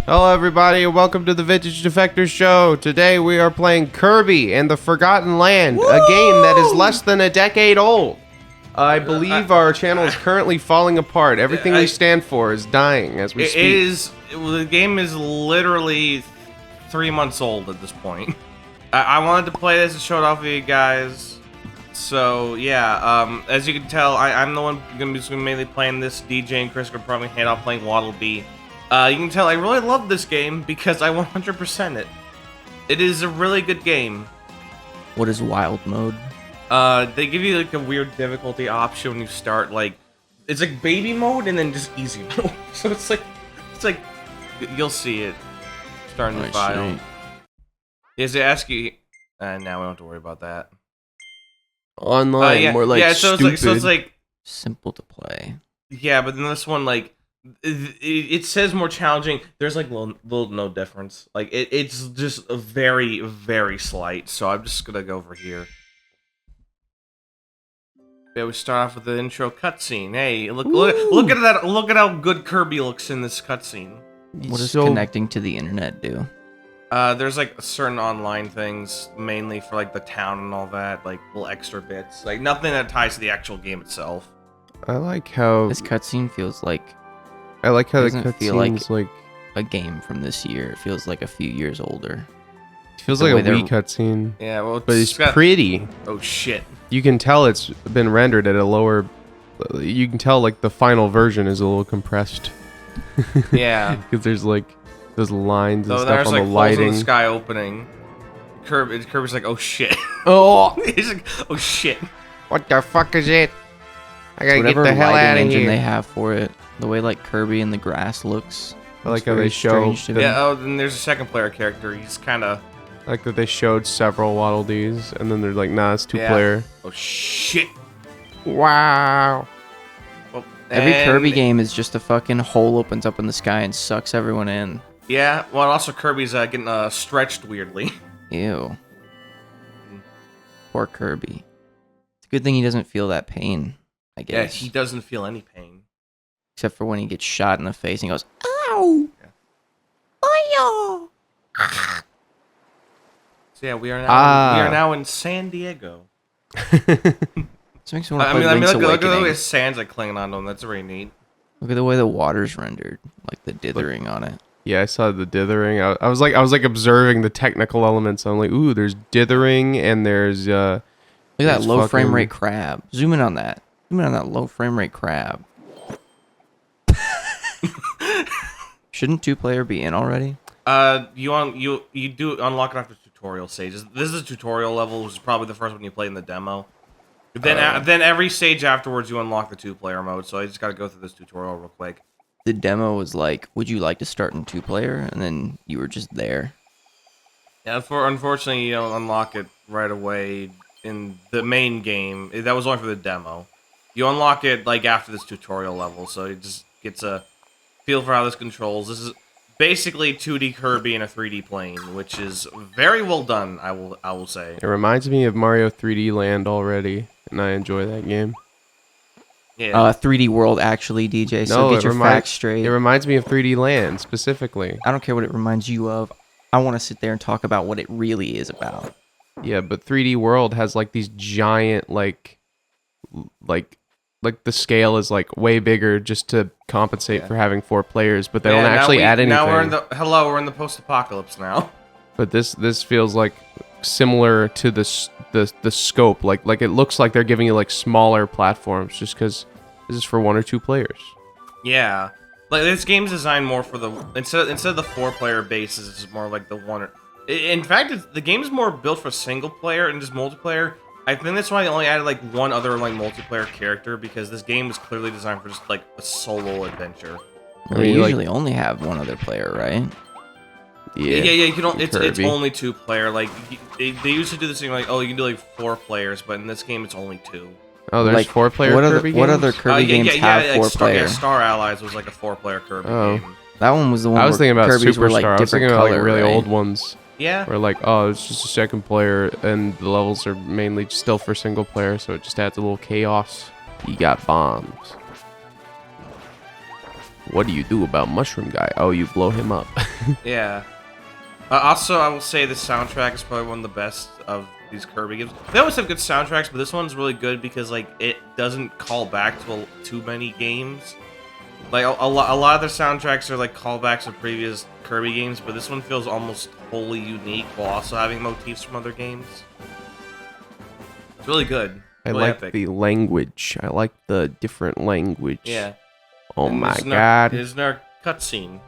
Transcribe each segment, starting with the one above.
Hello everybody and welcome to the Vintage Defectors show. Today we are playing Kirby and the Forgotten Land, a game that is less than a decade old. I believe our channel is currently falling apart. Everything we stand for is dying as we speak. The game is literally 3 months old at this point. I wanted to play this and show it off to you guys. So yeah, as you can tell, I'm the one gonna be mainly playing this. DJ and Chris are probably hand off playing Waddle Dee. You can tell I really love this game because I 100% it. It is a really good game. What is wild mode? They give you like a weird difficulty option when you start. Like, it's like baby mode and then just easy mode. So it's like you'll see it starting the file. Yes, they ask you. Now we don't have to worry about that. Online, more like stupid. So it's like simple to play. Yeah, but then this one, like, it says more challenging. There's like little no difference. Like it's just a very, very slight. So I'm just gonna go over here. Yeah, we start off with the intro cutscene. Hey, look at that! Look at how good Kirby looks in this cutscene. What does connecting to the internet do? There's like certain online things, mainly for like the town and all that, like little extra bits, like nothing that ties to the actual game itself. I like how this cutscene feels like. I like how the cutscene's like a game from this year. It feels like a few years older. It feels like a Wii cutscene. Yeah, well, but it's pretty. Oh shit! You can tell it's been rendered at a lower. You can tell like the final version is a little compressed. Yeah, because there's like those lines and stuff there's on like the lighting. Holes in the sky opening. Kirby's like, oh shit. Oh, he's like, oh shit. What the fuck is it? I gotta Whatever get the hell out of engine here. They have for it, the way like Kirby in the grass looks. I like how they show. Yeah. Oh, then there's a second player character. He's kind of. I like that they showed several Waddle Dees, and then they're like, nah, it's two-player. Oh shit! Wow. Well, every Kirby game is just a fucking hole opens up in the sky and sucks everyone in. Yeah. Well, also Kirby's getting stretched weirdly. Ew. Poor Kirby. It's a good thing he doesn't feel that pain. I guess. Yeah, he doesn't feel any pain. Except for when he gets shot in the face and he goes, ow! Yeah. Oh, So yeah, we are now in San Diego. This makes me want to play Link's Awakening. Look at the way sand's like clinging onto him. That's very neat. Look at the way the water's rendered, like the dithering on it. Yeah, I saw the dithering. I was like observing the technical elements. I'm like, ooh, there's dithering and there's look at that low frame rate crab. Zoom in on that. Zoom in on that low frame rate crab. Shouldn't two-player be in already? You do unlock it after tutorial stages. This is a tutorial level, which is probably the first one you play in the demo. But then every stage afterwards, you unlock the two-player mode. So I just got to go through this tutorial real quick. The demo was like, would you like to start in two-player? And then you were just there. Yeah, unfortunately, you don't unlock it right away in the main game. That was only for the demo. You unlock it like after this tutorial level, so it just gets a feel for how this controls. This is basically 2D Kirby in a 3D plane, which is very well done. I will say. It reminds me of Mario 3D Land already, and I enjoy that game. Yeah. 3D World actually, DJ. So get your facts straight. It reminds me of 3D Land specifically. I don't care what it reminds you of. I want to sit there and talk about what it really is about. Yeah, but 3D World has like these giant like the scale is like way bigger just to compensate for having 4 players, but they don't actually add anything. Now we're in the post-apocalypse now. But this feels like similar to the scope. Like it looks like they're giving you like smaller platforms just because this is for 1 or 2 players. Yeah, like this game's designed more for the instead of the 4-player bases, it's more like the 1 or. In fact, the game's more built for single player and just multiplayer. I think that's why they only added like 1 other like multiplayer character, because this game was clearly designed for just like a solo adventure. Well, they usually only have 1 other player, right? Yeah. You don't. It's only 2-player. Like they used to do this thing like, oh, you can do like 4 players, but in this game it's only 2. Oh, there's like, 4-player Kirby games? What other Kirby games have 4-player? Star Allies was like a 4-player Kirby game. That one was the one. I was thinking about Kirby's Superstar. were like I was thinking about like really old ones. Yeah. Where like, oh, it's just a 2nd player, and the levels are mainly still for single player, so it just adds a little chaos. You got bombs. What do you do about Mushroom Guy? Oh, you blow him up. Yeah. Also, I will say the soundtrack is probably one of the best of these Kirby games. They always have good soundtracks, but this one's really good because like it doesn't call back to too many games. Like a lot of their soundtracks are like callbacks of previous Kirby games, but this one feels almost wholly unique while also having motifs from other games. It's really good. I Really like epic. the language. I like the different language. Yeah. Oh And my there's god. There's no cutscene.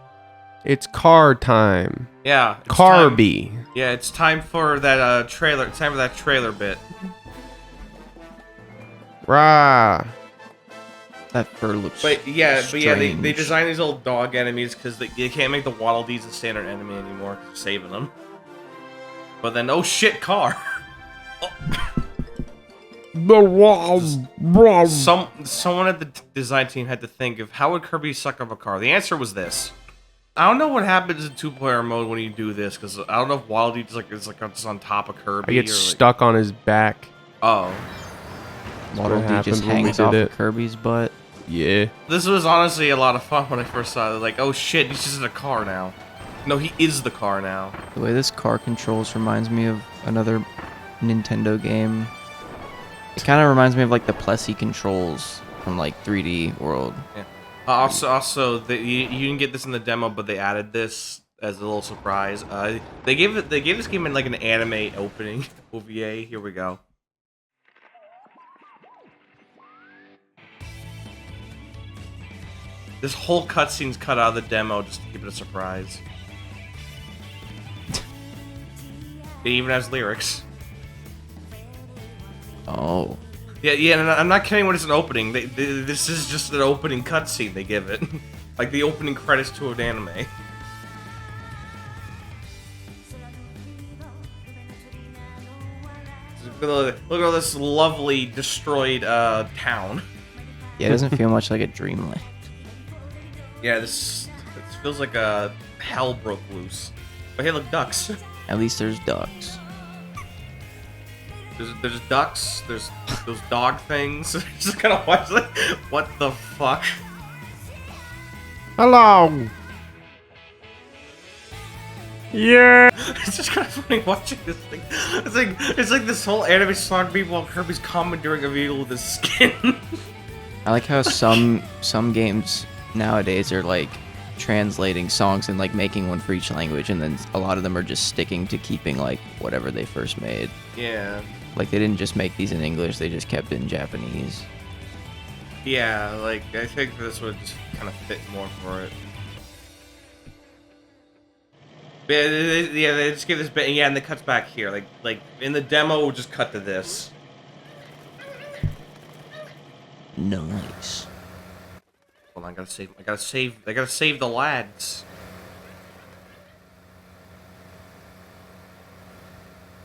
It's car time. Yeah. It's Kirby. time- Yeah, it's time for that trailer. It's time for that trailer bit. Rah. That fur looks. But yeah, they strange. design these little dog enemies because they can't make the Waddle Dees a standard enemy anymore. 'Cause they're saving them. But then, oh shit, car! Someone at the design team had to think of how would Kirby suck up a car. The answer was this. I don't know what happens in two-player mode when you do this because I don't know if Waddle Dee is just on top of Kirby. I get or stuck on his back. Oh. Waddle what Dee happened just when we hangs did off it. of Kirby's butt. Yeah. This was honestly a lot of fun when I first saw it. Like, oh shit, he's just in a car now. No, he is the car now. The way this car controls reminds me of another Nintendo game. It kind of reminds me of like the Plessy controls from like 3D World. Yeah. Also, you didn't get this in the demo, but they added this as a little surprise. They gave this game in like an anime opening OVA. Here we go. This whole cutscene's cut out of the demo just to keep it a surprise. It even has lyrics. Oh. Yeah, and I'm not kidding when it's an opening. This is just an opening cutscene they give it. Like the opening credits to an anime. Look at all this lovely destroyed town. Yeah, it doesn't feel much like a dreamland. Yeah, this feels like a hell broke loose. But hey, look, ducks. At least there's ducks. There's ducks. There's those dog things. Just kind of watch like, what the fuck? Hello. Yeah. It's just kind of funny watching this thing. It's like this whole anime song beat while Kirby's commandeering a vehicle with his skin. I like how some games nowadays are like translating songs and like making one for each language, and then a lot of them are just sticking to keeping like whatever they first made. Yeah. Like they didn't just make these in English, they just kept it in Japanese. Yeah, like I think this would just kind of fit more for it. But yeah, they just give this bit, yeah, and it cuts back here. Like in the demo, we'll just cut to this. Nice. Hold on, I gotta save the lads.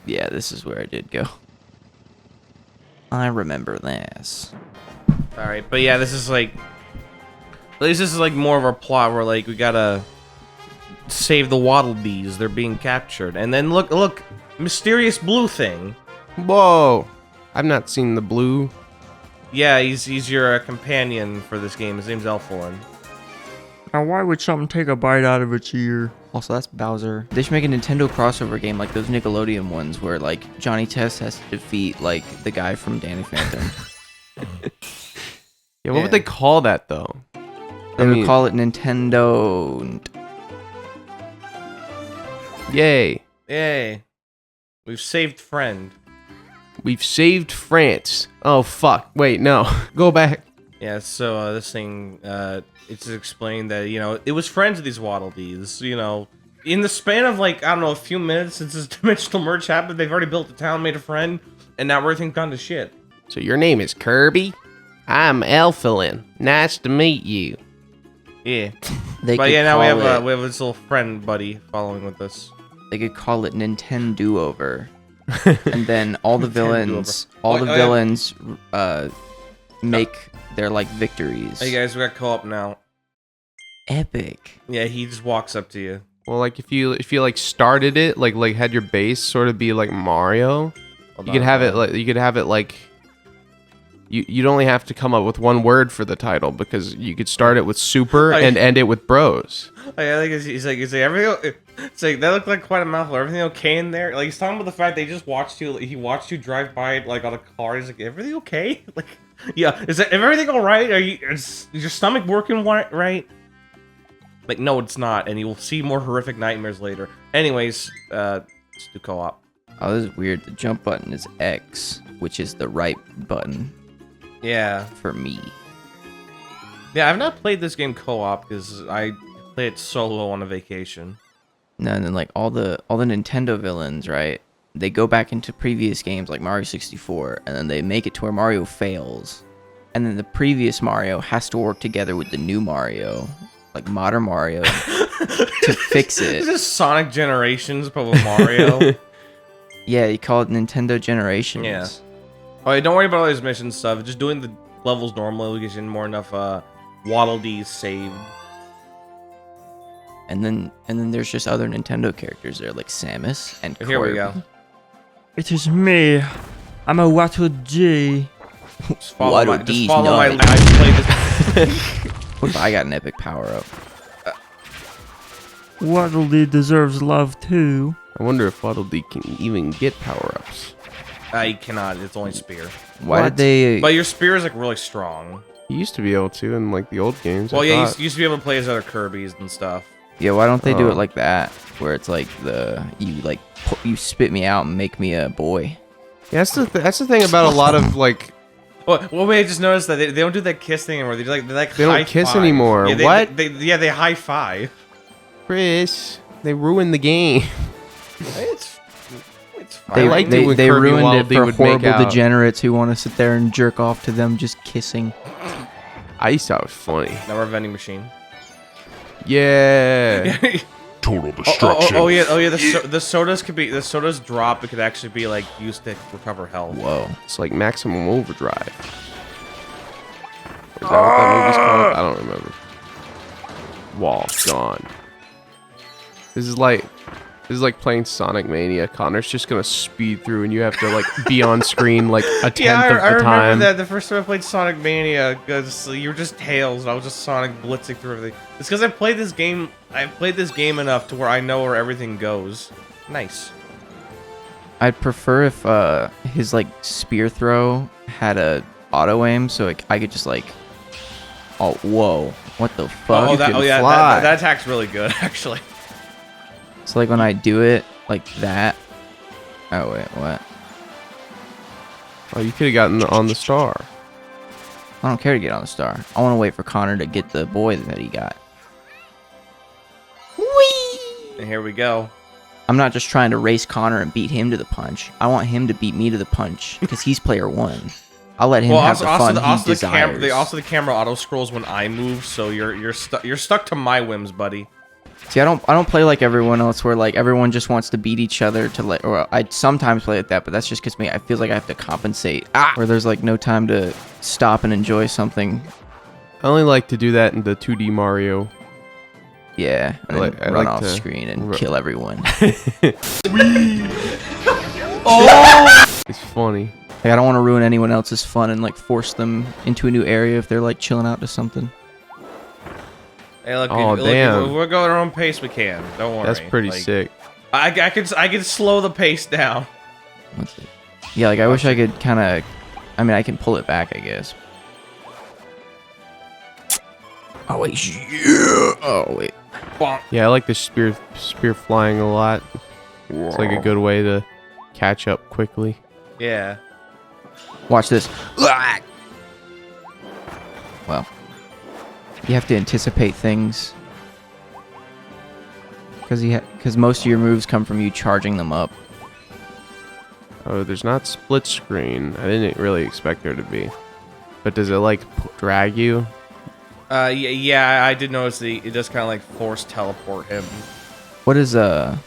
Yeah, this is where I did go. I remember this. All right, but yeah, this is like, at least this is like more of our plot where like we gotta save the Waddle Dees. They're being captured, and then look, mysterious blue thing. Whoa. I've not seen the blue. Yeah, he's your companion for this game. His name's Elflin. Now, why would something take a bite out of its ear? Also, that's Bowser. They should make a Nintendo crossover game like those Nickelodeon ones where, like, Johnny Test has to defeat, like, the guy from Danny Phantom. Yeah, what would they call that, though? They would call it Nintendo. Yay. Yay. We've saved friend. We've saved France. Oh, fuck. Wait, no. Go back. Yeah, so this thing, it's explained that, you know, it was friends of these Waddle Dees, you know. In the span of, like, I don't know, a few minutes since this dimensional merge happened, they've already built a town, made a friend, and now everything's gone to shit. So your name is Kirby? I'm Elflin. Nice to meet you. Yeah. They But could yeah, now we call have it- this little friend buddy following with us. They could call it Nintendo Over. And then all the villains, make their like victories. Hey guys, we got co-op now. Epic. Yeah, he just walks up to you. Well, like if you like started it, like had your base sort of be like Mario, you could have it like you'd only have to come up with one word for the title because you could start it with super and end it with bros. I think he's like everything. It's like that looked like quite a mouthful. Everything okay in there? Like he's talking about the fact they just watched you. He watched you drive by like on a car. He's like, everything okay? Like, yeah, is everything all right? Is your stomach working right? Like, no, it's not, and you will see more horrific nightmares later. Anyways, let's do co-op. Oh, this is weird. The jump button is X, which is the right button. Yeah. For me. Yeah, I've not played this game co-op because I played it solo on a vacation. No, and then like all the Nintendo villains, right? They go back into previous games like Mario 64, and then they make it to where Mario fails, and then the previous Mario has to work together with the new Mario, like modern Mario, to fix it. This is Sonic Generations, but with Mario. Yeah, you call it Nintendo Generations. Yeah. Oh, yeah, don't worry about all these mission stuff. Just doing the levels normally gives you more enough Waddle Dees saved. And then there's just other Nintendo characters there, like Samus and Kirby. Here we go. It is me. I'm a Waddle Dee. Just follow my. Dees, I no. played this. What if I got an epic power up? Waddle Dee deserves love too. I wonder if Waddle Dee can even get power-ups. You cannot. It's only spear. Why What? did they? But your spear is like really strong. You used to be able to in like the old games. Well, I yeah, thought. you used to be able to play as other Kirby's and stuff. Yeah, why don't they do Oh. it like that, where it's like you spit me out and make me a boy? Yeah, that's the thing about a lot of like Well, wait, I just noticed that they don't do that kiss thing anymore. They They don't kiss high-five. anymore. Yeah, What? They high five. Chris. They ruined the game. It's fine. They liked it when they Kirby ruined Waddle it Dee for would make horrible out. degenerates who want to sit there and jerk off to them just kissing. I thought it was funny. Now we're a vending machine. Yeah. Total destruction. Oh yeah. The sodas drop. It could actually be like used to recover health. Whoa. It's like Maximum Overdrive. Is that what that movie's called? I don't remember. Wall gone. This is like playing Sonic Mania. Connor's just gonna speed through, and you have to like be on screen like a tenth Yeah, of I the time. remember that the first time I played Sonic Mania, because you were just Tails, and I was just Sonic blitzing through everything. It's because I played this game enough to where I know where everything goes. Nice. I'd prefer if his like spear throw had a auto aim, so I could just like. Oh whoa! What the fuck? Oh, can yeah, fly. that attack's really good, actually. So like when I do it like that. Oh wait, what? Oh, you could have gotten on the star. I don't care to get on the star. I want to wait for Connor to get the boy that he got. And here we go. I'm not just trying to race Connor and beat him to the punch. I want him to beat me to the punch because he's player one. I'll let him have the fun he desires. The camera auto scrolls when I move, so you're stuck to my whims, buddy. See, I don't play like everyone else, where like everyone just wants to beat each other to let. Or I sometimes play like that, but that's just because I feel like I have to compensate. Where there's like no time to stop and enjoy something. I only like to do that in the 2D Mario. Yeah, and I then run like off to screen and kill everyone. It's funny. Like, I don't want to ruin anyone else's fun and like force them into a new area if they're like chilling out to something. Hey, look, Oh, damn. If we're going our own pace, we can. Don't worry. That's pretty Like, sick. I can slow the pace down. What's it? Yeah, like I wish I could kind of. I mean, I can pull it back, I guess. Oh wait, yeah. Oh wait. Yeah, I like the spear flying a lot. It's like a good way to catch up quickly. Yeah. Watch this. Well, you have to anticipate things because most of your moves come from you charging them up. Oh, there's not split screen. I didn't really expect there to be. But does it like drag you? Yeah, I did notice that it does kind of like force teleport him. What is my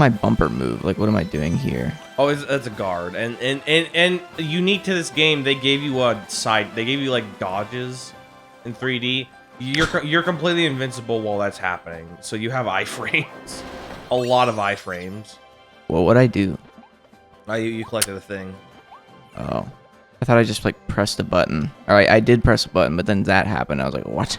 bumper move? Like, what am I doing here? Oh, it's a guard, and unique to this game, they gave you they gave you like dodges in 3D. You're completely invincible while that's happening, so you have iframes, a lot of iframes. What would I do? You collected a thing. Oh, I thought I just like pressed a button. All right, I did press a button, but then that happened. I was like, what?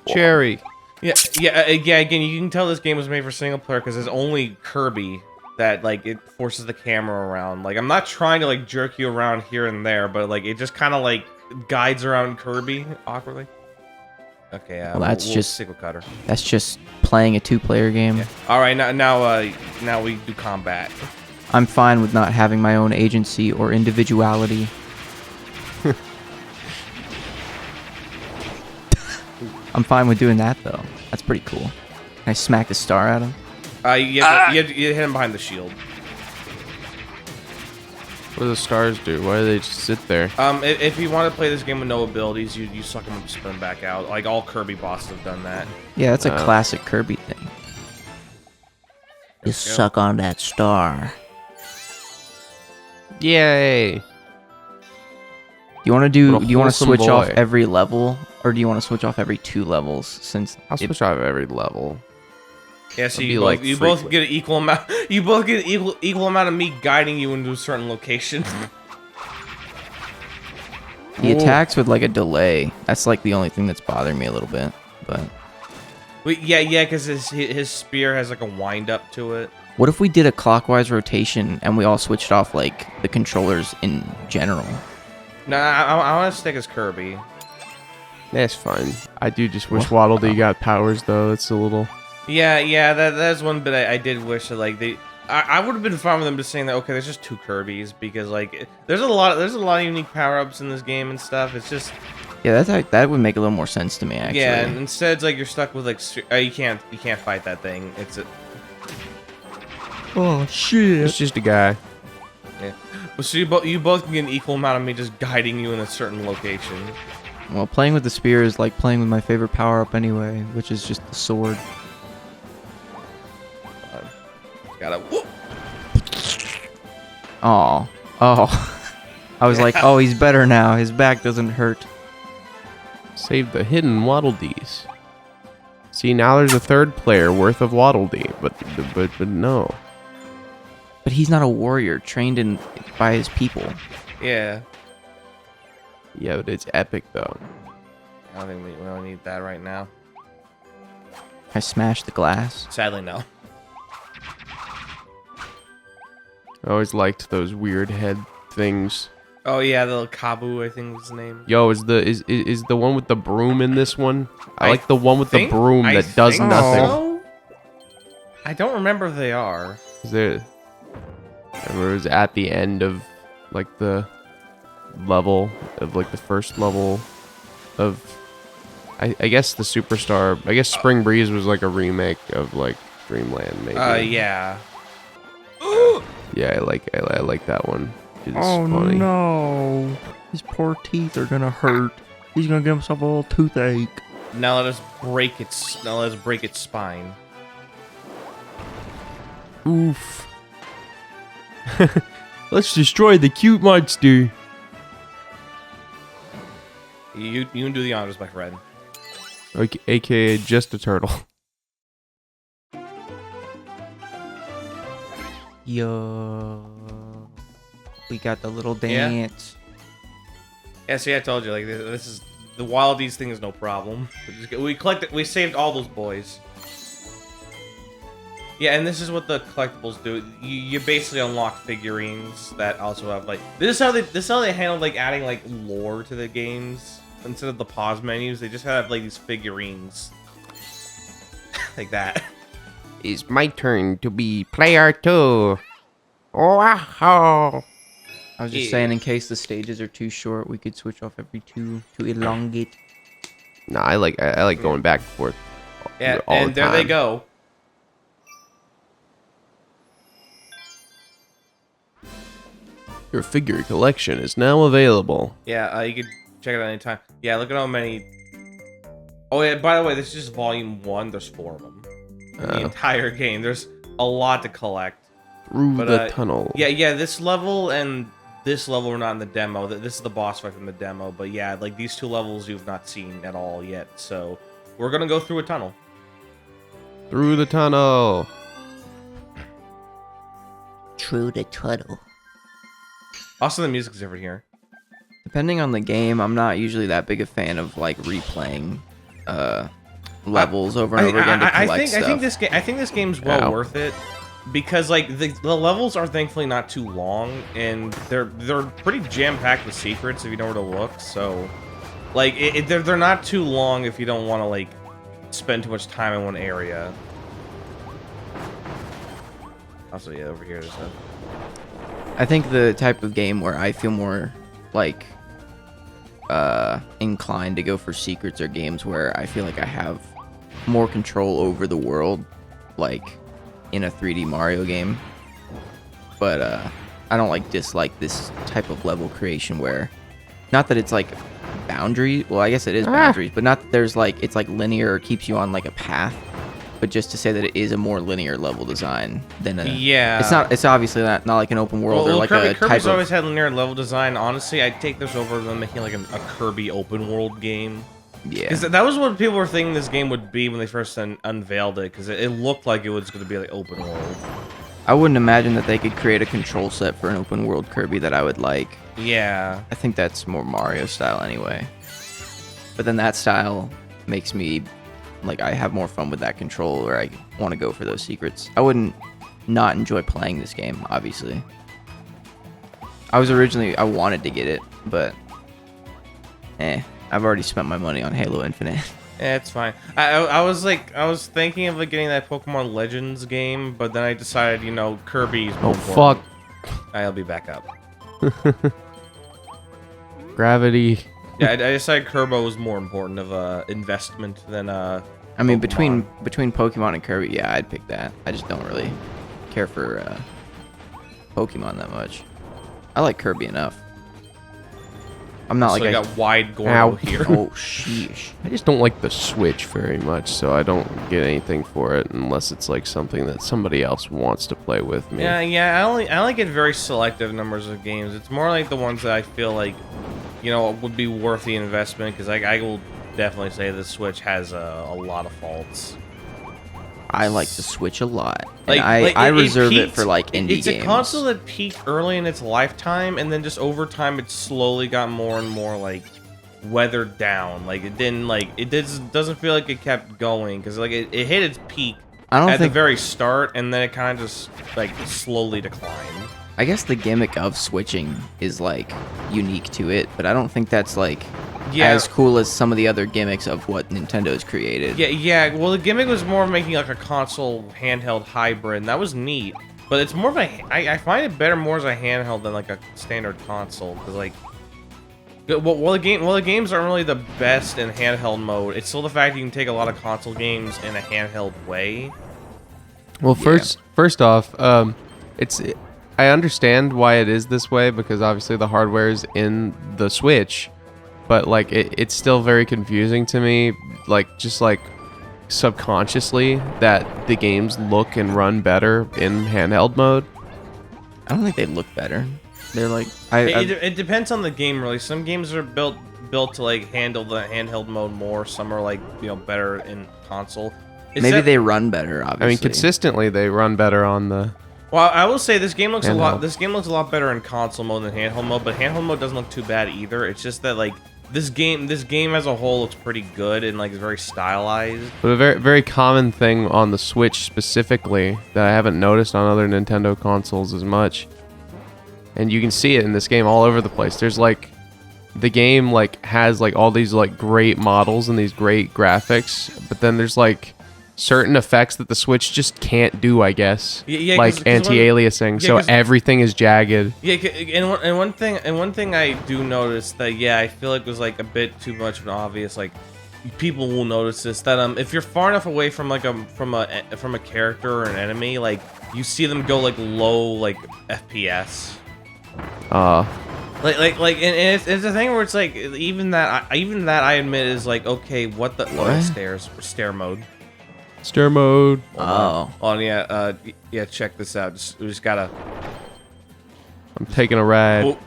Cherry. Yeah. Again, you can tell this game was made for single player because there's only Kirby that like it forces the camera around. Like I'm not trying to like jerk you around here and there, but like it just kind of like guides around Kirby awkwardly. Okay, Well, that's we'll just stick with Cutter. that's just playing a 2-player game. Yeah. All right, now we do combat. I'm fine with not having my own agency or individuality. I'm fine with doing that though. That's pretty cool. Can I smack the star at him? You hit him behind the shield. What do the stars do? Why do they just sit there? If you want to play this game with no abilities, you suck them up, spin back out. Like all Kirby bosses have done that. Yeah, that's a classic Kirby thing. You suck on that star. Yay! Do you want to What a wholesome switch off boy. every level, or do you want to switch off every 2 levels? Since I'll switch off every level. Yeah, so It'd you be, like, you both frequent. get an equal amount. You both get an equal amount of me guiding you into a certain location. he attacks with like a delay. That's like the only thing that's bothering me a little bit. But Wait, yeah, because his spear has like a wind up to it. what if we did a clockwise rotation and we all switched off like the controllers in general? No, I want to stick as Kirby. That's fine. I do just wish Waddle Dee got powers though. It's a little. Yeah, that's one bit I did wish that like I would have been fine with them just saying that okay, there's just 2 Kirbys because like there's a lot of unique power ups in this game and stuff. It's just Yeah, that would make a little more sense to me actually. yeah, and instead it's like you're stuck with like you can't fight that thing. It's a Oh shit. It's just a guy. yeah. Well, so you both can get an equal amount of me just guiding you in a certain location. Well, playing with the spear is like playing with my favorite power up anyway, which is just the sword. Gotta whoop. Oh. I was like, oh, he's better now. His back doesn't hurt. Save the hidden Waddle Dees. See, now there's a 3rd player worth of Waddle Dee, but no. But he's not a warrior trained by his people. Yeah. Yeah, but it's epic though. I don't think we really need that right now. I smashed the glass. Sadly, no. I always liked those weird head things. Oh yeah, the little Kabu, I think was his name. Yo, is the one with the broom in this one? I like the one with the think- broom I that does think nothing. so? I don't remember if they are. Is there? I remember it was at the end of like the level of like the first level of I guess the Superstar. I guess Spring Breeze was like a remake of like Dreamland maybe. Yeah. Yeah, I like that one. It's Oh funny. no. His poor teeth are gonna hurt. He's gonna give himself a little toothache. Now let us break its spine. Oof. Let's destroy the cute monster. You can do the honors, my friend. Okay, AKA just a turtle. Yo. We got the little dance. Yeah, see, I told you, like this is the Wildies thing is no problem. We saved all those boys. Yeah, and this is what the collectibles do. You basically unlock figurines that also have like this is how they handle like adding like lore to the games instead of the pause menus. They just have like these figurines like that. It's my turn to be player 2. Wow. I was just saying, in case the stages are too short, we could switch off every 2 to elongate. Nah, I like going back and forth. Yeah, all and the there they time. go. Your figure collection is now available. Yeah, you can check it out anytime. Yeah, look at how many. Oh yeah, by the way, this is just volume 1. There's 4 of them. In the entire game. There's a lot to collect. Through But, the tunnel. Yeah, this level and this level were not in the demo. This is the boss fight from the demo. But yeah, like these 2 levels you've not seen at all yet. So we're gonna go through a tunnel. Through the tunnel. Through the tunnel. Also, the music's different here. Depending on the game, I'm not usually that big a fan of like replaying levels over and over again to collect stuff. I think this game's well worth it because like the levels are thankfully not too long and they're pretty jam packed with secrets if you know where to look. So like they're not too long if you don't want to like spend too much time in one area. Also, yeah, over here there's stuff. I think the type of game where I feel more like inclined to go for secrets are games where I feel like I have more control over the world, like in a 3D Mario game. But I don't like dislike this type of level creation where, not that it's like boundaries. Well, I guess it is boundaries, but not that there's like it's like linear or keeps you on like a path. But just to say that it is a more linear level design than a yeah. It's obviously not like an open world or like Kirby's always had linear level design. Honestly, I'd take this over them making like a Kirby open world game. Yeah, because that was what people were thinking this game would be when they first unveiled it. Because it looked like it was going to be like open world. I wouldn't imagine that they could create a control set for an open world Kirby that I would like. Yeah, I think that's more Mario style anyway. But then that style makes me like I have more fun with that control, or I want to go for those secrets. I wouldn't not enjoy playing this game, obviously. I wanted to get it, but I've already spent my money on Halo Infinite. yeah, it's fine. I was thinking of like getting that Pokemon Legends game, but then I decided, you know, Kirby's more important. Fuck. I'll be back up. Gravity. Yeah, I decided Kirby was more important of a investment than I mean, Pokemon. between Pokemon and Kirby, yeah, I'd pick that. I just don't really care for Pokemon that much. I like Kirby enough. I'm not So like I got wide Gordo here. Oh sheesh. I just don't like the Switch very much, so I don't get anything for it unless it's like something that somebody else wants to play with me. Yeah. I only get very selective numbers of games. It's more like the ones that I feel like, you know, would be worth the investment. Because I will definitely say the Switch has a lot of faults. I like the Switch a lot. Like, and I reserve it peaked, for like indie games. It's a console that peaked early in its lifetime, and then just over time, it slowly got more and more like weathered down. Like it didn't doesn't feel like it kept going because like it hit its peak at the very start, and then it kind of just like slowly declined. I guess the gimmick of switching is like unique to it, but I don't think that's like as cool as some of the other gimmicks of what Nintendo's created. Yeah. Well, the gimmick was more making like a console handheld hybrid, and that was neat. But it's more of I find it better more as a handheld than like a standard console, because like, while the games aren't really the best in handheld mode, it's still the fact you can take a lot of console games in a handheld way. Well, first off, I understand why it is this way because obviously the hardware is in the Switch, but like it's still very confusing to me, like just like subconsciously that the games look and run better in handheld mode. I don't think they look better. They're like it depends on the game really. Some games are built to like handle the handheld mode more. Some are like, you know, better in console. Maybe they run better. Obviously, I mean, consistently they run better on the. Well, I will say this game looks handheld. This game looks a lot better in console mode than handheld mode, but handheld mode doesn't look too bad either. It's just that like this game as a whole looks pretty good and like it's very stylized. But a very very common thing on the Switch specifically that I haven't noticed on other Nintendo consoles as much, and you can see it in this game all over the place. There's like the game like has like all these like great models and these great graphics, but then there's like certain effects that the Switch just can't do, I guess. Yeah, like anti-aliasing, so everything is jagged. Yeah, and one thing I do notice that I feel like was like a bit too much of an obvious, like people will notice this, that if you're far enough away from like from a character or an enemy, like you see them go like low like FPS. Like and it's a thing where it's like even that I admit is like, okay, what the stair mode. Stair mode. Yeah, check this out. We just gotta. I'm taking a ride. Oh.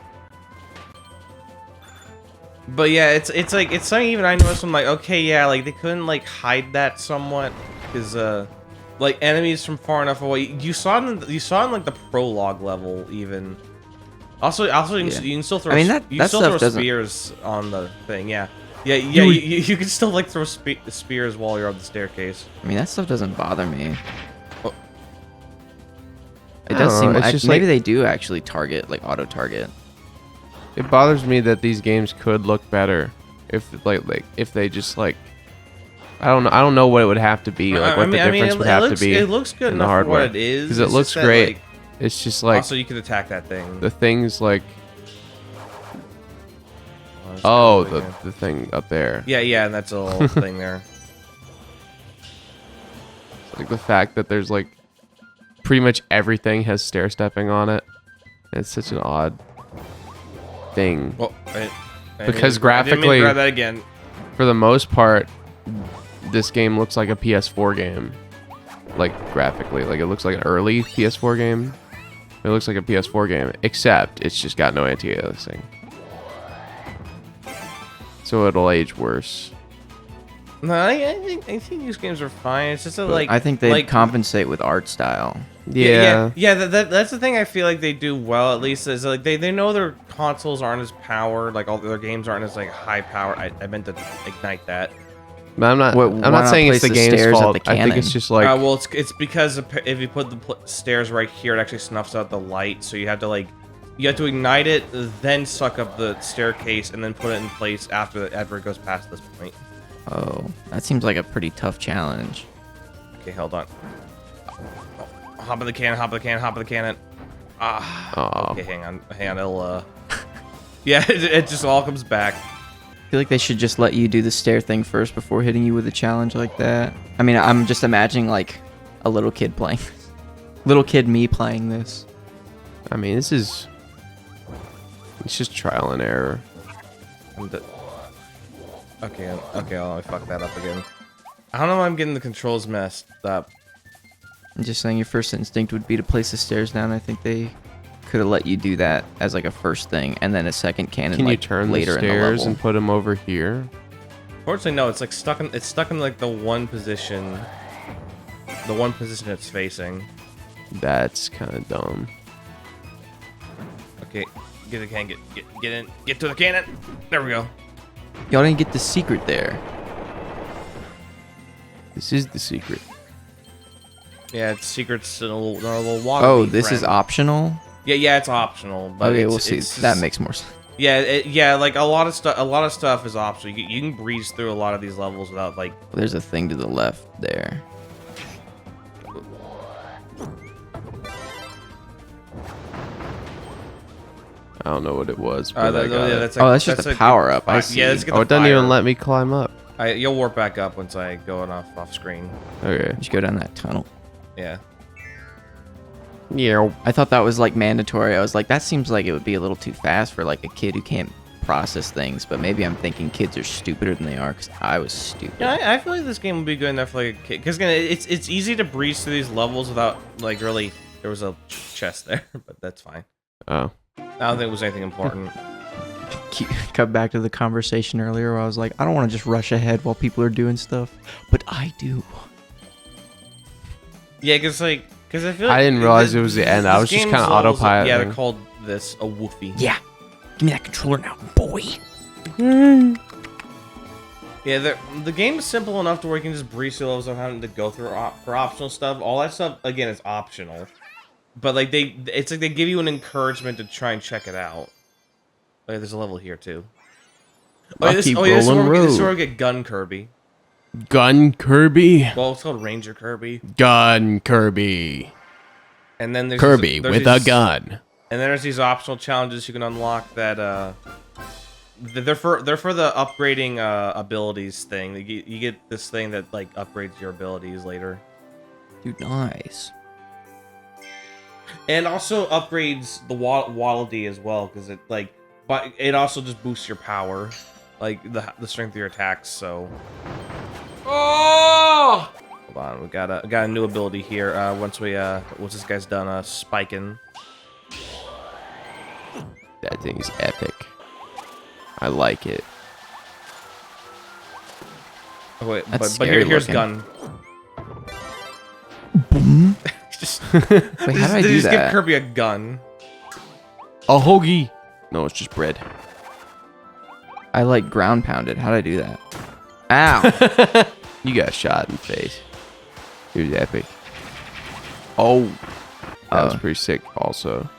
But yeah, it's something even I noticed. I'm like, okay, yeah, like they couldn't like hide that somewhat because like enemies from far enough away. You saw it in like the prologue level even. Also, you Yeah. can still throw. I mean, that you can still stuff throw doesn't- spears on the thing. Yeah. You can still like throw spears while you're on the staircase. I mean, that stuff doesn't bother me. Oh. It I does don't seem know, it's like just maybe like- they do actually target, like auto target. It bothers me that these games could look better if if they just like I don't know what it would have to be, like what the difference would have to be. It looks good in the enough for hardware. what it is. Because it It's looks just that, great. like, It's just like also, you can attack that thing. the things like It's oh kinda like the thing up there. yeah, and that's a little thing there. Like the fact that there's like pretty much everything has stair stepping on it. It's such an odd thing. Well, Because I didn't mean graphically- to grab that again. For the most part, this game looks like a PS4 game. Like graphically, like it looks like an early PS4 game. It looks like a PS4 game, except it's just got no anti-aliasing. So it'll age worse. No, I think these games are fine. It's just that, like I think they like, compensate with art style. Yeah. That's the thing I feel like they do well. At least is like they know their consoles aren't as powered. Like all their games aren't as like high power. I meant to ignite that. But I'm not. Why I'm not not saying it's place the the game's stairs at fault. the I think it's cannon? just like Well, it's because if you put the stairs right here, it actually snuffs out the light. So you have to ignite it, then suck up the staircase, and then put it in place after it goes past this point. Oh, that seems like a pretty tough challenge. Okay, hold on. Oh, hop in the cannon, hop in the cannon, hop in the cannon. Ah. Aw. Okay, hang on. It'll yeah, it just all comes back. I feel like they should just let you do the stair thing first before hitting you with a challenge like that. I mean, I'm just imagining like a little kid playing this. Little kid me playing this. I mean, it's just trial and error. Okay, I'll fuck that up again. I don't know why I'm getting the controls messed up. I'm just saying your first instinct would be to place the stairs down. I think they could have let you do that as like a first thing, and then a second cannon. Can you like, turn the later in the stairs level. and put them over here? Fortunately, no. It's like stuck in like the one position. The one position it's facing. That's kind of dumb. Okay, get the cannon. Get in. Get to the cannon. There we go. Y'all didn't get the secret there. This is the secret. Yeah, it's secrets in a little water. Oh, this is optional. Yeah, it's optional. But Okay, it's, we'll see. it's That just- makes more sense. Yeah, like a lot of stuff is optional. You can breeze through a lot of these levels without like. There's a thing to the left there. I don't know what it was, but I got it. that's Oh, that's just a power up. I see. Yeah, let's get Oh, the it doesn't fire. even let me climb up. You'll warp back up once I go off screen. Okay. Just go down that tunnel. Yeah. Yeah. I thought that was like mandatory. I was like, that seems like it would be a little too fast for like a kid who can't process things. But maybe I'm thinking kids are stupider than they are because I was stupid. Yeah, I feel like this game would be good enough for like a kid. Because again, it's easy to breeze through these levels without like really. There was a chest there, but that's fine. Oh. I don't think it was anything important. Cut back to the conversation earlier where I was like, I don't want to just rush ahead while people are doing stuff, but I do. Yeah, because I feel like I didn't realize it was the end. I was just game's kinda levels- autopiloting. Yeah, they're called this a woofie. Yeah. Give me that controller now, boy. Yeah, the game is simple enough to where you can just breeze through levels without having to go through for optional stuff. All that stuff again is optional, but like it's like they give you an encouragement to try and check it out. Oh, yeah, there's a level here too. Rocky This is Rolling where we Road. get Gun Kirby. Gun Kirby. Well, it's called Ranger Kirby. Gun Kirby. And then there's Kirby there's with a these- gun. And then there's these optional challenges you can unlock that they're for the upgrading abilities thing. You get this thing that like upgrades your abilities later, Dude, nice. and also upgrades the Waddle Dee as well because it like, but it also just boosts your power, like the strength of your attacks. So, oh, hold on, we got a new ability here. Once this guy's done spiking. That thing's epic. I like it. Oh, wait, That's but scary here's looking. Gun. Just, Wait, how do I they do just give that? Kirby a gun. A hoagie. No, it's just bread. I like ground pounded. How'd I do that? Ow! You got shot in the face. It was epic. Oh. That was pretty sick also.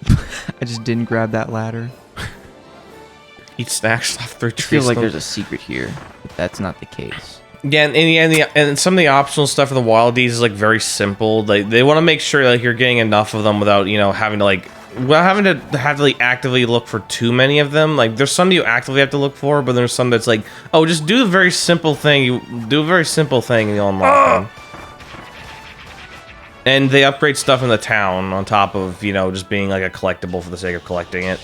I just didn't grab that ladder. Eat snacks off their I trees. feel like there's a secret here, but that's not the case. Yeah, and some of the optional stuff for the wildies is like very simple. They want to make sure like you're getting enough of them without having to like actively look for too many of them. Like there's some you actively have to look for, but there's some that's like, oh, just do a very simple thing. You do a very simple thing and you'll unlock them. And they upgrade stuff in the town on top of just being like a collectible for the sake of collecting it.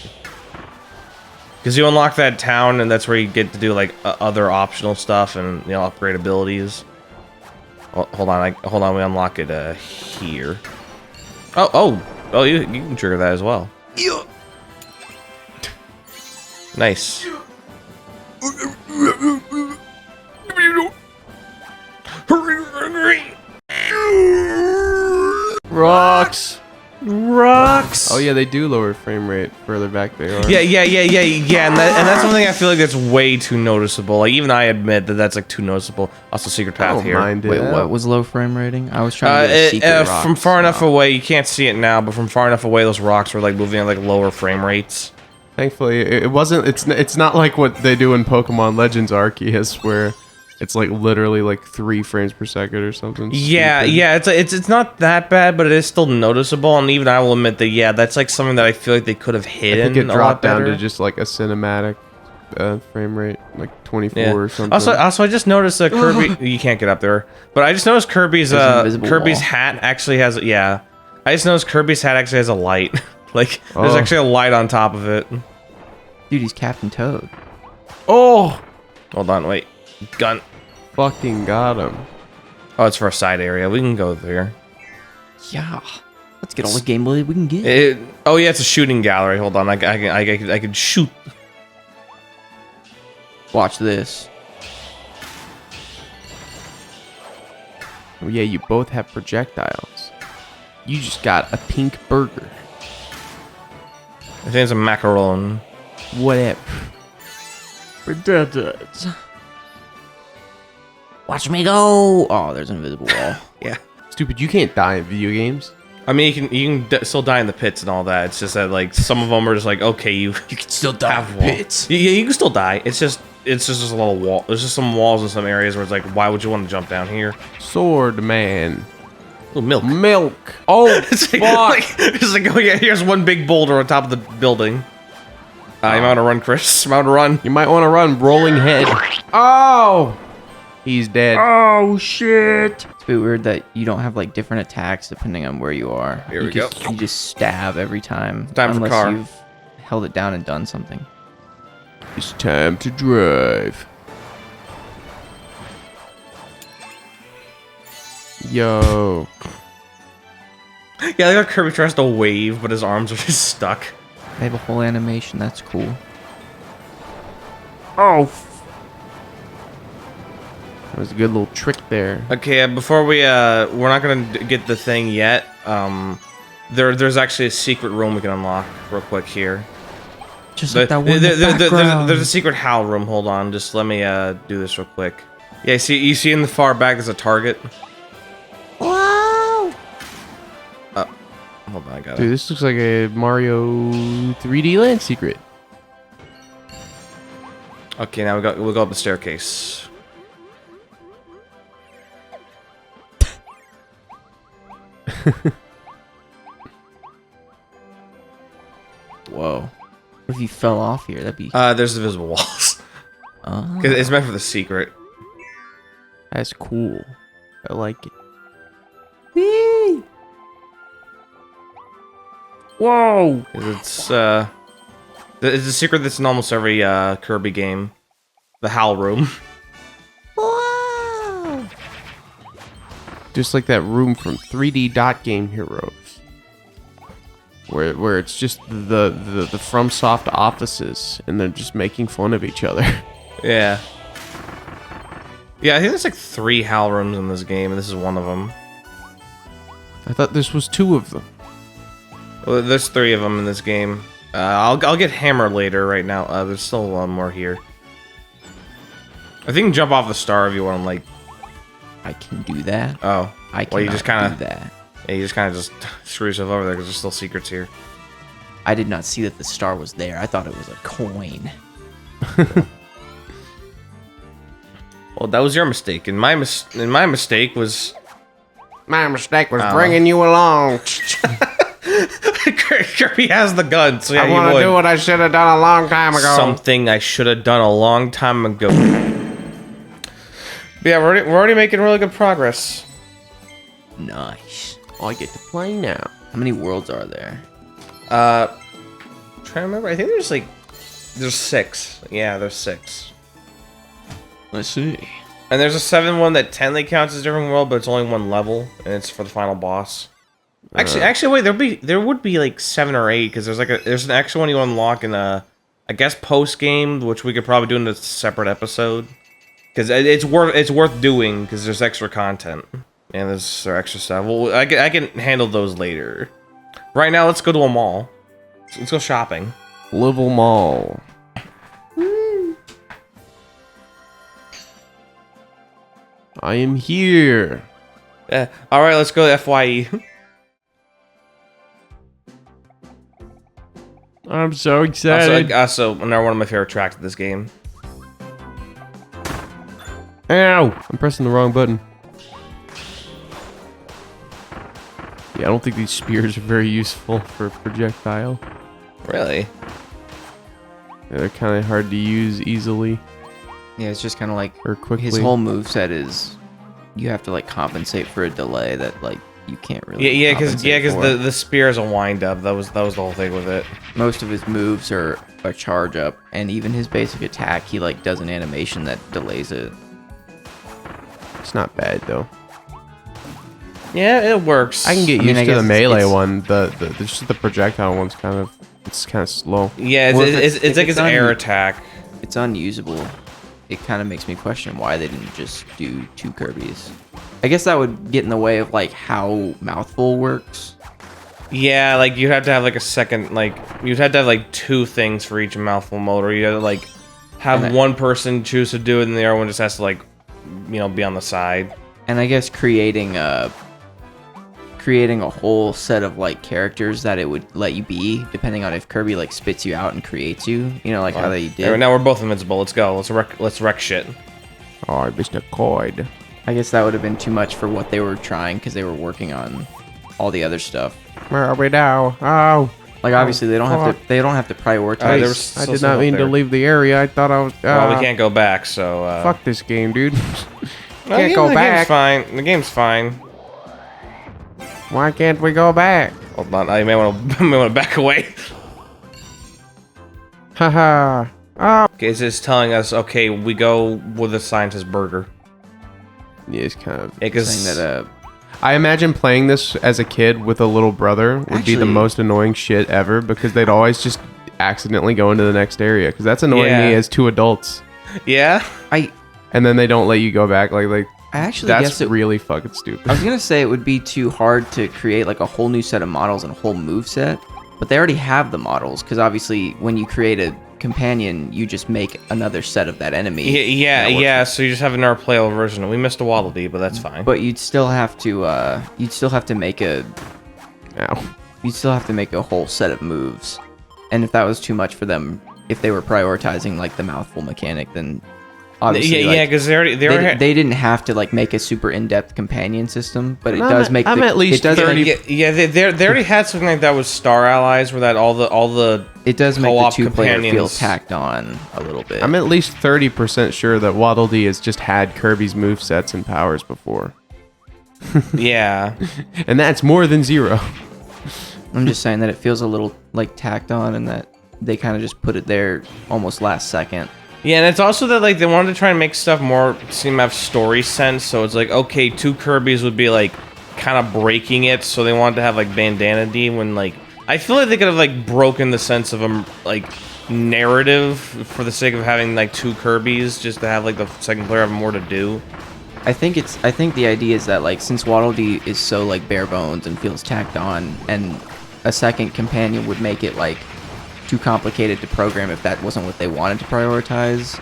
Because you unlock that town, and that's where you get to do like other optional stuff and upgrade abilities. Oh, hold on, we unlock it here. Oh, you can trigger that as well. Nice. Rocks. Rocks. Oh yeah, they do lower frame rate further back they are. Yeah, and that's something I feel like that's way too noticeable. Like even I admit that that's like too noticeable. Also, secret I path don't here. mind it. Wait, what was low frame rating? I was trying to get a secret rock. From far enough away, you can't see it now, but from far enough away, those rocks were like moving at like lower frame rates. Thankfully, it wasn't. It's not like what they do in Pokemon Legends Arceus, where it's like literally like 3 frames per second or something. Yeah, stupid. it's not that bad, but it is still noticeable. And even I will admit that that's like something that I feel like they could have I hidden. think it a dropped lot down better. to just like a cinematic frame rate, like 24 Yeah. or something. Also, I just noticed that Kirby. You can't get up there, but I just noticed Kirby's There's an invisible wall. hat actually has. Yeah, I just noticed Kirby's hat actually has a light. Like there's Oh. actually a light on top of it. Dude, he's Captain Toad. Oh, Hold on, wait, gun. fucking got him. Oh, it's for a side area. We can go there. Yeah. Let's get all the gameplay we can get. Oh yeah, it's a shooting gallery. Hold on, I can shoot. Watch this. Oh yeah, you both have projectiles. You just got a pink burger. I think it's a macaron. Whatever. Watch me go. Oh, there's an invisible wall. Yeah. Stupid, you can't die in video games. I mean, you can still die in the pits and all that. It's just that like some of them are just like, okay, you can still die have pits. Yeah, you can still die. It's just a little wall. There's just some walls in some areas where it's like, why would you want to jump down here? Sword man. Oh, milk. Milk. Oh, It's like, fuck. it's like, oh yeah, here's one big boulder on top of the building. You might want to run, Chris. You might want to run. You might want to run rolling head. Oh, he's dead. Oh shit! It's a bit weird that you don't have like different attacks depending on where you are. Here you we go. You just stab every time. Time for unless car. you've held it down and done something. It's time to drive. Yo. Yeah, I like how Kirby tries to wave, but his arms are just stuck. They have a whole animation. That's cool. Oh. That was a good little trick there. Okay, before we're not gonna get the thing yet. There's actually a secret room we can unlock real quick here. Just like that one in the There's a secret HAL room. Hold on, just let me do this real quick. Yeah, you see in the far back there's a target. Wow! Hold on, I got Dude, it. this looks like a Mario 3D land secret. Okay, now we'll go up the staircase. Whoa. What if you fell off here? That'd be. There's the visible walls. Oh. 'Cause it's meant for the secret. That's cool. I like it. Whoa! 'Cause it's a secret that's in almost every Kirby game. The HAL room. Wow! Just like that room from 3D Dot Game Heroes. Where it's just the FromSoft offices and they're just making fun of each other. Yeah. Yeah, I think there's like 3 HAL rooms in this game, and this is one of them. I thought this was 2 of them. Well, there's 3 of them in this game. I'll get Hammer later. Right now, there's still one more here. I think you can jump off the star if you want to, like... I can do that. Oh. I cannot well, you just kind do of... that. Yeah, you just kind of just screw yourself over there because there's still secrets here. I did not see that the star was there. I thought it was a coin. Well, that was your mistake, and my mistake was... My mistake was bringing you along. Kirby has the gun, so yeah, I want to do what I should have done a long time ago. Something I should have done a long time ago. But yeah, we're already making really good progress. Nice. I get to play now. How many worlds are there? Trying to remember. I think there's 6. Yeah, there's 6. Let's see. And there's a 7th one that technically counts as a different world, but it's only 1 level, and it's for the final boss. Actually, wait. There would be like 7 or 8 because there's an extra one you unlock in I guess post game, which we could probably do in a separate episode because it's worth doing because there's extra content and there's extra stuff. Well, I can handle those later. Right now, let's go to a mall. Let's go shopping. Liverpool Mall. I am here. Yeah. All right, let's go to FYE. I'm so excited. Also, another one of my favorite tracks of this game. Ow! I'm pressing the wrong button. Yeah, I don't think these spears are very useful for projectile. Really? Yeah, they're kind of hard to use easily Yeah, it's just kind of like or quickly. his whole moveset is you have to like compensate for a delay that like you can't really. Yeah, because compensate for. the spear is a wind up. That was the whole thing with it. Most of his moves are a charge up, and even his basic attack, he like does an animation that delays it. It's not bad though. Yeah, it works. I can get I mean, used I to the guess melee it's- one. Just the projectile one's kind of slow. Yeah, Well, it's like his un- air attack. It's unusable. It kind of makes me question why they didn't just do 2 Kirbys. I guess that would get in the way of like how mouthful works. Yeah, like you have to have like a second, like you'd have to have like 2 things for each mouthful mode, or you have to like have one person choose to do it, and the other one just has to like, be on the side. And I guess creating a whole set of like characters that it would let you be, depending on if Kirby like spits you out and creates you, like how they did. Right, now we're both invincible. Let's go. Let's wreck shit. Oh, Mr. Coid. I guess that would have been too much for what they were trying because they were working on all the other stuff. Where are we now? Oh, Like obviously they don't have to prioritize. I did not mean to leave the area. I thought I was. Well, we can't go back, so. Fuck this game, dude. Well, Can't go back. The game's fine. Why can't we go back? Hold on, I may want to back away. Haha. Oh. Okay, it's just telling us, okay, we go with the scientist burger. Yeah, it's kind of. Yeah, 'cause- Saying that I imagine playing this as a kid with a little brother would be the Actually- most annoying shit ever because they'd always just accidentally go into the next area because that's annoying me Yeah. as 2 adults. Yeah. And then they don't let you go back. Like I actually that's guess it. really fucking stupid. I was gonna say it would be too hard to create like a whole new set of models and a whole move set, but they already have the models because obviously when you create a companion, you just make another set of that enemy. Yeah. So you just have another playable version. We missed a Waddle Dee, but that's fine. But you'd still have to make a Ow. whole set of moves, and if that was too much for them, if they were prioritizing like the mouthful mechanic, then obviously Yeah, because they didn't have to like make a super in-depth companion system, but it does make I'm at least it does 30 they already had something like that with Star Allies, where that all the it does make the co-op 2-player feel companions- tacked on a little bit. I'm at least 30% sure that Waddle Dee has just had Kirby's movesets and powers before. yeah. And that's more than 0. I'm just saying that it feels a little like tacked on, and that they kind of just put it there almost last second. Yeah, and it's also that like they wanted to try and make stuff more seem to have story sense. So it's like, okay, 2 Kirbys would be like kind of breaking it. So they wanted to have like Bandana D when like I feel like they could have like broken the sense of a like narrative for the sake of having like 2 Kirbys just to have like the second player have more to do. I think the idea is that like since Waddle Dee is so like bare bones and feels tacked on, and a second companion would make it like too complicated to program if that wasn't what they wanted to prioritize,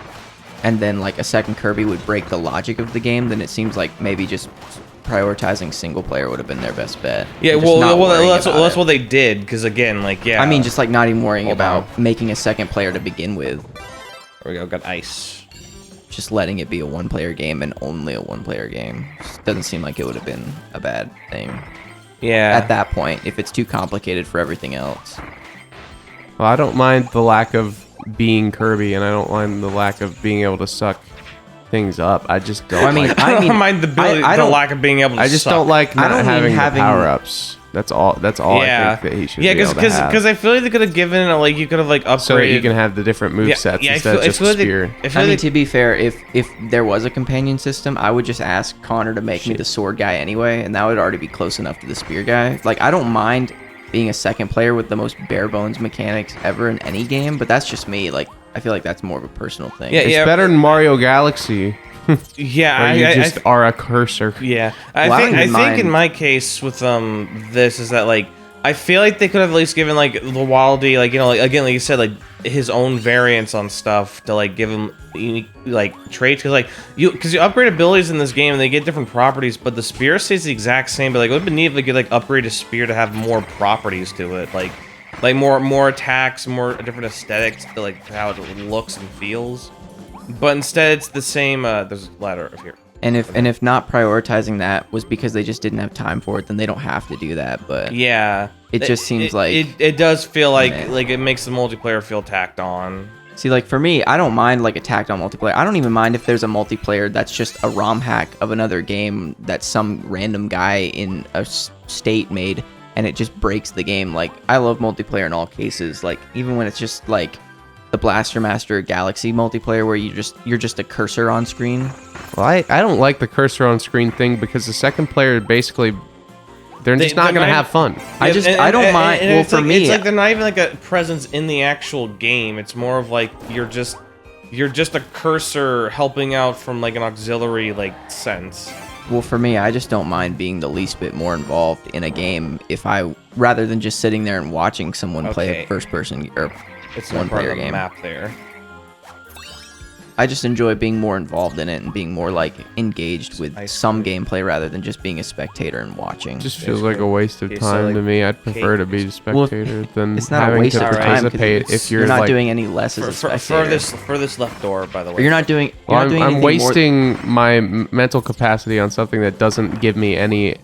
and then like a second Kirby would break the logic of the game, then it seems like maybe just prioritizing single player would have been their best bet. Yeah, Just well, not worrying that's about it. what they did. Because again, like, yeah. I mean, just like not even worrying Hold about on. making a second player to begin with. There we go. Got ice. Just letting it be a one-player game and only a one-player game. Just doesn't seem like it would have been a bad thing Yeah. at that point if it's too complicated for everything else. Well, I don't mind the lack of being Kirby, and I don't mind the lack of being able to suck things up. I just don't. I mean, like, I don't mind the ability, I the don't- lack of being able to. I just suck. don't like I not don't mean having the having- power-ups. That's all. That's all I think that he should. Yeah, be able to have. because I feel like they could have given it like you could have like upgraded. so that you can have the different move sets I instead feel- of I just feel a like they- spear. I feel I mean, like to be fair, if there was a companion system, I would just ask Connor to make me the sword guy anyway, and that would already be close enough to the spear guy. Like, I don't mind being a second player with the most bare bones mechanics ever in any game, but that's just me. Like, I feel like that's more of a personal thing. Yeah, It's better than Mario Galaxy, yeah, where I, you I, just are a cursor. yeah. Well, I don't I even think in mind- my case with this is that like I feel like they could have at least given like the Wildy, like, you know, like again, like you said, like his own variants on stuff to like give him unique like traits, because like you upgrade abilities in this game and they get different properties, but the spear stays the exact same. But like it would be neat if they could like upgrade a spear to have more properties to it, like more attacks, more different aesthetics to like how it looks and feels. But instead, it's the same. There's a ladder up here. And if not prioritizing that was because they just didn't have time for it, then they don't have to do that. But Yeah, It just seems like- it does feel like Man. it makes the multiplayer feel tacked on. see, like for me, I don't mind like a tacked on multiplayer. I don't even mind if there's a multiplayer that's just a ROM hack of another game that some random guy in a state made, and it just breaks the game. Like, I love multiplayer in all cases. Like, even when it's just like the Blaster Master Galaxy multiplayer where you're just a cursor on screen. Well, I don't like the cursor on screen thing because the second player basically they're just not they're going to not- have fun. I don't mind. Well, it's for like, me, it's like they're not even like a presence in the actual game. It's more of like you're just a cursor helping out from like an auxiliary like sense. well, for me, I just don't mind being the least bit more involved in a game if I rather than just sitting there and watching someone play Okay. a first person or It's one one part player of the game. map there. I just enjoy being more involved in it and being more like engaged with Ice some cream. gameplay rather than just being a spectator and watching. It just feels like a waste of Okay, so, time like, to me. I'd prefer to be a Well, spectator than it's not a having waste to of time 'cause participate. it's- If you're, you're not like, doing any less as a spectator. Furthest left door, by the way. Or you're not doing. You're well, not doing I'm anything more- wasting my mental capacity on something that doesn't give me any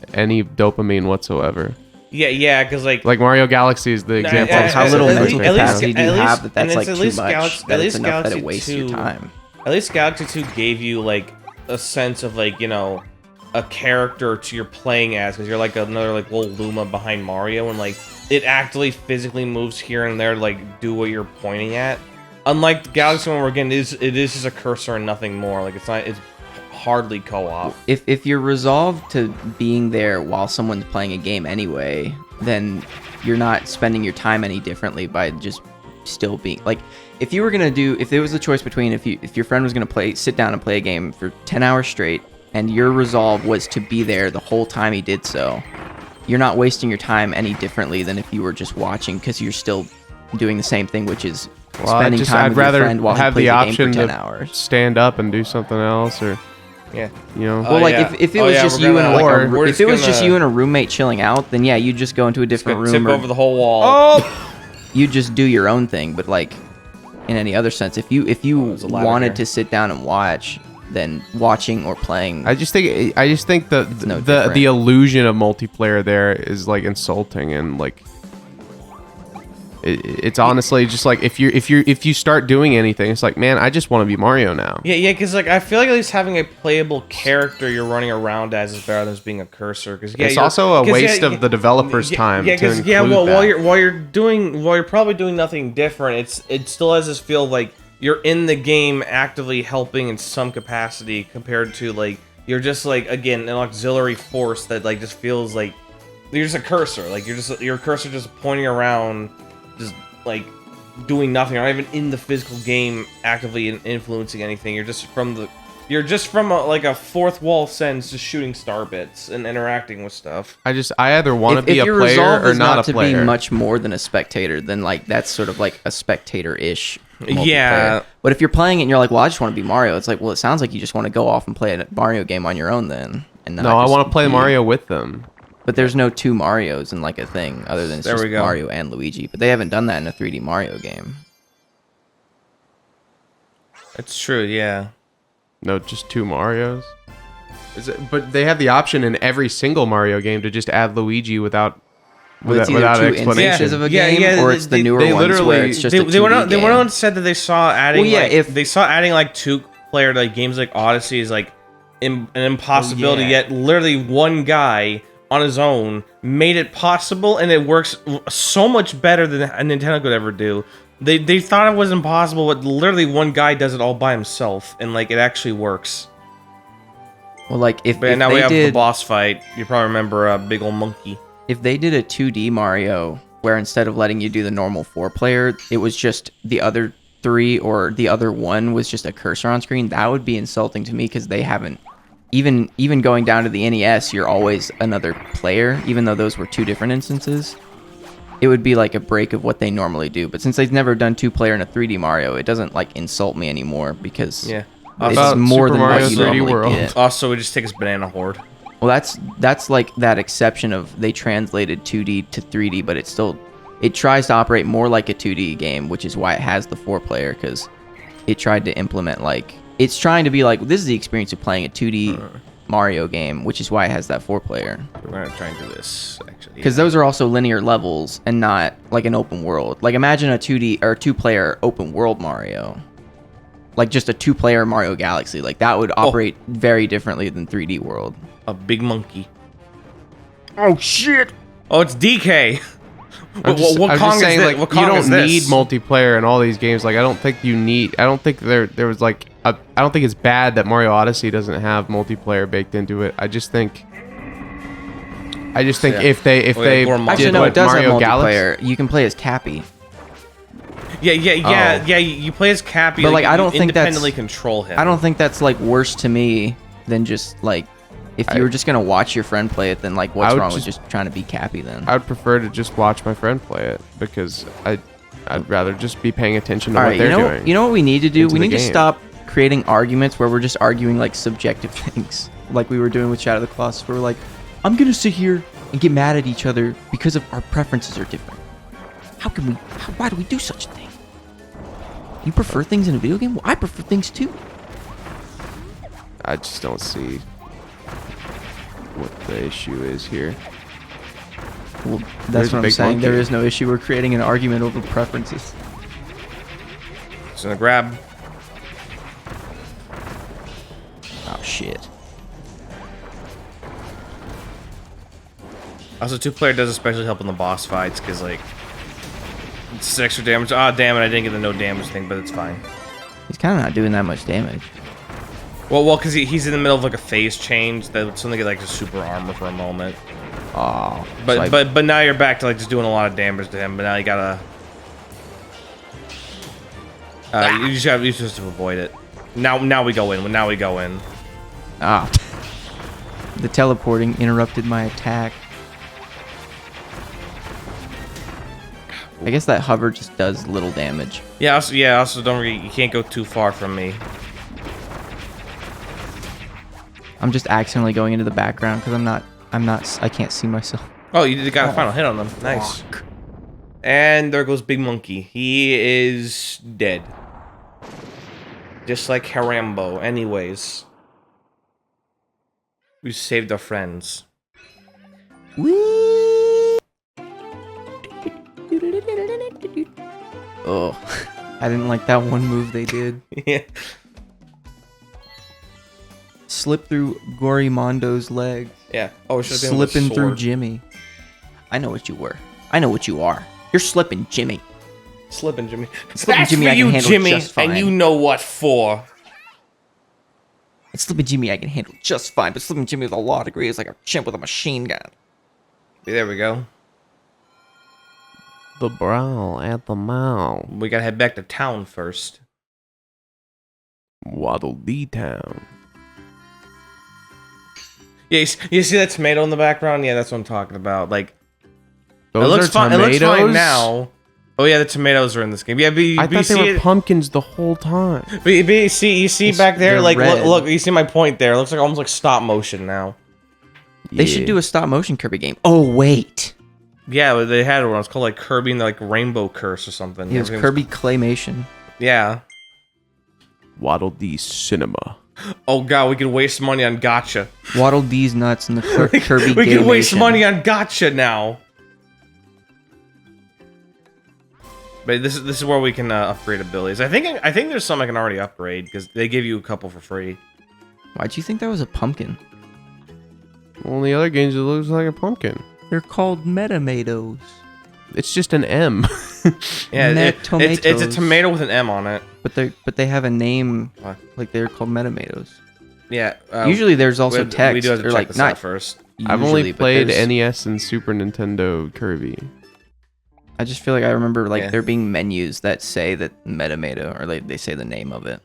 dopamine whatsoever. Yeah, because like Like Galaxy is the example. How of little first mental person. capacity do you at have least- that that's and like it's too at least much? Galaxy- That at it's least enough that Galaxy it wastes 2 your time. At least Galaxy 2 gave you like a sense of like, you know, a character to you're playing as, because you're like another like little Luma behind Mario, and like it actively physically moves here and there to like do what you're pointing at. Unlike Galaxy 1, where again it is just a cursor and nothing more. Like it's hardly co-op. If you're resolved to being there while someone's playing a game anyway, then you're not spending your time any differently by just still being like, if you were gonna do, if there was a choice between if your friend was gonna sit down and play a game for 10 hours straight, and your resolve was to be there the whole time he did so, you're not wasting your time any differently than if you were just watching, because you're still doing the same thing, which is spending time I'd with your rather friend while he have plays the a game option for 10 to hours. stand up and do something else, or Yeah. you know. Well, like yeah. if it Oh, was yeah, just we're you gonna, and like, like we're if just it was just gonna- you and a roommate chilling out, then yeah, you'd just go into a different room Tip or over the whole wall. Oh, you just do your own thing. But like in any other sense, if you There's a ladder wanted here. to sit down and watch, then watching or playing. I just think the no the different. illusion of multiplayer there is like insulting, and like it's honestly just like if you start doing anything, it's like, man, I just want to be Mario now. Yeah, because like I feel like at least having a playable character you're running around as is better than just being a cursor. Because It's also a waste of the developer's time. Yeah, to because include while that. you're probably doing nothing different, it still has this feel like you're in the game actively helping in some capacity, compared to like you're just like, again, an auxiliary force that like just feels like you're just a cursor. Like your cursor just pointing around, just like doing nothing. You're not even in the physical game actively influencing anything. You're just from the You're just from a fourth wall sense, just shooting star bits and interacting with stuff. I either want to be a your player resolve or is not a to player. be much more than a spectator, then like that's sort of like a spectator-ish multiplayer. Yeah. But if you're playing it and you're like, well, I just want to be Mario, it's like, well, it sounds like you just want to go off and play a Mario game on your own then. And No, I just want to play be- Mario with them. But there's no two Marios in like a thing other than it's There just we go. Mario and Luigi. But they haven't done that in a 3D Mario game. It's true, yeah. No, just 2 Marios. But they have the option in every single Mario game to just add Luigi without It's either without two explanation. instances of a Yeah, game, yeah, or it's the newer they ones where literally- it's just They, a 2D they went on. They game. went on and said that they saw adding. Well, yeah, like, if- they saw adding like 2-player like games like Odyssey is like an impossibility. yeah. Yet literally one guy on his own made it possible, and it works so much better than a Nintendo could ever do. They thought it was impossible, but literally one guy does it all by himself, and like it actually works. Well, like if But now we they have the did, boss fight. You probably remember Big Ol' Monkey. if they did a 2D Mario where instead of letting you do the normal 4-player, it was just the other 3 or the other 1 was just a cursor on screen, that would be insulting to me because they haven't. Even going down to the NES, you're always another player, even though those were 2 different instances. It would be like a break of what they normally do. But since they've never done 2-player in a 3D Mario, it doesn't like insult me anymore because Yeah. it's About more Super than Mario what you 3D normally World. get. Also, we just take his banana horde. Well, that's like that exception of they translated 2D to 3D, but it tries to operate more like a 2D game, which is why it has the 4-player, because it tried to implement like it's trying to be like this is the experience of playing a 2D Mario game, which is why it has that 4-player. We're gonna try and do this actually. Because those are also linear levels and not like an open world. Like imagine a 2D or 2-player open world Mario. Like just a 2-player Mario Galaxy. Like that would operate very differently than 3D World. A big monkey. Oh shit! Oh, it's DK. I'm just Kong saying, is like, this? What you Kong don't is this? need multiplayer in all these games. Like, I don't think you need. I don't think there was like. I don't think it's bad that Mario Odyssey doesn't have multiplayer baked into it. I just think. Yeah. if they Gourmand. Actually, did no, what it does Mario have Galaxy. multiplayer. You can play as Cappy. Yeah. You play as Cappy, But, like, I don't you think that's- independently control him. I don't think that's like worse to me than just like if you were just gonna watch your friend play it, then like what's would wrong with just trying to be Cappy then? I would prefer to just watch my friend play it because I'd rather just be paying attention to All what right, they're you know doing. you know what we need to do? into We the need to game. stop creating arguments where we're just arguing like subjective things, like we were doing with Shadow of the Colossus, where we're like, I'm gonna sit here and get mad at each other because of our preferences are different. Why do we do such a thing? You prefer things in a video game? Well, I prefer things too. I just don't see what the issue is here. Well, There's that's a what I'm big saying. There monkey. is no issue. We're creating an argument over preferences. It's gonna grab. Oh shit. Also, 2-player does especially help in the boss fights because like it's extra damage. Ah, damn it! I didn't get the no damage thing, but it's fine. He's kind of not doing that much damage. Well, because he's in the middle of like a phase change. That's something like just super armor for a moment. Oh, But now you're back to like just doing a lot of damage to him. But now you gotta. You just have to avoid it. Now we go in. Now we go in. Ah. The teleporting interrupted my attack. I guess that hover just does little damage. Yeah. Also, don't forget you can't go too far from me. I'm just accidentally going into the background because I can't see myself. Oh, you got a final hit on them. Nice. And there goes Big Monkey. He is dead. Just like Harambo. Anyways. We saved our friends. Oh, I didn't like that one move they did. Yeah. Slip through Gorimondo's legs. Yeah. Oh, it should've been with a Slipping through sword. Jimmy. I know what you were. I know what you are. You're slipping, Jimmy. Slipping Jimmy. Slipping That's Jimmy for I can you, handle Jimmy, just fine. and you know what for. It's slipping Jimmy I can handle just fine, but slipping Jimmy with a law degree is like a chimp with a machine gun. There we go. The brawl at the mall. We gotta head back to town first. Waddle Dee Town. Yeah, you see that tomato in the background? Yeah, that's what I'm talking about. Like, Those it looks are fine. It looks tomatoes? fine now. Oh yeah, the tomatoes are in this game. Yeah, but I thought see they were it, pumpkins the whole time. but you see back there, they're like red. look, you see my point there. It looks like almost like stop motion now. They should do a stop motion Kirby game. Oh wait, Yeah, but they had one. It's called like Kirby and the like Rainbow Curse or something. it was Kirby claymation. Yeah. Waddle Dee Cinema. Oh god, we could waste money on gotcha. Waddle Dee's nuts in the Kirby We could waste Gaymation. money on gotcha now. But this is where we can upgrade abilities. I think there's some I can already upgrade because they give you a couple for free. Why'd you think that was a pumpkin? Well, in the other games, it looks like a pumpkin. They're called Metamatoes. It's just an M. Yeah, it's a Tomatoes. tomato with an M on it. But they have a name What? like they're called Metamatoes. Yeah. Usually there's also we text do have to or check like this out not first. I've usually, only but played there's- NES and Super Nintendo Kirby. I just feel like I remember like Yeah. there being menus that say that Metamato or like they say the name of it.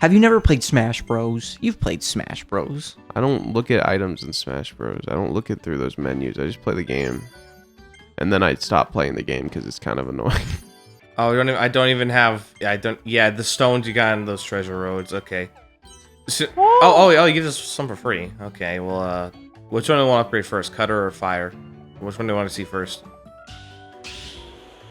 Have you never played Smash Bros? You've played Smash Bros. I don't look at items in Smash Bros. I don't look at through those menus. I just play the game. And then I stop playing the game because it's kind of annoying. Oh, I don't even have. Yeah, I don't. Yeah, the stones you got in those treasure roads. Okay. So, oh, you give us some for free. Okay, well, which one do you want to upgrade first, cutter or fire? Which one do you want to see first?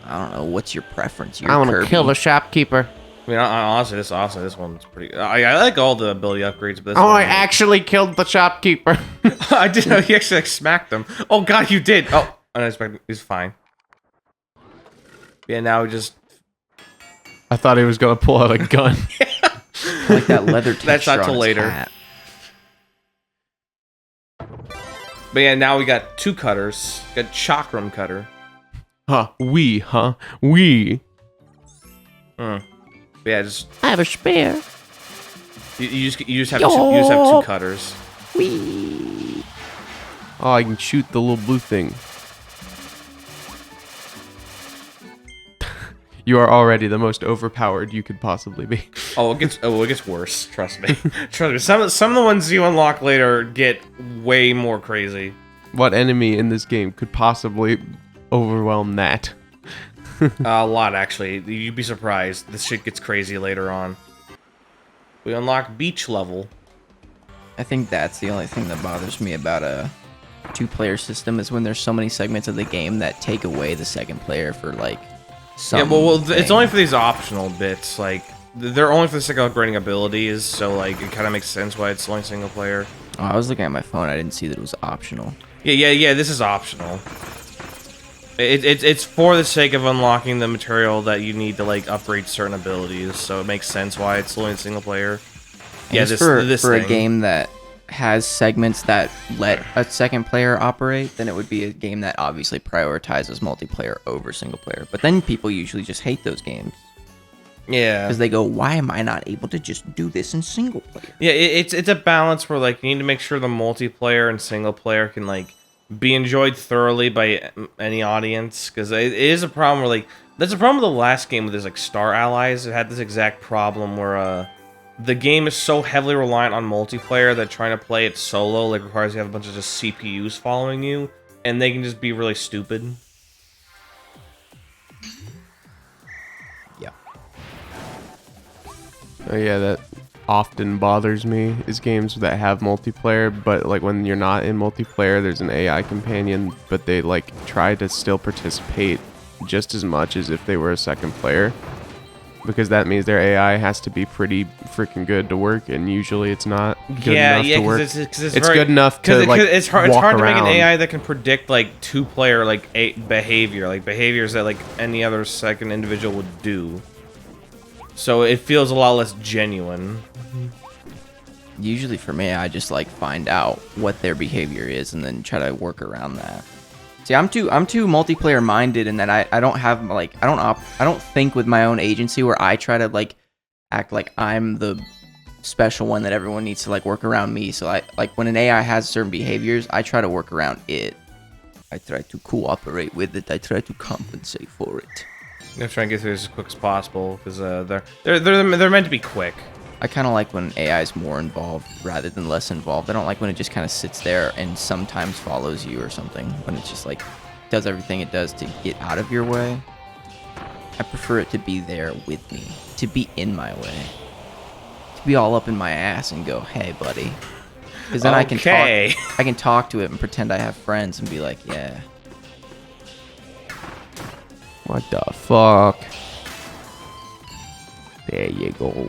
I don't know. What's your preference? You're I want to Kirby. kill the shopkeeper. I mean, honestly, this one's pretty. I like all the ability upgrades, but this Oh, one, I actually killed the shopkeeper. I did. You actually like smacked him. Oh God, you did. Oh, unexpected. He's fine. Yeah, now we just. I thought he was going to pull out a gun. I like that leather texture. That's not till on his later. hat. But yeah, now we got two cutters. Got Chakram cutter. Huh? We. But yeah, just I have a spear. you just have two cutters. Oh, I can shoot the little blue thing. You are already the most overpowered you could possibly be. Oh, it gets worse. Trust me. Trust me. Some of the ones you unlock later get way more crazy. What enemy in this game could possibly overwhelm that? A lot actually. You'd be surprised. This shit gets crazy later on. We unlock beach level. I think that's the only thing that bothers me about a two-player system is when there's so many segments of the game that take away the second player for like some. Yeah, well, it's only for these optional bits. Like they're only for the sake of upgrading abilities, so like it kind of makes sense why it's only single player. Oh, I was looking at my phone. I didn't see that it was optional. Yeah. This is optional. It's for the sake of unlocking the material that you need to like upgrade certain abilities, so it makes sense why it's only single player. Yeah, Just this for a thing. game that has segments that let a second player operate, then it would be a game that obviously prioritizes multiplayer over single player. But then people usually just hate those games Yeah, because they go, "Why am I not able to just do this in single player?" yeah. It's a balance where like you need to make sure the multiplayer and single player can like be enjoyed thoroughly by any audience, because it is a problem where like there's a problem with the last game with this like Star Allies. It had this exact problem where the game is so heavily reliant on multiplayer that trying to play it solo like requires you have a bunch of just CPUs following you, and they can just be really stupid. Yeah. Oh yeah, that often bothers me is games that have multiplayer, but like when you're not in multiplayer, there's an AI companion, but they like try to still participate just as much as if they were a second player, because that means their AI has to be pretty freaking good to work, and usually it's not good enough to work. Because it's It's very, good enough to like it's hard walk to make an around. AI that can predict like two-player like behavior, like behaviors that like any other second individual would do. So it feels a lot less genuine. Usually for me, I just like find out what their behavior is and then try to work around that. See, I'm too multiplayer minded in that I don't have like I don't think with my own agency where I try to like act like I'm the special one that everyone needs to like work around me. So I like when an AI has certain behaviors, I try to work around it. I try to cooperate with it. I try to compensate for it. I'm gonna try and get through this as quick as possible because they're meant to be quick. I kind of like when AI is more involved rather than less involved. I don't like when it just kind of sits there and sometimes follows you or something. When it's just like does everything it does to get out of your way. I prefer it to be there with me, to be in my way, to be all up in my ass and go, "Hey, buddy," because then I can talk to it and pretend I have friends and be like, "Yeah." What the fuck? There you go.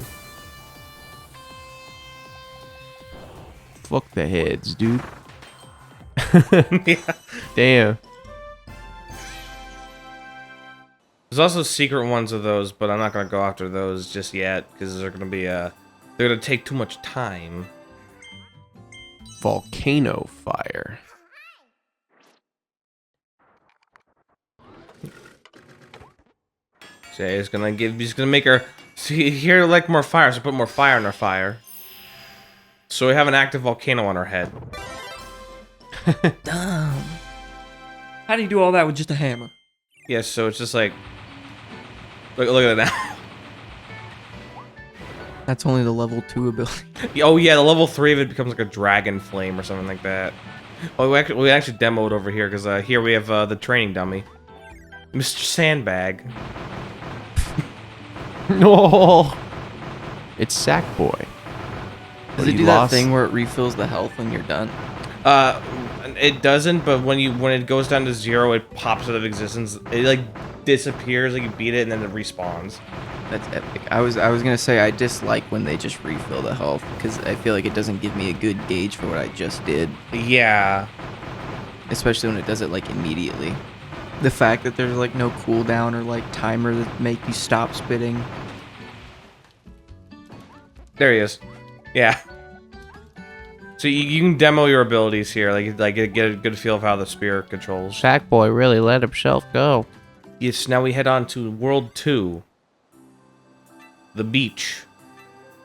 Fuck the heads, dude. Yeah. Damn. There's also secret ones of those, but I'm not gonna go after those just yet because they're gonna be they're gonna take too much time. Volcano fire. So he's gonna make her see here like more fire, so put more fire in our fire. So we have an active volcano on our head. Dumb. How do you do all that with just a hammer? Yes, so it's just like look at that now. That's only the level 2 ability. Oh yeah, the level 3 of it becomes like a dragon flame or something like that. Oh, we actually demoed over here because here we have the training dummy, Mr. Sandbag. No. It's Sackboy. Does it do that thing where it refills the health when you're done? It doesn't, but when it goes down to 0, it pops out of existence. It like disappears, like you beat it, and then it respawns. That's epic. I was gonna say I dislike when they just refill the health because I feel like it doesn't give me a good gauge for what I just did. Yeah. Especially when it does it like immediately. The fact that there's like no cooldown or like timer that make you stop spitting. There he is. Yeah. So you can demo your abilities here, like get a good feel of how the spear controls. Sackboy really let himself go. Yes. Now we head on to World 2. The beach.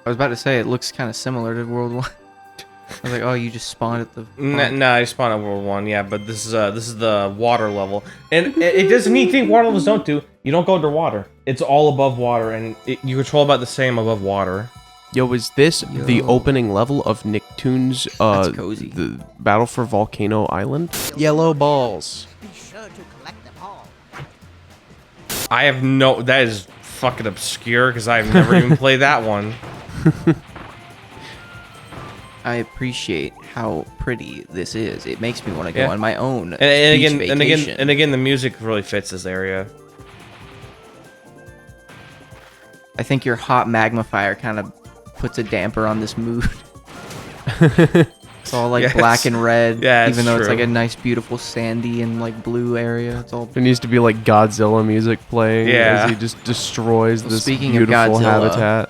I was about to say it looks kind of similar to World 1. I was like, oh, you just spawned at the. No, I spawned at World 1, yeah, but this is the water level, and it does a neat thing water levels don't do. You don't go underwater. It's all above water, and you control about the same above water. Yo, is this the opening level of Nicktoons? That's cozy. The Battle for Volcano Island. Yellow balls. Be sure to collect them all. I have no. That is fucking obscure because I've never even played that one. I appreciate how pretty this is. It makes me want to go on my own And beach again, vacation. the music really fits this area. I think your hot magma fire kind of puts a damper on this mood. It's all like black and red, even though it's like a nice, beautiful sandy and like blue area. It's all. There needs to be like Godzilla music playing Yeah. as he just destroys this speaking of beautiful Godzilla,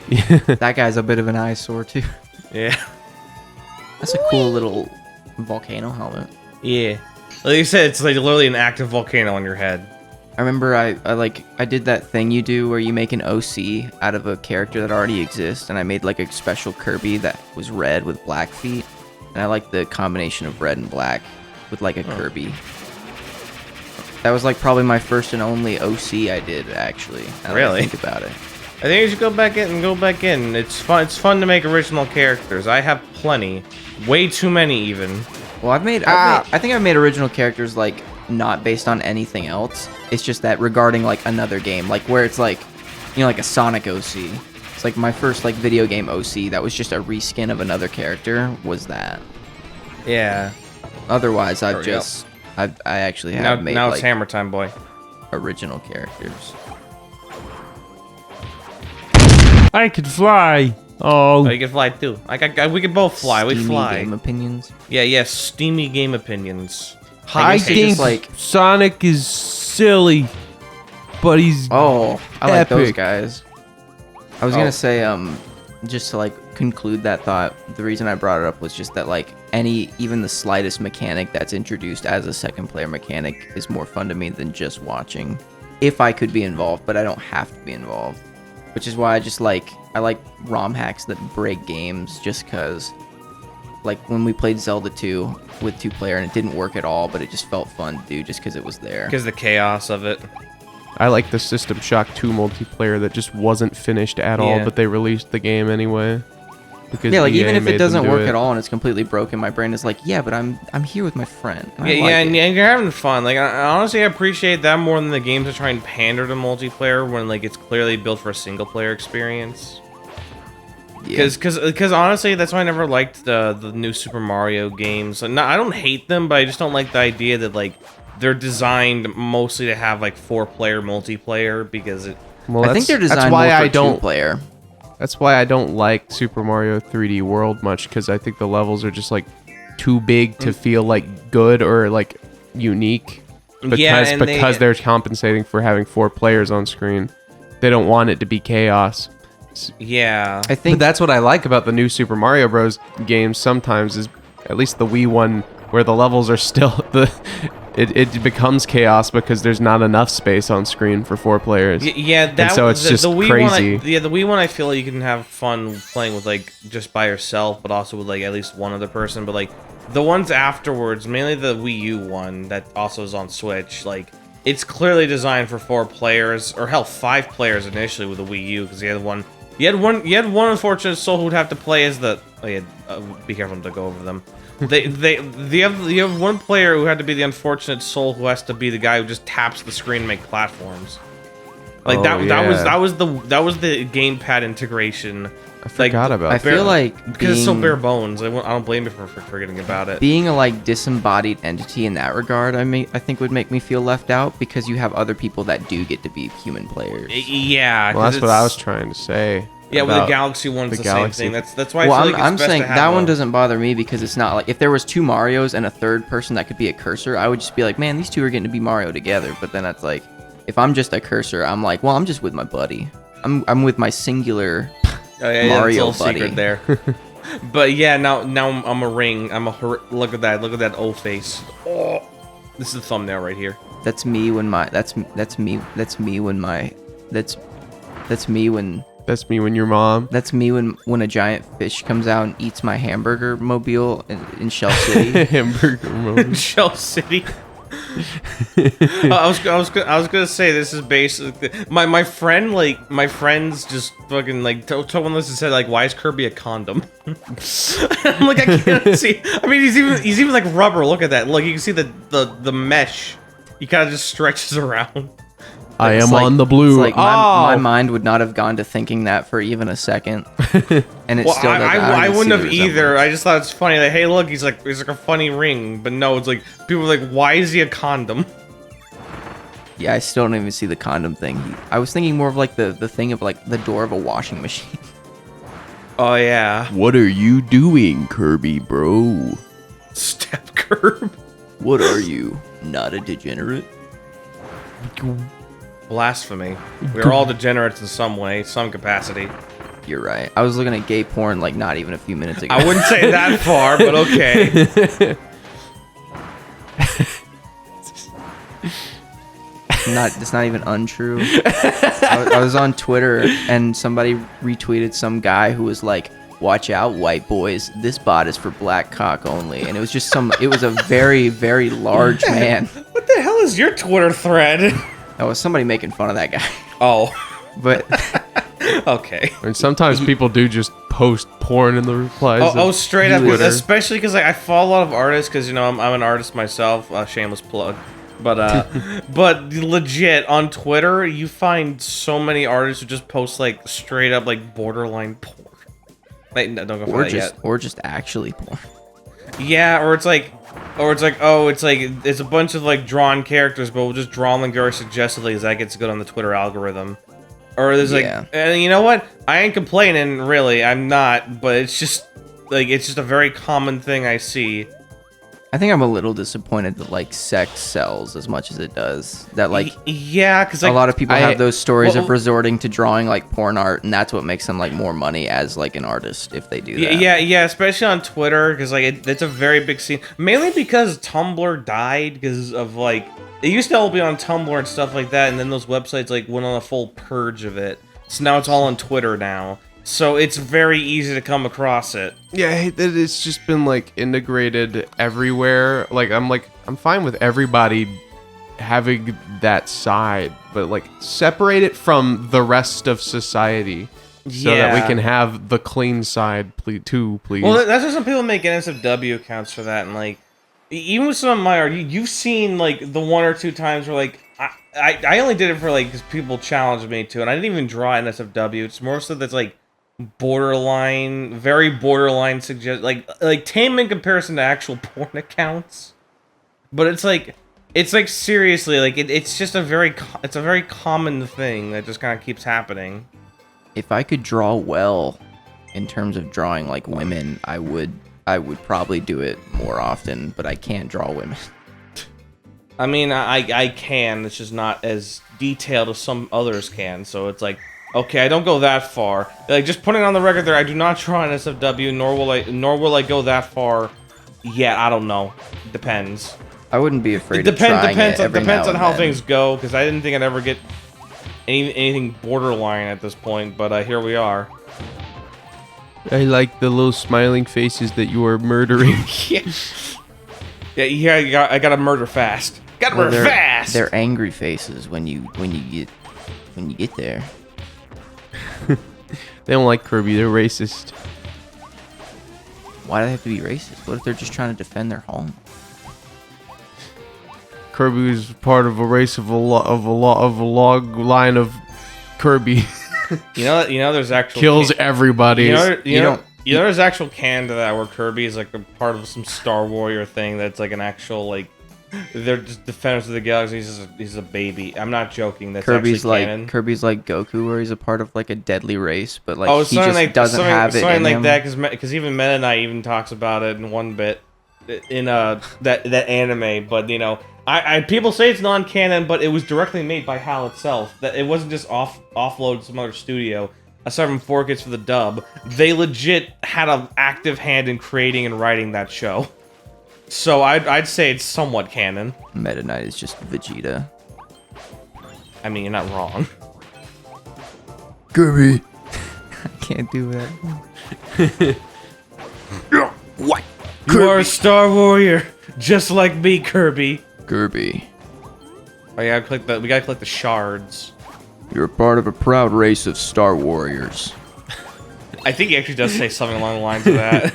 habitat. that guy's a bit of an eyesore too. Yeah. That's a cool little volcano helmet. Yeah. Like you said, it's like literally an active volcano on your head. I remember I did that thing you do where you make an OC out of a character that already exists, and I made like a special Kirby that was red with black feet, and I like the combination of red and black with like a Kirby. That was like probably my first and only OC I did actually. Now that Really? I think about it. I think you should go back in. It's fun. It's fun to make original characters. I have plenty, way too many even. Well, I think I've made original characters like not based on anything else. It's just that regarding like another game, like where it's like, you know, like a Sonic OC. It's like my first like video game OC that was just a reskin of another character was that. Yeah. Otherwise, There we go. I actually have made Now like it's hammer time, boy. original characters. I could fly. Oh, Oh, you can fly too. We can both fly. We Steamy fly. game opinions. Yeah. Steamy game opinions. I guess it's think just like- Sonic is silly, but he's Oh, I like those Epic. guys. I was gonna say, just to like conclude that thought, the reason I brought it up was just that like even the slightest mechanic that's introduced as a second player mechanic is more fun to me than just watching. If I could be involved, but I don't have to be involved. Which is why I like ROM hacks that break games just cause like when we played Zelda 2 with 2-player and it didn't work at all, but it just felt fun to do just cause it was there. Because the chaos of it. I like the System Shock 2 multiplayer that just wasn't finished at all, Yeah. but they released the game anyway. Because Yeah, like even EA if made it them doesn't do work it. at all and it's completely broken, my brain is like, yeah, but I'm here with my friend. And I Yeah, like yeah, it. and you're having fun. Like, I honestly appreciate that more than the games that try and pander to multiplayer when like it's clearly built for a single player experience. Yeah. Because honestly, that's why I never liked the new Super Mario games. No, I don't hate them, but I just don't like the idea that like they're designed mostly to have like 4-player multiplayer because it. Well, I think they're that's designed why more for I don't. two-player. That's why I don't like Super Mario 3D World much, because I think the levels are just like too big to feel like good or like unique. Because Yeah, and they're compensating for having 4 players on screen. They don't want it to be chaos. Yeah. I But think that's what I like about the new Super Mario Bros. Games sometimes is at least the Wii one where the levels are still it becomes chaos because there's not enough space on screen for 4 players. Yeah, that And so it's just the Wii crazy. One, the Wii one, I feel like you can have fun playing with like just by yourself, but also with like at least one other person. But like the ones afterwards, mainly the Wii U one that also is on Switch, like it's clearly designed for 4 players, or hell, 5 players initially with the Wii U, because you had one unfortunate soul who would have to play as the. Oh yeah, be careful to go over them. You have one player who had to be the unfortunate soul who has to be the guy who just taps the screen and make platforms. Like Oh, that yeah. was the gamepad integration. I forgot about I that. feel like because it's so being- bare bones. I don't blame you for forgetting about it. being a like disembodied entity in that regard, I think would make me feel left out because you have other people that do get to be human players. Yeah, Well, 'cause what I was it's- trying to say. Yeah, with the about Galaxy one's the the Galaxy. same thing. That's why Well, I feel like it's I'm best saying to have that one a- doesn't bother me because it's not like if there was 2 Marios and a third person that could be a cursor, I would just be like, man, these 2 are getting to be Mario together. But then that's like, if I'm just a cursor, I'm like, well, I'm just with my buddy. I'm with my singular Oh, yeah, Mario it's a little secret buddy. there. But yeah, now I'm a ring. Look at that old face. Oh, this is the thumbnail right here. That's me when my that's me when my that's me when That's me when your mom. that's me when a giant fish comes out and eats my hamburger mobile in Shell City. Hamburger moment. Shell City. I was gonna say this is basically my friends just fucking like told one this and said like, why is Kirby a condom? I'm like, I can't see. I mean, he's even like rubber. Look at that. Look, you can see the mesh. He kind of just stretches around. I It's am like- on the blue. It's like my Oh! mind would not have gone to thinking that for even a second, and it Well, still doesn't. I don't even wouldn't see have the either. resemblance. I just thought it's funny. Like, hey, look, he's like a funny ring, but no, it's like people are like, why is he a condom? Yeah, I still don't even see the condom thing. I was thinking more of like the thing of like the door of a washing machine. Oh yeah, What are you doing, Kirby, bro? step curb. What are you? Not a degenerate? Blasphemy. We're all degenerates in some way, some capacity. You're right. I was looking at gay porn like not even a few minutes ago. I wouldn't say that far, but okay. It's not even untrue. I was on Twitter and somebody retweeted some guy who was like, "Watch out, white boys! This bot is for black cock only." And it was just it was a very, very large man. What the hell is your Twitter thread? That was somebody making fun of that guy. Oh, But okay. And sometimes people do just post porn in the replies. Oh, straight up, Twitter. especially because like, I follow a lot of artists because you know I'm an artist myself. Shameless plug. But but legit on Twitter, you find so many artists who just post like straight up like borderline porn. Like, no, don't go for that yet. or just actually porn. Yeah, or it's like, it's a bunch of like drawn characters, but we'll just draw them very suggestively as that gets good on the Twitter algorithm. Or there's like, Yeah. and you know what? I ain't complaining, really. I'm not, but it's just a very common thing I see. I think I'm a little disappointed that like sex sells as much as it does. That like Yeah, because a lot of people have those stories well- of resorting to drawing like porn art, and that's what makes them like more money as like an artist if they do that. Yeah, especially on Twitter, because like it's a very big scene. Mainly because Tumblr died because of like it used to all be on Tumblr and stuff like that, and then those websites like went on a full purge of it. So now it's all on Twitter now. So it's very easy to come across it. Yeah, I hate that it's just been like integrated everywhere. I'm fine with everybody having that side, but like separate it from the rest of society so that we Yeah. can have the clean side too, please. Well, that's why some people make NSFW accounts for that, and like, even with some of my art, you've seen like the one or two times where like I only did it for like because people challenged me to, and I didn't even draw NSFW. It's more so that's like borderline, very borderline like tame in comparison to actual porn accounts, but it's like seriously like it's just a very common thing that just kind of keeps happening. If I could draw well, in terms of drawing like women, I would probably do it more often, but I can't draw women. I mean, I can. It's just not as detailed as some others can. So it's like, okay, I don't go that far. Like, just putting on the record there, I do not draw an SFW, nor will I go that far yet. I don't know. Depends. I wouldn't be afraid of trying it every depends now on and how then. things go, because I didn't think I'd ever get anything borderline at this point. But here we are. I like the little smiling faces that you are murdering. Yeah. I gotta murder fast. Gotta Well, murder fast. They're angry faces when you get there. They don't like Kirby. They're racist. Why do they have to be racist? What if they're just trying to defend their home? Kirby is part of a race of a log line of Kirby. You know, there's actual Kills everybody. You know, there's actual canon to that where Kirby is like a part of some Star Warrior thing that's like an actual like they're just defenders of the galaxy. He's a baby. I'm not joking. That's Kirby's actually canon. Kirby's like Goku, where he's a part of like a deadly race, but like Oh, he just doesn't have it something in like him. that because even Meta Knight even talks about it in one bit in that anime. But you know, I people say it's non-canon, but it was directly made by HAL itself. That it wasn't just offloaded some other studio. Aside from 4Kids for the dub, they legit had an active hand in creating and writing that show. So I'd say it's somewhat canon. Meta Knight is just Vegeta. I mean, you're not wrong. Kirby. I can't do that. What? You are a Star Warrior, just like me, Kirby. Kirby, Oh yeah, we gotta click the shards. you're a part of a proud race of Star Warriors. I think he actually does say something along the lines of that.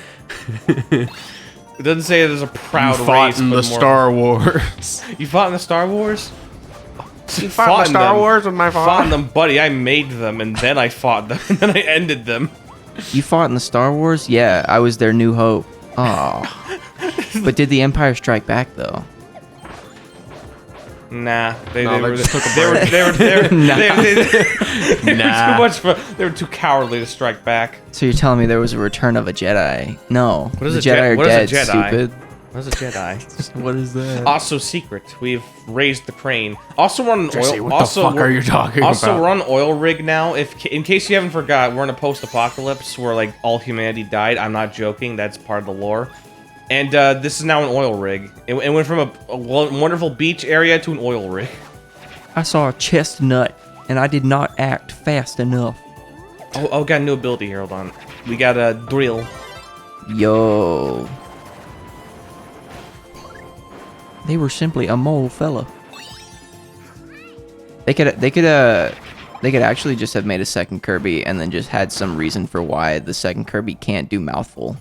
It doesn't say there's a proud You fought race, in but the more- Star Wars. You fought in the Star Wars? You fought in the Star Wars with my Fought in father. them, buddy. I made them, and then I fought them, and then I ended them. You fought in the Star Wars? Yeah, I was their New Hope. Oh. But did the Empire Strike Back though? Nah, they just took a they were too Nah. much. They were too cowardly to strike back. So you're telling me there was a return of a Jedi? No, What is the a Jedi Je- are what is a dead. Jedi? Stupid. What's a Jedi? What is that? Also secret. We've raised the crane. Also run an Jesse, oil. what also, the fuck are you talking also about? run oil rig now. In case you haven't forgot, we're in a post-apocalypse where like all humanity died. I'm not joking. That's part of the lore. And this is now an oil rig. It went from a wonderful beach area to an oil rig. I saw a chestnut, and I did not act fast enough. Oh, got a new ability here. Hold on. We got a drill. Yo. They were simply a mole fella. They could actually just have made a second Kirby and then just had some reason for why the second Kirby can't do mouthful.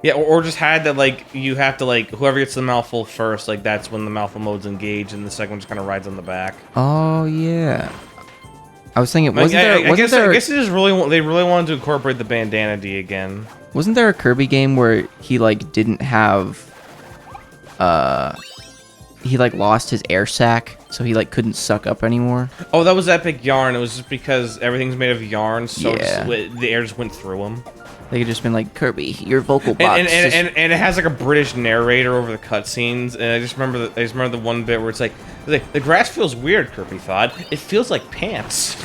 Yeah, or just had that, like, you have to, like, whoever gets the mouthful first, like, that's when the mouthful mode's engaged, and the second one just kind of rides on the back. Oh yeah. I was thinking, Like, I guess there they just really wanted to incorporate the bandana D again. wasn't there a Kirby game where he like didn't have he like lost his air sac, so he like couldn't suck up anymore? Oh, that was Epic Yarn. It was just because everything's made of yarn, so Yeah. the air just went through him. They could just been like, Kirby, your vocal box. And it has like a British narrator over the cutscenes, and I just remember the one bit where it's like the grass feels weird. Kirby thought it feels like pants.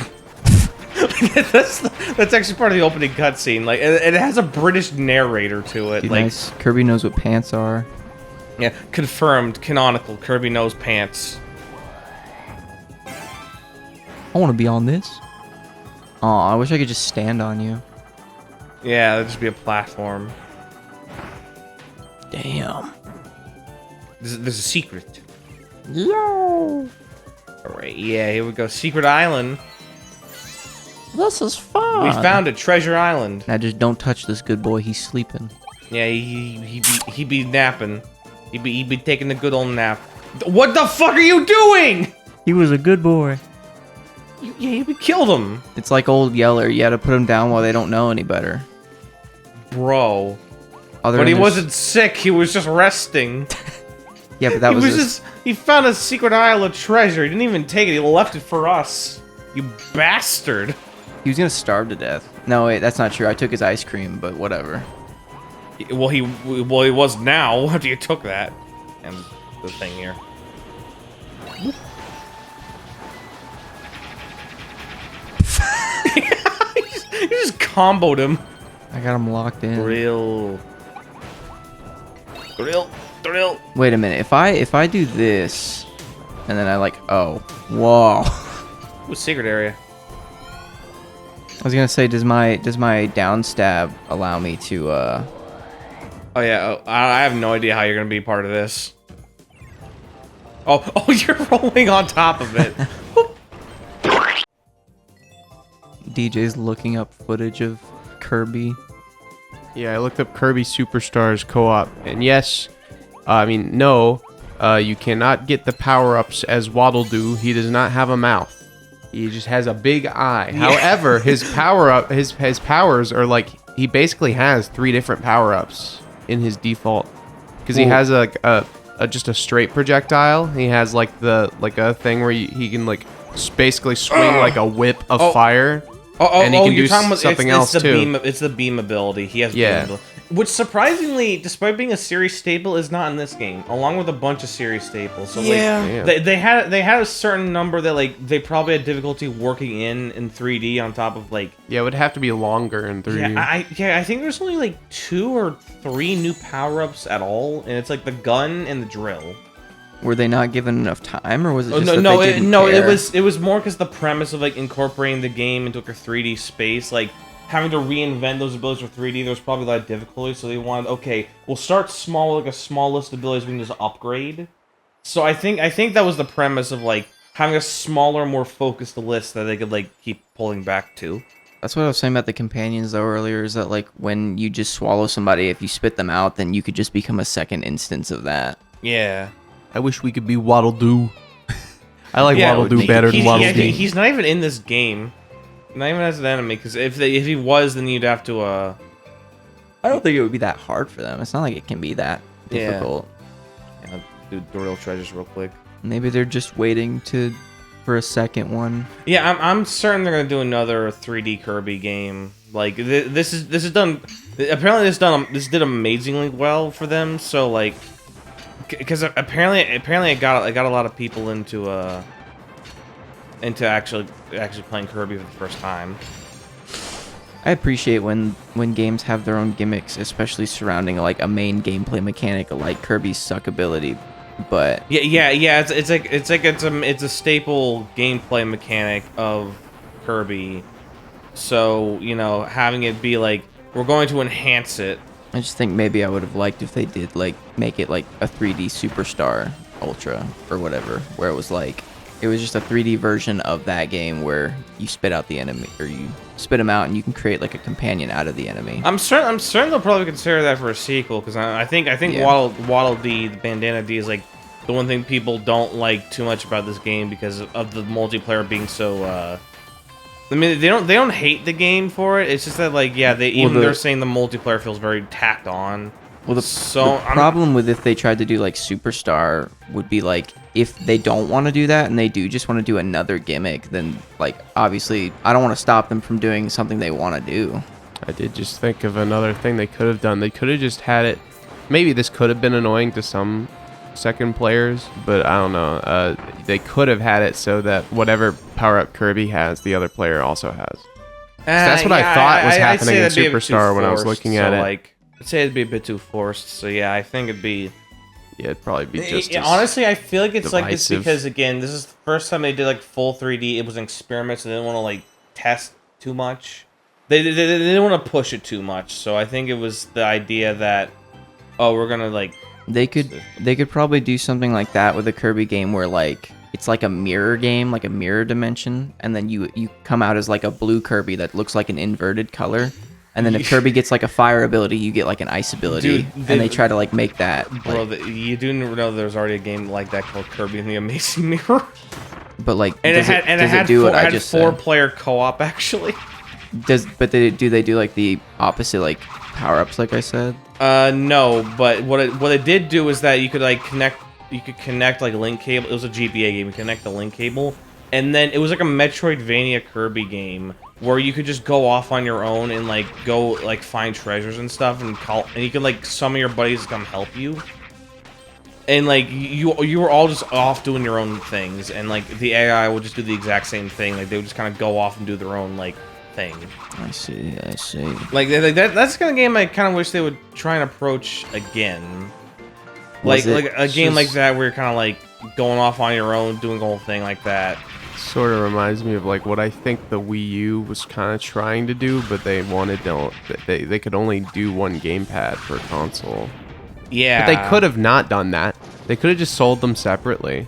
that's actually part of the opening cutscene. Like, and it has a British narrator to it. Be Like, nice. Kirby knows what pants are. yeah, confirmed, canonical. Kirby knows pants. I want to be on this. Oh, I wish I could just stand on you. Yeah, that'd just be a platform. Damn. There's a secret. Yo! Alright, yeah, here we go. Secret Island. This is fun! We found a treasure island. Now just don't touch this good boy. He's sleeping. Yeah, he be napping. He be taking a good old nap. What the fuck are you doing? He was a good boy. We killed him. It's like Old Yeller. You gotta put him down while they don't know any better. Bro. Other But than he there's- wasn't sick, he was just resting. Yeah, but that was, He found a secret isle of treasure. He didn't even take it, he left it for us. You bastard. He was gonna starve to death. No, wait, that's not true. I took his ice cream, but whatever. Well, he was now after you took that. And the thing here. You just comboed him. I got him locked in. Drill. Wait a minute. If I do this, and then I like, oh, whoa. Ooh, secret area. I was gonna say, does my down stab allow me to? Oh yeah, I have no idea how you're gonna be part of this. Oh, you're rolling on top of it. DJ's looking up footage of Kirby. Yeah, I looked up Kirby Superstars co-op, and yes, no, you cannot get the power-ups as Waddle do. He does not have a mouth. He just has a big eye. Yeah. However, his his powers are like, he basically has 3 different power-ups in his default, because he has just a straight projectile. He has like a thing where he can like basically swing like a whip of fire. And he can do something else too. It's the beam ability. He has Yeah. beam ability. Which surprisingly, despite being a series staple, is not in this game, along with a bunch of series staples. So Yeah. like they had a certain number that like they probably had difficulty working in 3D on top of like Yeah, it would have to be longer in 3D. I think there's only like 2 or 3 new power-ups at all, and it's like the gun and the drill. Were they not given enough time, or was it just no, that no, they didn't care? it was more because the premise of like incorporating the game into like a 3D space, like having to reinvent those abilities for 3D. There was probably a lot of difficulty, so they wanted, okay, we'll start small with like a small list of abilities we can just upgrade. So I think that was the premise of like having a smaller, more focused list that they could like keep pulling back to. That's what I was saying about the companions though earlier. Is that like when you just swallow somebody, if you spit them out, then you could just become a second instance of that. Yeah. I wish we could be Waddle Doo. I like Yeah, Waddle Doo better than Waddle Dee. He's not even in this game. Not even as an enemy, because if he was, then you'd have to I don't think it would be that hard for them. It's not like it can be that Yeah. difficult. do Doral treasures real quick. Maybe they're just waiting for a second one. Yeah, I'm certain they're gonna do another 3D Kirby game. Like this is done. Apparently this did amazingly well for them. So like, because apparently it got a lot of people into actually playing Kirby for the first time. I appreciate when games have their own gimmicks, especially surrounding like a main gameplay mechanic like Kirby's suck ability. But Yeah. It's a staple gameplay mechanic of Kirby. So having it be like we're going to enhance it. I just think maybe I would have liked if they did like make it like a 3D Superstar Ultra or whatever, where it was just a 3D version of that game where you spit out the enemy, or you spit them out and you can create like a companion out of the enemy. I'm certain they'll probably consider that for a sequel, because I think Yeah. Waddle Dee, the Bandana D, is like the one thing people don't like too much about this game because of the multiplayer being so. I mean, they don't hate the game for it. It's just that like they're saying the multiplayer feels very tacked on. Well, the problem with if they tried to do like Superstar would be like if they don't want to do that and they do just want to do another gimmick, then like obviously I don't want to stop them from doing something they want to do. I did just think of another thing they could have done. They could have just had it. Maybe this could have been annoying to some second players, but I don't know. They could have had it so that whatever power-up Kirby has, the other player also has. So that's what I thought was happening in Superstar when I was looking at it. Like, I'd say it'd be a bit too forced. So yeah, I think it'd be. Yeah, it'd probably be just. Honestly, I feel like it's like this divisive. because again, this is the first time they did like full 3D. It was an experiment, so they didn't want to like test too much. They didn't want to push it too much. So I think it was the idea that, oh, we're gonna like They could probably do something like that with a Kirby game where like it's like a mirror game, like a mirror dimension, and then you come out as like a blue Kirby that looks like an inverted color. And then if Kirby gets like a fire ability, you get like an ice ability. Dude, and they try to like make that. Bro, Like, you do know there's already a game like that called Kirby and the Amazing Mirror. but like, And does it had do four, what I it had just four said? player co-op actually. They do like the opposite like power ups like I said? No, but what it did do is that you could like connect like link cable. It was a GBA game. You connect the link cable, and then it was like a Metroidvania Kirby game where you could just go off on your own and like go like find treasures and stuff and you could like summon your buddies to come help you. And like you were all just off doing your own things, and like the AI would just do the exact same thing. Like they would just kind of go off and do their own like thing. I see. Like that's the kind of game I kind of wish they would try and approach again. Like a game like that where you're kind of like going off on your own, doing the whole thing like that. Sort of reminds me of like what I think the Wii U was kind of trying to do, but they they could only do one gamepad per console. Yeah, But they could have not done that. They could have just sold them separately.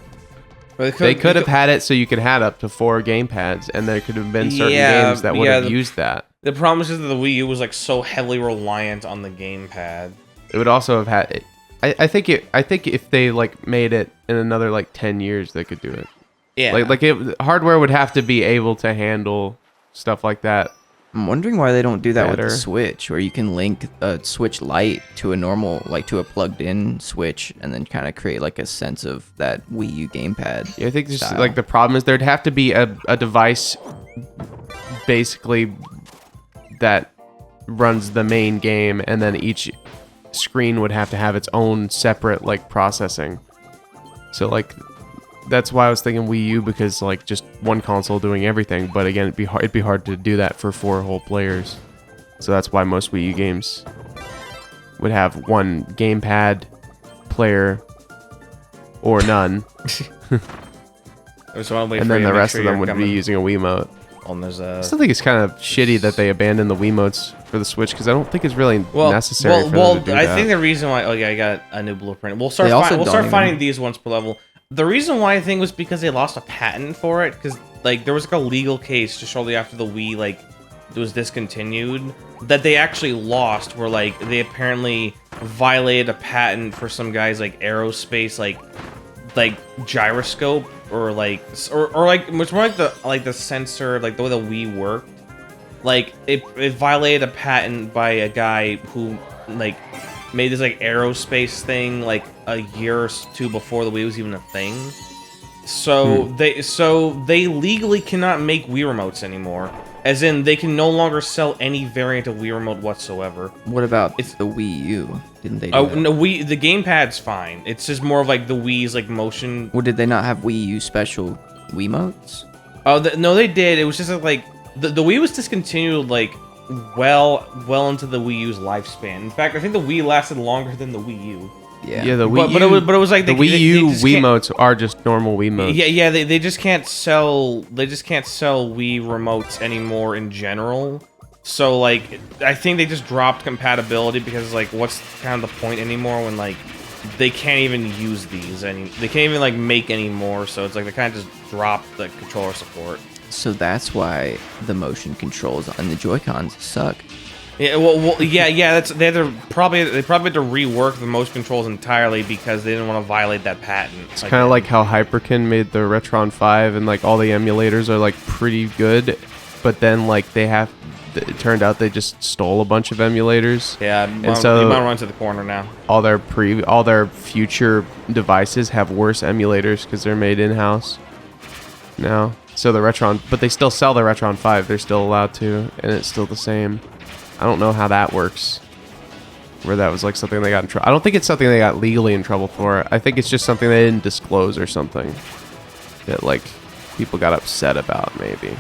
But They could have had it so you could have up to 4 gamepads, and there could have been certain games that would have used that. The problem is that the Wii U was like so heavily reliant on the gamepad. It would also have had. I think if they like made it in another like 10 years, they could do it. Yeah, Hardware would have to be able to handle stuff like that. I'm wondering why they don't do that with Better. the Switch, where you can link a Switch Lite to a normal, like to a plugged-in Switch, and then kind of create like a sense of that Wii U gamepad. Yeah, I think just style. like the problem is there'd have to be a device basically that runs the main game, and then each screen would have to have its own separate like processing. So like that's why I was thinking Wii U, because like just one console doing everything. But again, it'd be hard to do that for 4 whole players. So that's why most Wii U games would have one gamepad player or none, and then the rest of them would be using a Wiimote. And there's I still think it's kind of shitty that they abandoned the Wiimotes for the Switch, because I don't think it's really necessary for them to do I that. think the reason why I got a new blueprint. We'll start They also don't finding even- these ones per level. The reason why I think was because they lost a patent for it, because like there was like a legal case just shortly after the Wii like it was discontinued that they actually lost, where like they apparently violated a patent for some guy's like aerospace like gyroscope or like much more like the sensor, like the way the Wii worked. Like it violated a patent by a guy who like made this like aerospace thing like a year or 2 before the Wii was even a thing. So they legally cannot make Wii remotes anymore. As in, they can no longer sell any variant of Wii remote whatsoever. What about It's- the Wii U? Didn't they? Do Oh that? no, the gamepad's fine. It's just more of like the Wii's like motion. Well, did they not have Wii U special Wiimotes? Oh no, they did. It was just like the Wii was discontinued like well into the Wii U's lifespan. In fact, I think the Wii lasted longer than the Wii U. Yeah. the Wii But U, it was like the they Wii U just can't- Wiimotes are just normal Wiimotes. Yeah, they just can't sell Wii remotes anymore in general. So like I think they just dropped compatibility because like what's kind of the point anymore when like they can't even use these they can't even like make any more, so it's like they kind of just dropped the controller support. So that's why the motion controls on the Joy-Cons suck. Yeah, well yeah, that's they probably had to rework the motion controls entirely because they didn't want to violate that patent. It's kind of like how Hyperkin made the Retron 5, and like all the emulators are like pretty good, but then like it turned out they just stole a bunch of emulators. yeah, and so you might run to the corner now. all their future devices have worse emulators because they're made in-house now. So the Retron, but they still sell the Retron 5. They're still allowed to, and it's still the same. I don't know how that works. Where that was like something they got in trouble. I don't think it's something they got legally in trouble for. I think it's just something they didn't disclose or something that like people got upset about maybe.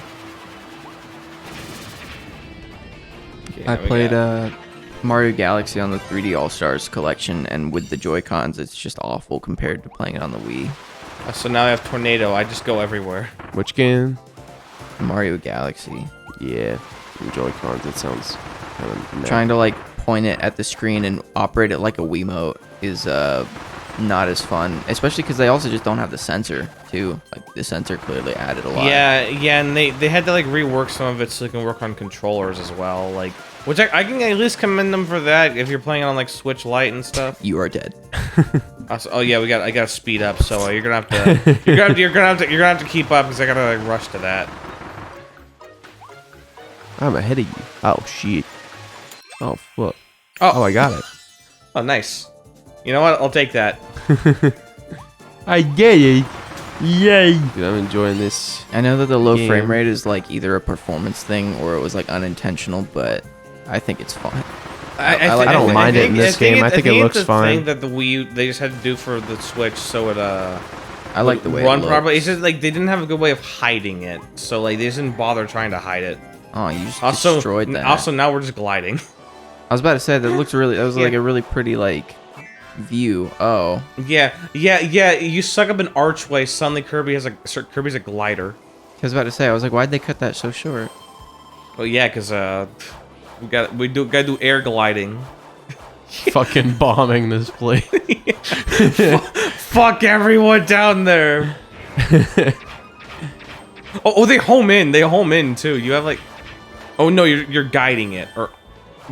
I played Mario Galaxy on the 3D All-Stars collection, and with the Joy-Cons, it's just awful compared to playing it on the Wii. So now I have Tornado. I just go everywhere. Which game? Mario Galaxy. Yeah, Joy-Cons. It sounds kind of Trying to like point it at the screen and operate it like a Wiimote is not as fun, especially because they also just don't have the sensor too. Like the sensor clearly added a lot. Yeah, and they had to like rework some of it so it can work on controllers as well. Like, which I can at least commend them for that if you're playing on like Switch Lite and stuff. You are dead. Also, oh yeah, I gotta speed up, so you're gonna have to you're gonna have to keep up because I gotta like rush to that. I'm ahead of you. Oh shit. Oh fuck. Oh, I got it. Oh, nice. You know what? I'll take that. I get it. Yay. Dude, I'm enjoying this. I know that the low game. frame rate is like either a performance thing or it was like unintentional, but I think it's fun. I don't mind it in this game. I think it looks it's the fine. thing that the Wii U, they just had to do for the Switch so it I like the way run it properly. looks. It's just like they didn't have a good way of hiding it, so like they just didn't bother trying to hide it. Oh, you just Also, destroyed that. also now we're just gliding. I was about to say that looks really. That was Yeah. like a really pretty like view. Oh, Yeah. You suck up an archway. Suddenly Kirby's a glider. I was about to say. I was like, why'd they cut that so short? Well, yeah, because we gotta do air gliding. Fucking bombing this place. Fuck everyone down there. Oh, they home in. They home in too. You have like, oh no, you're guiding it, or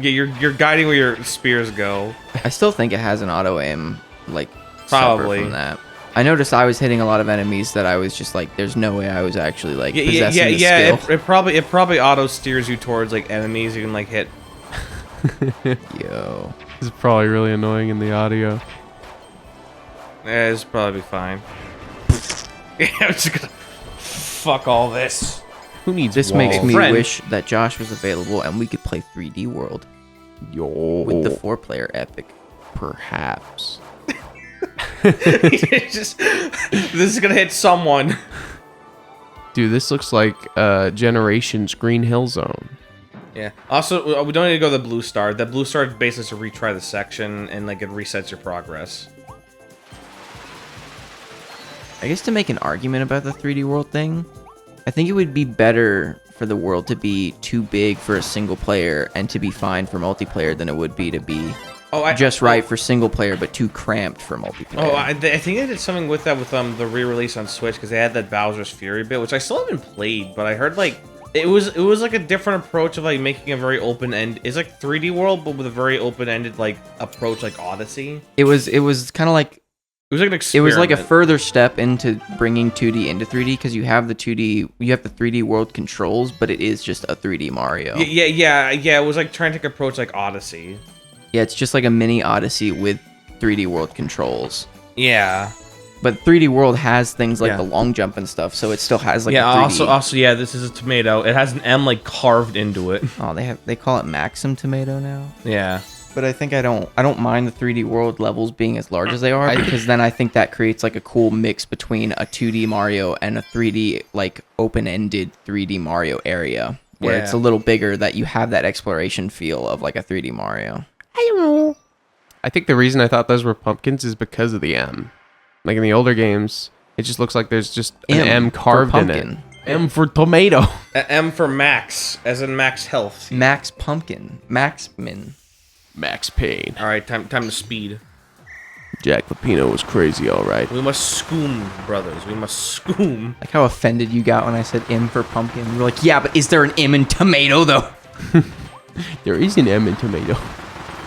yeah, you're guiding where your spears go. I still think it has an auto aim, like Probably. separate from that. I noticed I was hitting a lot of enemies that I was just like, there's no way I was actually like possessing the skill. It probably auto steers you towards like enemies you can like hit. Yo, This is probably really annoying in the audio. Yeah, it's probably fine. Yeah, I'm just gonna fuck all this. Who needs this walls? makes me Friend. wish that Josh was available and we could play 3D World Yo. with the 4-player epic. Perhaps. Just, this is gonna hit someone. Dude, this looks like Generations Green Hill Zone. Yeah. Also, we don't need to go to the blue star. The blue star is basically to retry the section and like it resets your progress. I guess to make an argument about the 3D World thing, I think it would be better for the world to be too big for a single player and to be fine for multiplayer than it would be to be just right for single player but too cramped for multiplayer. Oh, I think they did something with that with the re-release on Switch because they had that Bowser's Fury bit, which I still haven't played, but I heard like it was like a different approach of like making a very open end. It's like 3D World, but with a very open-ended like approach, like Odyssey. It was kind of like It was like an it experiment. was like a further step into bringing 2D into 3D because you have the 3D World controls, but it is just a 3D Mario. Yeah. It was like trying to take an approach like Odyssey. Yeah, it's just like a mini Odyssey with 3D World controls. Yeah. But 3D World has things like Yeah. the long jump and stuff, so it still has like Yeah. a 3D. Also, yeah. This is a tomato. It has an M like carved into it. Oh, they call it Maxim Tomato now. Yeah. But I think I don't mind the 3D World levels being as large as they are because then I think that creates like a cool mix between a 2D Mario and a 3D like open-ended 3D Mario area where it's a little bigger that you have that exploration feel of like a 3D Mario. I think the reason I thought those were pumpkins is because of the M. Like in the older games, it just looks like there's just an M for carved in it. pumpkin. M for tomato. M for Max, as in Max Health. Max Pumpkin. Max Min. Max Payne. All right, time to speed. Jack Lapino was crazy, all right. We must scoom, brothers. We must scoom. Like how offended you got when I said M for pumpkin. You were like, yeah, but is there an M in tomato though? There is an M in tomato.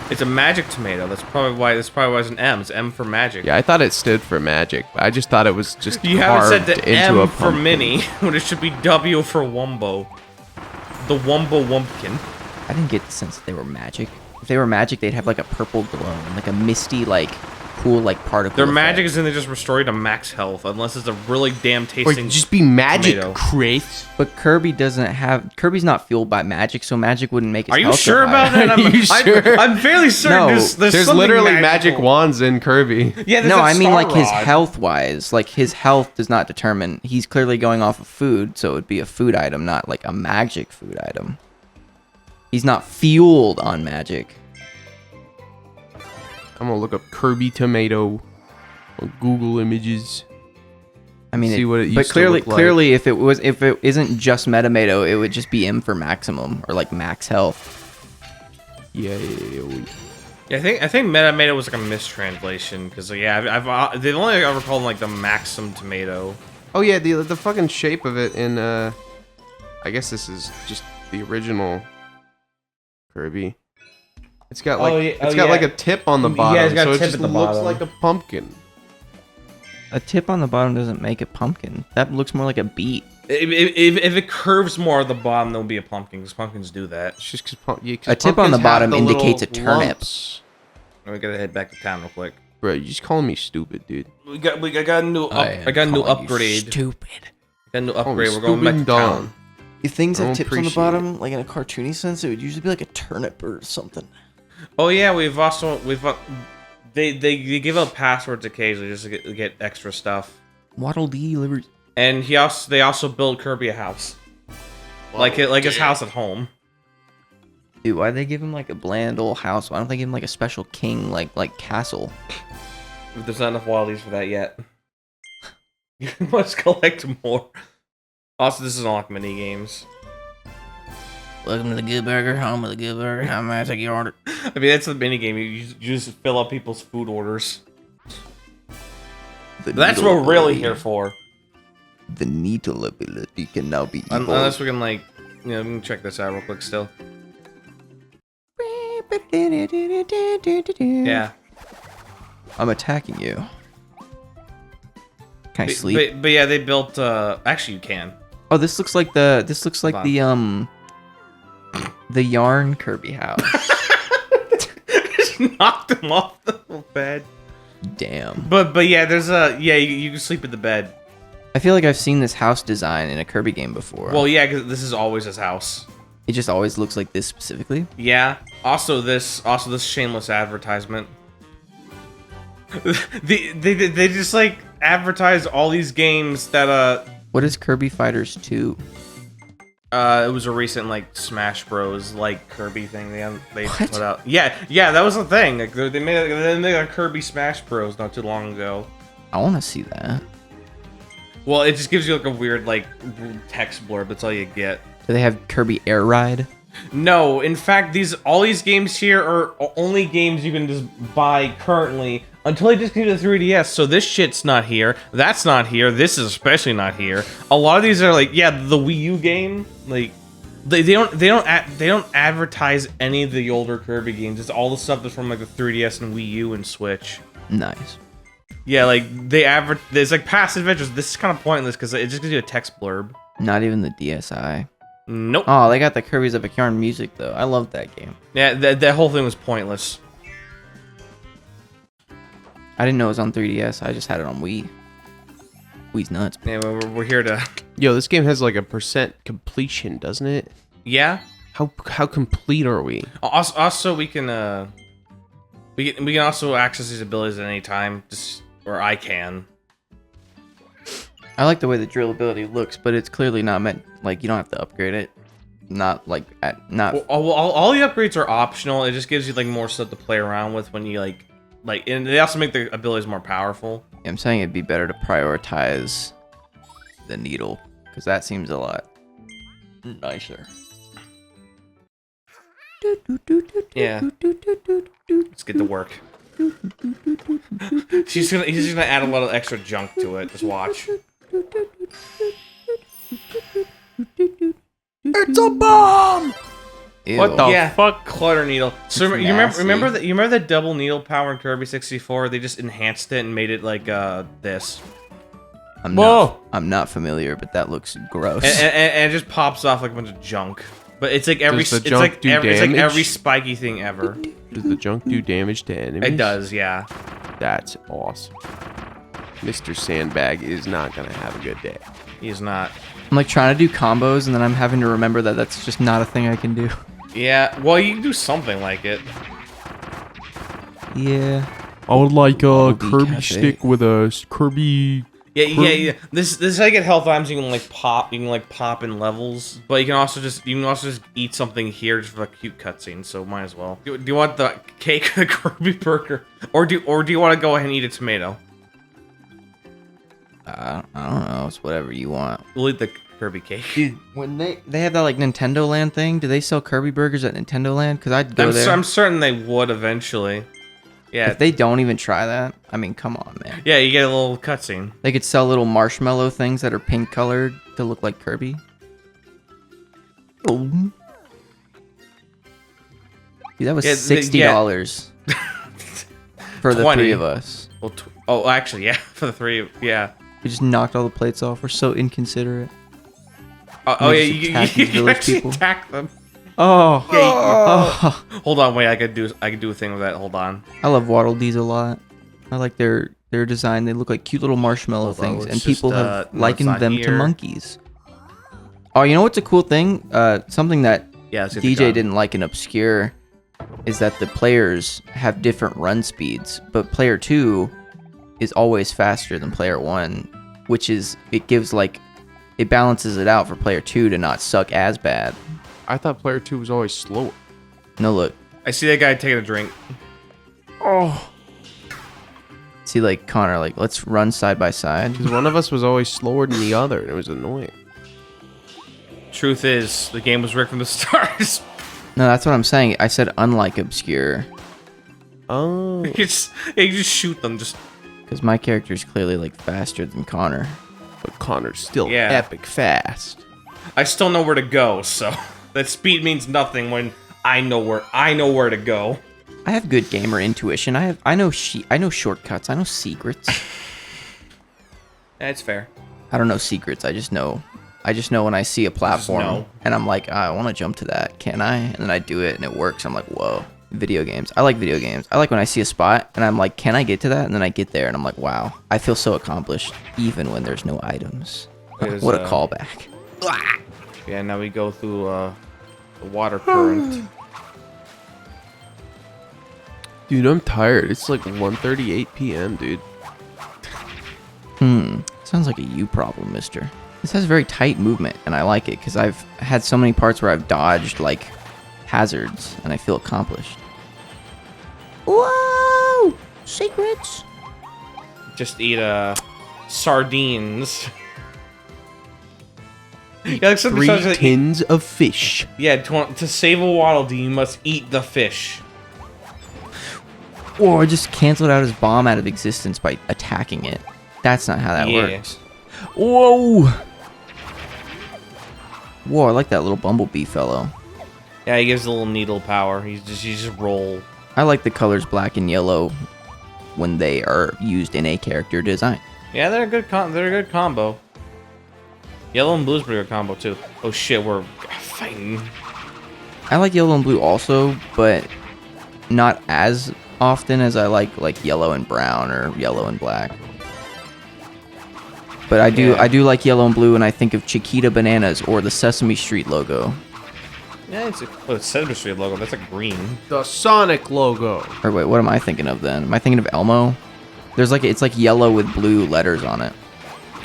It's a magic tomato. That's probably why it's an M. It's M for magic. Yeah, I thought it stood for magic, but I just thought it was just You haven't carved said the into M a for pumpkin. mini, when it should be W for Wumbo. The Wumbo Wumpkin. I didn't get the sense that they were magic. If they were magic, they'd have like a purple glow and like a misty, like cool, like particle. Their effect. magic is in they just restore you to max health, unless it's a really damn Or tasting. just be magic, tomato. Chris. But Kirby doesn't have. Kirby's not fueled by magic, so magic wouldn't make his Are you health go sure about higher. that? Are you sure? I'm fairly certain No, there's There's something literally magical. magic wands in Kirby. Yeah, there's No, that I mean star like his rod. health wise. Like his health does not determine. He's clearly going off of food, so it would be a food item, not like a magic food item. He's not fueled on magic. I'm gonna look up Kirby tomato on Google Images. I mean, See what it but used to clearly, look like. clearly, if it isn't just Metamato, it would just be M for maximum or like max health. Yeah. Yeah, I think Tomato was like a mistranslation because yeah, they've only ever called him like the Maxim Tomato. Oh yeah, the fucking shape of it in I guess this is just the original Kirby. It's got like like a tip on the bottom, Yeah, it's got so a it tip just at the looks bottom. like a pumpkin. A tip on the bottom doesn't make a pumpkin. That looks more like a beet. If it curves more at the bottom, there'll be a pumpkin because pumpkins do that. It's just because A tip on the bottom indicates a turnip. Lumps. We gotta head back to town real quick. Bro, you just calling me stupid, dude. I got a new I got a new upgrade. Stupid. Got a new Call me upgrade. We're going back to stupid and town. dumb. If things I had don't tips on the appreciate bottom, like in a cartoony sense, it would usually be like a turnip or something. Oh yeah, they give out passwords occasionally just to get extra stuff. Waddle Dee liver. And they also build Kirby a house, like his house at home. Dude, why'd they give him like a bland old house? Why don't they give him like a special king like castle? There's not enough Wildies for that yet. You must collect more. Also, this is unlock mini games. Welcome to the Good Burger, home of the Good Burger. How may I take your order? I mean, that's the mini game. You just fill up people's food orders. That's what we're really here for. The needle ability can now be evolved. Unless we can like, we can check this out real quick still. Yeah. I'm attacking you. Can I sleep? But yeah, they built. Actually, you can. Oh, this looks like the the yarn Kirby house. Just knocked him off the bed. Damn. But yeah, there's you can sleep in the bed. I feel like I've seen this house design in a Kirby game before. Well, yeah, because this is always his house. It just always looks like this specifically. Yeah. Also this shameless advertisement. they just like advertise all these games that What is Kirby Fighters 2? it was a recent like Smash Bros like Kirby thing they put out. Yeah, that was the thing. Like they made a Kirby Smash Bros not too long ago. I want to see that. Well, it just gives you like a weird like text blurb. That's all you get. Do they have Kirby Air Ride? No, in fact, all these games here are only games you can just buy currently until they just give you the 3DS. So this shit's not here. That's not here. This is especially not here. A lot of these are like, yeah, the Wii U game. Like, they don't advertise any of the older Kirby games. It's all the stuff that's from like the 3DS and Wii U and Switch. Nice. Yeah, like there's like past adventures. This is kind of pointless because it just gives you a text blurb. Not even the DSi. Nope. Oh, they got the Kirby's Epic Yarn music though. I love that game. Yeah, that whole thing was pointless. I didn't know it was on 3DS. I just had it on Wii. Wii's nuts. Yeah, we're here to. Yo, this game has like a % completion, doesn't it? Yeah. How complete are we? Also, we can also access these abilities at any time. Or I can. I like the way the drill ability looks, but it's clearly not meant like you don't have to upgrade it. Not like Well, all the upgrades are optional. It just gives you like more stuff to play around with when you like, and they also make the abilities more powerful. I'm saying it'd be better to prioritize the needle because that seems a lot nicer. Yeah. Let's get to work. He's just gonna add a lot of extra junk to it. Just watch. It's a bomb! Ew. What the fuck, Clutter Needle. So It's you nasty. remember the double needle power in Kirby 64? They just enhanced it and made it like this, I'm Whoa! not familiar, but that looks gross. and it just pops off like a bunch of junk. But it's like Does the junk do it's like every damage? spiky thing ever. Does the junk do damage to enemies? It does, yeah. That's awesome. Mr. Sandbag is not gonna have a good day. He's not. I'm like trying to do combos and then I'm having to remember that that's just not a thing I can do. Yeah, well, you can do something like it. Yeah. I would like a Bumblebee Kirby Cafe. stick with a Kirby. Yeah. This is how you get health items. You can like pop in levels, but you can also just eat something here just for a cute cutscene. So might as well. Do you want the cake, the Kirby burger, or do you want to go ahead and eat a tomato? I don't know. It's whatever you want. We'll eat the. Kirby cake. Dude, when they have that like Nintendo Land thing, do they sell Kirby burgers at Nintendo Land? Because I'd go there. I'm certain they would eventually. Yeah. If they don't even try that, I mean, come on, man. Yeah, you get a little cutscene. They could sell little marshmallow things that are pink colored to look like Kirby. Oh. Dude, that was $60 for the 20. three of us. Well, oh, actually, yeah, for the three. Yeah. We just knocked all the plates off. We're so inconsiderate. Oh yeah, just attack these you village actually people. attack them. Oh. Oh. Hold on, wait. I could do a thing with that. Hold on. I love Waddle Dees a lot. I like their design. They look like cute little marshmallow Hold on, things, let's and people just, have no, it's likened not them to here. monkeys. Oh, you know what's a cool thing? Something that Yeah. Let's get the DJ gun. didn't like in Obscure is that the players have different run speeds, but player 2 is always faster than player 1, which is, it gives like, it balances it out for player 2 to not suck as bad. I thought player 2 was always slower. No, look. I see that guy taking a drink. See, like, Connor, like, let's run side by side. Because one of us was always slower than the other, and it was annoying. Truth is, the game was rigged from the start. No, that's what I'm saying. I said unlike Obscure, Oh. you just shoot them. Just because my character is clearly, like, faster than Connor. But Connor's still Yeah. epic fast. I still know where to go. So that speed means nothing when I know where to go. I have good gamer intuition. I know shortcuts. I know secrets. That's fair. I don't know secrets. I just know when I see a platform know. and I'm like, I want to jump to that. Can I? And then I do it and it works. I'm like, whoa. Video games. I like video games. I like when I see a spot and I'm like, can I get to that? And then I get there and I'm like, wow. I feel so accomplished even when there's no items. There's, What a callback. Yeah. Now we go through the water current. Dude, I'm tired. It's like 1:38 p.m., dude. Sounds like a you problem, mister. This has very tight movement and I like it because I've had so many parts where I've dodged like hazards and I feel accomplished. Whoa! Secrets? Just eat sardines. Yeah, like something 3 sounds like- tins of fish. Yeah, to save a Waddle Dee, you must eat the fish. Or just canceled out his bomb out of existence by attacking it. That's not how that Yeah. works. Whoa! Whoa, I like that little bumblebee fellow. Yeah, he gives a little needle power. You just roll. I like the colors black and yellow when they are used in a character design. Yeah, they're a good combo. Yellow and blue's pretty good combo too. Oh shit, we're fighting. I like yellow and blue also, but not as often as I like yellow and brown or yellow and black. But I do like yellow and blue, and I think of Chiquita Bananas or the Sesame Street logo. Yeah, it's Sesame Street logo. That's like green. The Sonic logo. Or wait, what am I thinking of then? Am I thinking of Elmo? It's like yellow with blue letters on it.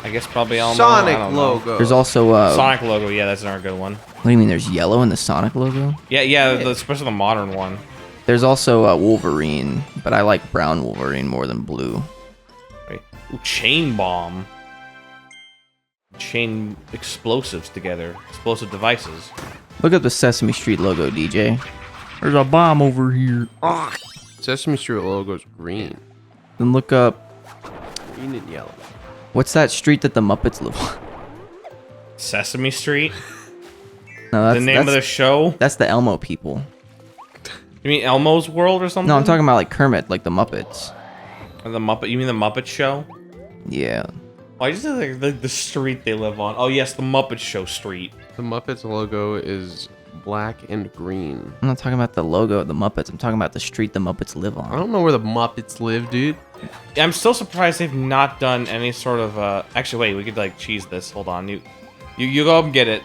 I guess probably Elmo. I Sonic don't know. logo. There's also Sonic logo. Yeah, that's another good one. What do you mean? There's yellow in the Sonic logo? Yeah, especially the modern one. There's also Wolverine, but I like brown Wolverine more than blue. Wait. Ooh, chain bomb. Chain explosives together. Explosive devices. Look up the Sesame Street logo, DJ. There's a bomb over here. Sesame Street logo's green. Then look up, Green and yellow. what's that street that the Muppets live on? Sesame Street. No, that's The name of the show. That's the Elmo people. You mean Elmo's World or something? No, I'm talking about like Kermit, like the Muppets. Or the Muppet. You mean the Muppet Show? Yeah. Oh, I just said like the street they live on. Oh yes, the Muppet Show street. The Muppets logo is black and green. I'm not talking about the logo of the Muppets. I'm talking about the street the Muppets live I on. don't know where the Muppets live, dude. I'm still surprised they've not done any sort of. Actually, wait. We could like cheese this. Hold on. You go up and get it.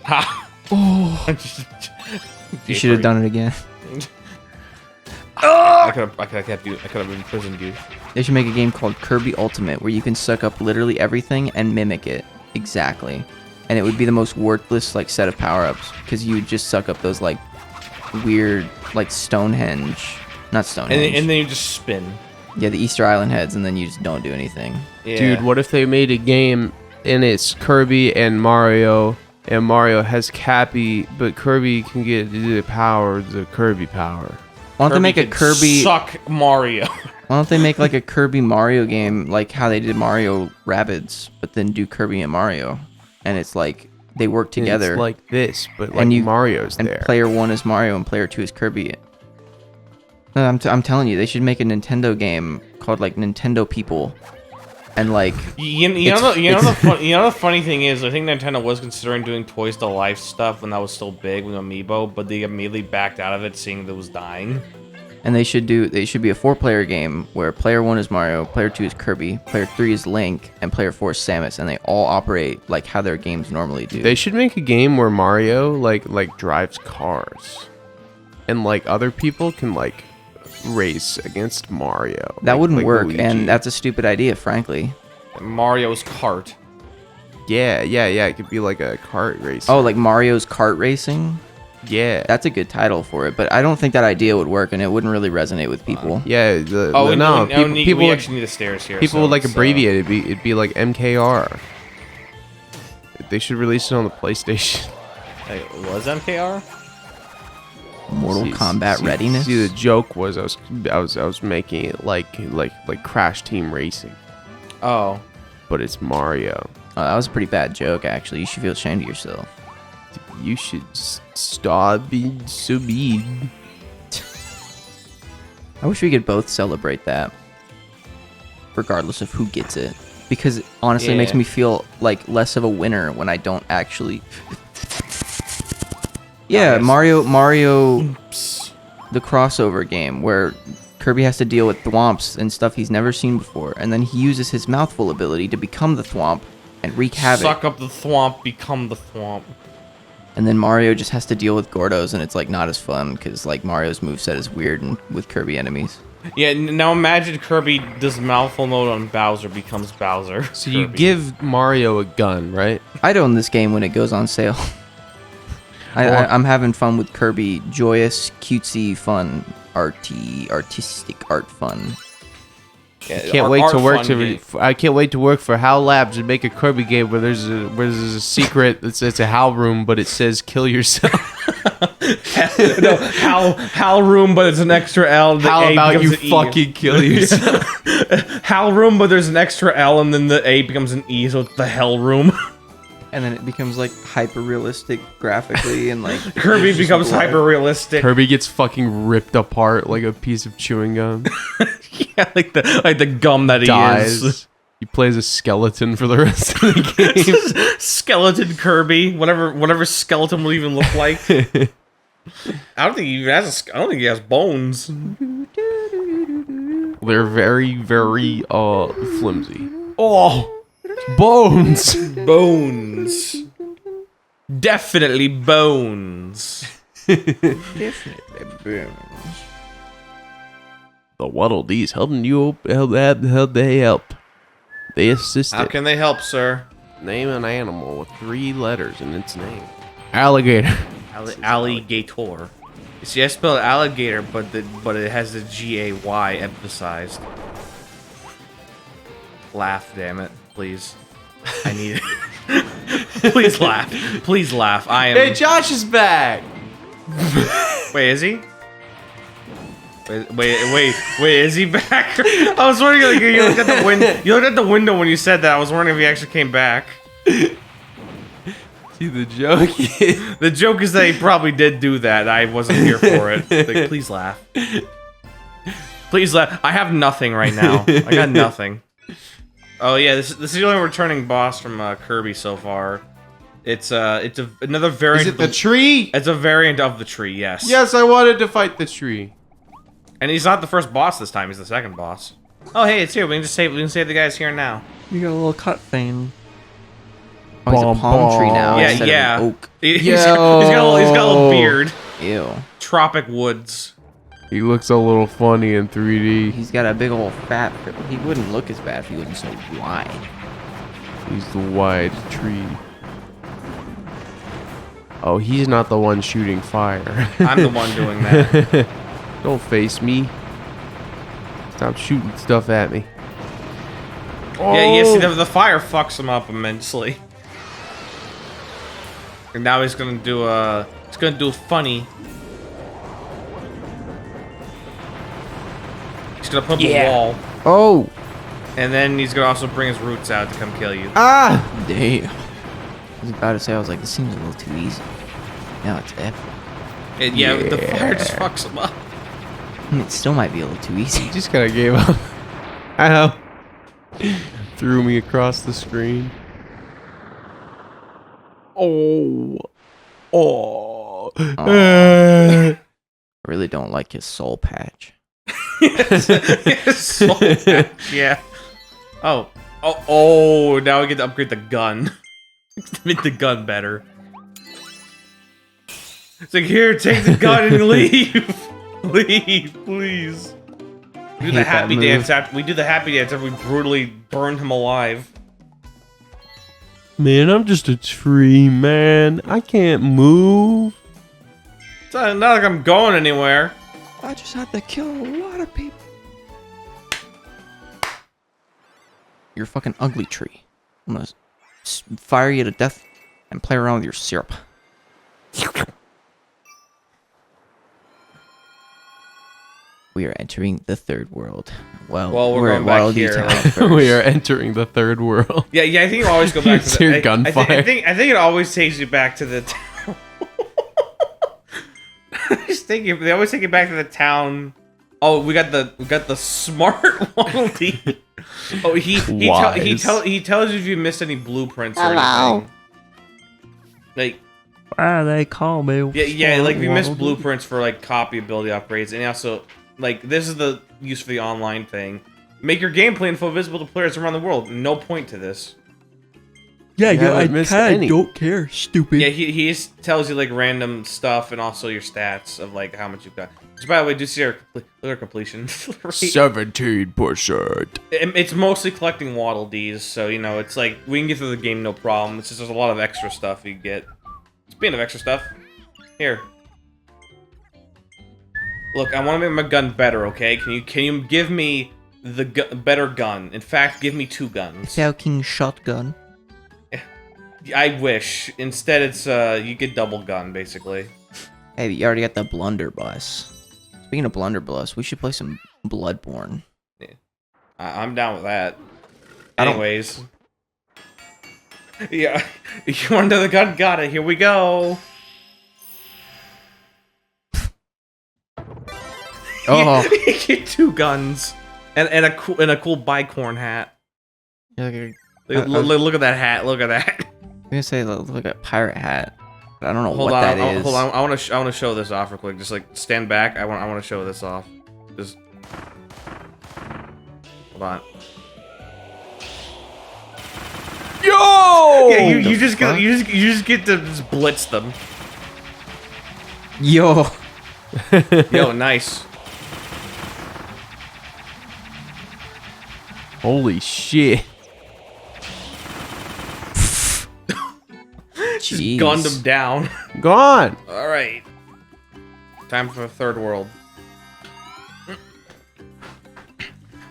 Ha. Oh. You should have done it again. I could have kept you. I could have imprisoned you. They should make a game called Kirby Ultimate where you can suck up literally everything and mimic it exactly, and it would be the most worthless like set of power-ups because you would just suck up those like weird like Stonehenge, not Stonehenge. And then you just spin. Yeah, the Easter Island heads, and then you just don't do anything. Yeah. Dude, what if they made a game and it's Kirby and Mario has Cappy, but Kirby can get the power, the Kirby power. Why don't they make a can Kirby? suck Mario? Why don't they make like a Kirby Mario game, like how they did Mario Rabbids, but then do Kirby and Mario, and it's like they work together. It's like this, but like And you- Mario's and there. player 1 is Mario and player 2 is Kirby. No, I'm telling you, they should make a Nintendo game called like Nintendo People, and like You know the funny thing is, I think Nintendo was considering doing Toys to Life stuff when that was still big with Amiibo, but they immediately backed out of it, seeing that it was dying. and they should be a 4-player game where player 1 is Mario, player 2 is Kirby, player 3 is Link, and player 4 is Samus, and they all operate like how their games normally do. They should make a game where Mario like drives cars, and like other people can like race against Mario. That like- wouldn't like work, Luigi. and that's a stupid idea, frankly. Mario's Kart. Yeah. It could be like a kart race. Oh, like Mario's Kart Racing? yeah. That's a good title for it, but I don't think that idea would work, and it wouldn't really resonate with people. Yeah. We would, actually need the stairs here. people so would like it's, abbreviate it. It'd be like MKR. They should release it on the PlayStation. Like, was MKR? Mortal Kombat Readiness? See, the joke was I was making it like Crash Team Racing, Oh. but it's Mario. Oh, that was a pretty bad joke, actually. You should feel ashamed of yourself. You should stop being so mean. I wish we could both celebrate that, regardless of who gets it. Because honestly, it makes Yeah. me feel like less of a winner when I don't actually. Yeah, Nice. Mario, the crossover game where Kirby has to deal with thwomps and stuff he's never seen before, and then he uses his mouthful ability to become the thwomp and wreak havoc. Suck up the thwomp, become the thwomp. And then Mario just has to deal with Gordos, and it's like not as fun because like Mario's moveset is weird and with Kirby enemies. Yeah, now imagine Kirby does mouthful mode on Bowser, becomes Bowser. So you Kirby. give Mario a gun, right? I'd own this game when it goes on sale. I'm having fun with Kirby, joyous, cutesy, fun, artistic art fun. Yeah, Can't art- wait art to work fun to. game. I can't wait to work for HAL Labs and make a Kirby game where there's a secret. It's a HAL room, but it says "kill yourself." No, Hal room, but it's an extra L. The How A about becomes you an E. fucking kill yourself? Hal room, but there's an extra L, and then the A becomes an E, so it's the Hell room. And then it becomes like hyper realistic graphically and like Kirby becomes hyper realistic. Kirby gets fucking ripped apart like a piece of chewing gum. Yeah, like the gum that he Dies. is. He plays a skeleton for the rest of the game. Skeleton Kirby, whatever skeleton will even look like. I don't think he even has. I don't think he has bones. They're very, very flimsy. Oh, Bones. bones. Definitely bones. The Waddle Dees helping you help. They help. They assist How it. can they help, sir? Name an animal with 3 letters in its name. Alligator. Alligator. See, I spelled alligator, but it has the G-A-Y emphasized. Laugh, damn it, please. I need it. Please laugh. Please laugh. I am. Hey, Josh is back. Wait, is he? Wait, is he back? I was wondering, like, you looked at the window. You looked at the window when you said that. I was wondering if he actually came back. See, the joke is... The joke is that he probably did do that. I wasn't here for it. Like, please laugh. Please laugh. I have nothing right now. I got nothing. Oh yeah, this is the only returning boss from Kirby so far. It's another variant. Is it the tree? It's a variant of the tree. Yes. Yes, I wanted to fight the tree. And he's not the first boss this time. He's the second boss. Oh hey, it's here. We can save the guys here now. You got a little cut thing. Oh, he's a palm tree now Yeah, instead yeah. of an oak. He's got a little beard. Ew. Tropic woods. He looks a little funny in 3D. He's got a big old fat. He wouldn't look as bad if he wasn't so wide. He's the wide tree. Oh, he's not the one shooting fire. I'm the one doing that. Don't face me. Stop shooting stuff at me. Yeah, see, the fire fucks him up immensely. And now he's gonna do a funny. He's gonna put up a wall, Oh! and then he's gonna also bring his roots out to come kill you. Ah! Damn. I was about to say, I was like, this seems a little too easy. Now it's epic. And yeah, the fire just fucks him up. It still might be a little too easy. He just kind of gave up. Ow. Threw me across the screen. Oh. Oh. I really don't like his soul patch. Soul patch, yeah. Oh, now we get to upgrade the gun. To make the gun better. It's like, here, take the gun and leave. Leave, please. We do the happy dance after we brutally burned him alive. Man, I'm just a tree, man. I can't move. It's not like I'm going anywhere. I just had to kill a lot of people. You're a fucking ugly tree. I'm gonna fire you to death and play around with your syrup. We are entering the third world. Well, we're going back here. We are entering the third world. Yeah, I think you always go back to the Your gunfire. I think it always takes you back to the town. I was thinking they always take you back to the town. Oh, we got the smart Waddle Dee. Oh, he tells you if you missed any blueprints or anything. Like, Why they call me? yeah, like if you missed blueprints for like copy ability upgrades, and also like this is the use for the online thing. Make your gameplay info visible to players around the world. No point to this. Yeah, You I haven't missed kind any. of don't care, stupid. Yeah, he just tells you like random stuff and also your stats of like how much you've got. Which, by the way, do see our completion rate. 17%. It's mostly collecting Waddle Dees, so you know it's like we can get through the game no problem. It's just there's a lot of extra stuff you get. Speaking of extra stuff, here. Look, I want to make my gun better. Okay, can you give me the better gun? In fact, give me 2 guns. Falcon shotgun. I wish. Instead, it's you get double gun basically. Hey, you already got the blunderbuss. Speaking of blunderbuss, we should play some Bloodborne. Yeah. I'm down with that. I don't- Anyways. Yeah. You want another gun? Got it. Here we go. Oh. You get 2 guns. And a cool bicorn hat. Look at that hat. Look at that. I'm gonna say look like a pirate hat. But I don't know Hold what on. that is. Hold on. I want to show this off real quick. Just like stand back. I want to show this off. Just hold on. Yo! Yeah, you just get to just blitz them. Yo. Yo, nice. Holy shit. Jeez. Gunned him down. Gone. All right. Time for the third world.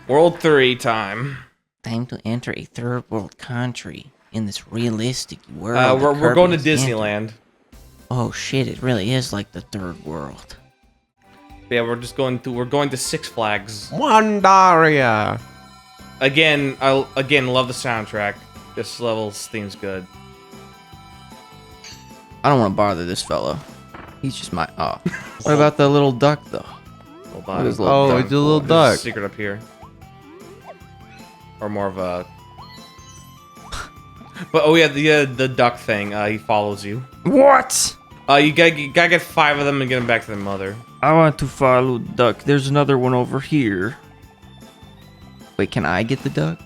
World 3 time. Time to enter a third world country in this realistic world. We're going to Kirby has entered. Disneyland. Oh shit! It really is like the third world. Yeah, we're going to Six Flags. Wandaria. Again, I love the soundtrack. This level's theme's good. I don't want to bother this fella. He's just my. Oh. What about the little duck though? Hold What on. is little duck It's a little for? There's a duck. secret up here. Or more of a. But oh yeah, the duck thing. He follows you. What? You gotta get 5 of them and get them back to their mother. I want to follow duck. There's another one over here. Wait, can I get the duck?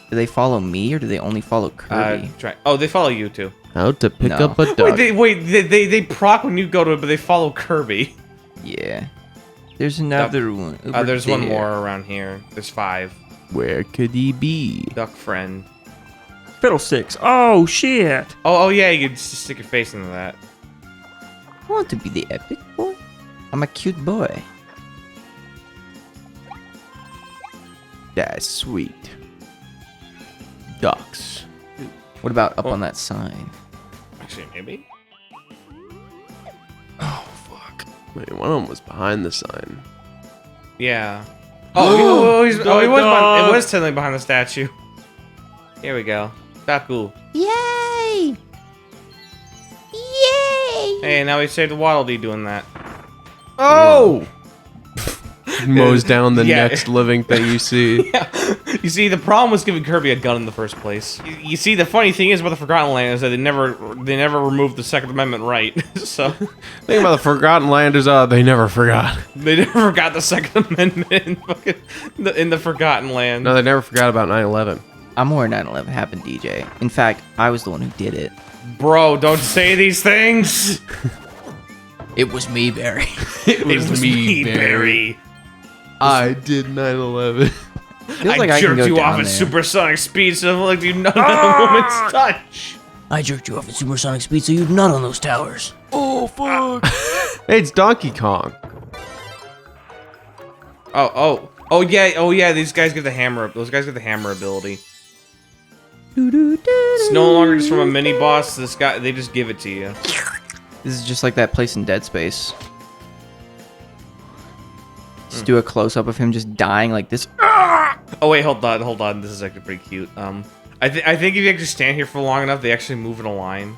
Do they follow me or do they only follow Kirby? Oh, they follow you too. How to pick No. up a duck. They proc when you go to it, but they follow Kirby. Yeah. There's another one. over There's one there. more around here. There's 5. Where could he be? Duck friend. Fiddlesticks. Oh shit. Oh yeah, you can just stick your face into that. I want to be the epic boy. I'm a cute boy. That's sweet. Ducks. What about up on that sign? Actually, maybe. Oh, fuck. Wait, one of them was behind the sign. Yeah. Oh, he was technically behind the statue. Here we go. Baku. Yay! Yay! Hey, now we saved the Waddle Dee doing that. Oh! Mows down the Yeah. next living thing you see. Yeah. You see, the problem was giving Kirby a gun in the first place. You see, the funny thing is about the Forgotten Land is that they never removed the Second Amendment right. So Thing about the Forgotten Land is they never forgot. they never forgot the Second Amendment in the Forgotten Land. No, they never forgot about 9/11. I'm where 9/11 happened, DJ. In fact, I was the one who did it. Bro, don't say these things. It was me, Barry. It It was me, Barry. I did 9/11. Feels I like I can jerked go you down off there. at supersonic speed, so like you nut on a woman's touch. I jerked you off at supersonic speed, so you'd nut on those towers. Oh, fuck. Hey, it's Donkey Kong. Oh yeah. These guys get the hammer. Those guys get the hammer ability. It's no longer just from a mini boss. This guy, they just give it to you. This is just like that place in Dead Space. Just do a close up of him just dying like this. Oh wait, hold on. This is actually pretty cute. I think if you actually stand here for long enough, they actually move in a line.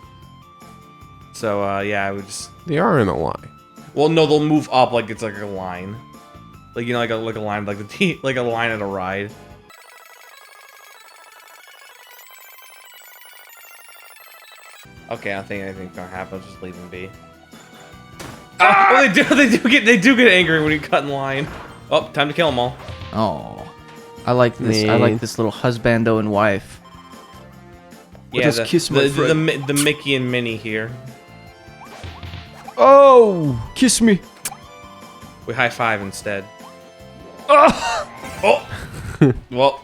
So yeah, I would just. They are in a line. Well, no, they'll move up like it's like a line, like you know, like a line, like like a line at a ride. Okay, I don't think anything's gonna happen. I'll just leave them be. Oh, they do get angry when you cut in line. Oh, time to kill them all. Oh, I like this. I like this little husbando and wife. Yeah, us kiss my friend. the Mickey and Minnie here. Oh, kiss me. We high five instead. Oh, well,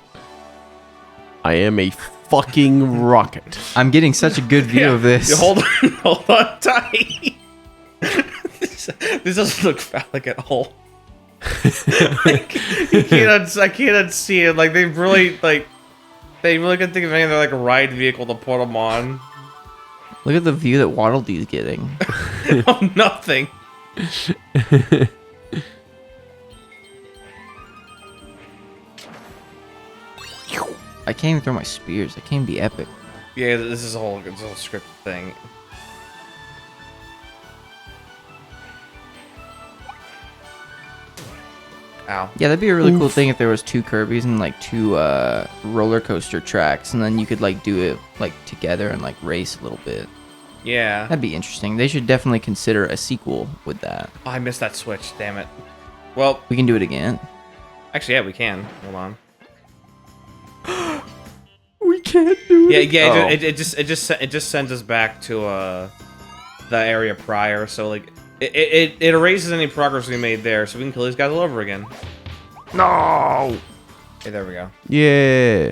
I am a fucking rocket. I'm getting such a good view of this. yeah, hold on tight. This doesn't look phallic at all. Like, I can't unsee it. Like they really couldn't think of any other like ride vehicle to put them on. Look at the view that Waddle Dee's getting. Oh, nothing. I can't even throw my spears. I can't be epic. Yeah, this is a whole scripted thing. Ow. Yeah, that'd be a really cool thing if there was two Kirbys and like two roller coaster tracks, and then you could like do it like together and like race a little bit. Yeah. That'd be interesting. They should definitely consider a sequel with that. Oh, I missed that switch. Damn it. Well, We can do it again. actually, yeah, we can. Hold on. We can't do it. Yeah. Oh. It just sends us back to the area prior. So like, it erases any progress we made there, so we can kill these guys all over again. No. Hey, there we go. Yeah.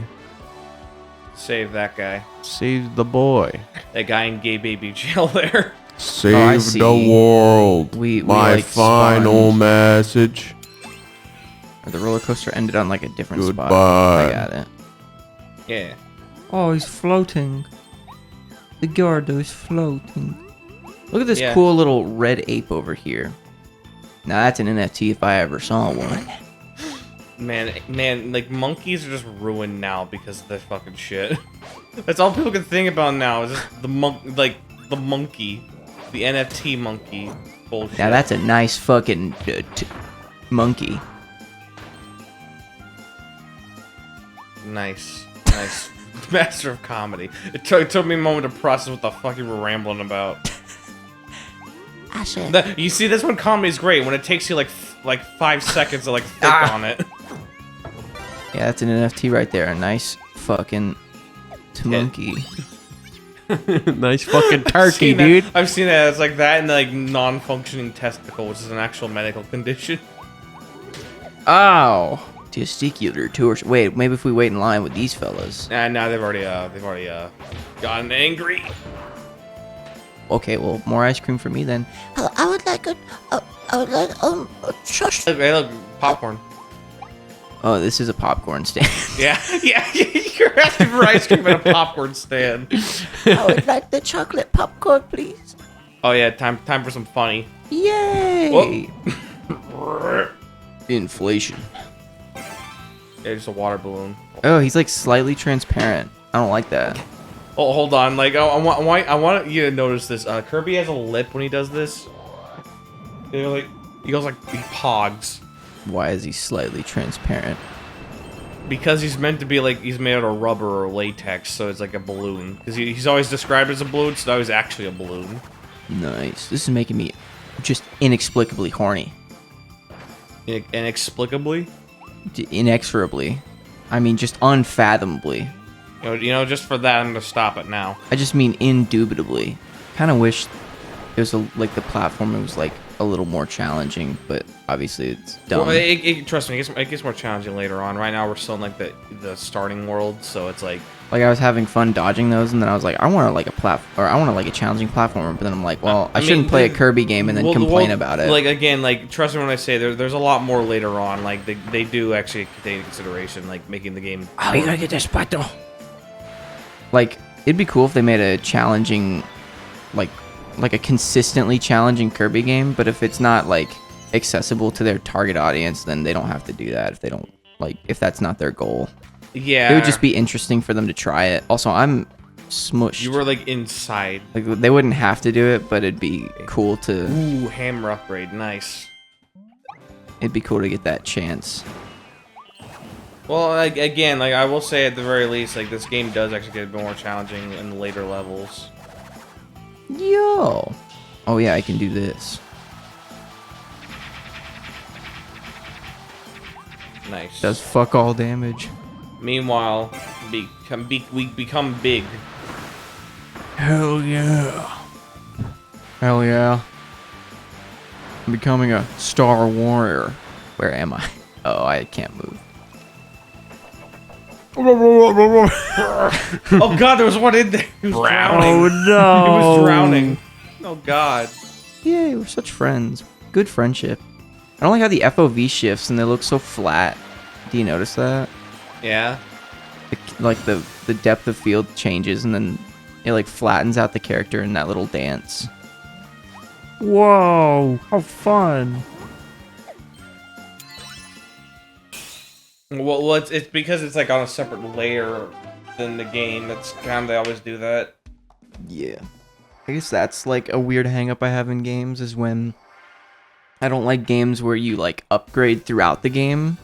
Save that guy. Save the boy. That guy in gay baby jail there. Save see. the world. We My like final spawned. message. Or the roller coaster ended on like a different spot. Goodbye. I got it. Yeah. Oh, he's floating. The Gardo is floating. Look at this Yeah. cool little red ape over here. Now that's an NFT if I ever saw one. Man, like monkeys are just ruined now because of this fucking shit. That's all people can think about now is just the monkey, the NFT monkey bullshit. Now that's a nice fucking monkey. Nice. Master of comedy. It took me a moment to process what the fuck you were rambling about. I said, You see, that's when comedy's great, when it takes you like 5 seconds to like think on it. Yeah, that's an NFT right there. A nice fucking monkey. Nice fucking turkey, Seen that- dude. I've seen that. It's like that and like non-functioning testicle, which is an actual medical condition. Ow. Testicular torsion. Wait, maybe if we wait in line with these fellas. And now they've already gotten angry. Okay, well, more ice cream for me then. I would like a shush. Hey, look, popcorn. Oh, this is a popcorn stand. Yeah, you're asking for ice cream at a popcorn stand. I would like the chocolate popcorn, please. Oh yeah, time for some funny. Yay! Inflation. Yeah, just a water balloon. Oh, he's like slightly transparent. I don't like that. Oh, hold on. Like, I want you to notice this. Kirby has a lip when he does this. He goes like he pogs. Why is he slightly transparent? Because he's meant to be like he's made out of rubber or latex, so it's like a balloon. Because he's always described as a balloon, so now he's actually a balloon. Nice. This is making me just inexplicably horny. Inexplicably. Inexorably. I mean, just unfathomably. You know, just for that, I'm gonna stop it now. I just mean indubitably. Kind of wish it was like the platform was like a little more challenging, but obviously it's dumb. Well, trust me, it gets more challenging later on. Right now, we're still in like the starting world, so it's like I was having fun dodging those, and then I was like, I want like a challenging platformer. But then I'm like, well, I shouldn't play a Kirby game and then complain about it. Like again, like trust me when I say there's a lot more later on. Like they do actually take into consideration like making the game. Oh, you gotta get this pato. Like, it'd be cool if they made a challenging, like a consistently challenging Kirby game, but if it's not, like, accessible to their target audience, then they don't have to do that if that's not their goal. Yeah. It would just be interesting for them to try it. Also, I'm smushed. You were, like, inside. Like, they wouldn't have to do it, but it'd be cool to... Ooh, hammer upgrade. Nice. It'd be cool to get that chance. Well, like, again, like, I will say at the very least, like, this game does actually get a bit more challenging in the later levels. Yo! Oh yeah, I can do this. Nice. Does fuck all damage. Meanwhile, we become big. Hell yeah. Hell yeah. I'm becoming a Star Warrior. Where am I? Oh, I can't move. Oh god, there was one in there. He was drowning. Oh no. He was drowning. Oh god. Yay, we're such friends. Good friendship. I don't like how the FOV shifts and they look so flat. Do you notice that? Yeah. Like the depth of field changes and then it like flattens out the character in that little dance. Whoa, how fun. Well, it's because it's like on a separate layer than the game. That's kind of they always do that. Yeah. I guess that's like a weird hang up I have in games is when I don't like games where you like upgrade throughout the game.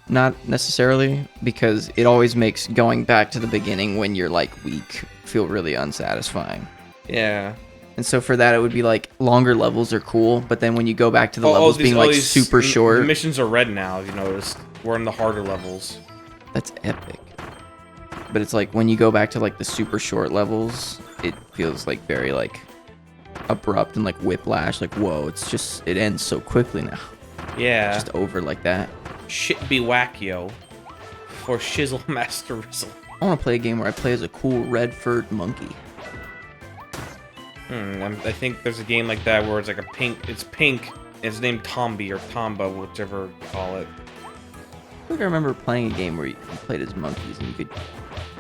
Not necessarily, because it always makes going back to the beginning when you're like weak feel really unsatisfying. Yeah. And so for that, it would be like longer levels are cool, but then when you go back to the levels being like super short. The missions are red now, you noticed. We're in the harder levels. That's epic. But it's like when you go back to like the super short levels, it feels like very like abrupt and like whiplash. Like, whoa, it ends so quickly now. Yeah. Just over like that. Shit be whack, yo. For Shizzle Master Rizzle. I want to play a game where I play as a cool red-furred monkey. I think there's a game like that where it's like it's pink, and it's named Tombi or Tomba, whichever you call it. I think I remember playing a game where you played as monkeys and you could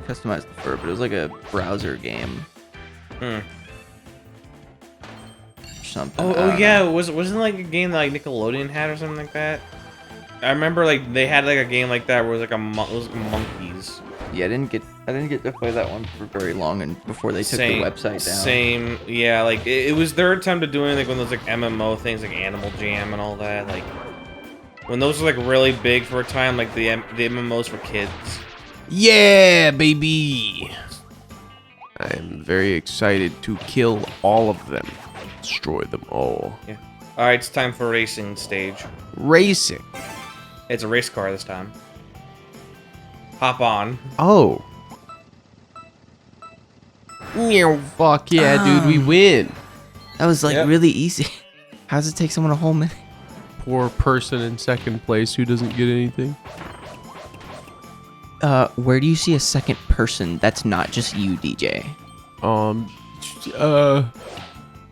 customize the fur, but it was like a browser game. Or something. Oh yeah, wasn't like a game that like Nickelodeon had or something like that? I remember like they had like a game like that where it was like it was monkeys. Yeah, I didn't get to play that one for very long, and before they took the website down. Same, yeah. Like it was their attempt at doing like one of those like MMO things, like Animal Jam and all that. Like when those were like really big for a time, like the MMOs for kids. Yeah, baby! I am very excited to kill all of them. Destroy them all. Yeah. All right, it's time for racing stage. Racing. It's a race car this time. Hop on. Oh. Fuck yeah, dude, we win. That was like really easy. How does it take someone a whole minute? Poor person in second place who doesn't get anything. Where do you see a second person that's not just you, DJ?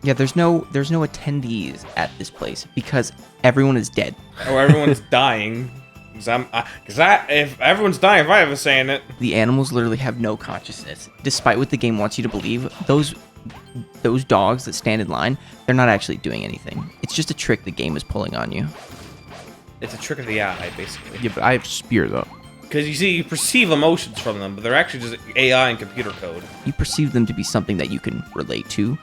Yeah, there's no attendees at this place because everyone is dead. Oh, everyone's dying. If everyone's dying, if I was saying it. The animals literally have no consciousness. Despite what the game wants you to believe, those dogs that stand in line, they're not actually doing anything. It's just a trick the game is pulling on you. It's a trick of the eye, basically. Yeah, but I have spear though. Because you see, you perceive emotions from them, but they're actually just AI and computer code. You perceive them to be something that you can relate to,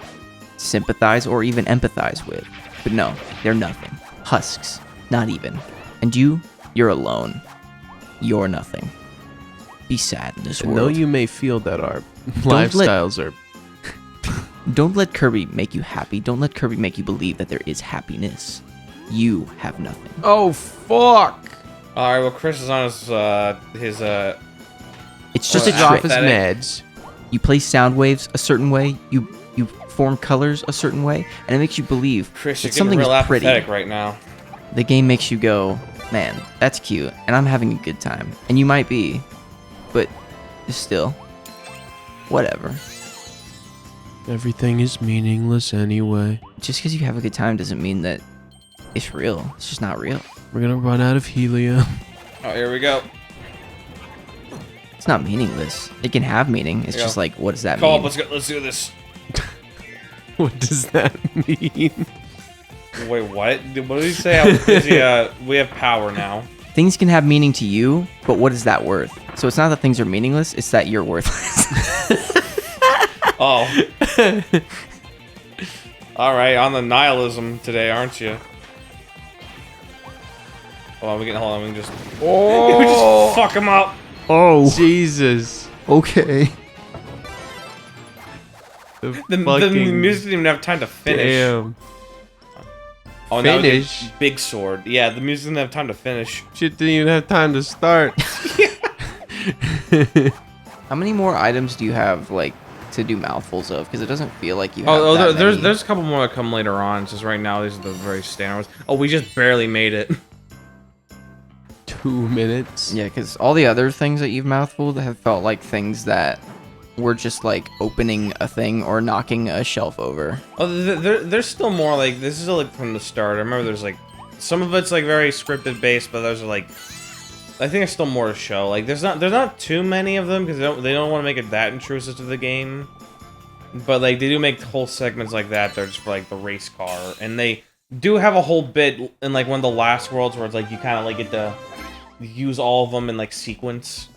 sympathize, or even empathize with. But no, they're nothing. Husks. Not even. And you're alone. You're nothing. Be sad in this And world. though you may feel that our lifestyles are... Don't let Kirby make you happy. Don't let Kirby make you believe that there is happiness. You have nothing. Oh, fuck! Alright, well, Chris is on his It's just Well, a Off trick. his meds. You play sound waves a certain way. You form colors a certain way, and it makes you believe Chris, you're that getting something real is pretty. apathetic right now. The game makes you go, man, that's cute, and I'm having a good time. And you might be, but still, whatever. Everything is meaningless anyway. Just because you have a good time doesn't mean that it's real. It's just not real. We're gonna run out of helium. Oh, here we go. It's not meaningless. It can have meaning. It's Yeah. just like, what does that Call mean? up, let's do this. What does that mean? Wait, what? What did he say? How crazy, we have power now. Things can have meaning to you, but what is that worth? So it's not that things are meaningless, it's that you're worthless. Oh. Alright, on the nihilism today, aren't you? Hold on, we can just... Oh! we just fuck him up. Oh, Jesus. okay. The music didn't even have time to finish. Damn. Oh, now we get Finish? big sword. Yeah, the music didn't have time to finish. Shit didn't even have time to start. How many more items do you have, like, to do mouthfuls of? Because it doesn't feel like you have that many. There's a couple more that come later on. It's just right now, these are the very standard ones. Oh, we just barely made it. 2 minutes. Yeah, because all the other things that you've mouthfuled have felt like things that were just like opening a thing or knocking a shelf over. Oh, there's still more, like, this is like from the start. I remember there's like, some of it's like very scripted based, but those are like, I think there's still more to show. Like, there's not too many of them, because they don't want to make it that intrusive to the game. But like, they do make whole segments like that. They're just for like the race car, and they do have a whole bit in like one of the last worlds where it's like you kind of like get to use all of them in like sequence.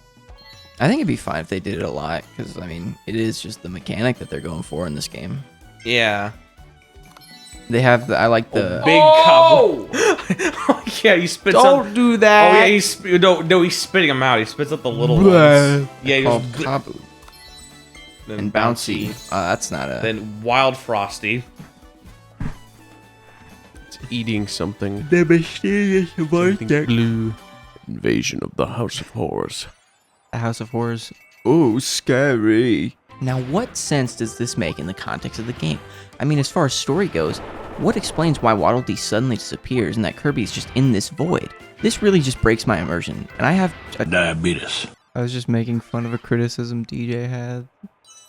I think it'd be fine if they did it a lot, because I mean, it is just the mechanic that they're going for in this game. Yeah. They have I like the Big cobble. Oh, yeah, he spits Don't out. do that. Oh yeah, he's spitting them out. He spits out the little Bleh. ones. Yeah, he called just Kabu then and Bouncy. That's not a. Then Wild Frosty. It's eating something. The mysterious Something blue. Invasion of the House of Horrors. The House of Horrors. Oh, scary. Now, what sense does this make in the context of the game? I mean, as far as story goes, what explains why Waddle Dee suddenly disappears and that Kirby is just in this void? This really just breaks my immersion, and I have a Diabetes. I was just making fun of a criticism DJ had.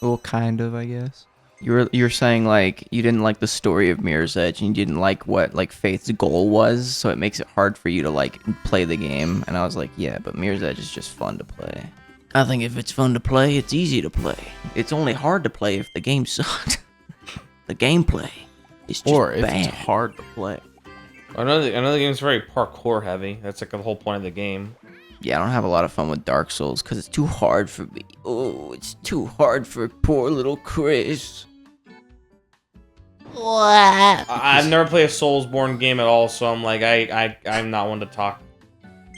Well, kind of, I guess. You're saying like you didn't like the story of Mirror's Edge and you didn't like what like Faith's goal was, so it makes it hard for you to like play the game. And I was like, yeah, but Mirror's Edge is just fun to play. I think if it's fun to play, it's easy to play. It's only hard to play if the game sucked. The gameplay is just Or if bad. it's hard to play. Another game's very parkour heavy. That's like the whole point of the game. Yeah, I don't have a lot of fun with Dark Souls because it's too hard for me. Oh, it's too hard for poor little Chris. I've never played a Soulsborne game at all, so I'm like, I'm not one to talk.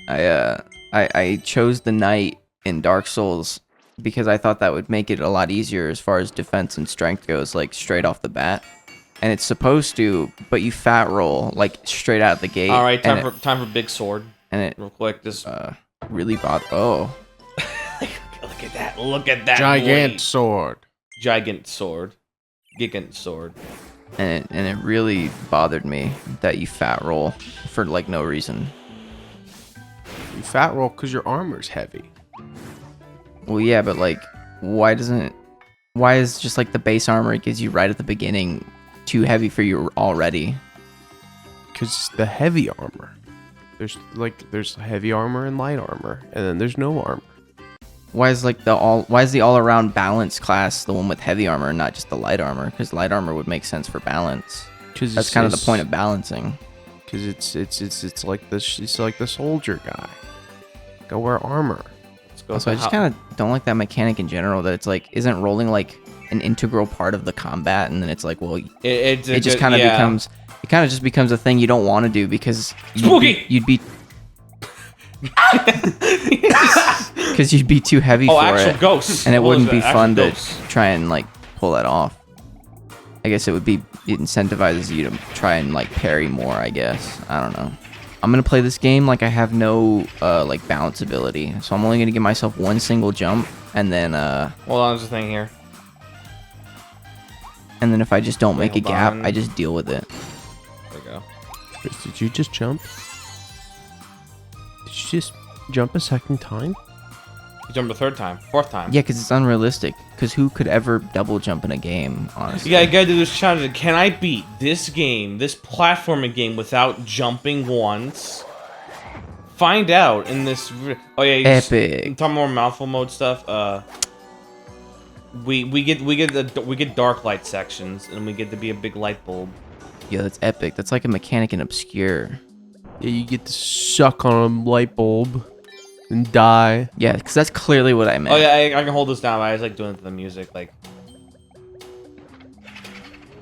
I chose the knight in Dark Souls because I thought that would make it a lot easier as far as defense and strength goes, like straight off the bat. And it's supposed to, but you fat roll like straight out the gate. All right, and time for big sword. and it Real quick, this. really bothered. Oh, Look at that! Look at that! Gigant boy. sword. Gigant sword. Gigant sword. and it really bothered me that you fat roll for like no reason. You fat roll because your armor's heavy. Well, yeah, but like, why is just like the base armor it gives you right at the beginning too heavy for you already? Because it's the heavy armor. There's heavy armor and light armor, and then there's no armor. Why is the all-around balance class the one with heavy armor and not just the light armor? Because light armor would make sense for balance. That's kind of the point of balancing. Because it's like the soldier guy. Go wear armor. So I just kind of don't like that mechanic in general. That it's like isn't rolling like an integral part of the combat, and then it's like, well, it just kind of becomes just becomes a thing you don't want to do because you'd be because you'd be too heavy for it. Ghosts. And it wouldn't be fun ghosts. to try and like pull that off. I guess it incentivizes you to try and like parry more, I guess. I don't know. I'm gonna play this game like I have no like bounce ability, so I'm only gonna give myself one single jump, and then hold on, there's a thing here. And then if I just don't make a gap, I just deal with it. There we go. Chris, did you just jump? Did you just jump a second time? You jumped a third time, fourth time. Yeah, because it's unrealistic. Because who could ever double jump in a game, honestly? You gotta do this challenge. Can I beat this game, this platforming game, without jumping once? Find out in this. Oh yeah, epic. Talking more mouthful mode stuff. We get dark light sections, and we get to be a big light bulb. Yeah, that's epic. That's like a mechanic in Obscure. Yeah, you get to suck on a light bulb and die. Yeah, because that's clearly what I meant. Oh yeah, I can hold this down. I was like doing it to the music, like.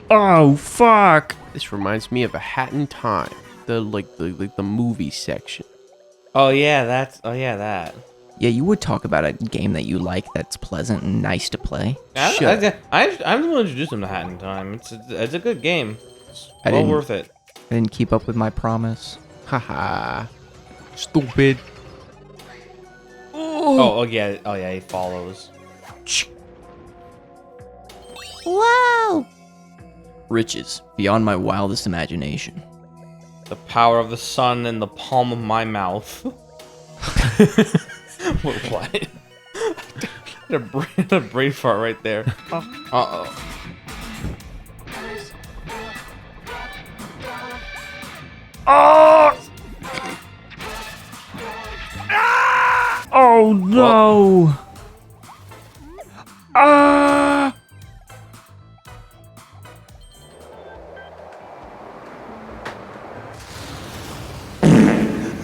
Oh fuck! This reminds me of A Hat in Time, the movie section. Oh yeah, that. Yeah, you would talk about a game that you like that's pleasant and nice to play. I'm the one who introduced him to Hat in Time. It's a good game. It's well worth it. I didn't keep up with my promise. Haha. Stupid. Oh yeah, he follows. Wow! Riches beyond my wildest imagination. The power of the sun in the palm of my mouth. What? a brain fart right there. Uh-oh. Oh! Oh no! Ah!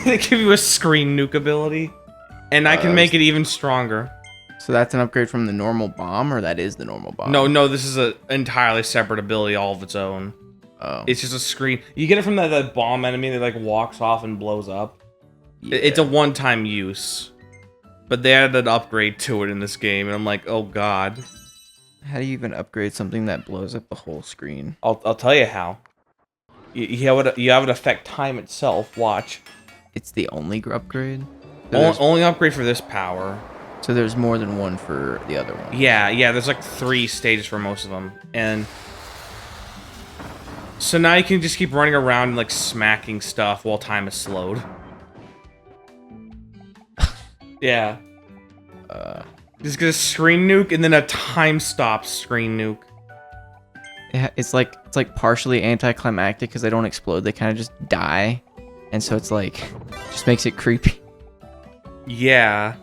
They give you a screen nuke ability, and I can make it even stronger. So that's an upgrade from the normal bomb, or that is the normal bomb? No, this is an entirely separate ability all of its own. Oh. It's just a screen. You get it from that bomb enemy that like walks off and blows up. Yeah. It's a one-time use. But they added an upgrade to it in this game, and I'm like, oh god. How do you even upgrade something that blows up the whole screen? I'll tell you how. You have it affect time itself. Watch. It's the only upgrade? So Only upgrade for this power. So there's more than one for the other one? Yeah, there's like 3 stages for most of them. And so now you can just keep running around and like smacking stuff while time is slowed. Yeah. Just get a screen nuke and then a time stop screen nuke. It's like partially anticlimactic because they don't explode. They kind of just die. And so it's like, just makes it creepy. Yeah.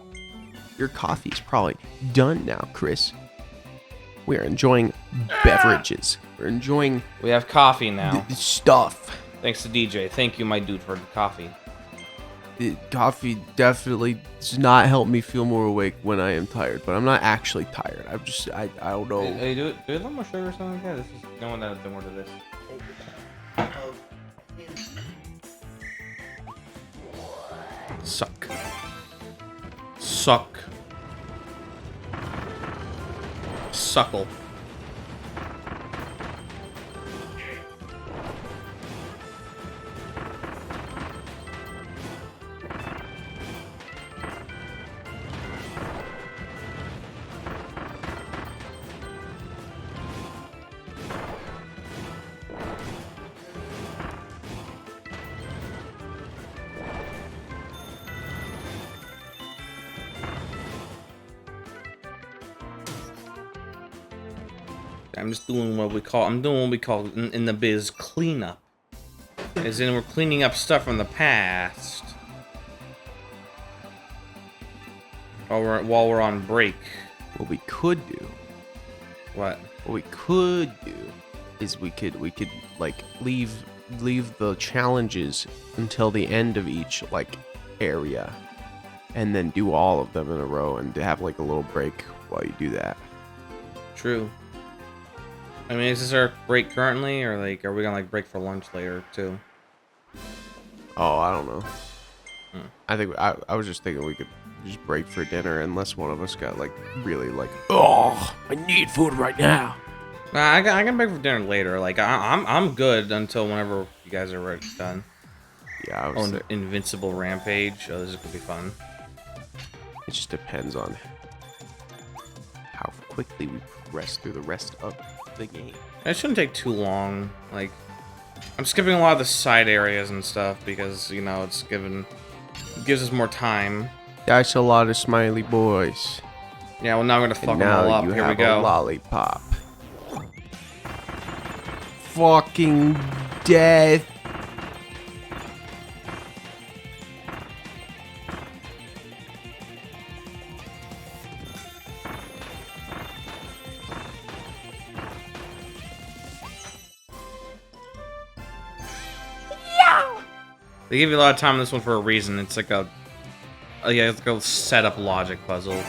Your coffee's probably done now, Chris. We're enjoying beverages. We're enjoying We have coffee now. the stuff. Thanks to DJ. Thank you, my dude, for the coffee. The coffee definitely does not help me feel more awake when I am tired, but I'm not actually tired. I'm just, I don't know. Hey, do a little more sugar or something like that. This is going down a bit more to this. Suck. Suck. Suckle. I'm just doing what we call in the biz cleanup. As in, we're cleaning up stuff from the past. While we're on break. What we could do. What? What we could do is we could like leave the challenges until the end of each like area, and then do all of them in a row and have like a little break while you do that. True. I mean, is this our break currently, or like, are we gonna like break for lunch later too? Oh, I don't know. I think I was just thinking we could just break for dinner unless one of us got like really like, oh, I need food right now. Nah, I can break for dinner later. Like I'm good until whenever you guys are done. Yeah, I was Oh, Invincible Rampage. Oh, this is gonna be fun. It just depends on how quickly we progress through the rest of the game. It shouldn't take too long. Like, I'm skipping a lot of the side areas and stuff because, you know, it gives us more time. That's a lot of smiley boys. Yeah, well, now we're gonna fuck And them all now up. you Here we have go. a lollipop. Fucking death. They give you a lot of time on this one for a reason. It's like a, yeah, it's like a setup logic puzzle.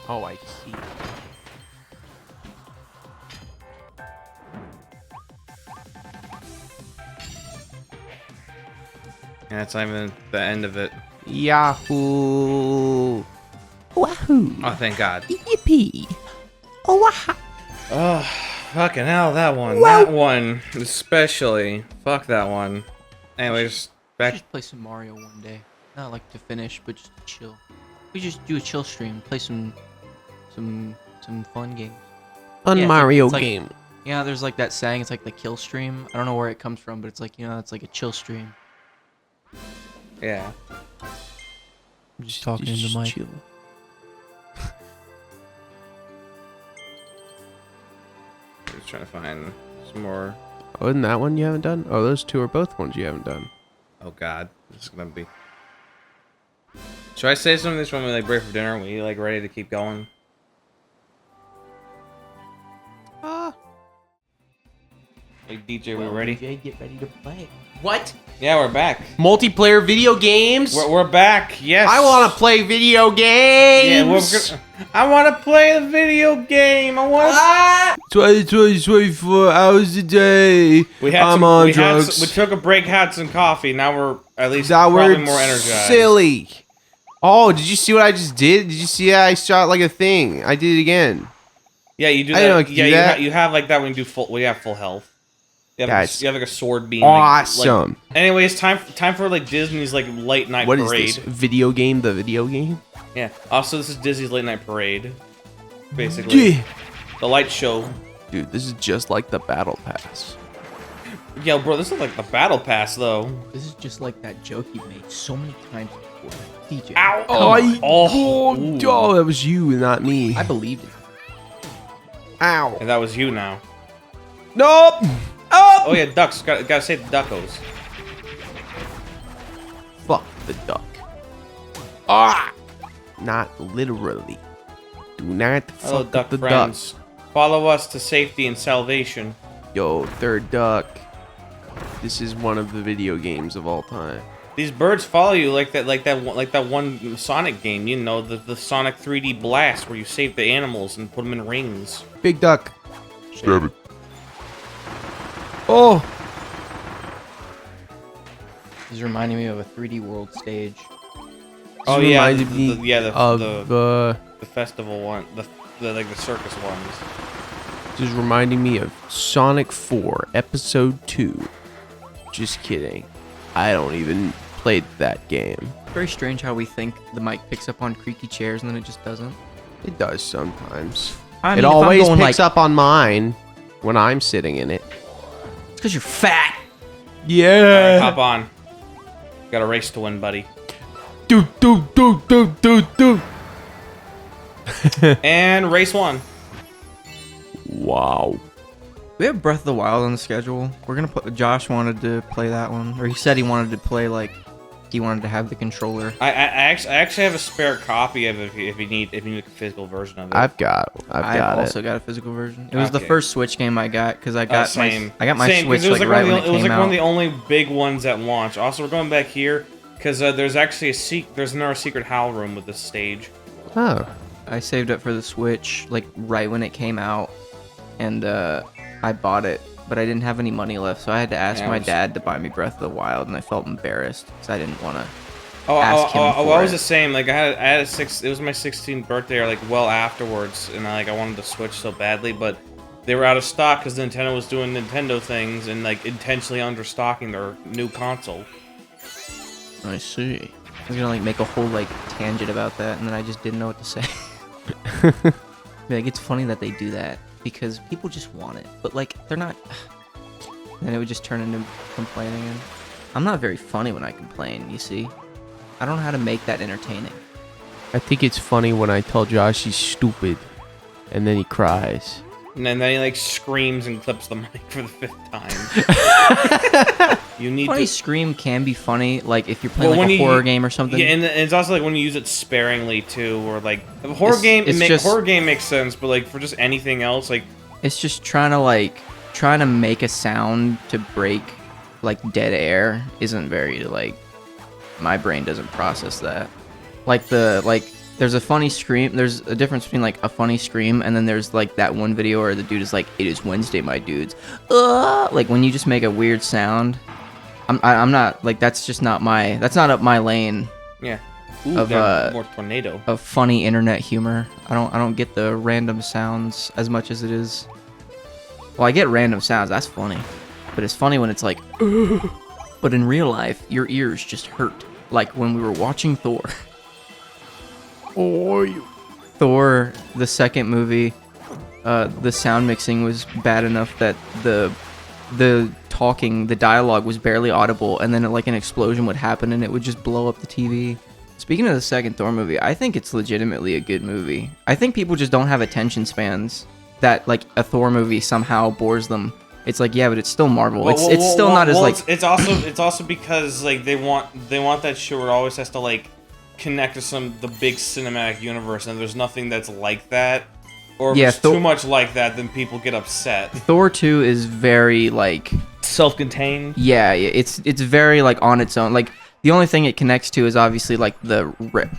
Oh, I see. And that's not even the end of it. Yahoo! Wahoo! Oh, thank God. Yippee! Oh, waha! Oh, fucking hell, that one. That one, especially. Fuck that one. Anyways, back. Just play some Mario one day. Not like to finish, but just chill. We just do a chill stream, play some fun games. Fun Yeah, it's Mario like- game. Yeah, there's like that saying, it's like the kill stream. I don't know where it comes from, but it's like, you know, it's like a chill stream. Yeah. I'm just talking in the mic. Chill. Just trying to find some more. Oh, isn't that one you haven't done? Oh, those two are both ones you haven't done. Oh God, this is gonna be. Should I say something this when we like break for dinner? Are we like ready to keep going? Hey DJ, we ready? DJ, get ready to play. What? Yeah, we're back. Multiplayer video games? We're back. Yes. I want to play video Yeah, games. I want to play a video game. I want. 24 hours a day. We had I'm some, on we drugs. we took a break, had some coffee. Now we're at least That probably were more energized. silly. Oh, did you see what I just did? Did you see that I shot like a thing? I did it again. Yeah, you do I that. didn't know I could yeah, do you, that. you have like that when you do full. When you have full health. You have, That's you have like a sword beam. Awesome. Like, anyways, time for like Disney's like late night What is parade. this? Video game? The video game? Yeah. Also, this is Disney's late night parade. Basically, Yeah. the light show. Dude, this is just like the battle pass. Yeah, bro, this is like the battle pass though. This is just like that joke you made so many times before. DJ. Ow! Oh, that was you and not me. I believed it. Ow. And that was you now. Nope. Oh yeah, ducks. Gotta say the duckos. Fuck the duck. Ah. Not literally. Do not Hello, fuck duck with the friends. Follow us to safety and salvation. duck. Yo, third duck. This is one of the video games of all time. These birds follow you like that one Sonic game. You know, the Sonic 3D Blast where you save the animals and put them in rings. Big duck. Stab it. Oh. This is reminding me of a 3D World stage. Oh yeah, reminded me of the festival one, the like the circus ones. just reminding me of Sonic 4 Episode 2. Just kidding. I don't even play that game. Very strange how we think the mic picks up on creaky chairs and then it just doesn't. It does sometimes. I mean, It if I'm always going, picks like- up on mine when I'm sitting in it. It's because you're fat. All right, Yeah. hop on. Got a race to win, buddy. Do. And race 1. Wow. We have Breath of the Wild on the schedule. We're gonna put. Josh wanted to play that one, or he said he wanted to play he wanted to have the controller. I actually have a spare copy of it if you need a physical version of it. I've got I it. also got a physical version. It was the Okay. first Switch game I got because I got same. my Same, 'cause Switch it was like one right of the, when it it was came like one of out. the only big ones at launch. Also, we're going back here because there's actually there's another secret howl room with this stage. Oh. I saved up for the Switch like right when it came out, and I bought it, but I didn't have any money left, so I had to ask Yeah, my it was- dad to buy me Breath of the Wild, and I felt embarrassed because I didn't want to. Oh, Ask him I for was it. the same. Like I had it was my 16th birthday, or like well afterwards, and I wanted to Switch so badly, but they were out of stock because Nintendo was doing Nintendo things and like intentionally understocking their new console. I see. I was gonna like make a whole like tangent about that, and then I just didn't know what to say. Be like, it's funny that they do that because people just want it, but like they're not. And then it would just turn into complaining. And I'm not very funny when I complain. You see, I don't know how to make that entertaining. I think it's funny when I tell Josh he's stupid, and then he cries. And then he like screams and clips the mic for the 5th time. You need Funny to. scream can be funny, like if you're playing Well, like when a you- horror game or something. Yeah, and it's also like when you use it sparingly too, or like a horror It's- game. it's just- Horror game makes sense, but like for just anything else, like It's just trying to make a sound to break like dead air isn't very like my brain doesn't process that. Like there's a funny scream. There's a difference between like a funny scream and then there's like that one video where the dude is like, "It is Wednesday, my dudes." Like when you just make a weird sound. I'm not like that's not up my lane yeah. Ooh, Of, got more tornado. of funny internet humor. I don't get the random sounds as much as it is. Well, I get random sounds. That's funny, but it's funny when it's like. But in real life, your ears just hurt. Like when we were watching Thor. Thor, the second movie, the sound mixing was bad enough that the dialogue was barely audible, and then like an explosion would happen and it would just blow up the TV. Speaking of the second Thor movie, I think it's legitimately a good movie. I think people just don't have attention spans that like a Thor movie somehow bores them. It's like, yeah, but it's still Marvel. It's still not as like It's also because like they want that shit where it always has to like connect to the big cinematic universe, and there's nothing that's like that. Or if Yeah, it's too much like that, then people get upset. Thor 2 is very like Self-contained. yeah, it's very like on its own. Like the only thing it connects to is obviously like the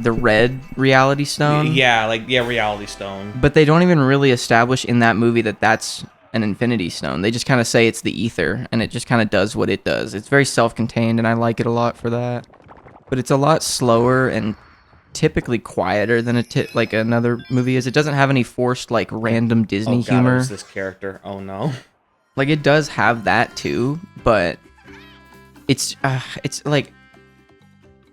red reality stone. Reality Stone. But they don't even really establish in that movie that that's an Infinity Stone. They just kind of say it's the ether, and it just kind of does what it does. It's very self-contained, and I like it a lot for that. But it's a lot slower and typically quieter than like another movie is. It doesn't have any forced like random Disney Oh god, humor. it was this character. Oh no. Like it does have that too, but it's like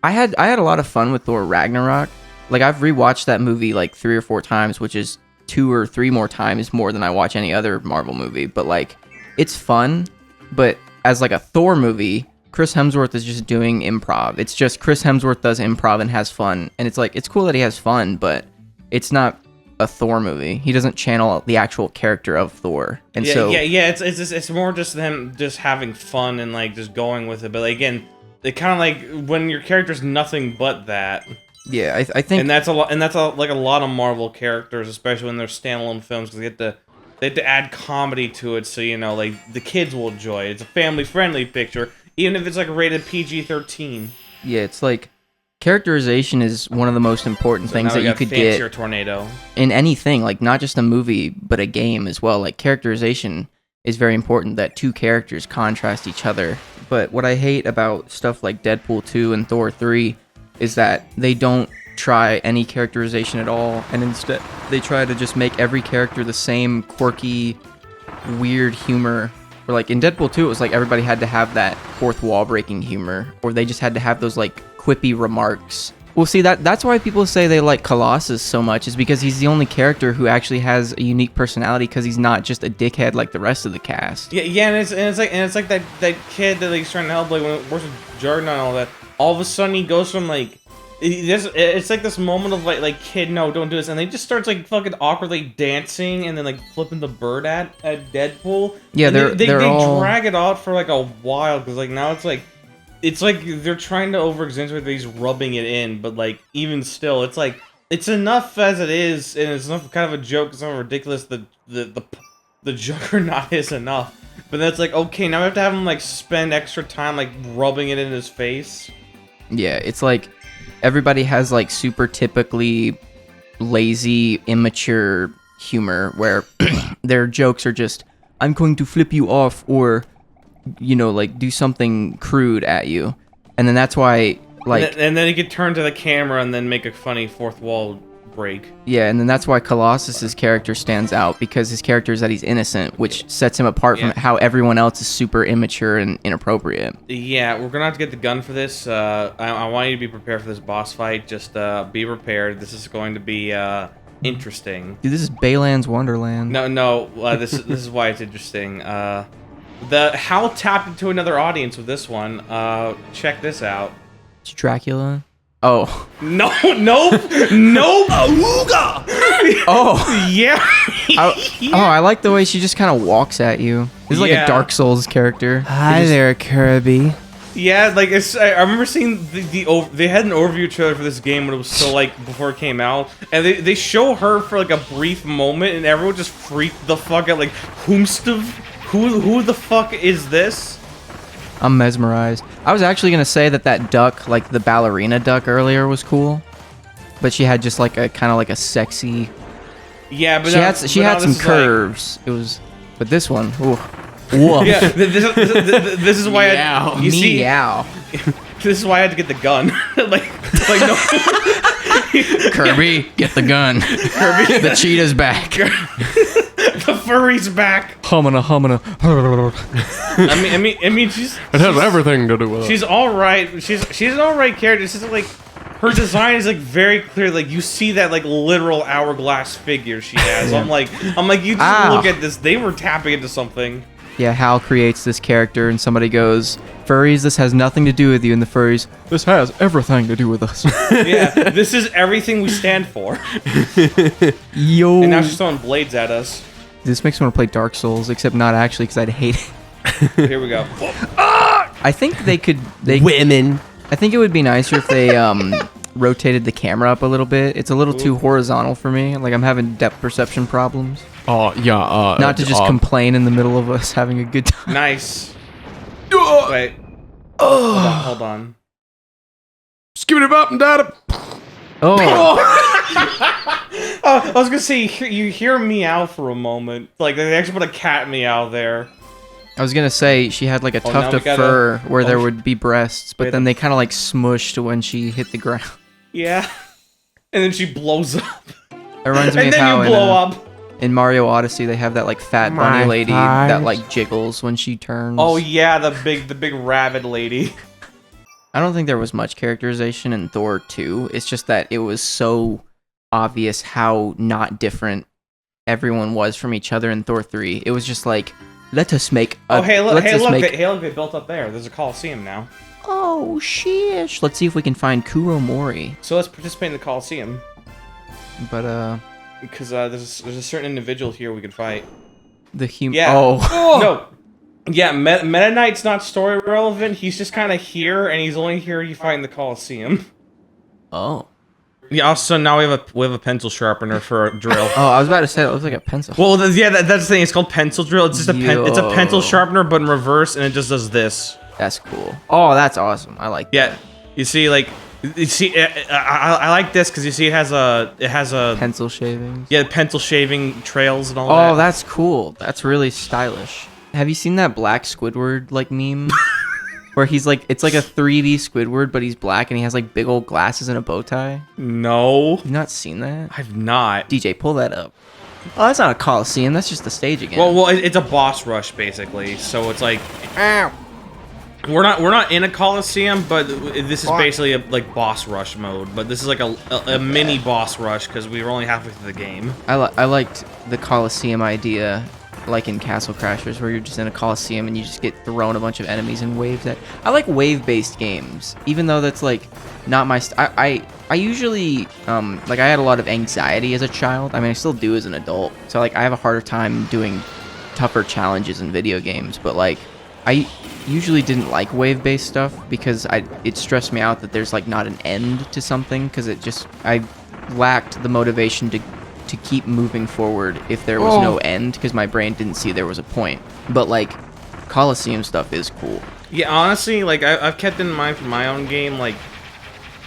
I had a lot of fun with Thor Ragnarok. Like I've rewatched that movie like 3 or 4 times, which is 2 or 3 more times more than I watch any other Marvel movie. But like it's fun, but as like a Thor movie, Chris Hemsworth is just doing improv. It's just Chris Hemsworth does improv and has fun, and it's like it's cool that he has fun, but it's not a Thor movie. He doesn't channel the actual character of Thor, and so It's more just them just having fun and like just going with it. But like, again, it kind of like when your character's nothing but that. yeah, I think And that's a lot. And that's like a lot of Marvel characters, especially when they're standalone films, because they have to add comedy to it, so you know, like the kids will enjoy it. It's a family-friendly picture, even if it's like rated PG-13. yeah, it's like characterization is one of the most important things Now that we you got could Fancier get Tornado. in anything, like not just a movie but a game as well. Like characterization is very important, that 2 characters contrast each other. But what I hate about stuff like Deadpool 2 and Thor 3 is that they don't try any characterization at all, and instead they try to just make every character the same quirky, weird humor. Or like in Deadpool 2, it was like everybody had to have that fourth wall breaking humor, or they just had to have those like quippy remarks. Well, see, that's why people say they like Colossus so much, is because he's the only character who actually has a unique personality, because he's not just a dickhead like the rest of the cast. Yeah, and it's like that kid that he's trying to help, like when it works with Jordan and all that. All of a sudden, he goes from like, it's like this moment of like kid, no, don't do this, and they just starts like fucking awkwardly dancing and then like flipping the bird at Deadpool. Yeah, they drag it out for like a while, because like now it's like they're trying to over-accentuate that he's rubbing it in, but like even still, it's like it's enough as it is, and it's enough kind of a joke, it's not ridiculous. The Juggernaut is enough, but then it's like, okay, now we have to have him like spend extra time like rubbing it in his face. Yeah, it's like everybody has like super typically lazy, immature humor where their jokes are just, I'm going to flip you off, or you know, like do something crude at you, and then that's why like and then he could turn to the camera and then make a funny fourth wall break. Yeah, and then that's why Colossus's character stands out, because his character is that he's innocent, which sets him apart from how everyone else is super immature and inappropriate. Yeah, we're gonna have to get the gun for this. I want you to be prepared for this boss fight. Just be prepared. This is going to be interesting. Dude, this is Baylan's Wonderland. No. This is why it's interesting. The Hal tapped into another audience with this one. Check this out. It's Dracula. Oh. No. Awooga! Oh. Yeah. I like the way she just kind of walks at you. This is like a Dark Souls character. Hi there, Kirby. Yeah, like I remember seeing they had an overview trailer for this game when it was still like before it came out, and they show her for like a brief moment, and everyone just freaked the fuck out, like who the fuck is this? I'm mesmerized. I was actually gonna say that duck, like the ballerina duck earlier, was cool, but she had just like a kind of like a sexy. Yeah, but she had some curves. Like... It was, but this one, ooh. Whoa. Yeah, this is why you see. This is why I had to get the gun. like no. Kirby, get the gun. Kirby, the cheetah's back. The furry's back. Humana. I mean, she's. It has everything to do with it. She's all right. She's an all right character. She's like, her design is like very clear. Like you see that like literal hourglass figure she has. I'm like, you just look at this. They were tapping into something. Yeah, Hal creates this character, and somebody goes, "Furries, this has nothing to do with you." And the furries, "This has everything to do with us." Yeah, this is everything we stand for. Yo. And now she's throwing blades at us. This makes me want to play Dark Souls, except not actually, because I'd hate it. Here we go. I think they could. Women. I think it would be nicer if they rotated the camera up a little bit. It's a little too horizontal for me. Like I'm having depth perception problems. Yeah. Not to just complain in the middle of us having a good time. Nice. Wait. Hold on. Skip it up and down. Oh. I was gonna say, you hear meow for a moment. Like, they actually put a cat meow there. I was gonna say, she had like a tuft of fur where there would be breasts, but then they kind of like smushed when she hit the ground. Yeah. And then she blows up. It reminds me of how in Mario Odyssey, they have that like fat bunny lady that like jiggles when she turns. Oh yeah, the big rabid lady. I don't think there was much characterization in Thor 2. It's just that it was so obvious how not different everyone was from each other in Thor 3. It was just like, let us make a... Hey, look, they built up there. There's a Coliseum now. Oh, sheesh. Let's see if we can find Kuro Mori. So let's participate in the Coliseum. But, because there's a certain individual here we can fight. The human... Yeah. Oh. No. Yeah, Meta Knight's not story relevant. He's just kind of here, and he's only here you find the Coliseum. Oh. Yeah. Also, now we have a pencil sharpener for a drill. Oh, I was about to say it looks like a pencil. Well, that's the thing. It's called pencil drill. It's just it's a pencil sharpener, but in reverse, and it just does this. That's cool. Oh, that's awesome. I like that. Yeah. You see, I like this because you see it has a pencil shavings. Yeah, pencil shaving trails and all that. Oh, that's cool. That's really stylish. Have you seen that black Squidward like meme? Where he's like, it's like a 3D Squidward, but he's black and he has like big old glasses and a bow tie. No, You've not seen that? I've not. DJ, pull that up. Oh, that's not a Coliseum. That's just the stage again. Well, it's a boss rush basically. So it's like, we're not in a Coliseum, but this is basically a like boss rush mode. But this is like a mini boss rush because we were only halfway through the game. I liked the Coliseum idea, like in Castle Crashers, where you're just in a Coliseum and you just get thrown a bunch of enemies and waves. I like wave-based games, even though that's like not my. I usually like I had a lot of anxiety as a child. I mean, I still do as an adult. So like I have a harder time doing tougher challenges in video games. But like I usually didn't like wave-based stuff because it stressed me out that there's like not an end to something because I lacked the motivation to keep moving forward if there was no end because my brain didn't see there was a point. But like Coliseum stuff is cool. Yeah, honestly, like I've kept in mind for my own game, like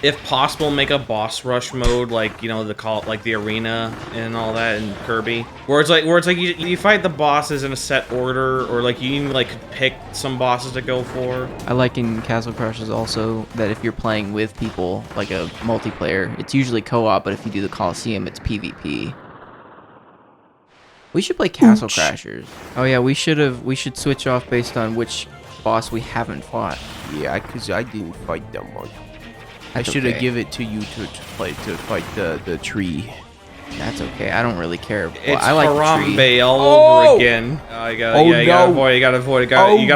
if possible, make a boss rush mode, like you know the arena and all that in Kirby, where it's like you fight the bosses in a set order, or like you even like could pick some bosses to go for. I like in Castle Crashers also that if you're playing with people, like a multiplayer, it's usually co-op, but if you do the Coliseum, it's PvP. We should play Castle Crashers. Oh yeah, we should switch off based on which boss we haven't fought. Yeah, because I didn't fight that one. I That's should have okay. give it to you to fight the tree. That's okay. I don't really care. Well, It's I like the tree. Harambe all over again. You gotta avoid, you gotta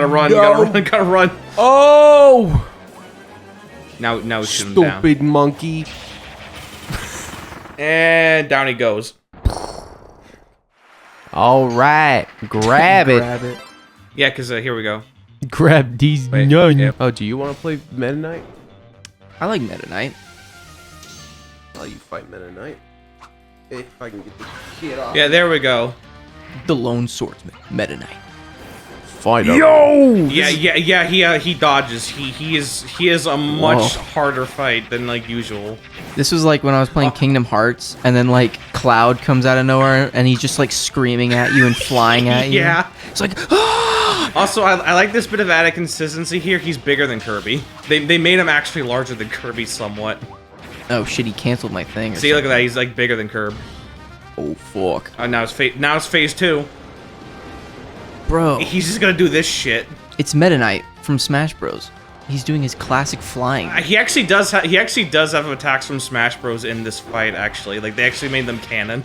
run, you gotta run. Oh! Now shoot him down. Stupid monkey. And down he goes. All right, grab it. Grab it. Yeah, because here we go. Grab these Wait, nuns. yep. Oh, do you want to play Meta Knight? I like Meta Knight. Oh, you fight Meta Knight. If I can get this shit off. Yeah, there we go. The Lone Swordsman, Meta Knight. Fight up. Yo! Yeah. He dodges. He is a much harder fight than like usual. This was like when I was playing Kingdom Hearts, and then like Cloud comes out of nowhere, and he's just like screaming at you and flying at you. Yeah. It's like, Also, I like this bit of added consistency here. He's bigger than Kirby. They made him actually larger than Kirby somewhat. oh shit, he canceled my thing. See, look at that. He's like bigger than Kirby. Oh fuck, Now it's phase 2. bro. He's just gonna do this shit. It's Meta Knight from Smash Bros. He's doing his classic flying. He actually does have attacks from Smash Bros in this fight. Actually, like they actually made them canon.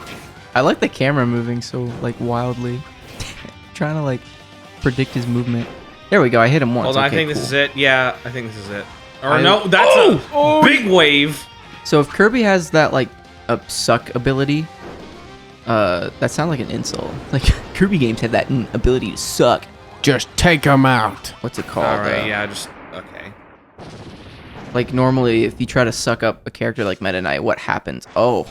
I like the camera moving so like wildly, trying to like predict his movement. There we go. I hit him once. Hold on, I Okay, think cool. this is it. Yeah, I think this is it. Or no, that's a big wave. So if Kirby has that like a suck ability, that sounds like an insult. Like Kirby games have that ability to suck. Just take him out. What's it called? All right, yeah, just okay. Like normally, if you try to suck up a character like Meta Knight, what happens? Oh,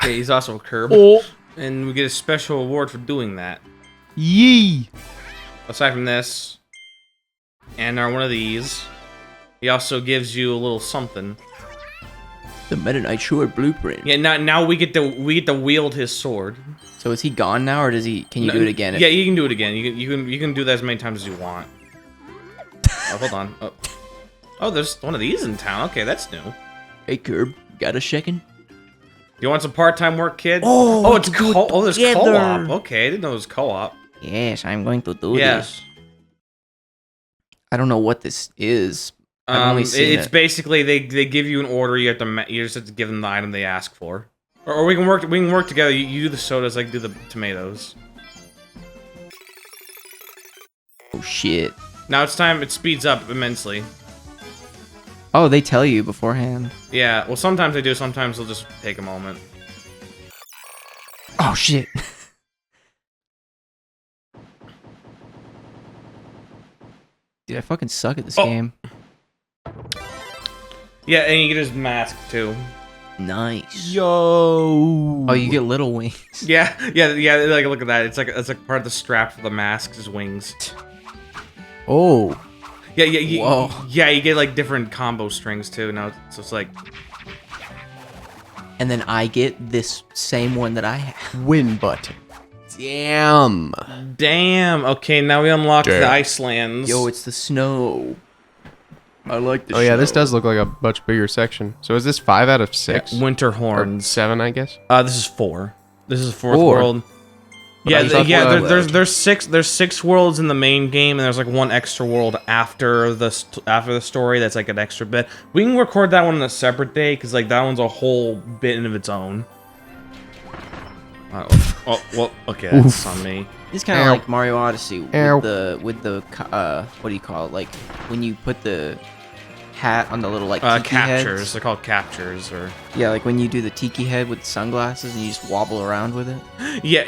Okay, he's also a Kirby, and we get a special award for doing that. Yee. Aside from this, and one of these, he also gives you a little something. the Meta Knight Sword Blueprint. Yeah, now we get to wield his sword. So is he gone now, or does he? Can you do it again? Yeah, you can do it again. You can do that as many times as you want. Oh, hold on. Oh, there's one of these in town. Okay, that's new. Hey, Kirby, got a second? You want some part-time work, kid? Oh, it's we can do it there's together. co-op. Okay, I didn't know it was co-op. Yes, I'm going to do Yeah. this. I don't know what this is. I've only seen It's it. basically they give you an order. You just have to give them the item they ask for. Or we can work together. You do the sodas, I can do the tomatoes. Oh shit. Now it's time. It speeds up immensely. Oh, they tell you beforehand. Yeah. Well, sometimes they do. Sometimes they'll just take a moment. Oh shit. Dude, I fucking suck at this game. Yeah, and you get his mask too. Nice. Yo. Oh, you get little wings. Yeah. Like look at that. It's like part of the strap for the mask. His wings. Oh. Yeah. Whoa. Yeah, you get like different combo strings too. Now, so it's like. And then I get this same one that I have. Win button. Damn. Damn. Okay, now we unlock the Icelands. Yo, it's the snow. I like the Oh yeah, this does look like a much bigger section. So is this 5 out of 6? Winter Or Horns. 7, I guess. This is 4. This is fourth Four? world. But Yeah, I thought there's 6. There's 6 worlds in the main game, and there's like 1 extra world after the story. That's like an extra bit. We can record that one on a separate day because like that one's a whole bit of its own. Oh well, okay, that's on me. It's kind of Ow. like Mario Odyssey Ow. with the what do you call it? Like when you put the hat on the little like tiki Captures. heads. They're called captures, or Yeah, like when you do the tiki head with sunglasses and you just wobble around with it. yeah,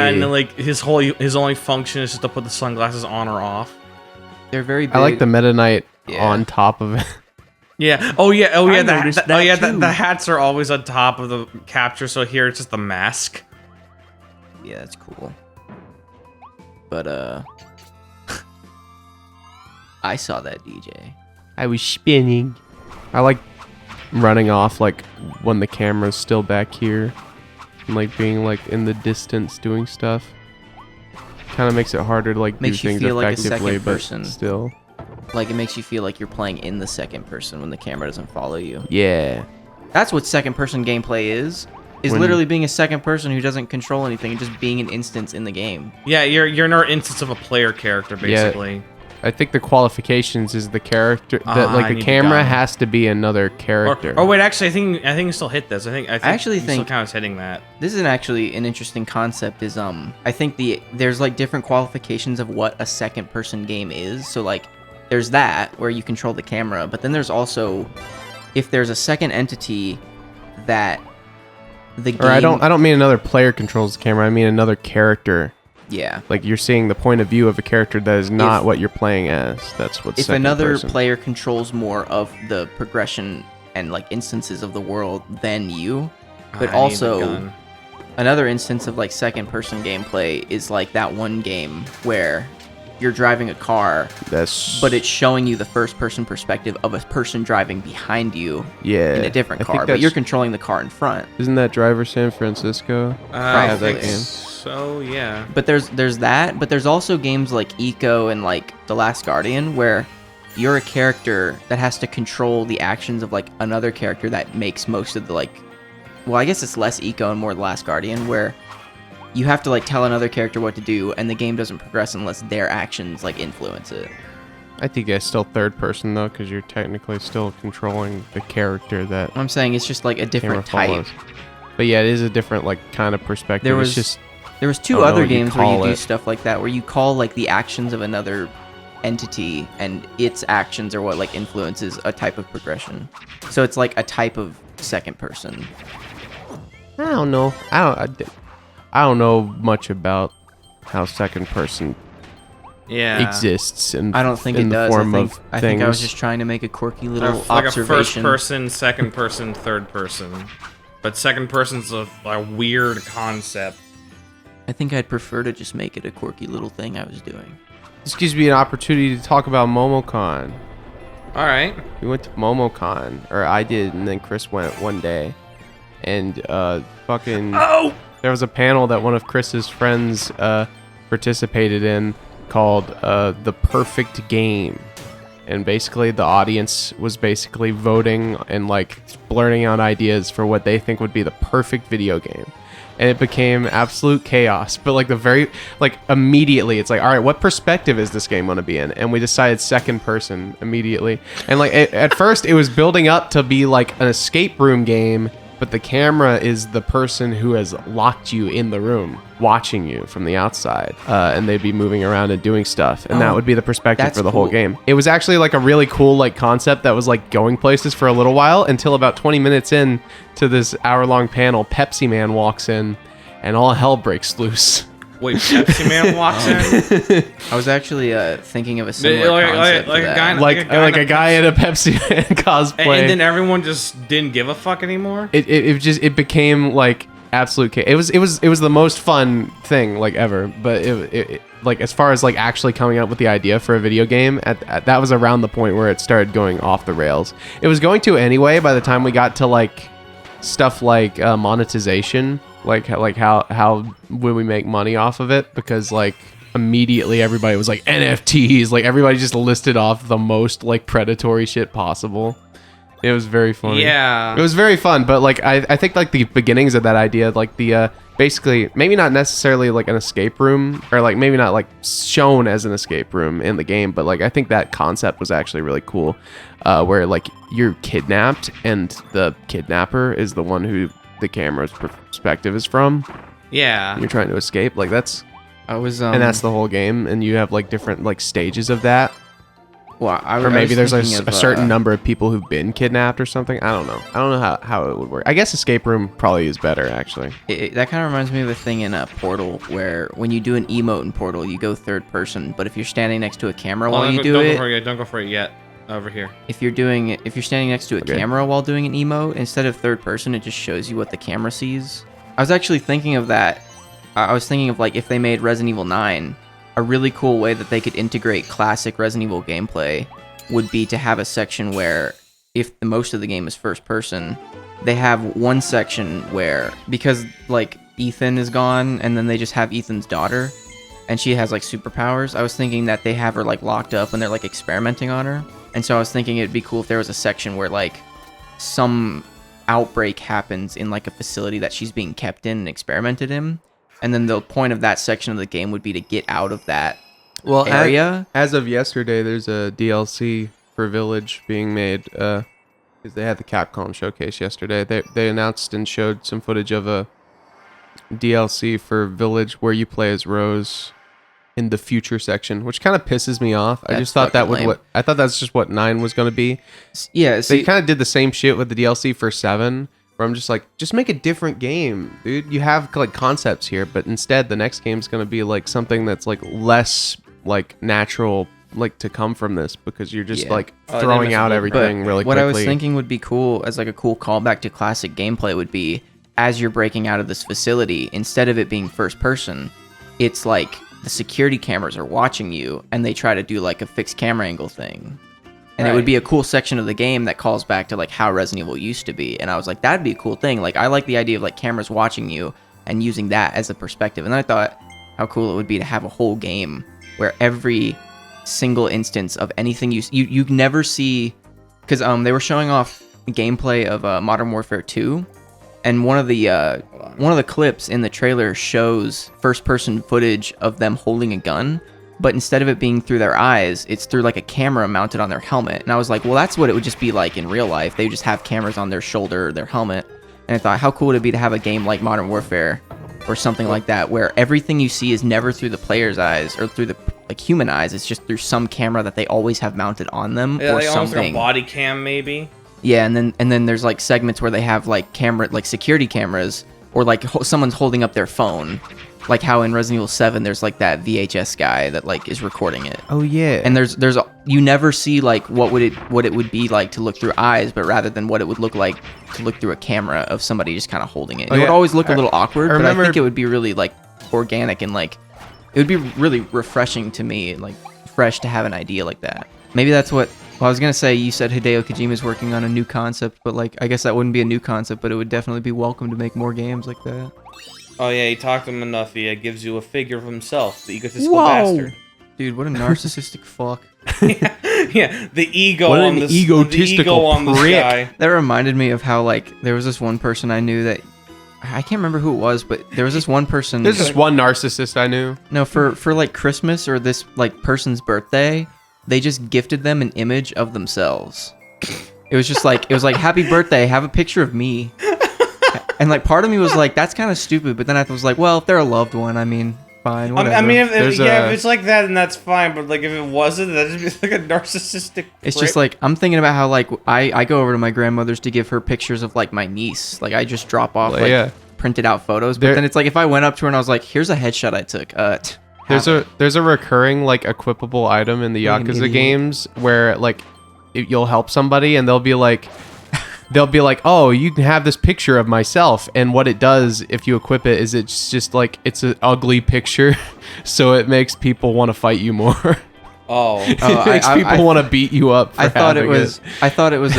and then like his only function is just to put the sunglasses on or off. They're very big. I like the Meta Knight Yeah. on top of it. Yeah. Oh yeah. noticed that too. The hats are always on top of the capture. So here it's just the mask. Yeah, that's cool. But I saw that DJ. I was spinning. I like running off like when the camera's still back here and like being like in the distance doing stuff. Kind of makes it harder to like Makes do you things feel like a effectively, second but person. still. Like it makes you feel like you're playing in the second person when the camera doesn't follow you. Yeah. That's what second person gameplay is. Is When- literally being a second person who doesn't control anything and just being an instance in the game. Yeah, you're an instance of a player character basically. I think the qualifications is the character that I like need the to camera go. has to be another character. Or wait, actually, I think you still hit this. I actually you still think- kind of hitting that. This is actually an interesting concept. Is I think there's like different qualifications of what a second person game is. So like there's that where you control the camera, but then there's also if there's a second entity that the game. Or I don't mean another player controls the camera. I mean another character. Yeah. Like you're seeing the point of view of a character that is not If- what you're playing as. That's what's If second another person. player controls more of the progression and like instances of the world than you, but I need the also gun. another instance of like second person gameplay is like that one game where you're driving a car, That's but it's showing you the first person perspective of a person driving behind you yeah in a different I think car, but you're that's- controlling the car in front. Isn't that Driver San Francisco? I have that think game. so, yeah. But there's that, but there's also games like Eco and like The Last Guardian where you're a character that has to control the actions of like another character that makes most of the like well, I guess it's less Eco and more The Last Guardian where you have to like tell another character what to do and the game doesn't progress unless their actions like influence it. I think it's still third person though, because you're technically still controlling the character that I'm saying it's just like a camera different type. follows. But yeah, it is a different like kind of perspective. There It's was just There was I two don't know other what you games where you call do it. stuff like that, where you call like the actions of another entity, and its actions are what like influences a type of progression. So it's like a type of second person. I don't know. I don't know much about how second person Yeah. exists in I don't think in it the does. form I of think I was things. just trying to make a quirky Or little like a first observation. person, second person, third person. But second person's a weird concept. I think I'd prefer to just make it a quirky little thing I was doing. This gives me an opportunity to talk about MomoCon. All right. We went to MomoCon, or I did, and then Chris went one day, and fucking. Oh. There was a panel that one of Chris's friends participated in called The Perfect Game. And basically the audience was basically voting and like blurting out ideas for what they think would be the perfect video game. And it became absolute chaos. But like immediately it's like, all right, what perspective is this game going to be in? And we decided second person immediately. And like at first it was building up to be like an escape room game, but the camera is the person who has locked you in the room, watching you from the outside, and they'd be moving around and doing stuff, and that Oh, would be the perspective that's for the whole cool. game. It was actually like a really cool like concept that was like going places for a little while until about 20 minutes in to this hour-long panel, Pepsi Man walks in, and all hell breaks loose. Wait, Pepsi Man walks in. I was actually thinking of a similar concept like to a that. guy- Like a guy in a Pepsi Man cosplay. And then everyone just didn't give a fuck anymore. It became like absolute chaos. It was the most fun thing like ever, but it like as far as like actually coming up with the idea for a video game at that was around the point where it started going off the rails. It was going to anyway by the time we got to like stuff like monetization like how when we make money off of it, because like immediately everybody was like NFTs, like everybody just listed off the most like predatory shit possible. It was very funny. Yeah. It was very fun, but like I think like the beginnings of that idea, like the basically maybe not necessarily like an escape room, or like maybe not like shown as an escape room in the game, but like I think that concept was actually really cool, where like you're kidnapped and the kidnapper is the one who the camera's perspective is from. Yeah. You're trying to escape, like that's I was and that's the whole game, and you have like different like stages of that. well, Or maybe there's a thinking of, certain number of people who've been kidnapped or something. I don't know. I don't know how it would work. I guess escape room probably is better, actually. That kind of reminds me of a thing in Portal, where when you do an emote in Portal, you go third person. But if you're standing next to a camera while you do don't it, go for it yet. Don't go for it yet. Over here. if you're standing next to a camera while doing an emote, instead of third person, it just shows you what the camera sees. I was actually thinking of that. I was thinking of like if they made Resident Evil 9, a really cool way that they could integrate classic Resident Evil gameplay would be to have a section where, if most of the game is first person, they have one section where, because like Ethan is gone and then they just have Ethan's daughter and she has like superpowers, I was thinking that they have her like locked up and they're like experimenting on her. And so I was thinking it'd be cool if there was a section where like some outbreak happens in like a facility that she's being kept in and experimented in, and then the point of that section of the game would be to get out of that area. As of yesterday, there's a DLC for Village being made, because they had the Capcom showcase yesterday. They announced and showed some footage of a DLC for Village where you play as Rose in the future section, which kind of pisses me off. I That's just thought that fucking would lame. I thought that's just what 9 was going to be. Yeah, They see, kind of did the same shit with the DLC for 7, where I'm just like, just make a different game, dude. You have like concepts here, but instead the next game's going to be like something that's like less like natural, like to come from this, because you're just Yeah. like They throwing missed a out little everything bit. really what quickly. I was thinking would be cool as like a cool callback to classic gameplay would be, as you're breaking out of this facility, instead of it being first person, it's like the security cameras are watching you and they try to do like a fixed camera angle thing. And it would Right. be a cool section of the game that calls back to like how Resident Evil used to be. And I was like, that'd be a cool thing. Like I like the idea of like cameras watching you and using that as a perspective. And then I thought how cool it would be to have a whole game where every single instance of anything you never see, because they were showing off gameplay of Modern Warfare 2, and one of the clips in the trailer shows first person footage of them holding a gun, but instead of it being through their eyes, it's through like a camera mounted on their helmet. And I was like, well, that's what it would just be like in real life. They would just have cameras on their shoulder or their helmet. And I thought, how cool would it be to have a game like Modern Warfare or something like that, where everything you see is never through the player's eyes or through the like human eyes. It's just through some camera that they always have mounted on them, Yeah, or like almost like a something. body cam, maybe. Yeah, and then there's like segments where they have like security cameras, or like someone's holding up their phone, like how in Resident Evil 7 there's like that VHS guy that like is recording it. Oh yeah. And you never see like what it would be like to look through eyes, but rather than what it would look like to look through a camera of somebody just kind of holding it. Oh, It would yeah. always look a little awkward, but I remember- think it would be really like organic, and like it would be really refreshing to me, like fresh to have an idea like that. Maybe that's what. Well, I was gonna say, you said Hideo Kojima's working on a new concept, but like I guess that wouldn't be a new concept, but it would definitely be welcome to make more games like that. Oh yeah, he talked to him enough. He gives you a figure of himself, the egotistical bastard. Dude, what a narcissistic fuck. Yeah, the ego What on an this. egotistical the ego on this prick. guy. That reminded me of how like there was this one person I knew that I can't remember who it was, but there was this one person. There's just one narcissist I knew. No, for like Christmas or this like person's birthday, they just gifted them an image of themselves. It was like happy birthday, have a picture of me. And like part of me was like, that's kind of stupid, but then I was like, well, if they're a loved one, I mean, fine, whatever. I mean, if There's it's like that, then that's fine. But like, if it wasn't, that'd just be like a narcissistic. It's prick. just like I'm thinking about how like I go over to my grandmother's to give her pictures of like my niece. Like I just drop off Well, like yeah. printed out photos, but There- then it's like if I went up to her and I was like, here's a headshot I took. There's a recurring like equipable item in the Like an Yakuza idiot. games where like you'll help somebody and they'll be like, oh, you can have this picture of myself, and what it does if you equip it is it's just like it's an ugly picture, so it makes people want to fight you more. Oh. Oh, It makes people want to beat you up. For I thought it having was. I thought it was.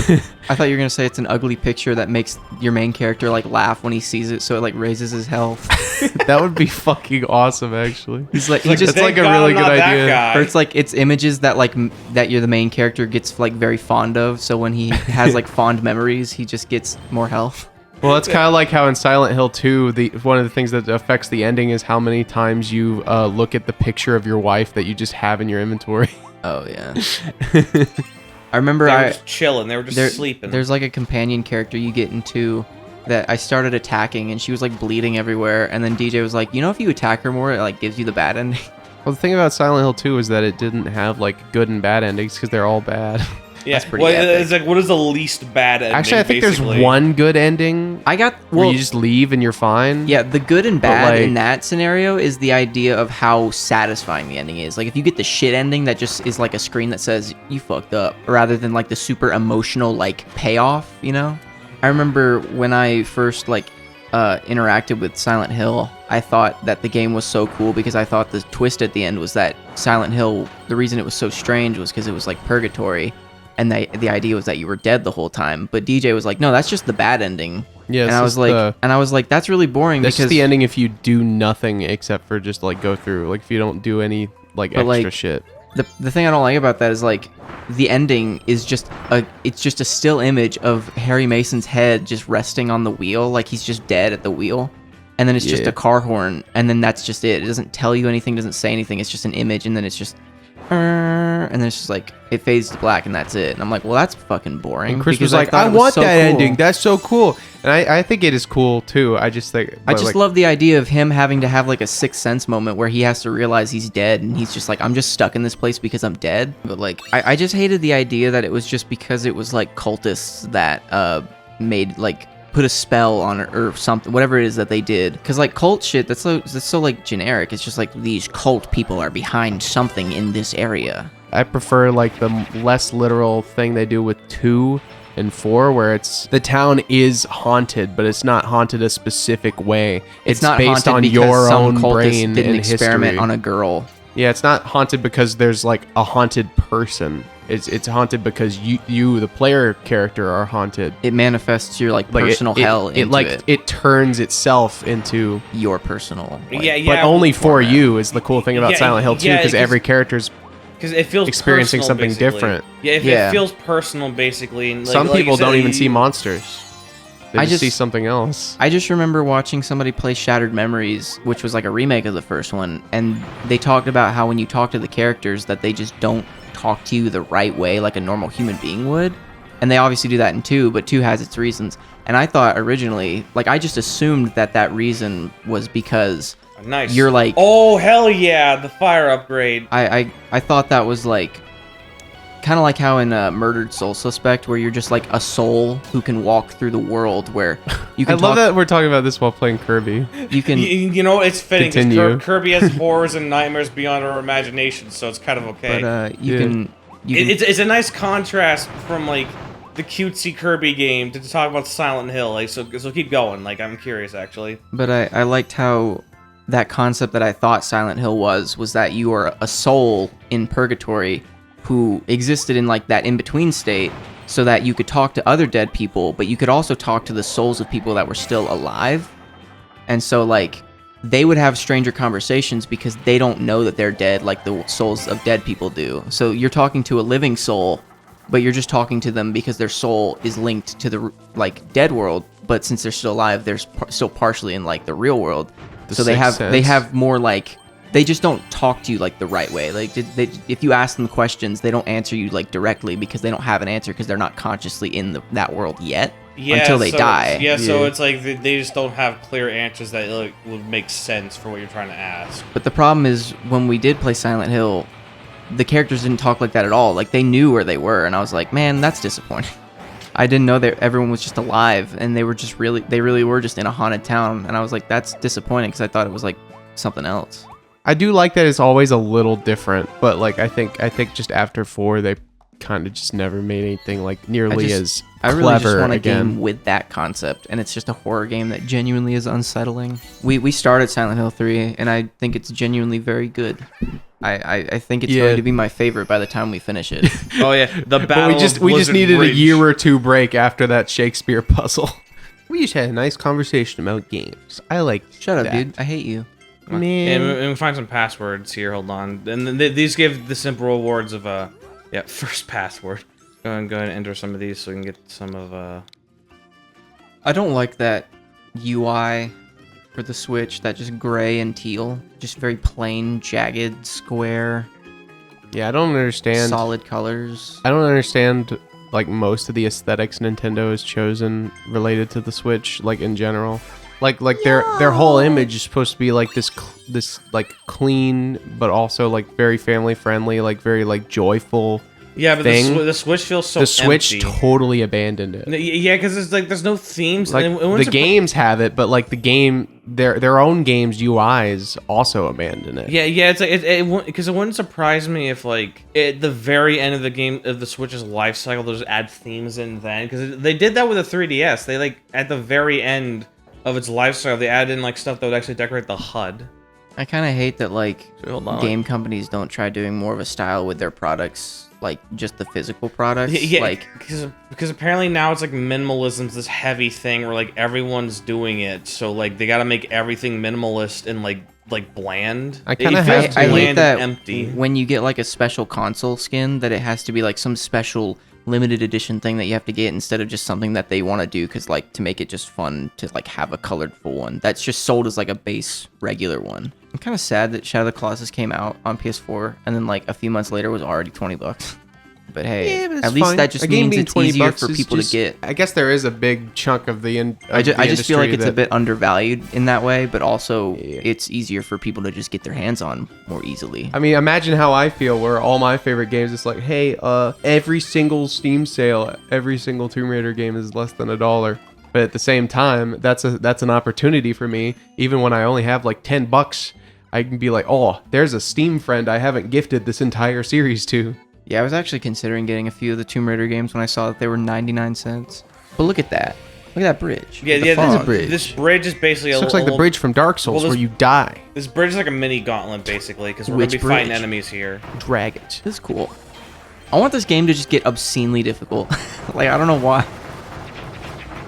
I thought you were gonna say it's an ugly picture that makes your main character like laugh when he sees it, so it like raises his health. That would be fucking awesome, actually. He's like, he Like, just It's like thank a God really I'm good not that idea. guy. or it's like it's images that like that you're the main character gets like very fond of. So when he has like fond memories, he just gets more health. Well, that's kind of like how in Silent Hill 2, one of the things that affects the ending is how many times you look at the picture of your wife that you just have in your inventory. Oh yeah. I remember They were I just chilling. They were just sleeping. There's like a companion character you get into that I started attacking, and she was like bleeding everywhere, and then DJ was like, you know, if you attack her more, it like gives you the bad ending. Well, the thing about Silent Hill 2 is that it didn't have like good and bad endings because they're all bad. Yeah, That's pretty well, epic. it's like, what is the least bad ending? Actually, I think basically? there's one good ending I got where well, you just leave and you're fine. yeah, the good and bad like- in that scenario is the idea of how satisfying the ending is. Like if you get the shit ending that just is like a screen that says you fucked up, rather than like the super emotional like payoff, you know? I remember when I first like interacted with Silent Hill, I thought that the game was so cool because I thought the twist at the end was that Silent Hill, the reason it was so strange was because it was like purgatory, and the idea was that you were dead the whole time. But DJ was like, no, that's just the bad ending. Yeah, and I was like, that's really boring that's because just the ending if you do nothing except for just like go through. Like if you don't do any like But, extra like, shit. the thing I don't like about that is like the ending is just a still image of Harry Mason's head just resting on the wheel, like he's just dead at the wheel, and then it's just Yeah. a car horn, and then that's just it. It doesn't tell you anything, doesn't say anything. It's just an image, and then it's just and then it's just like it fades to black, and that's it. And I'm like, well, that's fucking boring. And Chris because was like, thought I it was want so that cool. ending. That's so cool. And I think it is cool too. I just think I but, just like, love the idea of him having to have like a sixth sense moment where he has to realize he's dead, and he's just like, I'm just stuck in this place because I'm dead. But like, I just hated the idea that it was just because it was like cultists that made like put a spell on it or something, whatever it is that they did. Because like cult shit, that's so like generic. It's just like these cult people are behind something in this area. I prefer like the less literal thing they do with 2 and 4, where it's the town is haunted, but it's not haunted a specific way. It's not based haunted on because your some own cultist brain didn't and experiment history. on a girl. Yeah, it's not haunted because there's like a haunted person. It's haunted because you the player character are haunted. It manifests your like Like personal hell into it. it turns itself into, Your personal. Like, Yeah, but only for format. you is the cool thing about Yeah, Silent Hill 2 yeah, because 'cause- every character's because it feels experiencing personal, something basically. different. Yeah, Yeah. it feels personal, basically. And Some like people you said, don't even you- see monsters. They I just see just- something else. I just remember watching somebody play Shattered Memories, which was like a remake of the first one, and they talked about how when you talk to the characters that they just don't talk to you the right way like a normal human being would. And they obviously do that in 2, but 2 has its reasons. And I thought originally, like I just assumed that reason was because Nice. you're like Oh hell yeah, the fire upgrade. I thought that was like kind of like how in Murdered Soul Suspect, where you're just like a soul who can walk through the world, where you I can love talk, that we're talking about this while playing Kirby. you can You know, it's fitting. 'cause Continue. Kirby has horrors and nightmares beyond our imagination, so it's kind of okay. but you Yeah. can you can It's a nice contrast from like the cutesy Kirby game to talk about Silent Hill. Like, so keep going. Like, I'm curious actually. But I liked how that concept that I thought Silent Hill was that you are a soul in purgatory who existed in like that in-between state, so that you could talk to other dead people, but you could also talk to the souls of people that were still alive. And so like they would have stranger conversations because they don't know that they're dead like the souls of dead people do. So you're talking to a living soul, but you're just talking to them because their soul is linked to the like dead world, but since they're still alive, they're still partially in like the real world. So they Sixth have Sense. more like they just don't talk to you like the right way. Like if you ask them questions, they don't answer you like directly because they don't have an answer because they're not consciously in that world yet until they die. Yeah, so Yeah. it's like they just don't have clear answers that like would make sense for what you're trying to ask. But the problem is when we did play Silent Hill, the characters didn't talk like that at all. Like they knew where they were, and I was like, man, that's disappointing. I didn't know that everyone was just alive, and they really were just in a haunted town, and I was like, that's disappointing because I thought it was like something else. I do like that it's always a little different, but like I think just after 4 they kind of just never made anything like nearly as I really clever just want a again. game with that concept, and it's just a horror game that genuinely is unsettling. We started Silent Hill 3, and I think it's genuinely very good. I think it's going to be my favorite by the time we finish it. Oh yeah, the battle. But we just needed a year or two break after that Shakespeare puzzle. We just had a nice conversation about games. I like. Shut up, that. dude. I hate you. Man. And we find some passwords here. Hold on. And then these give the simple rewards of first password. Go ahead and enter some of these so we can get some of I don't like that UI for the Switch. That just gray and teal, just very plain, jagged, square. Yeah, I don't understand. Solid colors. I don't understand like most of the aesthetics Nintendo has chosen related to the Switch, like in general. Like their whole image is supposed to be like this like clean, but also like very family friendly, like very like joyful. Yeah, but the Switch feels so The Switch empty. totally abandoned it. Yeah, because it's like there's no themes. Like and the games have it, but like the game, their own games UIs also abandon it. Yeah, it's like because it wouldn't surprise me if like at the very end of the game of the Switch's life cycle, they'll just add themes in then, because they did that with the 3DS. They like at the very end of its life cycle, they added in like stuff that would actually decorate the HUD. I kind of hate that like Hold on. game companies don't try doing more of a style with their products, like just the physical products. Yeah, like because apparently now it's like minimalism's this heavy thing where like everyone's doing it, so like they got to make everything minimalist and like bland. I kinda It have feels to. I hate bland that and empty. when you get like a special console skin, that it has to be like some special limited edition thing that you have to get instead of just something that they want to do because like to make it just fun to like have a colored full one that's just sold as like a base regular one. I'm kind of sad that Shadow of the Colossus came out on PS4 and then like a few months later was already $20. But hey, Yeah, but it's at least fine. that just A game means being it's easier $20 for is people just- to get. I guess there is a big chunk of the I just feel like it's a bit undervalued in that way, but also it's easier for people to just get their hands on more easily. I mean, imagine how I feel where all my favorite games, it's like, hey, every single Steam sale, every single Tomb Raider game is less than $1. But at the same time, that's an opportunity for me. Even when I only have like $10, I can be like, oh, there's a Steam friend I haven't gifted this entire series to. Yeah, I was actually considering getting a few of the Tomb Raider games when I saw that they were 99 cents. But look at that. Look at that bridge. Yeah, The yeah. fog. This bridge is basically This looks like the bridge from Dark Souls well, where you die. This bridge is like a mini gauntlet basically because we're Which gonna be fighting bridge? enemies here. Dragons. This is cool. I want this game to just get obscenely difficult. Like, I don't know why.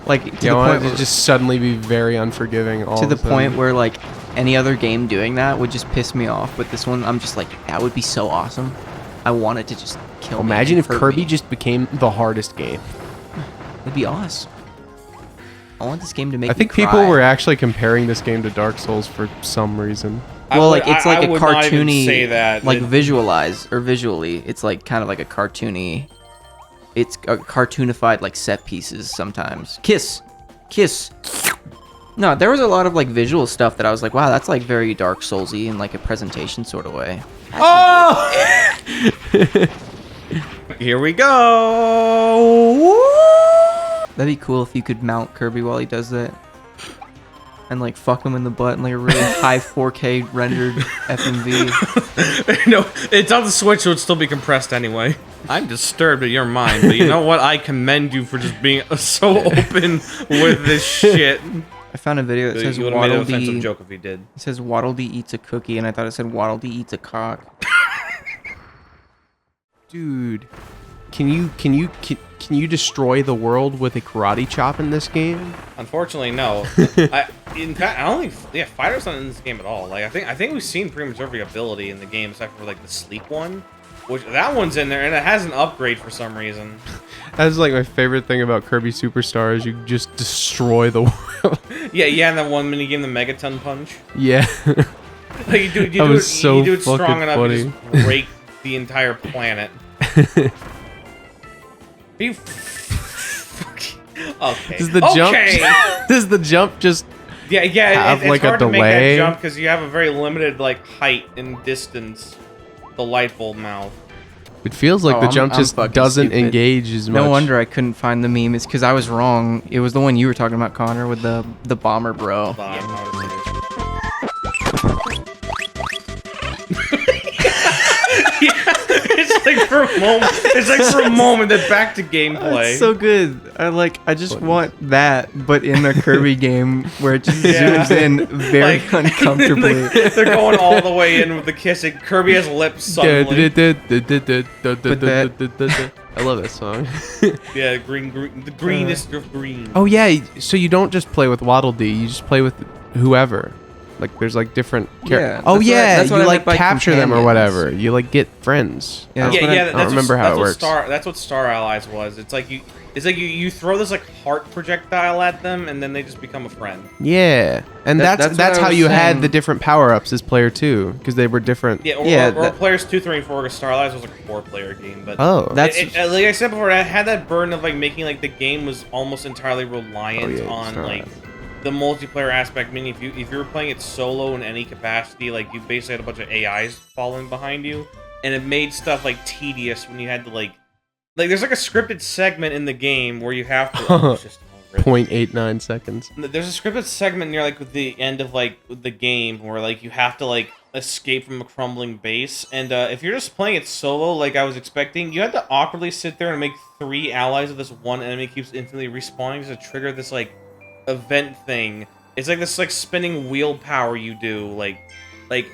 Like, to Yeah, the I want point it to where, just suddenly be very unforgiving all to of the a sudden. point where, like, any other game doing that would just piss me off. But this one, I'm just like, that would be so awesome. I want it to just kill me. Imagine and if hurt Kirby me. just became the hardest game. It'd be awesome. I want this game to make I me think people cry. were actually comparing this game to Dark Souls for some reason. Well, like it's like I a would not even cartoony, say that. like visually, it's like kind of like a cartoony. It's a cartoonified like set pieces sometimes. Kiss. No, there was a lot of like visual stuff that I was like, wow, that's like very Dark Soulsy in like a presentation sort of way. Oh! Here we go. That'd be cool if you could mount Kirby while he does that. And like fuck him in the butt in like a really high 4K rendered FMV. No, it's on the Switch, so it'd still be compressed anyway. I'm disturbed at your mind, but you know what? I commend you for just being so open with this shit. I found a video that says You would have made an Waddle offensive Dee. joke if you did. It says Waddle Dee eats a cookie, and I thought it said Waddle Dee eats a cock. Dude, can you destroy the world with a karate chop in this game? Unfortunately, no. In fact, I don't think fighter's not in this game at all. Like I think we've seen pretty much every ability in the game except for like the sleep one, which that one's in there and it has an upgrade for some reason. That's like my favorite thing about Kirby Superstar is you just destroy the world. Yeah, and that one mini game, the Megaton Punch. Yeah. Like you do That was it, so you do it fucking strong enough funny. to just break the entire planet. Are you okay. Does the jump does the jump just Yeah, have, it's like, a hard to make delay? that jump because you have a very limited like height and distance. The light bulb mouth. it feels like Oh, the I'm- jump I'm just fucking doesn't stupid. engage as much. No wonder I couldn't find the meme. It's because I was wrong. It was the one you were talking about, Connor, with the bomber bro. It's like for a moment. It's like for a moment that back to gameplay. It's so good. I just want that, but in a Kirby game where it just Yeah. zooms in very Like, uncomfortably. like, they're going all the way in with the kissing. Kirby has lips suddenly. I love that song. Yeah, the greenest of green. Oh yeah, so you don't just play with Waddle Dee, you just play with whoever. Like there's like different Yeah, Oh that's what I- yeah, that's what you I like meant by capture them or companions. whatever. You like get friends. Yeah, that's yeah, what I- yeah. I don't remember how it works. That's what Star Allies was. It's like you throw this like heart projectile at them, and then they just become a friend. Yeah, and That's that's what I how was you had saying. the different power ups as player 2 because they were different. Yeah, or, Yeah, or that- players 2, 3, and 4. Because Star Allies was like a 4-player game, but Oh, That's like I said before, I had that burden of like making like the game was almost entirely reliant Oh, yeah, on Star like Allies. the multiplayer aspect. Meaning, if you were playing it solo in any capacity, like you basically had a bunch of AIs following behind you, and it made stuff like tedious when you had to like there's like a scripted segment in the game where you have to. Oh, it's just over it. 0.89 seconds. There's a scripted segment near like the end of like the game where like you have to like escape from a crumbling base, and if you're just playing it solo like I was expecting, you have to awkwardly sit there and make 3 allies of this one enemy keeps instantly respawning to trigger this like event thing. It's like this like spinning wheel power you do, like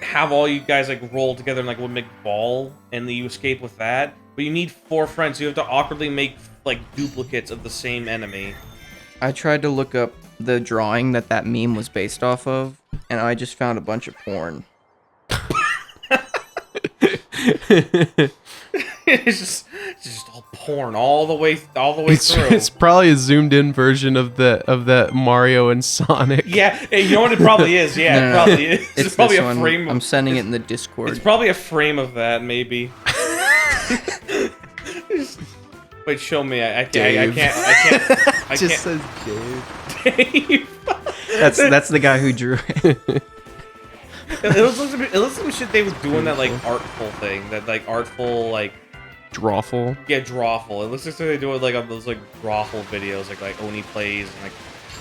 have all you guys like roll together in like one big ball, and then you escape with that. But you need 4 friends, so you have to awkwardly make like duplicates of the same enemy. I tried to look up the drawing that meme was based off of, and I just found a bunch of porn. it's just all porn all the way It's, through. it's probably a zoomed in version of the Mario and Sonic. Yeah, hey, you know what it probably is. Yeah, No, it no, probably is. It's probably this a one. frame. I'm sending it it's- in the Discord. It's probably a frame of that, maybe. Wait, show me. I Dave. can't. Just says Dave. Dave. That's the guy who drew it. It looks like some shit they would do in that like artful thing. That like artful like Drawful. yeah drawful. It looks like they do it like on those like drawful videos like Oni plays and like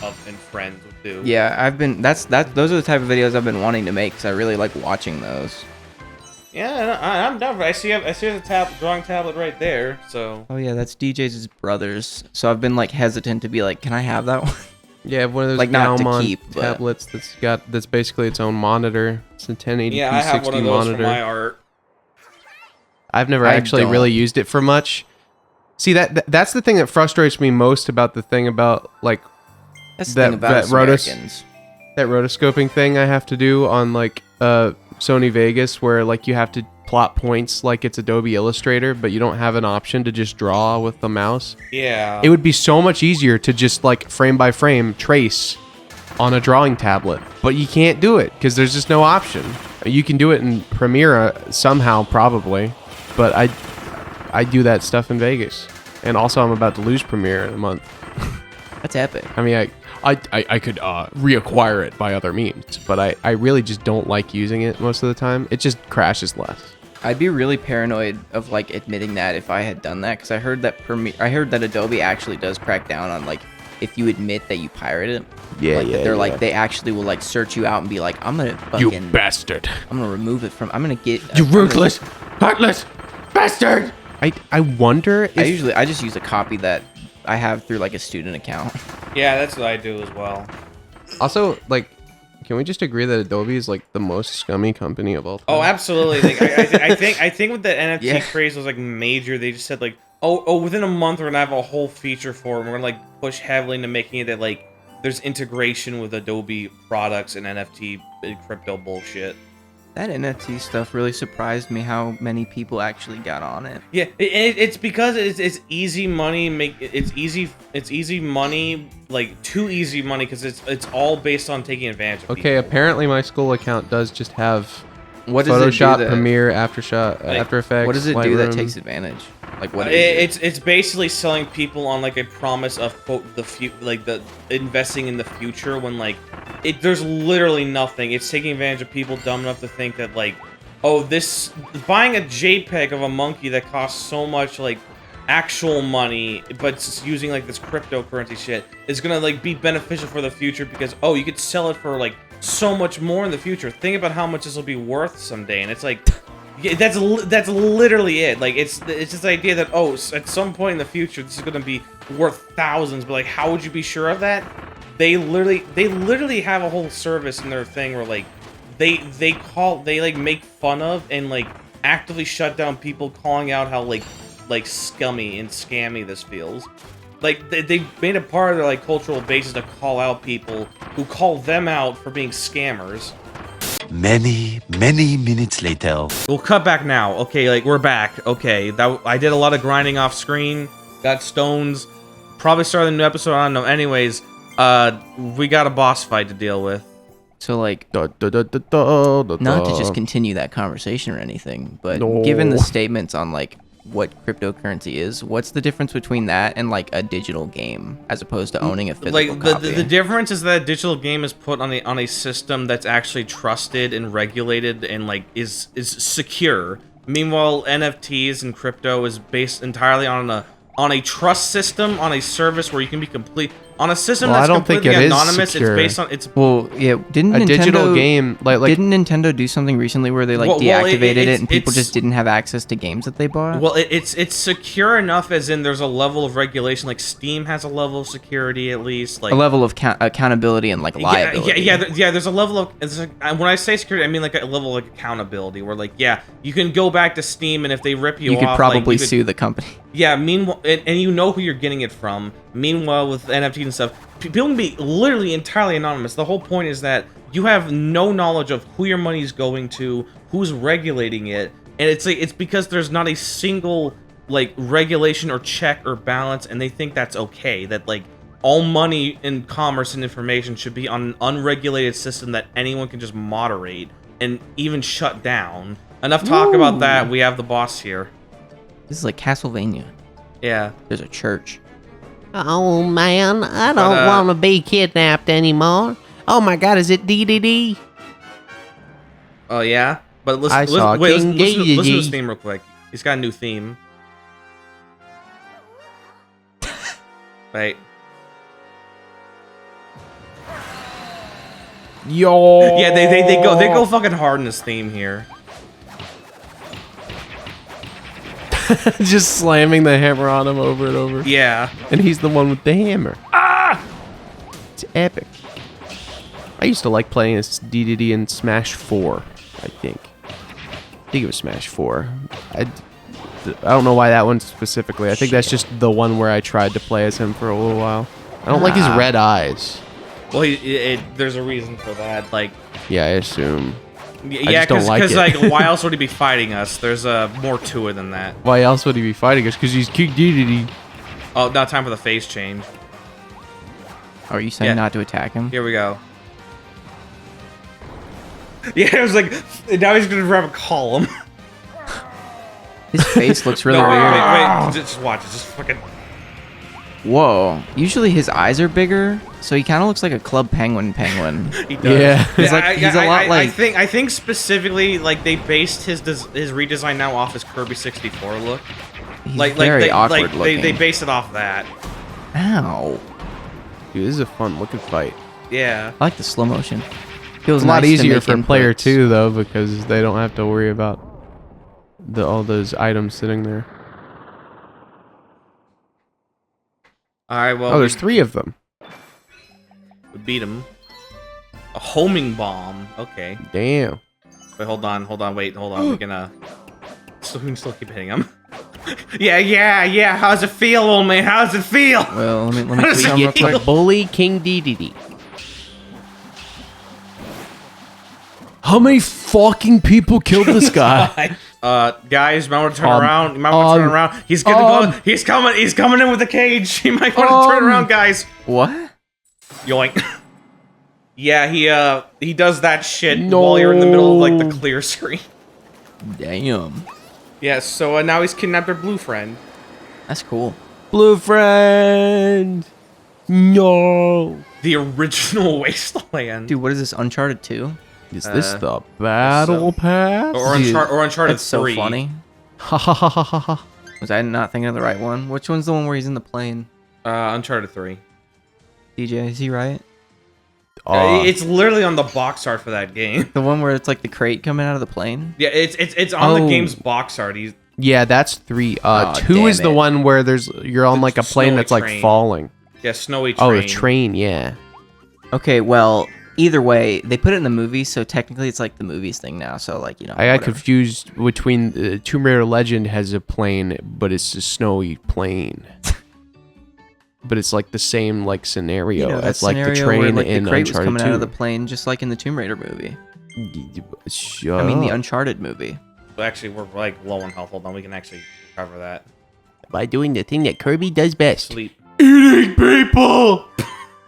Up and Friends would do. Yeah, those are the type of videos I've been wanting to make because I really like watching those. Yeah, I'm down for it. I see the drawing tablet right there. So Oh yeah, that's DJ's brothers. So I've been like hesitant to be like, can I have that one? Yeah, one of those Like, not to Gaomon keep, but- tablets that's basically its own monitor. It's a 1080p yeah, I have 60 one of those monitor. for my art. I've never I actually don't. really used it for much. See that's the thing that frustrates me most about the thing about like That's the That- thing about that us Rotos- Americans. that rotoscoping thing I have to do on like Sony Vegas where like you have to plot points like it's Adobe Illustrator, but you don't have an option to just draw with the mouse. Yeah. It would be so much easier to just like frame by frame trace on a drawing tablet, but you can't do it because there's just no option. You can do it in Premiere somehow probably, but I do that stuff in Vegas, and also I'm about to lose Premiere in a month. That's epic. I mean, I could reacquire it by other means, but I really just don't like using it most of the time. It just crashes less. I'd be really paranoid of like admitting that if I had done that because I heard that Adobe actually does crack down on like if you admit that you pirate it. Yeah, like, yeah, They're yeah. like they actually will like search you out and be like, I'm gonna You fucking, bastard! I'm gonna remove it from. I'm gonna get. You I'm gonna- ruthless, heartless bastard! I wonder if I just use a copy that I have through like a student account. Yeah, that's what I do as well. also like. Can we just agree that Adobe is like the most scummy company of all time? Oh, absolutely. Like, I think with the NFT Yeah. craze was like major. They just said like, oh, within a month we're gonna have a whole feature for it. And we're gonna like push heavily into making it that like there's integration with Adobe products and NFT and crypto bullshit. That NFT stuff really surprised me how many people actually got on it. Yeah, it's because it's easy money. It's easy money, like too easy money, because it's all based on taking advantage of Okay, people. apparently my school account does just have What does Photoshop, it do that, Premiere, After Effects. What does it do that Lightroom. takes advantage? Like what is it? It's basically selling people on like a promise of quote the investing in the future when like there's literally nothing. It's taking advantage of people dumb enough to think that like, oh, this buying a JPEG of a monkey that costs so much like actual money, but it's using like this cryptocurrency shit is gonna like be beneficial for the future because oh, you could sell it for like so much more in the future. Think about how much this will be worth someday, and it's like. Yeah, that's literally it. Like it's just the idea that at some point in the future this is gonna be worth thousands. But like, how would you be sure of that? They literally have a whole service in their thing where like they like make fun of and like actively shut down people calling out how like scummy and scammy this feels. Like they made a part of their like cultural basis to call out people who call them out for being scammers. Many minutes later. We'll cut back now. Okay, like we're back. Okay, that I did a lot of grinding off screen. Got stones. Probably started a new episode. I don't know. Anyways, we got a boss fight to deal with. So like, not to just continue that conversation or anything, but given the statements on like what cryptocurrency is, what's the difference between that and like a digital game as opposed to owning a physical copy? The difference is that a digital game is put on a system that's actually trusted and regulated and like is secure. Meanwhile, NFTs and crypto is based entirely on a trust system, on a service where you can be complete on a system that's completely anonymous. It's based on didn't a Nintendo, digital game didn't Nintendo do something recently where they like deactivated it and people just didn't have access to games that they bought? Well, it's secure enough, as in there's a level of regulation. Like Steam has a level of security, at least like a level of accountability and like liability. Yeah. There's a level of when I say security, I mean like a level of like accountability, where like you can go back to Steam and if they rip you off, you could probably like, sue the company. Yeah. Meanwhile, and you know who you're getting it from. Meanwhile, with NFTs and stuff, people can be literally entirely anonymous. The whole point is that you have no knowledge of who your money is going to, who's regulating it, and it's like it's because there's not a single like regulation or check or balance, and they think that's okay. That like all money and commerce and information should be on an unregulated system that anyone can just moderate and even shut down. Enough talk about that. We have the boss here. This is like Castlevania. Yeah. There's a church. Oh man, I don't want to be kidnapped anymore. Oh my god, is it DDD? Oh yeah? But listen to his theme real quick. He's got a new theme. Right. Yo. Yeah, they go fucking hard in this theme here. Just slamming the hammer on him over and over. Yeah. And he's the one with the hammer. Ah! It's epic. I used to like playing as DDD in Smash 4, I think. I think it was Smash 4. I don't know why that one specifically. I think that's just the one where I tried to play as him for a little while. I don't like his red eyes. Well, there's a reason for that. Like. Yeah, I assume. Yeah, because like, why else would he be fighting us? There's more to it than that. Why else would he be fighting us? Because he's King Dedede. Oh, now time for the phase change. Are you saying not to attack him? Here we go. Yeah, it was like, now he's gonna grab a column. His face looks really weird. Wait, just watch it. Just fucking. Whoa. Usually his eyes are bigger, so he kind of looks like a Club Penguin penguin. He does. Yeah. He's a lot like... I think specifically, like, they based his redesign now off his Kirby 64 look. He's very awkward looking. They based it off that. Ow. Dude, this is a fun looking fight. Yeah. I like the slow motion. Feels It's a lot nice easier to for make player inputs. 2 though, because they don't have to worry about all those items sitting there. Alright, well. Oh, there's 3 of them. We beat him. A homing bomb. Okay. Damn. Wait, hold on. Wait, hold on. We can still keep hitting him. yeah. How's it feel, old man? How's it feel? Well, let me tweet him real quick. Bully King Dedede. How many fucking people killed this guy? Guys, you might want to turn around. You might want to turn around. He's gonna go. He's coming in with the cage. You might want to turn around, guys. What? Yoink. Yeah, he does that shit while you're in the middle of like the clear screen. Damn. Yeah, so now he's kidnapped our blue friend. That's cool. Blue friend. No. The original Wasteland. Dude, what is this, Uncharted 2? Is this the battle pass? Or Uncharted That's so 3. funny. Ha ha ha ha ha ha. Was I not thinking of the right one? Which one's the one where he's in the plane? Uncharted 3. DJ, is he right? It's literally on the box art for that game. The one where it's like the crate coming out of the plane. Yeah, it's on the game's box art. Yeah, that's 3. Oh, 2 damn is the it. one where you're on The like a plane snowy that's like train. falling. Yeah, snowy train. Oh, the train, yeah. Okay, well, either way, they put it in the movie, so technically it's like the movies thing now. So like, you know, I got whatever. confused between Tomb Raider Legend has a plane, but it's a snowy plane. But it's like the same like scenario You know, that as like the scenario where, train like, in the crate was Uncharted coming 2. out of the plane, just like in the Tomb Raider movie. Shut I mean, the up. Uncharted movie. Actually, we're like low on health. Hold on, we can actually cover that. By doing the thing that Kirby does best. Sleep. Eating people.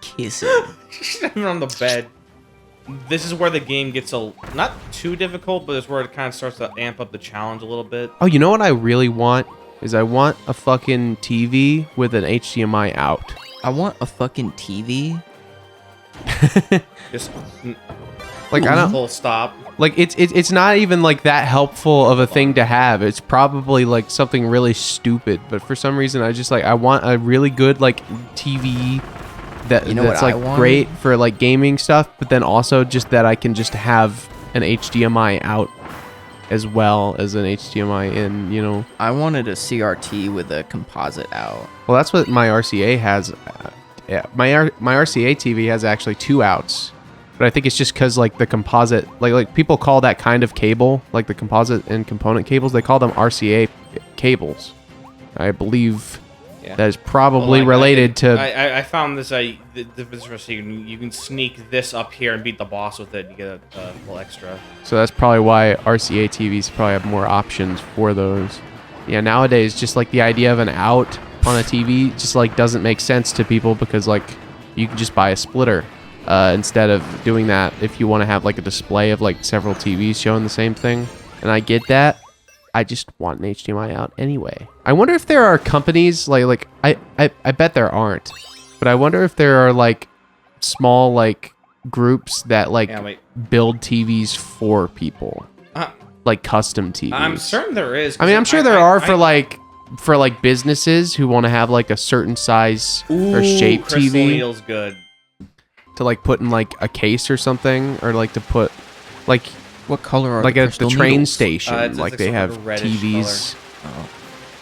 Kissing. Even on the bed. This is where the game gets not too difficult, but it's where it kind of starts to amp up the challenge a little bit. Oh, you know what I really want is I want a fucking TV with an HDMI out. I want a fucking TV. Just Like I don't full stop. like it's not even like that helpful of a thing to have. It's probably like something really stupid, but for some reason I just like I want a really good like TV that You know that's what I like want? great for like gaming stuff, but then also just that I can just have an HDMI out as well as an HDMI in, you know. I wanted a CRT with a composite out. Well, that's what my RCA has. Yeah, my RCA TV has actually 2 outs, but I think it's just because like the composite, like people call that kind of cable, like the composite and component cables, they call them RCA cables. I believe Yeah. that is probably Well, related to. I found this. You can sneak this up here and beat the boss with it. You get a little extra. So that's probably why RCA TVs probably have more options for those. Yeah, nowadays just like the idea of an out on a TV just like doesn't make sense to people because like you can just buy a splitter instead of doing that if you want to have like a display of like several TVs showing the same thing. And I get that. I just want an HDMI out anyway. I wonder if there are companies like I bet there aren't, but I wonder if there are like small like groups that like Yeah, wait. build TVs for people, like custom TVs. I'm certain there is. I mean, I'm sure there are for like businesses who want to have like a certain size or shape Crystal TV Neal's good. to like put in like a case or something, or like to put like What color are like the at the crystal train needles? station, It's like like they some have sort of reddish TVs. Oh.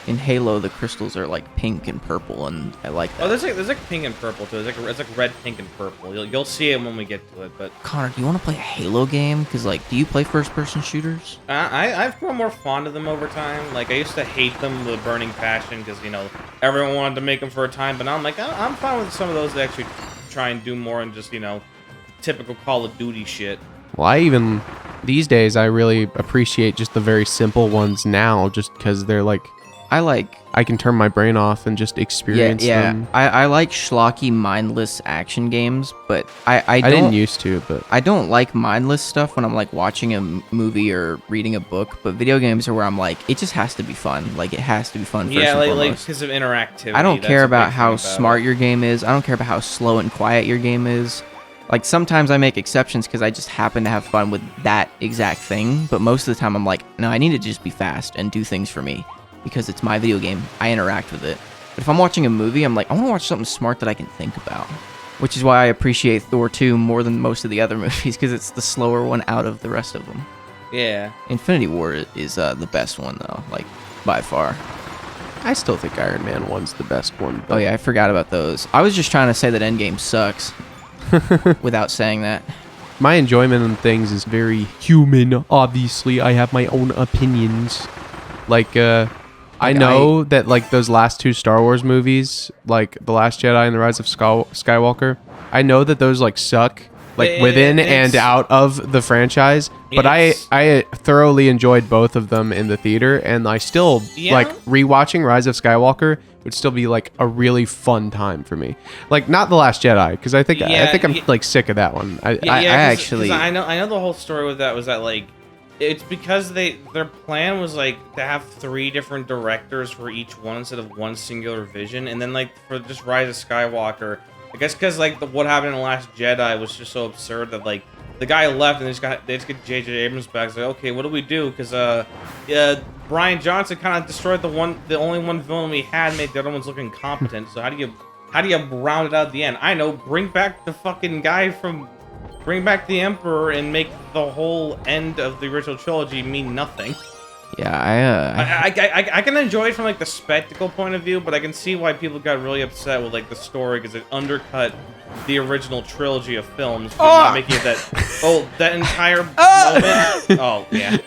In Halo, the crystals are like pink and purple, and I like that. Oh, there's like pink and purple too. It's like red, pink, and purple. You'll see it when we get to it. But Connor, do you want to play a Halo game? Because like, do you play first-person shooters? I've grown more fond of them over time. Like I used to hate them with burning passion because everyone wanted to make them for a time. But now I'm like I'm fine with some of those that actually try and do more than just typical Call of Duty shit. Well, these days I really appreciate just the very simple ones now, just because they're like I can turn my brain off and just experience them. I like schlocky, mindless action games, but I I didn't don't used to, but I don't like mindless stuff when I'm like watching a movie or reading a book. But video games are where I'm like, it just has to be fun. Like it has to be fun. First Yeah, and like foremost. because of interactivity. I don't that's care a about big how thing about smart it. your game is. I don't care about how slow and quiet your game is. Like sometimes I make exceptions because I just happen to have fun with that exact thing. But most of the time I'm like, no, I need to just be fast and do things for me because it's my video game. I interact with it. But if I'm watching a movie, I'm like, I want to watch something smart that I can think about. Which is why I appreciate Thor 2 more than most of the other movies because it's the slower one out of the rest of them. Yeah. Infinity War is the best one though, like by far. I still think Iron Man 1's the best one. Oh yeah, I forgot about those. I was just trying to say that Endgame sucks without saying that. My enjoyment in things is very human, obviously. I have my own opinions. Like, I know that, like, those last 2 Star Wars movies, like The Last Jedi and The Rise of Skywalker, I know that those, like, suck, like, within and out of the franchise. But I thoroughly enjoyed both of them in the theater, and I still, like, rewatching Rise of Skywalker would still be, like, a really fun time for me. Like, not The Last Jedi, because I think I'm, like, sick of that one. I actually... I know the whole story with that was that, like, it's because their plan was like to have 3 different directors for each one instead of one singular vision, and then like for just Rise of Skywalker, I guess because like what happened in The Last Jedi was just so absurd that like the guy left and they just get J.J. Abrams back. It's like, okay, what do we do? Because Brian Johnson kind of destroyed the only one villain we had, made the other ones look incompetent. So how do you round it out at the end? I know, bring back the fucking guy from bring back the Emperor and make the whole end of the original trilogy mean nothing. Yeah, I can enjoy it from like the spectacle point of view, but I can see why people got really upset with like the story because it undercut the original trilogy of films, not making it that that entire moment. Oh yeah,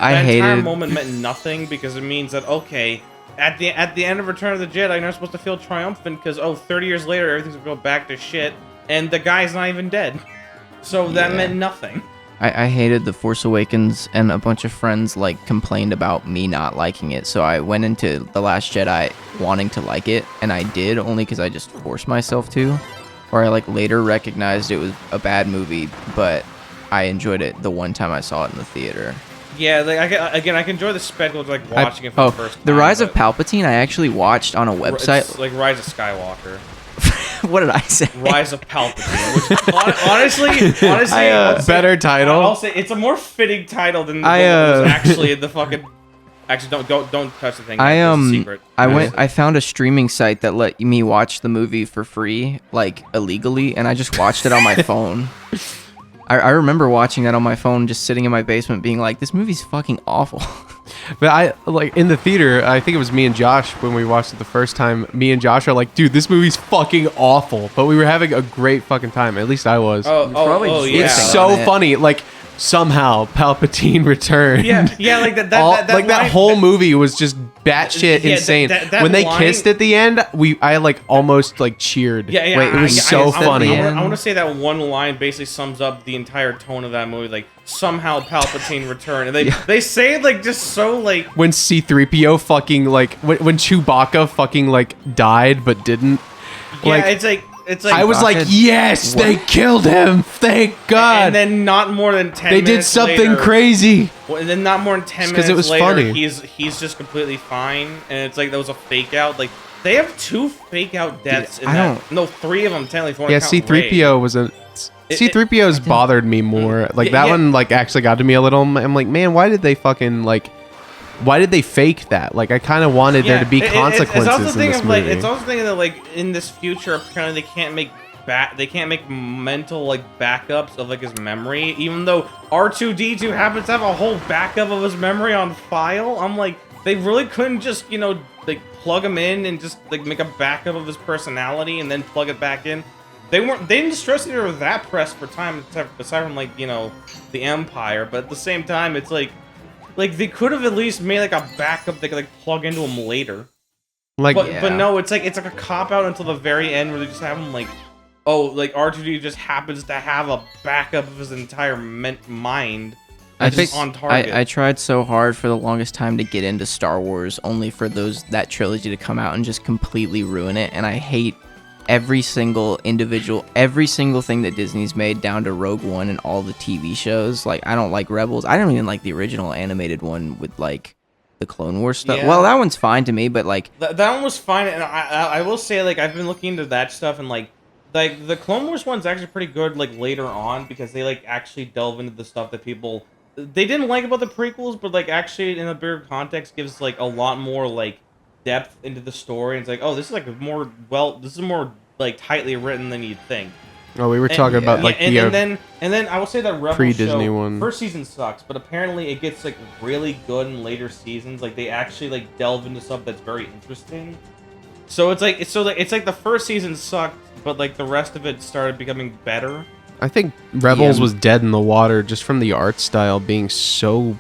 I hated. That entire moment meant nothing because it means that okay, at the end of Return of the Jedi, you're not supposed to feel triumphant because 30 years later everything's gonna go back to shit, and the guy's not even dead. So that meant nothing. I hated The Force Awakens, and a bunch of friends like complained about me not liking it. So I went into The Last Jedi wanting to like it, and I did only because I just forced myself to. Or I like later recognized it was a bad movie, but I enjoyed it the one time I saw it in the theater. Yeah, like I can enjoy the spectacle of like watching it for the first time. The Rise of Palpatine I actually watched on a website. It's like Rise of Skywalker. What did I say? Rise of Palpatine. Which, honestly, better title. I'll say it's a more fitting title than the one that was actually the fucking. Actually, don't touch the thing. It's a secret. I found a streaming site that let me watch the movie for free, like illegally, and I just watched it on my phone. I remember watching that on my phone, just sitting in my basement, being like, "This movie's fucking awful." But I like in the theater. I think it was me and Josh when we watched it the first time. Me and Josh are like, "Dude, this movie's fucking awful," but we were having a great fucking time. At least I was. Yeah. It's so funny. Like somehow Palpatine returned. Yeah, like that whole movie was just batshit insane. When they kissed at the end, I like almost like cheered. Yeah. Wait, it was so funny. I want to say that one line basically sums up the entire tone of that movie. Like somehow Palpatine returned, and they say it like just so like when C-3PO fucking like when Chewbacca fucking like died but didn't. Yeah, like, it's like I was like, yes, they killed him. Thank God. And then not more than 10 they minutes did something later, crazy. Well, and then not more than 10 minutes it was later, funny. he's just completely fine, and it's like that was a fake out. Like they have 2 fake out deaths in that. No, 3 of them technically. Yeah, C-3PO was a. C-3PO's bothered me more. Like that one, like actually got to me a little. I'm like, man, why did they fucking like? Why did they fake that? Like, I kind of wanted there to be consequences in this movie. It's also thinking that like in this future, apparently they can't make mental like backups of like his memory, even though R2-D2 happens to have a whole backup of his memory on file. I'm like, they really couldn't just like plug him in and just like make a backup of his personality and then plug it back in. They didn't stress they were that pressed for time aside from like the Empire, but at the same time it's like they could have at least made like a backup they could like plug into him later. But no, it's like a cop out until the very end where they just have him like, oh, like R2D just happens to have a backup of his entire mind. I think on target. I tried so hard for the longest time to get into Star Wars, only for that trilogy to come out and just completely ruin it. And I hate every single thing that Disney's made, down to Rogue One and all the TV shows. Like, I don't like Rebels. I don't even like the original animated one with like the Clone Wars stuff. Yeah. Well, that one's fine to me, but like that one was fine, and I will say like I've been looking into that stuff, and like the Clone Wars one's actually pretty good like later on, because they like actually delve into the stuff that people they didn't like about the prequels, but like actually in a bigger context gives like a lot more like depth into the story. And it's like, oh, this is like more like tightly written than you'd think. Oh, we were talking about like and then I will say that Rebels pre-Disney show, one. First season sucks, but apparently it gets like really good in later seasons. Like they actually like delve into stuff that's very interesting. So it's like the first season sucked, but like the rest of it started becoming better. I think Rebels was dead in the water just from the art style being so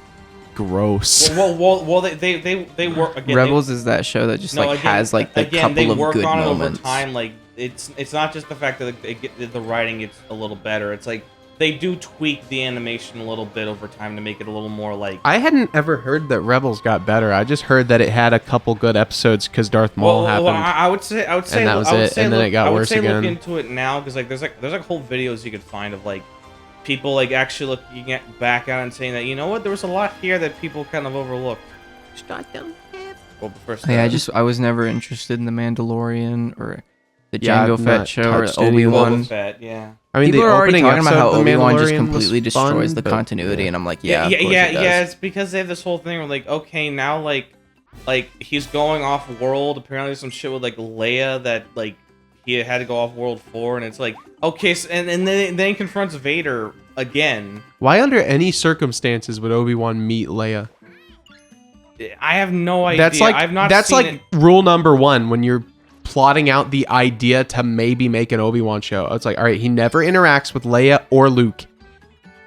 gross. Well, they work again. Rebels is that show that just has like the couple of good on moments. Over time, like it's not just the fact that the writing gets a little better. It's like they do tweak the animation a little bit over time to make it a little more like. I hadn't ever heard that Rebels got better. I just heard that it had a couple good episodes because Darth Maul happened. Well, I would say, and that was it. And then it got worse again. Look into it now, because like there's whole videos you could find of like people like actually looking back at it and saying that, you know what, there was a lot here that people kind of overlooked. Well, first, I was never interested in the Mandalorian or the Jango Fett show or Obi-Wan. Yeah. I mean, people are already talking about how Obi-Wan just Mandalorian completely destroys fun, the continuity, and I'm like, yeah. Of course it does. It's because they have this whole thing where like, okay, now like he's going off world. Apparently, some shit with like Leia that like he had to go off World 4, and it's like, okay, so, and then he confronts Vader again. Why under any circumstances would Obi-Wan meet Leia? I have no idea. That's like I've not seen it. rule number 1 when you're plotting out the idea to maybe make an Obi-Wan show. It's like, all right, he never interacts with Leia or Luke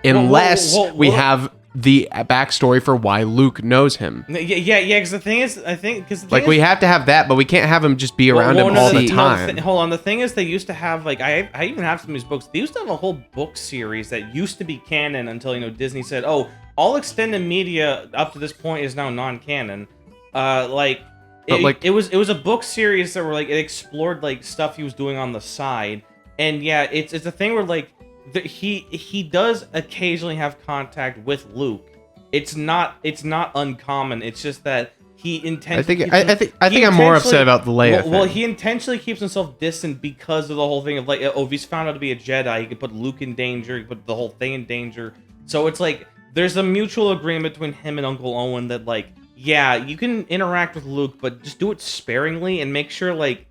unless we have the backstory for why Luke knows him. Yeah. Because the thing is, I think we have to have that, but we can't have him just be around him all the time. Hold on. The thing is, they used to have like I even have some of these books. They used to have a whole book series that used to be canon until Disney said, "Oh, all extended media up to this point is now non-canon." It was a book series that were like it explored like stuff he was doing on the side, and yeah, it's a thing where like. He does occasionally have contact with Luke. It's not uncommon. It's just that he intentionally. I think I'm more upset about the Leia thing. Well, he intentionally keeps himself distant because of the whole thing of like, oh, if he's found out to be a Jedi, he could put Luke in danger. He could put the whole thing in danger. So it's like there's a mutual agreement between him and Uncle Owen that like, yeah, you can interact with Luke, but just do it sparingly and make sure like,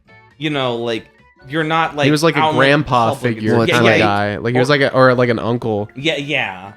you're not like he was like a grandpa figure kind of guy. Like he was like an uncle. Yeah.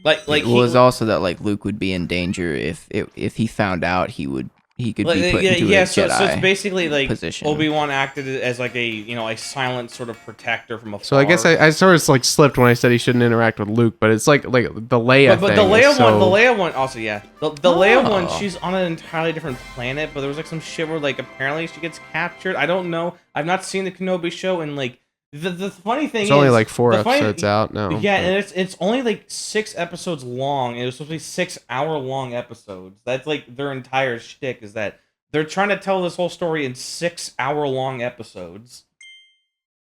Like it was also that like Luke would be in danger if he found out he could be put into a Jedi so it's basically like position. Obi-Wan acted as like a silent sort of protector from afar. So I guess I sort of like slipped when I said he shouldn't interact with Luke, but it's like the Leia but thing. The Leia one also, yeah. The Leia one, she's on an entirely different planet, but there was like some shit where like apparently she gets captured. I don't know. I've not seen the Kenobi show, and like the funny thing is, it's only like 4 episodes out now. Yeah, and it's only like 6 episodes long, and it was supposed to be 6-hour-long episodes. That's like their entire shtick is that they're trying to tell this whole story in 6-hour-long episodes.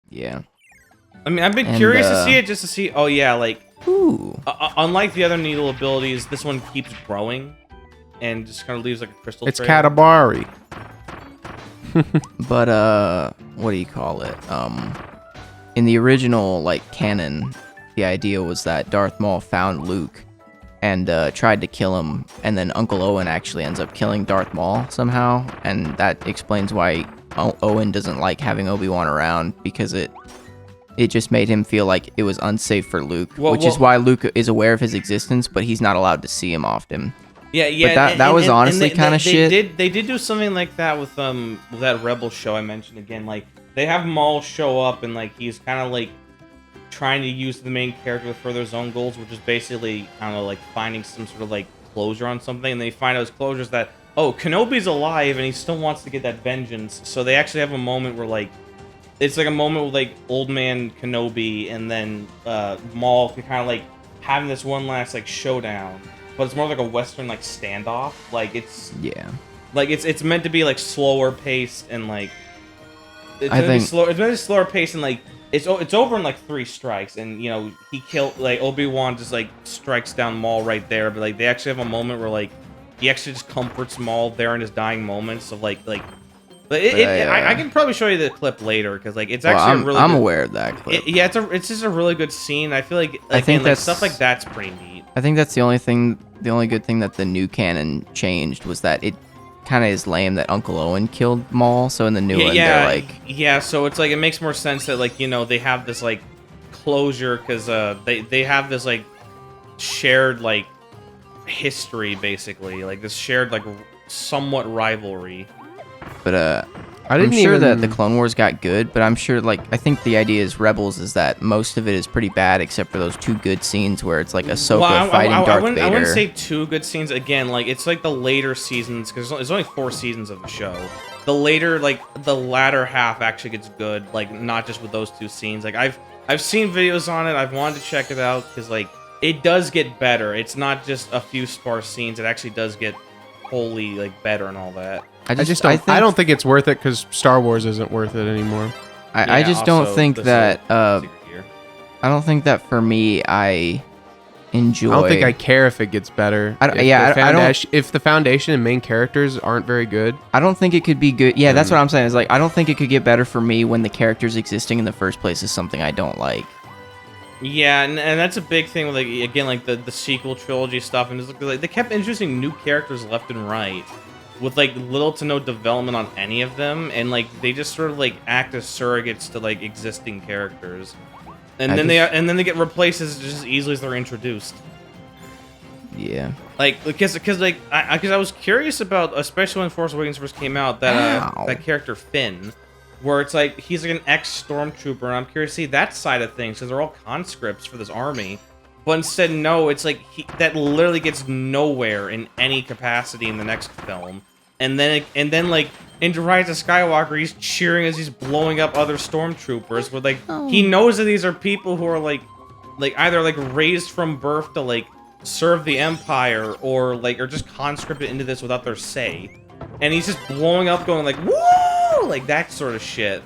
Yeah. I mean, I've been curious to see it just to see. Oh yeah, like unlike the other needle abilities, this one keeps growing and just kind of leaves like a crystal. It's trail. Katabari. But what do you call it? In the original like canon, the idea was that Darth Maul found Luke and tried to kill him, and then Uncle Owen actually ends up killing Darth Maul somehow, and that explains why Owen doesn't like having Obi-Wan around, because it just made him feel like it was unsafe for Luke, which is why Luke is aware of his existence, but he's not allowed to see him often. Yeah. But that was honestly kind of shit. They did do something like that with that Rebel show I mentioned again. Like they have Maul show up and like he's kind of like trying to use the main character to further his own goals, which is basically kind of like finding some sort of like closure on something. And they find out his closure is that Kenobi's alive and he still wants to get that vengeance. So they actually have a moment where like it's like a moment with like old man Kenobi and then Maul can kind of like having this one last like showdown. But it's more like a Western like standoff. Like it's it's meant to be like slower paced and like it's meant to be slower paced and like it's over in like 3 strikes, and he killed like Obi-Wan just like strikes down Maul right there. But like they actually have a moment where like he actually just comforts Maul there in his dying moments of like. I can probably show you the clip later because like it's actually a really. I'm aware of that clip. It's just a really good scene. I feel like I think stuff like that's pretty neat. I think that's the only good thing that the new canon changed was that it kind of is lame that Uncle Owen killed Maul. So in the new one, they're like, so it's like it makes more sense that like they have this like closure because they have this like shared like history basically, like this shared like somewhat rivalry. But I'm sure that the Clone Wars got good, but I'm sure I think the idea is Rebels is that most of it is pretty bad except for those 2 good scenes where it's like Ahsoka fighting Darth Vader. I wouldn't say 2 good scenes. Again, like it's like the later seasons because there's only 4 seasons of the show. The latter half actually gets good, like not just with those 2 scenes. Like I've seen videos on it. I've wanted to check it out because like it does get better. It's not just a few sparse scenes. It actually does get wholly like better and all that. I don't think it's worth it because Star Wars isn't worth it anymore. I just don't think that. I don't think that for me, I enjoy. I don't think I care if it gets better. If the foundation and main characters aren't very good, I don't think it could be good. Yeah, that's what I'm saying. Is like I don't think it could get better for me when the characters existing in the first place is something I don't like. Yeah, and that's a big thing with like again like the sequel trilogy stuff, and it's like they kept introducing new characters left and right. with like little to no development on any of them, and like they just sort of like act as surrogates to like existing characters, and then they get replaced as just as easily as they're introduced. Yeah. Like because I was curious about, especially when Force Awakens first came out, that character Finn, where it's like he's like an ex-stormtrooper, and I'm curious to see that side of things because they're all conscripts for this army. But instead, no, it's like that literally gets nowhere in any capacity in the next film. And then like in Rise of Skywalker, he's cheering as he's blowing up other stormtroopers. Where like he knows that these are people who are like either like raised from birth to like serve the Empire, or like are just conscripted into this without their say. And he's just blowing up, going like woo, like that sort of shit.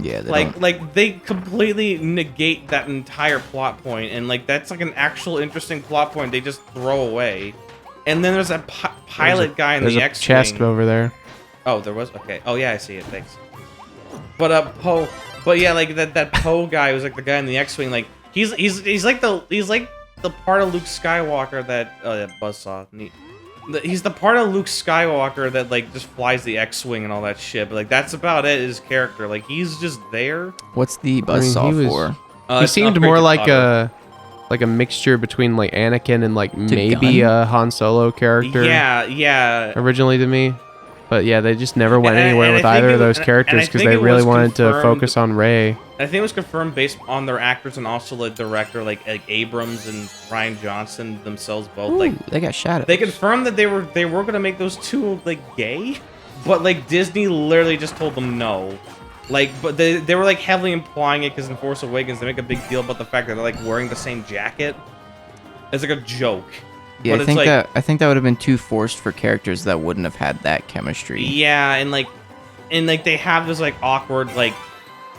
Yeah, like they completely negate that entire plot point, and like that's like an actual interesting plot point they just throw away. And then there's that pilot guy in the X-wing. There's a chest over there. Oh, there was? Okay. Oh yeah, I see it. Thanks. But Poe. But yeah, like that Poe guy was like the guy in the X-wing. Like he's like the part of Luke Skywalker that buzzsaw. Neat. He's the part of Luke Skywalker that like just flies the X-wing and all that shit. But like that's about it. His character, like he's just there. What's the buzzsaw for? He seemed more like a mixture between like Anakin and like maybe a Han Solo character. Yeah. Originally to me, but yeah, they just never went anywhere with either of those characters because they really wanted to focus on Rey. I think it was confirmed based on their actors and also the director, like Abrams and Rian Johnson themselves both. Ooh, like they got shadows. They confirmed that they were gonna make those two like gay, but like Disney literally just told them no. Like, but they were like heavily implying it because in Force Awakens they make a big deal about the fact that they're like wearing the same jacket. It's like a joke. Yeah, but I think that would have been too forced for characters that wouldn't have had that chemistry. Yeah, and they have this like awkward like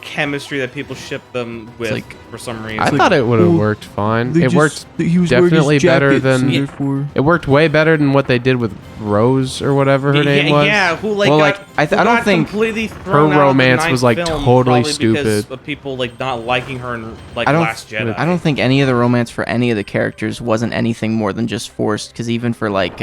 chemistry that people ship them with for some reason. I thought it would have worked fine. It worked definitely better than it worked way better than what they did with Rose or whatever her name was. Yeah, who like well, got, I don't think completely her thrown out romance of the was like film, totally stupid because stupid. of people like not liking her in like Last Jedi. I don't think any of the romance for any of the characters wasn't anything more than just forced. Because even for like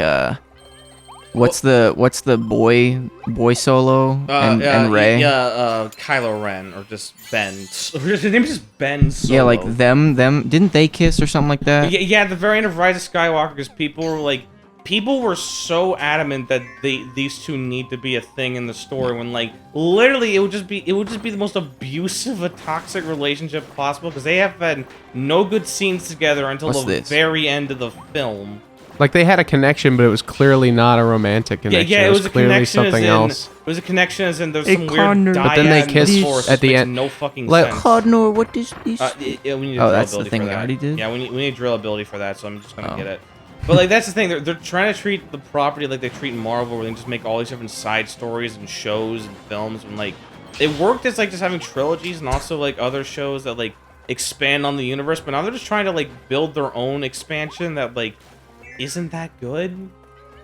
what's the boy Solo and Rey? Yeah, Kylo Ren or just Ben. His name is just Ben Solo. Yeah, like them. Didn't they kiss or something like that? Yeah, at the very end of Rise of Skywalker, because people were so adamant that these two need to be a thing in the story when like literally it would just be the most abusive, a toxic relationship possible because they have had no good scenes together until the very end of the film. Like they had a connection, but it was clearly not a romantic connection. Yeah, it was clearly something else. It was a connection as in there's some weird but then they kissed at the end. No fucking sense. Connor, what is this? Yeah, we need that's the drillability thing for they that. already did? Yeah, we need drillability for that, so I'm just gonna get it. But like that's the thing, they're trying to treat the property like they treat Marvel, where they just make all these different side stories and shows and films, and like it worked as like just having trilogies and also like other shows that like expand on the universe, but now they're just trying to like build their own expansion that like isn't that good.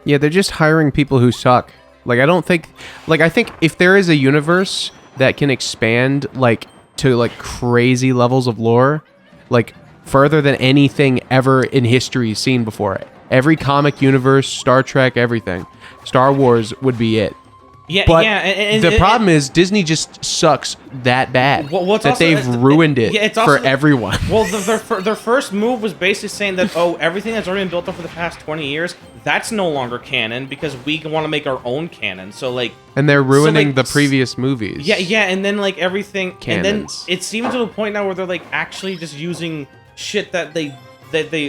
Yeah, they're just hiring people who suck. Like I think if there is a universe that can expand like to like crazy levels of lore, like further than anything ever in history seen before, every comic universe, Star Trek, everything, Star Wars would be it. Yeah, but and the problem is Disney just sucks that bad that they've ruined it for everyone. Well, their first move was basically saying that, everything that's already been built up for the past 20 years, that's no longer canon because we want to make our own canon. So like, and they're ruining the previous movies. Yeah, and then like everything, Canons. And then it seems to a point now where they're like actually just using shit that they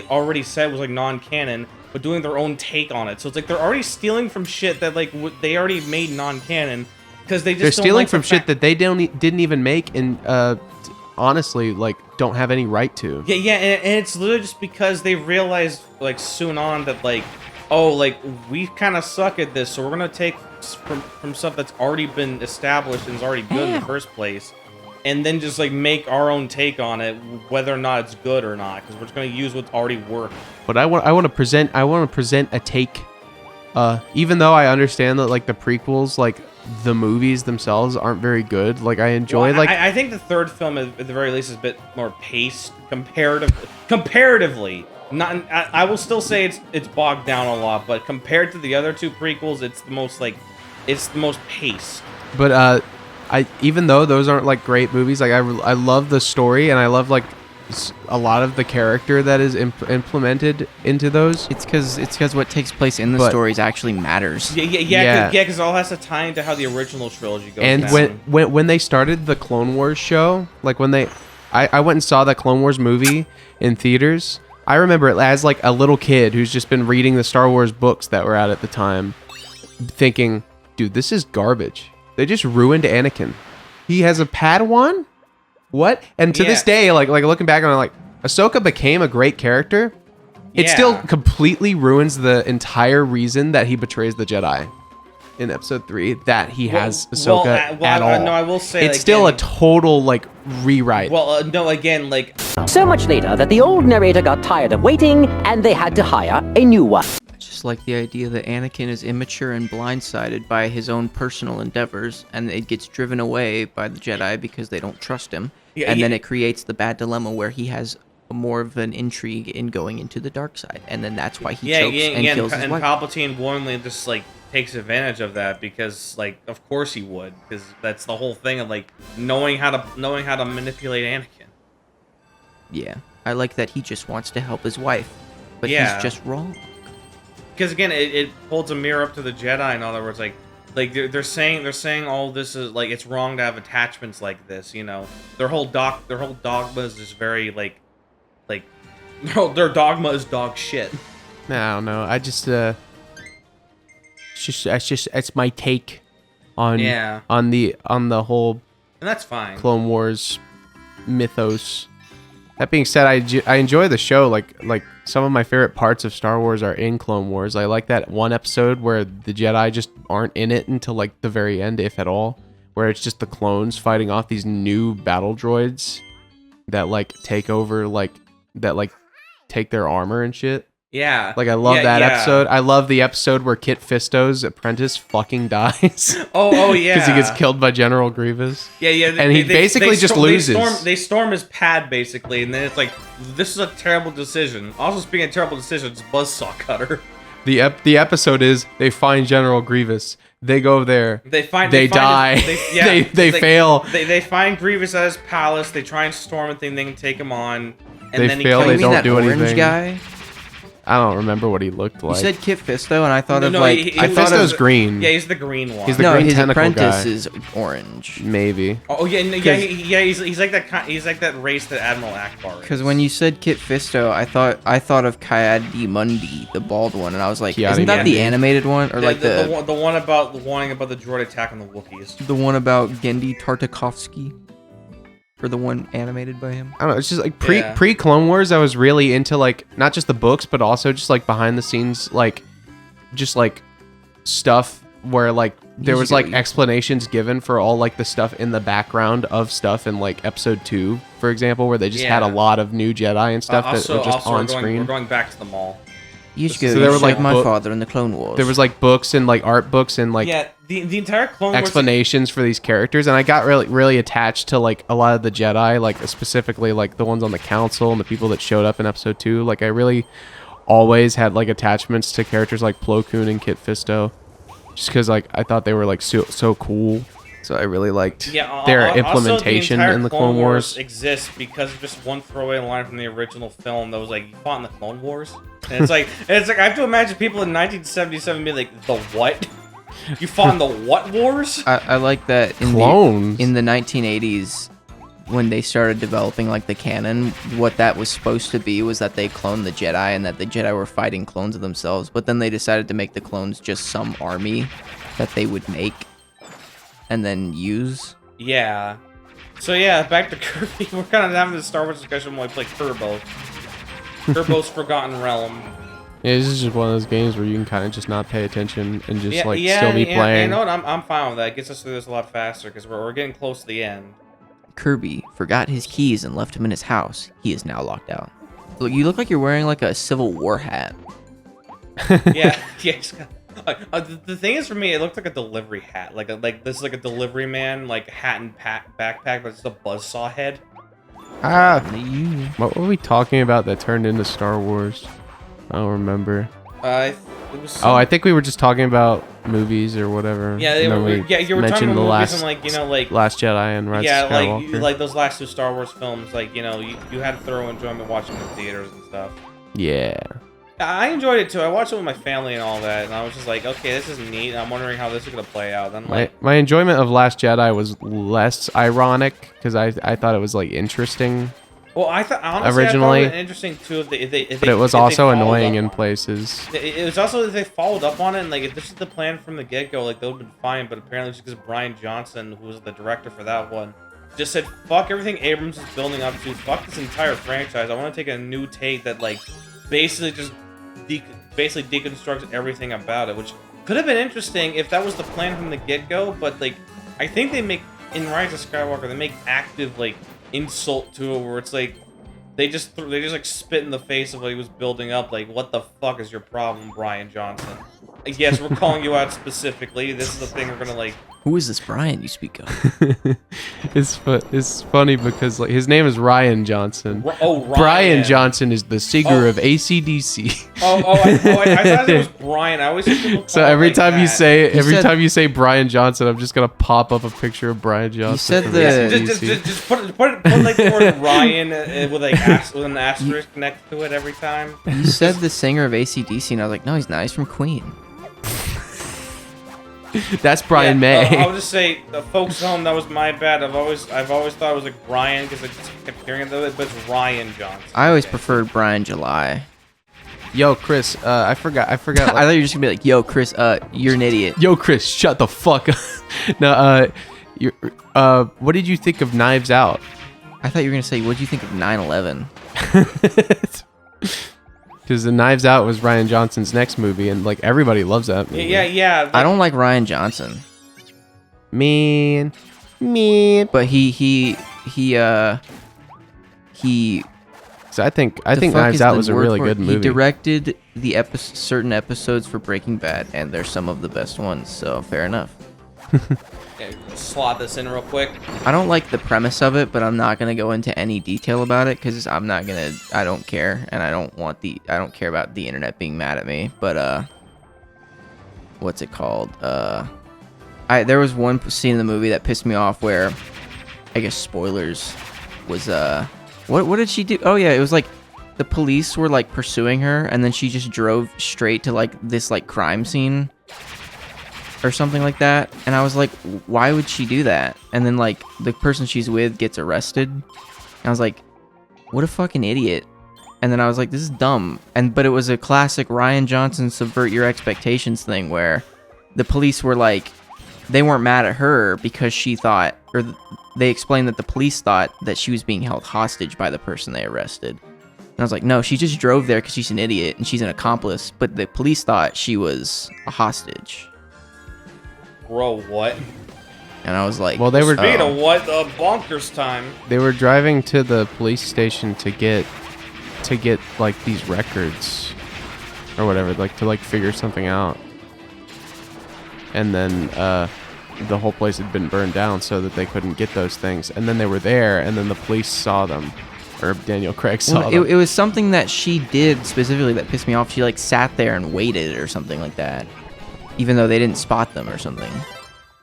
already said was like non-canon, but doing their own take on it. So it's like they're already stealing from shit that like they already made non-canon because they're stealing from shit that they didn't even make and honestly like don't have any right to. Yeah, and it's literally just because they realized like soon on that like we kind of suck at this, so we're gonna take from stuff that's already been established and is already good in the first place, and then just like make our own take on it, whether or not it's good or not, because we're just gonna use what's already worked. But I want to present a take, even though I understand that like the prequels, like the movies themselves aren't very good. Like I enjoy I think the third film at the very least is a bit more paced comparatively. I will still say it's bogged down a lot, but compared to the other two prequels, it's the most paced. But even though those aren't like great movies, like I love the story and I love like a lot of the character that is implemented into those. It's because what takes place in the stories actually matters. Yeah, because it all has to tie into how the original trilogy goes. And down. when they started the Clone Wars show, like when I went and saw that Clone Wars movie in theaters. I remember it as like a little kid who's just been reading the Star Wars books that were out at the time, thinking, dude, this is garbage. They just ruined Anakin. He has a Padawan? What? And to this day, like looking back on it, like Ahsoka became a great character. It still completely ruins the entire reason that he betrays the Jedi in Episode 3. That he has Ahsoka at all. No, I will say it's still a total like rewrite. Well, no, again, like So much later that the old narrator got tired of waiting and they had to hire a new one. Just like the idea that Anakin is immature and blindsided by his own personal endeavors, and it gets driven away by the Jedi because they don't trust him. Then it creates the bad dilemma where he has more of an intrigue in going into the dark side, and then that's why he chokes and kills his wife. Palpatine willingly just like takes advantage of that because, like, of course he would, because that's the whole thing of like knowing how to manipulate Anakin. Yeah, I like that he just wants to help his wife, but he's just wrong. Because again, it holds a mirror up to the Jedi. In other words, like they're saying all this is like it's wrong to have attachments like this. You know, their whole dogma is just very like their dogma is dog shit. I don't know. I just it's my take on the whole and that's fine. Clone Wars mythos. That being said, I enjoy the show. Like some of my favorite parts of Star Wars are in Clone Wars. I like that one episode where the Jedi just aren't in it until like the very end, if at all, where it's just the clones fighting off these new battle droids that like take over take their armor and shit. Yeah. Like I love that episode. I love the episode where Kit Fisto's apprentice fucking dies. Oh yeah. Because he gets killed by General Grievous. Yeah. And he basically just loses. They storm his pad basically, and then it's like, this is a terrible decision. Also, speaking of terrible decisions, Buzzsaw Cutter. The episode is they find General Grievous. They go there. They die. They fail. They find Grievous at his palace. They try and storm it, and they can take him on. And they then fail. They don't do anything. Orange guy? I don't remember what he looked like. You said Kit Fisto, and I thought of Fisto's green. Yeah, he's the green one. He's the green his tentacle apprentice guy. is orange. Maybe. Oh yeah. He's like that. He's like that race that Admiral Akbar is. Because when you said Kit Fisto, I thought of Ki-Adi-Mundi, the bald one, and I was like, Ki-Adi isn't that Mundi. the animated one, or the one about the warning about the droid attack on the Wookiees? The one about Gendy Tartakovsky. For the one animated by him. I don't know. It's just like pre Clone Wars. I was really into like not just the books, but also just like behind the scenes, like just like stuff where like there was like explanations given for all like the stuff in the background of stuff in like Episode 2, for example, where they just had a lot of new Jedi and stuff that were just on screen. We're going back to the mall. You should go. There were like my father in the Clone Wars. There was like books and like art books and like the entire Clone Wars explanations for these characters, and I got really attached to like a lot of the Jedi, like specifically like the ones on the Council and the people that showed up in Episode 2. Like I really always had like attachments to characters like Plo Koon and Kit Fisto, just because like I thought they were like so cool. So I really liked their implementation in the Clone Wars. Exists because of just one throwaway line from the original film that was like, you fought in the Clone Wars? And it's like I have to imagine people in 1977 being like, the what? You fought in the what wars? I like that in the 1980s when they started developing like the canon, what that was supposed to be was that they cloned the Jedi and that the Jedi were fighting clones of themselves, but then they decided to make the clones just some army that they would make and then use. Yeah. So yeah, back to Kirby. We're kind of having this Star Wars discussion when we play Turbo. Turbo's Forgotten Realm. Yeah, this is just one of those games where you can kind of just not pay attention and just still be playing. You know what? I'm fine with that. It gets us through this a lot faster because we're getting close to the end. Kirby forgot his keys and left him in his house. He is now locked out. Look, you look like you're wearing like a Civil War hat. Yeah. The thing is, for me, it looked like a delivery hat. Like this is like a delivery man, like hat and backpack, but it's a buzzsaw head. Ah, what were we talking about that turned into Star Wars? I don't remember. It was Oh, I think we were just talking about movies or whatever. Yeah, and then we you were talking mentioned about the movies last, and like, you know, like Last Jedi and Rise of Skywalker. like those last two Star Wars films, like, you know, you had thorough enjoyment watching them in theaters and stuff. Yeah. I enjoyed it too. I watched it with my family and all that, and I was just like, okay, this is neat. I'm wondering how this is gonna play out. And My enjoyment of Last Jedi was less ironic because I thought it was like interesting. well, I thought honestly, originally, I thought it was interesting too. But it was also annoying in places. It was also that they followed up on it, and like if this is the plan from the get-go, like that would have been fine. But apparently, just because Brian Johnson, who was the director for that one, just said, "Fuck everything Abrams is building up to. Fuck this entire franchise. I want to take a new take that like basically just deconstructs everything about it." Which could have been interesting if that was the plan from the get-go. But like, I think they make in Rise of Skywalker, they make active like insult to it, where it's like they just like spit in the face of what he was building up. Like, what the fuck is your problem, Brian Johnson? Yes, we're calling you out specifically. This is the thing we're gonna like. Who is this Brian you speak of? It's funny because like his name is Ryan Johnson. Ryan. Brian Johnson is the singer of AC/DC. I thought it was Brian. I always hear people call So him every like time that. time you say Brian Johnson, I'm just gonna pop up a picture of Brian Johnson. said from the- AC/DC. Just put like the word Ryan with like with an asterisk next to it every time. You said the singer of AC/DC, and I was like, no, he's not. He's from Queen. That's Brian May. I'll just say, the folks at home, that was my bad. I've always thought it was like Brian because I just kept hearing it, but it's Ryan Johnson. I always preferred Brian July. Yo, Chris, I forgot. I thought you were just gonna be like, yo, Chris, you're an idiot. Yo, Chris, shut the fuck up. No, what did you think of Knives Out? I thought you were gonna say, what do you think of 9/11? Because the Knives Out was Ryan Johnson's next movie, and like everybody loves that movie. Yeah. I don't like Ryan Johnson, Man. but he. So I think the fuck Knives is Out the was a word really for it? good movie. He directed the certain episodes for Breaking Bad, and they're some of the best ones. So fair enough. Okay, slot this in real quick. I don't like the premise of it, but I'm not gonna go into any detail about it because I don't care, and I don't care about the internet being mad at me. But what's it called? There was one scene in the movie that pissed me off where, I guess spoilers, was what did she do? Oh yeah, it was like the police were like pursuing her, and then she just drove straight to like this like crime scene or something like that, and I was like, why would she do that? And then like the person she's with gets arrested, and I was like, what a fucking idiot. And then I was like, this is dumb. But it was a classic Ryan Johnson subvert your expectations thing where the police were like, they weren't mad at her because she thought, or they explained that the police thought that she was being held hostage by the person they arrested. And I was like, no, she just drove there because she's an idiot and she's an accomplice, but the police thought she was a hostage. Bro, what? And I was like, Well, they were Speaking of what, bonkers time. they were driving to the police station to get like these records or whatever, like to like figure something out. And then the whole place had been burned down so that they couldn't get those things. And then they were there, and then the police saw them, or Daniel Craig saw them. It was something that she did specifically that pissed me off. She like sat there and waited or something like that, even though they didn't spot them or something.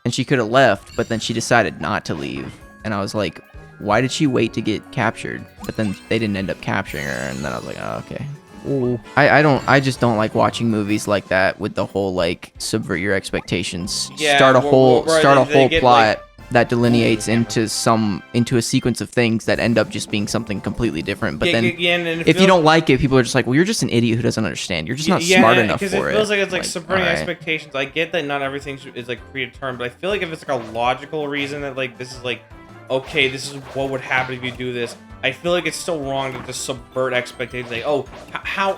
And she could have left, but then she decided not to leave. And I was like, why did she wait to get captured? But then they didn't end up capturing her, and then I was like, oh, okay. Ooh. I just don't like watching movies like that with the whole like subvert your expectations. Yeah, start a whole they get, plot that delineates into a sequence of things that end up just being something completely different. But then if you don't like it, people are just like, well, you're just an idiot who doesn't understand. You're just not smart enough for it. Because it feels like it's like subverting alright. expectations. I get that not everything is like predetermined, but I feel like if it's like a logical reason that like this is like, okay, this is what would happen if you do this, I feel like it's still wrong to just subvert expectations. Like, oh, how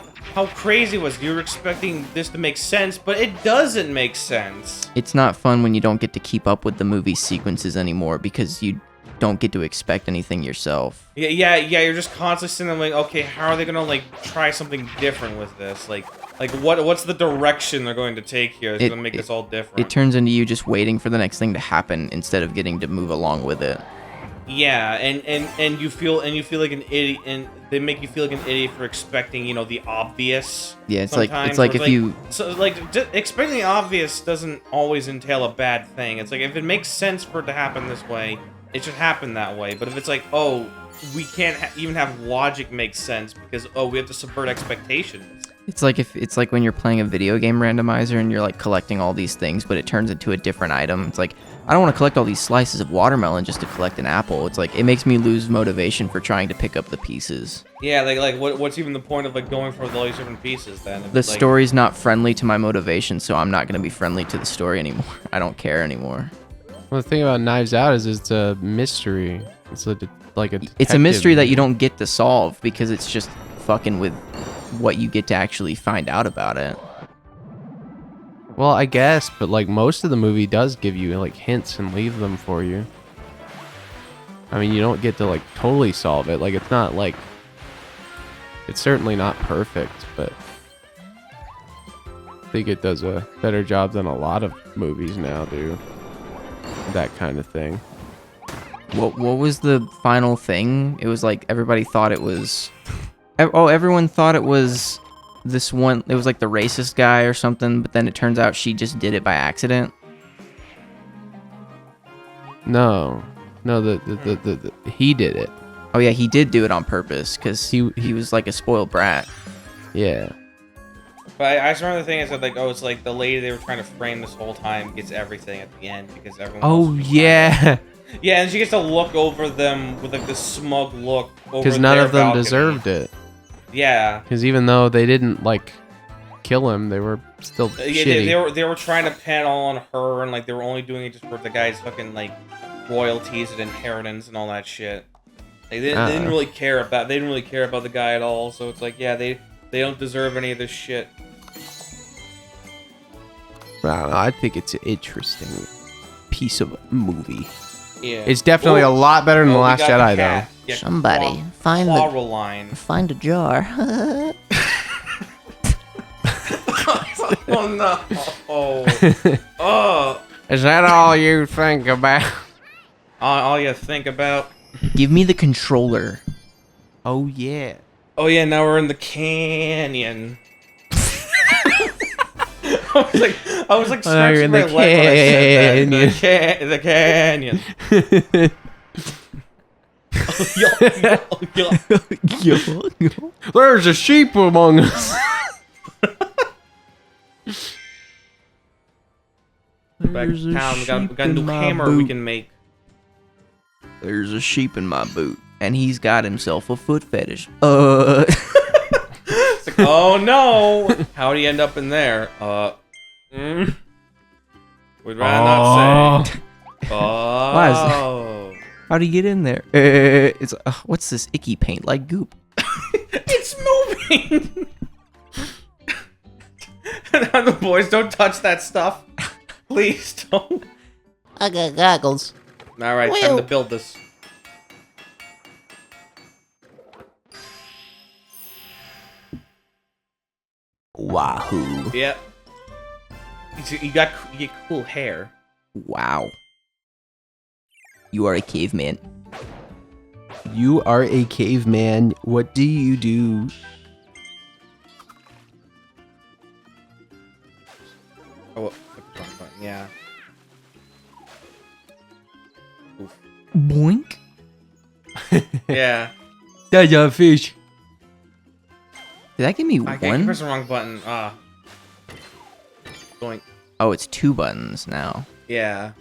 crazy was it? You were expecting this to make sense, but it doesn't make sense. It's not fun when you don't get to keep up with the movie sequences anymore because you don't get to expect anything yourself. Yeah. You're just constantly sitting there like, okay, how are they gonna like try something different with this? Like what's the direction they're going to take here? It's gonna make this all different. It turns into you just waiting for the next thing to happen instead of getting to move along with it. Yeah, and you feel like an idiot, and they make you feel like an idiot for expecting, you know, the obvious. Yeah, it's sometimes, like where if you so like expecting the obvious doesn't always entail a bad thing. It's like if it makes sense for it to happen this way, it should happen that way. But if it's like, oh, we can't even have logic make sense because we have to subvert expectations. It's like when you're playing a video game randomizer and you're like collecting all these things, but it turns into a different item. It's like, I don't want to collect all these slices of watermelon just to collect an apple. It's like, it makes me lose motivation for trying to pick up the pieces. Yeah, like what's even the point of like going for all these different pieces then? The story's not friendly to my motivation, so I'm not going to be friendly to the story anymore. I don't care anymore. Well, the thing about Knives Out is it's a mystery. It's It's a mystery that you don't get to solve because it's just fucking with what you get to actually find out about it. Well, I guess, but like most of the movie does give you like hints and leave them for you. I mean, you don't get to like totally solve it. Like it's not like it's certainly not perfect, but I think it does a better job than a lot of movies now do. That kind of thing. What was the final thing? It was like everybody thought it was everyone thought it was this one. It was like the racist guy or something, but then it turns out she just did it by accident. No, the he did it. Oh yeah, he did do it on purpose because he was like a spoiled brat. Yeah. But I just remember the thing I said, like, oh, it's like the lady they were trying to frame this whole time gets everything at the end because everyone. Oh yeah. Yeah, and she gets to look over them with like this smug look. Because none of them deserved it. Yeah. Because even though they didn't like kill him, they were still shitty. They were trying to pan all on her, and like they were only doing it just for the guy's fucking like royalties and inheritance and all that shit. Like, they didn't really care about. They didn't really care about the guy at all. So it's like, yeah, they don't deserve any of this shit. I don't know. I think it's an interesting piece of movie. Yeah. It's definitely a lot better than The Last Jedi, though. Yeah, Somebody find find a jar. Oh no! Oh. Is that all you think about? All you think about? Give me the controller. Oh yeah. Oh yeah. Now we're in the canyon. I was like stretching my leg when I said that. The canyon. There's a sheep among us. Back to town. We got a new hammer we can make. There's a sheep in my boot, and he's got himself a foot fetish. It's like, oh no! How do you end up in there? We'd rather not say. Oh. Why is that? How do you get in there? It's what's this icky paint like goop? It's moving. And the boys, don't touch that stuff. Please don't. I got goggles. All right, time to build this. Wahoo. Yep. You get cool hair. Wow. You are a caveman. You are a caveman. What do you do? Oh, yeah. Oof. Boink. Yeah. That's a fish. Did that give me I one? pressed the wrong button. Going. Oh, it's 2 buttons now. Yeah.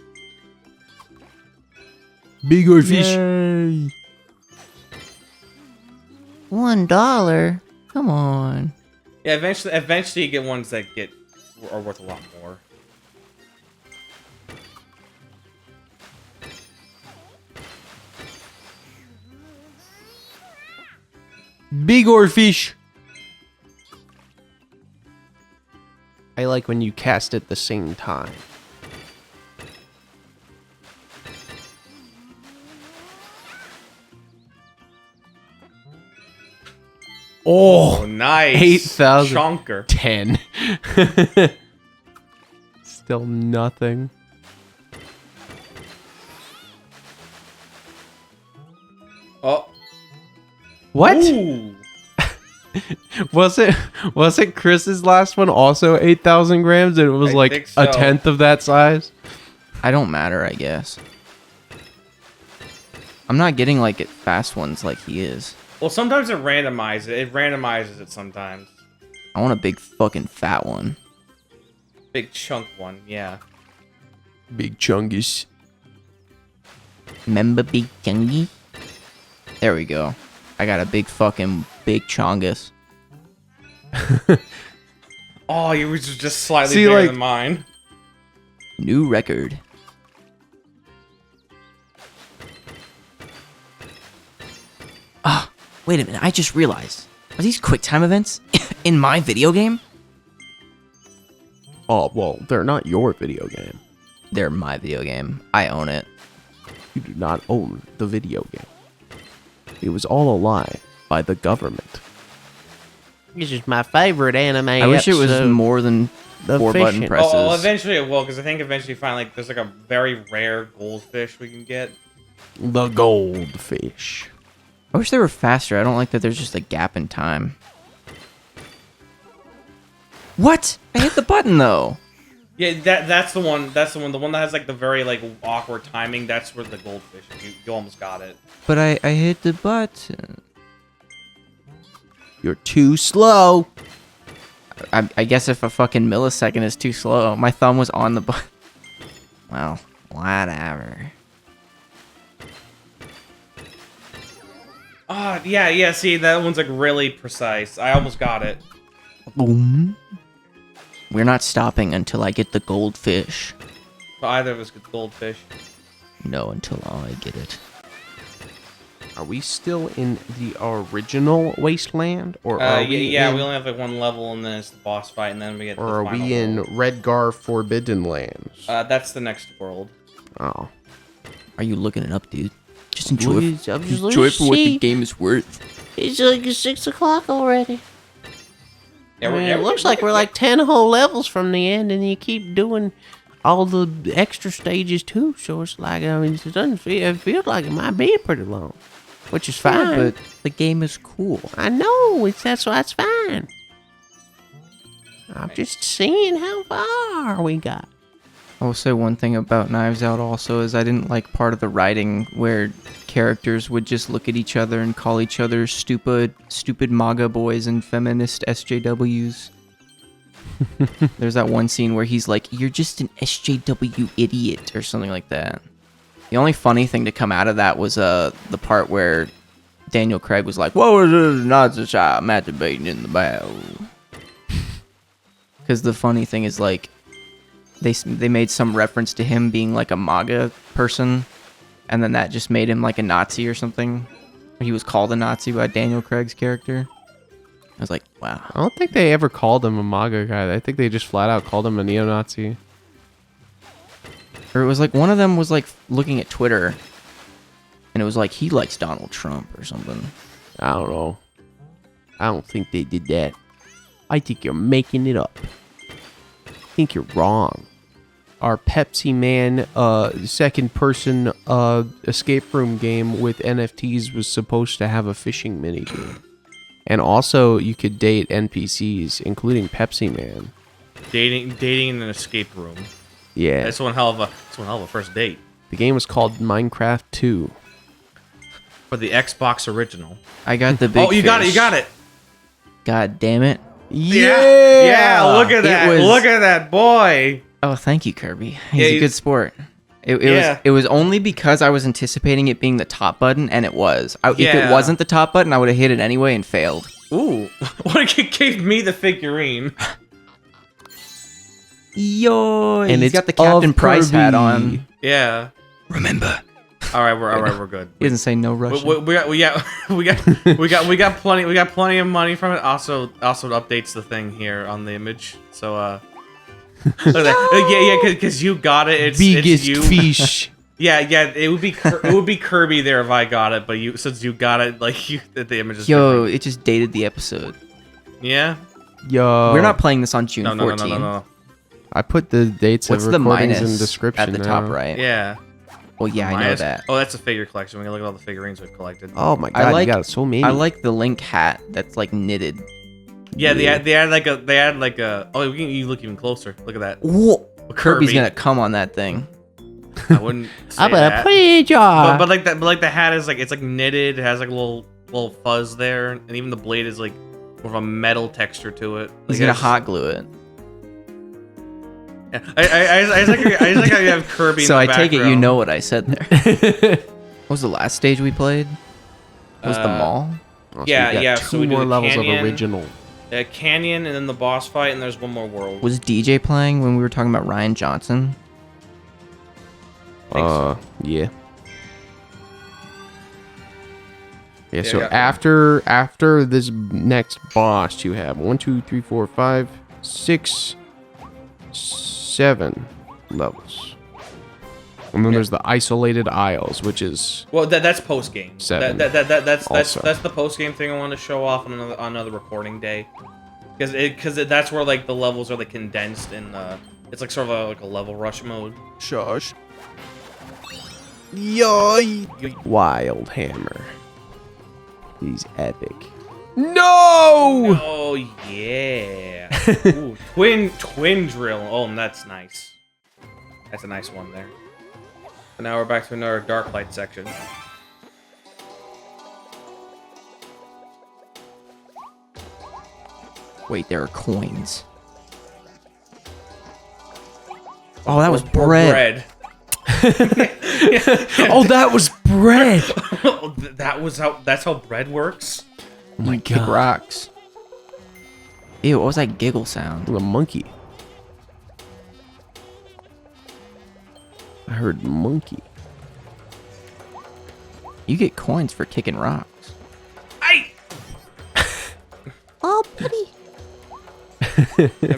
Big or fish? Yay. $1. Come on. Yeah. Eventually, you get ones that are worth a lot more. Big or fish? I like when you cast at the same time. Oh, nice. 8,000. Chonker. 10. Still nothing. Oh. What? Ooh. Was it Chris's last one also 8,000 grams and it was I like think so. a tenth of that size? I don't matter, I guess. I'm not getting like it fast ones like he is. Well, sometimes it randomizes it. It randomizes it sometimes. I want a big fucking fat one. Big chunk one, yeah. Big chungus. Remember Big Chungy? There we go. I got a big chongus. Oh, yours was just slightly See, bigger like- than mine. New record. Ah, wait a minute. I just realized. Are these QuickTime events in my video game? Oh, well, they're not your video game. They're my video game. I own it. You do not own the video game. It was all a lie by the government. This is my favorite anime. I wish it was episode. more than The 4 button fishing. presses. Oh, eventually it will, because I think eventually you find like there's like a very rare goldfish we can get. The goldfish. I wish they were faster. I don't like that there's just a gap in time. What? I hit the button though. Yeah, that's the one. That's the one. The one that has like the very like awkward timing. That's where the goldfish. You almost got it. But I hit the button. You're too slow. I guess if a fucking millisecond is too slow, my thumb was on the button. Well, whatever. Ah, yeah. See, that one's like really precise. I almost got it. Boom. We're not stopping until I get the goldfish. So either of us get goldfish. No, until I get it. Are we still in the original wasteland, or are we yeah. in, We only have like one level, and then it's the boss fight, and then we get. or the are final we in world. Redgar Forbidden Lands? That's the next world. Oh, Are you looking it up, dude? Just enjoy it. I'm just Enjoy it for what the see. game is worth. It's like 6 o'clock already. Yeah, I mean, it looks like we're like 10 whole levels from the end, and you keep doing all the extra stages too. So it's like, I mean, it doesn't feel. It feels like it might be pretty long, which is fine. But the game is cool. I know that's why it's fine. I'm just seeing how far we got. I will say one thing about Knives Out also is I didn't like part of the writing where characters would just look at each other and call each other stupid MAGA boys and feminist SJWs. There's that one scene where he's like, "You're just an SJW idiot," or something like that. The only funny thing to come out of that was the part where Daniel Craig was like, "What was it? Not the child masturbating in the battle." Because the funny thing is, like, they made some reference to him being like a MAGA person, and then that just made him like a Nazi or something. He was called a Nazi by Daniel Craig's character. I was like, wow. I don't think they ever called him a MAGA guy. I think they just flat out called him a neo-Nazi. Or it was like one of them was like looking at Twitter, and it was like he likes Donald Trump or something. I don't know. I don't think they did that. I think you're making it up. I think you're wrong. Our Pepsi Man second person escape room game with NFTs was supposed to have a fishing minigame. And also you could date NPCs, including Pepsi Man. Dating in an escape room. Yeah. That's one hell of a first date. The game was called Minecraft 2. For the Xbox original. I got the big Oh, you got it! fish. You got it! God damn it. Yeah! Look at that! was- Look at that boy! Oh, thank you, Kirby. He's Yeah, a you- good sport. It Yeah. was only because I was anticipating it being the top button, and it was. If Yeah. it wasn't the top button, I would have hit it anyway and failed. Ooh! What it gave me the figurine? Yo, And he's it's got the Captain of Price hat Kirby. on. Yeah. Remember. All right, we're good. He doesn't say no Russian. We got plenty of money from it. Also updates the thing here on the image. So look at that. Yeah, because you got it. It's you. fish. Yeah, it would be Kirby there if I got it, but since you got it, like the image is Yo, different. it just dated the episode. Yeah. Yo. We're not playing this on June No, 14. no. I put the dates What's of the recordings minus in the description at the top now. right? Yeah. Well, yeah, I know Maya's- that. Oh, that's a figure collection. We can look at all the figurines we've collected. Oh my I god, like- you got so many. I like the Link hat that's like knitted. Yeah, they had like a. Oh, you look even closer. Look at that. Whoa! Kirby's Kirby. gonna come on that thing. I wouldn't. Say I'm gonna that. put it in a jar. But like the hat is like it's like knitted. It has like a little fuzz there, and even the blade is like more of a metal texture to it. He's Like, gonna it's- hot glue it. Yeah. I just like how you have Kirby. So in I the take it you background. know what I said there. What was the last stage we played? Was the mall? Oh, so Yeah, we got yeah, Two so we do more the levels canyon. of original. Canyon, and then the boss fight, and there's one more world. Was DJ playing when we were talking about Ryan Johnson? think so. Yeah. Yeah, Yeah, so yeah. after this next boss, you have 1, 2, 3, 4, 5, 6, 7 levels. And then there's the isolated isles, which is Well, that's post game. Seven That's also. that's the post game thing I want to show off on another recording day, because that's where like the levels are like condensed and it's like sort of like a level rush mode. shush. Yoy. Wild Hammer. He's epic. No! Oh yeah. Ooh, twin drill. Oh, that's nice. That's a nice one there. And now we're back to another dark light section. Wait, there are coins. Oh, that was bread. Oh, that was bread. That's how bread works. Oh my Kick god. rocks. Ew, what was that giggle sound? The monkey. I heard monkey. You get coins for kicking rocks. I. Oh, buddy.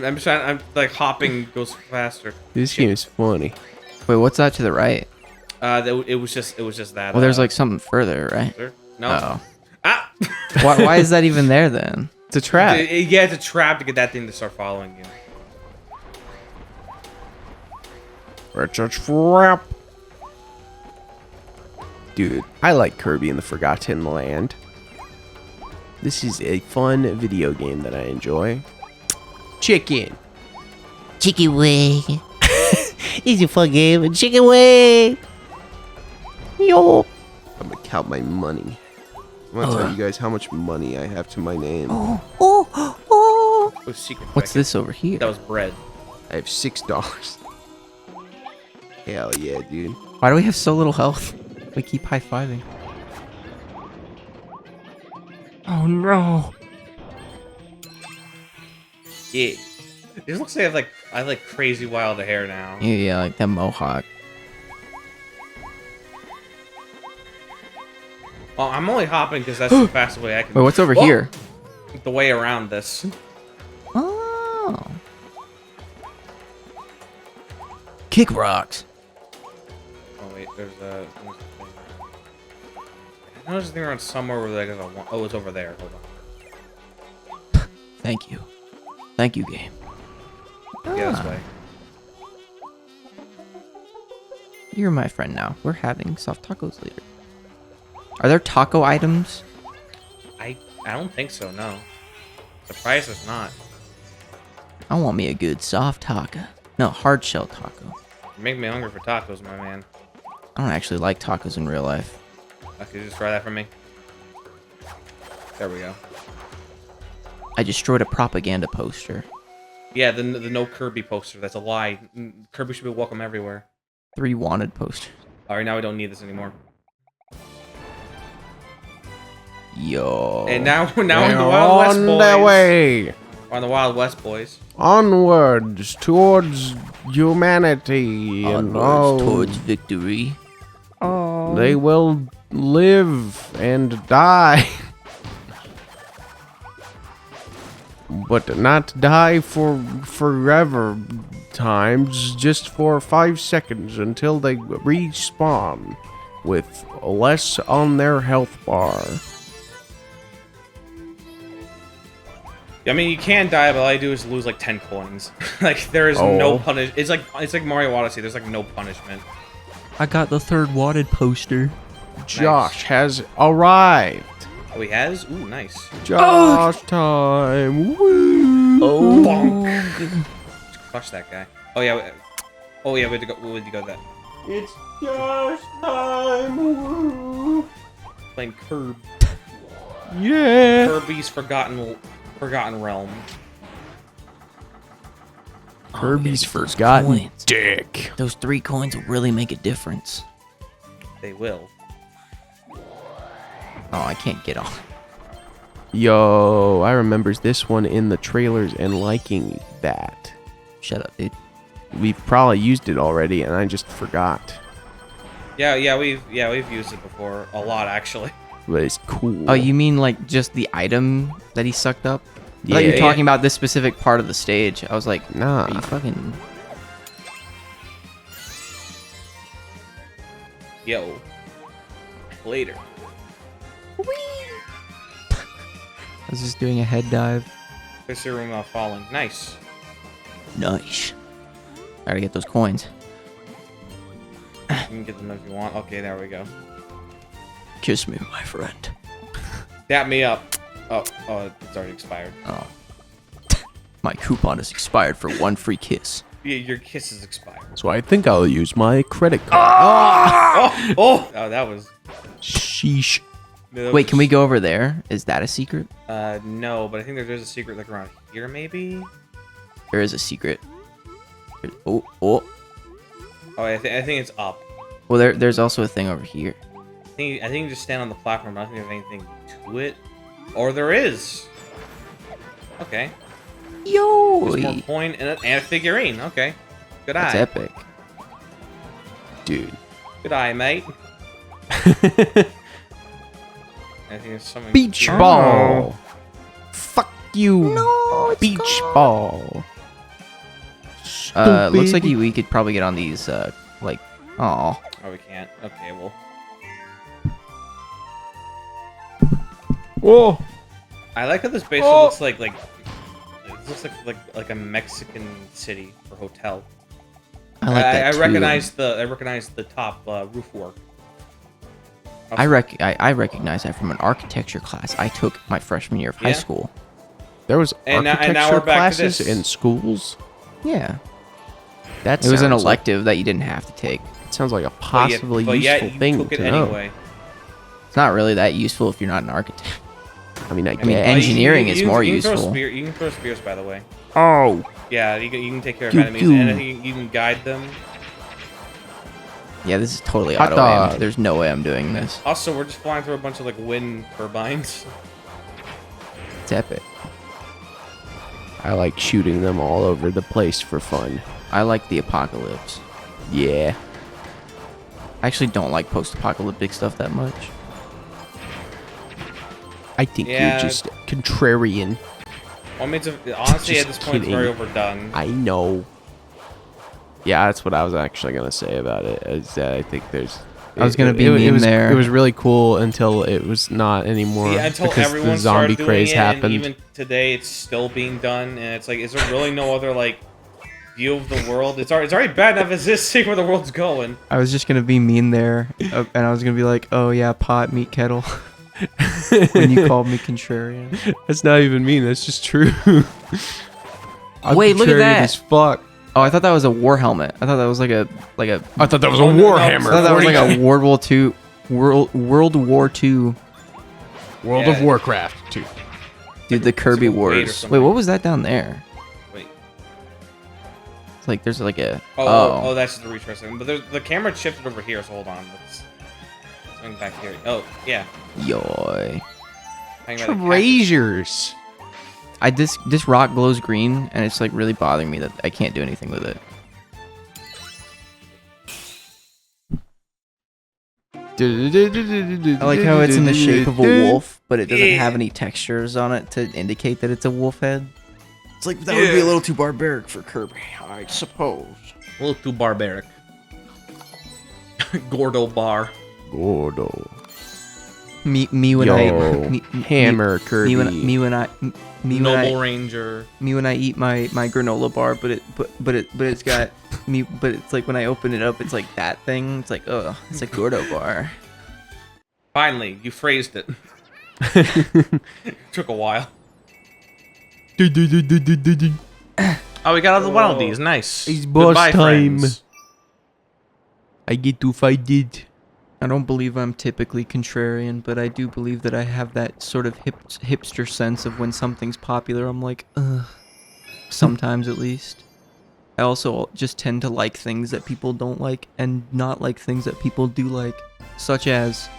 I'm trying. I'm like hopping goes faster. This game is funny. Wait, what's that to the right? It was just that. Well, there's like something further, right? there? No. Oh. Ah. Why is that even there then? It's a trap. Yeah, it's a trap to get that thing to start following you. It's a trap. Dude, I like Kirby in the Forgotten Land. This is a fun video game that I enjoy. Chicken. Chicken wing. Easy fun game. Chicken wing. Yo. I'm gonna count my money. I'm gonna tell you guys how much money I have to my name. Oh, oh. It was secret. What's second. this over here? That was bread. I have $6. Hell yeah, dude. Why do we have so little health? We keep high-fiving. Oh no. Yeah. It looks like I have like crazy wild hair now. Yeah, like that mohawk. Well, I'm only hopping because that's the fastest way I can. Wait, what's over Whoa! here? The way around this. Oh. Kick rocks. Oh wait, there's a. I know there's a thing around somewhere where there's a one. Oh, it's over there. Hold on. Thank you. Thank you, game. Yeah, this way. You're my friend now. We're having soft tacos later. Are there taco items? I don't think so. No. The price is not. I want me a good soft taco. No, hard shell taco. You make me hungry for tacos, my man. I don't actually like tacos in real life. Could you just try that for me? There we go. I destroyed a propaganda poster. Yeah, the no Kirby poster. That's a lie. Kirby should be welcome everywhere. 3 wanted posters. All right, now we don't need this anymore. Yo. And now we're on the We're Wild West, on boys. the way. We're on the Wild West, boys. Onwards towards humanity. and Onwards towards victory. they will live and die. But not die for forever times, just for 5 seconds until they respawn with less on their health bar. I mean, you can die, but all you do is lose like 10 coins. Like there is no punish. It's like Mario Odyssey. There's like no punishment. I got the third wanted poster. Josh has arrived. Oh, he has? Ooh, nice. Josh time. Woo. Oh. Bonk. Crush that guy. Oh, yeah. We had to go. We had to go that. It's Josh time. Woo. Playing Kirby. Yeah. Kirby's Forgotten Realm. Kirby's forgotten coins. dick. Those 3 coins will really make a difference. They will. Oh, I can't get on. Yo, I remembers this one in the trailers and liking that. Shut up, dude. We've probably used it already, and I just forgot. Yeah, we've used it before a lot actually. But it's cool. Oh, you mean like just the item that he sucked up? I thought you were Yeah. talking about this specific part of the stage. I was like, Nah. are you fucking... Yo. Later. I was just doing a head dive. There's your room falling. Nice. Nice. Gotta get those coins. You can get them if you want. Okay, there we go. Kiss me, my friend. Dap me up. Oh, it's already expired. Oh. My coupon is expired for 1 free kiss. Yeah, your kiss is expired. So I think I'll use my credit card. Oh, that was. Sheesh. that Wait, was- can we go over there? Is that a secret? No, but I think there's a secret like around here, maybe. There is a secret. Oh. Oh, I think it's up. Well, there's also a thing over here. I think you just stand on the platform. I don't think there's anything to it. Or there is. Okay. Yo! There's more coin and a figurine. Okay. Good That's eye. epic. Dude. Good eye, mate. I think there's something. Beach here. ball. Fuck you. No, beach ball. Looks like Stupid. we could probably get on these, like... Aw. Oh, we can't. Okay, well. Whoa. I like how this basically looks like it looks like a Mexican city or hotel. I like that I too. recognize the top roof work. I recognize that from an architecture class I took my freshman year of high Yeah. school. There was And now architecture we're back to classes this. in schools. Yeah. That It was an sounds like- elective that you didn't have to take. sounds like a But possibly yet useful you thing took it to know. anyway. It's not really that useful if you're not an architect. I mean, mean, guess. engineering is more you useful. You can throw spears, by the way. Oh. Yeah, you can take care of Pew, enemies, pew. and you can guide them. Yeah, this is totally Hot auto dog. aimed. There's no way I'm doing this. Also, we're just flying through a bunch of like wind turbines. It's epic. I like shooting them all over the place for fun. I like the apocalypse. Yeah. I actually don't like post-apocalyptic stuff that much. I think Yeah. you're just contrarian. Well, I mean, honestly, Just at this point, it's kidding. very overdone. I know. Yeah, that's what I was actually gonna say about it. Is that I think there's. I was gonna be mean was, there. It was really cool until it was not anymore. Yeah, until because everyone the zombie started doing craze it, happened. and even today, it's still being done. And it's like, is there really no other like view of the world? It's already bad enough as this, seeing where the world's going. I was just gonna be mean there, and I was gonna be like, "Oh yeah, pot, meat kettle." When you called me contrarian. That's not even mean. That's just true. I'm Wait, look at contrarian that. As fuck. Oh, I thought that was a war helmet. I thought that was like a. I thought that was a Oh, no, no, I thought that was like a 40. World War II. World War II. World Yeah. of Warcraft 2. Dude, the Kirby It's like a weight or Wars. Wait, something. what was that down there? Wait. It's like there's like a. Oh, that's just the retrace. But the camera shifted over here, so hold on. Let's swing back here. Oh, yeah. Yoy. Hang by the Treasures. This rock glows green, and it's like really bothering me that I can't do anything with it. I like how it's in the shape of a wolf, but it doesn't have any textures on it to indicate that it's a wolf head. It's like that would be a little too barbaric for Kirby, I suppose. A little too barbaric. Gordo bar. Gordo. Me when Yo, I hammer Kirby. me when I Noble Ranger. me when I eat my granola bar, but it's got me. But it's like when I open it up, it's like that thing. It's like it's a Gordo bar. Finally, you phrased it. Took a while. Oh, we got another one of these. Nice. It's boss Goodbye, time. friends. I get to fight it. I don't believe I'm typically contrarian, but I do believe that I have that sort of hipster sense of when something's popular, I'm like, ugh. Sometimes, at least. I also just tend to like things that people don't like and not like things that people do like, such as...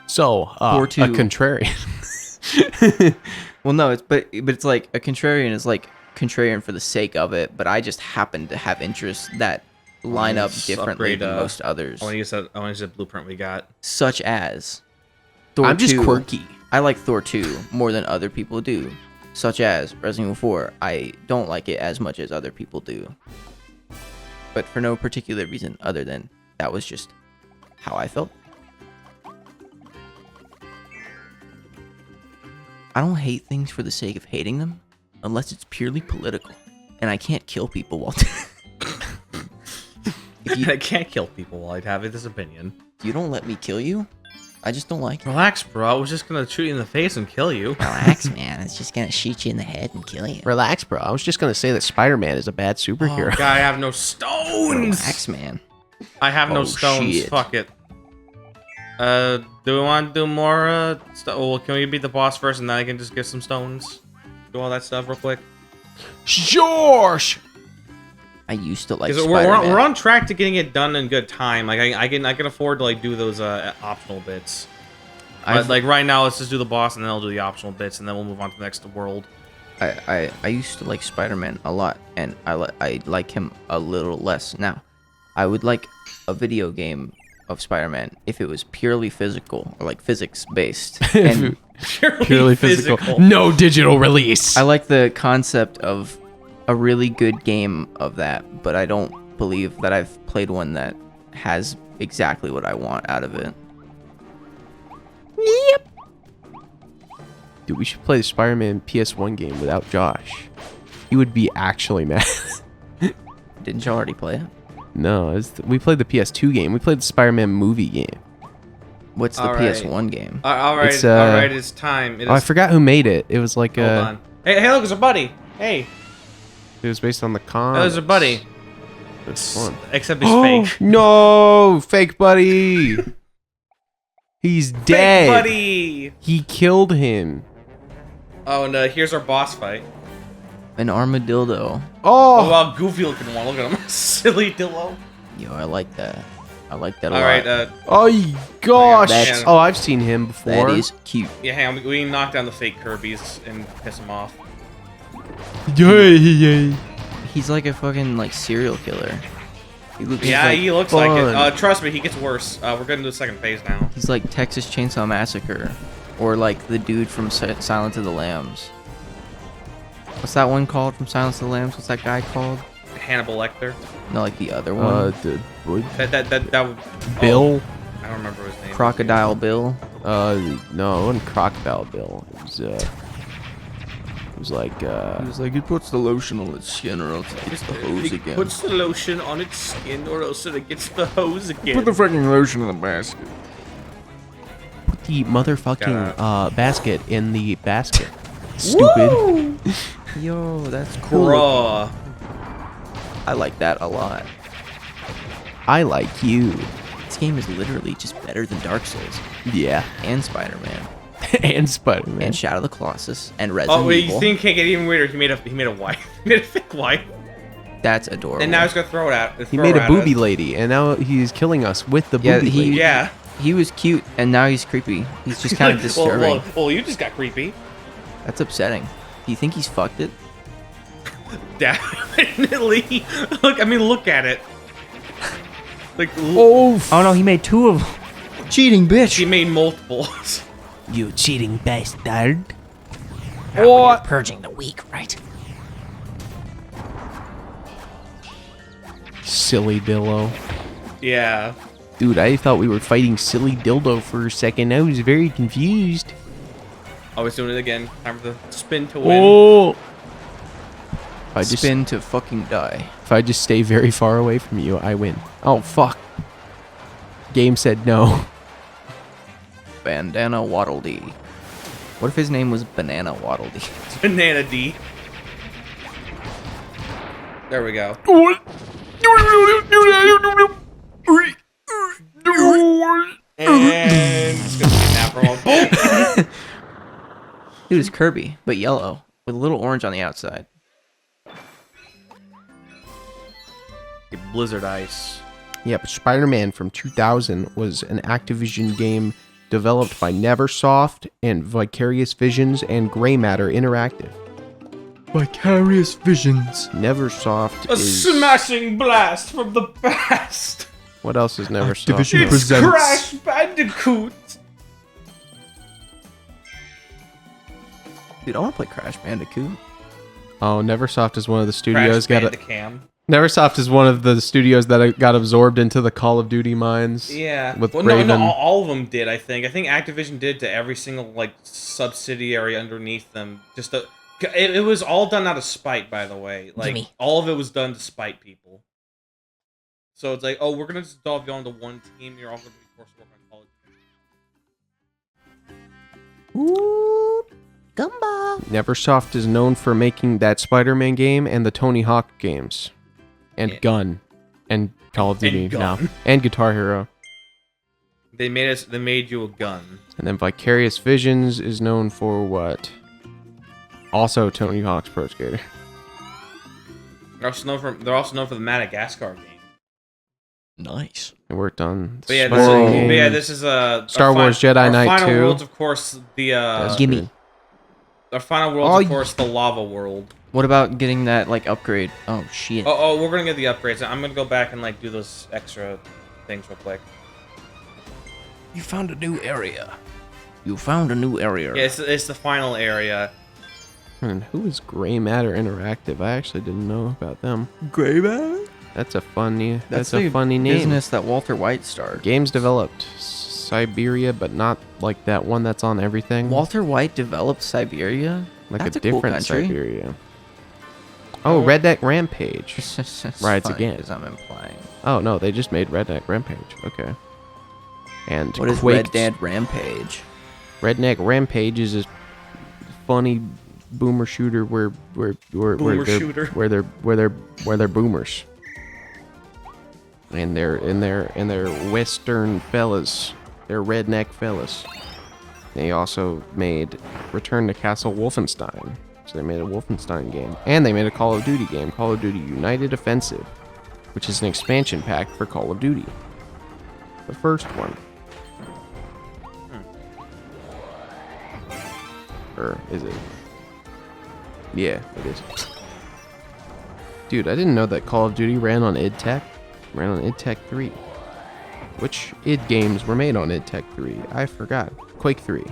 So, Thor a 2. contrarian. Well, no, but it's like a contrarian is like contrarian for the sake of it, but I just happen to have interests that line up Let's differently upgrade, than most others. I want to use that blueprint we got. Such as Thor I'm just 2. quirky. I like Thor 2 more than other people do. Such as Resident Evil 4. I don't like it as much as other people do. But for no particular reason other than that was just how I felt. I don't hate things for the sake of hating them unless it's purely political. And I can't kill people while I can't kill people while I'd have this opinion. you don't let me kill you, I just don't like it. Relax, bro. I was just gonna shoot you in the face and kill you. Relax, man. It's just gonna shoot you in the head and kill you. Relax, bro. I was just gonna say that Spider-Man is a bad superhero. Oh, God, I have no stones. Relax, man. I have no Oh, stones. shit. Fuck it. Do we want to do more stuff? Well, can we beat the boss first and then I can just get some stones? Do all that stuff real quick. George. I used to like Because Spider-Man. we're on track to getting it done in good time. Like I can afford to like do those optional bits. But like right now, let's just do the boss and then I'll do the optional bits and then we'll move on to the next world. I used to like Spider-Man a lot, and I like him a little less now. I would like a video game of Spider-Man if it was purely physical or like physics based. And Purely physical. No digital release. I like the concept of a really good game of that, but I don't believe that I've played one that has exactly what I want out of it. Yep. Dude, we should play the Spider-Man PS1 game without Josh. He would be actually mad. Didn't you already play it? No, we played the PS2 game. We played the Spider-Man movie game. What's the All right. PS1 game? All right, It's, all right, it's time. It Oh, I is- forgot who made it. It was like Hold on. Hey, look, there's a buddy. Hey, It was based on the con. there's a buddy. It's fun. Except he's fake. No, fake buddy. He's dead. Fake buddy. He killed him. Oh, and here's our boss fight. An armadillo. Oh, Oh, wow, goofy looking one. Look at him. Silly dillo. Yo, I like that. I like that a All lot. right, oh gosh. That's- Oh, I've seen him before. That is cute. yeah, hang on. We can knock down the fake Kirby's and piss him off. He's like a fucking like serial killer. He looks Yeah, like, he looks like fun. it. Trust me, he gets worse. We're getting to the second phase now. he's like Texas Chainsaw Massacre, or like the dude from Silence of the Lambs. What's that one called from Silence of the Lambs? What's that guy called? Hannibal Lecter. No, like the other one. That Bill. I don't remember his name. Crocodile Bill. No, it wasn't Crocodile Bill. It was like He was like, it puts the lotion on its skin, or else it gets the hose It again. puts the lotion on its skin, or else it gets the hose again. Put the fucking lotion in the basket. put the motherfucking basket in the basket. Stupid. Yo, that's cool. Bruh. I like that a lot. I like you. This game is literally just better than Dark Souls Yeah. and Spider-Man And Spider-Man. and Shadow of the Colossus and Resident Oh wait, Evil. you think can't get even weirder? He made a wife. He made a fake wife, That's adorable. and now he's gonna throw it out. He made a booby lady, and now he's killing us with the Yeah, booby he- lady. Yeah. He was cute, and now he's creepy. He's just kind of disturbing. well, you just got creepy. That's upsetting. Do you think he's fucked it? Definitely. Look at it. Like, Oh, Oh no, he made two of them. Cheating bitch. he made multiples. You cheating bastard. You're purging the weak, right? silly Dillo. Yeah. Dude, I thought we were fighting silly dildo for a second. I was very confused. Always doing it again. Time for the spin to win. Oh! If I just Spin to fucking die. If I just stay very far away from you, I win. Oh, fuck. Game said no. Bandana Waddle Dee. What if his name was Banana Waddle Dee? Banana D. There we go. And it's gonna be nap roll. Dude, it's Kirby, but yellow with a little orange on the outside. Blizzard Ice. Yep, Spider-Man from 2000 was an Activision game developed by Neversoft and Vicarious Visions and Grey Matter Interactive. Vicarious Visions. Neversoft A is... smashing blast from the past. What else is Neversoft? Activision made? presents. Crash Bandicoot. Dude, I want to play Crash Bandicoot. Oh, Neversoft is one of the studios Crash got Bandicam. Neversoft is one of the studios that got absorbed into the Call of Duty mines. Yeah. With well, Raven. no, all of them did. I think Activision did to every single like subsidiary underneath them. Just it was all done out of spite, by the way. Like Gimme. all of it was done to spite people. So it's like, oh, we're gonna dissolve you onto one team. You're all gonna be forced to work on Call of Duty. Ooh, gumball. Neversoft is known for making that Spider-Man game and the Tony Hawk games. And Yeah. Gun. And Call of Duty now. Gun. And Guitar Hero. They made you a gun. And then Vicarious Visions is known for what? Also Tony Hawk's Pro Skater. They're also known for the Madagascar game. Nice. They worked on But yeah, Spider-Man. this is a Star Wars Jedi our Knight final 2. world's of course the That's Gimme. good. our final world's Oh, of course the lava world. What about getting that like upgrade? Oh shit. Oh, we're gonna get the upgrades. I'm gonna go back and like do those extra things real quick. You found a new area. You found a new area. Yeah, it's the final area. And who is Grey Matter Interactive? I actually didn't know about them. Grey Man? That's a funny. That's the a funny name. business that Walter White started. Games developed Siberia, but not like that one that's on everything. Walter White developed Siberia. like That's a cool different country. Siberia. Oh, Redneck Rampage. That's Rides funny, again. 'cause I'm implying. Oh no, they just made Redneck Rampage. Okay. And What is Quake. Red Dead Rampage? Redneck Rampage is a funny boomer shooter where Boomer they're, shooter. where they're boomers. And they're Western fellas. They're redneck fellas. They also made Return to Castle Wolfenstein. So they made a Wolfenstein game. And they made a Call of Duty game, Call of Duty United Offensive, which is an expansion pack for Call of Duty. The first one. Or is it? Yeah, it is. Dude, I didn't know that Call of Duty ran on id Tech. Ran on id Tech 3. Which id games were made on id Tech 3? I forgot. Quake 3.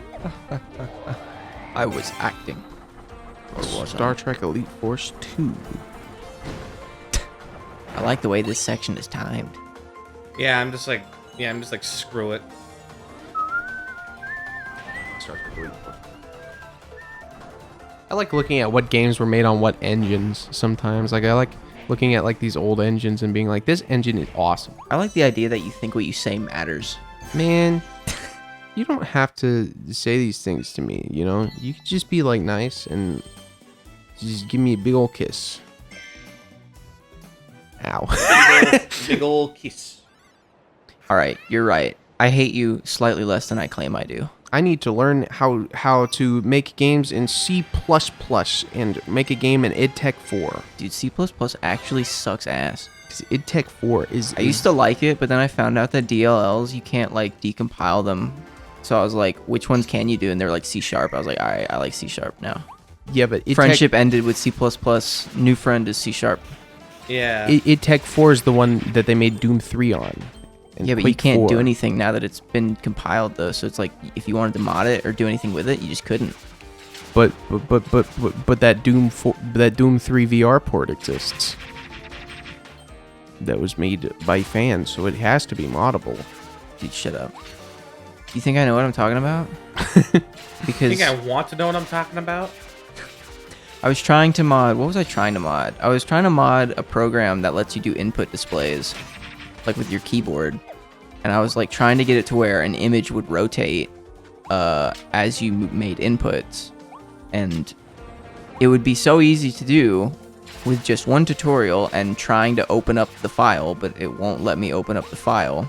I was acting. Or was Star Trek Elite Force 2. I like the way this section is timed. Yeah, I'm just like screw it. Star Trek Elite Force. I like looking at what games were made on what engines sometimes. Like I like looking at like these old engines and being like, this engine is awesome. I like the idea that you think what you say matters. Man, you don't have to say these things to me, you know? You could just be like nice and just give me a big old kiss. Ow. Big ol' kiss. All right, you're right. I hate you slightly less than I claim I do. I need to learn how to make games in C++ and make a game in id Tech 4. Dude, C++ actually sucks ass. Because id Tech 4 is... I used to like it, but then I found out that DLLs, you can't like decompile them. So I was like, which ones can you do? And they're like C#. I was like, all right, I like C# now. Yeah, but id Friendship ended with C++. New friend is C#. Yeah. id Tech 4 is the one that they made Doom 3 on. And Yeah, but you Quake can't 4. do anything now that it's been compiled though. So it's like if you wanted to mod it or do anything with it, you just couldn't. But that Doom 3 VR port exists. that was made by fans, so it has to be moddable. Dude, shut up. You think I know what I'm talking about? I Because think I want to know what I'm talking about. I was trying to mod. What was I trying to mod? I was trying to mod a program that lets you do input displays, like with your keyboard. And I was like trying to get it to where an image would rotate as you made inputs. And it would be so easy to do with just one tutorial and trying to open up the file, but it won't let me open up the file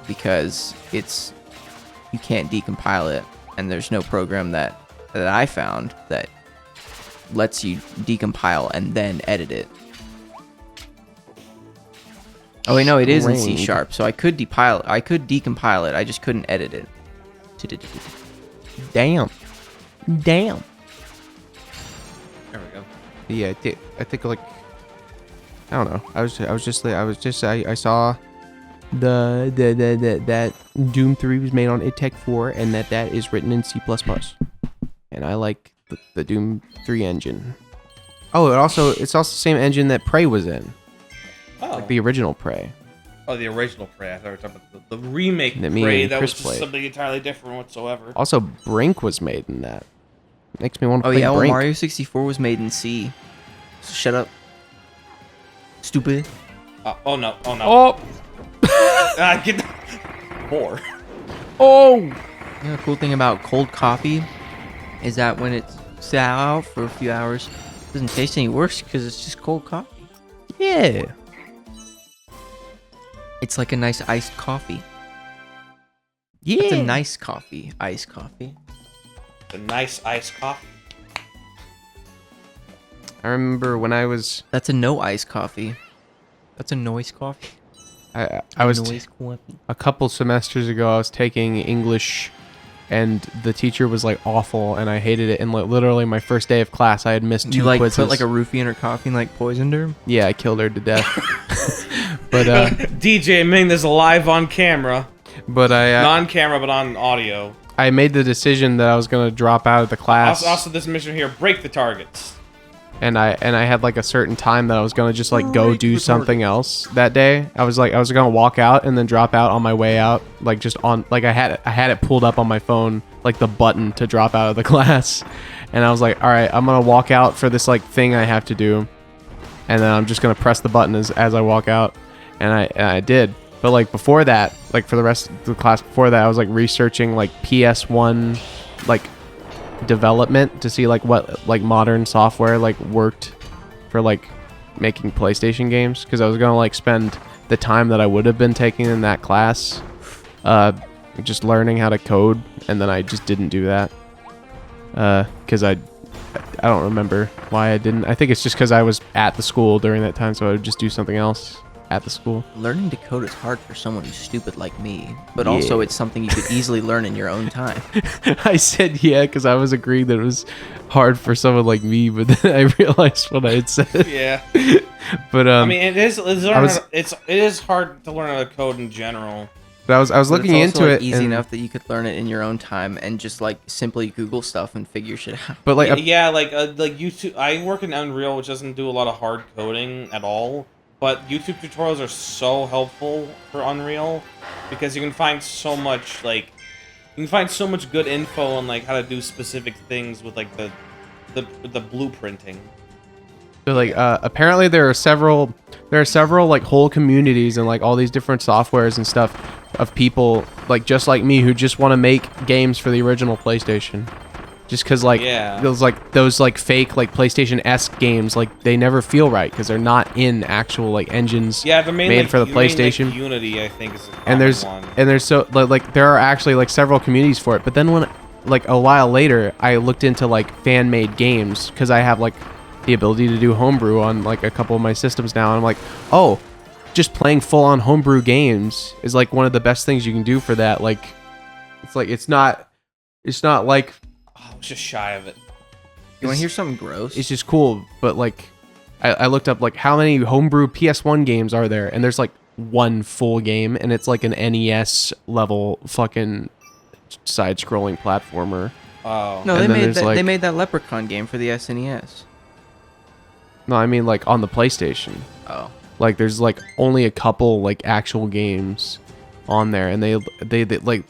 because you can't decompile it, and there's no program that I found that lets you decompile and then edit it. Oh wait, no, it is in C Sharp, so I could decompile it. I just couldn't edit it. Damn. There we go. Yeah, I think like I don't know. I saw that Doom 3 was made on Tech 4 and that is written in C++. And I like the Doom 3 engine. Oh, it's also the same engine that Prey was in. Oh. Like the original Prey. Oh, the original Prey. I thought we were talking about the remake That me Prey. and That Chris was just played. something entirely different whatsoever. Also, Brink was made in that. Makes me want to Oh play yeah, well, Brink. Mario 64 was made in C. So shut up. Stupid. Oh no! Oh no! Oh! Get more. Oh! You know, the cool thing about cold coffee is that when it's sat out for a few hours, it doesn't taste any worse because it's just cold coffee. Yeah. It's like a nice iced coffee. Yeah. It's a nice coffee. Iced coffee. The nice iced coffee. I remember when I was That's a no ice coffee. That's a noise coffee. I was noise coffee. a couple semesters ago I was taking English and the teacher was like awful and I hated it, and literally my first day of class I had missed two You like quizzes. put like a roofie in her coffee and like poisoned her? Yeah, I killed her to death. but DJ Ming, this live on camera. I Non-camera, but on audio. I made the decision that I was gonna drop out of the class. Also, this mission here, break the targets. And I had like a certain time that I was gonna just like go do something else that day. I was gonna walk out and then drop out on my way out, like just on like I had it pulled up on my phone, like the button to drop out of the class. And I was like, all right, I'm gonna walk out for this like thing I have to do, and then I'm just gonna press the button as I walk out, and I did. But like before that, like for the rest of the class before that, I was like researching like PS1 like development to see like what like modern software like worked for like making PlayStation games, because I was gonna like spend the time that I would have been taking in that class just learning how to code, and then I just didn't do that because I don't remember why I didn't. I think it's just because I was at the school during that time, so I would just do something else at the school. Learning to code is hard for someone who's stupid like me, but also it's something you could easily learn in your own time. I said yeah because I was agreeing that it was hard for someone like me, but then I realized what I had said. Yeah. But I mean, it is hard to learn how to code in general. But I was But looking it's also, into like, it, easy and- enough that you could learn it in your own time and just like simply Google stuff and figure shit out. but like Yeah, like YouTube. I work in Unreal, which doesn't do a lot of hard coding at all. But YouTube tutorials are so helpful for Unreal because you can find so much good info on like how to do specific things with like the blueprinting. So like apparently there are several like whole communities and like all these different softwares and stuff of people like just like me who just want to make games for the original PlayStation. Just because like those fake like PlayStation-esque games, like they never feel right because they're not in actual like engines made for the PlayStation. Unity, I think, is And there's so like there are actually like several communities for it. But then when like a while later I looked into like fan-made games because I have like the ability to do homebrew on like a couple of my systems now, and I'm like, oh, just playing full-on homebrew games is like one of the best things you can do for that. Like it's not like I was just shy of it. You want to hear something gross? it's just cool, but like I looked up like how many homebrew PS1 games are there, and there's like one full game, and it's like an NES level fucking side-scrolling platformer. Oh. No, And they then made there's, that. like- They made that Leprechaun game for the SNES. No, I mean like on the PlayStation. Oh. Like there's like only a couple like actual games on there, and they like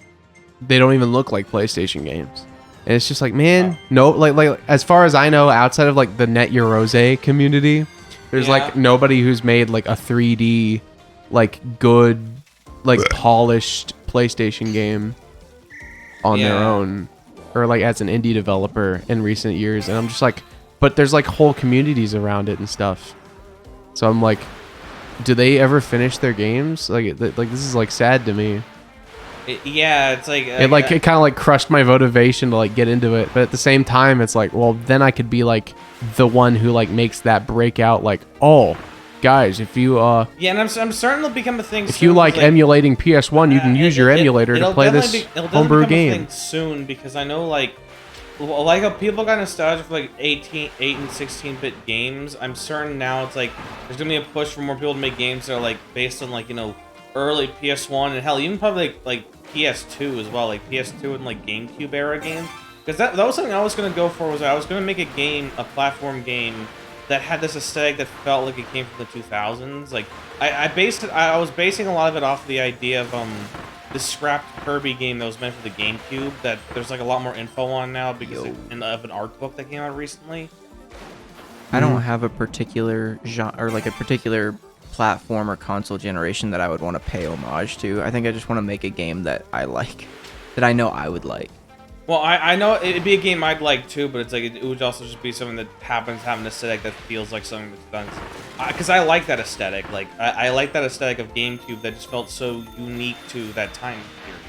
they don't even look like PlayStation games. And it's just like, man, no, like as far as I know, outside of like the Net Your Rose community, there's like nobody who's made like a 3D, like good, like polished PlayStation game on their own, or like as an indie developer in recent years. And I'm just like, but there's like whole communities around it and stuff. So I'm like, do they ever finish their games? Like this is like sad to me. It's like it kind of like crushed my motivation to like get into it, but at the same time it's like, well, then I could be like the one who like makes that breakout, like, oh guys, if you and I'm starting to become a thing if soon, you like emulating PS1, you can use your emulator to play this homebrew game. Thing soon, because I know like how people got nostalgia for like 8 and 16-bit games. I'm certain now it's like there's gonna be a push for more people to make games that are like based on like, you know, early PS1 and hell, even probably like PS2 as well, like PS2 and like GameCube era games. Because that was something I was gonna go for. Was I was gonna make a game, a platform game that had this aesthetic that felt like it came from the 2000s. Like I was basing a lot of it off the idea of this scrapped Kirby game that was meant for the GameCube that there's like a lot more info on now because of an art book that came out recently. I don't have a particular genre or like a particular platform or console generation that I would want to pay homage to. I think I just want to make a game that I like, that I know I would like. Well, I know it'd be a game I'd like too, but it's like it would also just be something that happens to have an aesthetic that feels like something that's done. Because I like that aesthetic. Like I like that aesthetic of GameCube that just felt so unique to that time period.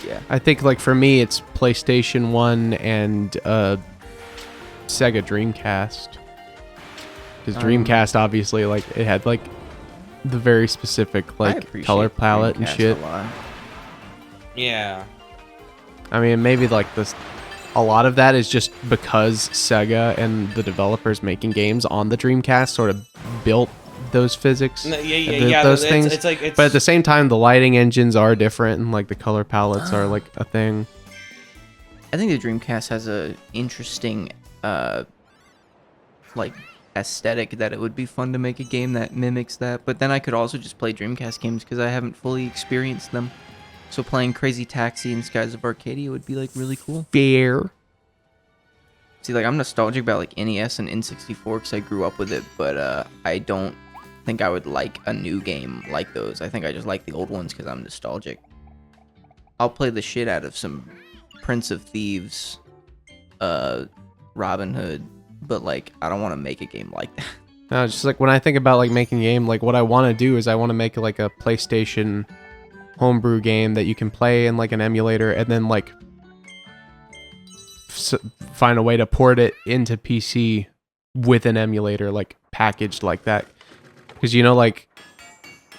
Yeah, I think like for me, it's PlayStation 1 and Sega Dreamcast. Because Dreamcast, obviously, like it had like the very specific like color palette and shit. Yeah. I mean, maybe like a lot of that is just because Sega and the developers making games on the Dreamcast sort of built those physics. Those things. But at the same time, the lighting engines are different, and like the color palettes are like a thing. I think the Dreamcast has a interesting like aesthetic that it would be fun to make a game that mimics that. But then I could also just play Dreamcast games because I haven't fully experienced them. So playing Crazy Taxi and Skies of Arcadia would be like really cool. Fair. See, like I'm nostalgic about like NES and N64 because I grew up with it, but I don't think I would like a new game like those. I think I just like the old ones because I'm nostalgic. I'll play the shit out of some Prince of Thieves, Robin Hood, but like I don't want to make a game like that. No, just like when I think about like making a game, like what I want to do is I want to make like a PlayStation homebrew game that you can play in like an emulator, and then like find a way to port it into PC with an emulator, like packaged like that. Because you know, like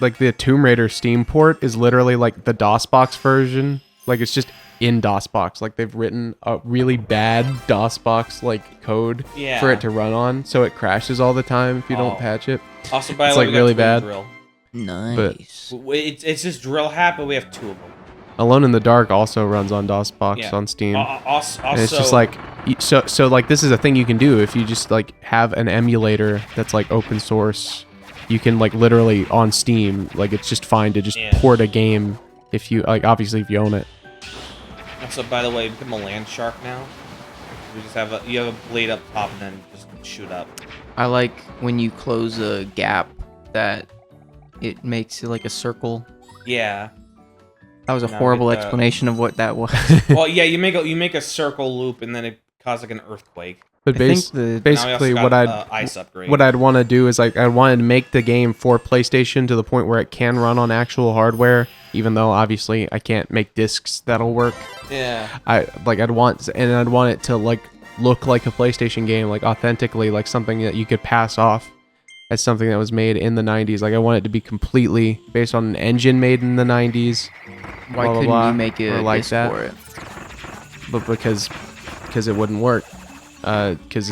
the Tomb Raider Steam port is literally like the DOSBox version. Like it's just in DOSBox. Like they've written a really bad DOSBox like code for it to run on, so it crashes all the time if you don't patch it. Also, by the way, like we got really Twin bad. Drill. Nice. But it's just Drill Hat, but we have 2 of them. Alone in the Dark also runs on DOSBox on Steam. Also, and it's just like so like this is a thing you can do if you just like have an emulator that's like open source. You can like literally on Steam, like it's just fine to just port a game if you like, obviously if you own it. Also, by the way, become a land shark now. You just have a blade up top and then just shoot up. I like when you close a gap that it makes it like a circle. Yeah. That was a horrible explanation of what that was. Well, yeah, you make a circle loop and then it causes like an earthquake. But basically, what I'd want to do is like I wanted to make the game for PlayStation to the point where it can run on actual hardware, even though obviously I can't make discs that'll work. Yeah. I'd want it to like look like a PlayStation game, like authentically, like something that you could pass off as something that was made in the 90s. Like I want it to be completely based on an engine made in the 90s. Why couldn't you make a like disc that for it? But because it wouldn't work. Because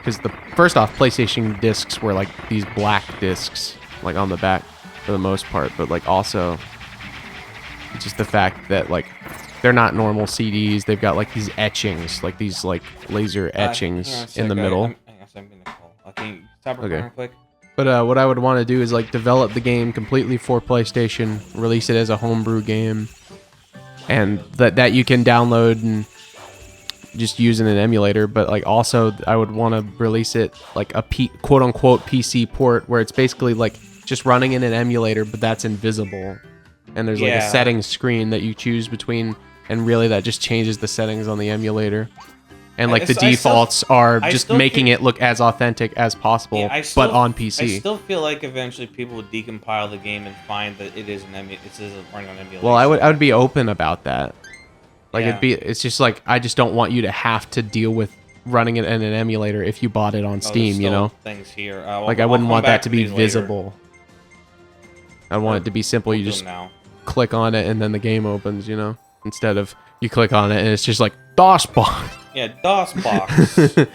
the first off, PlayStation discs were like these black discs, like on the back for the most part, but like also just the fact that like they're not normal CDs. They've got like these etchings, like these like laser etchings in the middle. Can you stop recording real quick? But what I would want to do is like develop the game completely for PlayStation, release it as a homebrew game, and that you can download and just use in an emulator. But like also I would want to release it like a quote unquote PC port where it's basically like just running in an emulator, but that's invisible, and there's like a settings screen that you choose between, and really that just changes the settings on the emulator. And like the defaults are just making it look as authentic as possible, but on PC. I still feel like eventually people would decompile the game and find that it is running on emulation. Well, I would be open about that. Like it's just like I just don't want you to have to deal with running it in an emulator if you bought it on Steam, you know. Things here. Like I wouldn't want that to be visible. I want it to be simple. You just click on it and then the game opens, you know, instead of you click on it and it's just like DOSBox. Yeah, DOSBox.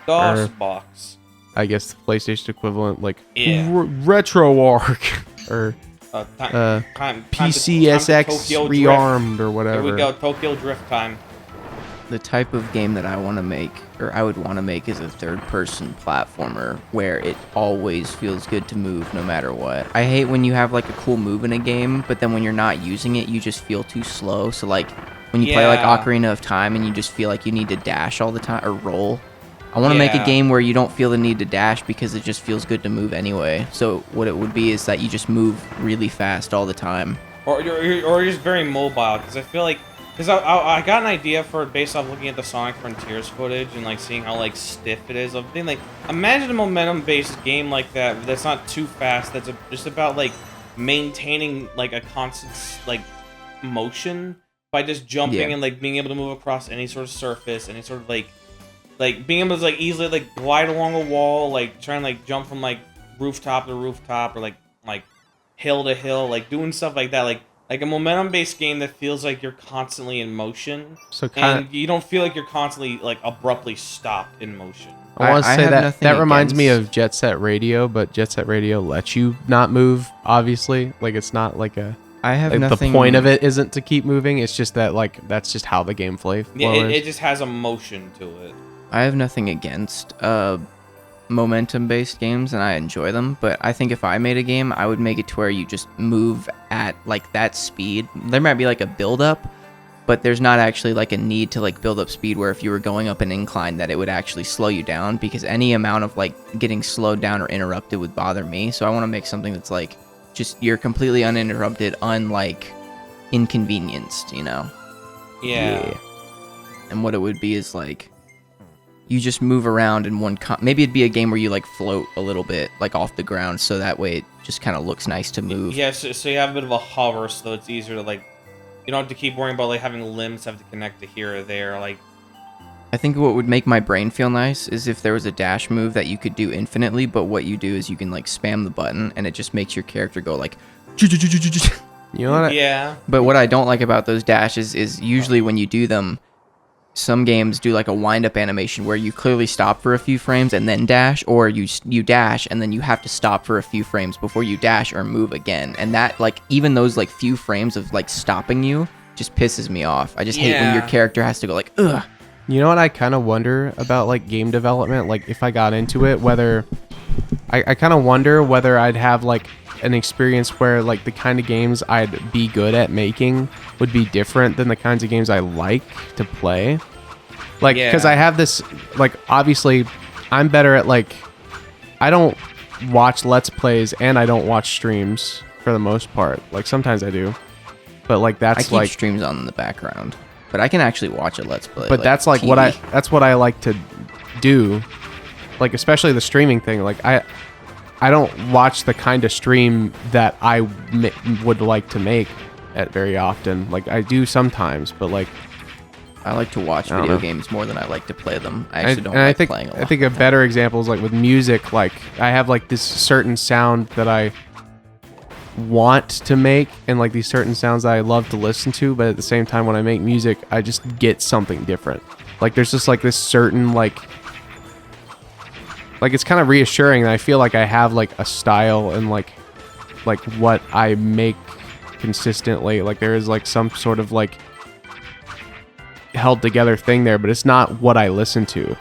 DOSBox. I guess the PlayStation equivalent, like RetroArch or PCSX Rearmed or whatever. Here we go, Tokyo Drift time. The type of game that I want to make, or I would want to make, is a third-person platformer where it always feels good to move no matter what. I hate when you have like a cool move in a game, but then when you're not using it, you just feel too slow. So like when you play like Ocarina of Time and you just feel like you need to dash all the time or roll. I want to make a game where you don't feel the need to dash because it just feels good to move anyway. So what it would be is that you just move really fast all the time. Or you're just very mobile, because I feel like... Because I got an idea for it based off looking at the Sonic Frontiers footage and like seeing how like stiff it is. Of being like, imagine a momentum-based game like that that's not too fast. That's just about like maintaining like a constant like motion by just jumping and like being able to move across any sort of surface, any sort of like being able to like easily like glide along a wall, like trying to like jump from like rooftop to rooftop or like hill to hill, like doing stuff like that, like a momentum-based game that feels like you're constantly in motion, and you don't feel like you're constantly like abruptly stopped in motion. I want to say that reminds me of Jet Set Radio, but Jet Set Radio lets you not move. Obviously, like it's not like a. I have like nothing. The point of it isn't to keep moving. It's just that like that's just how the game flows. Yeah, it just has a motion to it. I have nothing against momentum-based games, and I enjoy them, but I think if I made a game, I would make it to where you just move at like that speed. There might be like a build-up, but there's not actually like a need to like build up speed where if you were going up an incline that it would actually slow you down, because any amount of like getting slowed down or interrupted would bother me. So I want to make something that's like just you're completely uninterrupted, unlike inconvenienced, you know? Yeah. And what it would be is like you just move around in one maybe it'd be a game where you like float a little bit like off the ground, so that way it just kind of looks nice to move. Yeah, so you have a bit of a hover, so it's easier to like, you don't have to keep worrying about like having limbs have to connect to here or there. Like, I think what would make my brain feel nice is if there was a dash move that you could do infinitely, but what you do is you can like spam the button and it just makes your character go like You know what? Yeah. But what I don't like about those dashes is usually when you do them, some games do like a wind-up animation where you clearly stop for a few frames and then dash, or you dash and then you have to stop for a few frames before you dash or move again. And that, like, even those like few frames of like stopping you just pisses me off. I just hate when your character has to go like, ugh. You know what I kind of wonder about like game development? Like if I got into it, whether I kind of wonder whether I'd have like an experience where like the kind of games I'd be good at making would be different than the kinds of games I like to play. Like, because I have this, like, obviously I'm better at like, I don't watch Let's Plays and I don't watch streams for the most part. Like sometimes I do, but like that's I keep streams on in the background, but I can actually watch a Let's Play. But like that's like TV. That's what I like to do. Like especially the streaming thing. Like I don't watch the kind of stream that I would like to make at very often. Like I do sometimes, but like I like to watch video games more than I like to play them. I actually don't like playing a lot. I think a better example is like with music. Like I have like this certain sound that I want to make, and like these certain sounds that I love to listen to. But at the same time, when I make music, I just get something different. Like there's just like this certain like it's kind of reassuring that I feel like I have like a style and like what I make consistently. Like there is like some sort of like held together thing there, but it's not what I listen to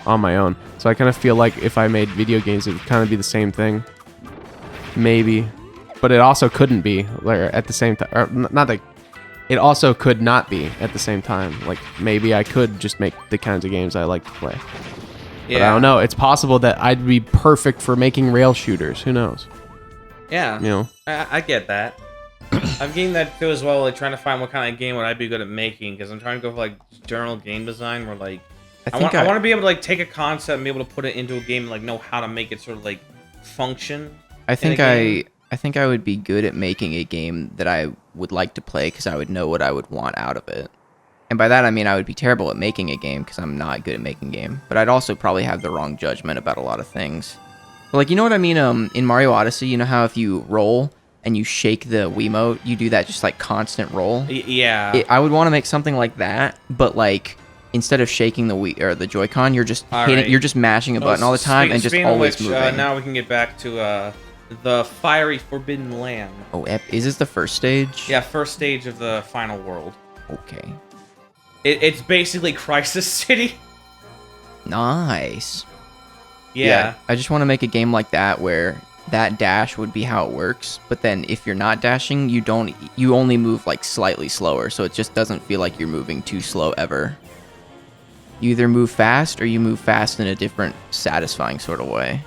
on my own. So I kind of feel like if I made video games, it would kind of be the same thing. maybe, but it also couldn't be at the same time. Or not that it also could not be at the same time. Like maybe I could just make the kinds of games I like to play. Yeah. But I don't know. It's possible that I'd be perfect for making rail shooters. Who knows? Yeah. You know. I get that. I'm getting that too as well. Like trying to find what kind of game would I be good at making, because I'm trying to go for like general game design, where like I want to be able to like take a concept and be able to put it into a game and like know how to make it sort of like function. I think I would be good at making a game that I would like to play because I would know what I would want out of it. And by that I mean I would be terrible at making a game because I'm not good at making a game. But I'd also probably have the wrong judgment about a lot of things. But like, you know what I mean? In Mario Odyssey, you know how if you roll and you shake the Wiimote, you do that just like constant roll? Yeah. I would want to make something like that, but like instead of shaking the Wii or the Joy-Con, you're just you're just mashing a button all the time and just always moving. Now we can get back to the fiery forbidden land. Oh, is this the first stage? Yeah, first stage of the final world. Okay. It's basically Crisis City. Nice. Yeah. I just want to make a game like that where that dash would be how it works, but then if you're not dashing, you only move like slightly slower, so it just doesn't feel like you're moving too slow ever. You either move fast or you move fast in a different satisfying sort of way.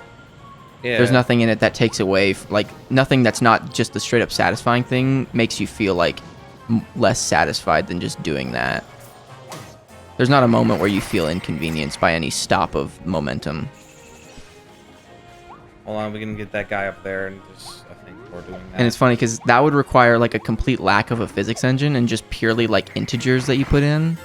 Yeah. There's nothing in it that takes away, like nothing that's not just the straight up satisfying thing makes you feel like less satisfied than just doing that. There's not a moment where you feel inconvenienced by any stop of momentum. Hold on, we can get that guy up there and just, I think we're doing that. And it's funny because that would require like a complete lack of a physics engine and just purely like integers that you put in.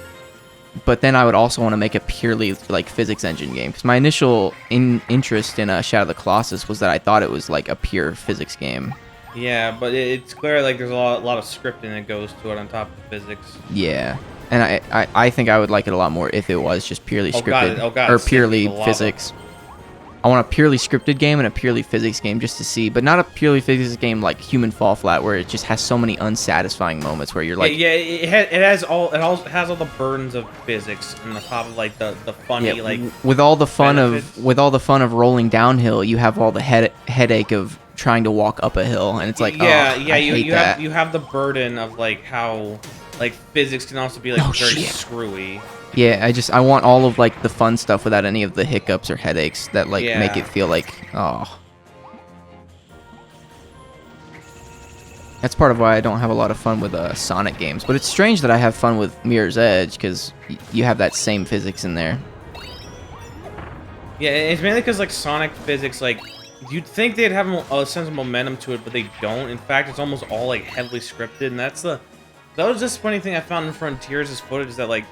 But then I would also want to make a purely like physics engine game because my initial interest in Shadow of the Colossus was that I thought it was like a pure physics game. Yeah, but it's clear like there's a lot of scripting that goes to it on top of physics. Yeah, and I think I would like it a lot more if it was just purely scripted or purely physics. I want a purely scripted game and a purely physics game just to see, but not a purely physics game like Human Fall Flat where it just has so many unsatisfying moments where you're like, it has all the burdens of physics and the top of like the funny like with all the fun benefits. of rolling downhill, you have all the headache of trying to walk up a hill, and it's like, you have the burden of like how like physics can also be like very screwy. Yeah, I want all of like the fun stuff without any of the hiccups or headaches that like make it feel like, oh. That's part of why I don't have a lot of fun with Sonic games, but it's strange that I have fun with Mirror's Edge because you have that same physics in there. Yeah, it's mainly because like Sonic physics, like you'd think they'd have a sense of momentum to it, but they don't. In fact, it's almost all like heavily scripted, and that was just funny thing I found in Frontiers' footage is that like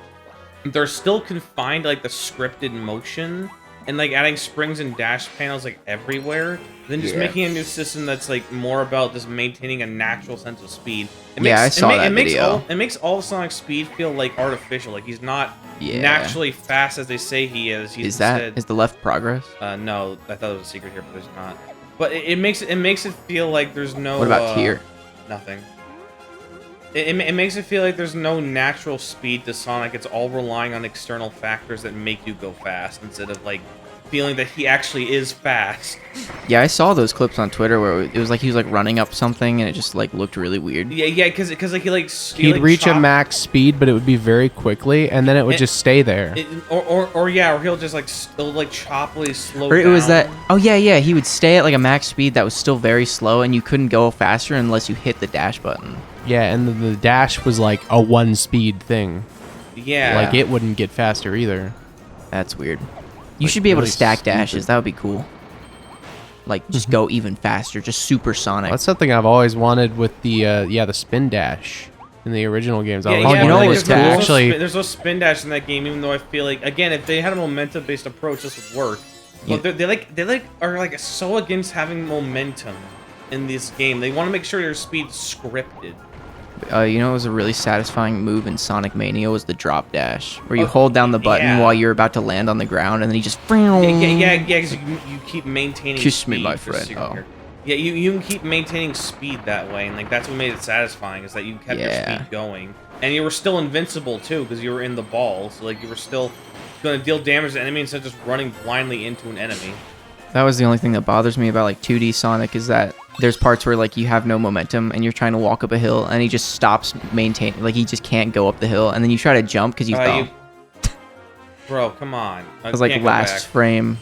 they're still confined to like the scripted motion and like adding springs and dash panels like everywhere, then just making a new system that's like more about just maintaining a natural sense of speed. I saw that video. It makes all Sonic's speed feel like artificial. Like he's not naturally fast as they say he is. Is the left progress? No, I thought it was a secret here, but there's not. But it makes it feel like there's no. What about here? Nothing. It makes it feel like there's no natural speed to Sonic. It's all relying on external factors that make you go fast instead of like feeling that he actually is fast. Yeah, I saw those clips on Twitter where it was like he was like running up something and it just like looked really weird. Yeah, because like he'd reach a max speed, but it would be very quickly, and then it would just stay there. Or he'll just like still like choppily slow down. Or it was that. Oh yeah, he would stay at like a max speed that was still very slow, and you couldn't go faster unless you hit the dash button. Yeah, and the dash was like a one speed thing. Yeah. Like it wouldn't get faster either. That's weird. You should be able to stack dashes. That would be cool. Like just go even faster, just supersonic. Well, that's something I've always wanted with the spin dash in the original games. You know what was cool? There's no spin dash in that game, even though I feel like again, if they had a momentum based approach, this would work. But they are so against having momentum in this game. They want to make sure your speed's scripted. You know, it was a really satisfying move in Sonic Mania was the drop dash, where you hold down the button while you're about to land on the ground, and then you just. Yeah, because you keep maintaining. Kiss speed me, my friend. Yeah, you can keep maintaining speed that way, and like that's what made it satisfying is that you kept your speed going, and you were still invincible too because you were in the ball, so like you were still going to deal damage to the enemy instead of just running blindly into an enemy. That was the only thing that bothers me about like 2D Sonic is that there's parts where like you have no momentum and you're trying to walk up a hill and he just stops maintaining, like he just can't go up the hill, and then you try to jump because you fell. Bro, come on. It was like last frame.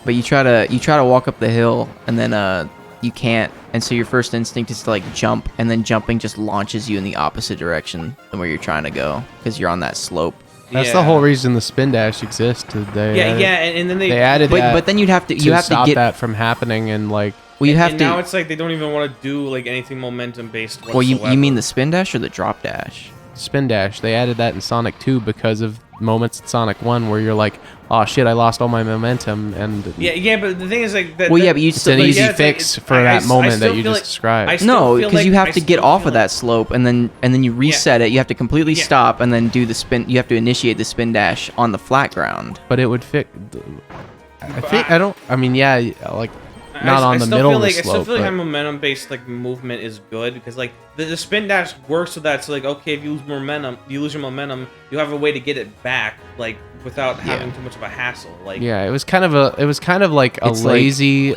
But you try to walk up the hill and then you can't, and so your first instinct is to like jump, and then jumping just launches you in the opposite direction than where you're trying to go because you're on that slope. That's the whole reason the spin dash existed. And then they added that. But then you'd have to stop get that from happening, and like. Well, you have and to. now it's like they don't even want to do like anything momentum based. Well, you mean the spin dash or the drop dash? Spin dash. They added that in Sonic 2 because of moments in Sonic 1 where you're like, oh shit, I lost all my momentum, and yeah, but the thing is like that. Well, yeah, but you it's still an easy fix for that moment that you just described. No, because you have to get off of that slope, and then you reset it. You have to completely stop, and then do the spin. You have to initiate the spin dash on the flat ground. But it would fix. I mean, yeah, like. Not on the middle of the slope. I still feel like momentum based like movement is good because like the spin dash works with that. So like okay, if you lose your momentum, you have a way to get it back like without having too much of a hassle. Like it was kind of like a lazy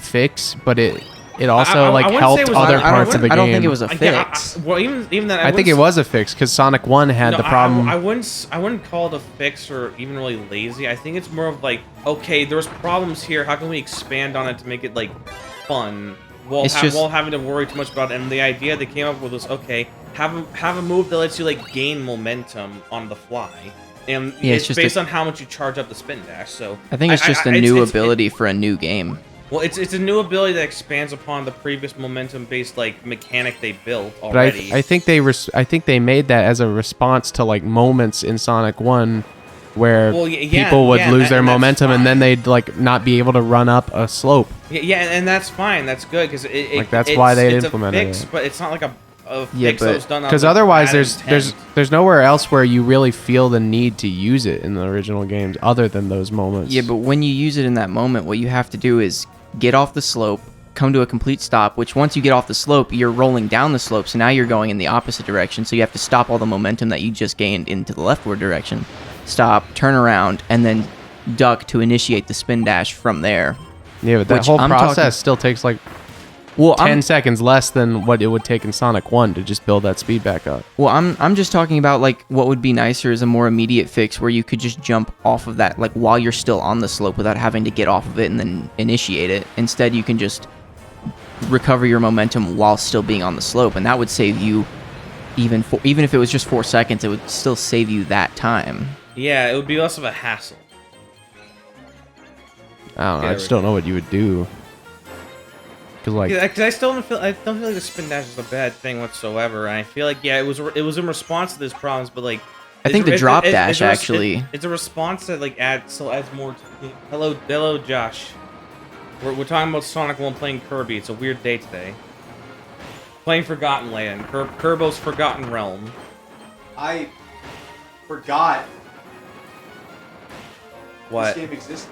fix, but it also helped other parts of the game. I don't think it was a fix. Well, even that I think it was a fix because Sonic 1 had the problem. I wouldn't call it a fix or even really lazy. I think it's more of like, okay, there's problems here. How can we expand on it to make it like fun while having to worry too much about it? And the idea they came up with was, okay, have a move that lets you like gain momentum on the fly. And it's based on how much you charge up the spin dash. So I think it's just a new ability for a new game. Well, it's a new ability that expands upon the previous momentum-based like mechanic they built already. But I think they made that as a response to like moments in Sonic 1 where people would lose their momentum and then they'd like not be able to run up a slope. Yeah, and that's fine. That's good because that's why they implemented it. But it's not like a fix that was done because otherwise there's nowhere else where you really feel the need to use it in the original games other than those moments. Yeah, but when you use it in that moment, what you have to do is get off the slope, come to a complete stop, which once you get off the slope, you're rolling down the slope, so now you're going in the opposite direction, so you have to stop all the momentum that you just gained into the leftward direction. Stop, turn around, and then duck to initiate the spin dash from there. Yeah, but that whole process still takes like 10 seconds less than what it would take in Sonic 1 to just build that speed back up. Well, I'm just talking about like what would be nicer is a more immediate fix where you could just jump off of that like while you're still on the slope without having to get off of it and then initiate it. Instead, you can just recover your momentum while still being on the slope, and that would save you even if it was just 4 seconds, it would still save you that time. Yeah, it would be less of a hassle. I don't know. I just don't know what you would do. Because I don't feel like the spin dash is a bad thing whatsoever. And I feel like it was in response to these problems, but like I think the drop dash actually it's a response that like adds more to the game. Hello, Josh. We're talking about Sonic 1 playing Kirby. It's a weird day today. Playing Forgotten Land, Kirbo's Forgotten Realm. I forgot. What? This game existed.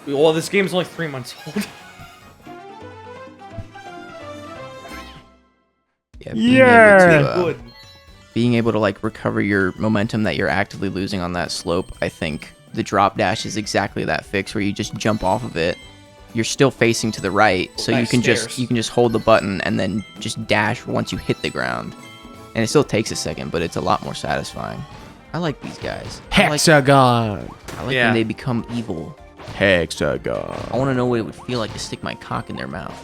Well, this game's only 3 months old. Yeah, being able to like recover your momentum that you're actively losing on that slope. I think the drop dash is exactly that fix where you just jump off of it. You're still facing to the right, so you can just hold the button and then just dash once you hit the ground. And it still takes a second, but it's a lot more satisfying. I like these guys. Hexagon. I like when they become evil. Hexagon. I want to know what it would feel like to stick my cock in their mouth.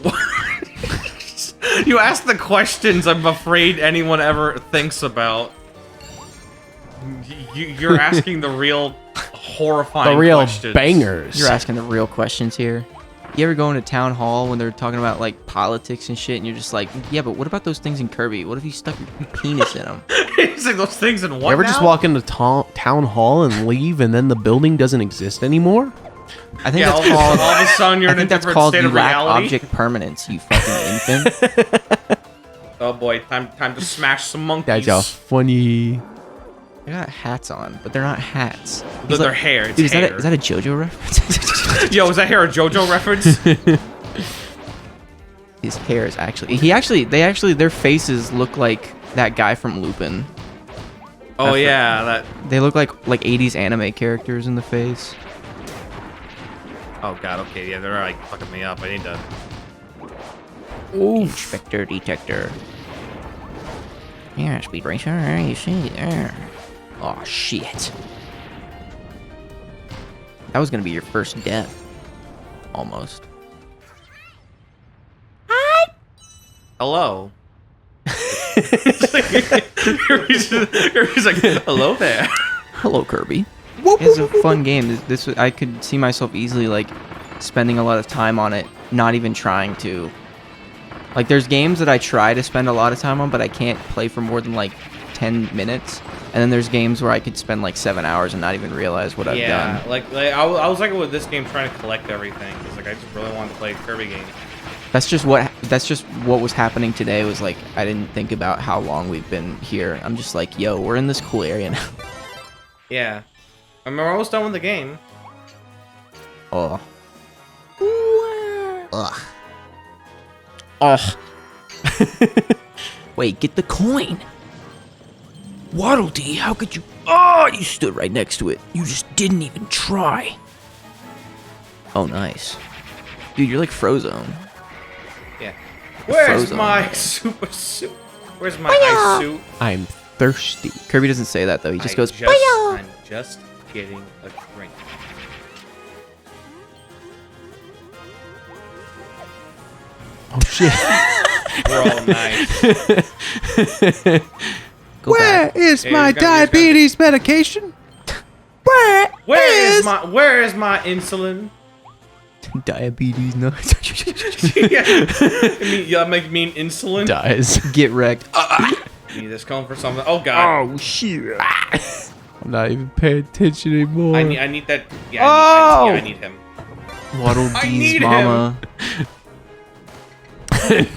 You ask the questions I'm afraid anyone ever thinks about. You're asking the real horrifying questions. Bangers. You're asking the real questions here. You ever go into town hall when they're talking about like politics and shit, and you're just like, yeah, but what about those things in Kirby? What if you stuck your penis in them? It's like those things in what? You ever just walk into town hall and leave, and then the building doesn't exist anymore? I think that's called. All of a sudden, you're in a different state of reality. Object permanence, you fucking infant. Oh boy, time to smash some monkeys. That's funny. They got hats on, but they're not hats. They're hair. Dude, is that a JoJo reference? Yo, is that hair a JoJo reference? His hair is actually. Their faces look like that guy from Lupin. Oh yeah, They look like 80s anime characters in the face. Oh god, okay, yeah, they're like fucking me up. I need to. Inspector detector. Yeah, speed racer. You see there. Oh shit. That was gonna be your first death. Almost. Hello. Kirby's like, hello there. Hello, Kirby. It's a fun game. I could see myself easily like spending a lot of time on it, not even trying to. Like, there's games that I try to spend a lot of time on, but I can't play for more than like 10 minutes. And then there's games where I could spend like 7 hours and not even realize what I've done. Yeah, like I was like with this game trying to collect everything. It's like I just really wanted to play a Kirby game. That's just what was happening today. Was like I didn't think about how long we've been here. I'm just like, yo, we're in this cool area now. Yeah. I mean, we're almost done with the game. Oh. Ugh. Oh. Wait, get the coin. Waddle Dee, how could you? Oh, you stood right next to it. You just didn't even try. Oh, nice. Dude, you're like Frozone. Yeah. Where's Frozen. my super suit? Where's my ice suit? I'm thirsty. Kirby doesn't say that though. He just goes. I'm just getting a drink. Oh shit. We're all nice. Go back. is Hey, my diabetes medication? Where is my insulin? Diabetes nuts. Yeah, make me an insulin. Dies. Get wrecked. Need this cone for something. Oh god. Oh shit. I'm not even paying attention anymore. I need that. Yeah, Oh! I need him. Waddle I Dee's need mama.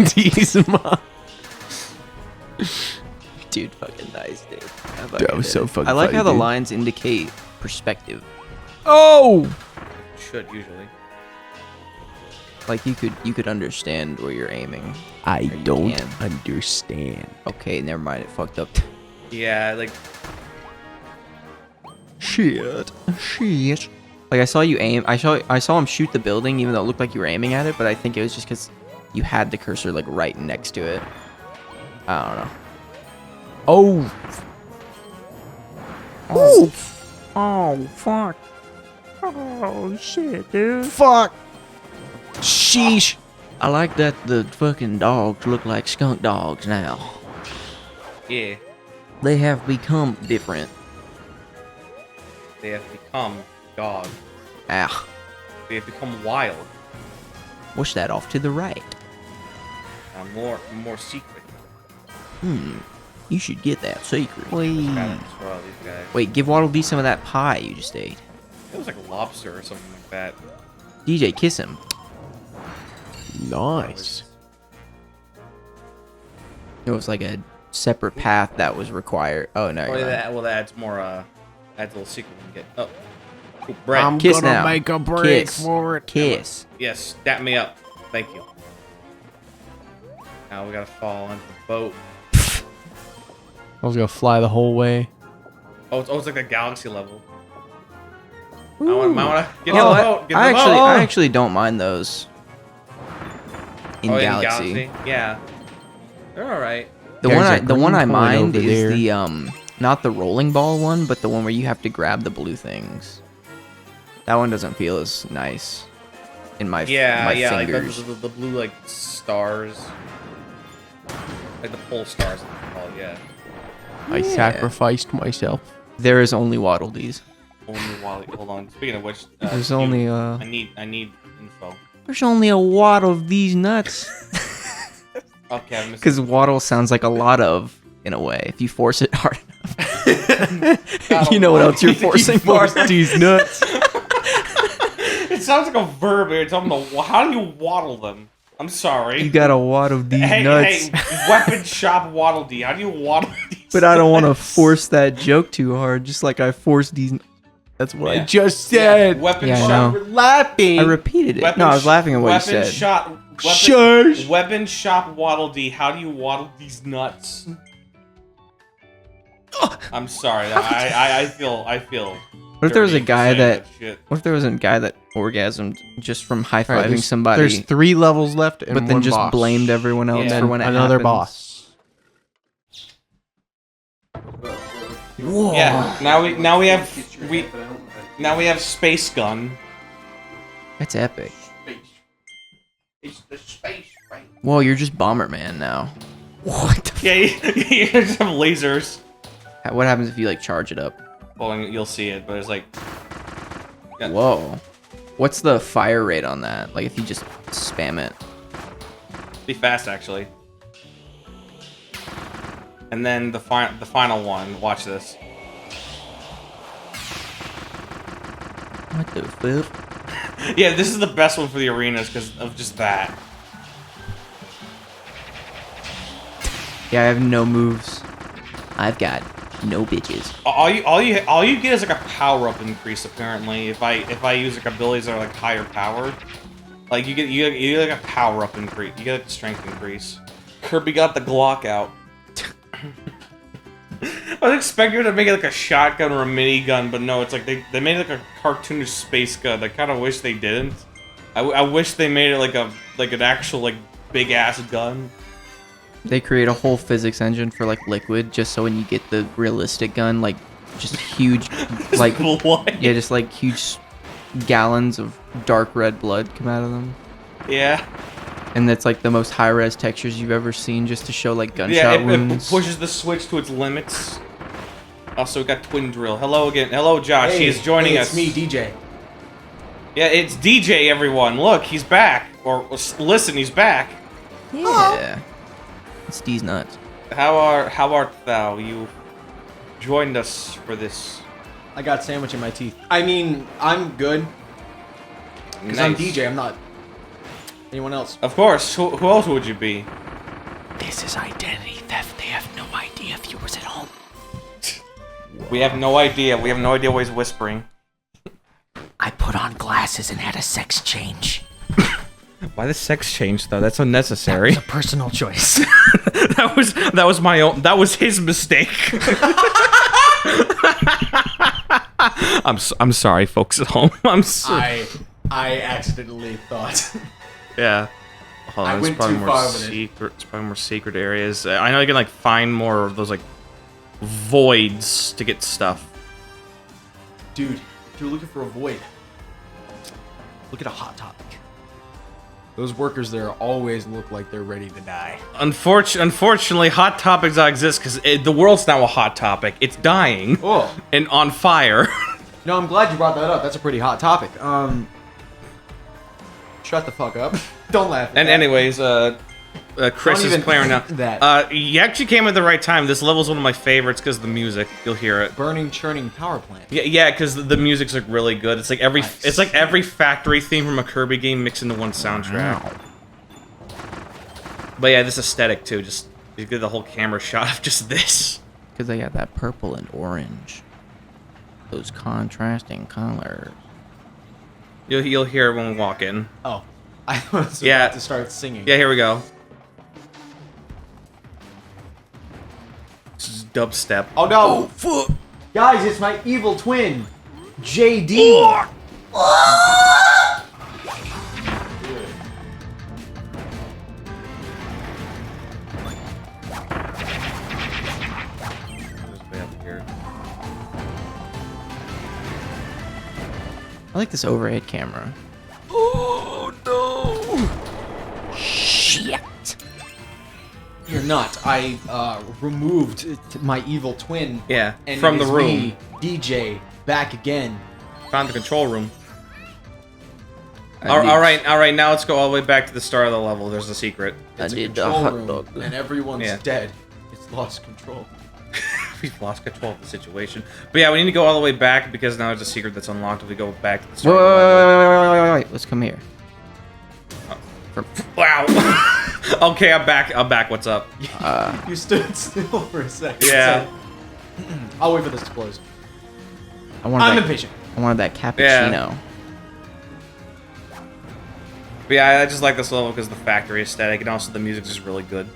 D's mom. Dude, fucking nice, dude. That was so fucking I like funny, how the dude. lines indicate perspective. Oh! Should usually. Like you could understand where you're aiming. I you don't can. understand. Okay, never mind. It fucked up. Yeah, like Shit. Shit. Like I saw you aim. I saw him shoot the building, even though it looked like you were aiming at it. But I think it was just because you had the cursor like right next to it. I don't know. Oh. Oh, oh fuck. Oh shit, dude. Fuck. Sheesh. I like that the fucking dogs look like skunk dogs now. yeah, They have become different. they have become God. Ah, They have become wild. push that off to the right. More secret. You should get that secret. Kind of swirl these guys. Wait, give Waddle Dee some of that pie you just ate. It was like a lobster or something like that. DJ, kiss him. Nice. It was like a separate path that was required. Oh no. Well, you're right. that adds more. Adds a little secret we can get. Oh, Ooh, bread. I'm Kiss gonna now. make a break Kiss. for it. Kiss. Yes, dap me up. Thank you. Now we gotta fall onto the boat. I was gonna fly the whole way. Oh, it's like a galaxy level. I wanna get You know on the what? boat. Get on the boat. I actually don't mind those. In Oh, Galaxy. Yeah. They're alright. The There's a one I green coin mind over is there. the not the rolling ball one, but the one where you have to grab the blue things. That one doesn't feel as nice in my Yeah, my yeah, fingers. like the blue like stars, like the pole stars. They're called, yeah. I Yeah. sacrificed myself. There is only Waddle Dees. Only Wally. Hold on. Speaking of which, There's you- only I need info. There's only a wad of these nuts. Okay, I'm missing. Because Waddle sounds like a lot of in a way if you force it hard enough. You know what else you're forcing? These nuts. It sounds like a verb. You're telling them how do you waddle them? I'm sorry. You got a wad of these nuts. Hey, weapon shop waddle dee. How do you waddle these? But I don't want to force that joke too hard, just like I forced these. That's what Yeah. I just Yeah, said. weapon Yeah, I shop. know. Laughing. I repeated it. Weapon No, I was sh- laughing at what you weapon said. shop. Shush. Weapon shop waddle dee. How do you waddle these nuts? I'm sorry. I feel. What if there was a dirty for guy saying that? shit. What if there was a guy that orgasmed just from high All right, fiving somebody. There's 3 levels left, and but then one just boss. blamed everyone else Yeah. for when it another happens. boss. Whoa. Yeah. Now we have Space Gun. That's epic. It's the space race. Whoa, you're just Bomberman now. What? The Yeah, you just have lasers. what happens if you like charge it up? Well, you'll see it, but it's like Yeah. Whoa. What's the fire rate on that? Like if you just spam it. be fast actually. And then the final one. Watch this. What the flip? Yeah, this is the best one for the arenas because of just that. Yeah, I have no moves. I've got no bitches. All you get is like a power up increase apparently. If I use like abilities that are like higher powered, like you get like a power up increase. You get like a strength increase. Kirby got the Glock out. I was expecting to make it like a shotgun or a minigun, but no, it's like they made it like a cartoonish space gun. I kind of wish they didn't. I wish they made it like an actual like big ass gun. They create a whole physics engine for like liquid just so when you get the realistic gun, like just huge like What? yeah, just like huge gallons of dark red blood come out of them. Yeah. And that's like the most high-res textures you've ever seen just to show like gunshot Yeah, it wounds. pushes the switch to its limits. Also, we got Twin Drill. Hello again. Hello, Josh. He is joining us. It's me, DJ. Yeah, it's DJ, everyone. Look, he's back. Or listen, he's back. Yeah. It's these nuts. How art thou? You joined us for this. I got sandwich in my teeth. I mean, I'm good. Because I'm Nice. DJ, I'm not anyone else. Of course. Who else would you be? This is identity theft. They have no idea viewers at home. We have no idea. We have no idea what he's whispering. I put on glasses and had a sex change. Why the sex change though? That's unnecessary. It's a personal choice. that was my own. That was his mistake. I'm sorry, folks at home. I'm sorry. I accidentally thought. Yeah. Hold on, I there's went probably too more far with it. secret. It's probably more secret areas. I know you can like find more of those like voids to get stuff. Dude, if you're looking for a void, look at a Hot Topic. Those workers there always look like they're ready to die. Unfortunately, Hot Topics don't exist because the world's now a hot topic. It's dying Oh, and on fire. no, I'm glad you brought that up. That's a pretty hot topic. Shut the fuck up. Don't laugh. At And that. anyways, Chris Don't is even playing right now. that. You actually came at the right time. This level's one of my favorites because of the music. You'll hear it. Burning, churning power plant. Yeah, because the music's like really good. It's like Nice. it's like every factory theme from a Kirby game mixed into one soundtrack. But yeah, this aesthetic too. Just you get the whole camera shot of just this. Because they got that purple and orange. Those contrasting colors. You'll hear it when we walk in. Oh, I was Yeah. about to start singing. Yeah, here we go. This is dubstep. Oh no! Fuck. Guys, it's my evil twin, JD. Way up here. I like this overhead camera. Oh no! Shit! You're not. I removed my evil twin. Yeah, And from it the is room. me, DJ, back again. Found the control room. I All need- right. Now let's go all the way back to the start of the level. There's a secret. I It's a need a control hot room, dog. and everyone's Yeah. dead. It's lost control. We've lost control of the situation. But yeah, we need to go all the way back because now there's a secret that's unlocked if we go back to the Wait, start. wait, of the level. wait. Let's come here. Wow. Okay, I'm back. What's up? You stood still for a second. Yeah. So, I'll wait for this to close. I wanted I'm that, impatient. I wanted that cappuccino. But yeah, I just like this level because of the factory aesthetic and also the music's just really good.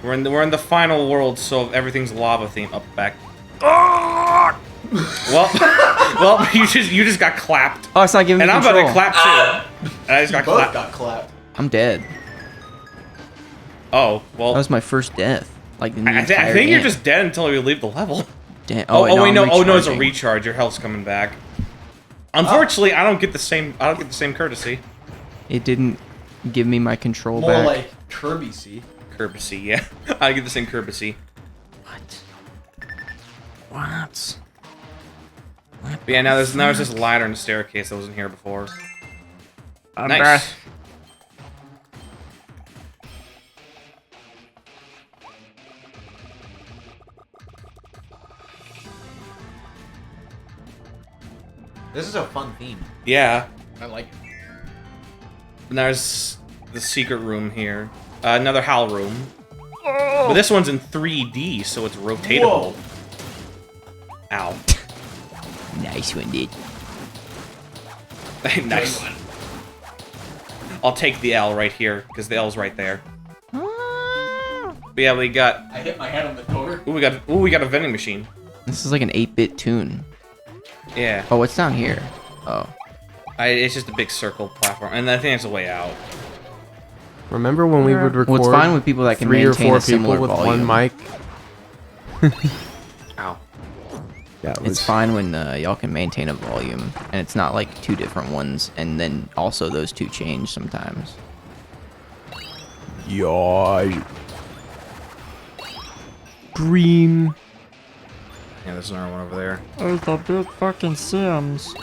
We're in the final world, so everything's lava theme up back. Well, you just got clapped. Oh, it's not giving me And I'm control. about to clap too. And I just got Both clapped. got clapped. I'm dead. Oh, well. That was my first death. Like in the I entire think you're game. just dead until you leave the level. Damn. Oh, wait, I'm no. Oh, no, it's a recharging. recharge. Your health's coming back. Unfortunately, I don't get the same courtesy. It didn't give me my control More back. like Kirby, see? Courtesy, yeah. I get the same courtesy. What? But yeah, now there's this ladder and staircase that wasn't here before. Nice. back. This is a fun theme. Yeah. I like it. And there's the secret room here. Another HAL room. But this one's in 3D, so it's rotatable. Ow. Nice one, dude. Nice. I'll take the L right here, because the L's right there. But yeah, we got... I hit my head on the door. we got a vending machine. This is like an 8-bit tune. Yeah. Oh, what's down here? Oh. It's just a big circle platform, and I think there's a way out. Remember when we would record Well, it's fine with people that can 3 or maintain 4 a similar people with volume. one mic? Ow. That was It's fine when y'all can maintain a volume, and it's not like 2 different ones, and then also those 2 change sometimes. Yeah. Green. Yeah, there's another one over there. Oh, the big fucking Sims.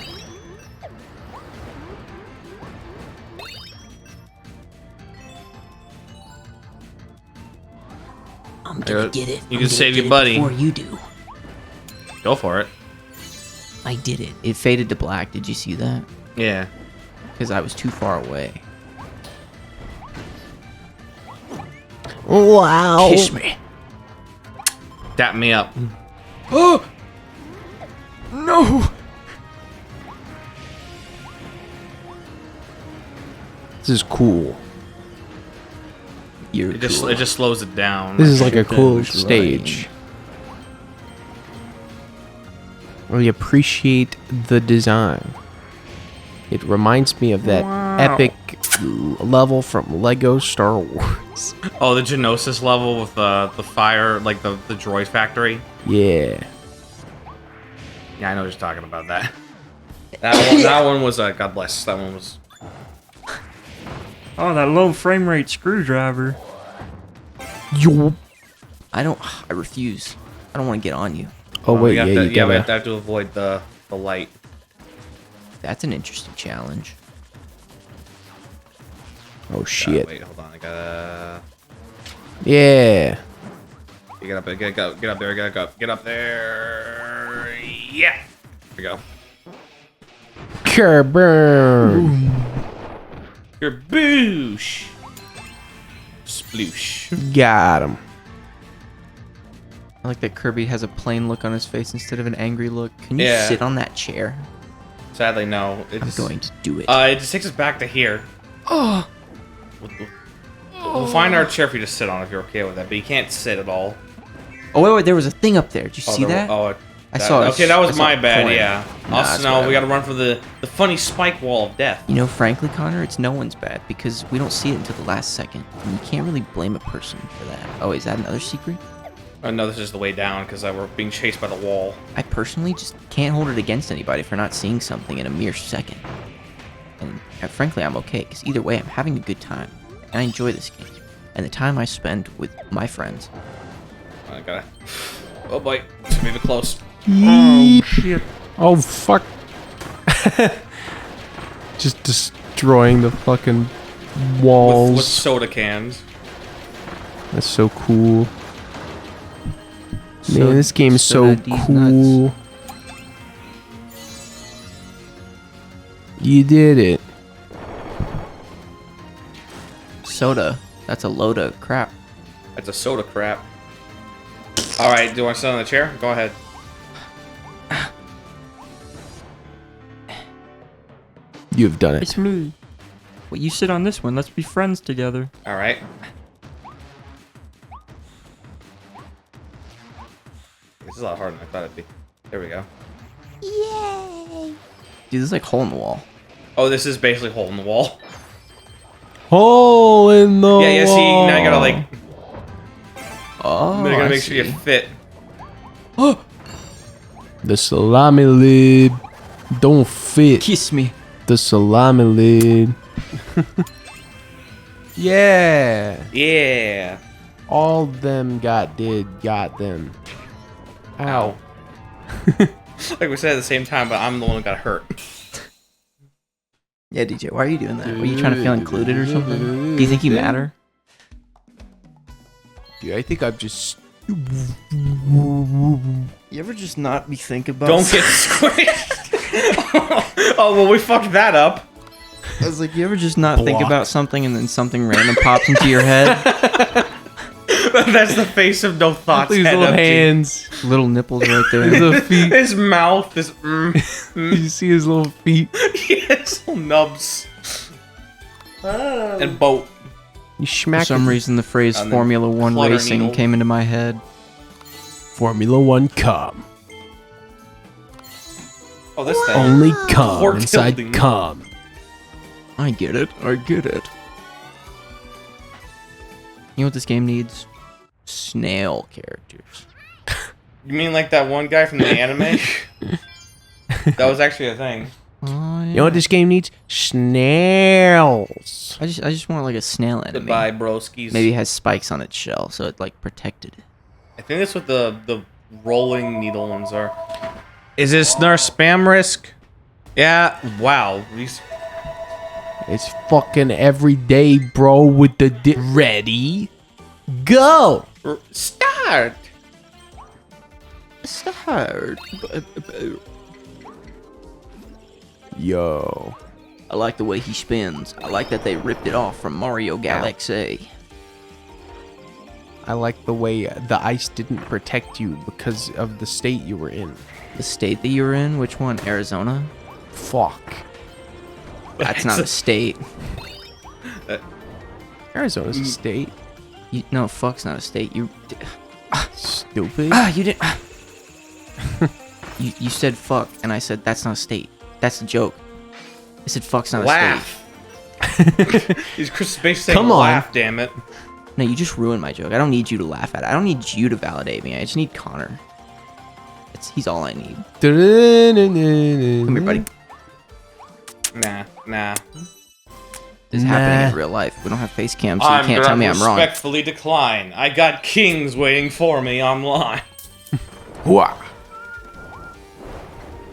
I'm gonna get it. You I'm can gonna save get your it buddy. before you do. Go for it. I did it. It faded to black. Did you see that? Yeah. Because I was too far away. Wow. Kiss me. Dap me up. Oh! No! This is cool. You're It just cool. it just slows it down. This is like a cool Goes stage. Really appreciate the design. It reminds me of that epic level from Lego Star Wars. Oh, the Genosis level with the fire, like the droid factory. Yeah. Yeah, I know what you're talking about. That one was God bless. That one was. Oh, that low frame rate screwdriver. Yo. I refuse. I don't want to get on you. Oh wait, we yeah, have you to, yeah, we gotta. have to avoid the light. That's an interesting challenge. Oh shit. Wait, hold on. I gotta. Yeah. You get up there. Get up there. Get up there. Yeah. Here we go. Kerburn. Your boosh. Sploosh. Got him. I like that Kirby has a plain look on his face instead of an angry look. Can you Yeah. sit on that chair? Sadly, no. I'm going to do it. It just takes us back to here. Oh. We'll find our chair for you to sit on if you're okay with that, but you can't sit at all. Oh wait, there was a thing up there. Did you see that? I saw it. Okay, that I was saw my a bad. coin. Yeah. Nah, Also, that's now we whatever. gotta run for the funny spike wall of death. You know, frankly, Connor, it's no one's bad because we don't see it until the last second. And you can't really blame a person for that. Oh, is that another secret? Oh no, this is the way down because we're being chased by the wall. I personally just can't hold it against anybody for not seeing something in a mere second. And frankly, I'm okay because either way, I'm having a good time. And I enjoy this game. And the time I spend with my friends. I gotta. Oh boy, it's gonna be close. Oh, shit. Oh fuck. Just destroying the fucking walls. With soda cans. That's so cool. Man, this game is so soda D's cool. nuts. You did it. Soda. That's a load of crap. That's a soda crap. All right, do you want to sit on the chair? Go ahead. You've done it. It's me. Well, you sit on this one. Let's be friends together. All right. This is a lot harder than I thought it'd be. There we go. Yay! Dude, this is like hole in the wall. Oh, this is basically hole in the wall. Hole in the Yeah, wall. see, now you gotta like, Oh, you gotta I make sure you see. fit. The salami lid don't fit. Kiss me. The salami lid. Yeah. Yeah. All them got them. Ow. Like we said at the same time, but I'm the one who got hurt. Yeah, DJ, why are you doing that? Were you trying to feel included or something? Do you think you matter? Dude, I think I'm just... You ever just not be thinking about Don't get squished. Oh, well, we fucked that up. I was like, you ever just not think Blocked. about something and then something random pops into your head? That's the face of no thoughts. These head little up, G. hands. Little nipples right there. His little feet. His mouth is. You see his little feet. Yes, little nubs. And boat. You For smack some reason, the phrase And then Formula One clutter racing needle. came into my head. Formula One cum. Oh, this thing. Only cum Pork inside tilting. cum. I get it. I get it. You know what this game needs? Snail characters. You mean like that one guy from the anime? That was actually a thing. Oh, yeah. You know what this game needs? Snails. I just want like a snail enemy. Goodbye, broskies. Maybe it has spikes on its shell, so it like protected it. I think that's what the rolling needle ones are. Is this our spam risk? Yeah. Wow. These. It's fucking every day, bro, with the ready. Go. Start. Start. Yo. I like the way he spins. I like that they ripped it off from Mario Galaxy. I like the way the ice didn't protect you because of the state you were in. The state that you were in? Which one? Arizona? Fuck. That's not a state. Arizona's a state. No, fuck's not a state. You... Stupid. You didn't... you said fuck, and I said that's not a state. That's a joke. I said fuck's not a Laugh. He's Chris basically saying Come on. laugh, damn it. state. No, you just ruined my joke. I don't need you to laugh at it. I don't need you to validate me. I just need Connor. He's all I need. Come here, buddy. Nah. This is happening in real life. We don't have face cams, so you can't tell me I'm wrong. Respectfully decline. I got kings waiting for me online. Whoa.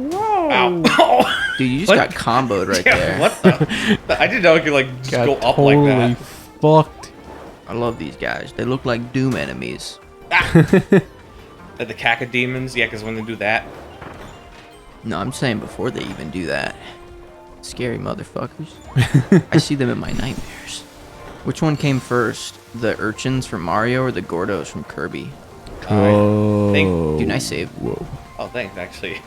Ow. Dude, you just What? got comboed right Yeah, there. what the? I didn't know it could like just Got go up totally like that. fucked. I love these guys. They look like Doom enemies. The cacodemons, yeah, because when they do that. No, I'm saying before they even do that. Scary motherfuckers. I see them in my nightmares. Which one came first? The urchins from Mario or the Gordos from Kirby? Oh. think- Dude, nice save. Whoa. Oh, thanks, actually.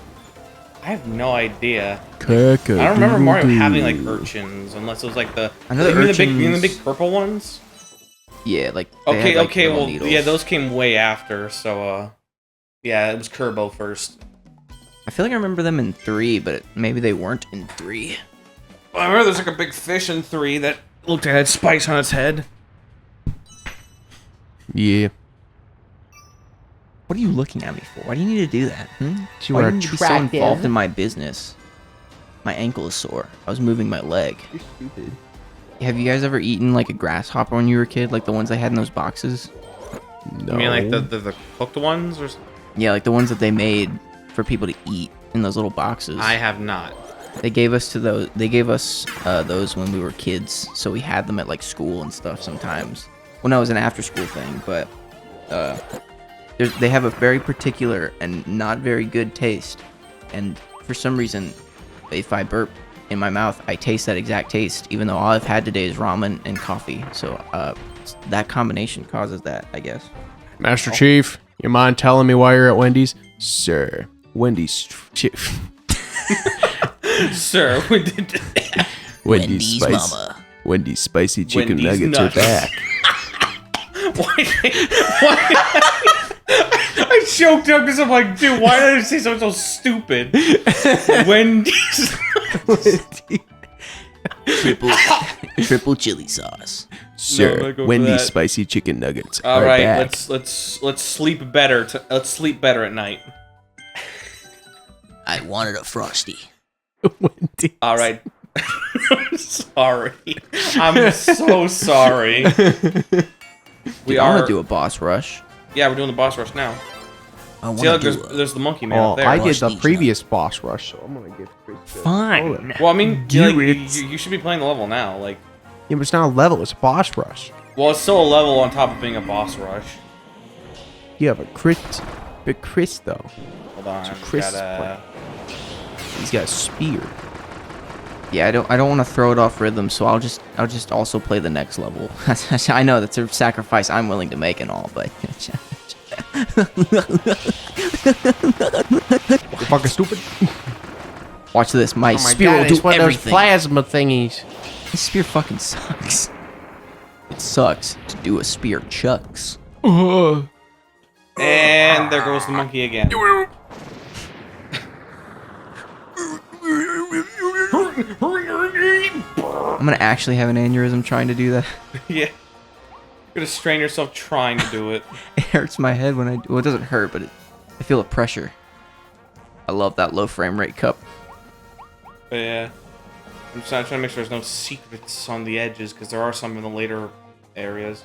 I have no idea. Caca. I don't remember Mario having like urchins, unless it was like the. I know the you mean the big urchins- purple ones? Yeah, like they Okay, had, like, okay, little well, needles. yeah, those came way after, so, yeah, it was Kirbo first. I feel like I remember them in 3, but maybe they weren't in 3. I remember there's like a big fish in 3 that looked like it had spikes on its head. Yeah. What are you looking at me for? Why do you need to do that? You Why are do you need to be so attractive. involved in my business? My ankle is sore. I was moving my leg. You're stupid. Have you guys ever eaten like a grasshopper when you were a kid? Like the ones they had in those boxes? No. You mean like the cooked ones? Or Yeah, like the ones that they made for people to eat in those little boxes. I have not. They gave us those. They gave us those when we were kids, so we had them at like school and stuff sometimes. Well, no, it was an after-school thing, but they have a very particular and not very good taste. And for some reason, if I burp in my mouth, I taste that exact taste, even though all I've had today is ramen and coffee. So that combination causes that, I guess. Master Chief, you mind telling me why you're at Wendy's? Sir, Wendy's Chief. Sir, we did. Wendy's spicy. Wendy's spicy chicken Wendy's nuggets nuts. are back. why? I choked up because I'm like, dude, why did I say something so stupid? Wendy's. Triple chili sauce. I'm gonna go for that. spicy chicken nuggets. All right, let's sleep better. Let's sleep better at night. I wanted a frosty. Wendy's. All right. Sorry. I'm so sorry. Dude, I want to do a boss rush. Yeah, we're doing the boss rush now. I See, want look, to do there's the monkey man Oh, up there. I did the Frosty previous boss rush, so I'm gonna get Chris. Fine. Well, I mean, Do like, it. you should be playing the level now. Like, Yeah, but it's not a level. It's a boss rush. well, it's still a level on top of being a boss rush. You have a crit, but Chris though. Hold on, Chris is gotta... He's got a spear. Yeah, I don't want to throw it off rhythm, so I'll just also play the next level. I know that's a sacrifice I'm willing to make and all, but You're fucking stupid. watch this. My Oh my spear god, will it's do one of those everything. plasma thingies. This spear fucking sucks. It sucks to do a spear chucks. And there goes the monkey again. I'm gonna actually have an aneurysm trying to do that. Yeah. You're gonna strain yourself trying to do it. It hurts my head when I do. Well, it doesn't hurt, but I feel the pressure. I love that low frame rate cup. But yeah. I'm just trying to make sure there's no secrets on the edges, because there are some in the later areas.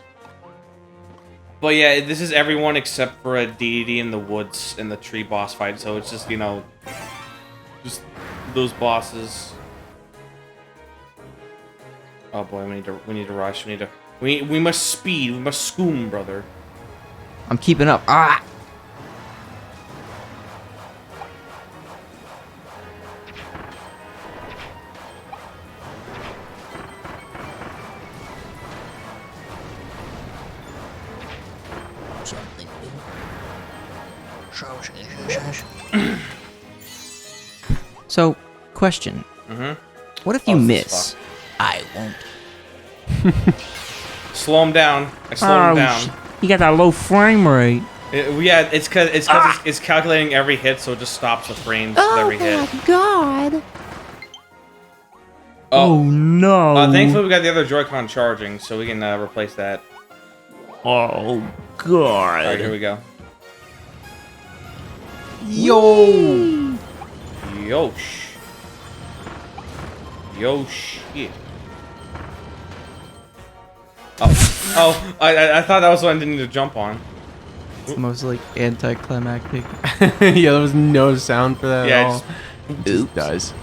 But yeah, this is everyone except for a deity in the woods in the tree boss fight, so it's just, you know, just those bosses. Oh boy, we need to rush. We must speed. We must scoom, brother. I'm keeping up. Ah! something So, question. Mm-hmm. What if you miss? I won't. Slow him down. I slowed him down. You got that low frame rate. Yeah, it's because it's calculating every hit, so it just stops the frames with every hit. God. Oh no. Thankfully, we got the other Joy-Con charging, so we can replace that. Oh god. Alright, here we go. Yo. Yo shit. Oh, I thought that was what I didn't need to jump on. It's the most like anticlimactic. Yeah, there was no sound for that Yeah, at all. It just does.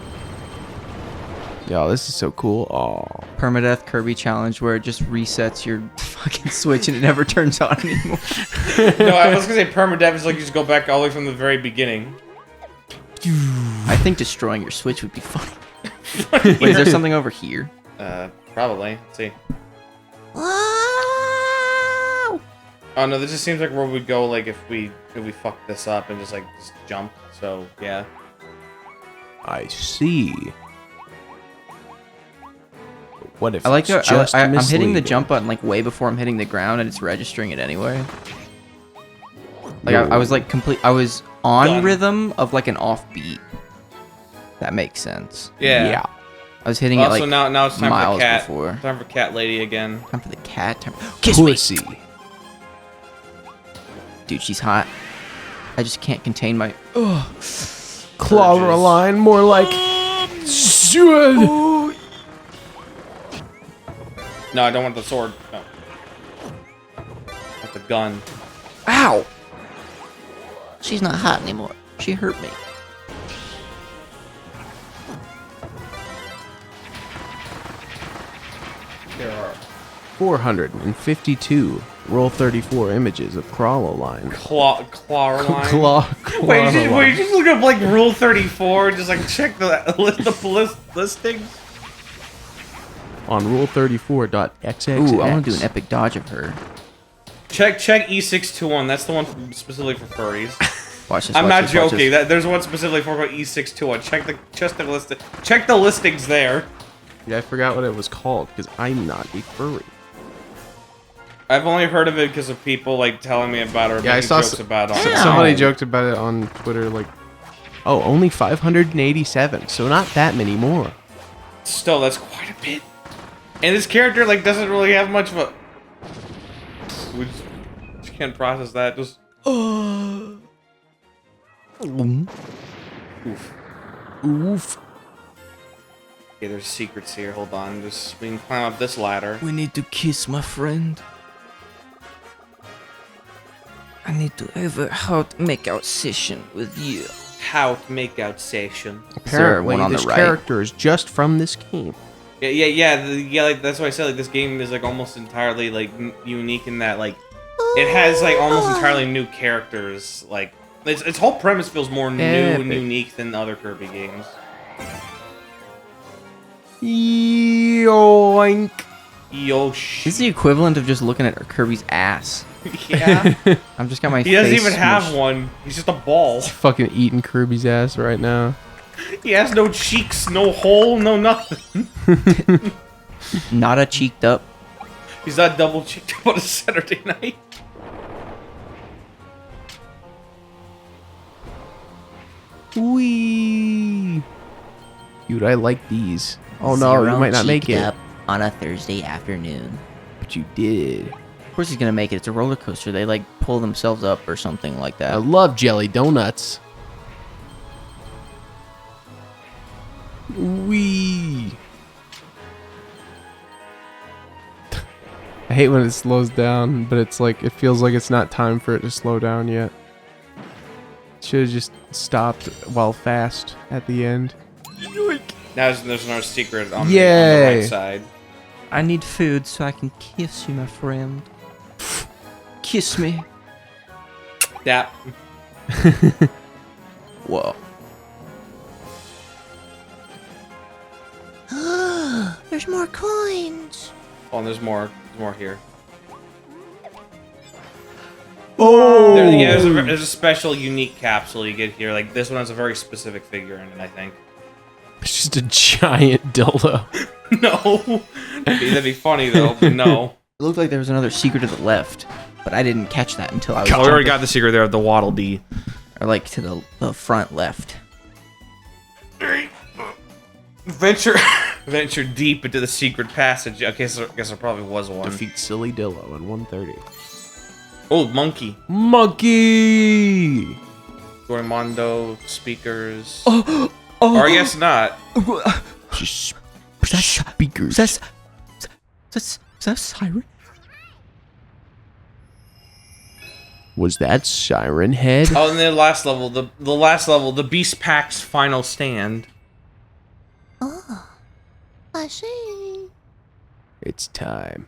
Yo, this is so cool. Oh. Permadeath Kirby challenge where it just resets your fucking Switch and it never turns on anymore. No, I was gonna say permadeath is like you just go back all the way from the very beginning. I think destroying your Switch would be funny. Wait, is there something over here? Probably. Let's see. Oh no, this just seems like where we'd go like if we fuck this up and just jump. So yeah. I see. What if I like it's how just I'm hitting the misleading? jump button like way before I'm hitting the ground and it's registering it anyway. Like I was like I was on Done. rhythm of like an offbeat. That makes sense. Yeah. I was hitting it like now it's time miles for cat. before. Time for cat lady again. Time for the cat. Kiss me. Pussy. Dude, she's hot. I just can't contain my. Clobber a line, more like. No, I don't want the sword. No. With the gun. Ow! She's not hot anymore. She hurt me. There are 452 Roll 34 images of Crawloline. Claw line. Wait, you just look up like Rule 34, just like check the listings. On rule34.xxx. Ooh, I want to do an epic dodge of her. Check E621. That's the one specifically for furries. Watch this. I'm watch not this, watch joking. this. There's one specifically for E621. Check the listings there. Yeah, I forgot what it was called because I'm not a furry. I've only heard of it because of people like telling me about it or Yeah, I making saw jokes about it. Somebody joked about it on Twitter, like, oh, only 587, so not that many more. Still, that's quite a bit. And this character like doesn't really have much of a. We just can't process that. Just. Oof. Oof. Okay, there's secrets here. Hold on. Just we can climb up this ladder. We need to kiss, my friend. I need to have a hot make-out session with you. How to make out session. Apparently, one on the this right? character is just from this game. Yeah. Like that's why I said like this game is like almost entirely like unique in that like it has like almost entirely new characters. Like its whole premise feels more new and unique than other Kirby games. Yoink. Yosh. This is the equivalent of just looking at Kirby's ass. Yeah. I've just got my He face doesn't even have smushed. one. He's just a ball. Fucking eating Kirby's ass right now. He has no cheeks, no hole, no nothing. Not a cheeked up. He's not double cheeked on a Saturday night. Wee. Dude, I like these. Oh no, you might not make it. On a Thursday afternoon. But you did. Of course he's gonna make it. It's a roller coaster. They like pull themselves up or something like I that. love jelly donuts. Wee. I hate when it slows down, but it's like it feels like it's not time for it to slow down yet. Should have just stopped while fast at the end. Now there's another secret on the Yay. right side. I need food so I can kiss you, my friend. Kiss me. That. Whoa. There's more coins. Oh, and there's more. There's more here. Oh! Yeah, there's a special, unique capsule you get here. Like this one has a very specific figure in it, I think. It's just a giant dildo. No, that'd be funny though. But no. It looked like there was another secret to the left, but I didn't catch that until I was Oh, we already jumping. got the secret there of the Waddle Dee. Or like to the front left. Venture deep into the secret passage. I guess there probably was one. Defeat Silly Dillo in 130. Oh, monkey. Monkey! Dormondo speakers. Or I guess not. Speakers. That's Siren. Was that Siren Head? Oh, and then the last level, the Beast Pack's final stand. I see. It's time.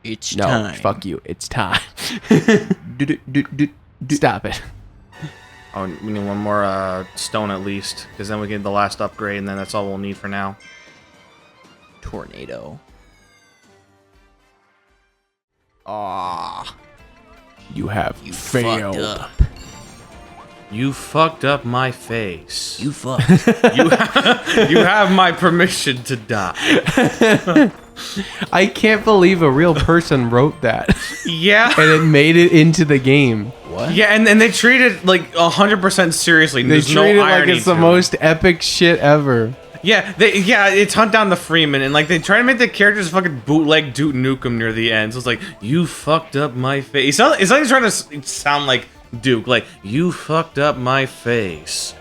It's No, time. fuck you. It's time. Stop it. Oh, we need one more stone at least, because then we get the last upgrade, and then that's all we'll need for now. Tornado. You have failed. Fucked up. You fucked up my face. You fucked. You have my permission to die. I can't believe a real person wrote that. Yeah. And it made it into the game. Yeah, and they treat it like 100% seriously. They There's treat no it like irony it's the to it. most epic shit ever. Yeah, it's Hunt Down the Freeman, and like they try to make the characters fucking bootleg Duke Nukem near the end. So it's like, you fucked up my face. It's like he's trying to sound like Duke, like, you fucked up my face.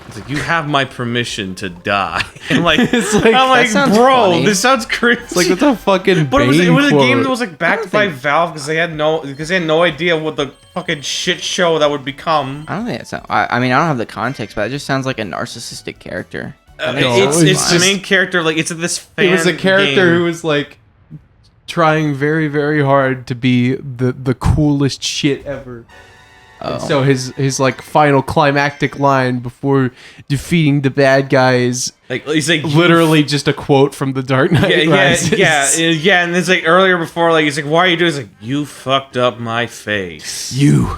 It's like, you have my permission to die. And like, It's like, I'm like, sounds bro, funny. this sounds crazy. It's like it's a fucking but it was Bane a game quote. that was like backed by Valve because they had no idea what the fucking shit show that would become. I don't think it's. I mean, I don't have the context, but it just sounds like a narcissistic character. It's it's the just- main character. Like it's this fan. He was a character game. who was like trying very, very hard to be the coolest shit ever. And so his like final climactic line before defeating the bad guy is like he's like literally just a quote from The Dark Knight Rises. yeah. And it's like earlier before, like he's like, "Why are you doing?" It's like, "You fucked up my face." You.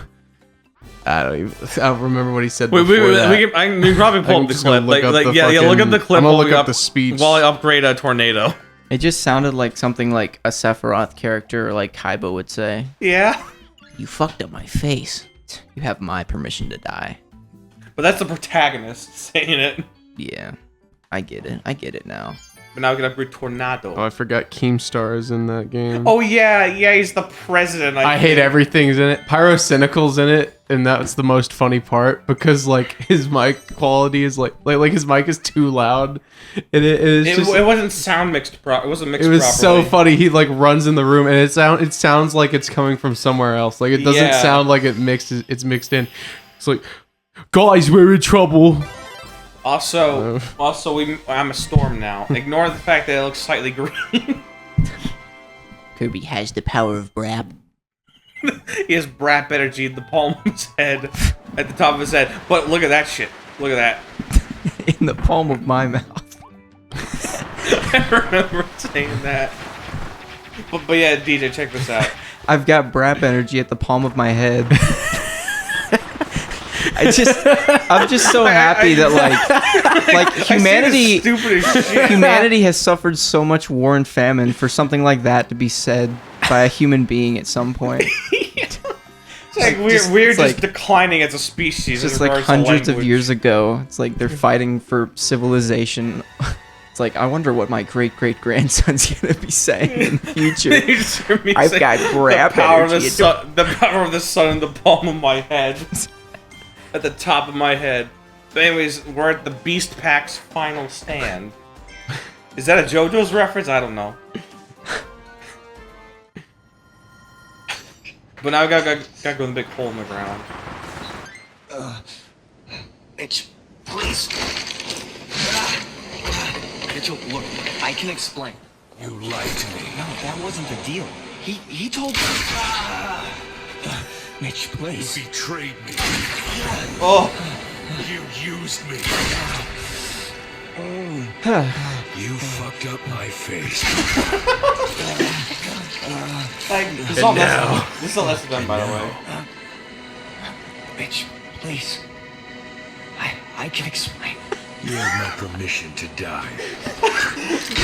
I don't remember what he said. Wait, before that. we can probably pull I'm up the just gonna clip. look up the Look up the fucking- clip. I'm gonna while look we up the speech. while I upgrade a tornado. It just sounded like something like a Sephiroth character or like Kaiba would say. Yeah. You fucked up my face. You have my permission to die. But that's the protagonist saying it. Yeah. I get it. I get it now. But now we can upgrade Tornado. Oh, I forgot Keemstar is in that game. Oh yeah, he's the president. I hate everything's in it. Pyrocynical's in it, and that's the most funny part because like his mic quality is like his mic is too loud, and it wasn't sound mixed. It wasn't mixed. It was properly. so funny. He like runs in the room, and it sounds like it's coming from somewhere else. Like it doesn't sound like it's mixed in. It's like, guys, we're in trouble. Also, I'm a storm now. Ignore the fact that it looks slightly green. Kirby has the power of Brap. He has Brap energy in the palm of his head, at the top of his head. But look at that shit. Look at that. In the palm of my mouth. I remember saying that. But yeah, DJ, check this out. I've got Brap energy at the palm of my head. I'm just so happy that like humanity has suffered so much war and famine for something like that to be said by a human being at some point. It's like we're just declining as a species. Just like hundreds of years ago, it's like they're fighting for civilization. It's like, I wonder what my great-great-grandson's gonna be saying in the future. I've got Brap energy. The power of the sun in the palm of my head. At the top of my head. But anyways, we're at the Beast Pack's final stand. Is that a JoJo's reference? I don't know. But now we gotta go in the big hole in the ground. Mitch, please. Mitchell, look, I can explain. You lied to me. No, that wasn't the deal. He told me. Mitch, please. You betrayed me. Oh. You used me. You fucked up my face. This is all less than, by the way. Mitch, please. I can explain. You have my permission to die.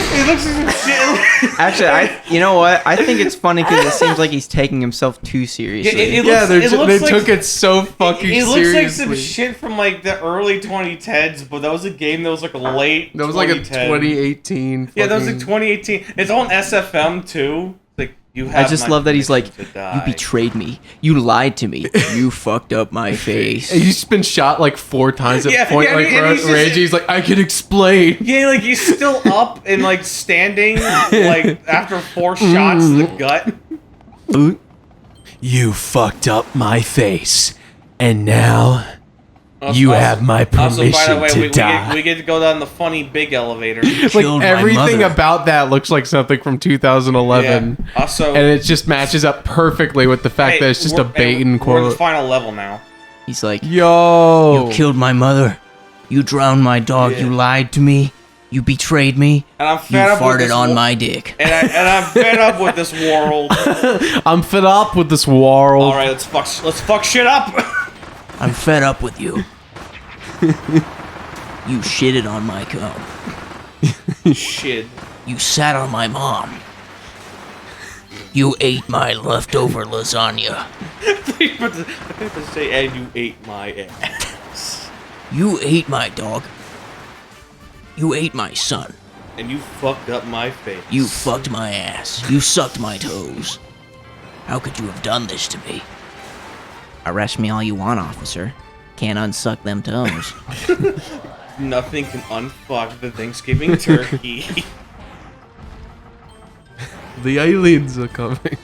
He looks like some shit. Actually, you know what? I think it's funny because it seems like he's taking himself too seriously. They took it so fucking seriously. It looks like some shit from like the early 2010s, but that was a game that was like late. That was like a 2018. Yeah, that was like 2018. It's on SFM too. Like I just love that he's like, you betrayed me. You lied to me. You fucked up my face. He's been shot like 4 times at point. Reggie's like, I can explain. Yeah, like he's still up and like standing like after 4 shots to the gut. You fucked up my face, and now you have my permission to die. We get to go down the funny big elevator. Like everything about that looks like something from 2011. Yeah. Also, and it just matches up perfectly with the fact that it's just a bait and quote. We're in the final level now. He's like, yo, you killed my mother. You drowned my dog. Yeah. You lied to me. You betrayed me. And I'm fed up farted on my dick. And I'm fed up with this world. I'm fed up with this world. All right, let's fuck shit up. I'm fed up with you. You shitted on my cum. Shit. You sat on my mom. You ate my leftover lasagna. I have to say, and you ate my ass. You ate my dog. You ate my son. And you fucked up my face. You fucked my ass. You sucked my toes. How could you have done this to me? Arrest me all you want, officer. Can't unsuck them toes. Nothing can unfuck the Thanksgiving turkey. The aliens are coming.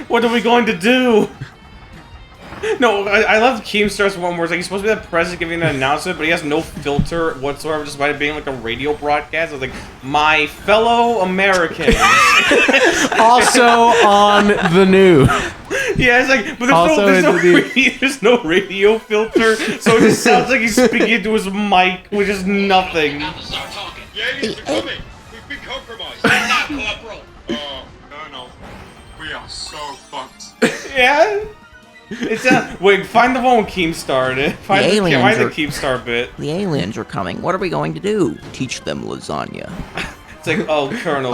What are we going to do? No, I love Keemstar's one where it's like he's supposed to be the president giving an announcement, but he has no filter whatsoever, just by it being like a radio broadcast. It's like, my fellow Americans. Also on the news. Yeah, it's like, but there's no radio filter, so it just sounds like he's speaking into his mic, which is nothing. Yeah, they're coming. We've been compromised. Not corporal. Oh, no. We are so fucked. Yeah? It's wait, find the one with Keemstar in it. Find the Keemstar bit. The aliens are coming. What are we going to do? Teach them lasagna. like, oh, Colonel,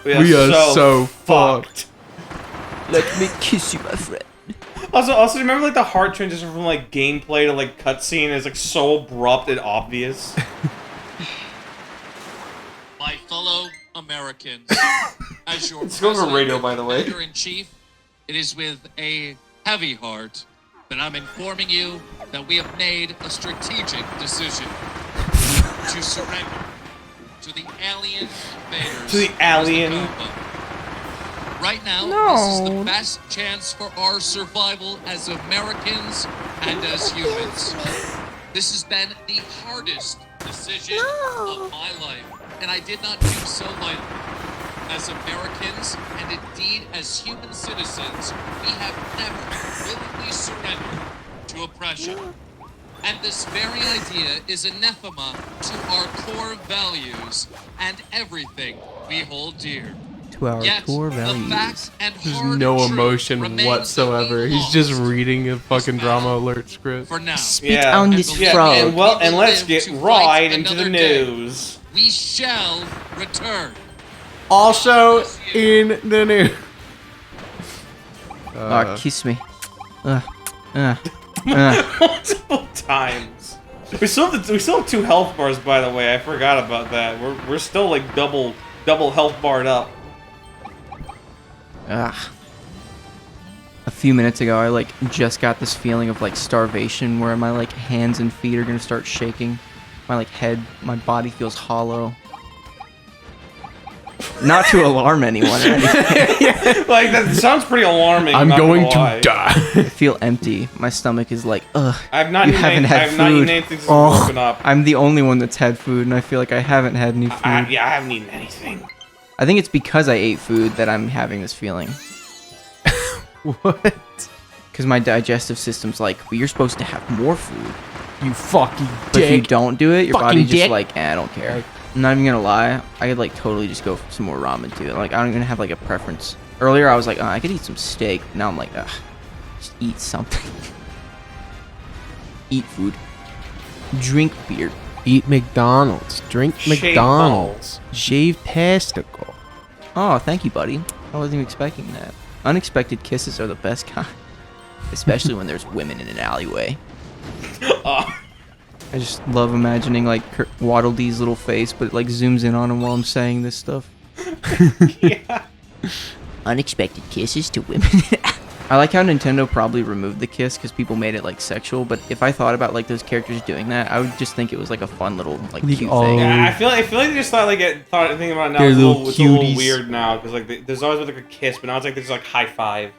We are so fucked. Let me kiss you, my friend. Also, remember like the heart transition from like gameplay to like cutscene is like so abrupt and obvious. My fellow Americans, as your Let's go over radio, by the way. Commander-in-Chief, it is with a heavy heart that I'm informing you that we have made a strategic decision to surrender to the alien invaders. To the alien. Right now, this is the best chance for our survival as Americans and as humans. This has been the hardest decision of my life, and I did not do so lightly. As Americans, and indeed as human citizens, we have never willingly surrendered to oppression. And this very idea is anathema to our core values and everything we hold dear. To our Yet, core the values. fact and There's hard no truth emotion remains whatsoever. that we He's just lost reading a fucking drama alert script. for now. Speak on this frog. And well, and let's get to right fight into the another day. news. We shall return. Also in the news. Kiss me. Multiple times. We still have 2 health bars, by the way. I forgot about that. We're still like double health barred up. Ugh. A few minutes ago, I like just got this feeling of like starvation, where my like hands and feet are gonna start shaking. My like head, my body feels hollow. Not to alarm anyone or anything. Like that sounds pretty alarming. I'm not going gonna to lie. die. I feel empty. My stomach is like, ugh. I've not you eaten haven't any- had I've food. not eaten anything since I've woken up. I'm the only one that's had food, and I feel like I haven't had any food. Yeah, I haven't eaten anything. I think it's because I ate food that I'm having this feeling. What? Because my digestive system's like, well, you're supposed to have more food. You fucking But if you dick. don't do it, your Fucking body just dick. like, I don't care. I'm not even gonna lie. I could like totally just go for some more ramen too. Like I don't even have like a preference. Earlier I was like, oh, I could eat some steak. Now I'm like, ugh, just eat something. Eat food. Drink beer. Eat McDonald's. Drink Shave McDonald's. Shave testicle. Oh, thank you, buddy. I wasn't even expecting that. Unexpected kisses are the best kind. Especially when there's women in an alleyway. I just love imagining like Waddle Dee's little face, but it like zooms in on him while I'm saying this stuff. Yeah. Unexpected kisses to women. I like how Nintendo probably removed the kiss because people made it like sexual, but if I thought about like those characters doing that, I would just think it was like a fun little like cute thing. Yeah, I feel like they just thought thinking about it now. They're It's little it's a little cuties. weird now because like there's always like a kiss, but now it's like there's like high five.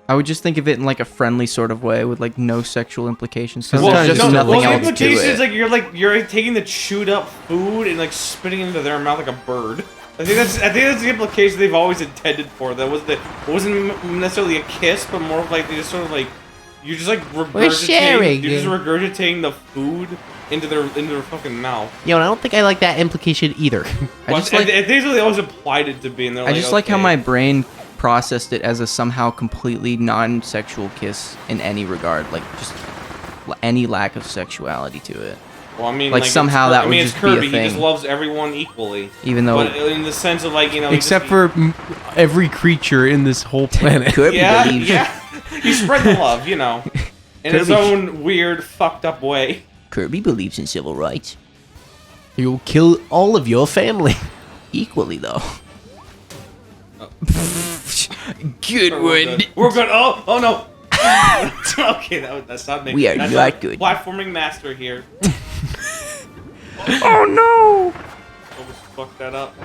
I would just think of it in like a friendly sort of way with like no sexual implications. Because Sometimes there's it's just not nothing the else to implication is it. like you're taking the chewed up food and like spitting it into their mouth like a bird. I think that's the implication they've always intended for. It wasn't necessarily a kiss, but more of like they just sort of like you're just like sharing. You're just regurgitating the food into their fucking mouth. Yo, and I don't think I like that implication either. I just like I think they always applied it to be, and they're I just like how okay. my brain processed it as a somehow completely non-sexual kiss in any regard, like just any lack of sexuality to it. Well, I mean, like somehow that would it's just be a Kirby. He just thing. loves everyone equally. Even though, but in the sense of like Except for every creature in this whole planet. Kirby believes. He spread the love, in his Kirby- own weird, fucked up way. Kirby believes in civil rights. You'll kill all of your family. Equally, though. Good one. We're good. Oh no. Okay, that's not making. We are that's not good. Platforming master here. Oh no! Almost fucked that up.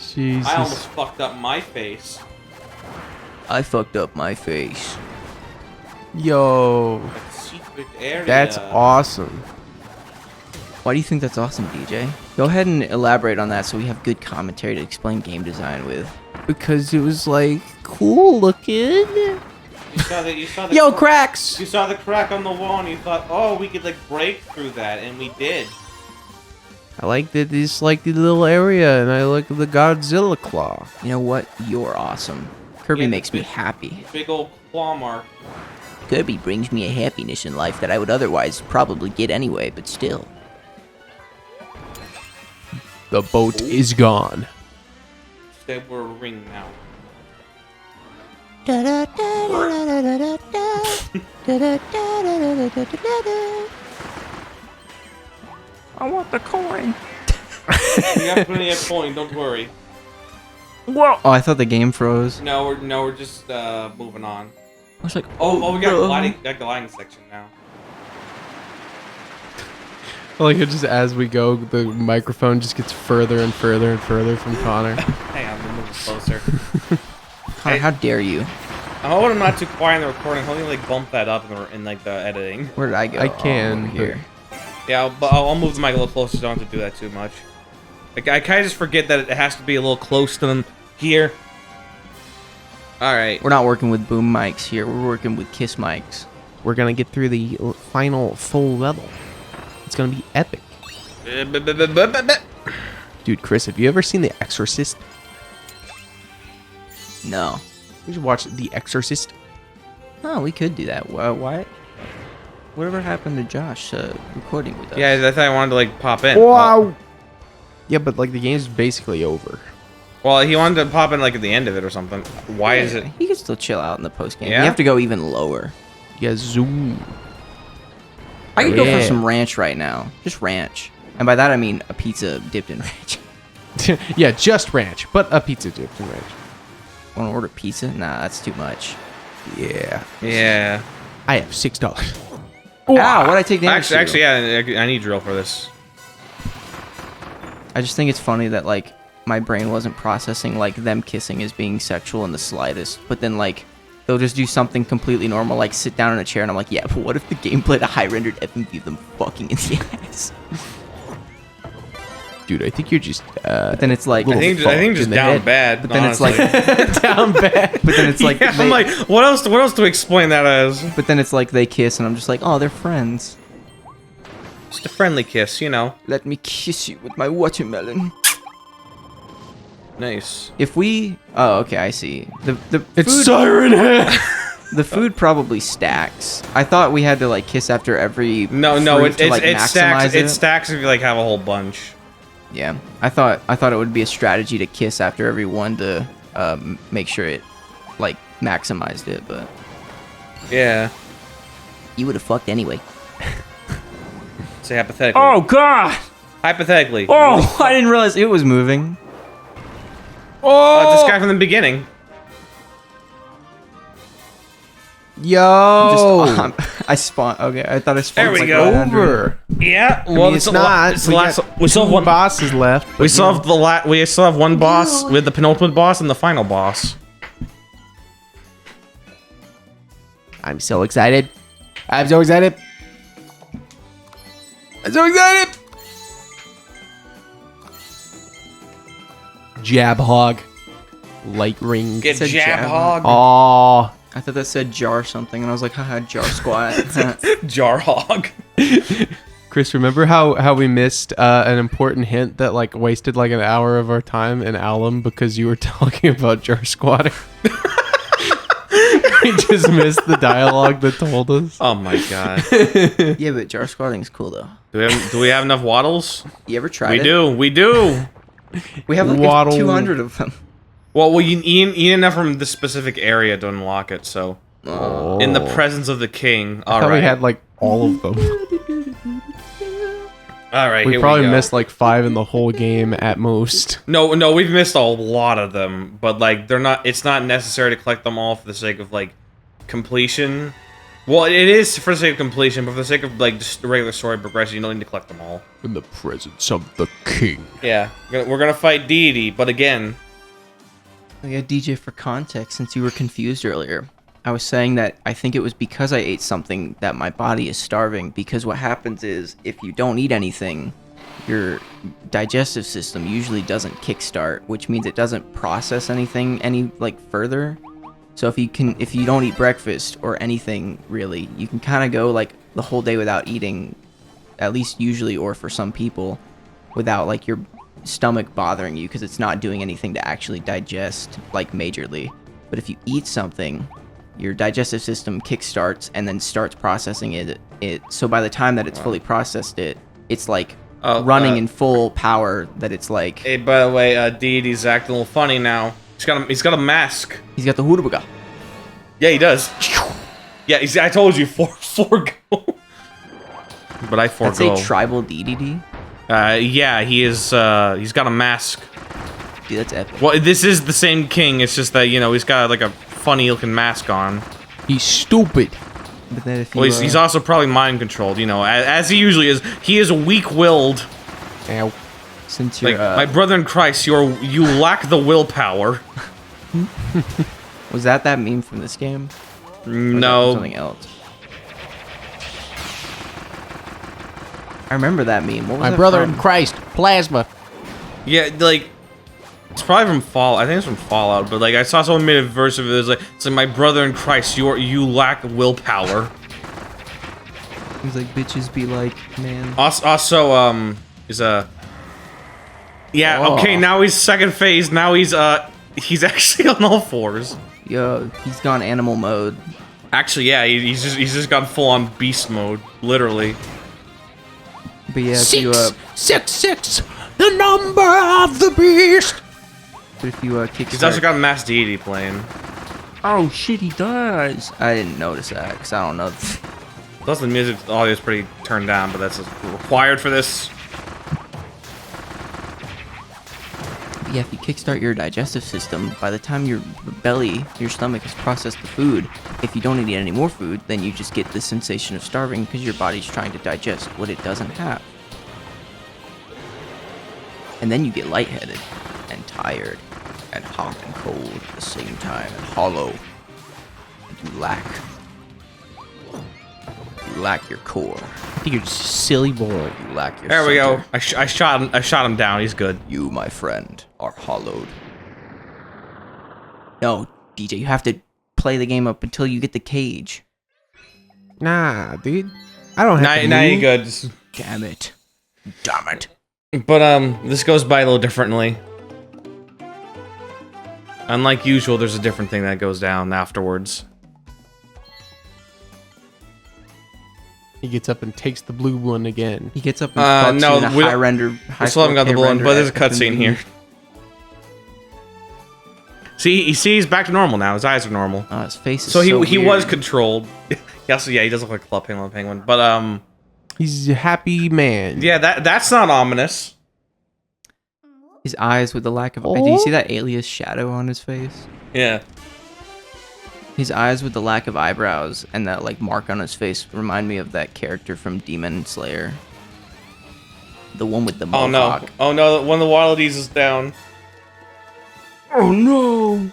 Jesus. I almost fucked up my face. I fucked up my face. Yo. Secret area. That's awesome. Why do you think that's awesome, DJ? Go ahead and elaborate on that so we have good commentary to explain game design with. Because it was like cool looking. You saw the Yo, cracks! You saw the crack on the wall and you thought, oh, we could like break through that, and we did. I like that this like the little area, and I like the Godzilla claw. You know what? You're awesome. Kirby Yeah, makes me happy. Big old claw mark. Kirby brings me a happiness in life that I would otherwise probably get anyway, but still. The boat is gone. They were a ring now. I want the coin. We have plenty of coin. Don't worry. Whoa. Oh, I thought the game froze. No, we're just moving on. I was like, Oh, we got gliding section now. Like it just as we go, the microphone just gets further and further and further from Connor. Hang on, I'm moving closer. Connor, how dare you? I'm hoping I'm not too quiet in the recording. I'm hoping like bump that up in like the editing. Where did I go? I can, Oh, over here. Yeah, but I'll move the mic a little closer so I don't have to do that too much. Like, I kind of just forget that it has to be a little close to them here. Alright. We're not working with boom mics here. We're working with kiss mics. We're gonna get through the final full level. It's gonna be epic. Dude, Chris, have you ever seen The Exorcist? No. We should watch The Exorcist. Oh, we could do that. Why? Whatever happened to Josh recording with us? Yeah, I thought I wanted to like pop in. Wow. Yeah, but like the game's basically over. Well, he wanted to pop in like at the end of it or something. Why is it? He can still chill out in the post game. Yeah? You have to go even lower. Yeah, zoom. I could go for some ranch right now. Just ranch. And by that I mean a pizza dipped in ranch. Yeah, just ranch, but a pizza dipped in ranch. Want to order pizza? Nah, that's too much. Yeah. Yeah. I have $6. Ow, what'd I take damage to? Actually, yeah, I need drill for this. I just think it's funny that, like, my brain wasn't processing, like, them kissing as being sexual in the slightest. But then, like, they'll just do something completely normal, like sit down in a chair, and I'm like, yeah, but what if the game played a high-rendered FMV of them fucking in the ass? Dude, I think you're just, But then it's like... I think just down bad, But then honestly. it's like... down bad. But then it's like... Yeah, I'm like, what else do we explain that as? But then it's like they kiss, and I'm just like, oh, they're friends. Just a friendly kiss, you know. Let me kiss you with my watermelon. Nice. If we... Oh, okay, I see. The It's food, Siren Head! The food probably stacks. I thought we had to, like, kiss after every No, fruit to, like, it stacks. maximize It stacks if you like have a whole bunch. Yeah, I thought it would be a strategy to kiss after every one to make sure it, like, maximized it, but... Yeah. You would have fucked anyway. Say hypothetically. Oh God! Hypothetically. Oh, I didn't realize it was moving. Oh, this guy from the beginning. Yo! I spawned. Okay, I thought I spawned. There we like go. 100. Over. Yeah. I mean, it's not. It's the last. We still have Two one. bosses left. We still have we still have one boss. We have the penultimate boss and the final boss. I'm so excited. I'm so excited. I'm so excited. Jab hog. Light ring. Get said jab jab hog. Aw. I thought that said jar something, and I was like, haha, jar squat. Jar hog. Chris, remember how we missed an important hint that like wasted like an hour of our time in Alum because you were talking about jar squatting? We just missed the dialogue that told us. Oh my god. Yeah, but jar squatting is cool though. Do we have enough waddles? You ever tried it? We do. We have like Waddle. 200 of them. Well, you need enough from this specific area to unlock it, so... Oh. In the presence of the king. I thought we had like all of them. Alright, We probably missed like 5 in the whole game at most. No, we've missed a lot of them, but like it's not necessary to collect them all for the sake of like completion. Well, it is for the sake of completion, but for the sake of like just regular story progression, you don't need to collect them all. In the presence of the king. Yeah, we're gonna fight deity, but again... Yeah, DJ, for context, since you were confused earlier, I was saying that I think it was because I ate something that my body is starving, because what happens is, if you don't eat anything, your digestive system usually doesn't kickstart, which means it doesn't process anything any, like, further. So if you don't eat breakfast or anything, really, you can kind of go, like, the whole day without eating, at least usually, or for some people, without, like, your stomach bothering you, because it's not doing anything to actually digest, like, majorly. But if you eat something, your digestive system kickstarts and then starts processing it. So by the time that it's fully processed it's like running in full power that it's like. Hey, by the way, Deity's acting a little funny now. He's got a mask. He's got the Hurubaga. Yeah, he does. Yeah, I told you, forgo. But I forgo. That's a tribal deity. Yeah, he is. He's got a mask. Dude, that's epic. Well, this is the same king. It's just that he's got like a funny-looking mask on. He's stupid. But then if Well, he's also probably mind-controlled. As he usually is. He is weak-willed. Ow. Since you're my brother in Christ, you lack the willpower. Was that meme from this game? No. Something else. I remember that meme. What was My that brother from? in Christ, plasma. Yeah, like it's probably from Fallout. I think it's from Fallout. But like I saw someone made a verse of it. It's like my brother in Christ, you lack willpower. He's like bitches be like, man. Also, yeah. Oh. Okay, now he's second phase. Now he's actually on all fours. Yo, he's gone animal mode. Actually, yeah, he's just gone full on beast mode, literally. But yeah, if you 666, the number of the beast. but if you kickstart. He's also got Mass Deity playing. Oh shit, he does. I didn't notice that because I don't know. Plus the music audio is pretty turned down, but that's required for this. Yeah, if you kickstart your digestive system, by the time your stomach has processed the food, if you don't eat any more food, then you just get the sensation of starving because your body's trying to digest what it doesn't have. And then you get lightheaded, and tired, and hot and cold at the same time, and hollow. And you lack your core. You're just a silly boy. You lack your There we go. center. I shot him down. He's good. You, my friend, are hollowed. No, DJ, you have to play the game up until you get the cage. Nah, dude. I don't have to Now you're move. good. Just- Damn it. Damn it. But this goes by a little differently. Unlike usual, there's a different thing that goes down afterwards. He gets up and takes the blue one again. He gets up and fucks no, you in a we high don't- render. We still haven't got the blue one, but there's a cutscene here. See, he's back to normal now. His eyes are normal. His face is so so he weird. was controlled. He does look like a Club Penguin, but he's a happy man. Yeah, that's not ominous. His eyes with the lack of. Do you see that alias shadow on his face? Yeah. His eyes with the lack of eyebrows and that like mark on his face remind me of that character from Demon Slayer. The one with the mohawk. Oh no! One of the Wildies is down. Oh no!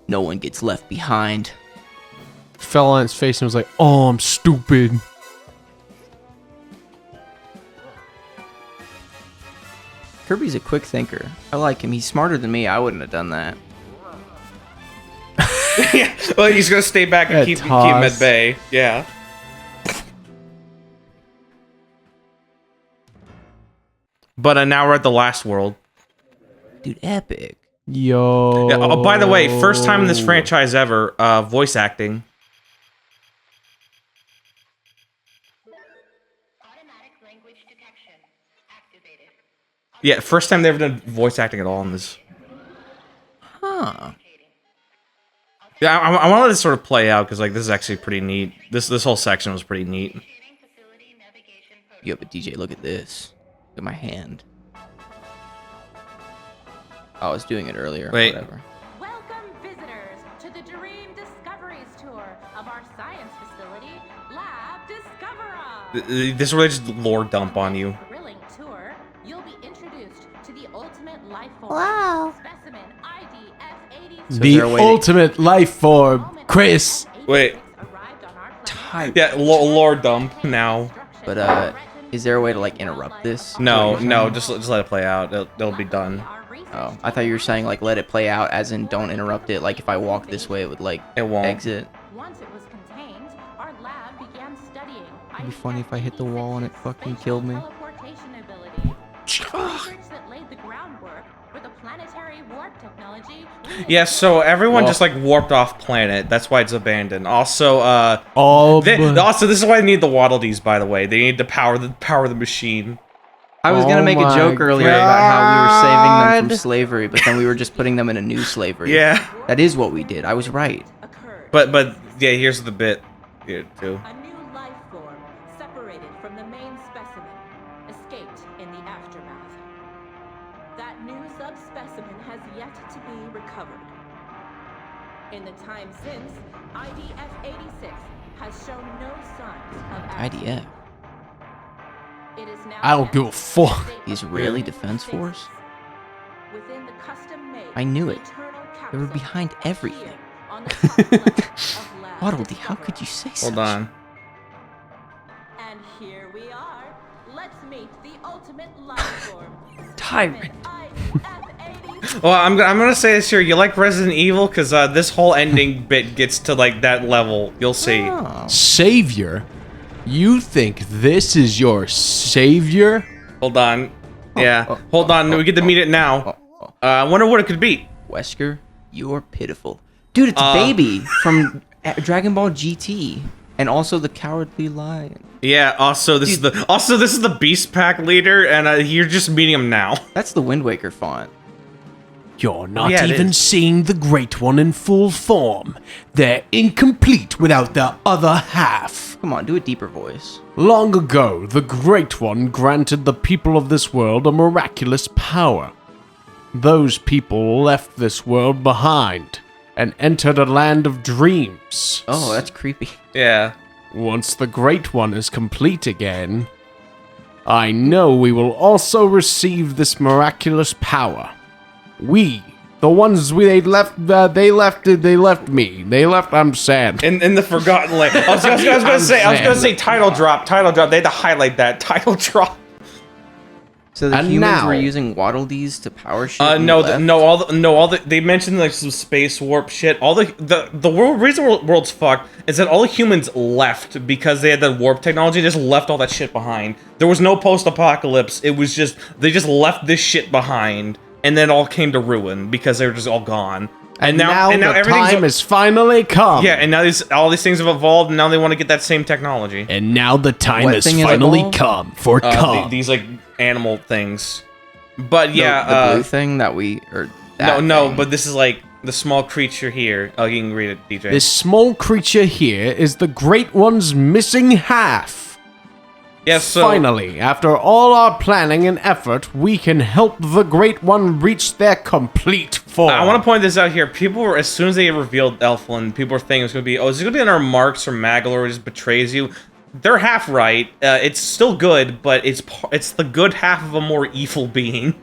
No one gets left behind. Fell on his face and was like, "Oh, I'm stupid." Kirby's a quick thinker. I like him. He's smarter than me. I wouldn't have done that. Yeah. Well, he's gonna stay back and keep him at bay. Yeah. But now we're at the last world. Dude, epic. Yo. Yeah, oh, by the way, first time in this franchise ever, voice acting. Yeah, first time they ever done voice acting at all in this. Huh. Yeah, I want to let this sort of play out because like this is actually pretty neat. This whole section was pretty neat. Yo, but DJ, look at this. Look at my hand. I was doing it earlier. Wait. Whatever. Welcome visitors to the Dream Discoveries tour of our science facility, Lab Discovera. This really just lore dump on you. Thrilling tour, you'll be introduced to the ultimate life form. Wow. Specimen ID F80. So The is there a way to- ultimate life form, Chris. Wait. Yeah, lore dump now. But is there a way to like interrupt this? No, just let it play out. It'll be done. Oh, I thought you were saying like let it play out, as in don't interrupt it. Like if I walk this way, it would like exit. Once it was contained, our lab began studying. It'd be funny if I hit the wall and it fucking killed me. Teleportation ability. Research that laid the groundwork for the interplanetary warp technology. Yeah, so everyone just like warped off planet. That's why it's abandoned. Also, also this is why they need the Waddle Dees, by the way. They need to power the machine. I was gonna make a joke earlier about how we were saving them from slavery, but then we were just putting them in a new slavery. Yeah. That is what we did. I was right. But yeah, here's the bit here too. A new life form separated from the main specimen escaped in the aftermath. That new subspecimen has yet to be recovered. In the time since, IDF-86 has shown no signs of IDF. It is now I don't give a fuck. The Israeli Defense Force? within the custom-made I knew it. internal They were capsule behind everything. on the top level of Lab Waddle Dee, how Discovery. could you say so? Hold on. And here we are. Let's meet the ultimate life form. Tyrant. Well, I'm gonna say this here. You like Resident Evil? Because this whole ending bit gets to like that level. You'll see. Savior? You think this is your savior? Hold on. Yeah. Hold on. We get to meet it now. I wonder what it could be. Wesker, you're pitiful. Dude, it's Baby from Dragon Ball GT. And also the Cowardly Lion. Yeah, also this is the Beast Pack leader, and you're just meeting him now. That's the Wind Waker font. You're not Yeah, it even is. seeing the Great One in full form. They're incomplete without their other half. Come on, do a deeper voice. Long ago, the Great One granted the people of this world a miraculous power. Those people left this world behind and entered a land of dreams. Oh, that's creepy. Yeah. Once the Great One is complete again, I know we will also receive this miraculous power. We, the ones they left me. They left. I'm sad. In the Forgotten Land. I was gonna say title drop. They had to highlight that title drop. So the And humans now- were using Waddle Dees to power shit. when No, they left? they mentioned like some space warp shit. All the world's fucked is that all the humans left because they had the warp technology. Just left all that shit behind. There was no post-apocalypse. It was just they just left this shit behind, and then it all came to ruin because they were just all gone. And now the everything's time has finally come. yeah, and now all these things have evolved, and now they want to get that same technology. And now the time What has thing is finally evolved? come for come. These like animal things. But The- yeah, the blue thing that we no, but this is like the small creature here. Oh, you can read it, DJ. This small creature here is the Great One's missing half. Yeah, so Finally, after all our planning and effort, we can help the Great One reach their complete form. I want to point this out here. People were, as soon as they revealed Elflin, people were thinking it was going to be, oh, is it going to be another Marks or Magalor who just betrays you? They're half right. It's still good, but it's the good half of a more evil being.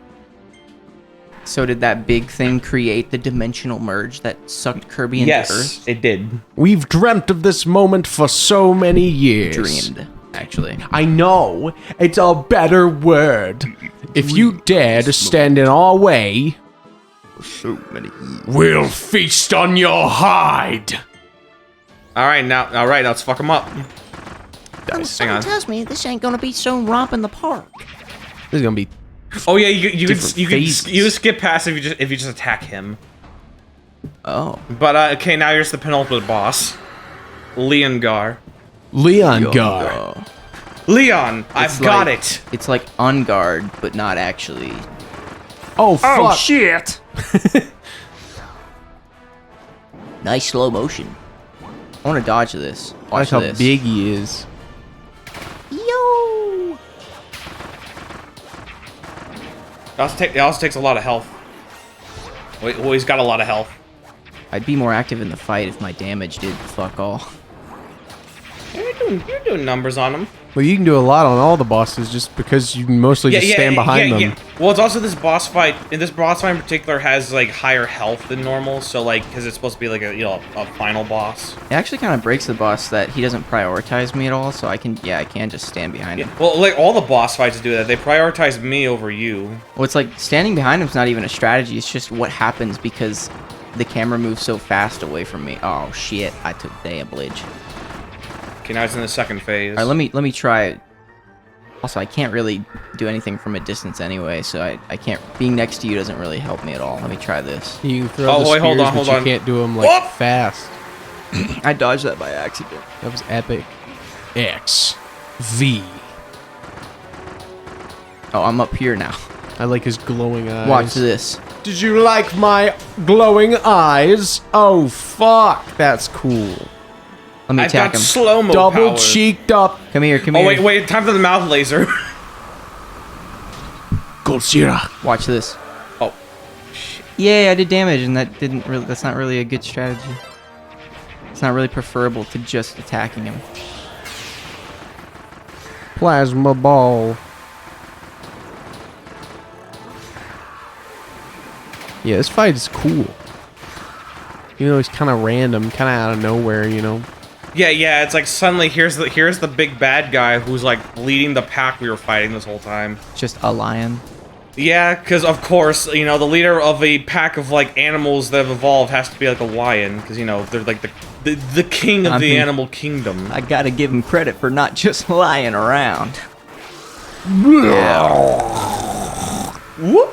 So did that big thing create the dimensional merge that sucked Kirby into Earth? Yes, it did. We've dreamt of this moment for so many years. Dreamed, actually. I know. It's a better word. If you dare to stand in our way, So many. we'll feast on your hide. All right, now let's fuck them up. Hang on. tells me this ain't gonna be so romp in the park. This is gonna be. Oh yeah, you Different can phases. skip past if you just attack him. Oh. But okay, now here's the penultimate boss, Leongar. Leon Gar. Leon, I've got like- it. It's like on guard, but not actually. Oh, fuck. Oh shit! Nice slow motion. I want to dodge this. I like Watch how this. big he is. Yo! It also takes a lot of health. Wait, well, he's got a lot of health. I'd be more active in the fight if my damage did fuck all. You're doing numbers on him. Well, you can do a lot on all the bosses just because you mostly just stand behind them. Yeah. Well, it's also this boss fight. And this boss fight in particular has like higher health than normal. So like, because it's supposed to be like a final boss. It actually kind of breaks the boss that he doesn't prioritize me at all, so I can just stand behind him. Well, like all the boss fights do that. They prioritize me over you. Well, it's like standing behind him's not even a strategy. It's just what happens because the camera moves so fast away from me. Oh shit! I took damage. Okay, now it's in the second phase. All right, let me try it. Also, I can't really do anything from a distance anyway, so I can't. Being next to you doesn't really help me at all. Let me try this. You can throw the spears, but you can't do them like fast. I dodged that by accident. That was epic. X V. Oh, I'm up here now. I like his glowing eyes. Watch this. Did you like my glowing eyes? Oh fuck, that's cool. Let me attack him. Slow-mo Double power. cheeked up. Come here, come here. Oh wait, time for the mouth laser. Godzilla. Watch this. Oh. Yay, I did damage, and that didn't really. That's not really a good strategy. It's not really preferable to just attacking him. Plasma ball. Yeah, this fight is cool. Even though it's kind of random, kind of out of nowhere, you know. Yeah, it's like suddenly here's the big bad guy who's like leading the pack we were fighting this whole time. Just a lion. Yeah, because of course, you know, the leader of a pack of like animals that have evolved has to be like a lion, because you know they're like the king of the animal kingdom. I gotta give him credit for not just lying around. Whoop.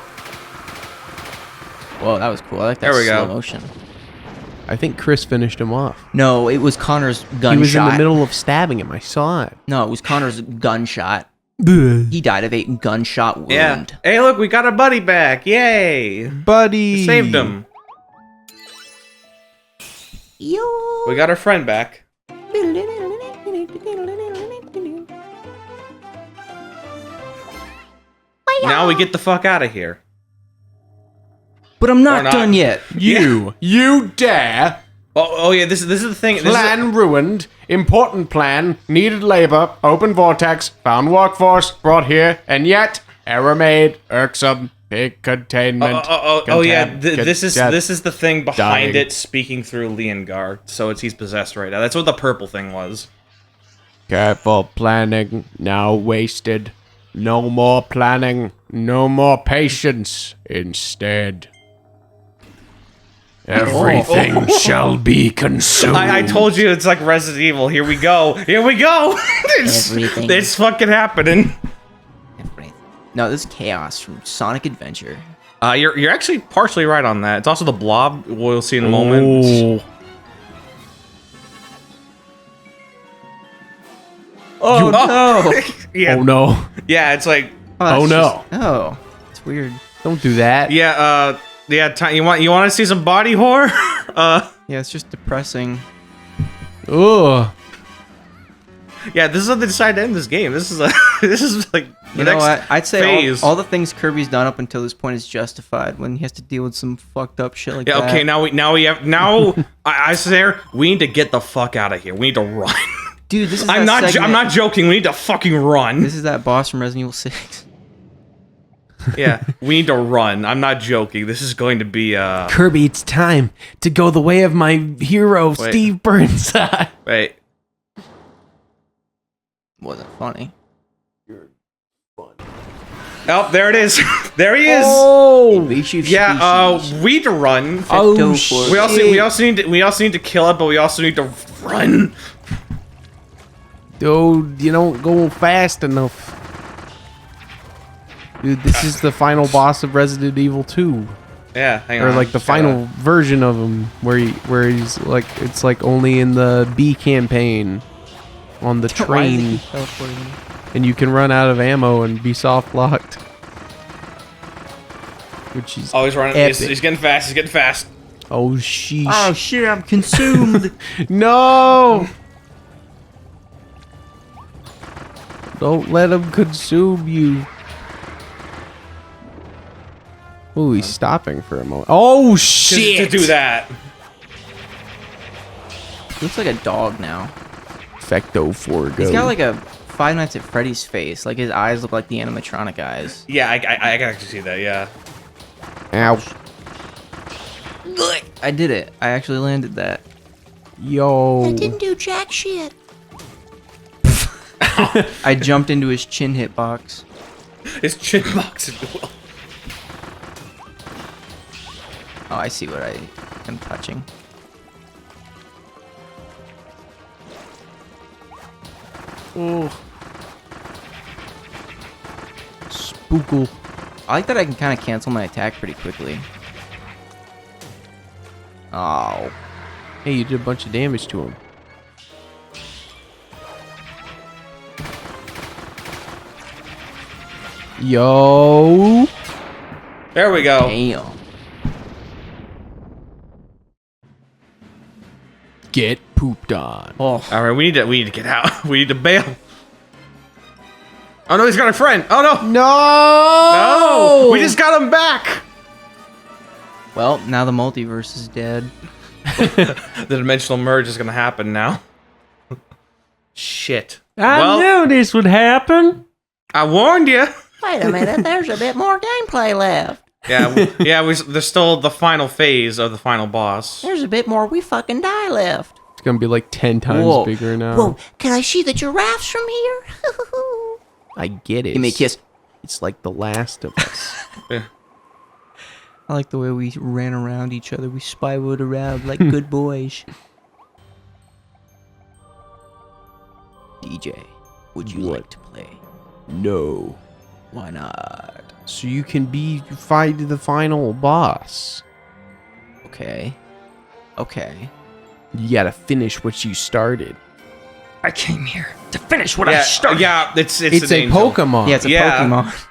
Whoa, that was cool. I like that There we slow go. motion. I think Chris finished him off. No, it was Connor's gunshot. He was in the middle of stabbing him. I saw it. No, it was Connor's gunshot. He died of a gunshot wound. Yeah. Hey, look, we got our buddy back. Yay. Buddy. We saved him. Yo. We got our friend back. Now we get the fuck out of here. But I'm not done yet. You dare? Oh yeah, this is the thing. Plan ruined. Important plan. Needed labor. Open vortex. Found workforce. Brought here. And yet, error made. Irksome. Big containment. Oh yeah, this is the thing behind dying. it speaking through Leongar. So he's possessed right now. That's what the purple thing was. Careful planning. Now wasted. No more planning. No more patience. Instead, everything shall be consumed. I told you it's like Resident Evil. Here we go. Here we go. It's fucking happening. No, this is Chaos from Sonic Adventure. You're actually partially right on that. It's also the Blob. We'll see in a moment. Oh no! Yeah. Oh no! Yeah, it's like. Oh no! Oh, it's weird. Don't do that. Yeah. You want to see some body horror? Yeah, it's just depressing. Ugh. Yeah, this is how they decided to end this game. This is like the You know next what? I'd say phase. all the things Kirby's done up until this point is justified when he has to deal with some fucked up shit like Yeah. that. Okay. Now I swear we need to get the fuck out of here. We need to run. Dude, this is I'm that not segment- joking. We need to fucking run. This is that boss from Resident Evil 6. Yeah, we need to run. I'm not joking. This is going to be Kirby, it's time to go the way of my hero, Steve Burnside. Wait. Wasn't funny. Oh, there it is. There he is. Oh, yeah. We need to run. Oh shit. We also need to kill it, but we also need to run. Dude, you don't go fast enough. Dude, this is the final boss of Resident Evil 2. Yeah, hang or on. like the final version of him, where he's like, it's like only in the B campaign on the train, and you can run out of ammo and be soft locked. Which is he's running. He's getting fast. He's getting fast. Oh sheesh. Oh shit! I'm consumed. No. Don't let him consume you. Ooh, he's stopping for a moment. Oh shit! To do that. Looks like a dog now. Defecto Forgo. He's got like a Five Nights at Freddy's face. Like his eyes look like the animatronic eyes. Yeah, I can actually see that. Yeah. Ow. I did it. I actually landed that. Yo. I didn't do jack shit. I jumped into his chin hitbox. His chin box, if you will. Oh, I see what I am touching. Ooh. spookle. I like that I can kind of cancel my attack pretty quickly. Oh. Hey, you did a bunch of damage to him. Yo. There we go. Damn. Get pooped on. Oh. All right, we need to get out. We need to bail. Oh no, he's got a friend. Oh no. No. No. We just got him back. Well, now the multiverse is dead. The dimensional merge is gonna happen now. Shit. I knew this would happen. I warned you. Wait a minute, there's a bit more gameplay left. Yeah, there's still the final phase of the final boss. There's a bit more we fucking die left. It's gonna be like 10 times Whoa. bigger now. Whoa, can I see the giraffes from here? I get it. Give me a kiss. It's like The Last of Us. Yeah. I like the way we ran around each other. We spiraled around like good boys. DJ, would you like to play? No. Why not? So you can fight the final boss. Okay. Okay. You gotta finish what you started. I came here to finish what I started. Yeah, it's It's an a angel. Pokemon. Yeah, it's a Pokemon.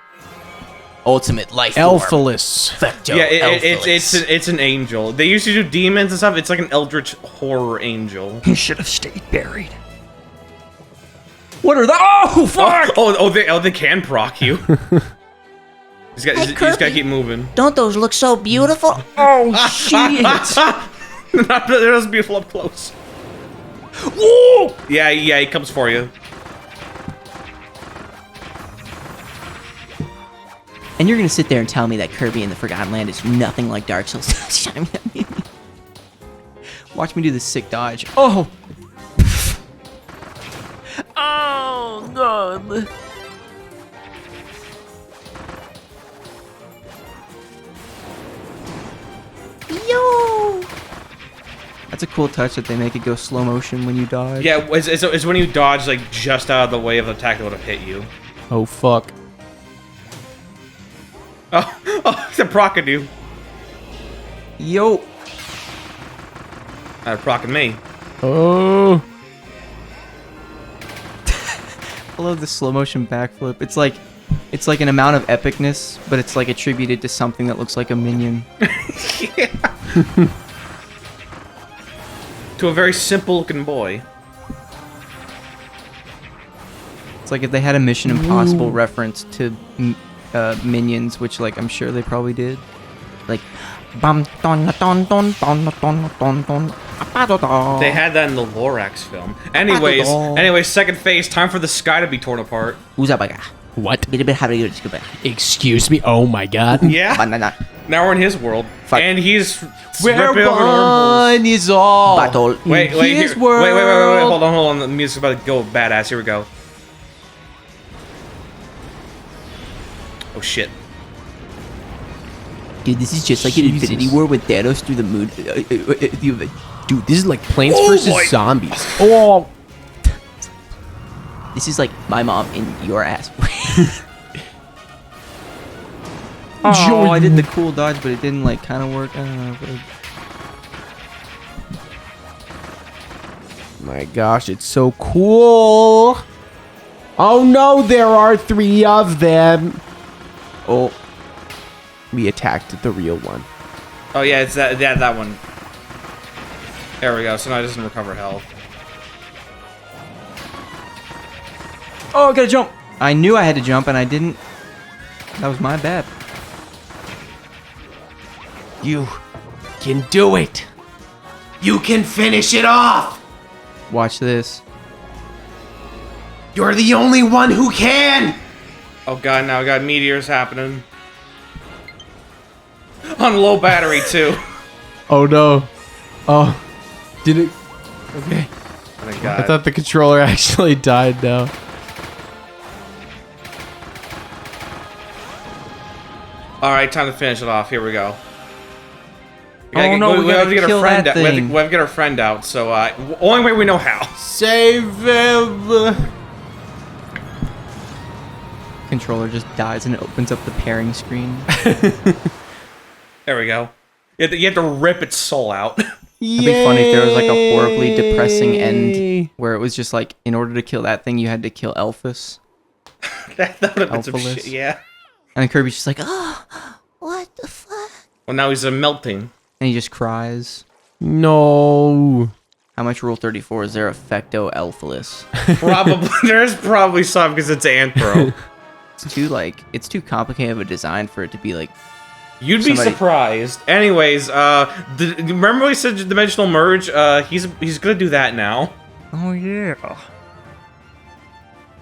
Ultimate life form. Elphalus. Defecto, Yeah, Elphalus. it's an angel. They used to do demons and stuff. It's like an eldritch horror angel. He should have stayed buried. What are the? Oh fuck! They can proc you. You just gotta keep moving. Don't those look so beautiful? Oh shit! They're just beautiful up close. Whoa! Yeah, he comes for you. And you're gonna sit there and tell me that Kirby and the Forgotten Land is nothing like Dark Souls. Watch me do this sick dodge. Oh! Oh god! Yo! That's a cool touch that they make it go slow motion when you dodge. Yeah, it's when you dodge like just out of the way of the attack that would have hit you. Oh fuck. Oh, it's a procking you. Yo! Procking me. Oh. I love the slow motion backflip. It's like an amount of epicness, but it's like attributed to something that looks like a minion. Yeah. To a very simple looking boy. It's like if they had a Mission Impossible reference to Minions, which like I'm sure they probably did. Like bum don don don don don don don. They had that in the Lorax film. Anyways, second phase, time for the sky to be torn apart. What? Excuse me? Oh my god. Yeah. Now we're in his world. And he's Whereupon is all battle. Wait, his wait, world. wait, hold on. The music's about to go badass. Here we go. Oh shit. Dude, this is just like an Infinity War with Thanos through the moon. Dude, this is like Plants vs. boy. Zombies. Oh. This is like my mom in your ass. Oh, I did the cool dodge, but it didn't like kind of work. I don't know. My gosh, it's so cool. Oh no, there are 3 of them. Oh, we attacked the real one. Oh yeah, it's that one. There we go. So now it doesn't recover health. Oh, I gotta jump. I knew I had to jump and I didn't. That was my bad. You can do it. You can finish it off. Watch this. You're the only one who can. Oh god, now I got meteors happening. On low battery too. Oh no. Oh, did it? Okay. Oh my god. I thought the controller actually died now. Alright, time to finish it off. Here we go. We have to get kill our friend that out. We thing. have to get our friend out. So, only way we know how. Save him. controller just dies and it opens up the pairing screen. There we go. You have to rip its soul out. It'd be funny if there was like a horribly depressing end where it was just like, in order to kill that thing, you had to kill Elphus. That would have been some shit, yeah. And Kirby's just like, oh, what the fuck? Well, now he's melting. And he just cries. No. How much Rule 34 is there? Effecto Elfless. Probably. There's probably some because it's Anthro. It's too complicated of a design for it to be like. You'd be surprised. Anyways, remember we said dimensional merge? He's gonna do that now. Oh yeah.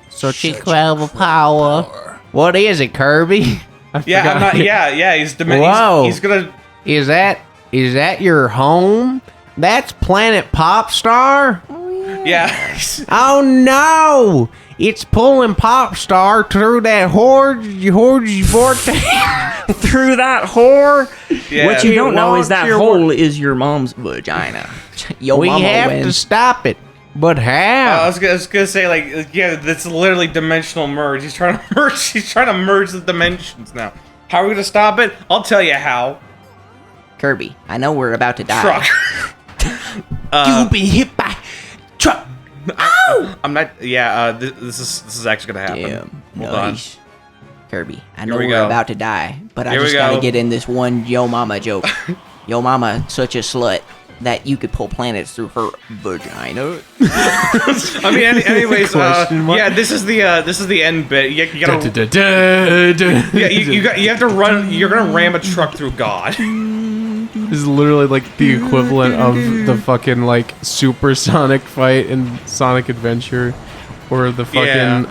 Such incredible power. What is it, Kirby? Yeah, he's Whoa. He's gonna. Is that your home? That's Planet Popstar? Yeah. Oh no! It's pulling Popstar through that horde vortex. Through that whore? Yeah. What you don't know is that your hole is your mom's vagina. We have to stop it. But how? I was gonna say, like, yeah, that's literally dimensional merge. He's trying to merge. He's trying to merge the dimensions now. How are we gonna stop it? I'll tell you how. Kirby, I know we're about to die. Truck. You've been hit by truck. I'm not. Yeah. This is actually gonna happen. Damn. Hold on. Nice. Kirby, I know Here we we're go. about to die, but I Here we just gotta go. get in this one Yo Mama joke. Yo Mama, such a slut that you could pull planets through her vagina. I mean, anyways, yeah, this is the end bit. You gotta. Yeah, you have to run. You're gonna ram a truck through God. This is literally like the equivalent of the fucking like supersonic fight in Sonic Adventure, or the fucking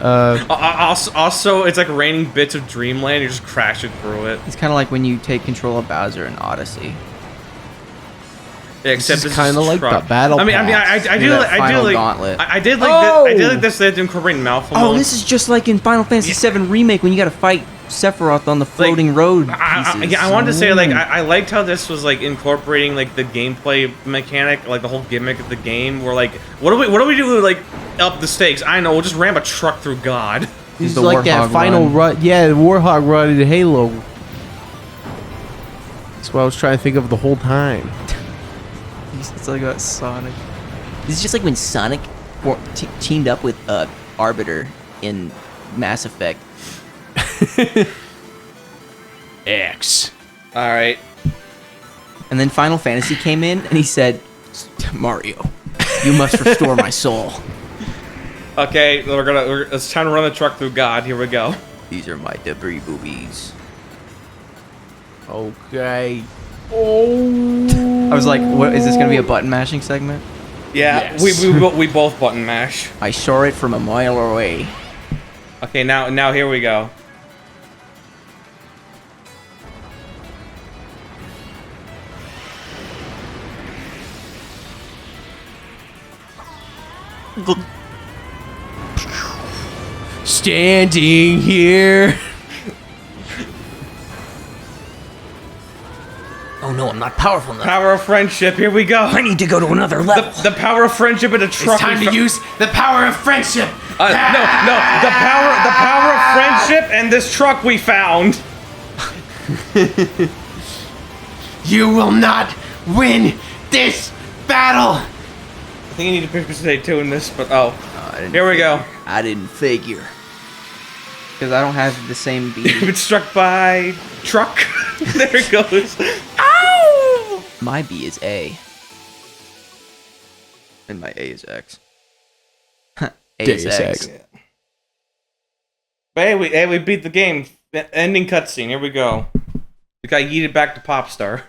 Also, it's like raining bits of Dreamland. You're just crashing through it. It's kind of like when you take control of Bowser in Odyssey. Yeah, except is kind of like the battle. I mean, I do like gauntlet. I did like this. They had to incorporate mouthful Oh, mode. this is just like in Final Fantasy VII Remake when you gotta fight Sephiroth on the floating road pieces. I wanted to say, like, I liked how this was like incorporating like the gameplay mechanic, like the whole gimmick of the game. Where like, what do we do to like up the stakes? I know, we'll just ram a truck through God. It's like that final run. Yeah, the Warhog run in Halo. That's what I was trying to think of the whole time. It's like a Sonic. This is just like when Sonic teamed up with Arbiter in Mass Effect. X. All right. And then Final Fantasy came in and he said, Mario, you must restore my soul. Okay, it's time to run the truck through God. Here we go. These are my debris boobies. Okay. I was like, what is this gonna be a button mashing segment? Yeah, Yes. we both button mash. I saw it from a mile away. Okay, now here we go. Standing here. Oh no, I'm not powerful enough. Power of friendship. Here we go. I need to go to another level. The power of friendship in a truck. It's time to use the power of friendship. No, the power of friendship and this truck we found. You will not win this battle. I think you need to participate too in this, but here we go. I didn't figure. Because I don't have the same beat. You've been struck by truck. There it goes. My B is A. And my A is X. A is X. But hey, we beat the game. Ending cutscene. Here we go. We got yeeted back to Popstar.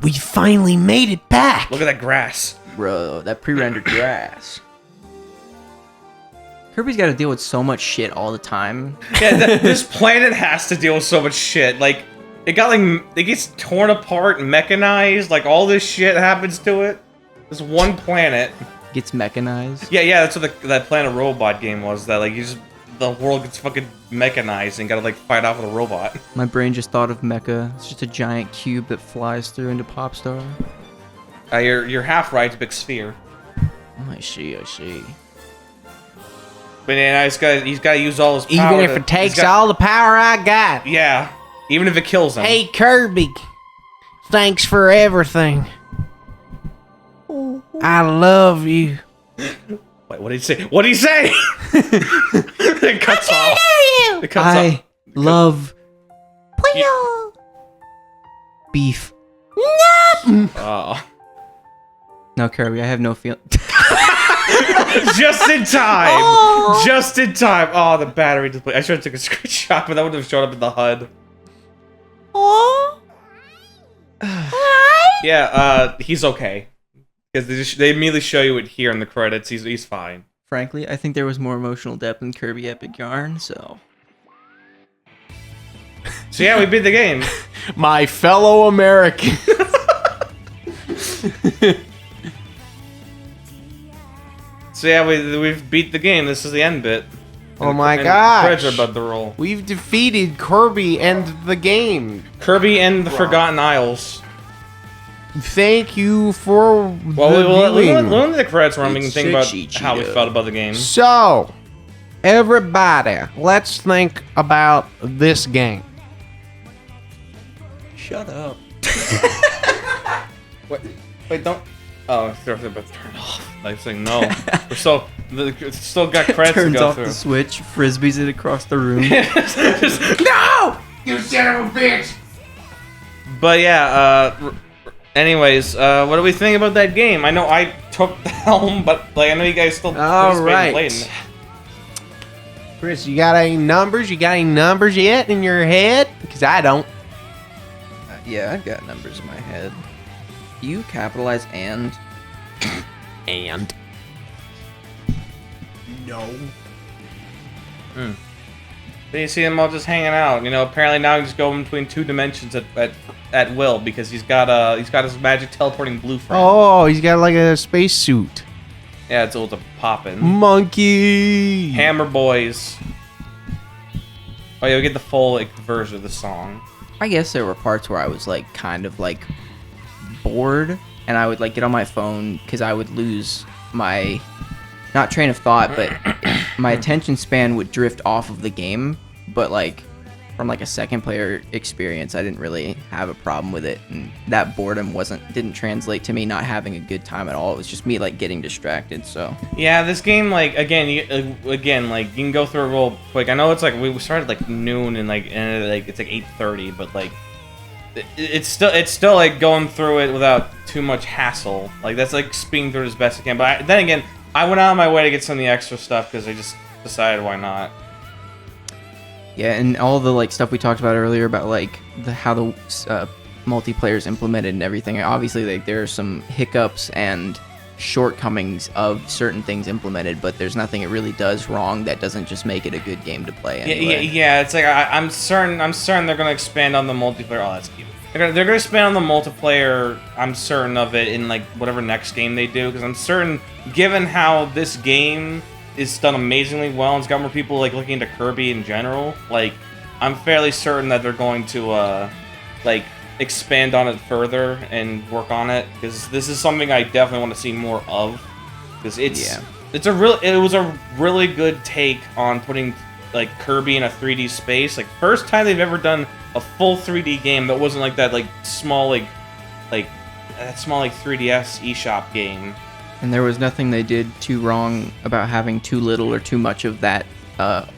We finally made it back. Look at that grass. Bro, that pre-rendered grass. Kirby's got to deal with so much shit all the time. Yeah, this planet has to deal with so much shit. Like, it gets torn apart, mechanized. Like, all this shit happens to it. This one planet gets mechanized. Yeah, that's what that Planet Robot game was. That like the world gets fucking mechanized and gotta like fight off with a robot. My brain just thought of Mecha. It's just a giant cube that flies through into Popstar. You're half right. It's a big sphere. Oh, I see. But But yeah, he's got to use all his power. Even if it takes all the power I got. Yeah, even if it kills him. Hey, Kirby. Thanks for everything. I love you. Wait, what did he say? What did he say? It cuts off. You. It cuts off. Love beef. Oh. No, Kirby, I have no feeling. Just in time. Oh. Just in time. Oh, the battery display. I should have took a screenshot, but that would have showed up in the HUD. Oh. Yeah, he's okay. Because they immediately show you it here in the credits. He's fine. Frankly, I think there was more emotional depth in Kirby Epic Yarn, so... So yeah, we beat the game. My fellow Americans. So yeah, we've beat the game. This is the end bit. Oh my gosh. Credits are about to roll. We've defeated Kirby and the game. Kirby and the Forgotten Isles. Thank you for Well, the viewing. let the credits run. We can think about how we felt about the game. So, everybody, let's think about this game. Shut up. Wait, don't. Oh, they're about to turn off. Like saying no. We're still got credits Turns to go off through. the switch, frisbees it across the room. No! You son of a bitch! But yeah, anyways, what do we think about that game? I know I took the helm, but like I know you guys still participated in it. Chris, you got any numbers? You got any numbers yet in your head? Because I don't. Yeah, I've got numbers in my head. You capitalize and... And. No. Then you see them all just hanging out. You know, apparently now he can just go in between two dimensions at will because he's got his magic teleporting blue friend. Oh, he's got like a space suit. Yeah, it's all to poppin'. Monkey. Hammer Boys. Oh yeah, we get the full like, version of the song. I guess there were parts where I was like kind of like bored and I would like get on my phone because I would lose my not train of thought but my attention span would drift off of the game, but like from like a second player experience I didn't really have a problem with it, and that boredom didn't translate to me not having a good time at all. It was just me like getting distracted. So yeah, this game like again you can go through it real quick. I know it's like we started like noon and it's like 8:30, but like it's still like going through it without too much hassle. Like that's like speeding through it as best I can. But then again, I went out of my way to get some of the extra stuff because I just decided why not. Yeah, and all the like stuff we talked about earlier about like how the multiplayer is implemented and everything. Obviously, like there are some hiccups and shortcomings of certain things implemented, but there's nothing it really does wrong that doesn't just make it a good game to play. Anyway. Yeah. It's like I'm certain they're gonna expand on the multiplayer. Oh, that's cute. They're gonna expand on the multiplayer. I'm certain of it in like whatever next game they do, because I'm certain, given how this game is done amazingly well and it's got more people like looking into Kirby in general, like I'm fairly certain that they're going to like expand on it further and work on it, because this is something I definitely want to see more of, because it was a really good take on putting like Kirby in a 3D space. Like first time they've ever done a full 3D game that wasn't like that small 3DS eShop game. And there was nothing they did too wrong about having too little or too much of that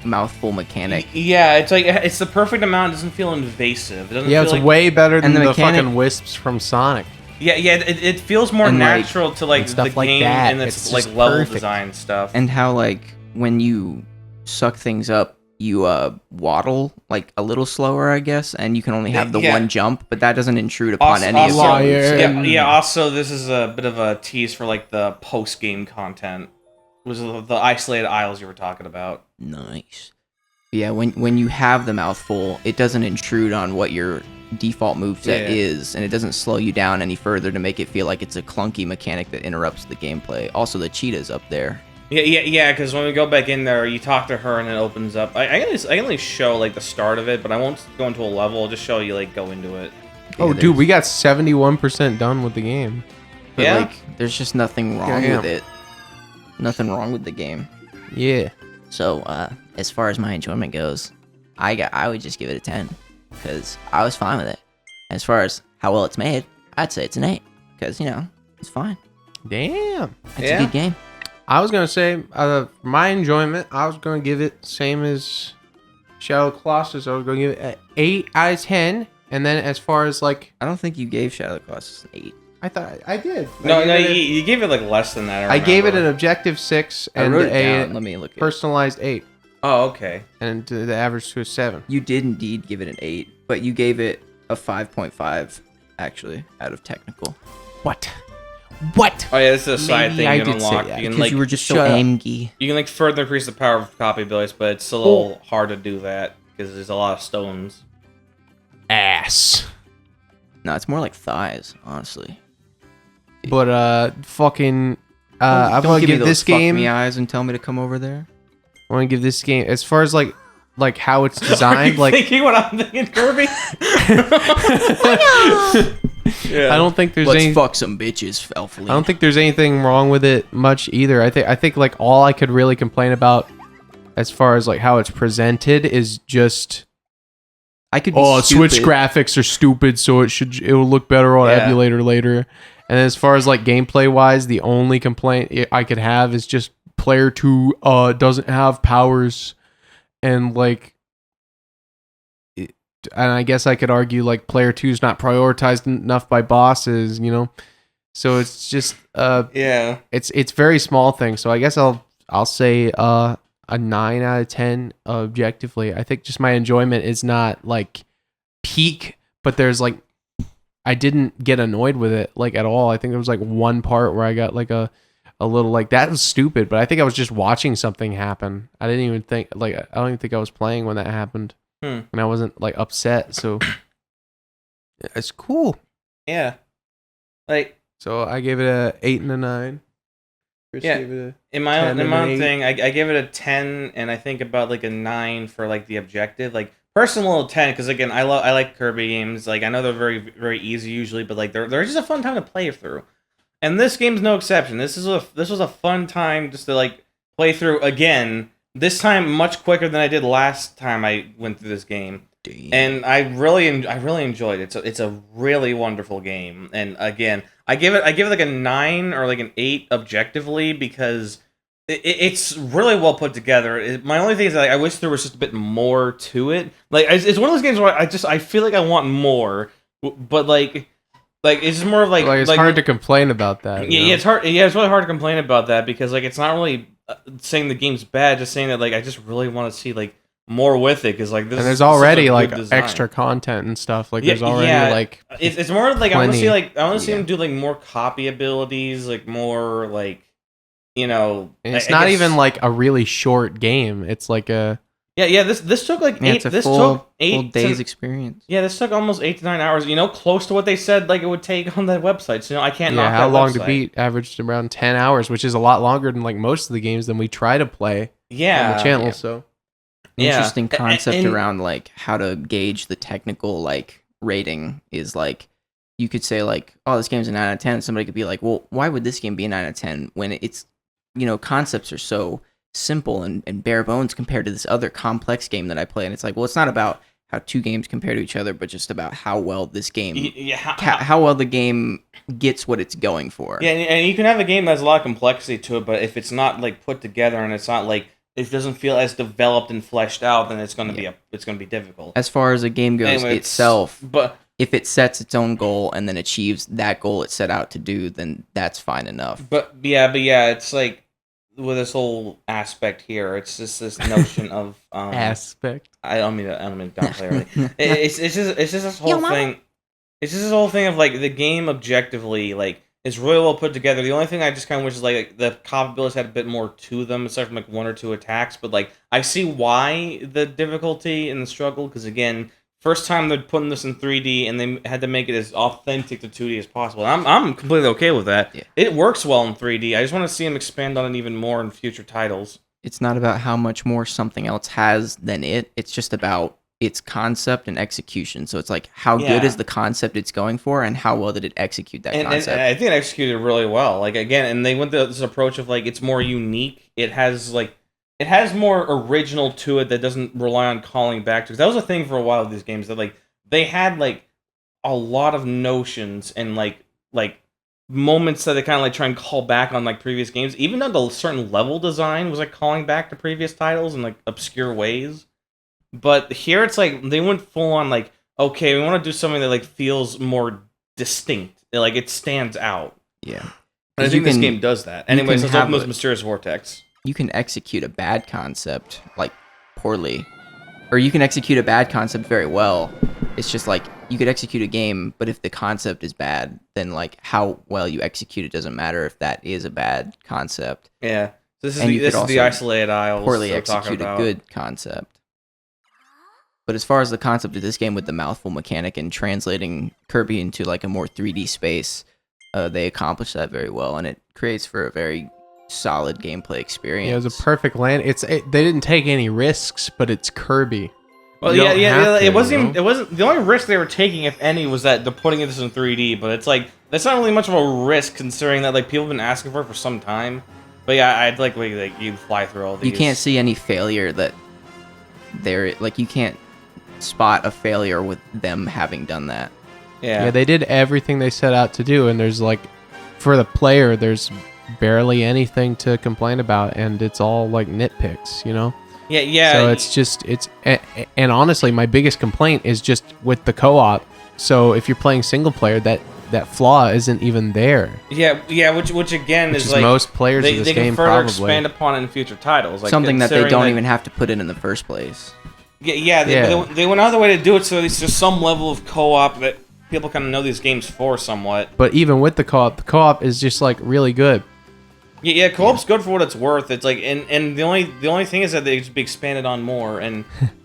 mouthful mechanic. Yeah, it's like it's the perfect amount. It doesn't feel invasive. It doesn't feel it's like, way better than the mechanic, fucking wisps from Sonic. Yeah, it feels more natural to like the stuff like game that. and its It's like level perfect. design stuff. And how like when you suck things up, you waddle like a little slower, I guess, and you can only have the one jump, but that doesn't intrude upon any of them. Yeah, also this is a bit of a tease for like the post-game content. It was the isolated isles you were talking about. Nice. Yeah, when you have the mouthful, it doesn't intrude on what your default moveset is, and it doesn't slow you down any further to make it feel like it's a clunky mechanic that interrupts the gameplay. Also, the cheetah's up there. Yeah, because when we go back in there, you talk to her and it opens up. I can only show like the start of it, but I won't go into a level. I'll just show you like go into it. Oh, dude, we got 71% done with the game. But, yeah, like, there's just nothing wrong with it. Nothing wrong with the game. Yeah. So as far as my enjoyment goes, I would just give it a 10 because I was fine with it. As far as how well it's made, I'd say it's an 8 because it's fine. Damn. It's a good game. I was gonna say, my enjoyment, I was gonna give it same as Shadow of the Colossus. I was gonna give it an 8 out of 10. And then as far as like, I don't think you gave Shadow of the Colossus an 8. I thought I did. No, you gave it like less than that. I gave it an objective 6 and wrote it a down. Let me look at it. personalized 8. Oh, okay. And the average to a 7. You did indeed give it an 8, but you gave it a 5.5 actually out of technical. What? Oh yeah, this is a side Maybe thing I you can did say unlock. that, You can Because like you were just so shut up. angry. you can like further increase the power of copy abilities, but it's a little hard to do that because there's a lot of stones. Ass. No, it's more like thighs, honestly. But fucking I'm Don't gonna give me give those this fuck game. me eyes and tell me to come over there. I want to give this game as far as like how it's designed. Like thinking what I'm thinking, Kirby. I don't think there's Let's any. fuck some bitches, Elfly. I don't think there's anything wrong with it much either. I think like all I could really complain about as far as like how it's presented is just I could be Switch stupid. graphics are stupid, so it will look better on Yeah. emulator later. And as far as like gameplay wise, the only complaint I could have is just player 2 doesn't have powers, and like and I guess I could argue like player 2 is not prioritized enough by bosses, So it's just Yeah. it's very small things. So I guess I'll say a 9 out of 10 objectively. I think just my enjoyment is not like peak, but there's like I didn't get annoyed with it like at all. I think there was like one part where I got like a little like that was stupid, but I think I was just watching something happen. I didn't even think like I don't even think I was playing when that happened. And I wasn't like upset, so it's cool. Yeah. Like So I gave it a 8 and a 9. Chris Yeah. gave it a in my 10 own and an 8. thing, I give it a 10, and I think about like a 9 for like the objective. Like personal 10, because again, I like Kirby games. Like I know they're very very easy usually, but like they're just a fun time to play through. And this game's no exception. This was a fun time just to like play through again. This time much quicker than I did last time I went through this game. Damn. And I really enjoyed it. It's a really wonderful game. And again, I give it like a 9 or like an 8 objectively because it's really well put together. My only thing is that I wish there was just a bit more to it. Like it's one of those games where I feel like I want more, but like it's just more of like it's hard to complain about that. Yeah, it's hard. Yeah, it's really hard to complain about that because like it's not really saying the game's bad, just saying that like I just really want to see like more with it because like this. And there's is such a already good like design. extra content and stuff. Like Yeah, there's already yeah. like it's more like I want to plenty. see him do like more copy abilities, like more like And it's I not guess- even like a really short game. It's like a yeah. This took like Yeah, 8. it's a This full took 8 day's to- experience. Yeah, this took almost 8 to 9 hours. Close to what they said like it would take on that website. So I can't. yeah. knock How that long website. to beat? Averaged around 10 hours, which is a lot longer than like most of the games than we try to play Yeah, on the channel. yeah. So Interesting Yeah. concept And- around like how to gauge the technical like rating is like you could say like, oh, this game's a 9 out of 10. Somebody could be like, well, why would this game be a 9 out of 10 when it's concepts are so simple and bare bones compared to this other complex game that I play? And it's like, well, it's not about how two games compare to each other, but just about how well this game Yeah, how well the game gets what it's going for. Yeah, and you can have a game that has a lot of complexity to it, but if it's not like put together and it's not like it doesn't feel as developed and fleshed out, then it's gonna be difficult. As far as a game goes Anyway, itself, but if it sets its own goal and then achieves that goal it set out to do, then that's fine enough. But yeah, it's like with this whole aspect here, it's just this notion of aspect. I don't mean to downplay everything. It's just this whole thing. It's just this whole thing of like the game objectively like is really well put together. The only thing I just kind of wish is like the cop abilities had a bit more to them aside from like 1 or 2 attacks. But like I see why the difficulty and the struggle because again, first time they're putting this in 3D and they had to make it as authentic to 2D as possible. And I'm completely okay with that. Yeah. It works well in 3D. I just want to see them expand on it even more in future titles. It's not about how much more something else has than it. It's just about its concept and execution. So it's like how good Yeah. is the concept it's going for and how well did it execute that And concept. I think it executed really well. Like again, and they went this approach of like it's more unique. It has like it has more original to it that doesn't rely on calling back to. That was a thing for a while with these games that like they had like a lot of notions and like moments that they kind of like try and call back on like previous games. Even though the certain level design was like calling back to previous titles in like obscure ways. But here it's like they went full on like, okay, we want to do something that like feels more distinct. Like it stands out. Yeah. And I think this game does that. Anyways, let's open this mysterious vortex. You can execute a bad concept like poorly, or you can execute a bad concept very well. It's just like you could execute a game, but if the concept is bad, then like how well you execute it doesn't matter if that is a bad concept. Yeah, this is the isolated isles. Poorly execute a good concept. But as far as the concept of this game with the mouthful mechanic and translating Kirby into like a more 3D space, they accomplished that very well, and it creates for a very solid gameplay experience. Yeah, it was a perfect land. They didn't take any risks, but it's Kirby. Well, yeah. It wasn't the only risk they were taking, if any, was that they're putting this in 3D. But it's like that's not really much of a risk considering that like people have been asking for it for some time. But yeah, I'd like you fly through all these. You can't see any failure that they're like you can't spot a failure with them having done that. Yeah, they did everything they set out to do, and there's like, for the player, there's barely anything to complain about, and it's all like nitpicks, you know? Yeah. So it's just, and honestly, my biggest complaint is just with the co-op. So if you're playing single player, that flaw isn't even there. Yeah, which again is like most players of this they game can further probably expand upon it in future titles. Like something that they don't even have to put in the first place. Yeah, they went out of their way to do it, so there's just some level of co-op that people kind of know these games for somewhat. But even with the co-op is just like really good. Yeah, co-op's good for what it's worth. It's like, and the only thing is that they should be expanded on more, and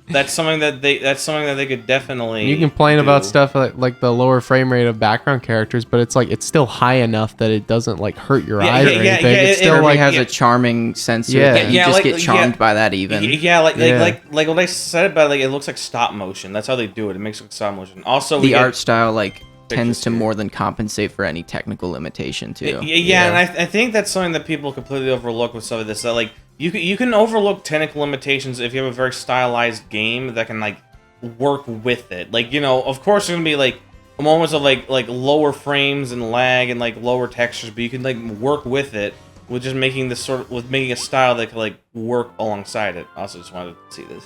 that's something that they could definitely. You can complain about stuff like the lower frame rate of background characters, but it's like it's still high enough that it doesn't like hurt your eyes or anything. It still like has a charming sense to it that you just get charmed by that even. Like what I said about like it looks like stop motion. That's how they do it. It makes it look stop motion. Also, the art style like tends to more than compensate for any technical limitation too. Yeah, and I think that's something that people completely overlook with some of this. That like you can overlook technical limitations if you have a very stylized game that can like work with it. Like, you know, of course there's gonna be like moments of like lower frames and lag and like lower textures, but you can like work with it with just making this making a style that can like work alongside it. I also just wanted to see this.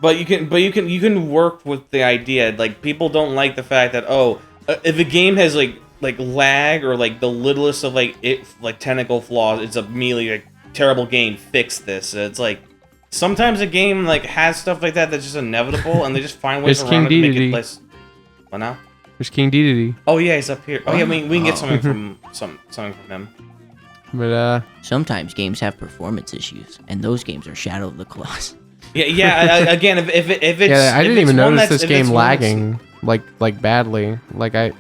But you can work with the idea. Like, people don't like the fact that if a game has like lag or like the littlest of like technical flaws, it's immediately a terrible game. Fix this. It's like sometimes a game like has stuff like that that's just inevitable, and they just find ways around it to make it less. What now? There's King Dedede. Oh yeah, he's up here. Oh yeah, we can get something from something from him. But sometimes games have performance issues, and those games are Shadow of the Colossus. Yeah. Again, if it's I didn't even notice this game lagging like badly. Like it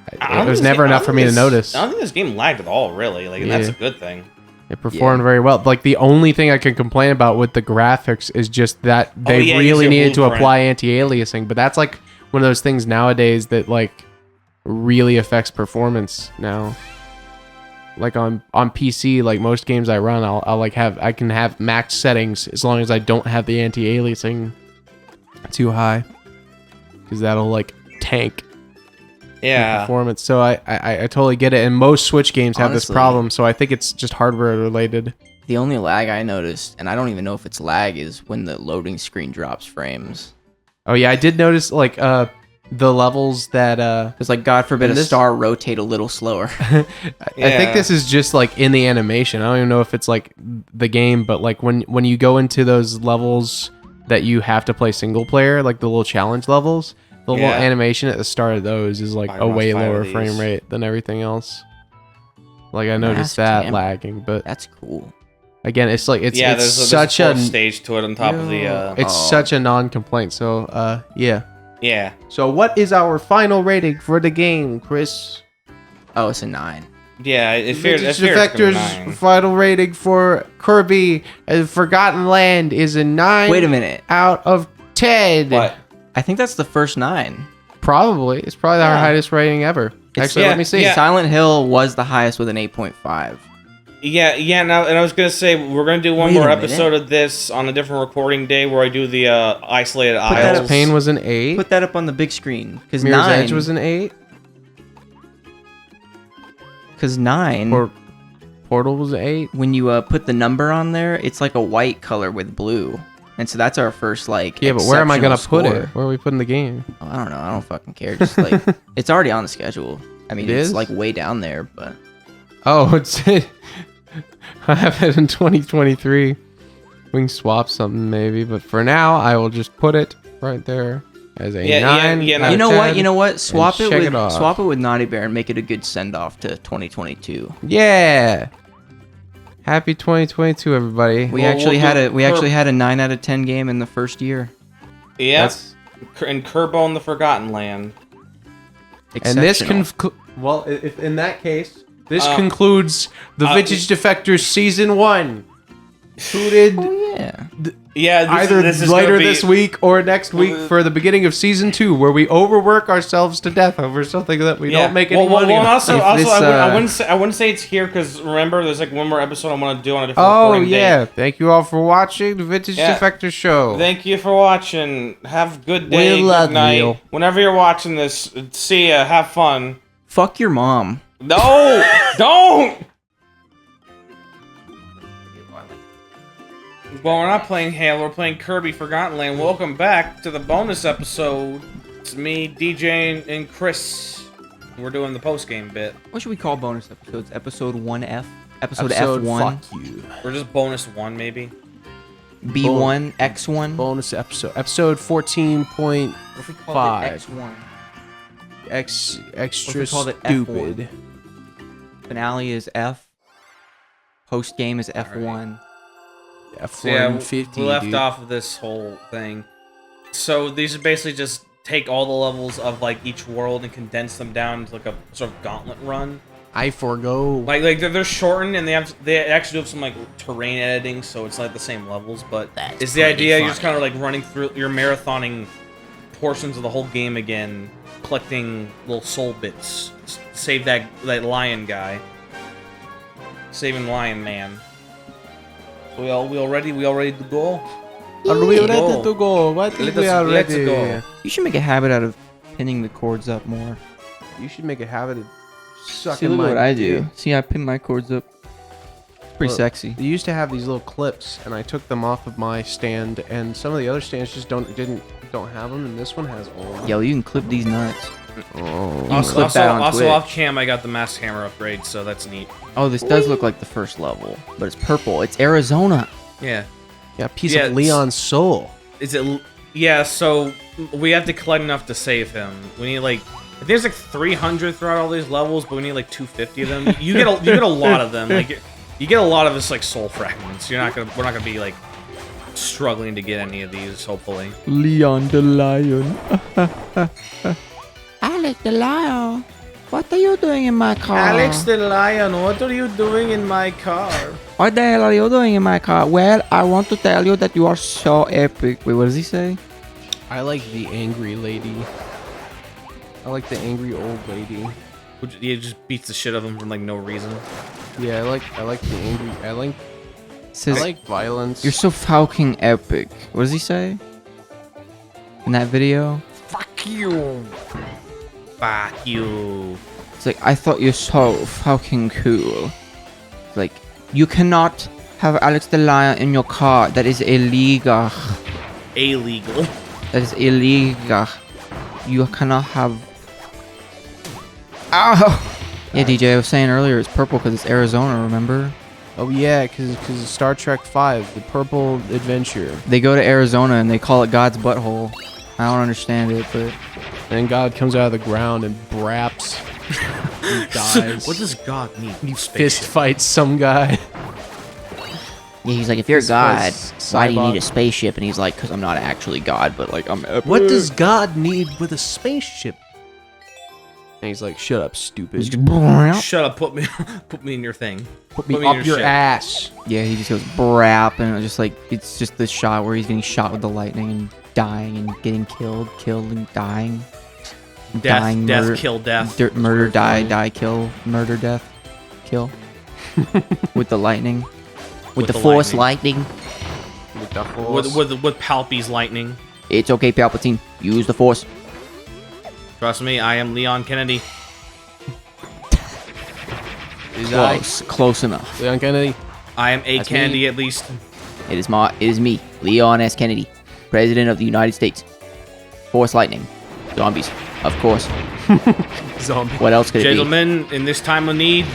was never enough for me to notice. I don't think this game lagged at all, really. Like, and that's a good thing. It performed very well. Like, the only thing I can complain about with the graphics is just that they really needed to apply anti-aliasing. But that's like one of those things nowadays that like really affects performance now. Like on PC, like most games I run, I can have max settings as long as I don't have the anti-aliasing too high, because that'll like tank performance. So I totally get it, and most Switch games have this problem. So I think it's just hardware related. The only lag I noticed, and I don't even know if it's lag, is when the loading screen drops frames. Oh yeah, I did notice like the levels that because like God forbid a star rotate a little slower. I think this is just like in the animation. I don't even know if it's like the game, but like when you go into those levels that you have to play single player, like the little challenge levels, the little animation at the start of those is like a way lower frame rate than everything else. Like I noticed that lagging, but that's cool. Again, it's like it's such a stage to it on top of the. It's such a non-complaint. So yeah. Yeah. So what is our final rating for the game, Chris? Oh, it's a 9. Yeah, it fears Defectors' final rating for Kirby Forgotten Land is a 9. Wait a minute. Out of 10. What? I think that's the first 9. Probably. It's probably our highest rating ever. Actually, let me see. Silent Hill was the highest with an 8.5. Yeah. Now, and I was gonna say we're gonna do one Wait a more minute. episode of this on a different recording day where I do the isolated Max isles. Payne was an 8. Put that up on the big screen. Because Mirror's 9 Edge was an 8. Because 9, Or Portal was an 8. when you put the number on there, it's like a white color with blue. And so that's our first, like, Yeah, but where am I gonna exceptional put score. it? Where are we putting the game? Oh, I don't know. I don't fucking care. Just like it's already on the schedule. I mean, It it's is? like way down there, but Oh, it's I have it in 2023. We can swap something maybe, but for now, I will just put it right there as a 9. yeah, you know what? You know what? Swap it check with it off. swap it with Naughty Bear and make it a good send off to 2022. Yeah. Happy 2022, everybody. We Well, actually we'll had do we actually Kirby. had a 9 out of 10 game in the first year. Yes. And Kirby in the Forgotten Land. And this Exceptional. well, if in that case, this Uh, concludes the Vintage Defectors Season 1. Tooted Yeah. Yeah, either this is later gonna be- this week or next week for the beginning of Season 2, where we overwork ourselves to death over something that we don't make any money well, on. also, If this, I wouldn't say it's here because remember, there's like one more episode I want to do on a different Oh, recording yeah. date. Thank you all for watching the Vintage Yeah. Defector Show. Thank you for watching. Have a good day. We love good night. you. Whenever you're watching this, see ya. Have fun. Fuck your mom. No, don't. Well, we're not playing Halo. We're playing Kirby Forgotten Land. Welcome back to the bonus episode. It's me, DJ, and Chris. We're doing the post game bit. What should we call bonus episodes? Episode 1F? Episode Episode F1? Fuck you. Or just bonus 1, maybe. B1? X1? Bonus episode. Episode 14.5. What if we called it X1? Extra we called it stupid. Finale is F. Post game is F1. So yeah, F150, we left dude. off of this whole thing. So these are basically just take all the levels of like each world and condense them down into like a sort of gauntlet run. I forgo. Like they're shortened and they actually do have some like terrain editing, so it's like the same levels. But is the idea you're just kind of like running through, you're marathoning portions of the whole game again, collecting little soul bits, save that lion guy, saving Lion Man. We all ready to go? Are we Go. ready to go? What if we are let's ready? go. You should make a habit out of pinning the cords up more. You should make a habit of See, sucking look my at what I do. dick. See, I pin my cords up. It's pretty Well, sexy. They used to have these little clips, and I took them off of my stand, and some of the other stands just don't have them, and this one has all of them. Yo, you can clip these nuts. Oh. clip that on Twitch. off cam, I got the mask hammer upgrade, so that's neat. Oh, this does look like the first level, but it's purple. It's Arizona. Yeah. Yeah, piece Yeah, of Leon's soul. Is it? Yeah. So we have to collect enough to save him. We need like I think there's like 300 throughout all these levels, but we need like 250 of them. You get a lot of them. Like you get a lot of this like soul fragments. We're not gonna be like struggling to get any of these. Hopefully. Leon the Lion. Alex the Lion, what are you doing in my car? the Lion, what are you doing in my car? What the hell are you doing in my car? Well, I want to tell you that you are so epic. Wait, what does he say? I like the angry lady. I like the angry old lady. He just beats the shit out of him for like no reason. Yeah, I like the angry. I Says, like violence. you're so fucking epic. What does he say? In that video? Fuck you. Fuck you. It's like, I thought you're so fucking cool. It's like, you cannot have Alex the Lion in your car. That is illegal. Illegal. That is illegal. You cannot have... Ow! Yeah, DJ, I was saying earlier, it's purple because it's Arizona, remember? Oh yeah, because Star Trek V, the Purple Adventure. They go to Arizona and they call it God's butthole. I don't understand it, but... And God comes out of the ground and braps. He dies. What does God need? He fist fights some guy. Yeah, he's like, if you're This God, was why do you need a Cybok. spaceship? And he's like, because I'm not actually God, but like, I'm epic. What does God need with a spaceship? And he's like, shut up, stupid. Shut up, put me in your thing. Put me in up your shit. ass. Yeah, he just goes brap, and it's just like, it's just this shot where he's getting shot with the lightning and dying and getting killed and dying. Death, kill, death. Murder, die, kill, murder, death, kill. with the lightning, with the the force lightning. With the force. With Palpy's lightning. It's okay, Palpatine. Use the force. Trust me, I am Leon Kennedy. Close enough. Leon Kennedy. I am a That's Kennedy me. at least. It is me, Leon S. Kennedy, President of the United States. Force lightning. Zombies, of course. Zombie. What else could it Gentlemen, in this time of need, be?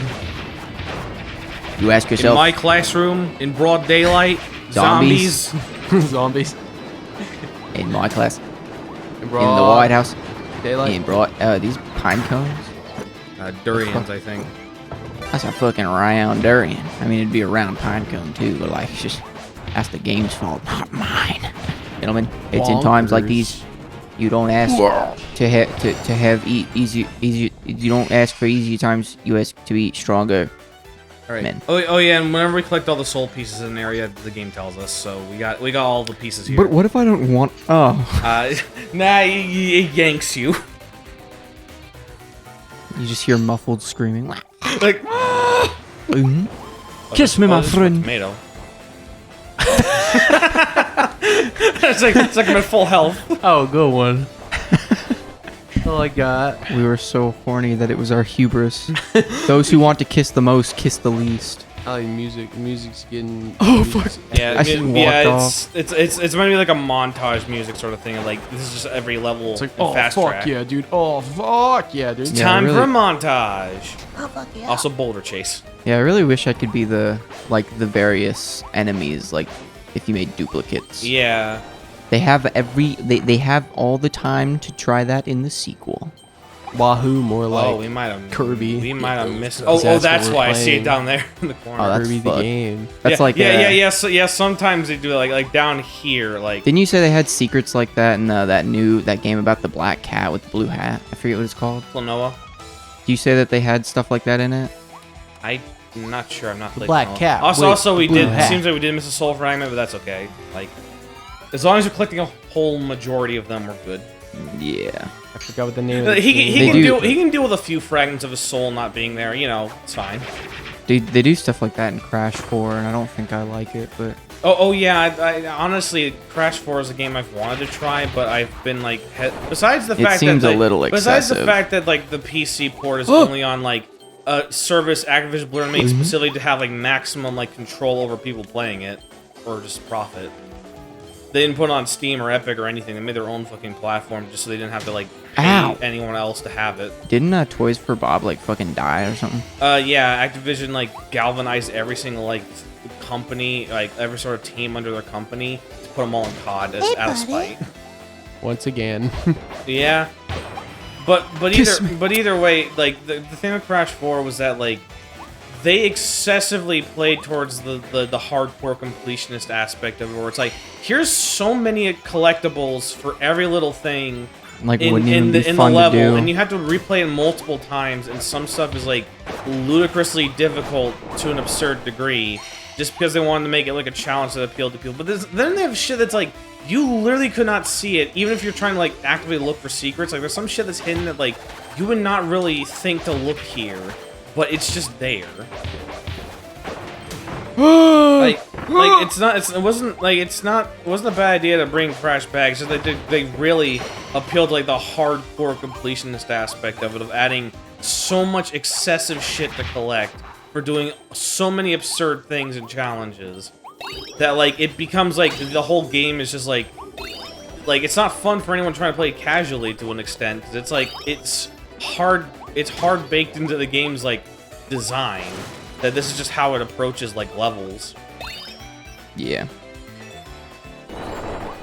You ask in yourself. my classroom, in broad daylight, Zombies. Zombies. In my class. In In the White House. Daylight. In broad. These pine cones. durians, I think. That's a fucking round durian. I mean, it'd be a round pine cone too, but like, it's just that's the game's fault, not mine. Gentlemen, it's in times like these you don't ask to have easy. You don't ask for easy times. You ask to be stronger. All right. Men. Oh yeah, and whenever we collect all the soul pieces in an area, the game tells us. So we got all the pieces here. But what if I don't want? Oh. Nah, it yanks you. You just hear muffled screaming. Like. Kiss me, my friend. Tomato. it's like I'm at full health. Oh, good one. Oh my god. We were so horny that it was our hubris. Those who want to kiss the most kiss the least. I like music. Music's getting. Oh fuck. Yeah, I should walk off. It's maybe like a montage music sort of thing. Like this is just every level. It's like, in oh fast fuck track. yeah, dude. Oh fuck yeah, dude. It's Yeah, time really. for a montage. Oh, fuck yeah. Also, boulder chase. Yeah, I really wish I could be the various enemies. Like, if you made duplicates. Yeah. They have they have all the time to try that in the sequel. Wahoo, more like. Oh, we might have Kirby. We might have missed. That's That's what we're why I see it playing. down there in the corner. Oh, that's Kirby the fucked. game. That's like yeah. Sometimes they do it like down here, like. Didn't you say they had secrets like that in that game about the black cat with the blue hat? I forget what it's called. Klonoa? Do you say that they had stuff like that in it? I'm not sure. I'm not. The played black Klonoa. cat Also, with we the blue did. hat. It seems like we did miss a soul fragment, but that's okay. Like, as long as you're collecting a whole majority of them, we're good. Yeah. I forgot what the name of the He game. can deal with a few fragments of his soul not being there. You know, it's fine. They do stuff like that in Crash 4, and I don't think I like it, but Oh yeah. I honestly, Crash 4 is a game I've wanted to try, but I've been like, besides the It fact seems that a like, little besides the excessive. fact that like the PC port is only on like a service Activision Blizzard made specifically to have like maximum like control over people playing it, or just profit. They didn't put it on Steam or Epic or anything. They made their own fucking platform just so they didn't have to like pay anyone else to have it. didn't Toys for Bob like fucking die or something? Yeah, Activision like galvanized every single like company, like every sort of team under their company to put them all in COD as out of spite. Once again. Yeah, but either way, like the thing with Crash 4 was that like they excessively played towards the hardcore completionist aspect of it, where it's like, here's so many collectibles for every little thing. Like, in wouldn't even be the fun to level, do. and you have to replay it multiple times, and some stuff is like ludicrously difficult to an absurd degree, just because they wanted to make it like a challenge that appealed to people. But then they have shit that's like, you literally could not see it, even if you're trying to like actively look for secrets. Like there's some shit that's hidden that like you would not really think to look here, but it's just there. like it wasn't a bad idea to bring Crash back. It's just that they really appealed to like the hardcore completionist aspect of it, of adding so much excessive shit to collect for doing so many absurd things and challenges that like it becomes like the whole game is just like it's not fun for anyone trying to play it casually to an extent, 'cause it's like it's hard baked into the game's like design that this is just how it approaches like levels. Yeah.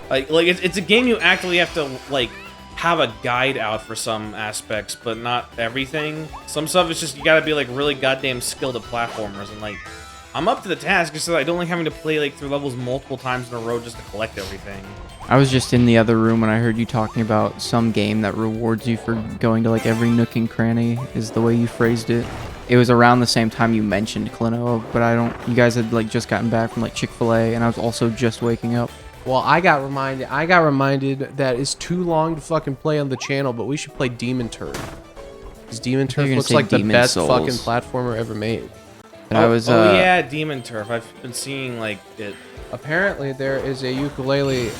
Like it's a game you actively have to like have a guide out for some aspects, but not everything. Some stuff is just you gotta be like really goddamn skilled at platformers, and like I'm up to the task, just so I don't like having to play like through levels multiple times in a row just to collect everything. I was just in the other room when I heard you talking about some game that rewards you for going to like every nook and cranny, is the way you phrased it. It was around the same time you mentioned Klonoa, but you guys had like just gotten back from like Chick-fil-A, and I was also just waking up. Well, I got reminded that it's too long to fucking play on the channel, but we should play Demon Turf. Because Demon Turf looks like the best fucking platformer ever made. But I was. Oh yeah, Demon Turf. I've been seeing like it. Apparently, there is a ukulele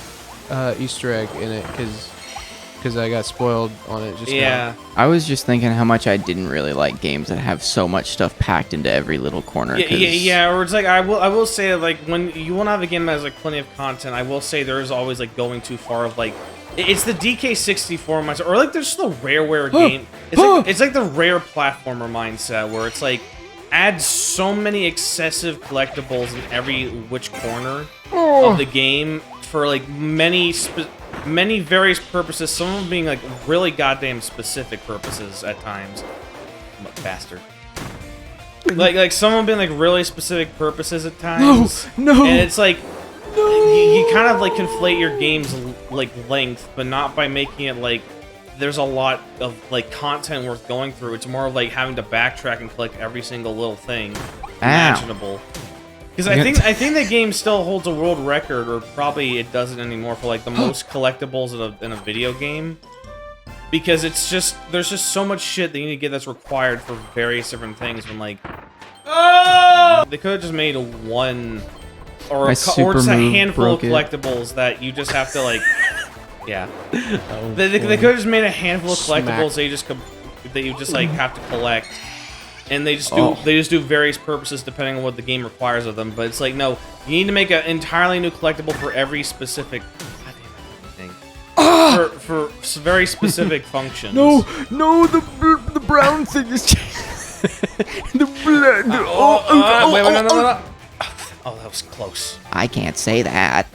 Easter egg in it because I got spoiled on it just now. I was just thinking how much I didn't really like games that have so much stuff packed into every little corner. Yeah. Or it's like I will say like when you want to have a game that has like plenty of content, I will say there is always like going too far of like it's the DK64 mindset, or like there's the Rareware game. It's like the rare platformer mindset where it's like add so many excessive collectibles in every which corner of the game for like many various purposes, some of them being like really goddamn specific purposes at times. Bastard. Like some of them being like really specific purposes at times. No. And it's like you kind of like conflate your game's like length, but not by making it like there's a lot of like content worth going through. It's more of like having to backtrack and collect every single little thing imaginable. Because I think the game still holds a world record, or probably it doesn't anymore, for like the most collectibles in a video game. Because it's just there's just so much shit that you need to get that's required for various different things. When like, they could have just made one or just a handful of collectibles that you just have to like. Yeah, they could have just made a handful of collectibles that you just like have to collect. And they just do various purposes depending on what the game requires of them. But it's like, no, you need to make an entirely new collectible for every specific thing. For very specific functions. No, the brown thing is the blood. Wait, no. Oh, that was close. I can't say that.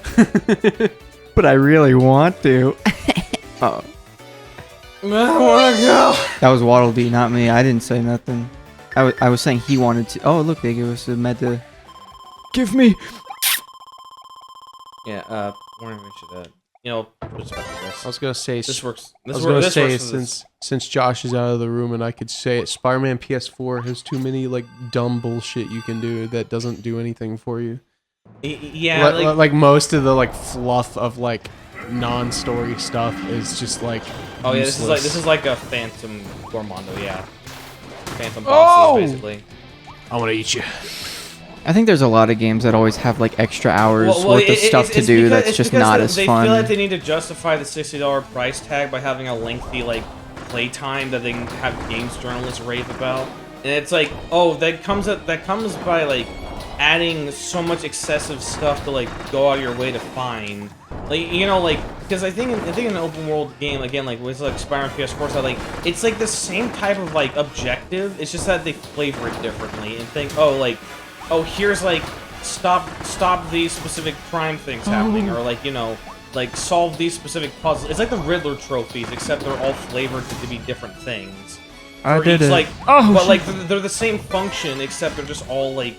But I really want to. Oh. I wanna go. That was Waddle Dee, not me. I didn't say nothing. I was saying he wanted to. Oh, look, they gave us a meta. Give me. Yeah, warning we should, respect this. I was gonna say this works. Since Josh is out of the room and I could say it, Spider-Man PS4 has too many like dumb bullshit you can do that doesn't do anything for you. Yeah, like most of the like fluff of like non-story stuff is just like. Oh yeah, this is like a Phantom Gormondo, yeah. Phantom bosses, basically. I want to eat you. I think there's a lot of games that always have like extra hours worth of stuff to do that's just not as fun. They feel like they need to justify the $60 price tag by having a lengthy like playtime that they can have games journalists rave about. And it's like, oh, that comes by like adding so much excessive stuff to like go out of your way to find. Like, because I think in an open world game, again, like with like Spider-Man PS4 side, like it's like the same type of like objective. It's just that they flavor it differently and think, here's like stop these specific crime things happening, or like like solve these specific puzzles. It's like the Riddler trophies, except they're all flavored to be different things. But like they're the same function, except they're just all like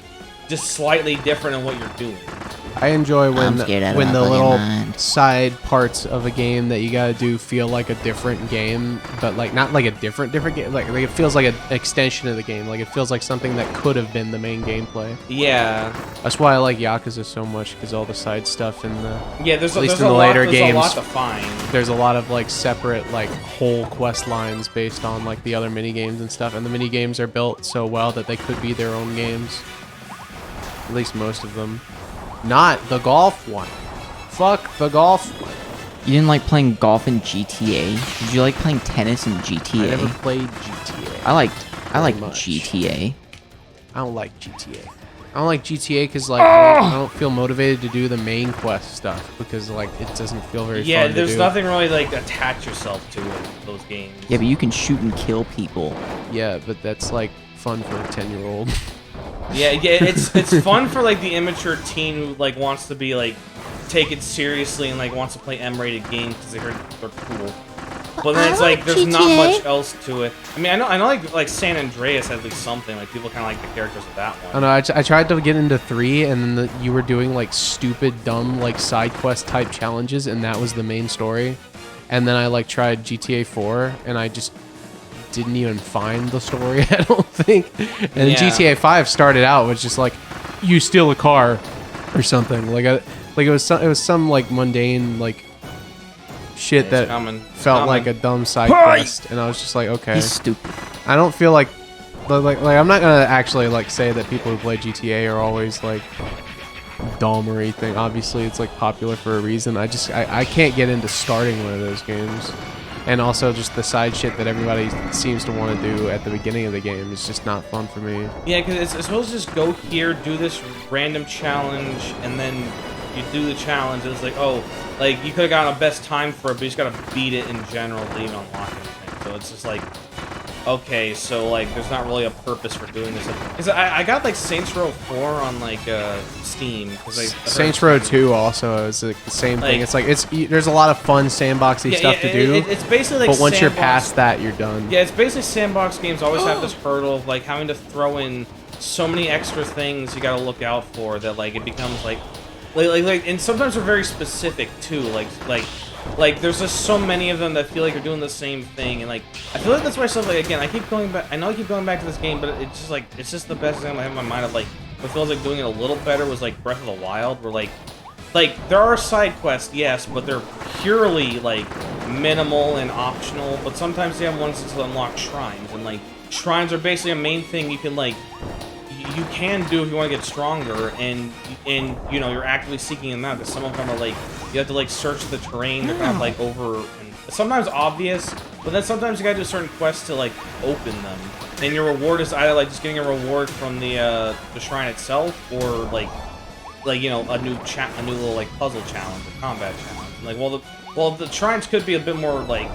just slightly different in what you're doing. I enjoy when the little side parts of a game that you gotta do feel like a different game, but like not like a different game. Like it feels like an extension of the game. Like it feels like something that could have been the main gameplay. Yeah. That's why I like Yakuza so much, because all the side stuff in the there's at least a in the later lot, games, a lot to find. There's a lot of like separate like whole quest lines based on like the other mini games and stuff, and the mini games are built so well that they could be their own games. At least most of them. Not the golf one. Fuck the golf one. You didn't like playing golf in GTA? Did you like playing tennis in GTA? I never played GTA. I like GTA. I don't like GTA. I don't like GTA because like I don't feel motivated to do the main quest stuff because like it doesn't feel very fun to do. Yeah, there's nothing really like attach yourself to in those games. Yeah, but you can shoot and kill people. Yeah, but that's like fun for a 10-year-old. Yeah, it's fun for like the immature teen who like wants to be like taken seriously and like wants to play M-rated games because they heard they're cool. But then it's like there's not much else to it. I mean, I know like San Andreas has at least something. Like people kind of like the characters of that one. I know. I tried to get into 3, and then you were doing like stupid, dumb like side quest type challenges, and that was the main story. And then I like tried GTA 4, and I just didn't even find the story, I don't think. And then GTA 5 started out with just like you steal a car or something. Like it was some like mundane like shit that felt like a dumb side quest, and I was just like, okay. He's stupid. I don't feel like like I'm not gonna actually like say that people who play GTA are always like dumb or anything. Obviously, it's like popular for a reason. I can't get into starting one of those games, and also just the side shit that everybody seems to want to do at the beginning of the game is just not fun for me. Yeah, because it's supposed to just go here, do this random challenge, and then you do the challenge, and it's like, oh, like you could have gotten a best time for it, but you just gotta beat it in general to even unlock anything. So it's just like, okay, so like there's not really a purpose for doing this. Because I got like Saints Row 4 on like Steam. Saints Row 2 also is like the same thing. It's like there's a lot of fun sandboxy stuff to do. It's basically like but once you're past that, you're done. Yeah, it's basically sandbox games always have this hurdle of like having to throw in so many extra things you gotta look out for that like it becomes like and sometimes they're very specific too. Like there's just so many of them that feel like you're doing the same thing, and like I feel like that's why stuff like again I keep going back. I know I keep going back to this game, but it's just the best thing I have in my mind of like what feels like doing it a little better was like Breath of the Wild, where like there are side quests, yes, but they're purely like minimal and optional. But sometimes they have ones to unlock shrines, and like shrines are basically a main thing you can like you can do if you want to get stronger, and you know you're actively seeking them out because some of them are like you have to like search the terrain. They're kind of like over and sometimes obvious, but then sometimes you gotta do certain quests to like open them, and your reward is either like just getting a reward from the shrine itself, or like you know a new little like puzzle challenge or combat challenge. And, like the shrines could be a bit more like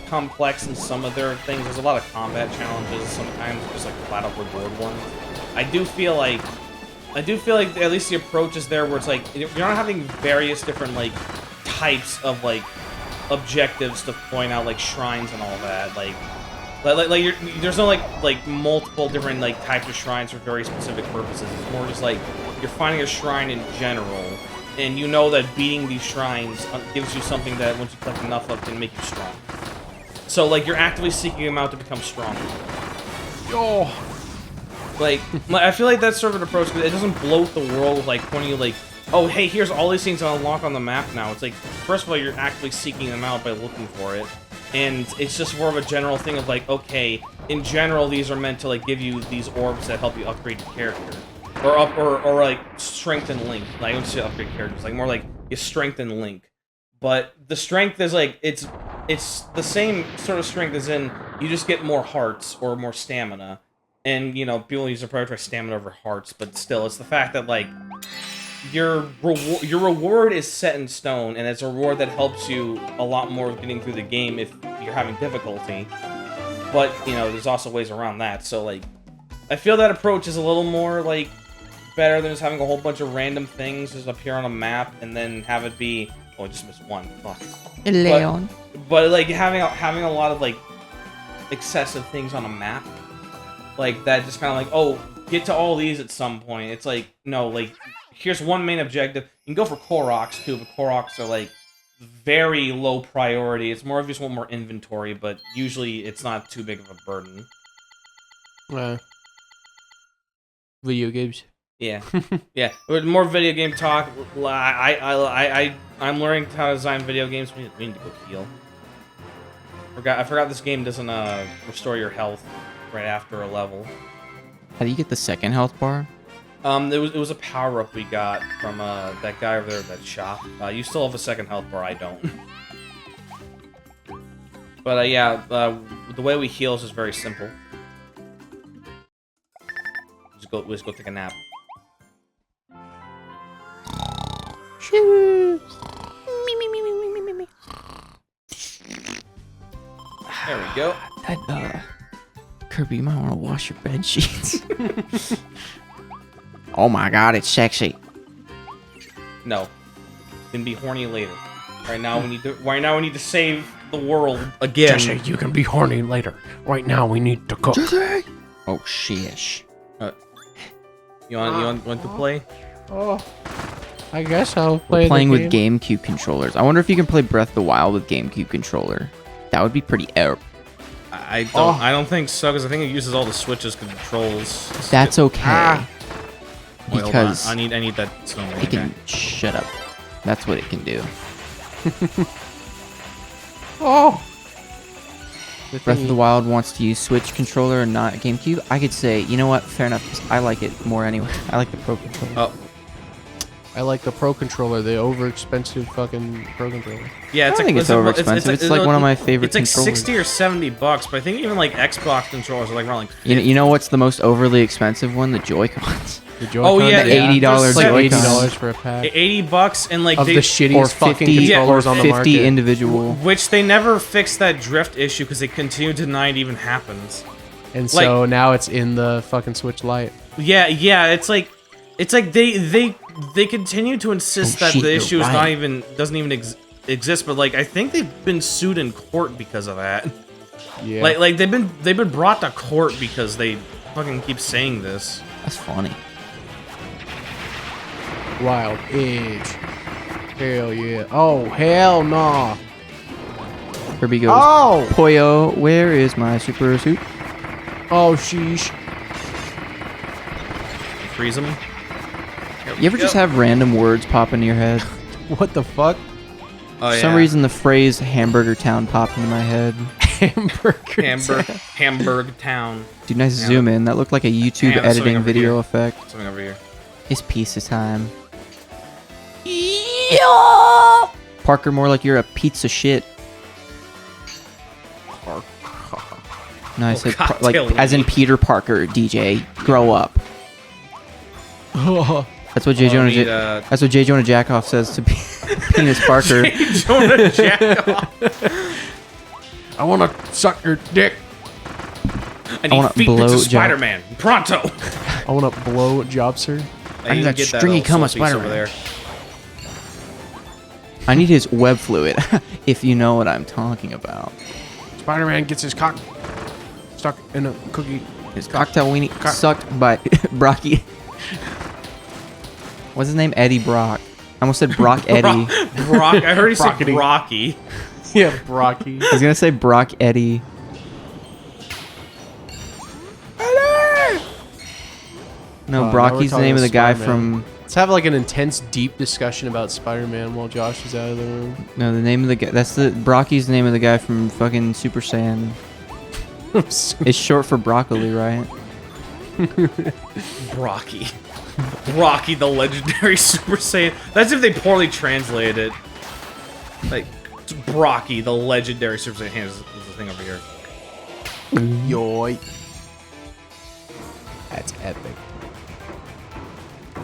complex in some of their things. There's a lot of combat challenges sometimes, just like flat out reward ones. I do feel like at least the approach is there where it's like you're not having various different like types of like objectives to point out like shrines and all that. There's no like multiple different like types of shrines for very specific purposes. It's more just like you're finding a shrine in general, and you know that beating these shrines gives you something that once you collect enough of can make you strong. So like you're actively seeking them out to become stronger. Yo. Like, I feel like that's sort of an approach because it doesn't bloat the world with like pointing you like, oh hey, here's all these things to unlock on the map now. It's like, first of all, you're actively seeking them out by looking for it, and it's just more of a general thing of like, okay, in general, these are meant to like give you these orbs that help you upgrade your character, or like strengthen Link. Like, I don't say upgrade characters, like more like you strengthen Link. But the strength is like it's the same sort of strength as in you just get more hearts or more stamina. And, you know, people use to prioritize stamina over hearts, but still, it's the fact that, like, your reward is set in stone, and it's a reward that helps you a lot more with getting through the game if you're having difficulty. But, you know, there's also ways around that, so, like, I feel that approach is a little more, like, better than just having a whole bunch of random things just appear on a map, and then have it be... Oh, I just missed one. Fuck. Leon. But like, having a lot of, like, excessive things on a map, like, that just kind of like, oh, get to all these at some point. It's like, no, like, here's one main objective. You can go for Koroks, too, but Koroks are, like, very low priority. It's more if you just want more inventory, but usually it's not too big of a burden. Video games. Yeah. Yeah. But more video game talk. I'm learning how to design video games. We need to go heal. I forgot this game doesn't restore your health right after a level. How do you get the second health bar? It was a power up we got from that guy over there at that shop. You still have a second health bar. I don't. But yeah, the way we heal is just very simple. Just go take a nap. There we go. Kirby, you might want to wash your bed sheets. Oh my god, it's sexy. No. Can be horny later. Right now we need to save the world again. Jesse, you can be horny later. Right now we need to cook. Jesse! Oh sheesh. You want to play? Oh. I guess I'll play. We're playing with GameCube controllers. I wonder if you can play Breath of the Wild with GameCube controller. That would be pretty erp. I don't think so, because I think it uses all the Switch's controls. That's okay. Wait, because I need that. It can shut up. That's what it can do. Oh. Breath of the Wild wants to use Switch controller and not GameCube, I could say, you know what? Fair enough. 'Cause I like it more anyway. I like the Pro controller. Oh. I like the Pro controller, the over-expensive fucking Pro controller. Yeah, I don't think it's over-expensive. It's like one of my favorite It's like controllers. 60 or 70 bucks, but I think even like Xbox controllers are like around like. You know what's the most overly expensive one? The Joy-Cons. The Joy-Con, Oh yeah, the $80 It's like Joy-Cons. $80 for a pack. $80 and like Of they, the shittiest fucking 50 controllers on the 50 market. individual. which they never fixed that drift issue because they continue to deny it even happens. And so now it's in the fucking Switch Lite. Yeah, it's like they continue to insist that shit, the you're issue is not right. even doesn't even exist, but like I think they've been sued in court because of that. Yeah. Like they've been brought to court because they fucking keep saying this. That's funny. Wild Edge. Hell yeah. Oh, hell no. Kirby goes, Oh! Poyo, where is my super suit? Oh, sheesh. Freeze them. You ever just have random words pop into your head? What the fuck? Oh, For some reason, the phrase Hamburger Town popped into my head. Hamburg Town. Dude, nice zoom in. That looked like a YouTube Yeah, there's something editing over video here. effect. Something over here. It's pizza time. Parker, more like you're a pizza shit. No, I said God, like Taylor. as in Peter Parker, DJ. Grow up. That's what J. Oh, Jonah. I need, That's what J. Jonah Jackoff says to Penis Parker. J. Jonah Jackoff. I want to suck your dick. I need wanna feet blow bits of job. Spider-Man. Pronto. I want to blow Jobster. I need can that get stringy little cum of soul piece over Spider-Man. there. I need his web fluid, if you know what I'm talking about. Spider-Man gets his cock stuck in a cookie. His cocktail weenie sucked by Brocky. What's his name? Eddie Brock. I almost said Brock Eddie. Brock. I heard he said Brockety. Brocky. Yeah, Brocky. I was gonna say Brock Eddie. No, now we're Brocky's the talking name of the guy Spider-Man. from. Let's have like an intense, deep discussion about Spider-Man while Josh is out of the room. No, the name of the guy. That's the Brocky's the name of the guy from fucking Super Saiyan. It's short for broccoli, right? Brocky. Brocky, the legendary Super Saiyan. That's if they poorly translated it. Like, it's Brocky, the legendary Super Saiyan. Here's the thing over here. Yoy. That's epic.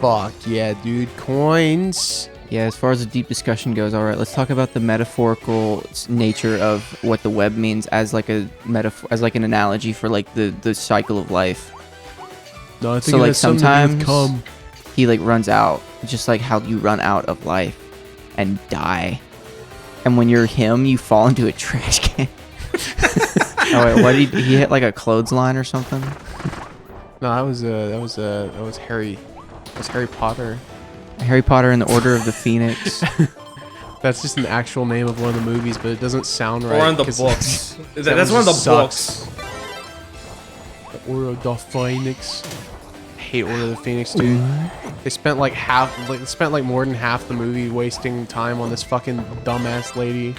Fuck yeah, dude. Coins. Yeah, as far as the deep discussion goes, all right, let's talk about the metaphorical nature of what the web means as like a metaphor, as like an analogy for like the cycle of life. No, I think So it like has something to do with sometimes cum. he like runs out, just like how you run out of life and die. And when you're him, you fall into a trash can. Oh wait, what did he hit like a clothesline or something? No, that was Harry. That was Harry Potter. Harry Potter and the Order of the Phoenix. That's just an actual name of one of the movies, but it doesn't sound right. Or in the 'cause books. that That's one of the sucks. books. The Order of the Phoenix. I hate Order of the Phoenix, dude. They spent like more than half the movie wasting time on this fucking dumbass lady.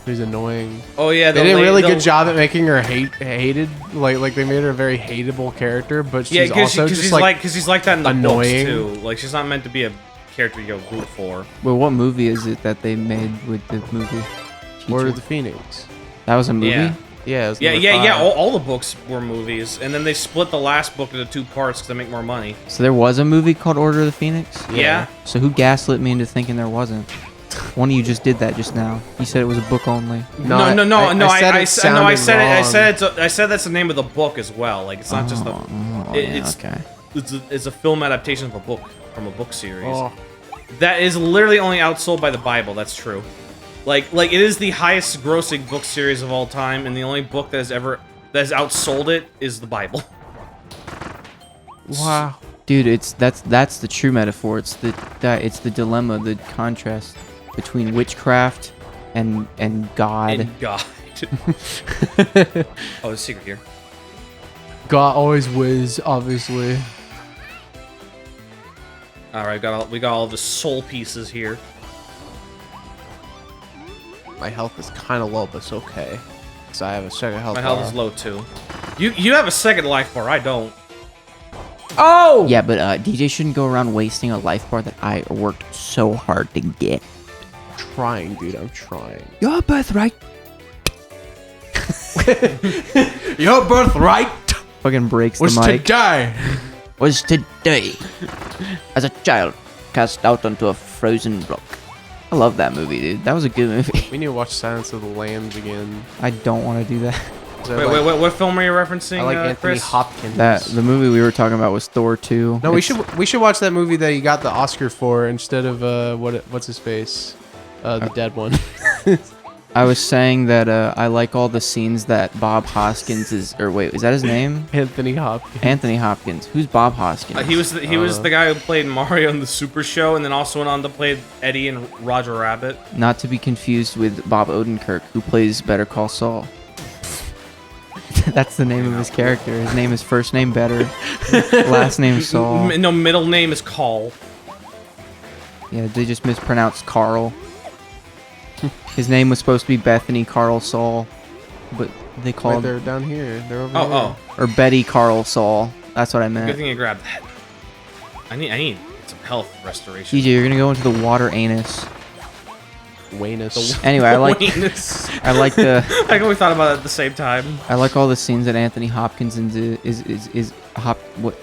Who's annoying. Oh yeah, they the did a la- really the- good job at making her hated. Like they made her a very hateable character, but she's Yeah, because also just she's like she's like that in the annoying. books too. Like she's not meant to be a character you root for. Well, what movie is it that they made with the movie? Order of the Phoenix. That was a movie? Yeah. Yeah, it was Yeah, number yeah, yeah. 5. All the books were movies, and then they split the last book into 2 parts because they make more money. So there was a movie called Order of the Phoenix? Yeah. So who gaslit me into thinking there wasn't? One of you just did that just now. You said it was a book only. No, no, no, no. I said wrong. I said that's the name of the book as well. Like it's not just the. It's okay. It's a film adaptation of a book from a book series. Oh. That is literally only outsold by the Bible. That's true. Like it is the highest grossing book series of all time, and the only book that has outsold it is the Bible. Wow. Dude, that's the true metaphor. It's the dilemma, the contrast between witchcraft and God. And God. Oh, there's a secret here. God always wins, obviously. All right, we got all the soul pieces here. My health is kind of low, but it's okay. because I have a second health My bar. health is low too. You have a second life bar. I don't. Oh! Yeah, but DJ shouldn't go around wasting a life bar that I worked so hard to get. Trying, dude. I'm trying. Your birthright. Your birthright Fucking breaks was the mic. today. Was today. As a child, cast out onto a frozen rock. I love that movie, dude. That was a good movie. We need to watch Silence of the Lambs again. I don't want to do that. Wait, what film are you referencing? I like Anthony Chris? Hopkins. The movie we were talking about was Thor 2. No, we should watch that movie that he got the Oscar for instead of what's his face, the dead one. I was saying that I like all the scenes that Bob Hoskins is, or wait, is that his name? Anthony Hopkins. Anthony Hopkins. Who's Bob Hoskins? He was the guy who played Mario in the Super Show, and then also went on to play Eddie in Roger Rabbit. Not to be confused with Bob Odenkirk, who plays Better Call Saul. That's the name of his character. His name is first name Better, last name Saul. No, middle name is Call. Yeah, they just mispronounced Carl. His name was supposed to be Bethany Carl Saul, but they called. They're down here. They're over here. Oh. Or Betty Carl Saul. That's what I Good meant. thing you grabbed that. I need some health restoration. DJ, you're gonna go into the water anus. Wanus. Anyway, I like. Waynes. I like the. I think we thought about it at the same time. I like all the scenes that Anthony Hopkins is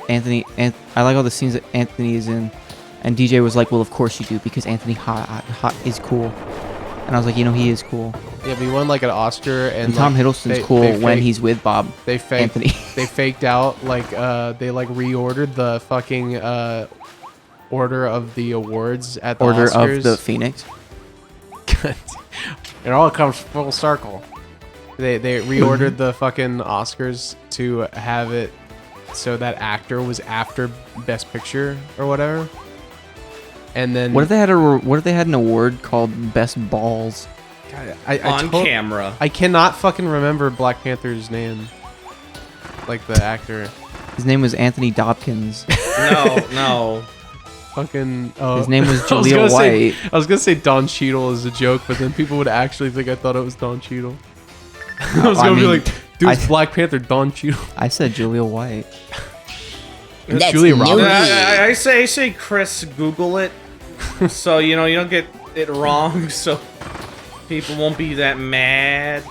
Anthony. I like all the scenes that Anthony is in, and DJ was like, "Well, of course you do, because Anthony Hot is cool," and I was like, "You know, he is cool." Yeah, but he won like an Oscar, and Tom like, Hiddleston's they- cool they when faked- he's with Bob. They faked Anthony. They faked out like they like reordered the fucking order of the awards at the Order Oscars. of the Phoenix. It all comes full circle. They reordered the fucking Oscars to have it so that actor was after Best Picture or whatever. And then What if they had an award called Best Balls? I On camera. I cannot fucking remember Black Panther's name. Like the actor. His name was Anthony Dopkins. No. Fucking. His name was I was Jaleel gonna say- White. I was gonna say Don Cheadle as a joke, but then people would actually think I thought it was Don Cheadle. I was I gonna be mean, like, dude, it's Black Panther, Don Cheadle. I said Jaleel White. It's Julia Roberts. I say Chris, Google it, so you don't get it wrong, so people won't be that mad.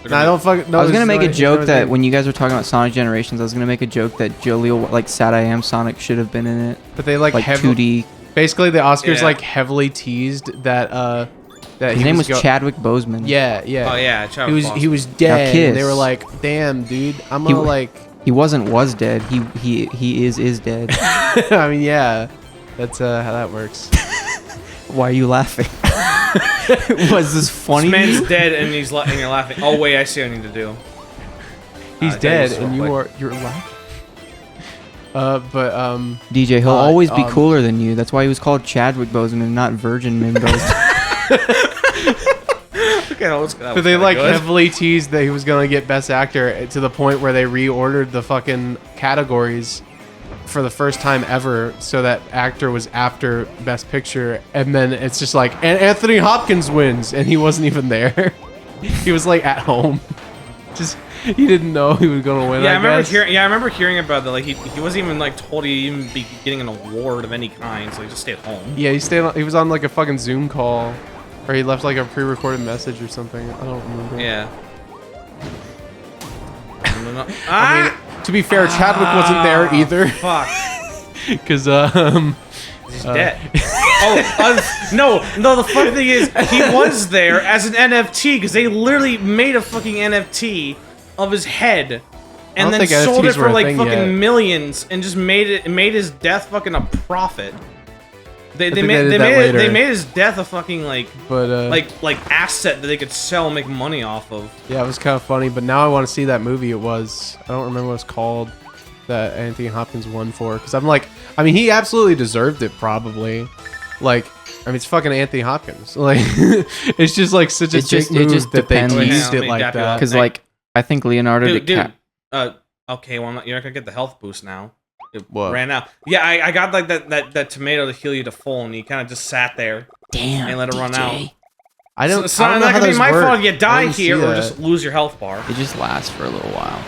Nah, I don't fucking. No, I was gonna it's make not- a it's joke not that his when you guys were talking about Sonic Generations, I was gonna make a joke that Jaleel, like Sad I Am Sonic, should have been in it. But they like 2D. Basically, the Oscars Yeah. like heavily teased that that His name was Chadwick Boseman. Yeah. Oh yeah, He was Now dead. Kiss. And they were like, damn, dude, I'm He gonna w- like. He was dead. He is dead. I mean, yeah, that's how that works. Why are you laughing? Was this funny? This man's dead, and and you're laughing. Oh wait, I see what I need to do. He's I dead, think it's and real quick. you're laughing. But DJ, he'll always be um, cooler than you. That's why he was called Chadwick Boseman and not Virgin Boseman. Okay, that was But they like heavily teased that he was gonna get Best Actor to the point where they reordered the fucking categories for the first time ever, so that actor was after Best Picture, and then it's just like, and Anthony Hopkins wins, and he wasn't even there. He was like at home, just he didn't know he was gonna win. Yeah, I I remember hearing about that. Like he wasn't even like told he'd even be getting an award of any kind, so he just stayed home. Yeah, he was on like a fucking Zoom call, or he left like a pre-recorded message or something. I don't remember. Yeah. I mean, to be fair, Chadwick wasn't there either. Fuck. Because He's dead. No. The funny thing is, he was there as an NFT because they literally made a fucking NFT of his head, don't and then think sold it NFTs were for a like thing fucking yet. millions, and just made his death fucking a profit. They think made they did that later. they made his death a fucking like asset that they could sell and make money off of. Yeah, it was kind of funny, but now I want to see that movie. I don't remember what it's called that Anthony Hopkins won for. Because I'm like, I mean, he absolutely deserved it, probably. Like, I mean, it's fucking Anthony Hopkins. Like, it's just like such a dick move that they teased it like that. Because like I think Leonardo DiCaprio. Okay, well, you're not gonna get the health boost now. It What? ran out. Yeah, I got like that tomato to heal you to full, and you kind of just sat there. Damn, And let it run out. DJ. I don't. It's not know how gonna be those my work. fault if you I die didn't see here or that. just lose your health bar. It just lasts for a little while.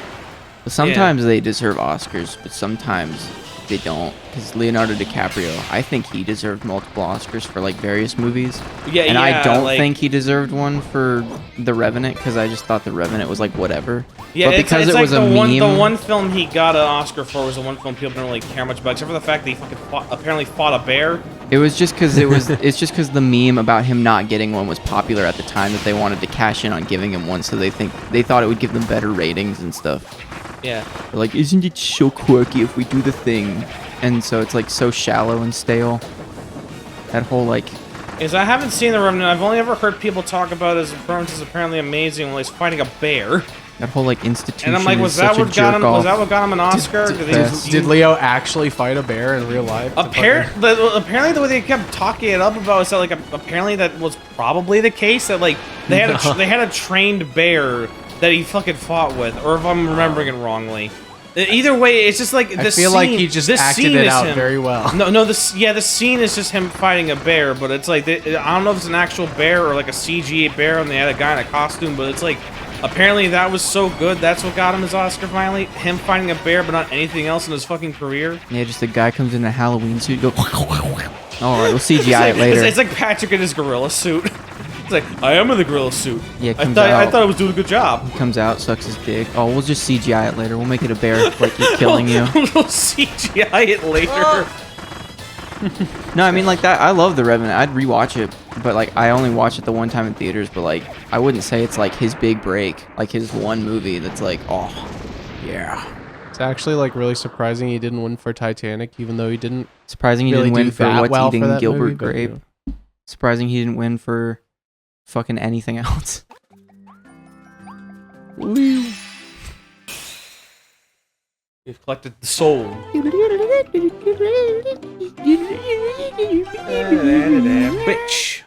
But sometimes they deserve Oscars, but sometimes they don't. Because Leonardo DiCaprio, I think he deserved multiple Oscars for like various movies. Yeah, and I don't like- think he deserved one for The Revenant because I just thought The Revenant was like whatever. Yeah, but because it's it like was a the meme, one film he got an Oscar for was the one film people don't really care much about, except for the fact that he fucking apparently fought a bear. it was just because it's just because the meme about him not getting one was popular at the time that they wanted to cash in on giving him one, so they thought it would give them better ratings and stuff. Yeah. They're like, isn't it so quirky if we do the thing? And so it's like so shallow and stale. That whole like. I haven't seen The Revenant. I've only ever heard people talk about his performance is apparently amazing when he's fighting a bear. That whole like institution. And I'm like, was that what got him an Oscar? Did Leo actually fight a bear in real life? Apparently, the way they kept talking it up about is that like apparently that was probably the case that like they had a trained bear that he fucking fought with, or if I'm remembering it wrongly. Either way, it's just like the scene. I feel like he just acted it out very well. No, the scene is just him fighting a bear, but it's like I don't know if it's an actual bear or like a CG bear, and they had a guy in a costume, but it's like apparently that was so good. That's what got him his Oscar finally. Him fighting a bear, but not anything else in his fucking career. Yeah, just the guy comes in a Halloween suit, go. All right, we'll CGI it later. It's like Patrick in his gorilla suit. It's like, I am in the gorilla suit. Yeah, I thought I was doing a good job. He comes out, sucks his dick. Oh, we'll just CGI it later. We'll make it a bear like he's killing you. We'll CGI it later. No, I mean like that. I love The Revenant. I'd rewatch it, but like I only watched it the one time in theaters. But like I wouldn't say it's like his big break, like his one movie that's like, oh, yeah. It's actually like really surprising he didn't win for Titanic, even though he didn't. Surprising he really didn't win do for that What's well Eating for that Gilbert movie, but, Grape. you know. Surprising he didn't win for fucking anything else. We've collected the soul. Bitch.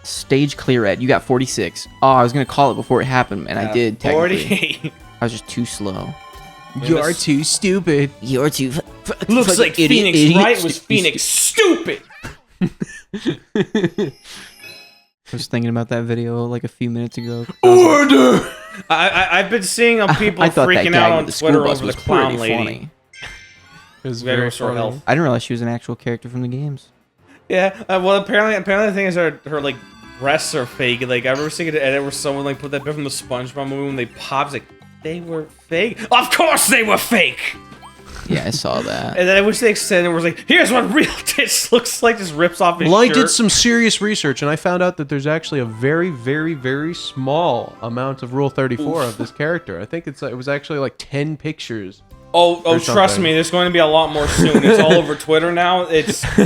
Stage clear Ed. You got 46. Oh, I was gonna call it before it happened, and I did. 48. I was just too slow. You're too stupid. You're too. Looks like Phoenix Wright was Phoenix stupid. I was thinking about that video like a few minutes ago. Order. I've been seeing people I thought that freaking gag out on with the school Twitter bus over the was clown pretty lady. funny. It was Very very restore funny. health. I didn't realize she was an actual character from the games. Yeah. Well, apparently the thing is her like breasts are fake. Like I remember seeing an edit where someone like put that bit from the SpongeBob movie when they popped. Like they were fake. Of course they were fake. Yeah, I saw that. And then I wish they extended. It was like, here's what real tits looks like. Just rips off his Well, I shirt. did some serious research, and I found out that there's actually a very, very, very small amount of Rule 34 of this character. I think it was actually like 10 pictures. Oh, or trust something. me, there's going to be a lot more soon. It's all over Twitter now.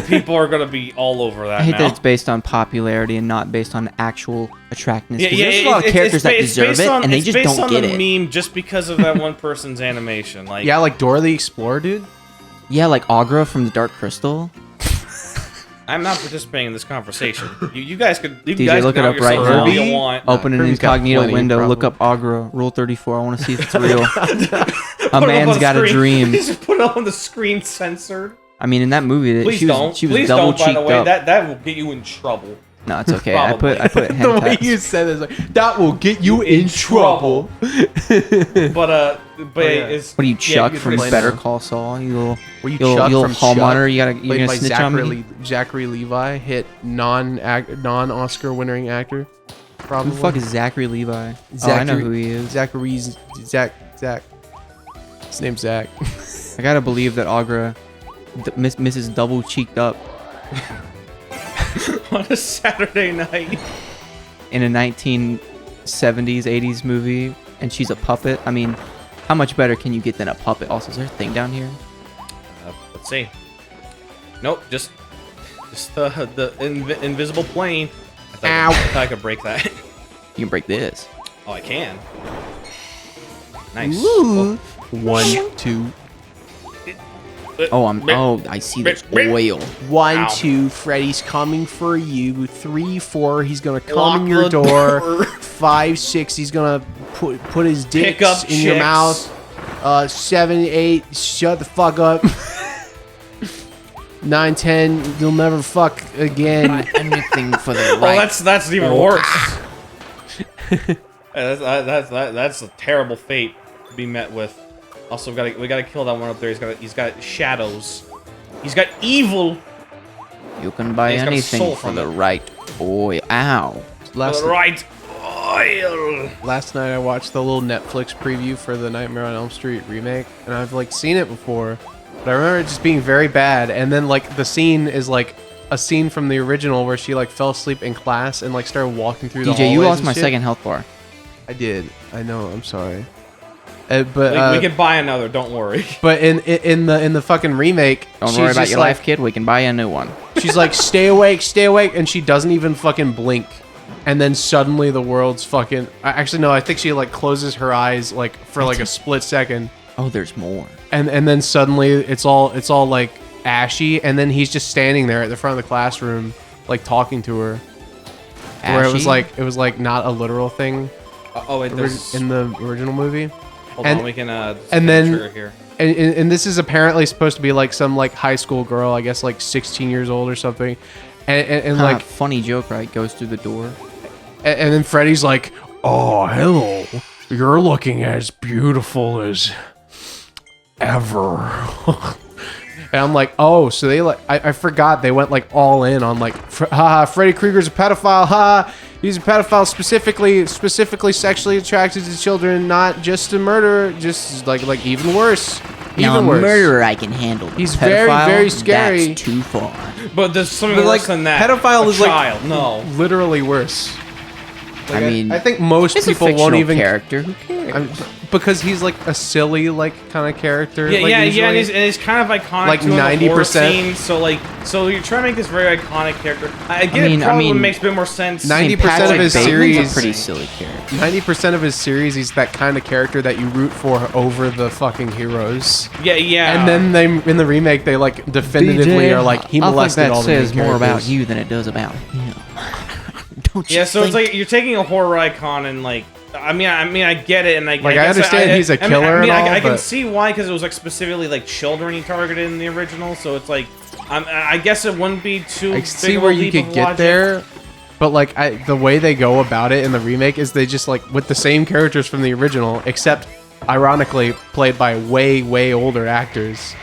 People are going to be all over that I hate now. that it's based on popularity and not based on actual attractiveness. Yeah, 'cause yeah, there's a lot of characters that it's deserve based it, on- and they it's just based don't on get the it. meme just because of that one person's animation. Like, Yeah, like Dora the Explorer, dude. Yeah, like Agra from the Dark Crystal. I'm not participating in this conversation. You guys could. You DJ, guys look can it out up right yourselves all now. you want. Open an Kirby's got incognito plenty, window. Look probably. up Agra Rule 34. I want to see if it's real. A Put it up man's on the got a screen. dream. Just put it on the screen censored. I mean, in that movie, Please she don't. was Please double don't. By cheeked the way, up. that will get you in trouble. No, it's okay. I put the way you hentai. said it is like, that will get you in trouble. But yeah. it's What are you, yeah, Chuck you from can- Better Call Saul? You little, Were you little, Chuck you little from hall Chuck? monitor? You're Played gonna by snitch on me? Zachary Levi hit non-Oscar winning actor. Who Probably. the fuck is Zachary Levi? Oh, I know who he is. Zach. His name's Zach. I gotta believe that Agra, Mrs. Double Cheeked Up on a Saturday night in a 1970s, 80s movie, and she's a puppet. I mean, how much better can you get than a puppet? Also, is there a thing down here? Let's see. Nope, just the invisible plane. I thought I could break that. You can break this. Oh, I can. Nice. Ooh. 1, 2. Oh, I see this oil. 1, 2. Freddy's coming for you. 3, 4. He's gonna come Lock in your the door. door. 5, 6. He's gonna put his dick Pick up in your chicks. mouth. 7, 8. Shut the fuck up. 9-10, you'll never fuck again. Anything for the Oh, right. that's even worse. That's a terrible fate to be met with. Also, we gotta kill that one up there. He's got shadows. He's got evil. You can buy He's got a anything soul for from the it. right oil. Ow. Right oil. Last night I watched the little Netflix preview for the Nightmare on Elm Street remake, and I've like seen it before, but I remember it just being very bad. And then like the scene is like a scene from the original where she like fell asleep in class and like started walking through the DJ, you hallways lost and my shit. second health bar. I did. I know. I'm sorry. But We can buy another. Don't worry. But in the fucking remake, Don't she's worry about just your like, life, kid. We can buy you a new one. She's like, stay awake, and she doesn't even fucking blink. And then suddenly the world's fucking. Actually, no. I think she like closes her eyes like for like a split second. Oh, there's more. And then suddenly it's all like ashy, and then he's just standing there at the front of the classroom, like talking to her. Where it was like not a literal thing. Oh, it does. In the original movie. Hold on, we can. And get a trigger then here. and this is apparently supposed to be like some like high school girl, I guess like 16 years old or something. And like funny joke, right? Goes through the door. And then Freddy's like, "Oh, hello. You're looking as beautiful as ever." And I'm like, "Oh, so they like I forgot they went like all in on like Freddy Krueger's a pedophile. He's a pedophile specifically sexually attracted to children, not just a murderer, just like even worse. Now, Even a worse. murderer I can handle. He's Pedophile, very scary. That's too far. But there's something But, worse like, than that. pedophile A is, like, child. No. Literally worse. Like, I mean, I think most it's a people won't fictional even character. Who cares? Because he's like a silly like kind of character. Yeah, like, yeah, usually. and he's kind of iconic. Like too, in the horror 90%. scene, so you're trying to make this very iconic character. I get it. Probably would makes a bit more sense. 90% of his Bateman's series, a pretty silly character. 90% of his series, he's that kind of character that you root for over the fucking heroes. Yeah, yeah. And then they in the remake they like definitively are like he molested all the main says more about characters. you than it does about him. Don't you Yeah, so it's think? like you're taking a horror icon and like. I mean, I get it, and I Like, I guess understand he's a killer and all, I can but- see why, because it was like specifically like children he targeted in the original. So it's like, I guess it wouldn't be too. I big see of a where you leap could of get logic. there, but like the way they go about it in the remake is they just like with the same characters from the original, except ironically played by way older actors.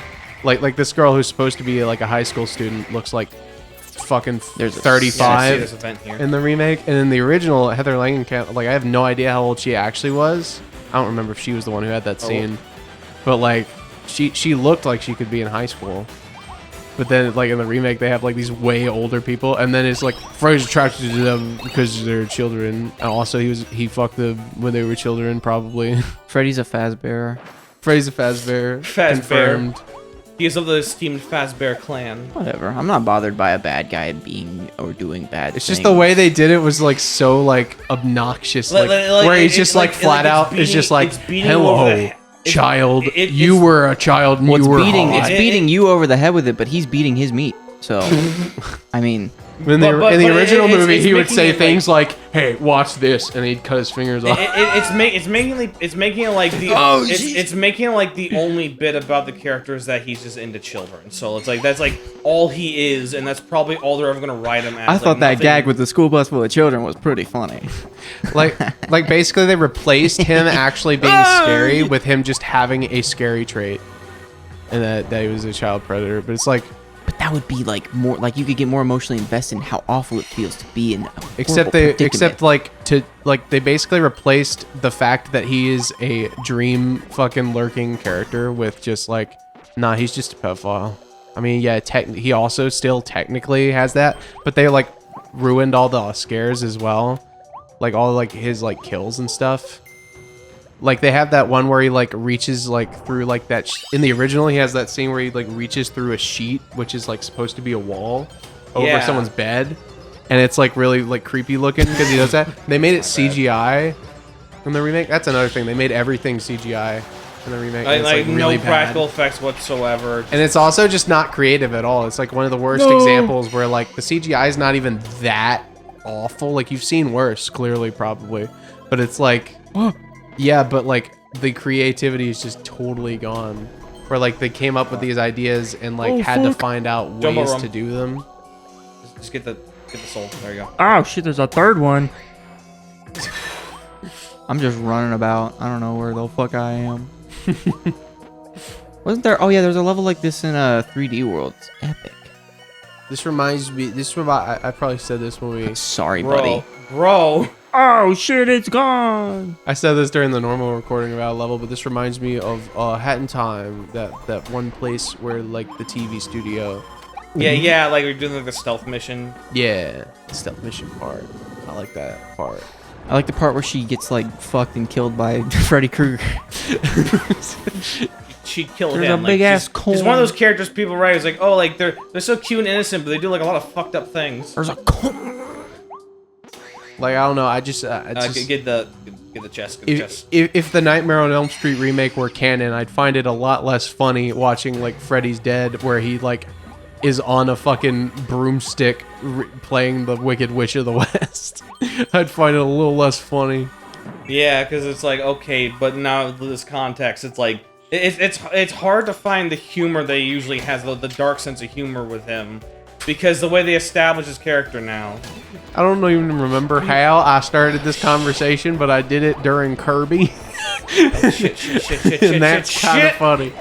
Like this girl who's supposed to be like a high school student looks like fucking Yeah, I see 35 this event here. in the remake, and in the original Heather Langenkamp, like I have no idea how old she actually was. I don't remember if she was the one who had that scene, but like she looked like she could be in high school. But then, like in the remake, they have like these way older people, and then it's like Freddy's attracted to them because they're children. And also, he fucked them when they were children, probably. Freddy's a Fazbear. Freddy's a Fazbear. Confirmed. He is of the esteemed Fazbear clan. Whatever. I'm not bothered by a bad guy being or doing bad It's things. just the way they did it was like so like obnoxious, like where he's just like flat out is just like, hello, child, you were a child and you were hot. It's beating you over the head with it, but he's beating his meat. So, I mean, In the original movie, it's he would making say it, things like, "Hey, watch this," and he'd cut his fingers off. It's making it like the it's making it like the only bit about the character is that he's just into children. So it's like that's like all he is, and that's probably all they're ever gonna write him as. I Like, thought that nothing- gag with the school bus full of children was pretty funny. like basically they replaced him actually being scary with him just having a scary trait, and that he was a child predator. But it's like. But that would be like more like you could get more emotionally invested in how awful it feels to be in. Except they basically replaced the fact that he is a dream fucking lurking character with just like, nah, he's just a pedophile. I mean, yeah, he also still technically has that, but they like ruined all the scares as well, like all like his like kills and stuff. Like they have that one where he like reaches like through like that in the original he has that scene where he like reaches through a sheet which is like supposed to be a wall over someone's bed, and it's like really like creepy looking because he does that. They made it CGI in the remake. That's another thing. They made everything CGI in the remake. And Like, it's, like really no bad. practical effects whatsoever. And it's also just not creative at all. It's like one of the worst examples where like the CGI is not even that awful. Like you've seen worse, clearly, probably, but it's like, yeah, but like the creativity is just totally gone. where like they came up with these ideas and like had to find out Jumbo ways room. to do them. Just get the soul. There you go. Oh shit, there's a third one. I'm just running about. I don't know where the fuck I am. Wasn't there? Oh yeah, there's a level like this in a 3D world. It's epic. This reminds me. I probably said this when we. Sorry, buddy. Bro. Oh shit, it's gone. I said this during the normal recording about a level, but this reminds me of Hat in Time, that one place where like the TV studio. Yeah, like we're doing like the stealth mission. Yeah, the stealth mission part. I like that part. I like the part where she gets like fucked and killed by Freddy Krueger. She killed There's him. a big ass He's one of corn. those characters people write. It's like, oh, like they're so cute and innocent, but they do like a lot of fucked up things. There's a corn. Like I don't know. I just get the chest. Get the chest. If the Nightmare on Elm Street remake were canon, I'd find it a lot less funny watching like Freddy's Dead, where he like is on a fucking broomstick playing the Wicked Witch of the West. I'd find it a little less funny. Yeah, because it's like, okay, but now with this context, it's like it's hard to find the humor that he usually has, the dark sense of humor with him, because the way they establish his character now. I don't even remember how I started this conversation, but I did it during Kirby. Oh, shit, and that's kind of funny.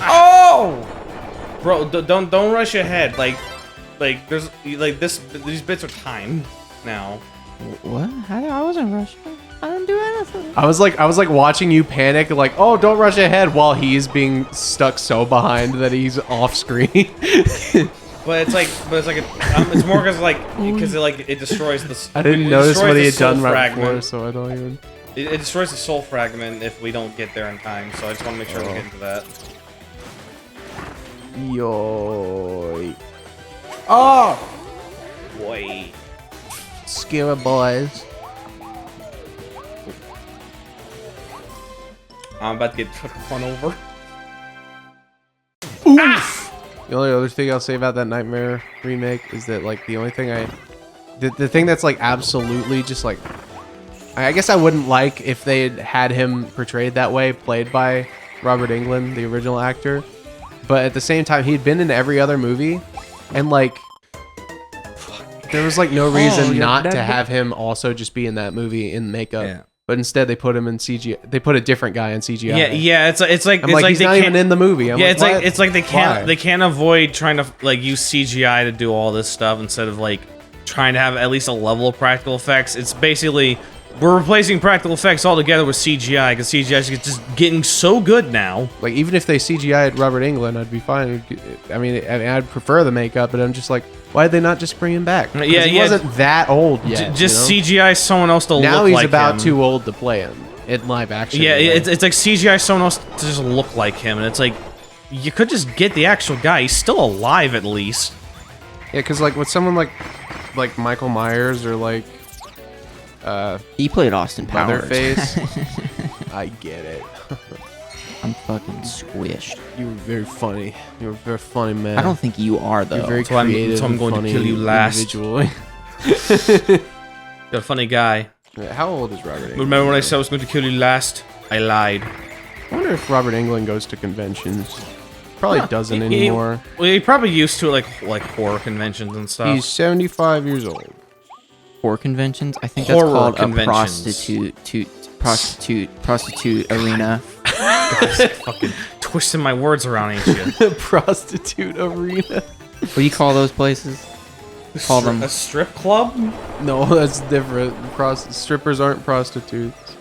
Oh! Bro, don't rush ahead. Like there's like these bits are timed now. What? I wasn't rushing. I didn't do anything. I was like watching you panic, like, oh, don't rush ahead, while he's being stuck so behind that he's off screen. But it's more because it destroys the. I didn't notice what he had done right before, so I don't even. It destroys the soul fragment if we don't get there in time. So I just want to make sure we get into that. Yoy. Oh! Boy. Scary boys. I'm about to get run over. Oof! The only other thing I'll say about that Nightmare remake is that, like, the only thing the thing that's, like, absolutely just, like, I guess I wouldn't like if they had him portrayed that way, played by Robert Englund, the original actor. But at the same time, he'd been in every other movie, and, like, there was, like, no reason not to have him also just be in that movie in makeup. Yeah. But instead, they put him in CGI. They put a different guy in CGI. Yeah. It's like he's they not can't, even in the movie. I'm it's what? like they Why? can't avoid trying to like use CGI to do all this stuff instead of like trying to have at least a level of practical effects. It's basically we're replacing practical effects altogether with CGI because CGI is just getting so good now. Like, even if they CGI'd Robert Englund, I'd be fine. I mean, I'd prefer the makeup, but I'm just like, why'd they not just bring him back? Yeah, he wasn't that old yet. Just you know? CGI someone else to now look like him. Now he's about too old to play him in live action. Yeah, anyway. it's like CGI someone else to just look like him, and it's like, you could just get the actual guy. He's still alive at least. Yeah, because like with someone like Michael Myers or like he played Austin Powers. Leatherface. I get it. I'm fucking squished. You were very funny. You were a very funny man. I don't think you are though. You're very So creative. I'm and going to funny kill you last. individually. You're a funny guy. Yeah, how old is Robert Englund? Remember when I said I was going to kill you last? I lied. I wonder if Robert Englund goes to conventions. Probably doesn't anymore. Well, he probably used to like horror conventions and stuff. He's 75 years old. Horror conventions? I think that's Horror called conventions. a prostitute arena. Guys, fucking twisting my words around, ain't you? Prostitute arena. What do you call those places? Call them a strip club? No, that's different. Strippers aren't prostitutes.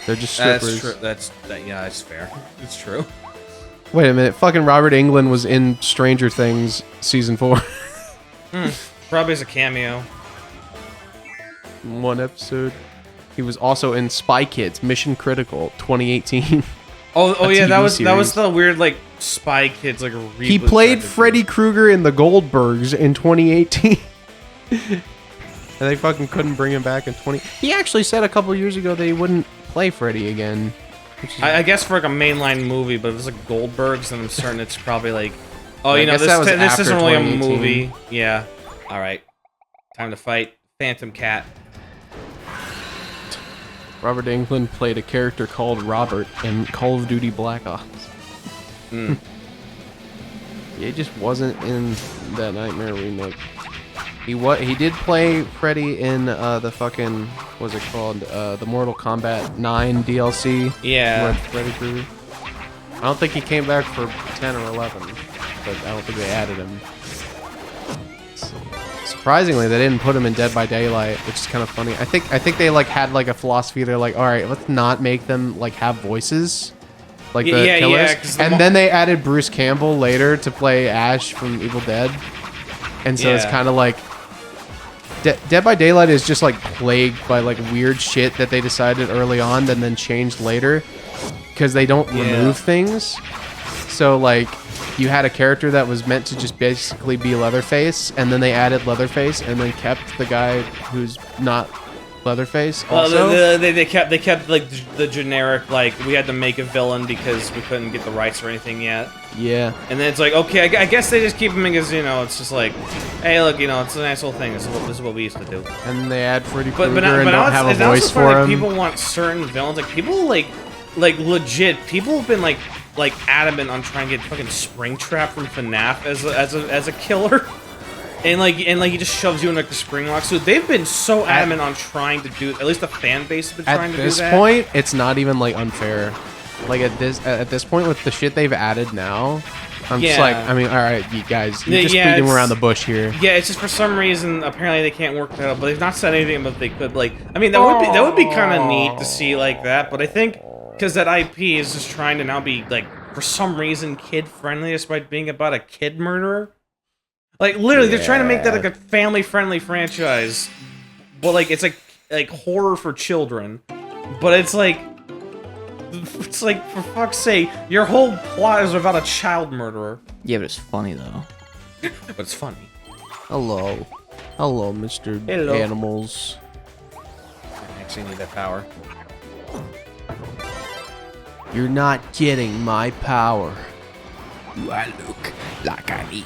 They're just strippers. That's true. Yeah, that's fair. It's true. Wait a minute. Fucking Robert Englund was in Stranger Things season 4. Probably as a cameo. One episode. He was also in Spy Kids Mission Critical 2018. Oh yeah, that was series. the weird like Spy Kids like reboot. He played Freddy Krueger in the Goldbergs in 2018. And they fucking couldn't bring him back in 20. He actually said a couple years ago that he wouldn't play Freddy again. I guess for like a mainline movie, but if it's like Goldbergs, then I'm certain it's probably like, oh, you know, guess that was this after isn't really a 2018. movie. Yeah. All right. Time to fight Phantom Cat. Robert Englund played a character called Robert in Call of Duty Black Ops. He just wasn't in that Nightmare remake. He did play Freddy in the fucking, what's it called? The Mortal Kombat 9 DLC. Yeah. With Freddy Krueger. I don't think he came back for 10 or 11, but I don't think they added him. Surprisingly, they didn't put him in Dead by Daylight, which is kind of funny. I think they like had like a philosophy. They're like, all right, let's not make them like have voices, like the killers. And then they added Bruce Campbell later to play Ash from Evil Dead, and so it's kind of like Dead by Daylight is just like plagued by like weird shit that they decided early on, and then changed later because they don't remove things. So like, you had a character that was meant to just basically be Leatherface, and then they added Leatherface, and then kept the guy who's not Leatherface. Also, they kept like the generic, like, we had to make a villain because we couldn't get the rights or anything yet. Yeah. And then it's like, okay, I guess they just keep him because, you know, it's just like, hey, look, you know, it's a nice little thing. This is what we used to do. And they add Freddy Krueger and now don't have a voice for him. People want certain villains. Like, people like legit. People have been like adamant on trying to get fucking Springtrap from FNAF as a killer. And he just shoves you in like the spring lock. So they've been so adamant on trying to do, at least the fan base has been trying to do that. At this point, it's not even like unfair. Like at this point with the shit they've added now, I'm just like, I mean, all right, you guys, you're just beating around the bush here. Yeah, it's just for some reason apparently they can't work that out, but they've not said anything about if they could. Like, I mean, that would be kind of neat to see like that. But I think because that IP is just trying to now be like, for some reason, kid friendly, despite being about a kid murderer. Like, literally, they're trying to make that like a family-friendly franchise. But like, it's like horror for children. But it's like, for fuck's sake, your whole plot is about a child murderer. Yeah, but it's funny though. But it's funny. Hello, Mr. Hello. Animals. I actually need that power. You're not getting my power. Do I look like I need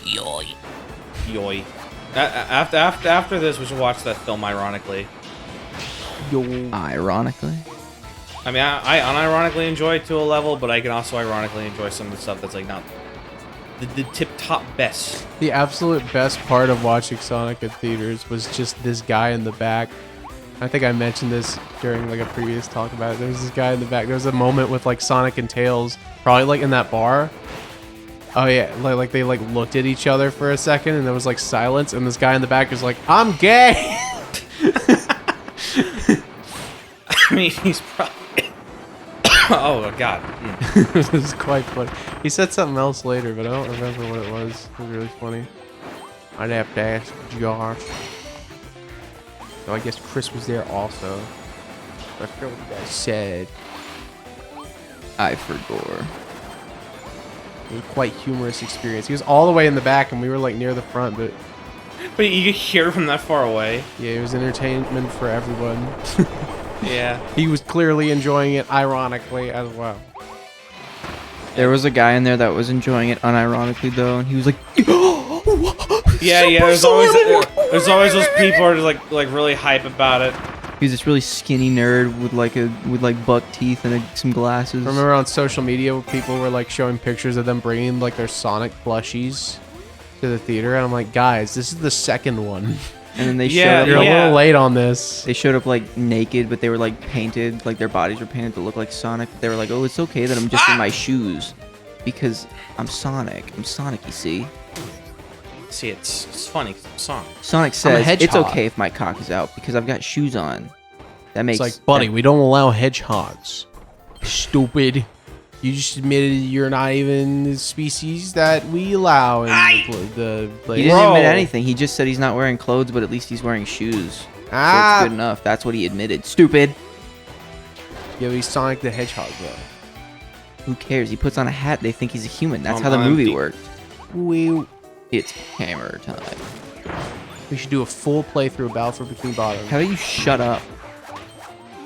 yoy? Yoy. After this, we should watch that film. Ironically. Ironically. I mean, I unironically enjoy it to a level, but I can also ironically enjoy some of the stuff that's like not the tip-top best. The absolute best part of watching Sonic at theaters was just this guy in the back. I think I mentioned this during like a previous talk about it. There was this guy in the back. There was a moment with like Sonic and Tails, probably like in that bar. Oh yeah, like they like looked at each other for a second, and there was like silence, and this guy in the back was like, "I'm gay." I mean, he's probably. Oh god. It was quite funny. He said something else later, but I don't remember what it was. It was really funny. I'd have to ask Josh. So I guess Chris was there also. I forgot what you guys said. I forgot. It was quite humorous experience. He was all the way in the back, and we were like near the front, but you could hear from that far away. Yeah, it was entertainment for everyone. Yeah. He was clearly enjoying it ironically as well. There was a guy in there that was enjoying it unironically though, and he was like, Yeah, there's always those people who are just like really hype about it. He was this really skinny nerd with like buck teeth and some glasses. I remember on social media people were like showing pictures of them bringing like their Sonic plushies to the theater, and I'm like, guys, this is the second one. And then they showed up. You're a little late on this. They showed up like naked, but they were like painted, like their bodies were painted to look like Sonic. They were like, oh, it's okay that I'm just in my shoes because I'm Sonic. I'm Sonic, you see. See, it's funny because I'm Sonic. Sonic says it's okay if my cock is out because I've got shoes on. That makes it's like, buddy, we don't allow hedgehogs. Stupid. You just admitted you're not even the species that we allow in the He didn't admit anything. He just said he's not wearing clothes, but at least he's wearing shoes. So it's good enough. That's what he admitted. Stupid. Yeah, but he's Sonic the Hedgehog, though. Who cares? He puts on a hat. They think he's a human. That's how the movie worked. It's hammer time. We should do a full playthrough of Battle for Bikini Bottom. How about you shut up?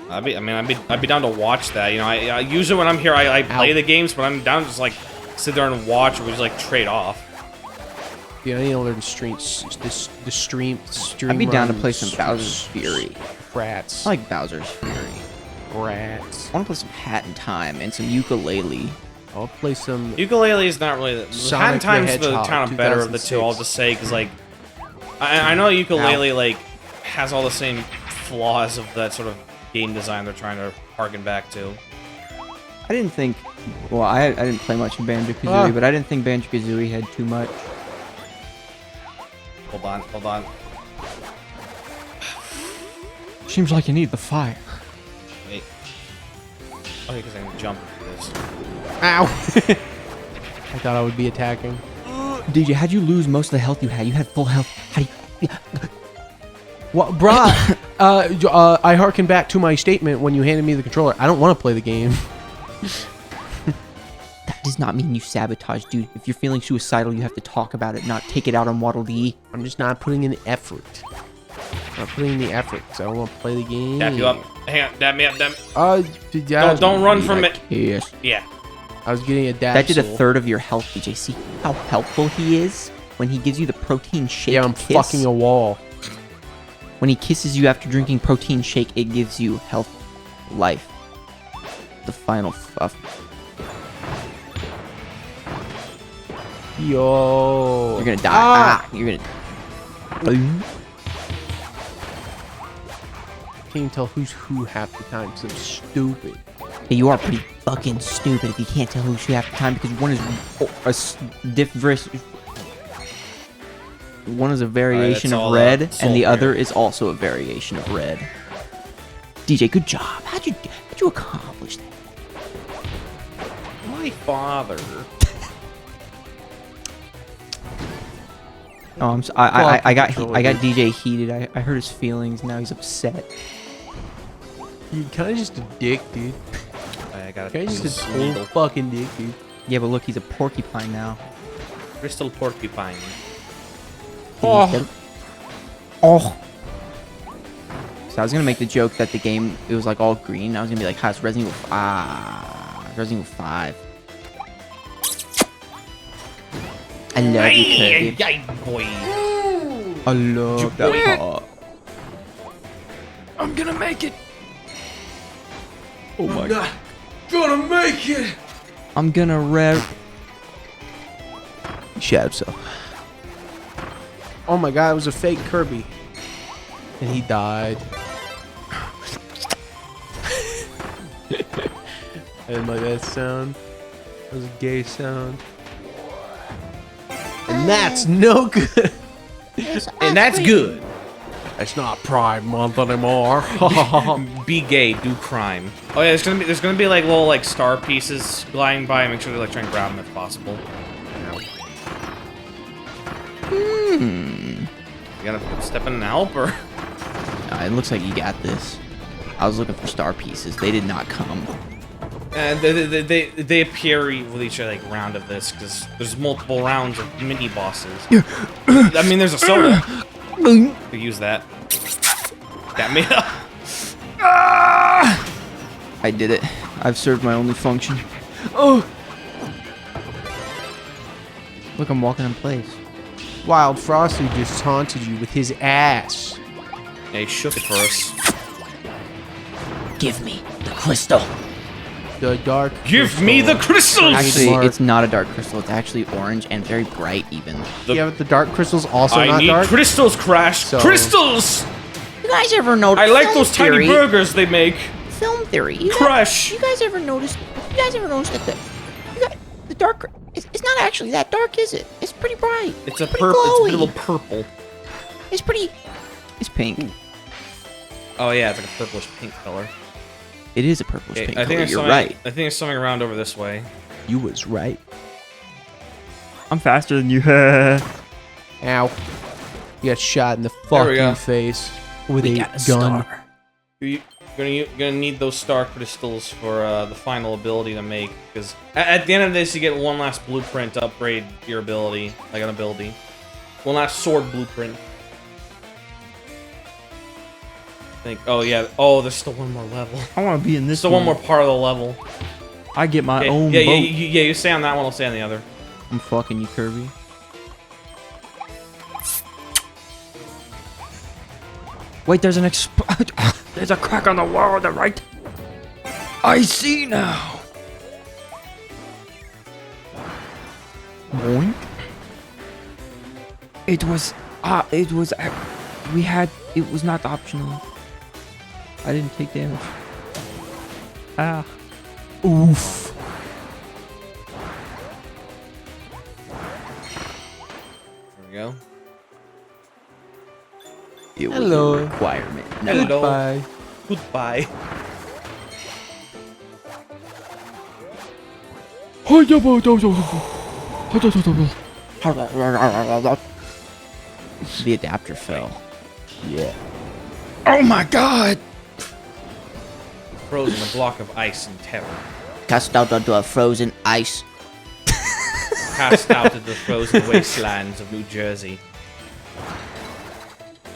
I'd be down to watch that. You know, I usually when I'm here, I play the games, but I'm down to just like sit there and watch, or we just like trade off. Yeah, I need to learn the stream. I'd be down to play some Bowser's Fury. Rats. I like Bowser's Fury. Rats. I want to play some Hat in Time and some ukulele. I'll play some. Ukulele is not really the Sonic the times the Hedgehog, kind of better of the two. I'll 2006. just say because like I know ukulele like has all the same flaws of that sort of game design they're trying to harken back to. I didn't think. Well, I didn't play much in Banjo-Kazooie, but I didn't think Banjo-Kazooie had too much. Hold on. Seems like you need the fire. Wait. Oh, because I can jump into this. Ow! I thought I would be attacking. DJ, how'd you lose most of the health you had? You had full health. How do you... What, bruh? I harken back to my statement when you handed me the controller. I don't want to play the game. That does not mean you sabotage, dude. If you're feeling suicidal, you have to talk about it, not take it out on Waddle Dee. I'm just not putting in effort. I'm putting in the effort because I don't want to play the game. Dap you up. Hang on. Dap me up. Don't run from it. Yes. Yeah. I was getting a dab. That did a third of your health, DJ. See how helpful he is when he gives you the protein shake. Yeah, I'm fucking a wall. When he kisses you after drinking protein shake, it gives you health, life. The final Yo. You're gonna die. You're gonna. Can't even tell who's who half the time because I'm stupid. Hey, you are pretty fucking stupid if you can't tell who's who half the time because one is a variation of red and the other is also a variation of red. DJ, good job. How'd you accomplish that? My father. Oh, I got DJ heated. I hurt his feelings. Now he's upset. You're kind of just a dick, dude. I got kind of just a total fucking dick, dude. Yeah, but look, he's a porcupine now. Crystal porcupine. Oh. So I was gonna make the joke that the game it was like all green. I was gonna be like, "Hi, it's Resident Evil." Resident Evil 5. I love you, Kirby. Boy. I love that part. I'm gonna make it. Oh my god. Gonna make it. I'm gonna rev. He shot himself. Oh my god, it was a fake Kirby. And he died. I didn't like that sound. That was a gay sound. And that's no good. And that's good. It's not Pride Month anymore. Be gay, do crime. Oh yeah, there's gonna be like little like star pieces gliding by. Make sure to like try and grab them if possible. You gotta step in and help, or? It looks like you got this. I was looking for star pieces. They did not come. And they appear with each like round of this because there's multiple rounds of mini bosses. I mean, there's a soda. We use that. Got me up. I did it. I've served my only function. Oh! Look, I'm walking in place. Wild Frosty just taunted you with his ass. Yeah, he shook it for us. Give me the crystal. The dark Give me the crystals! Actually, it's not a dark crystal. It's actually orange and very bright even. Yeah, but the dark crystal's also I not need dark? crystals, Crash! So- Crystals! You guys ever notice? I like those tiny burgers they make. Film theory. Crash! You guys ever notice? You guys ever notice that the dark? It's not actually that dark, is it? It's pretty bright. It's a pretty purple. It's a glowy. little purple. It's pretty. It's pink. Oh yeah, it's like a purplish pink color. It is a purplish pink I think color. there's You're something, right. I think there's something around over this way. You was right. I'm faster than you. Ow. You got shot in the There we go. fucking face with We a got a gun. star. You're gonna need those star crystals for the final ability to make, because at the end of this you get one last blueprint to upgrade your ability, like an ability. One last sword blueprint. Oh yeah. Oh, there's still one more level. I want to be in this. Still one more part of the level. I get my Okay, own yeah, boat. you stay on that one. I'll stay on the other. I'm fucking you, Kirby. Wait, there's an there's a crack on the wall on the right. I see now. Boink. It was not optional. I didn't take damage. Ah. Oof. There we go. It was Hello. a requirement. No. Hello. Bye. Goodbye. The adapter fell. Yeah. Oh my god! Frozen a block of ice in terror. Cast out onto a frozen ice. Cast out of the frozen wastelands of New Jersey.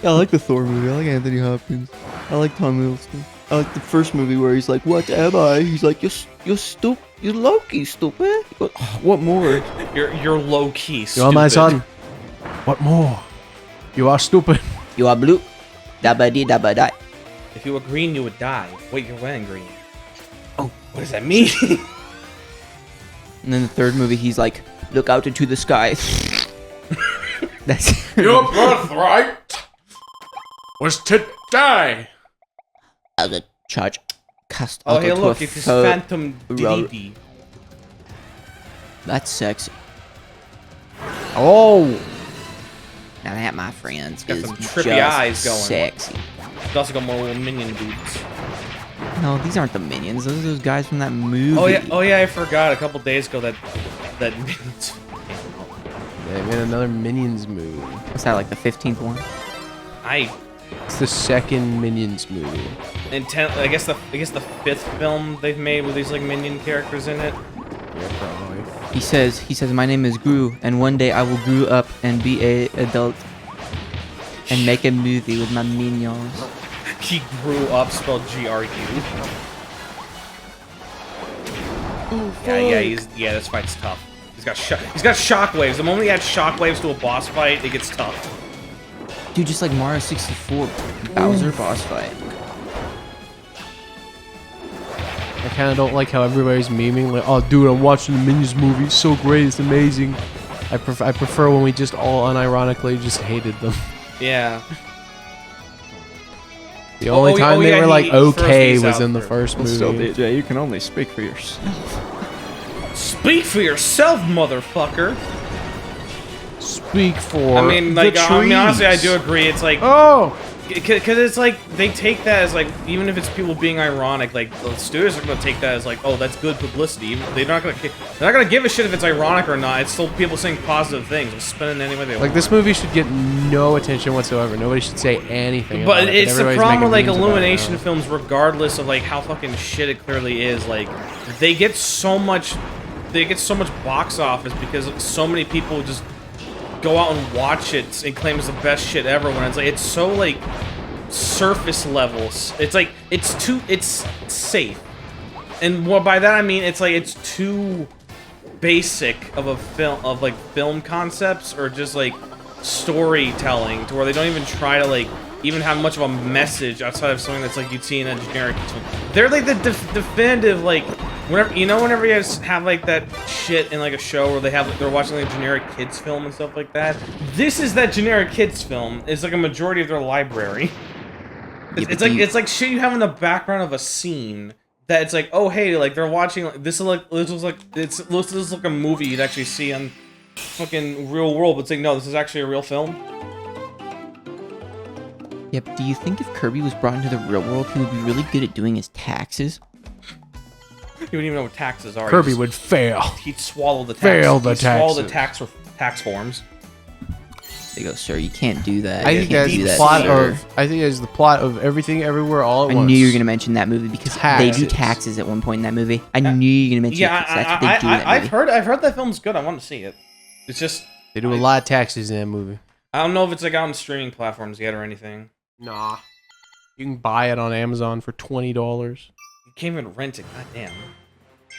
Yeah, I like the Thor movie. I like Anthony Hopkins. I like Tom Hiddleston. I like the first movie where he's like, "What am I?" He's like, "You're stupid. You're Loki, stupid." He goes, "Oh, what more?" You're low key. You are my son. What more? You are stupid. You are blue. Dabba dee dabba die. If you were green, you would die. Wait, you're wearing green. Oh, what does that mean? And then the third movie, he's like, "Look out into the sky." That's Your birthright was to die. As a charge cast Oh, out hey, onto look, a it is fo- Phantom ro- DDD. That's sexy. Oh. Now that, my friends, Got is some trippy just eyes going. sexy. It's also got more little minion dudes. No, these aren't the minions. Those are those guys from that movie. Oh yeah, I forgot a couple days ago that minions. They made another Minions movie. What's that, like the 15th one? It's the second Minions movie. I guess the fifth film they've made with these like minion characters in it. Yeah, probably. He says, my name is Gru, and one day I will grow up and be a adult and make a movie with my minions. He grew up, spelled GRU. Yeah, this fight's tough. He's got shockwaves. The moment he adds shockwaves to a boss fight, it gets tough. Dude, just like Mario 64 Bowser boss fight. I kind of don't like how everybody's memeing like, "Oh, dude, I'm watching the Minions movie. It's so great. It's amazing." I prefer when we just all unironically just hated them. Yeah. The only time they were like okay was in the first movie. Still, DJ, you can only speak for yourself. Speak for yourself, motherfucker. Speak for. I mean, like, honestly, I do agree. It's like, because it's like they take that as like, even if it's people being ironic, like the studios are gonna take that as like, oh, that's good publicity. They're not gonna give a shit if it's ironic or not. It's still people saying positive things. They'll spin it any way they want. Like, this movie should get no attention whatsoever. Nobody should say anything. But about it's it, the problem with like making memes about it Illumination now. films, regardless of like how fucking shit it clearly is. Like, they get so much box office because so many people just go out and watch it and claim it's the best shit ever, when it's like, it's so like surface levels. It's like, it's safe. And what by that I mean, it's like, it's too basic of a film, of like film concepts or just like storytelling, to where they don't even try to like even have much of a message outside of something that's like you'd see in a generic film. They're like the definitive, like, whenever you guys have like that shit in like a show where they're watching like a generic kids film and stuff like that. This is that generic kids film. It's like a majority of their library. It's like shit you have in the background of a scene that it's like, oh hey, like they're watching, like, this looks like a movie you'd actually see on fucking real world, but it's like, no, this is actually a real film. Yep, do you think if Kirby was brought into the real world, he would be really good at doing his taxes? He wouldn't even know what taxes are. Kirby would fail. He'd swallow the tax. Fail the He'd swallow the taxes. tax forms. They go, sir, you can't do that. I You think can't that's do the that, plot sir." of. I think that's the plot of Everything Everywhere All at I Once. knew you were gonna mention that movie because they do Taxes. taxes at one point in that movie. I knew you were gonna mention it because that's what they do in that movie. I've heard that film's good. I want to see it. It's just They do a lot of taxes in that movie. I don't know if it's like out on streaming platforms yet or anything. Nah. You can buy it on Amazon for $20. You can't even rent it. God damn.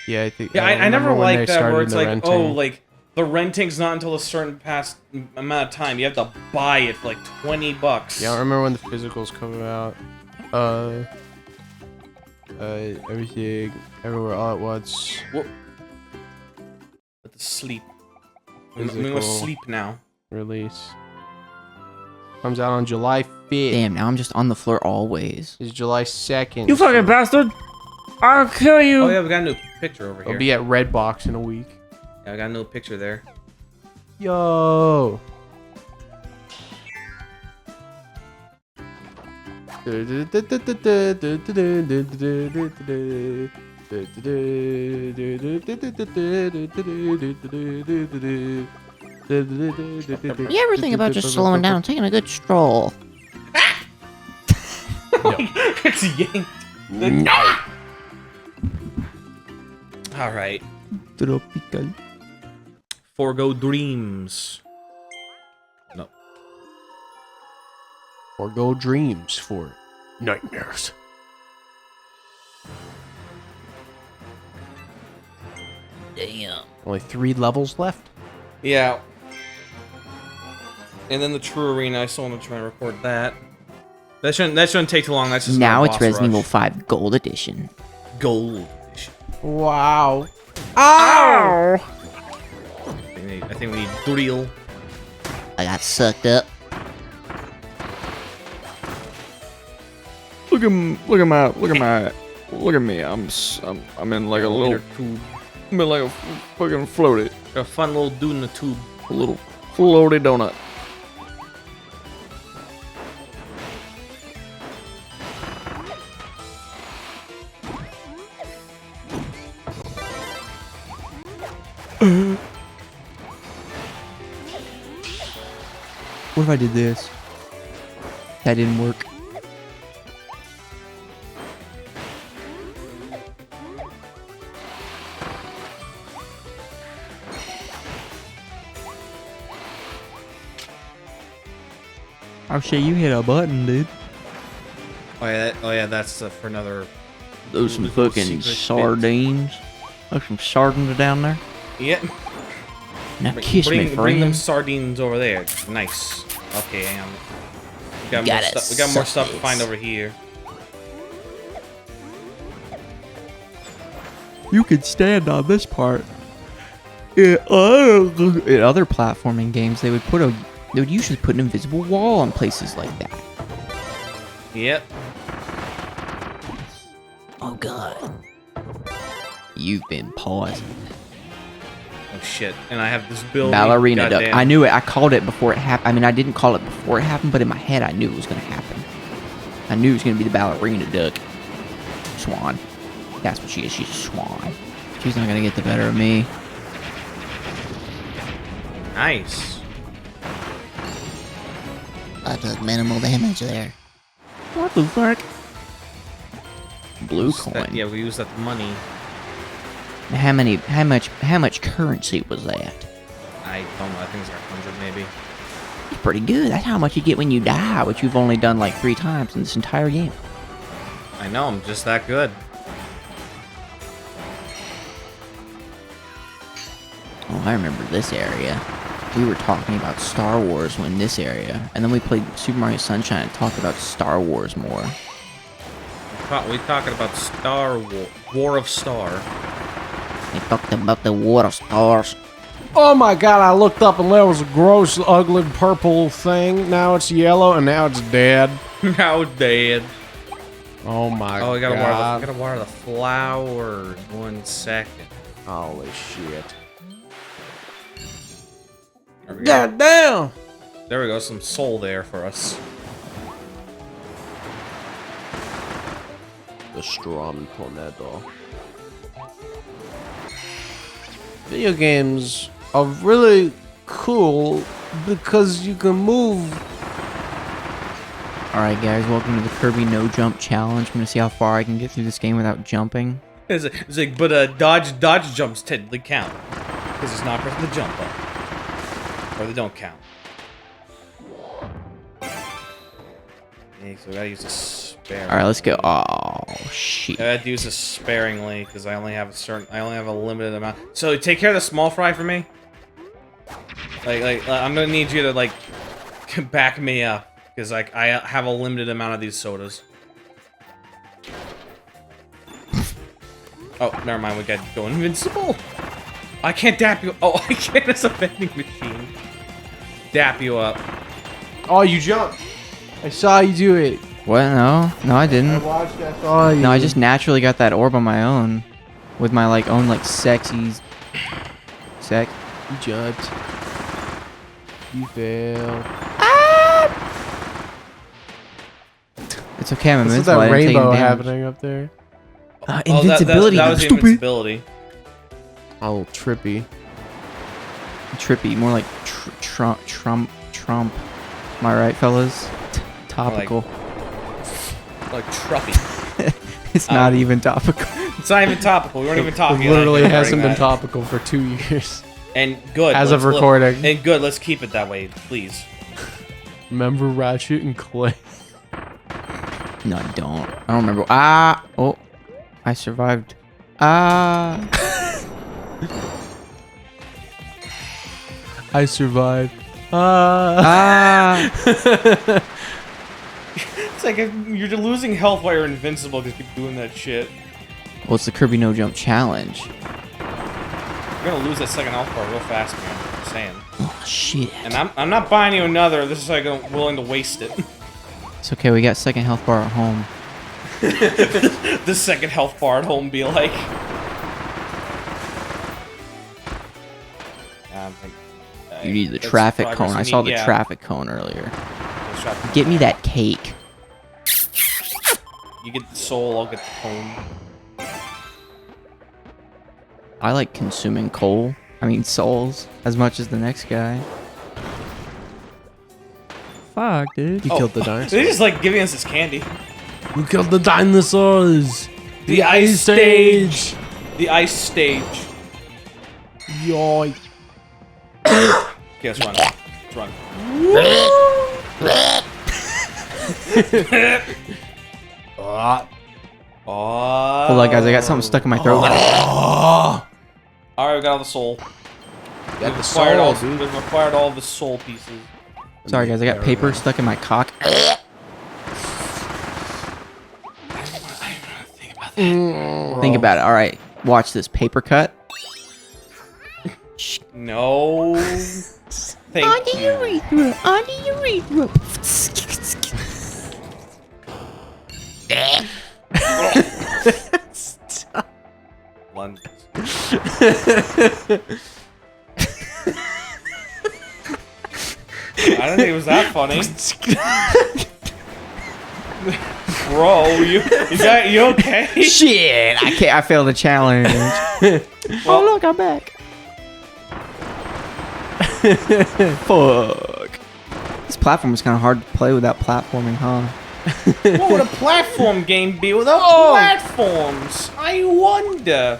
Yeah, I think. Yeah, I remember never when they liked that started where it's the like, renting. oh, like the renting's not until a certain past amount of time. You have to buy it for like $20. Yeah, I remember when the physicals come out. Everything Everywhere All at Once. What? Let the sleep. I'm gonna physical sleep now. release. Comes out on July 5th. Damn, now I'm just on the floor always. It's July 2nd. You fucking bastard! I'll kill you! Oh yeah, we got a new picture over It'll here. be at Redbox in a week. Yeah, I got a new picture there. Yo. You ever think about just slowing down, taking a good stroll? It's yanked. No. All right. Tropical. Forgo dreams. No. Forgo dreams for nightmares. Damn. Only 3 levels left. Yeah. And then the true arena. I still want to try and record that. That shouldn't take too long. That's just Now another it's boss Resident Evil rush. 5 Gold Edition. Gold edition. Wow. Ow! I think we need drill. I got sucked up. Look at me! I'm in like a little tube. I'm in like a fucking floaty. A fun little dude in the tube. A little floaty donut. What if I did this? That didn't work. Oh shit, you hit a button, dude. Oh yeah, that's for another. Those some little fucking secret sardines. There's some sardines down there. Yep. Now kiss me, Bring them friend. sardines over there. Nice. Okay, hang on. We got, Gotta more, we got more suck stuff to this. find over here. You could stand on this part. In other platforming games, they would usually put an invisible wall on places like that. Yep. Oh god. You've been paused. Oh shit. And I have this building. Ballerina duck. goddamn- I knew it. I called it before it happened. I mean, I didn't call it before it happened, but in my head, I knew it was going to happen. I knew it was going to be the ballerina duck. Swan. That's what she is. She's a swan. She's not going to get the better of me. Nice. I took minimal damage there. What the fuck? Blue That- coin. yeah, we use that money. How much currency was that? I don't know. I think it's like 100 maybe. It's pretty good. That's how much you get when you die, which you've only done like 3 times in this entire game. I know. I'm just that good. Oh, I remember this area. We were talking about Star Wars in this area, and then we played Super Mario Sunshine and talked about Star Wars more. We talking about Star War of Star. We talked about the War of Stars. Oh my god, I looked up and there was a gross, ugly purple thing. Now it's yellow and now it's dead. Now dead. Oh my god. Oh, we gotta water the flowers. 1 second. Holy shit. There we go. God damn! There we go. Some soul there for us. The strong tornado. Video games are really cool because you can move. Alright guys, welcome to the Kirby No Jump Challenge. I'm gonna see how far I can get through this game without jumping. It's like, but dodge jumps technically count because it's not pressing the jump button, or they don't count. Yeah, so I gotta use this sparingly. Alright, let's go. Oh shit. I had to use this sparingly because I only have a limited amount. So take care of the small fry for me. Like I'm gonna need you to like back me up because like I have a limited amount of these sodas. Oh, never mind. We got to go invincible. I can't dap you. Oh, I can't. It's a vending machine. Dap you up. Oh, you jumped. I saw you do it. What? No, I didn't. I watched. I saw you. No, I just naturally got that orb on my own, with my like own like sexy. Sex. You jumped. You failed. It's okay, I'm This is invincible. that I didn't take any rainbow damage. happening up there. Invincibility. That was the stupid. invincibility. Oh, trippy. Trippy, more like Trump. Am I right, fellas? Topical. Like truppy. It's not even topical. It's not even topical. We weren't even talking. It literally like, hasn't been that. topical for 2 years. And good. As of recording. And good. Let's keep it that way, please. Remember Ratchet and Clay? No, I don't. I don't remember. Ah! Oh. I survived. Ah! I survived. Ah! It's like you're losing health while you're invincible because you keep doing that shit. Well, it's the Kirby No Jump Challenge. You're gonna lose that second health bar real fast, man. I'm saying. Oh, shit. And I'm not buying you another. This is like I'm willing to waste it. It's okay, we got second health bar at home. The second health bar at home be like. You need the traffic cone. I saw the traffic cone earlier. Get me that cake. You get the soul, I'll get the cone. I like consuming souls as much as the next guy. Fuck, dude. You killed the dinosaurs. They're just like giving us this candy. We killed the dinosaurs. The ice stage. The ice stage. Yoy. Okay, let's run. Let's run. Hold on, guys. I got something stuck in my throat. Alright, we got all the soul. Got We've the soul, dude. We've acquired all the soul pieces. Sorry, guys. I got paper stuck in my cock. Think about it. All right. Watch this. Paper cut. No. Thank you. On the urethra. Stop. London. I don't think it was that funny. Bro, you okay? Shit! I can't. I failed the challenge. Oh look, I'm back. Fuck. This platform is kind of hard to play without platforming, huh? What would a platform game be without platforms? I wonder.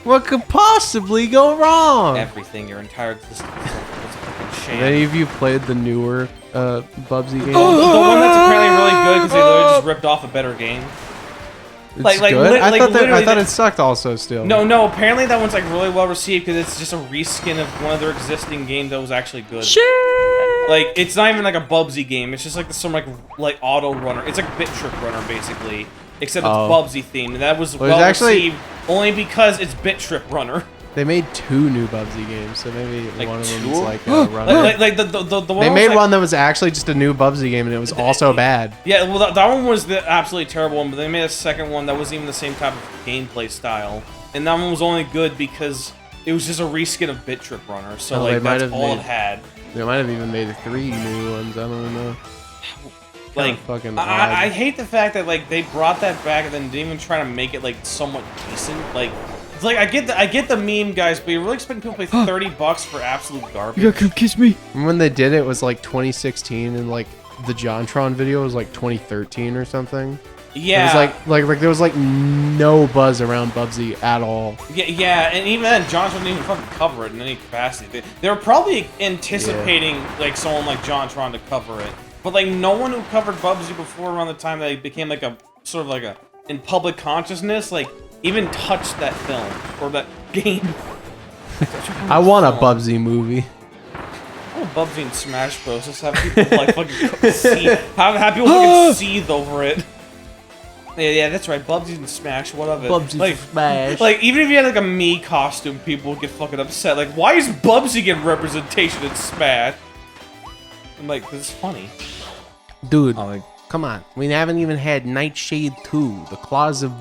What could possibly go wrong? Everything, your entire existence. It's a fucking Have sham. any of you played the newer Bubsy game? The one that's apparently really good because they literally just ripped off a better game. It's like good? I thought literally it sucked also still. No, apparently that one's like really well received because it's just a reskin of one of their existing games that was actually good. Like, it's not even like a Bubsy game, it's just like some like auto runner. It's like Bit Trip Runner basically, except it's Bubsy themed, and that was well received only because it's Bit Trip Runner. They made 2 new Bubsy games, so maybe Like one of them 2? is like a runner. like the one They made like, one that was actually just a new Bubsy game, and it was also bad. Yeah, well, that one was the absolutely terrible one, but they made a second one that wasn't even the same type of gameplay style. And that one was only good because it was just a reskin of Bit Trip Runner, so like that's all it had. They might have even made 3 new ones, I don't know. Like, fucking I hate the fact that like they brought that back and then didn't even try to make it like somewhat decent. Like, it's like I get the meme, guys, but you're really expecting people to pay $30 for absolute garbage. You gotta come kiss me. When they did it, it was like 2016, and like the JonTron video was like 2013 or something. Yeah. It was like there was like no buzz around Bubsy at all. Yeah, and even then, Jontron didn't even fucking cover it in any capacity. They were probably anticipating like someone like Jontron to cover it, but like no one who covered Bubsy before around the time that it became like a sort of like a in public consciousness like even touched that film or that game. I want a Bubsy movie. I want Bubsy in Smash Bros. Just have people like fucking have people fucking seethe over it. Yeah, that's right. Bubsy's in Smash. What of it? Bubsy's like, Smash. Like, even if you had like a me costume, people would get fucking upset. Like, why is Bubsy getting representation in Smash? I'm like, this is funny. Dude, like, come on. We haven't even had Nightshade 2, the claws of...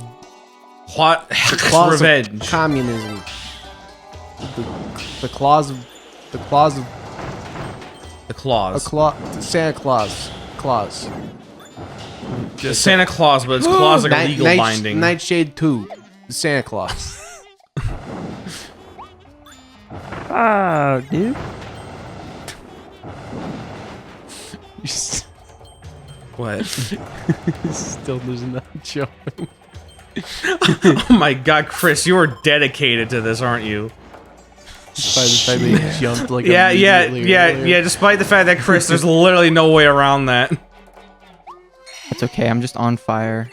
What? Revenge. Of communism. The claws of... The claws of... The claws. Santa Claus. Claus. Just Santa Claus, but it's claws like a legal binding. Nightshade 2, the Santa Claus. Oh, dude. What? Still there's not jumping. Oh my god, Chris, you are dedicated to this, aren't you? Despite the fact that he jumped like yeah, earlier. despite the fact that Chris, there's literally no way around that. That's okay, I'm just on fire.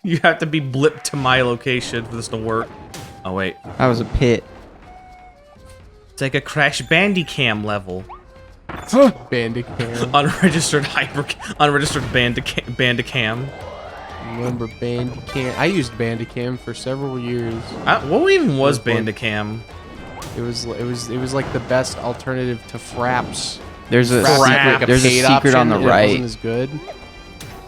You have to be blipped to my location for this to work. Oh wait. That was a pit. It's like a Crash Bandicam level. Bandicam. Unregistered Bandicam. Remember Bandicam? I used Bandicam for several years. What even was Bandicam? It was like the best alternative to Fraps. There's a secret on the right. It wasn't as good.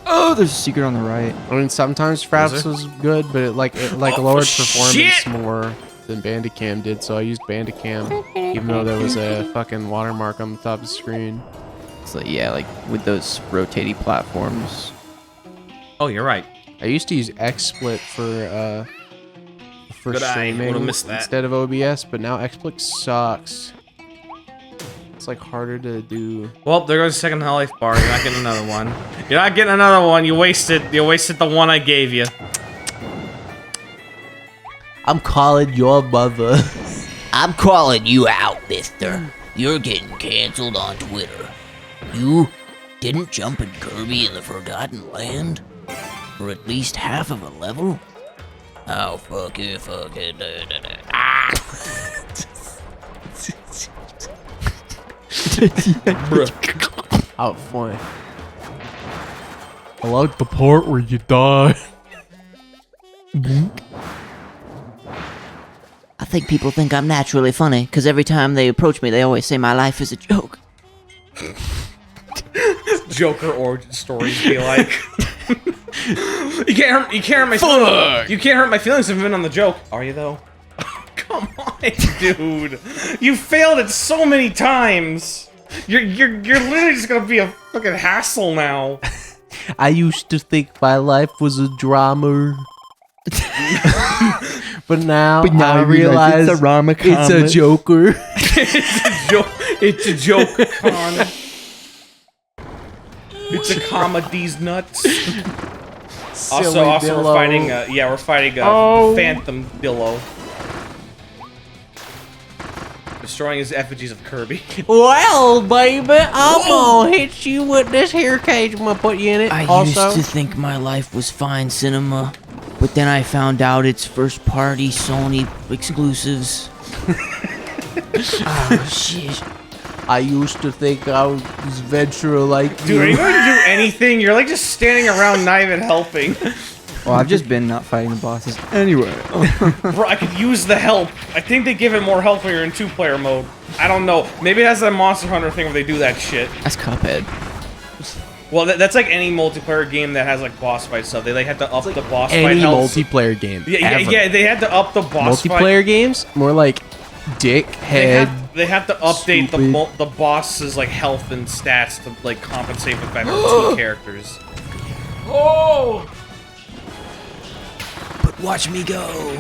Oh, there's a secret on the right. I mean, sometimes Fraps was good, but it lowered performance more than Bandicam did. So I used Bandicam, even though there was a fucking watermark on the top of the screen. So yeah, like with those rotating platforms. Oh, you're right. I used to use XSplit for streaming instead of OBS, but now XSplit sucks. It's like harder to do. Well, there goes the second life bar. You're not getting another one. You're not getting another one. You wasted the one I gave you. I'm calling your mother. I'm calling you out, mister. You're getting canceled on Twitter. You didn't jump in Kirby in the Forgotten Land? For at least half of a level? Oh, fuck it. Ah! How funny. I like the part where you die. I think people think I'm naturally funny, because every time they approach me, they always say my life is a joke. Joker origin stories be like. You can't hurt my feelings. You can't hurt my feelings if I'm in on the joke. Are you though? Come on, dude. You failed it so many times. You're literally just gonna be a fucking hassle now. I used to think my life was a drama. but now I realize it's a rom-com. It's a Joker. It's a joke, Con. It's a comedy's nuts. Also, we're fighting. We're fighting Phantom Dillo, destroying his effigies of Kirby. Well, baby, I'm gonna hit you with this hair cage. I'm gonna put you in it. I used to think my life was fine cinema, but then I found out it's first-party Sony exclusives. Oh shit. I used to think I was Ventura like Dude, are you going to do anything? You're like just standing around, not even helping. Well, I've just been not fighting the bosses anyway. Bro, I could use the help. I think they give it more help when you're in two-player mode. I don't know. Maybe it has that Monster Hunter thing where they do that shit. That's Cuphead. Well, that's like any multiplayer game that has like boss fight stuff. They like have to up the boss fight any health. multiplayer game. Yeah, they had to up the boss fight. Multiplayer games? More like dickhead. They have to update the boss's like health and stats to like compensate for the fact that there are two characters. Oh! But watch me go.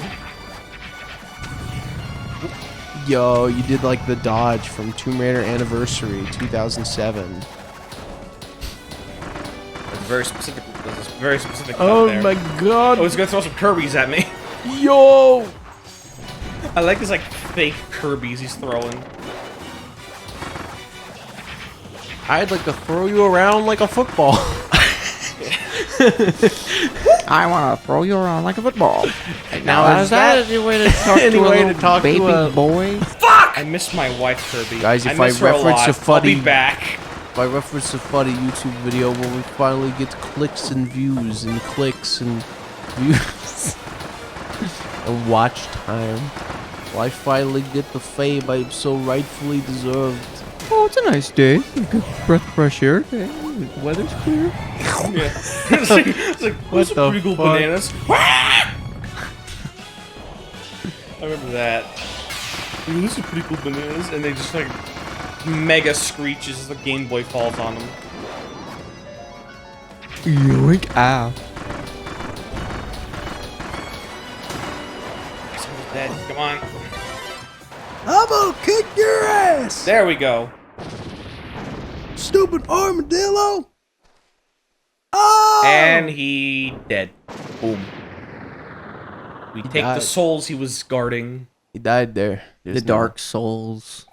Yo, you did like the dodge from Tomb Raider Anniversary 2007. There's a very specific. Oh there. my god! I was gonna throw some Kirby's at me. Yo! I like his like fake Kirby's he's throwing. I'd like to throw you around like a football. I want to throw you around like a football. Now is that any way to talk to a baby boy? Fuck! I miss my wife, Kirby. Guys, if miss her a reference lot. a funny, I'll be back. By reference to funny YouTube video where we finally get clicks and views and clicks and views and watch time. Well, I finally get the fame I so rightfully deserved. Oh, it's a nice day. A good breath of fresh air. Okay. The weather's clear. Yeah. it's like What those the are pretty cool fuck? bananas. I remember that. Ooh, those are pretty cool bananas, and they just like mega screeches as the Game Boy falls on them. Yoink! Ah. Someone's dead. Come on. I'm gonna kick your ass! There we go. Stupid armadillo! Oh! And he dead. Boom. We He take the died. souls he was guarding. He died there. The Dark Souls.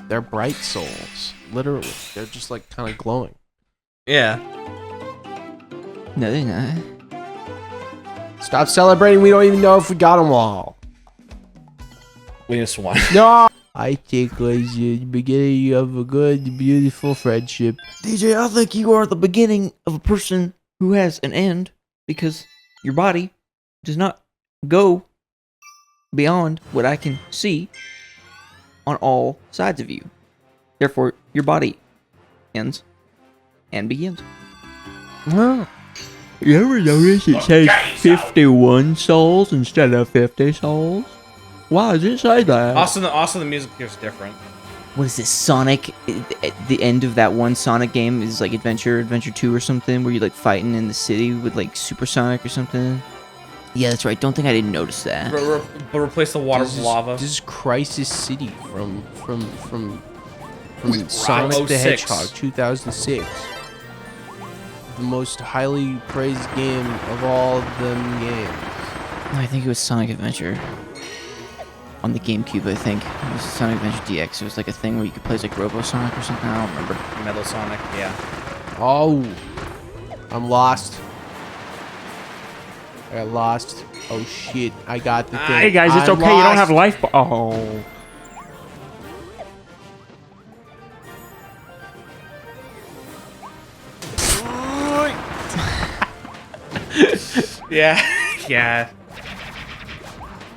They're bright souls. Literally. They're just like kind of glowing. Yeah. No, they're not. Stop celebrating. We don't even know if we got them all. We just won. No! I think it was the beginning of a good, beautiful friendship. DJ, I think you are the beginning of a person who has an end because your body does not go beyond what I can see on all sides of you. Therefore, your body ends and begins. Oh. You ever notice it says 51 souls instead of 50 souls? Why does it say that? Also, the music here is different. What is this, Sonic? At the end of that one Sonic game is like Adventure 2 or something, where you're like fighting in the city with like Supersonic or something. Yeah, that's right. Don't think I didn't notice that. But replace the water with lava. This is Crisis City from Wait, Sonic the 06. Hedgehog 2006. The most highly praised game of all of them games. I think it was Sonic Adventure. On the GameCube, I think. It was Sonic Adventure DX. It was like a thing where you could play as like Robo-Sonic or something. I don't remember. Metal Sonic, yeah. Oh, I'm lost. I got lost. Oh shit, I got the thing. Hey guys, it's I'm okay. You don't have lost. life. Oh. Yeah. Yeah.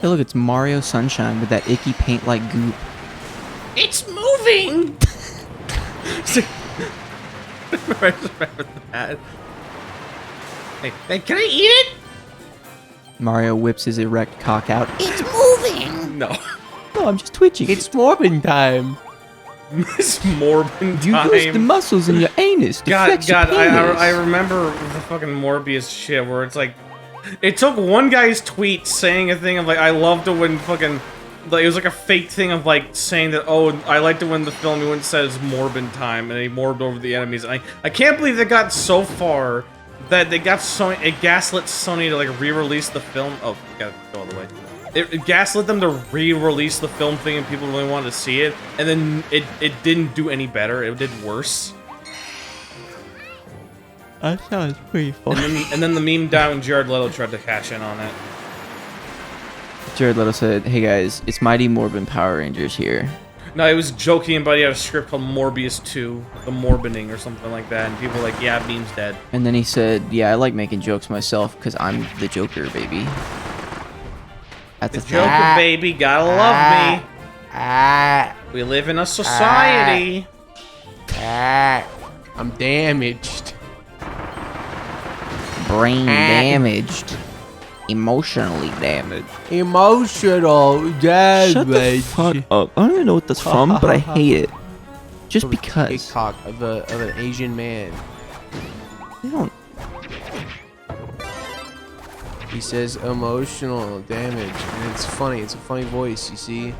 Hey, look, it's Mario Sunshine with that icky paint-like goop. It's moving! I just remember that. Hey, can I eat it? Mario whips his erect cock out. It's moving! No. No, I'm just twitching. It's Morbin time. It's Morbin You time. use the muscles in your anus to flex your penis. I remember the fucking Morbius shit where it's like, it took one guy's tweet saying a thing of like, I loved it when fucking, like, it was like a fake thing of like saying that, oh, I liked it when the film he went and said it's Morbin time, and he morbed over the enemies. And I can't believe they got so far that they got Sony, it gaslit Sony to like re-release the film. Oh, gotta go all the way. It gaslit them to re-release the film thing and people really wanted to see it, and then it didn't do any better, it did worse. That sounds pretty funny. And then the meme died when Jared Leto tried to cash in on it. Jared Leto said, hey guys, it's Mighty Morbin Power Rangers here. No, he was joking about he had a script called Morbius 2, The Morbining or something like that, and people were like, yeah, meme's dead. And then he said, yeah, I like making jokes myself because I'm the Joker, baby. That's The a Joker, thing. baby, gotta love me. We live in a society. I'm damaged. Brain damaged. Emotionally damaged. Emotional damage. Shut the fuck up. I don't even know what that's from, but I hate it. Just because. TikTok of an Asian man. You don't. He says emotional damage, and it's funny. It's a funny voice, you see.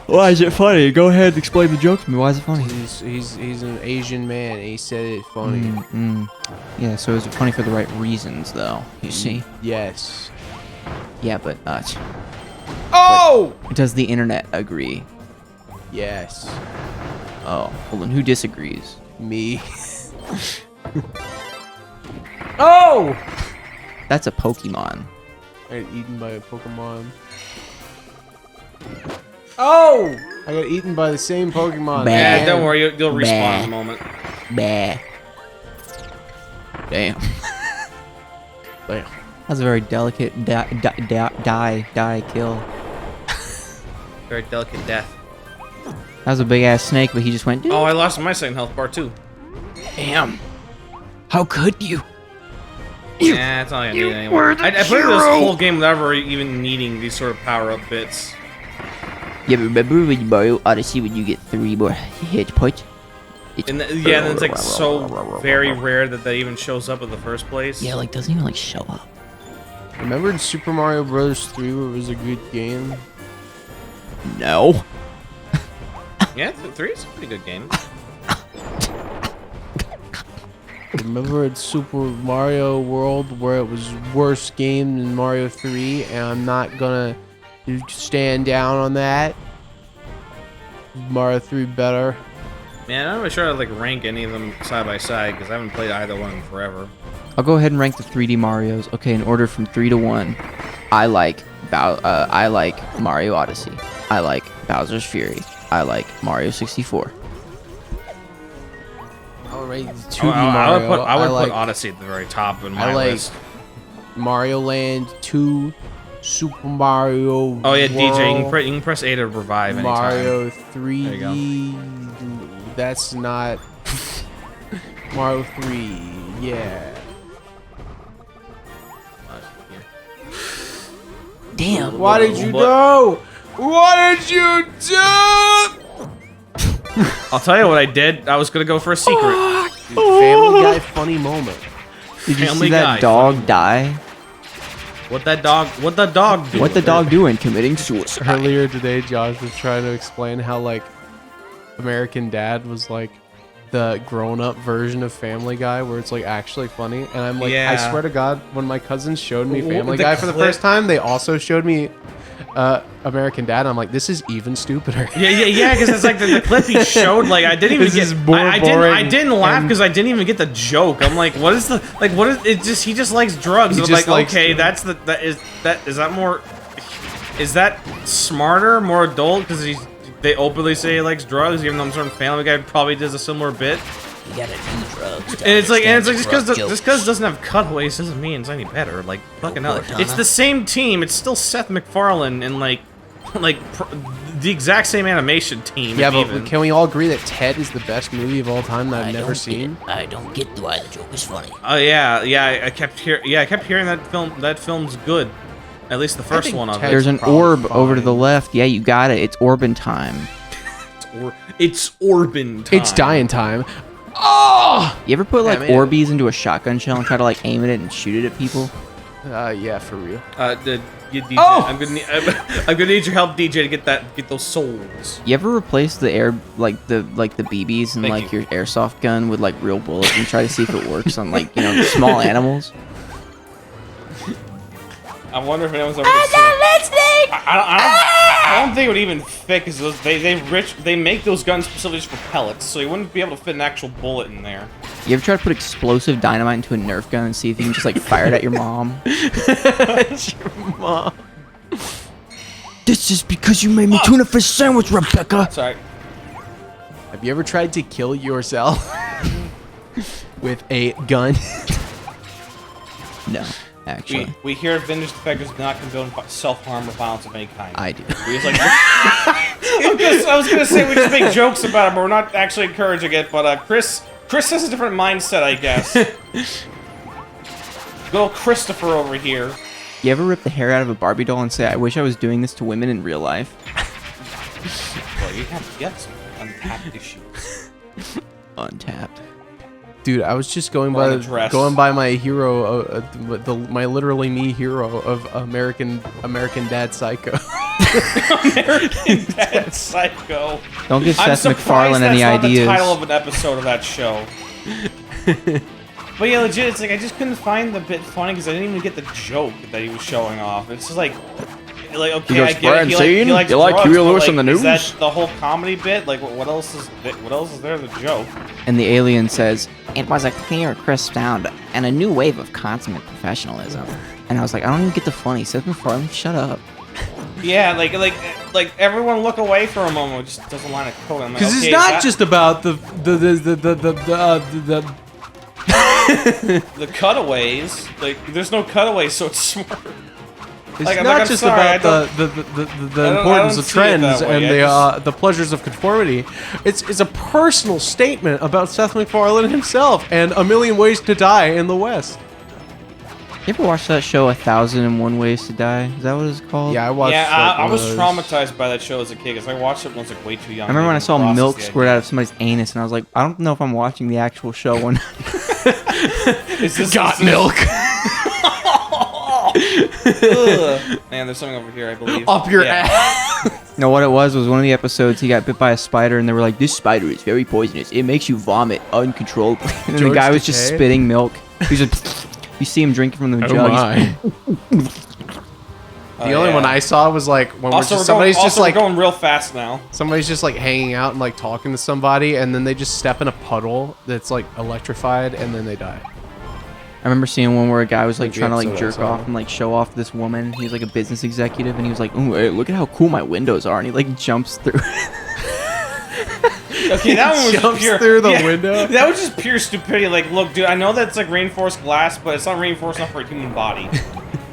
Why is it funny? Go ahead and explain the joke to me. Why is it funny? He's an Asian man, and he said it funny. Yeah, so is it funny for the right reasons, though? You see? Yes. Yeah, but Oh! but does the internet agree? Yes. Oh, well then who disagrees? Me. Oh! That's a Pokemon. I got eaten by a Pokemon. Oh! I got eaten by the same Pokemon. Yeah, don't worry, you'll respawn in a moment. Bah. Damn. Damn. That's a very delicate die kill. Very delicate death. That was a big ass snake, but he just went. Oh, I lost my second health bar too. Damn. How could you? Yeah, it's not gonna need anymore. I played this whole game without ever even needing these sort of power-up bits. Yeah, but remember when Mario Odyssey when you get 3 more hit points? And yeah, and it's like so very rare that that even shows up in the first place. Yeah, like doesn't even like show up. Remember in Super Mario Bros. 3 where it was a good game? No. Yeah, 3 is a pretty good game. Remember in Super Mario World where it was worse game than Mario 3, and I'm not gonna stand down on that. Mario 3 better. Man, I'm not really sure I'd like rank any of them side by side because I haven't played either one in forever. I'll go ahead and rank the 3D Marios. Okay, in order from 3 to 1, I like Mario Odyssey. I like Bowser's Fury. I like Mario 64. I'll rate the 2D Mario. I would put Odyssey at the very top in my list. Mario Land 2, Super Mario. Oh yeah, World, DJ, you can press A to revive anytime. Mario 3D. That's not Mario 3. Yeah. Damn. Why did you do? What did you do? I'll tell you what I did. I was gonna go for a secret. Dude, Family Guy funny moment. Did you Family see that Guy, dog funny. die? What the dog do? What the dog doing? Committing suicide. Earlier today, Josh was trying to explain how like American Dad was like the grown-up version of Family Guy, where it's like actually funny. And I'm like, Yeah. I swear to God, when my cousins showed me Well, Family the Guy for the clip- first time, they also showed me American Dad. I'm like, this is even stupider. Yeah, because it's like the clip he showed. Like I didn't even This get. is more I boring didn't laugh and- because I didn't even get the joke. I'm like, what is the like? What is it? Just he just likes drugs. He And I'm just like, likes okay, drugs. is that more? Is that smarter, more adult? Because they openly say he likes drugs, even though I'm certain Family Guy probably does a similar bit. You gotta do drugs. to And it's like understand just drug because jokes. it doesn't have cutaways doesn't mean it's any better. Like fucking hell, Cortana. it's the same team. It's still Seth MacFarlane and like the exact same animation team. Yeah, if but even. can we all agree that Ted is the best movie of all time that I've never seen? I don't get why the joke is funny. Oh yeah. I kept hearing that film. That film's good. At least the first think one of it. Ted's There's an probably orb over to the fine. left. Yeah, you got it. It's Orbin time. It's Orbin time. It's dying time. Oh! You ever put like man. Orbeez into a shotgun shell and try to like aim at it and shoot it at people? Yeah, for real. DJ, Oh! I'm gonna need your help, DJ, to get those souls. You ever replace the air like the BBs and Thank like you. your airsoft gun with like real bullets and try to see if it works on like small animals? I wonder if anyone's ever. I don't think it would even fit because they make those guns specifically just for pellets, so you wouldn't be able to fit an actual bullet in there. You ever try to put explosive dynamite into a Nerf gun and see if you can just like fire it at your mom? It's your mom. This is because you made me tuna fish sandwich, Rebecca. Sorry. Have you ever tried to kill yourself with a gun? No, actually. We here at Vintage Defectors do not condone self-harm or violence of any kind. I do. We just like. I was gonna say we just make jokes about it, but we're not actually encouraging it. But Chris has a different mindset, I guess. Good old Christopher over here. You ever rip the hair out of a Barbie doll and say, "I wish I was doing this to women in real life"? Well, you have some untapped issues. Untapped. Dude, I was just going Or on a dress. by my hero, my literally me hero of American Dad Psycho. American Dad Psycho. Don't give I'm Seth surprised MacFarlane any that's not ideas. the title of an episode of that show. But yeah, legit, it's like I just couldn't find the bit funny because I didn't even get the joke that he was showing off. It's just like okay, He goes, I get it. He "Francine, likes you like drugs, Huey but, Lewis on the Is news?" that the whole comedy bit? Like, what else is there? The joke? And the alien says, "It was a clear, crisp sound and a new wave of consummate professionalism." And I was like, I don't even get the funny. Seth MacFarlane, shut up. Yeah, like everyone look away for a moment. Just does a line of code. I'm like, Because okay, it's not that- just about the the cutaways. Like, there's no cutaways, so it's smart. It's Like, not I'm just sorry, I about don't- the I don't importance of see it that trends way. and the pleasures of conformity. It's a personal statement about Seth MacFarlane himself and A Million Ways to Die in the West. You ever watch that show 1001 Ways to Die? Is that what it's called? Yeah, I watched. Yeah, like, I one was of those. traumatized by that show as a kid because I watched it when I was like way too young. I remember when I to saw even milk process the squirt out of somebody's anus, and I was like, I don't know if I'm watching the actual show or not. Is this Got milk. Ugh. Man, there's something over here, I believe. Up your ass. No, what it was one of the episodes he got bit by a spider, and they were like, "This spider is very poisonous. It makes you vomit uncontrollably." And then the George guy was just Takei? spitting milk. He's just, you see him drinking from the Oh jug. my. The only one I saw was like when Also, somebody's just we're like going real fast now. somebody's just like hanging out and like talking to somebody, and then they just step in a puddle that's like electrified, and then they die. I remember seeing one where a guy was like Like the trying to like episode I jerk saw. off and like show off this woman. He's like a business executive, and he was like, "Ooh, hey, look at how cool my windows are," and he like jumps through. Okay, that one was Jumps pure, through the window. That was just pure stupidity. Like, look, dude, I know that's like reinforced glass, but it's not reinforced enough for a human body.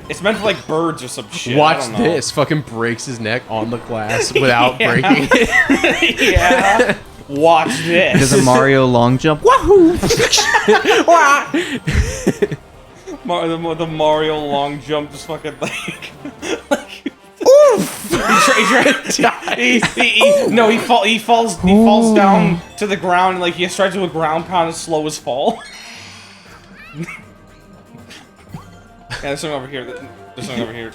It's meant for like birds or some shit. I Watch don't know. this. Fucking breaks his neck on the glass without Yeah. breaking it. Yeah. Watch this. Does a Mario long jump? Wahoo! The Mario long jump just fucking like. He falls down to the ground and like he tries to do a ground pound as slow as fall. Yeah, there's something over here. There's something over here.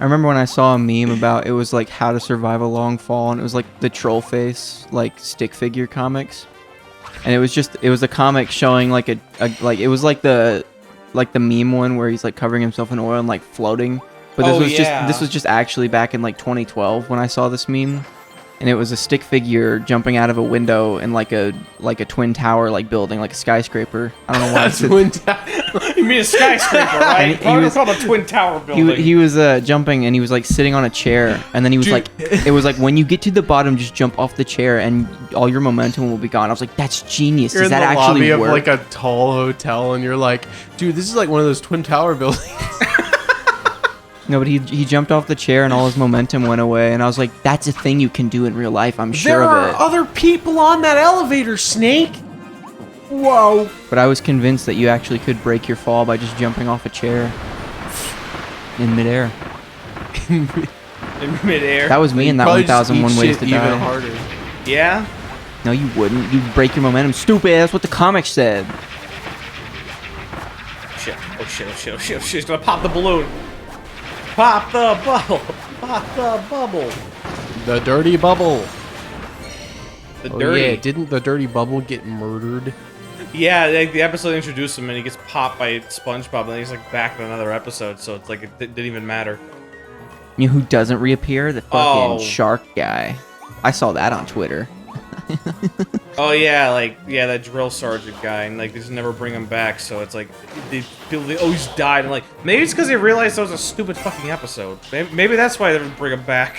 I remember when I saw a meme about it was like how to survive a long fall, and it was like the troll face like stick figure comics, and it was a comic showing like a like it was like the meme one where he's like covering himself in oil and like floating, but this was just actually back in like 2012 when I saw this meme, and it was a stick figure jumping out of a window in like a twin tower like building like a skyscraper. I don't know why it's Twin tower. You mean a skyscraper, right? It's called a twin tower building. He was jumping, and he was like sitting on a chair, and then he was like, it was like when you get to the bottom, just jump off the chair, and all your momentum will be gone. I was like, that's genius. You're Does in that the actually lobby work? of like a tall hotel, and you're like, dude, this is like one of those twin tower buildings. No, but he jumped off the chair, and all his momentum went away, and I was like, that's a thing you can do in real life. I'm sure There of are it. other people on that elevator, Snake. Whoa. But I was convinced that you actually could break your fall by just jumping off a chair in midair. In midair. That was me in that Probably just 1001 eat Ways shit to even Die. harder. Yeah? No, you wouldn't. You'd break your momentum. Stupid. That's what the comic said. Shit. Oh shit. Oh shit. Oh shit. Oh shit. He's gonna pop the balloon. Pop the bubble. Pop the bubble. The dirty bubble. The Oh dirty. yeah, didn't the dirty bubble get murdered? Yeah, like the episode introduced him and he gets popped by SpongeBob and then he's like back in another episode, so it's like it didn't even matter. You know who doesn't reappear? The fucking Oh. shark guy. I saw that on Twitter. Oh yeah, that drill sergeant guy, and like they just never bring him back. So it's like people he's died, and like maybe it's because they realized that was a stupid fucking episode. Maybe that's why they didn't bring him back.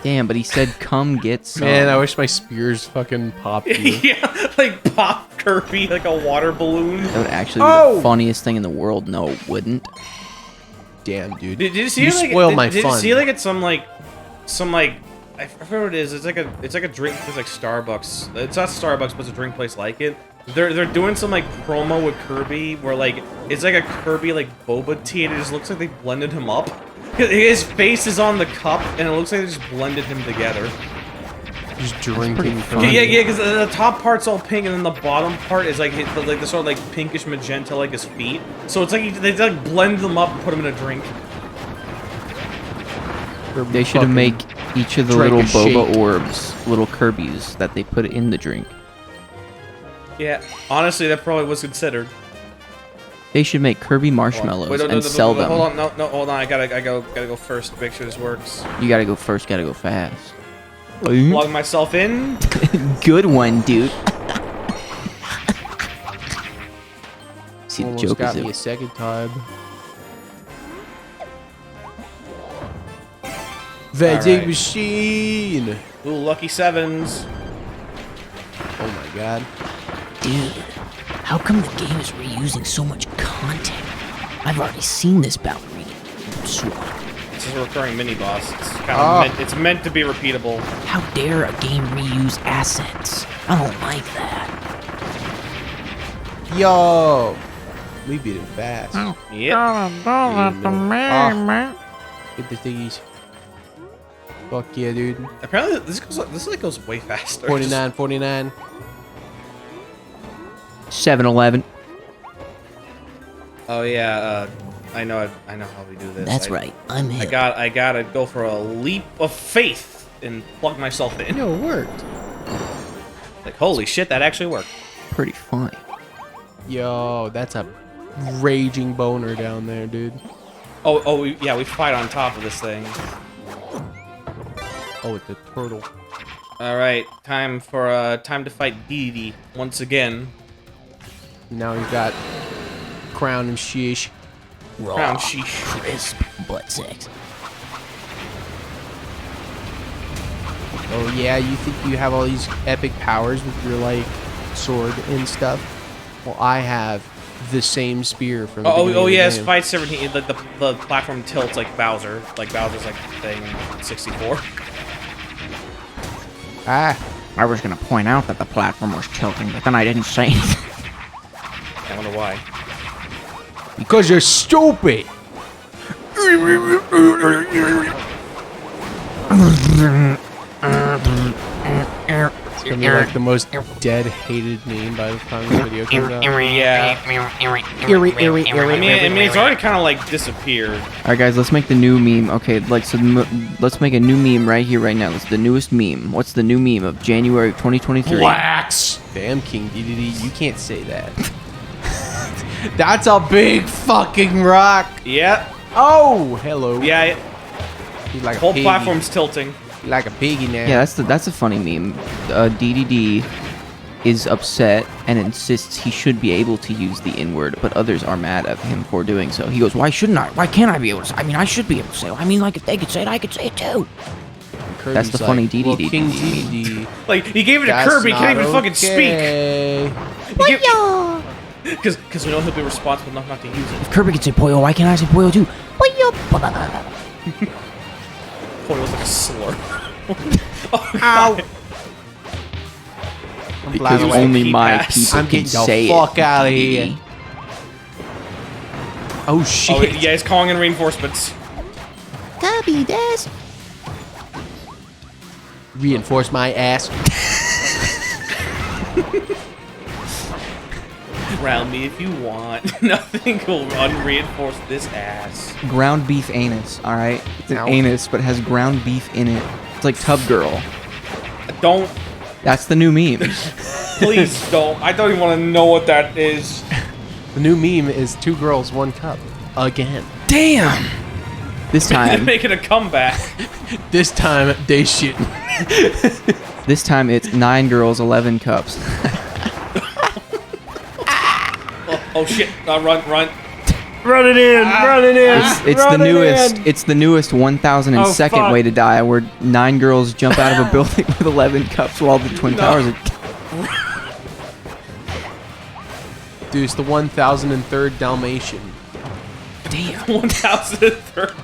Damn, but he said, "Come get some." Man, I wish my spears fucking popped you. Yeah, like pop Kirby like a water balloon. That would actually be the funniest thing in the world. No, it wouldn't. Damn, dude. Did you see You like spoil my did fun. you see like it's some I forget what it is. It's like a drink place like Starbucks. It's not Starbucks, but it's a drink place like it. They're doing some like promo with Kirby where like it's like a Kirby like boba tea and it just looks like they blended him up. His face is on the cup and it looks like they just blended him together. Just drinking. Yeah, because the top part's all pink and then the bottom part is like the sort of like pinkish magenta like his feet. So it's like they like blend them up and put them in a drink. They should have make each of the drank little a boba shake. orbs, little Kirby's that they put in the drink. Yeah, honestly, that probably was considered. They should make Kirby marshmallows Wait, and sell them. Hold on, no, hold on. I gotta go first to make sure this works. You gotta go first. Gotta go fast. Plug myself in. Good one, dude. See, the Almost joke got is me a it. second time. Vending Alright. machine. Ooh, lucky 7s. Oh my god. Dude, how come the game is reusing so much content? I've already seen this ballerina swap. This is a recurring mini boss. It's kind Ah. of it's meant to be repeatable. How dare a game reuse assets? I don't like that. Yo. We beat him fast. Yep. Get the thingies. Fuck yeah, dude. Apparently, this like goes way faster. 49, 49. 7-Eleven. Oh yeah, I know how we do this. That's right, I'm hip. I gotta go for a leap of faith and plug myself in. Yo, it worked. Like, holy shit, that actually worked. Pretty funny. Yo, that's a raging boner down there, dude. Yeah, we fight on top of this thing. Oh, it's a turtle. All right, time to fight DDD once again. Now he's got crown and sheesh. Raw, Crown sheesh. crisp butt sex. Oh yeah, you think you have all these epic powers with your like sword and stuff? Well, I have the same spear from the beginning of the yes, game. fight 17. The platform tilts like Bowser. Like Bowser's like thing 64. Ah, I was gonna point out that the platform was tilting, but then I didn't say anything. I wonder why. because you're stupid. It's gonna be like the most dead hated name by the time the video comes out. Yeah. I mean, it's already kind of like disappeared. All right, guys, let's make the new meme. Okay, like so, let's make a new meme right here, right now. It's the newest meme. What's the new meme of January of 2023? Wax. Damn, King DDD, you can't say that. That's a big fucking rock. Yeah. Oh, hello. Yeah. He's like Whole a piggy. platform's tilting. He's like a piggy now. Yeah, that's a funny meme. DDD is upset and insists he should be able to use the N-word, but others are mad at him for doing so. He goes, "Why shouldn't I? Why can't I be able to say? I mean, I should be able to say it. I mean, like if they could say it, I could say it too." Kirby's That's the like, funny DDD. well, King DDD. Like he gave it to That's Kirby, can't not even fucking okay. speak. Because we know he'll be responsible enough not to use it. If Kirby can say Poyo, why can't I say Poyo too? Poyo! Boy, it was like a slur. Ow. Because Like only my P-pass. people I'm can getting the say fuck it. out of here. Oh shit. Oh, yeah, he's calling in reinforcements. Kirby, this. Reinforce my ass. Round me if you want. Nothing will unreinforce this ass. Ground beef anus, all right? It's an Ow. anus, but it has ground beef in it. It's like Tub Girl. Don't. That's the new meme. Please don't. I don't even want to know what that is. The new meme is 2 girls, 1 cup. Again. Damn. This They're time, making a comeback. This time they shit. this time it's 9 girls, 11 cups. Oh shit! Run! Run it in. Run it in. It's the newest. It's the newest 1002nd fuck. way to die, where 9 girls jump out of a building with 11 cups while the twin towers are. Dude, it's the 1003rd Dalmatian. Damn. 1003rd.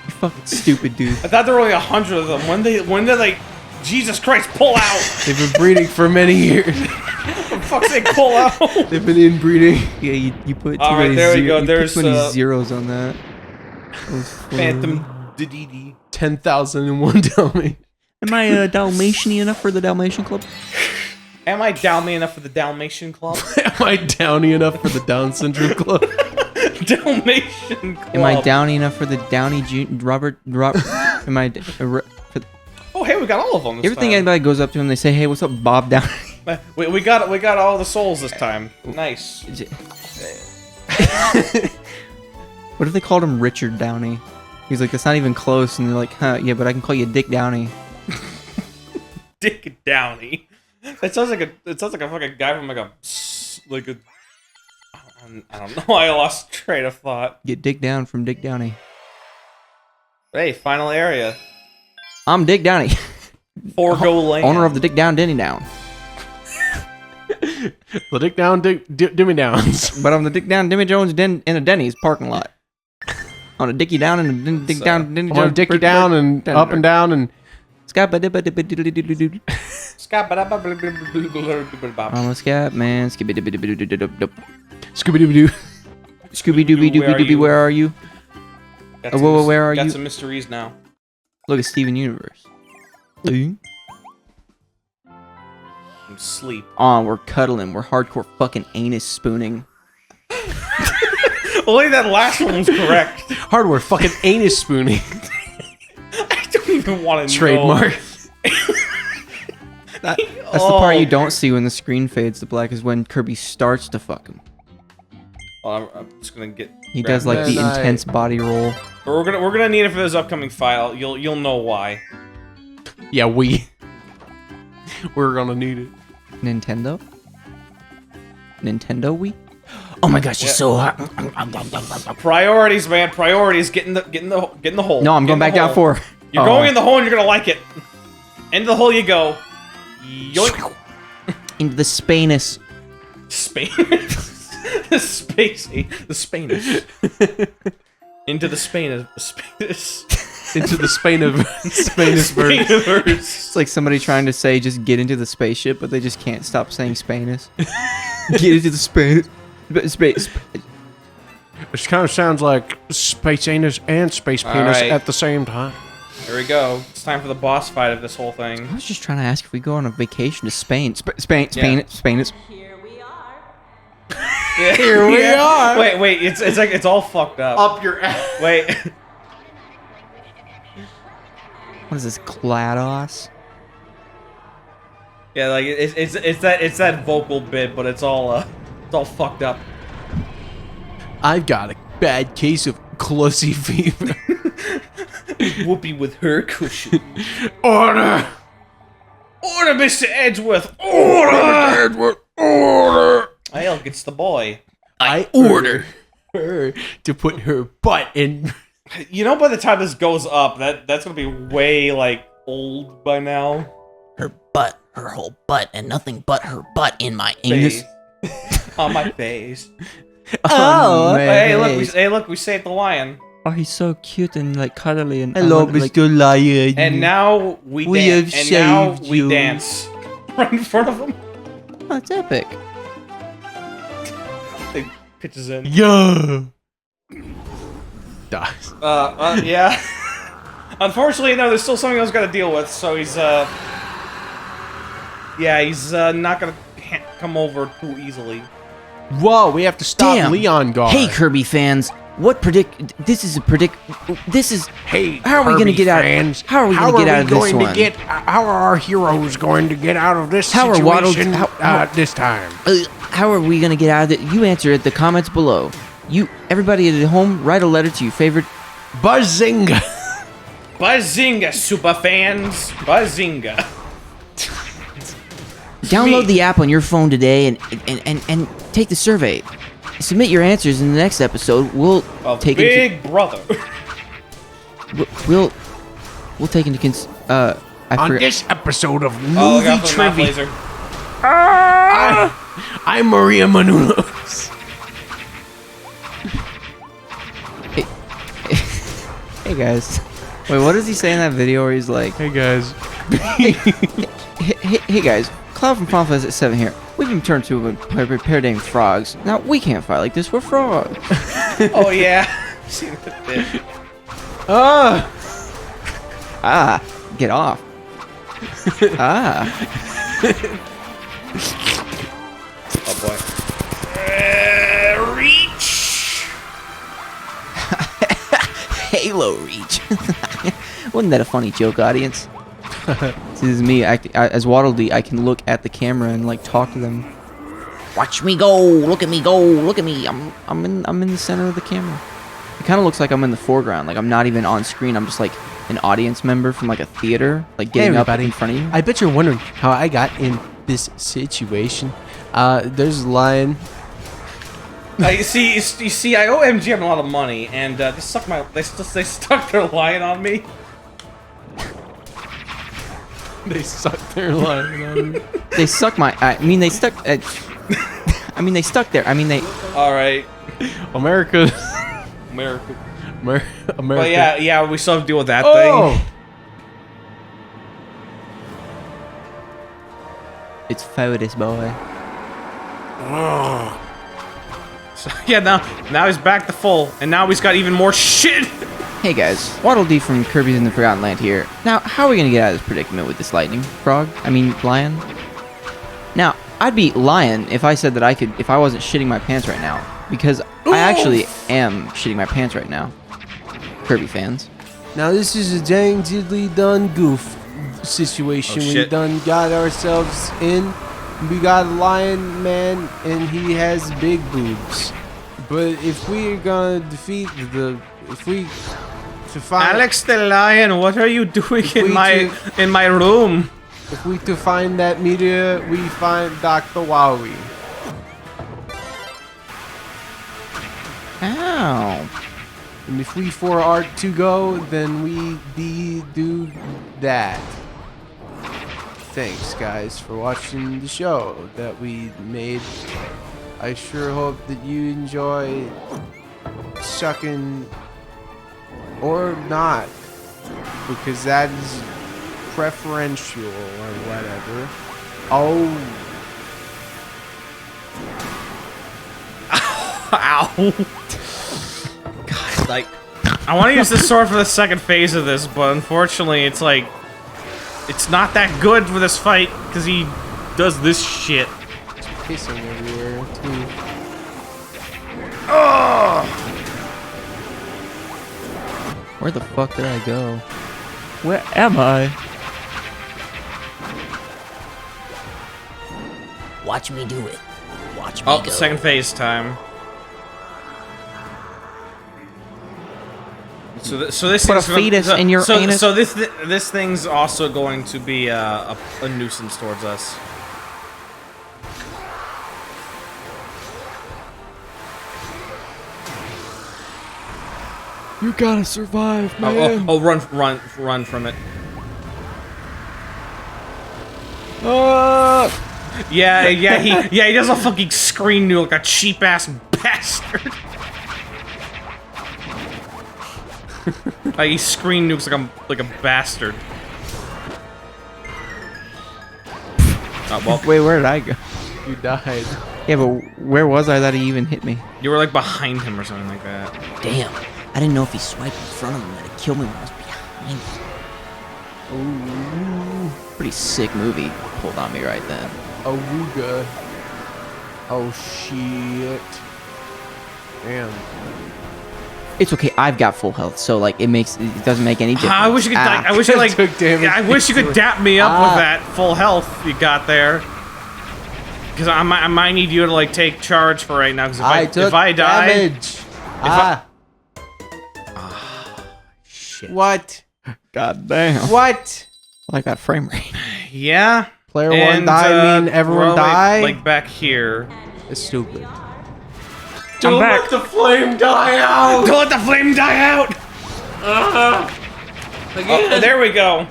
You fucking stupid dude. I thought there were only 100 of them. When they like, Jesus Christ, pull out! They've been breeding for many years. For fuck's sake, pull out! They've been inbreeding. Yeah, you put too All right, many, there we go. you There's, put too many zeros on that. Phantom DDD. 10,001 Dalmatian. Am I Dalmatian enough for the Dalmatian Club? Am I Downy enough for the Dalmatian Club? Am I downy enough for the Down Syndrome Club? Dalmatian Club. Am I Downy enough for the Downey Robert? Am I? Oh, hey, we got all of them. This Everything time. anybody goes up to him, they say, "Hey, what's up, Bob Downey?" We got all the souls this time. Nice. What if they called him Richard Downey? He's like, that's not even close, and they're like, huh, yeah, but I can call you Dick Downey. Dick Downey. It sounds like a fucking guy from I don't know. I lost train of thought. Get Dick down from Dick Downey. Hey, final area. I'm Dick Downey. Forgo land. Owner of the Dick Down Denny Down. The Dick Down Dimmy Downs. But I'm the Dick Down Dimmy Jones in a Denny's parking lot. On a Dickie Down and a Dick Down Denny I want Jones. to dick you down and up and down and... I'm a scat man. Scooby-Doo. Scooby-Dooby-Dooby-Dooby, where are you? Where are got you? some mysteries now. Look at Steven Universe. I'm sleep. Oh, we're cuddling. We're hardcore fucking anus spooning. Only that last one was correct. Hardware fucking anus spooning. I don't even want to Trademark. That's the part you don't see when the screen fades to black is when Kirby starts to fuck him. Well, I'm just gonna get. He does like the intense body roll. But we're gonna need it for this upcoming file. You'll know why. Yeah, we're gonna need it. Nintendo Wii. Oh my gosh, you're so hot. Priorities, man. Priorities. Get in the hole. No, I'm going back down 4. You're going in the hole and you're gonna like it. Into the hole you go. Yoink. Into the Spanus. Spain. The spacey. The Spanus. Into the Spanus. Into the Spanus-verse. It's like somebody trying to say just get into the spaceship, but they just can't stop saying Spanus. Get into the Spanus. Space. Which kind of sounds like space anus and space penis at the same time. Here we go. It's time for the boss fight of this whole thing. I was just trying to ask if we go on a vacation to Spain. Spain. Here we are. Here we are. Wait. It's like it's all fucked up. Up your ass. Wait. What is this, GLaDOS? Yeah, like it's that vocal bit, but it's all fucked up. I've got a bad case of Clusy fever. Whoopi with her cushion. Order, Mr. Edgeworth. Order. I'll gets the boy. I order her to put her butt in. You know, by the time this goes up, that's gonna be way like old by now. Her butt, her whole butt, and nothing but her butt in my anus. On my face. Oh, Hey, look, we saved the lion. Oh, he's so cute and like cuddly and Hello, Mr. Lion. And now we dance. And now we dance right in front of him. Oh, it's epic. They pitches in. Yeah. Dies. Yeah. Unfortunately, no, there's still something else got to deal with. So he's not gonna come over too easily. Whoa, we have to stop Leon Guard. Hey, Kirby fans. Hey, how are we gonna get out? How are we gonna get out of this one? How are our heroes going to get out of this How are situation Waddle- this time? How are we gonna get out of it? You answer it. The comments below. Everybody at home, write a letter to your favorite. Buzzinga. Buzzinga, super fans. Buzzinga. Download the app on your phone today and take the survey. Submit your answers in the next episode. We'll take Big Brother. We'll take into on this episode of look out Movie for the mouth Trivia. laser. I'm Maria Menounos. Hey guys. Wait, what does he say in that video where he's like, Hey guys. hey guys, Cloud from Final Fantasy 7 here. We've been turned to a pair of dang frogs. Now we can't fight like this. We're frogs. Oh yeah. Seen that bit. Get off. Oh boy. Reach. Halo Reach. Wasn't that a funny joke, audience? This is me. As Waddle Dee, I can look at the camera and like talk to them. Watch me go. Look at me go. Look at me. I'm in the center of the camera. It kind of looks like I'm in the foreground. Like I'm not even on screen. I'm just like an audience member from like a theater, like getting up in front of you. I bet you're wondering how I got in this situation. There's a lion. You see, I owe MGM a lot of money, and they stuck their lion on me. They suck their lion. They suck my. I mean, they stuck. I mean, they stuck there. I mean, they. All right. America. America. America. But yeah, we still have to deal with that Oh! thing. It's Fotis, boy. So, yeah, now he's back to full, and now he's got even more shit. Hey guys, Waddle Dee from Kirby's in the Forgotten Land here. Now, how are we gonna get out of this predicament with this lightning frog? I mean, lion. Now, I'd be lying if I said that if I wasn't shitting my pants right now, because I actually am shitting my pants right now. Kirby fans. Now this is a dang diddly done goof situation. Oh, We shit. done got ourselves in. We got a lion man and he has big boobs. But if we're gonna defeat to find Alex the Lion, what are you doing in my room? If we to find that meteor, we find Dr. Wowie. Ow. And if we for art to go, then we do that. Thanks, guys, for watching the show that we made. I sure hope that you enjoy sucking or not, because that is preferential or whatever. Oh. Ow. God, like, I want to use this sword for the second phase of this, but unfortunately, it's like, it's not that good for this fight because he does this shit. It's pissing everywhere, too. Oh! Where the fuck did I go? Where am I? Watch me do it. Watch me go. Second phase time. So this Put a thing's fetus in your anus. So this thing's also going to be a nuisance towards us. You gotta survive, man. Run from it. Yeah, he does a fucking screen nuke like a cheap ass bastard. He screen nukes like a bastard. Well, Wait, where did I go? You died. Yeah, but where was I that he even hit me? you were like behind him or something like that. Damn. I didn't know if he swiped in front of him that it killed me when I was behind him. Ooh. Pretty sick movie pulled on me right then. Awooga. Oh shit. Damn. It's okay, I've got full health, so like it doesn't make any difference. I wish you could I wish you could dap me up with that full health you got there. Because I might need you to like take charge for right now. Because if I die, damage. shit. What? God damn. What? I like that frame rate. Yeah. Player one die mean everyone die? Like back here. It's stupid. Don't let the flame die out! Don't let the flame die out! Oh, there we go.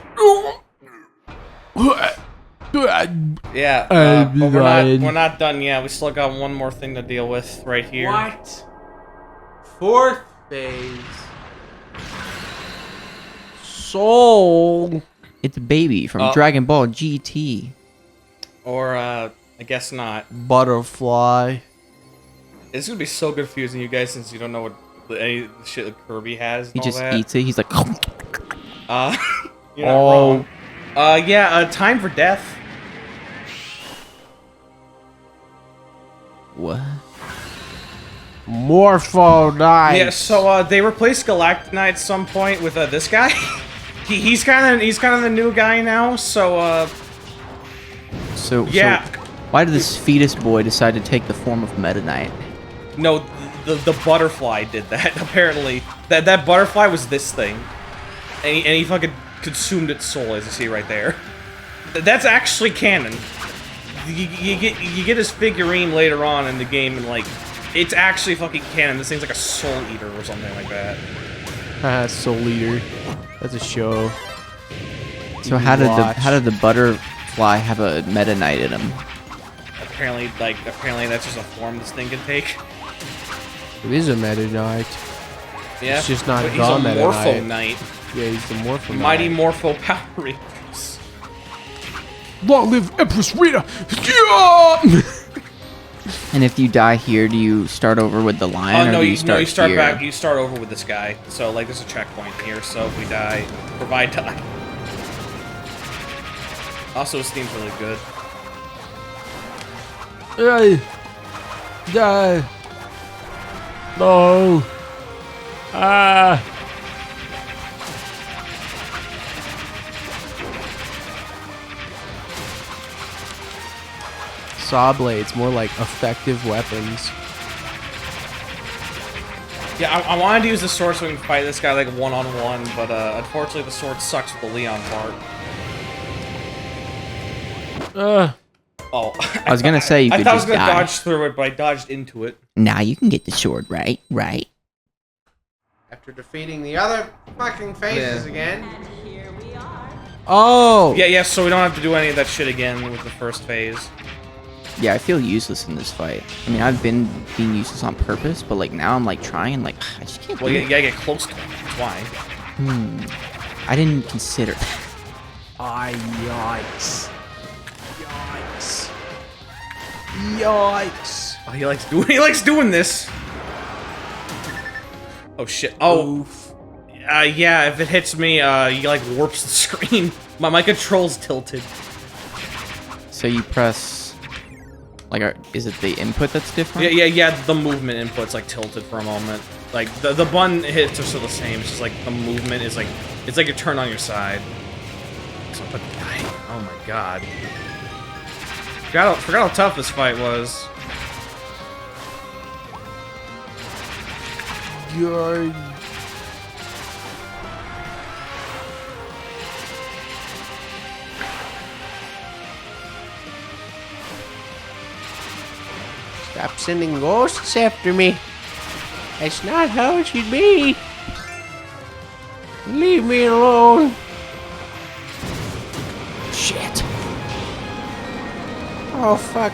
Yeah, but we're not done yet. We still got one more thing to deal with right here. What? Fourth phase. Soul. It's a baby from Dragon Ball GT. Or, I guess not. Butterfly. It's gonna be so confusing, you guys, since you don't know what any shit that Kirby has. And He all just that. eats it. He's like, You're not wrong. Yeah, time for death. what? Morpho dies. Yeah, so they replaced Galactonite at some point with this guy. he's kind of the new guy now. So So yeah. So why did this fetus boy decide to take the form of Meta Knight? No, the butterfly did that. Apparently, that butterfly was this thing, and he fucking consumed its soul, as you see right there. That's actually canon. You get his figurine later on in the game, and like, it's actually fucking canon. This thing's like a soul eater or something like that. Soul Eater. That's a show. So how did the butterfly have a Meta Knight in him? Apparently that's just a form this thing can take. It is a Meta Knight. Yeah, It's just not but he's the a Meta Morpho Knight. Knight. Yeah, he's the Morpho Knight. Mighty Morpho Power Rangers. Long live Empress Rita! Yeah! And if you die here, do you start over with the lion, or no, do you you start here? back. You start over with this guy. So like, there's a checkpoint here. So if we die, provide die. Also, his theme's really good. Die. No. Ah. Saw blades, more like effective weapons. Yeah, I wanted to use the sword so we can fight this guy like one-on-one, but unfortunately the sword sucks with the Leon part. Oh, I was gonna say you could I thought I was just gonna die. dodge through it, but I dodged into it. Now you can get the sword, right? Right. After defeating the other fucking phases again. Oh! Yeah, so we don't have to do any of that shit again with the first phase. Yeah, I feel useless in this fight. I mean, I've been being useless on purpose, but like now I'm like trying, like I just can't. Well, do you it. gotta get close to him. That's why. I didn't consider that. Yikes. Yikes. Yikes. Oh, he likes doing this. Oh shit. Oh. Yeah, if it hits me, he like warps the screen. My control's tilted. So you press, like, is it the input that's different? Yeah. The movement input's like tilted for a moment. Like the button hits are still the same. It's just like the movement is like it's like you turn on your side. But oh my god. Forgot how tough this fight was. You're... Stop sending ghosts after me. That's not how it should be. Leave me alone. Shit. Oh, fuck.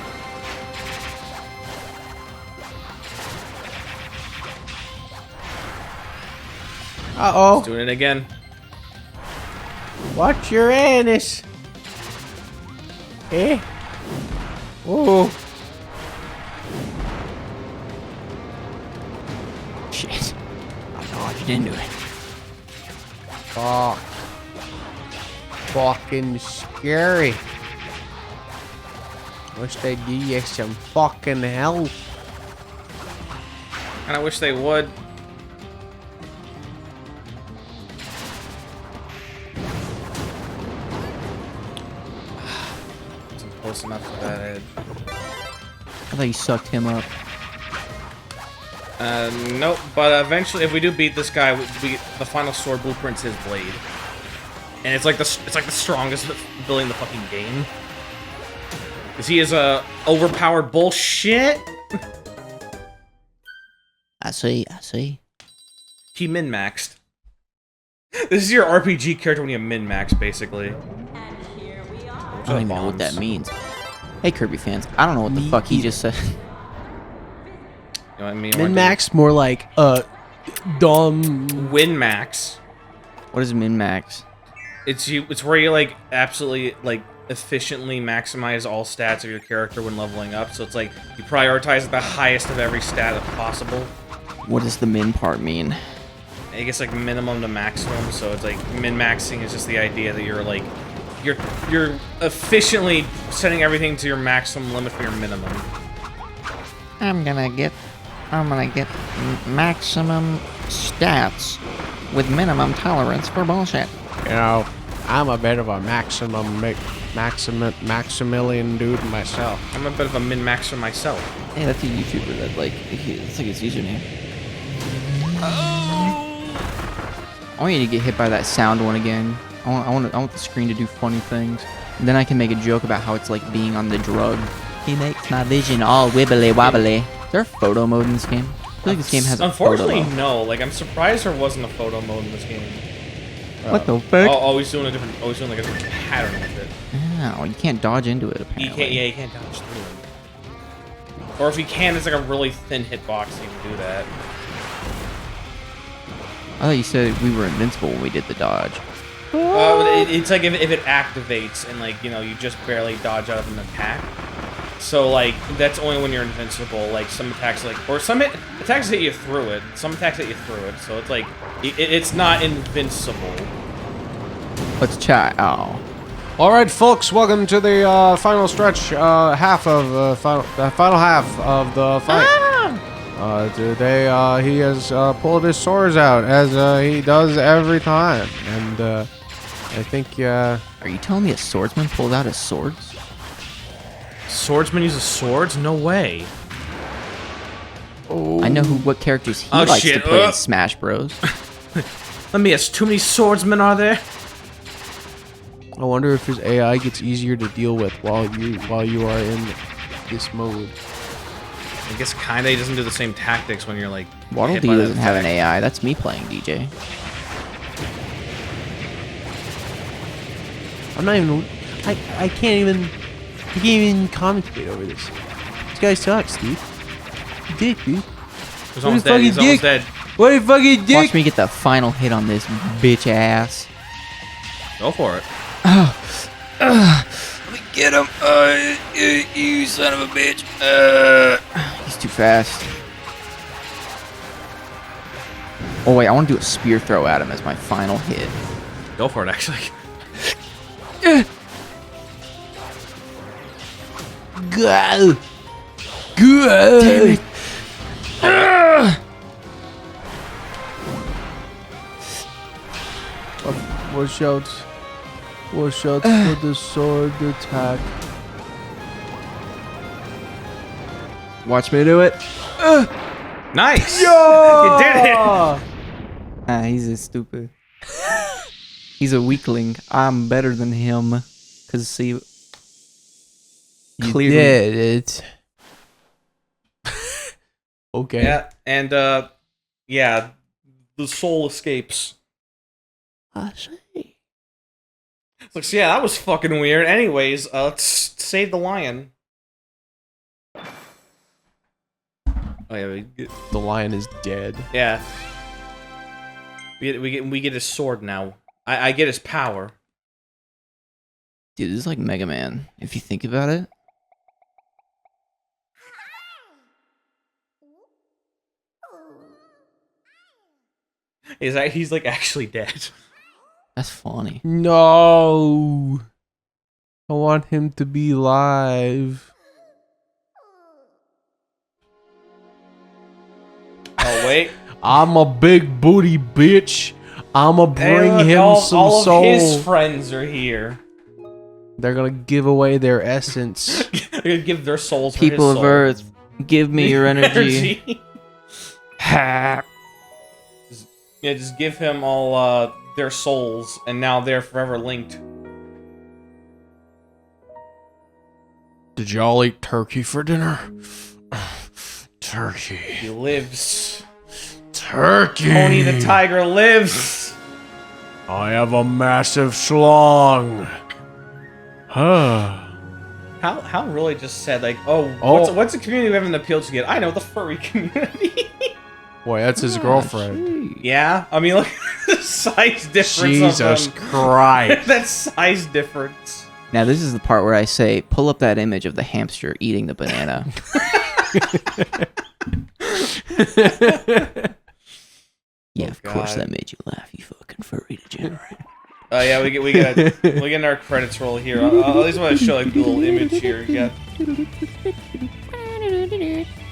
Uh-oh. Doing it again. Watch your anus. Eh? Oh. Shit. I dodged into it. Fuck. Fucking scary. Wish they'd give you some fucking help. And I wish they would. Wasn't close enough for that head. I thought you sucked him up. Nope. But eventually, if we do beat this guy, the final sword blueprint's his blade, and it's like the strongest ability in the fucking game. Cause he is a overpowered bullshit. I see. He min-maxed. This is your RPG character when you min-max, basically. I don't even know what that means. Hey, Kirby fans, I don't know what the fuck he just said. You know what I mean? Min-max, more like, dumb... Win-max. What is min-max? It's where you, like, absolutely, like, efficiently maximize all stats of your character when leveling up. So it's like, you prioritize the highest of every stat if possible. What does the min part mean? I guess, like, minimum to maximum. So it's like, min-maxing is just the idea that you're, like, you're efficiently setting everything to your maximum limit for your minimum. I'm gonna get maximum stats with minimum tolerance for bullshit. You know, I'm a bit of a maximilian dude myself. I'm a bit of a min-maxer myself. Hey, that's a YouTuber that, like, it's like his username. I want you to get hit by that sound one again. I want the screen to do funny things. And then I can make a joke about how it's like being on the drug. He makes my vision all wibbly wobbly. Is there a photo mode in this game? I feel like this game has a photo Unfortunately, mode. no. Like, I'm surprised there wasn't a photo mode in this game. What the fuck? Always doing a different. Always doing like a different pattern with it. Oh, you can't dodge into it. Apparently. You can't. Yeah, you can't dodge through it. Or if you can, it's like a really thin hitbox. So you can do that. I thought you said we were invincible when we did the dodge. It's like if it activates and like you just barely dodge out of an attack. So like that's only when you're invincible. Like some attacks attacks hit you through it. Some attacks hit you through it. So it's like it's not invincible. Let's chat. Oh. All right, folks, welcome to the final stretch, final half of the fight. Today he has pulled his swords out as he does every time, and I think. Are you telling me a swordsman pulled out his swords? Swordsman uses swords? No way. Oh. I know what characters he likes to play in Smash Bros. Let me ask, too many swordsmen are there? I wonder if his AI gets easier to deal with while you are in this mode. I guess kinda. He doesn't do the same tactics when you're like. Waddle Dee doesn't have an AI. That's me playing DJ. I'm not even. I can't even commentate over this. This guy sucks, dude. Dick, dude. He's almost dead. He's almost dead. What a fucking dick! Watch me get the final hit on this bitch ass. Go for it. Let me get him. You son of a bitch. He's too fast. Oh wait, I want to do a spear throw at him as my final hit. Go for it, actually. Go! Go! Damn it. Watch out for the sword attack. Watch me do it. Nice! Yo! You did it! Ah, he's a stupid. He's a weakling. I'm better than him. Cause see, You clearly did it. Okay. Yeah, and yeah, the soul escapes. I see. Looks, yeah, that was fucking weird. Anyways, let's save the lion. Oh yeah, The lion is dead. yeah. We get his sword now. I get his power. dude, this is like Mega Man. If you think about it. He's like actually dead. That's funny. No. I want him to be live. Oh wait. I'm a big booty bitch. I'ma bring him some all soul. Of his friends are here. They're gonna give away their essence. They're gonna give their souls for People his of soul. Earth, give me your energy. Yeah, just give him all their souls, and now they're forever linked. Did y'all eat turkey for dinner? Turkey. He lives. Turkey. Tony the Tiger lives. I have a massive schlong. Huh. How really just said like, oh, Oh. what's a community we haven't appealed to yet? I know, the furry community. Boy, that's his girlfriend. Yeah, I mean, look at the size difference. Jesus of them. Christ. That size difference. Now this is the part where I say, pull up that image of the hamster eating the banana. Yeah, of course God. that made you laugh, you fucking furry degenerate. Oh yeah, we get our credits roll here. I at least want to show like the little image here. Yeah.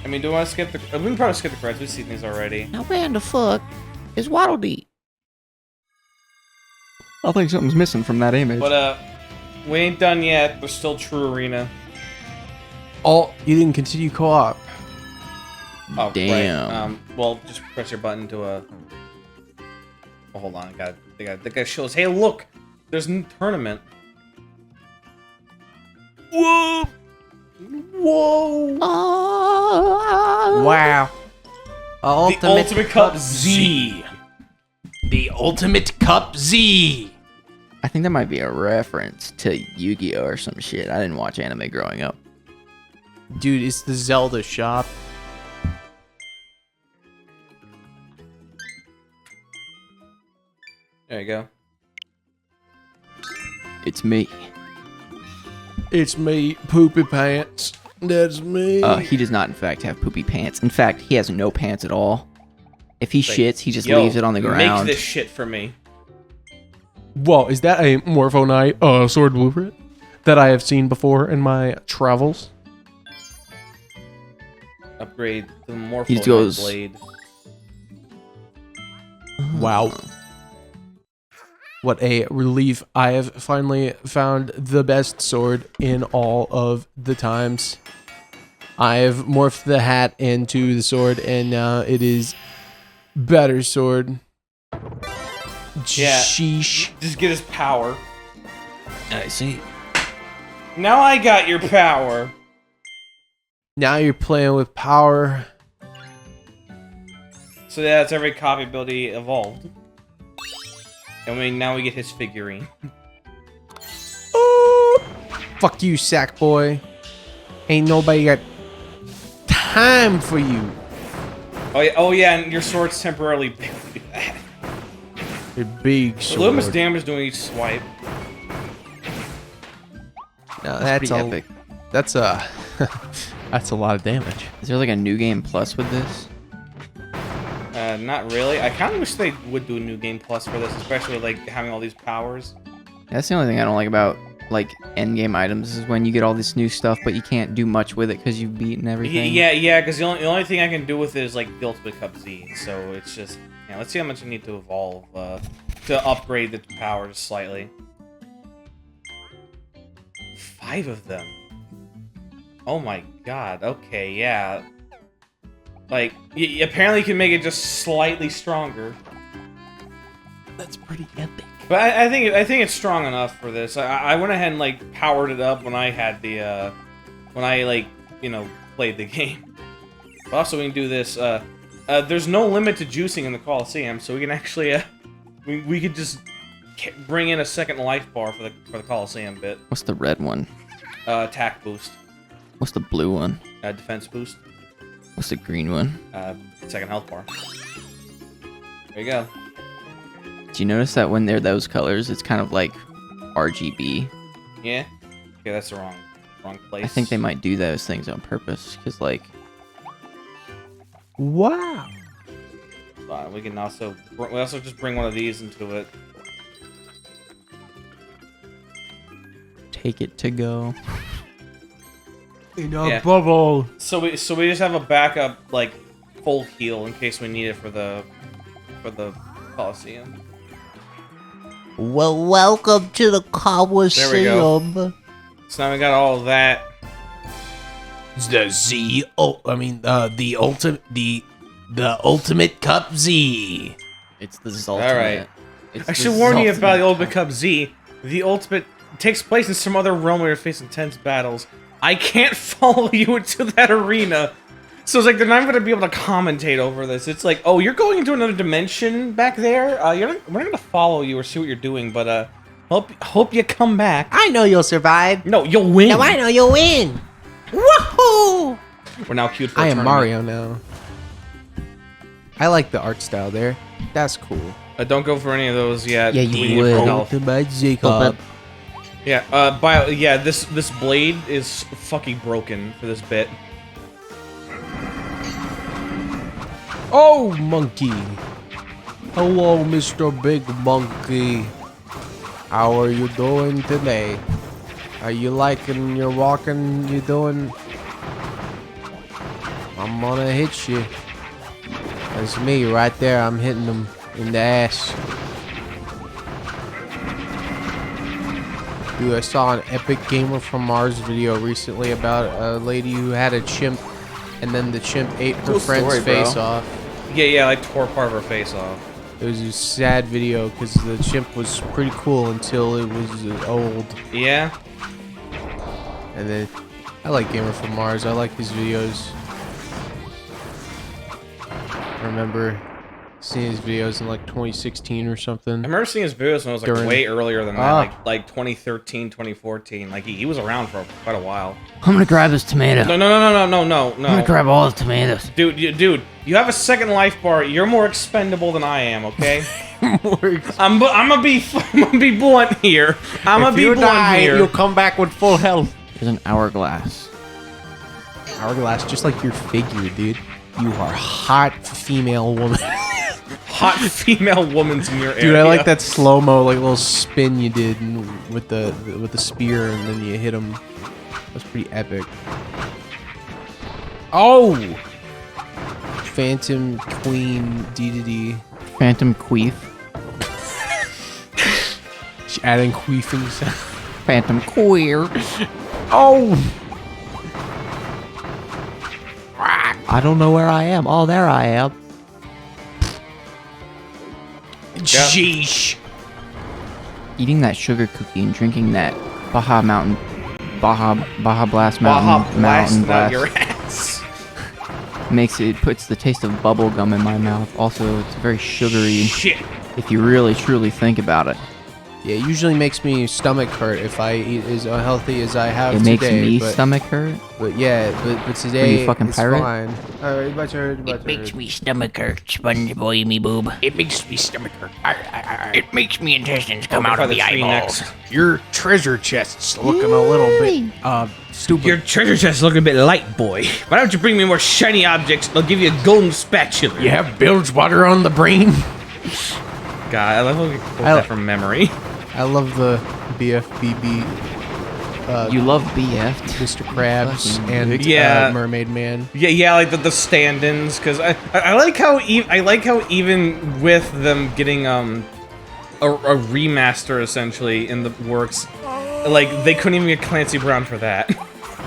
I mean, do we want to skip the? We can probably skip the credits. We've seen these already. Now where in the fuck is Waddle Dee? I think something's missing from that image. But we ain't done yet. There's still True Arena. Oh, you didn't continue co-op. Oh, damn. Right. Well, just press your button to a. Oh, hold on, the guy shows. Hey, look, there's a new tournament. Whoa! Whoa! Wow. The Ultimate Cup Z. the Ultimate Cup Z. I think that might be a reference to Yu-Gi-Oh or some shit. I didn't watch anime growing up. Dude, it's the Zelda shop. There you go. It's me. It's me, Poopy Pants. That's me. He does not, in fact, have poopy pants. In fact, he has no pants at all. If he Like, shits, he just yo, leaves it on the ground. Make this shit for me. Whoa, is that a Morpho Knight sword blueprint that I have seen before in my travels? Upgrade the Morpho He goes- blade. Wow. What a relief. I have finally found the best sword in all of the times. I have morphed the hat into the sword, and now it is better sword. Yeah. Sheesh. Just get his power. I see. Now I got your power. Now you're playing with power. So yeah, that's every copy ability evolved. And now we get his figurine. Fuck you, sack boy. Ain't nobody got time for you. Oh yeah, and your sword's temporarily big. Your big sword. Look how much damage doing each swipe. No, That's that's pretty a, epic. that's a that's a lot of damage. Is there like a new game plus with this? Not really. I kind of wish they would do a new game plus for this, especially like having all these powers. That's the only thing I don't like about like end game items is when you get all this new stuff, but you can't do much with it because you've beaten everything. Yeah, because the only thing I can do with it is like the Ultimate Cup Z. So it's just, yeah. Let's see how much I need to evolve to upgrade the power just slightly. 5 of them. Oh my god. Okay, yeah. Like, apparently you can make it just slightly stronger. That's pretty epic. But I think it's strong enough for this. I went ahead and like powered it up when I had the when I like played the game. But also we can do this. There's no limit to juicing in the Coliseum, so we can actually we could just bring in a second life bar for the Coliseum bit. What's the red one? Attack boost. What's the blue one? Defense boost. What's the green one? Second health bar. There you go. Do you notice that when they're those colors, it's kind of like RGB? Yeah. Okay, that's the wrong place. I think they might do those things on purpose, because like... Wow. We can also just bring one of these into it. Take it to go. In a bubble. So we just have a backup like full heal in case we need it for the Coliseum. Well, welcome to the Coliseum. There we go. So now we got all of that. It's the Z. Oh, I mean, the Ultimate Cup Z. It's the Zoltimate. All right. It's I the should warn you Zoltimate about the Ultimate Cup Z. The Ultimate takes place in some other realm where you're facing intense battles. I can't follow you into that arena. So it's like they're not going to be able to commentate over this. It's like, oh, you're going into another dimension back there. We're not going to follow you or see what you're doing, but hope you come back. I know you'll survive. No, you'll win. No, I know you'll win. Woohoo! We're now queued for I a am tournament. Mario now. I like the art style there. That's cool. Don't go for any of those yet. Yeah, you We need it for would. health. Ultimate Jacob. Yeah. This blade is fucking broken for this bit. Oh, monkey. Hello, Mr. Big Monkey. How are you doing today? Are you liking your walking you doing? I'm gonna hit you. That's me right there. I'm hitting them in the ass. Dude, I saw an Epic Gamer from Mars video recently about a lady who had a chimp, and then the chimp ate her Cool friend's story, bro. face off. Yeah, I tore part of her face off. It was a sad video because the chimp was pretty cool until it was old. Yeah? And then I like Gamer from Mars. I like his videos. I remember seen his videos in like 2016 or something. I remember seeing his videos when it was like way earlier than that, like 2013, 2014. Like he was around for quite a while. I'm gonna grab this tomato. No. I'm gonna grab all the tomatoes. Dude, you have a second life bar. You're more expendable than I am, okay? I'm gonna be blunt here. I'm gonna be blunt here. You'll come back with full health. There's an hourglass. Hourglass, just like your figure, dude. You are hot female woman. Hot female woman's in your area. Dude, I like that slow-mo, like little spin you did with the spear, and then you hit him. That was pretty epic. Oh! Phantom Queen D. Phantom Queef. She's adding queefing sound. Phantom Queer. Oh! I don't know where I am. Oh, there I am. Sheesh. Eating that sugar cookie and drinking that Baja Blast Mountain out your ass. puts the taste of bubble gum in my mouth. Also, it's very sugary. Shit. If you really truly think about it. Yeah, it usually makes me stomach hurt if I eat as unhealthy as I have It today. makes me stomach hurt. But yeah, but today Are you fucking it's pirate? fine. Alright, my turn. It makes me stomach hurt, sponge boy me boob. It makes me stomach hurt. It makes me intestines come out of the eyeballs. Your treasure chest's looking a little bit stupid. Your treasure chest is looking a bit light, boy. Why don't you bring me more shiny objects? I'll give you a golden spatula. You have bilge water on the brain. God, I love how we quote that from memory. I love the BFBB. You love BF, Mr. Krabs and Mermaid Man. Yeah, like the stand-ins, because I like how even with them getting a remaster essentially in the works, like they couldn't even get Clancy Brown for that.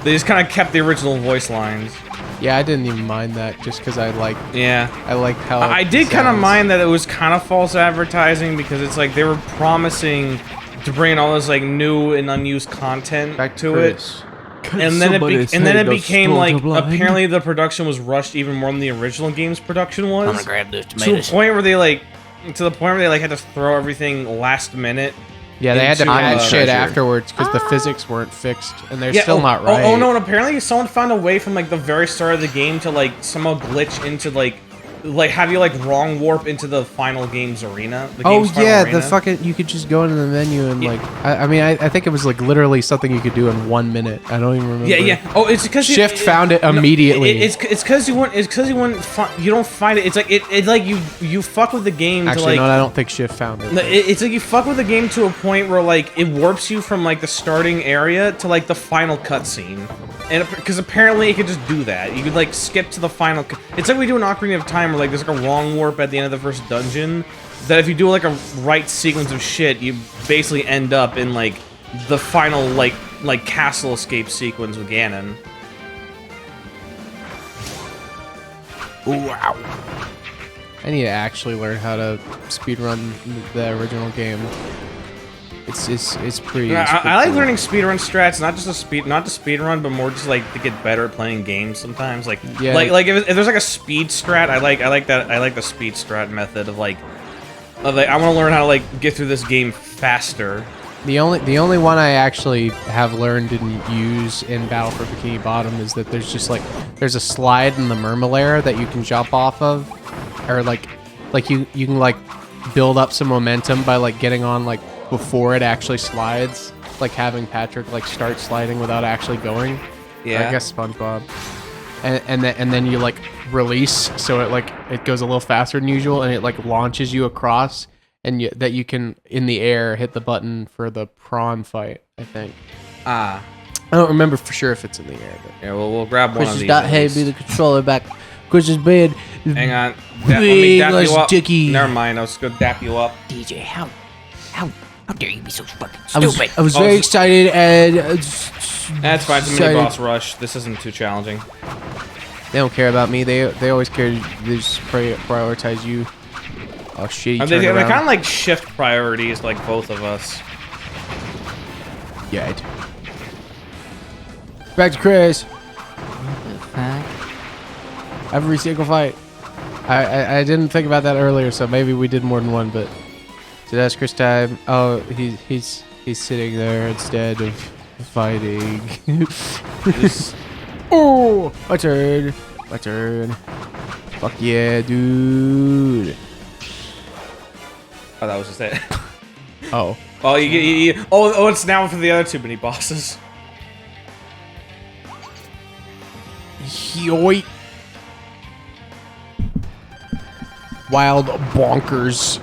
They just kind of kept the original voice lines. Yeah, I didn't even mind that just because I liked. Yeah, I liked how. I did kind of mind that it was kind of false advertising because it's like they were promising to bring in all this like new and unused content back to it, and then it became like apparently the production was rushed even more than the original game's production was. I'm gonna grab those tomatoes. To the point where they had to throw everything last minute. Yeah, they had to add shit afterwards because the physics weren't fixed, and they're still not right. Oh no! And apparently, someone found a way from like the very start of the game to like somehow glitch into like have you like wrong warp into the final game's arena. The game's final arena. The fucking you could just go into the menu and like I think it was like literally something you could do in 1 minute. I don't even remember. Yeah. Oh, it's because Shift found it immediately. It's because you don't find it. It's like it like you fuck with the game. Actually, to, like, no, I don't think Shift found it. It's like you fuck with the game to a point where like it warps you from like the starting area to like the final cutscene, and because apparently it could just do that. You could like skip to the final. It's like we do an Ocarina of Time where like there's like a wrong warp at the end of the first dungeon. That if you do like a right sequence of shit, you basically end up in like the final like castle escape sequence with Ganon. Wow. I need to actually learn how to speedrun the original game. It's pretty. I like learning speedrun strats, not to speedrun, but more just like to get better at playing games sometimes. Like if there's like a speed strat, I like the speed strat method of like I want to learn how to like get through this game faster. The only one I actually have learned and use in Battle for Bikini Bottom is that there's a slide in the Murmelair that you can jump off of, or like you can like build up some momentum by like getting on like before it actually slides, like having Patrick like start sliding without actually going. Yeah. I guess SpongeBob. And then you like release, so it goes a little faster than usual, and it like launches you across, and that you can in the air hit the button for the prawn fight. I think. I don't remember for sure if it's in the air. But yeah, we'll grab one of these. Hey, be the controller back. Chris is bad. Hang on. Let me dap you up. Never mind. I was gonna dap you up. DJ, how dare you be so fucking stupid? I was very excited and. That's fine. It's a mini boss rush. This isn't too challenging. They don't care about me. They always care. They just prioritize you. Oh shit! They kind of like shift priorities, like both of us. Yeah. Back to Chris. What the fuck? Every single fight. I didn't think about that earlier, so maybe we did more than one, but disastrous time. Oh, he's sitting there instead of fighting. Oh, my turn. My turn. Fuck yeah, dude. Oh, that was just it. Oh. Oh, oh, it's now for the other 2 mini bosses. Yoit. Wild Bonkers.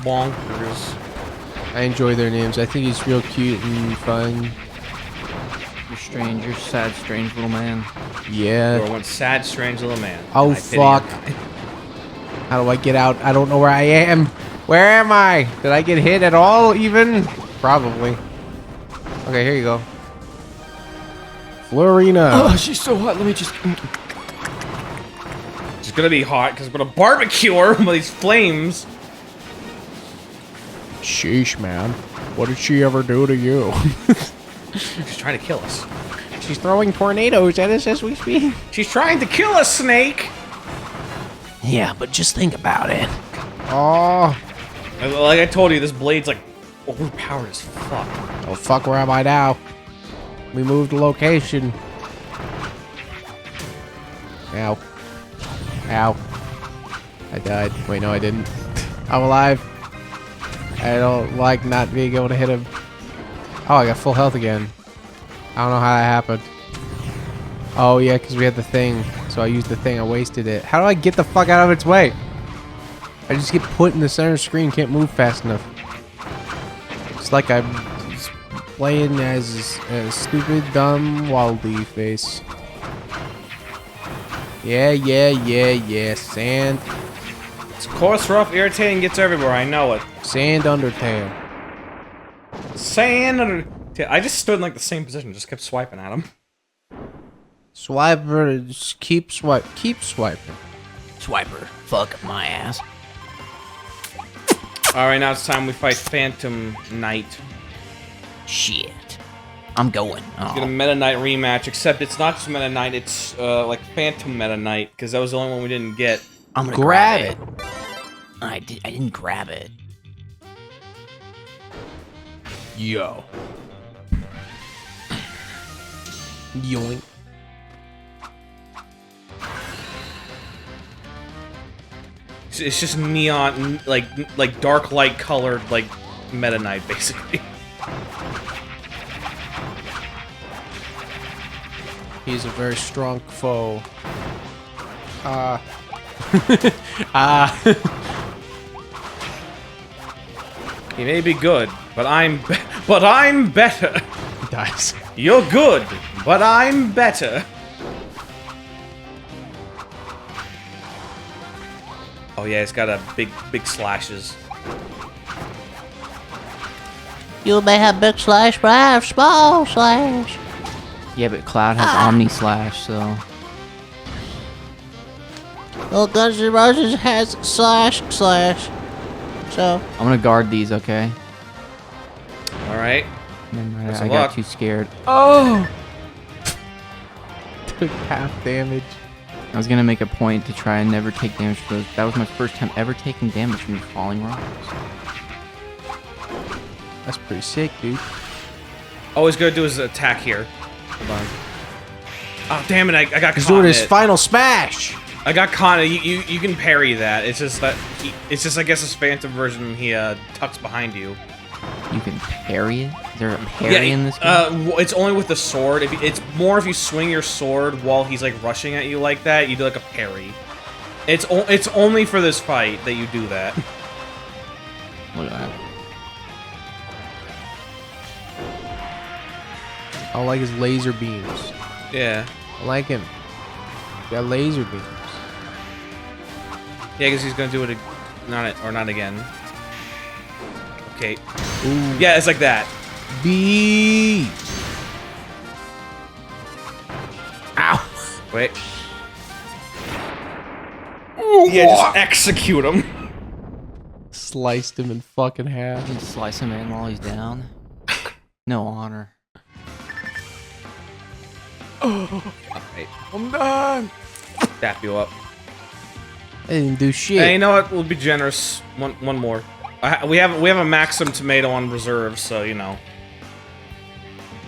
Bonkers. I enjoy their names. I think he's real cute and fun. You're strange. You're sad, strange little man. Yeah. You're one sad, strange little man. Oh, and I pity your fuck. kind. How do I get out? I don't know where I am. Where am I? Did I get hit at all, even? Probably. Okay, here you go. Florina. Oh, she's so hot. Let me just... It's gonna be hot because we're gonna barbecue her with these flames. Sheesh, man. What did she ever do to you? She's trying to kill us. She's throwing tornadoes at us as we speak. She's trying to kill us, Snake. Yeah, but just think about it. Oh. Like I told you, this blade's like overpowered as fuck. Oh, fuck, where am I now? We moved location. Ow. Ow. I died. Wait, no, I didn't. I'm alive. I don't like not being able to hit him. Oh, I got full health again. I don't know how that happened. Oh, yeah, because we had the thing. So I used the thing. I wasted it. How do I get the fuck out of its way? I just get put in the center screen. Can't move fast enough. It's like I'm playing as a stupid, dumb, Waldy face. Yeah. Sand. It's coarse, rough, irritating, gets everywhere. I know it. Sand Undertale. Sand Undertale. I just stood in like the same position, just kept swiping at him. Swiper, just keep swiping. Swiper, fuck my ass. Alright, now it's time we fight Phantom Knight. Shit. I'm going. It's gonna Meta Knight rematch, except it's not just Meta Knight, it's like Phantom Meta Knight, because that was the only one we didn't get. I'm gonna grab it. I didn't grab it. Yo. Yoink. It's just neon, like dark light colored, like Meta Knight, basically. He's a very strong foe. He may be good, but I'm better. He dies. You're good, but I'm better. Oh yeah, it's got a big slashes. You may have big slash, but I have small slash. Yeah, but Cloud has Omni Slash, so... Well, Guns N' Roses has slash. So... I'm gonna guard these, okay? Alright. I got too scared. Oh! Took half damage. I was gonna make a point to try and never take damage from those. That was my first time ever taking damage from falling rocks. That's pretty sick, dude. All he's gonna do is attack here. Hold on. Oh damn it! I got caught. He's doing in his it. final smash. I got caught. You can parry that. It's just that it's just I guess his phantom version. He tucks behind you. You can parry it? Is there a parry in this game? It's only with the sword. It's more if you swing your sword while he's like rushing at you like that, you do like a parry. It's only for this fight that you do that. Look at that. I like his laser beams. Yeah. I like him. Got laser beams. Yeah, because he's gonna do it, not again. Okay. Ooh. Yeah, it's like that. B. Ow. Wait. Yeah, just execute him. Sliced him in fucking half. You can slice him in while he's down. No honor. Alright. I'm done. Tap you up. I didn't do shit. Hey, you know what? We'll be generous. One more. We have a Maxim tomato on reserve, so you know.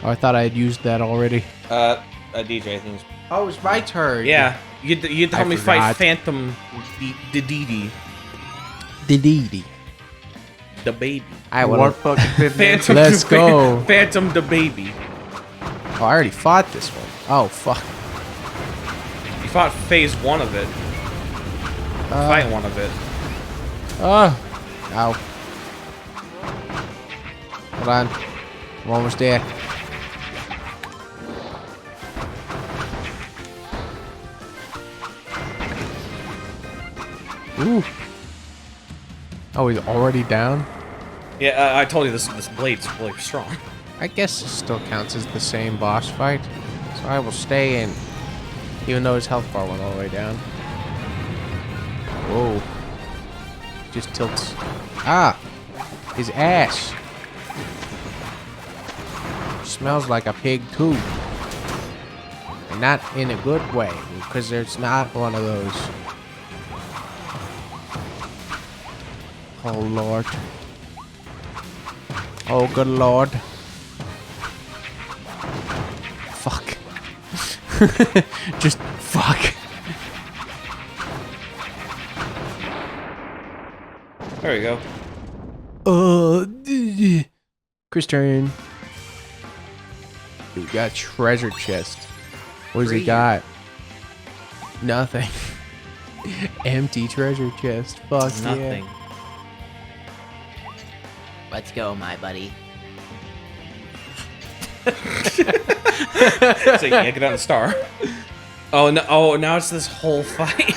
Oh, I thought I had used that already. DJ, I think. Oh, it's my turn. Yeah, you told me forgot. fight Phantom Dedede. Dedede. The baby. I What fucking Phantom. Let's go. Phantom the baby. Oh, I already fought this one. Oh, fuck. You fought phase 1 of it. Fight 1 of it. Oh. Ow. Hold on. I'm almost there. Ooh. Oh, he's already down? Yeah, I told you this blade's really strong. I guess it still counts as the same boss fight. So I will stay in. Even though his health bar went all the way down. Whoa. Just tilts. Ah! His ass. Smells like a pig too. And not in a good way, because there's not one of those. Oh lord. Oh good lord. Fuck. Just fuck. There we go. Chris turn. We got treasure chest. What does he got? Nothing. Empty treasure chest. Fuck Nothing. yeah. Let's go, my buddy. So yeah, get on the star. Oh no! Oh, now it's this whole fight.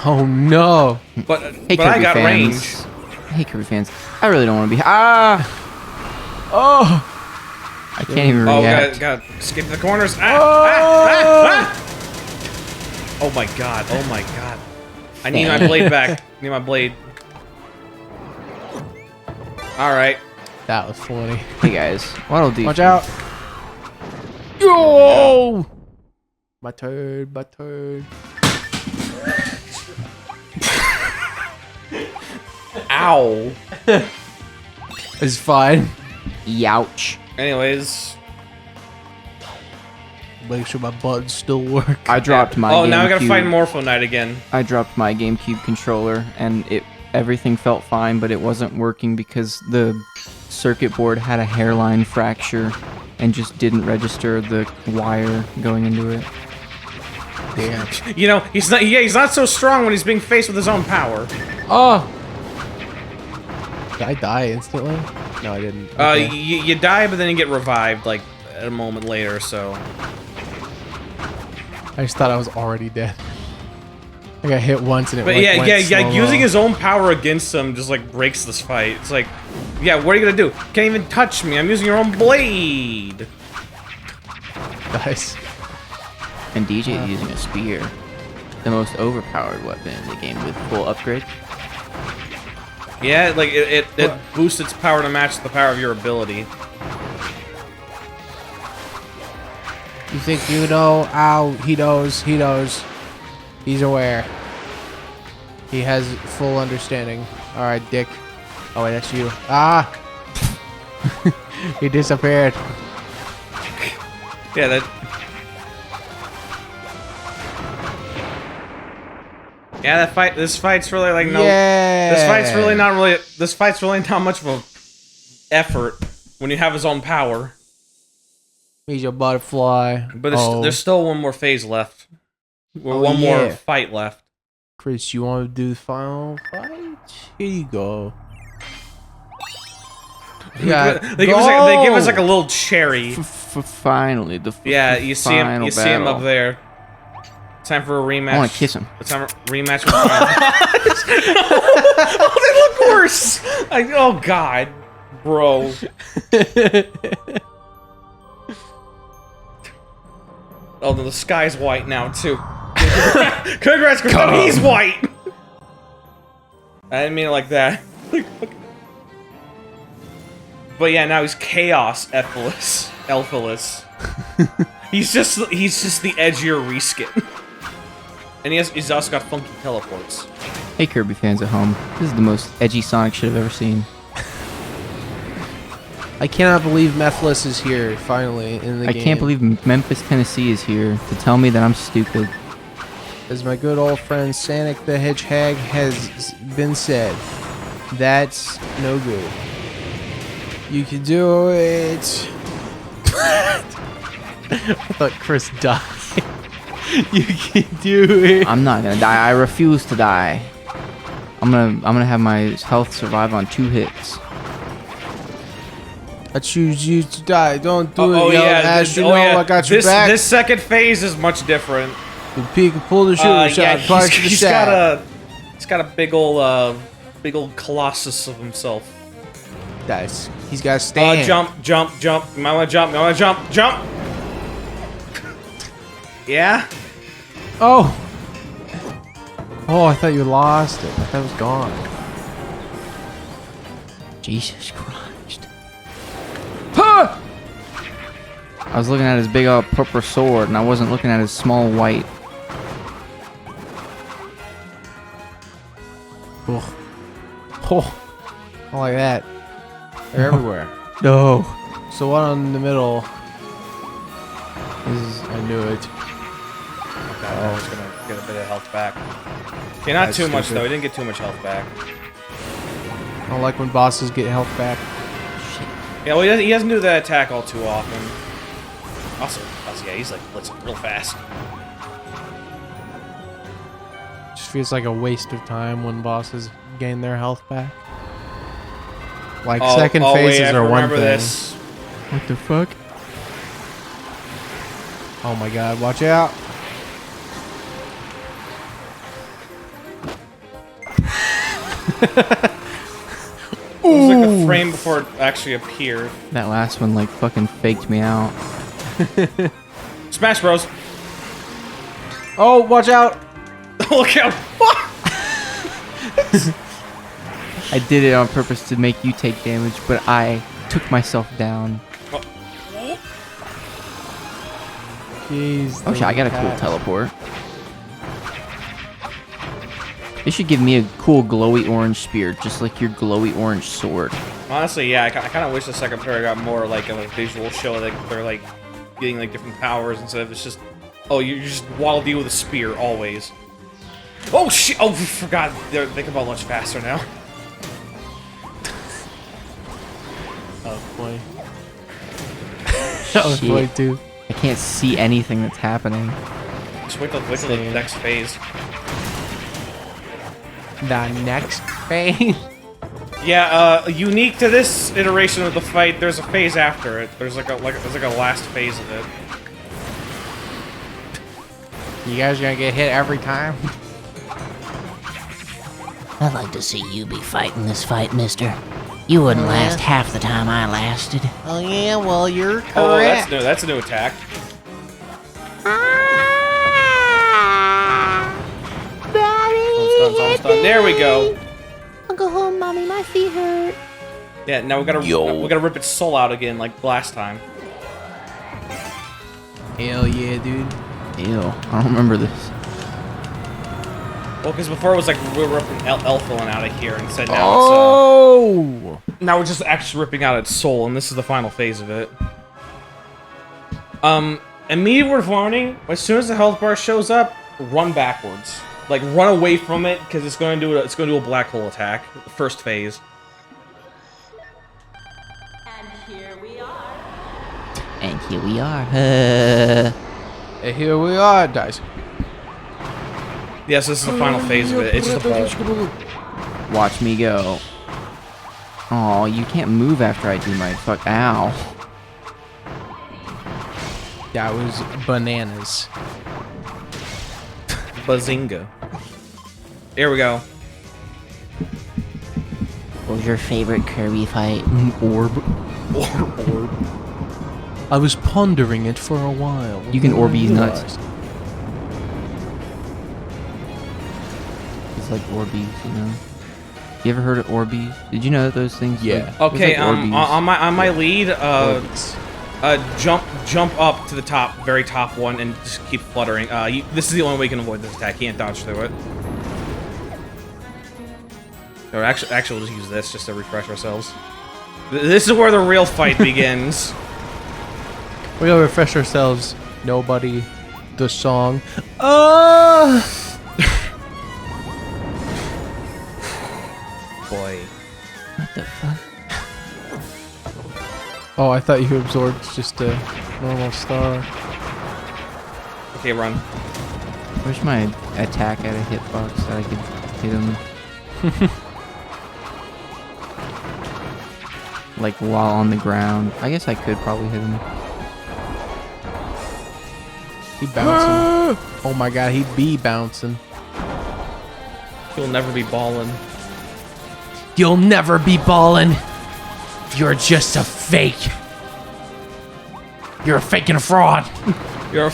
Oh no! But Hey, but I Kirby got fans. range. Hey, Kirby fans. I really don't want to be. Ah! Oh! I can't even Oh, react. gotta skip the corners. Ah! Oh my god! Oh my god! I need my blade back. I need my blade. All right. That was funny. Hey guys, what I'll do? Watch out! Yo! My turn. My turn. Ow! It's fine. Youch. Anyways. Make sure my buttons still work. I dropped my. Oh, now I gotta GameCube. fight Morpho Knight again. I dropped my GameCube controller, and everything felt fine, but it wasn't working because the circuit board had a hairline fracture and just didn't register the wire going into it. Damn. You know, he's not. Yeah, he's not so strong when he's being faced with his own power. Oh! Did I die instantly? No, I didn't. Okay. You die, but then you get revived like a moment later. So. I just thought I was already dead. I got hit once and it But like, yeah, went yeah. slow-mo. Using his own power against him just like breaks this fight. It's like, yeah, what are you gonna do? Can't even touch me. I'm using your own blade. Nice. And DJ is using a spear, the most overpowered weapon in the game with full upgrade. Yeah, like it boosts its power to match the power of your ability. You think you know? Ow, he knows. He knows. He's aware. He has full understanding. Alright, Dick. Oh, wait, that's you. Ah! He disappeared. Yeah, that. Yeah, that fight. This fight's really like no. Yeah. This fight's really not really. This fight's really not much of a effort when you have his own power. He's a butterfly. But there's still one more phase left. Or one more fight left. Chris, you want to do the final fight? Here you go. Yeah, they give us like a little cherry. Finally, the yeah, you see him. You see him battle. up there. Time for a rematch. I want to kiss him. It's time for a rematch with Oh, they look worse. Oh God, bro. Oh, the sky's white now too. Congrats, he's white. I didn't mean it like that. But yeah, now he's Chaos Elphalus. He's just the edgier reskin. And he's also got funky teleports. Hey, Kirby fans at home. This is the most edgy Sonic shit I've ever seen. I cannot believe Methless is here, finally, in the I game. can't believe Memphis, Tennessee is here to tell me that I'm stupid. As my good old friend Sonic the Hedgehog has been said, that's no good. You can do it. I thought Chris died. You can do it. I'm not gonna die. I refuse to die. I'm gonna have my health survive on 2 hits. I choose you to die. Don't do it, Oh yo. yeah, As you know, I got your this, back. This second phase is much different. The peek and pull the shooter shot. Twice to the he's side. got a big old colossus of himself. Guys, he's got to stand. Jump. You might want to jump. Jump. Yeah. Oh, I thought you lost it. I thought it was gone. Jesus Christ. Huh! I was looking at his big old purple sword, and I wasn't looking at his small white. Oh, I like that. They're everywhere. No. So one in the middle is, I knew it. Okay, I was gonna get a bit of health back. Okay, not too much though. He didn't get too much health back. I don't like when bosses get health back. Yeah, well, he doesn't do that attack all too often. Also, yeah, he's like blitzing real fast. Just feels like a waste of time when bosses gain their health back. Like second phases are one thing. This. What the fuck? Oh my god, watch out. It was like a frame before it actually appeared. That last one like fucking faked me out. Smash Bros. Oh, watch out. Look out. I did it on purpose to make you take damage, but I took myself down. Jeez. Oh shit, I got a cool teleport. They should give me a cool glowy orange spear, just like your glowy orange sword. Honestly, yeah, I kind of wish the second player got more like of a visual show that they're like getting like different powers instead of it's just, oh, you just waddle deal with a spear always. Oh shit! Oh, I forgot. They come out much faster now. Oh boy. Oh boy, too. I can't see anything that's happening. Just wait till the next phase. The next phase? Yeah, unique to this iteration of the fight, there's a phase after it. There's like a last phase of it. You guys gonna get hit every time? I'd like to see you be fighting this fight, mister. You wouldn't last half the time I lasted. Oh yeah, well you're correct. Oh, that's a new attack. Almost done. There we go. I'll go home, mommy. My feet hurt. Yeah, now we gotta rip its soul out again like last time. Hell yeah, dude. Ew, I don't remember this. Well, because before it was like we were ripping Elfilin out of here, and said now it's now we're just actually ripping out its soul, and this is the final phase of it. Immediate word of warning: as soon as the health bar shows up, run backwards. Like run away from it because it's going to do a black hole attack. The first phase. And here we are. And here we are. And here we are, guys. Yes, this is the final phase of it. It's just a ball. Watch me go. Oh, you can't move after I do my fuck. Ow. That was bananas. Bazinga. Here we go. What was your favorite Kirby fight? Orb. I was pondering it for a while. You can Orbeez nuts. It's like Orbeez, you know? You ever heard of Orbeez? Did you know that those things? Yeah. Okay, like on my lead, Jump up to the top, very top one, and just keep fluttering. This is the only way you can avoid this attack. You can't dodge through it. Or actually, we'll just use this just to refresh ourselves. This is where the real fight begins. We're gonna refresh ourselves. Nobody, the song. Boy. What the fuck? Oh, I thought you absorbed just a normal star. Okay, run. Where's my attack at a hitbox that I could hit him? Like while on the ground. I guess I could probably hit him. He bouncing. Oh my god, he'd be bouncing. You'll never be ballin'. You'll never be ballin'. You're just a fake. You're a fake and a fraud. You're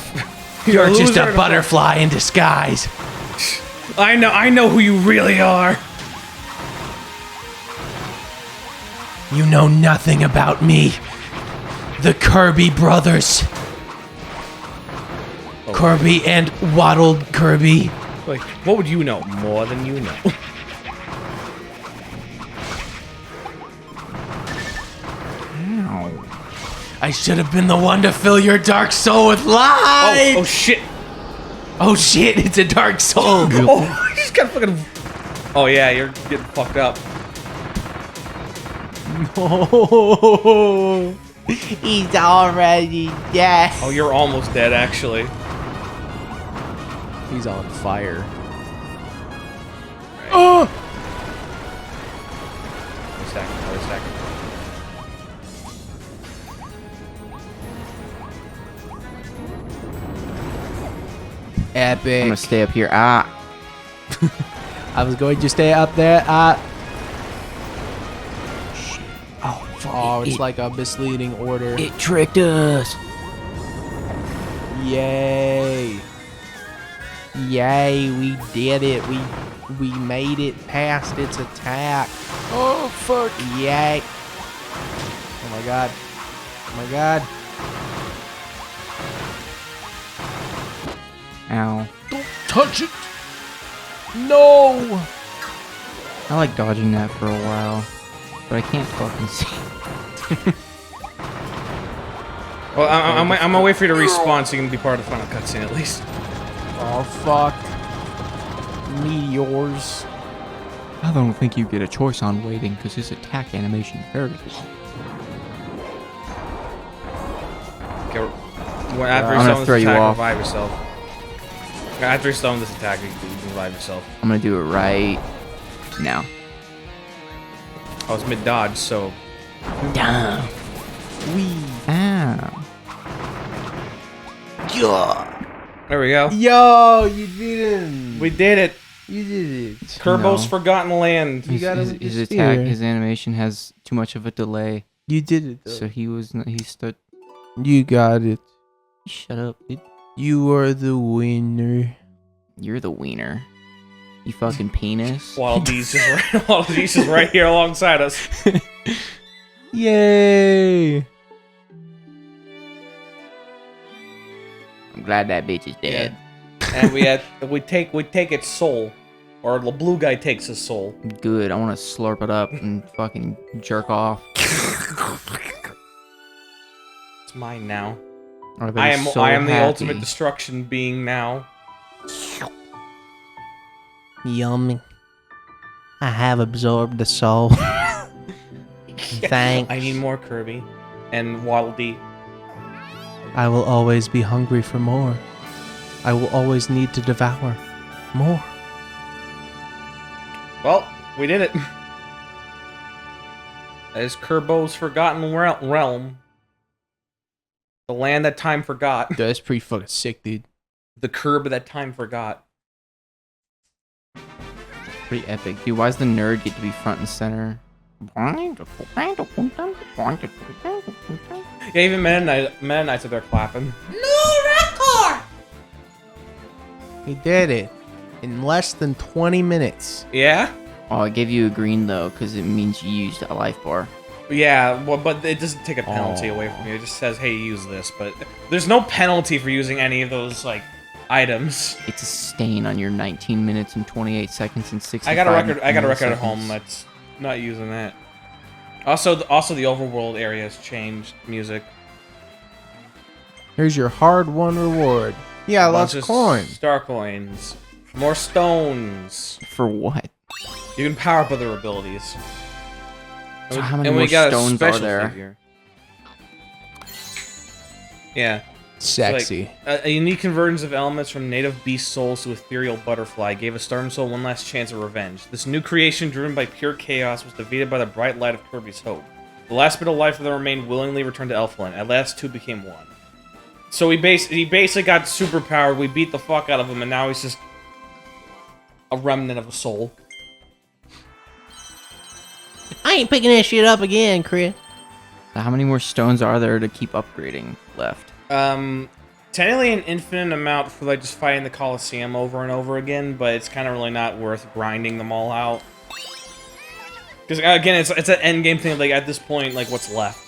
just a butterfly in disguise. I know who you really are. You know nothing about me. The Kirby brothers. Oh. Kirby and Waddled Kirby. Like, what would you know? More than you know. I should have been the one to fill your dark soul with light. Oh shit. Oh shit, it's a dark soul. Oh, I just got fucking. Oh yeah, you're getting fucked up. No. He's already dead. Oh, you're almost dead, actually. He's on fire. Oh! Another second. Epic. I'm gonna stay up here. Ah. I was going to stay up there. Oh, it's like a misleading order. It tricked us. Yay. Yay, we did it. We made it past its attack. Oh, fuck. Yay. Oh my god. Oh my god. Ow. Don't touch it. No. I like dodging that for a while, but I can't fucking see. Well, I'm gonna wait for you to respawn so you can be part of the final cutscene at least. Oh, fuck. Meteors. I don't think you get a choice on waiting, because his attack animation is very long. Okay, after I'm you gonna stone throw this you attack, off. revive yourself. After you stone this attack, you can revive yourself. I'm gonna do it right now. Oh, it's mid-dodge, so... Down. Wee. Ow. Yeah. There we go. Yo, you did it. We did it. You did it. Kerbo's No. Forgotten Land. You got him His with the attack, spear. his animation has too much of a delay. You did it. So he stood. You got it. Shut up, dude. You are the winner. You're the wiener. You fucking penis. Waddle Dee's just right here alongside us. Yay. I'm glad that bitch is dead. And we take its soul, or the blue guy takes his soul. Good. I want to slurp it up and fucking jerk off. It's mine now. I I am the ultimate destruction being now. Yummy. I have absorbed the soul. Thanks. I need more Kirby and Waddle Dee. I will always be hungry for more. I will always need to devour more. Well, we did it. That is Kerbo's Forgotten Realm. The land that time forgot. That's pretty fucking sick, dude. The curb that time forgot. Pretty epic. Dude, why does the nerd get to be front and center? Yeah, even Meta Knights are there clapping. He did it in less than 20 minutes. Yeah? Oh, I gave you a green though, because it means you used a life bar. Yeah, well, but it doesn't take a penalty away from you. It just says, "Hey, use this." But there's no penalty for using any of those like items. It's a stain on your 19 minutes and 28 seconds and 65. I got a record at home that's not using that. Also, the overworld area has changed music. Here's your hard-won reward. Yeah, lots of coins. Star coins. More stones. For what? You can power up other abilities. So how many more stones are there? Figure. Yeah. Sexy. Like, a unique convergence of elements from native beast souls to ethereal butterfly gave a stardom soul one last chance of revenge. This new creation, driven by pure chaos, was defeated by the bright light of Kirby's hope. The last bit of life of the remain willingly returned to Elfland. At last, two became one. So he basically got superpowered. We beat the fuck out of him, and now he's just a remnant of a soul. I ain't picking that shit up again, Chris. So how many more stones are there to keep upgrading left? Technically an infinite amount for like just fighting the Colosseum over and over again, but it's kind of really not worth grinding them all out. Because again, it's an end game thing. Like at this point, like what's left?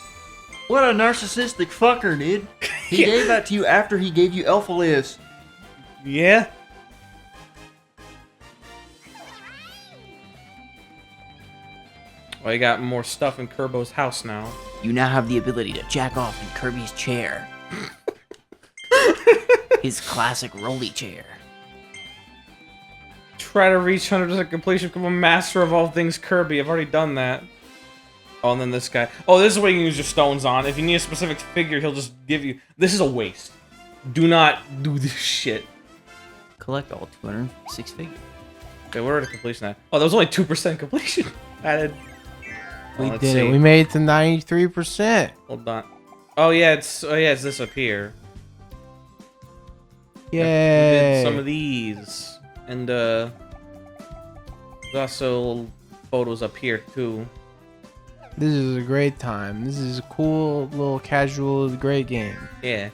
What a narcissistic fucker, dude. He gave that to you after he gave you Elphalius. Yeah. Well, you got more stuff in Kirbo's house now. You now have the ability to jack off in Kirby's chair. His classic rolly chair. Try to reach 100% completion, become a master of all things Kirby. I've already done that. Oh, and then this guy. Oh, this is what you can use your stones on. If you need a specific figure, he'll just give you... This is a waste. Do not do this shit. Collect all 206 figures. Okay, what are the completion at? Oh, that was only 2% completion added. We did it. We made it to 93%. Hold on. Oh yeah, it's this up here. Yay! We did some of these, and there's also photos up here too. This is a great time. This is a cool little casual, great game. Yeah.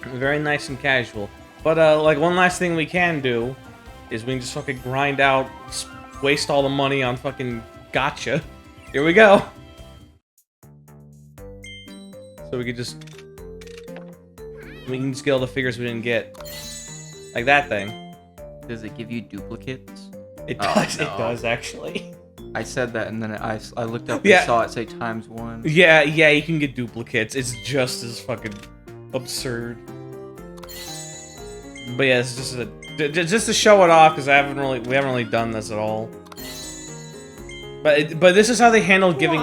Very nice and casual. But like one last thing we can do is we can just fucking grind out, waste all the money on fucking gotcha. Here we go. So we can just get all the figures we didn't get, like that thing. Does it give you duplicates? It does. It does actually. I said that and then I looked up Yeah. and saw it say ×1. Yeah, you can get duplicates. It's just as fucking absurd. But yeah, it's just to show it off because we haven't really done this at all. But this is how they handle giving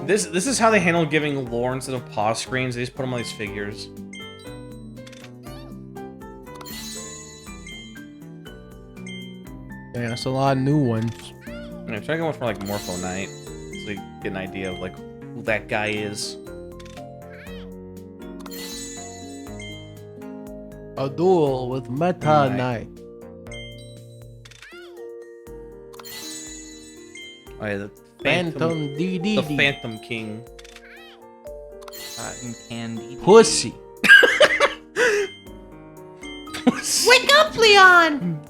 this is how they handle giving lore instead of pause screens. They just put them on these figures. Yeah, it's a lot of new ones. I'm trying to go for like Morpho Knight, so you get an idea of like who that guy is. A duel with Meta Knight. Oh yeah, the Phantom DD. The Phantom King. Cotton candy. Pussy. Wake up, Leon!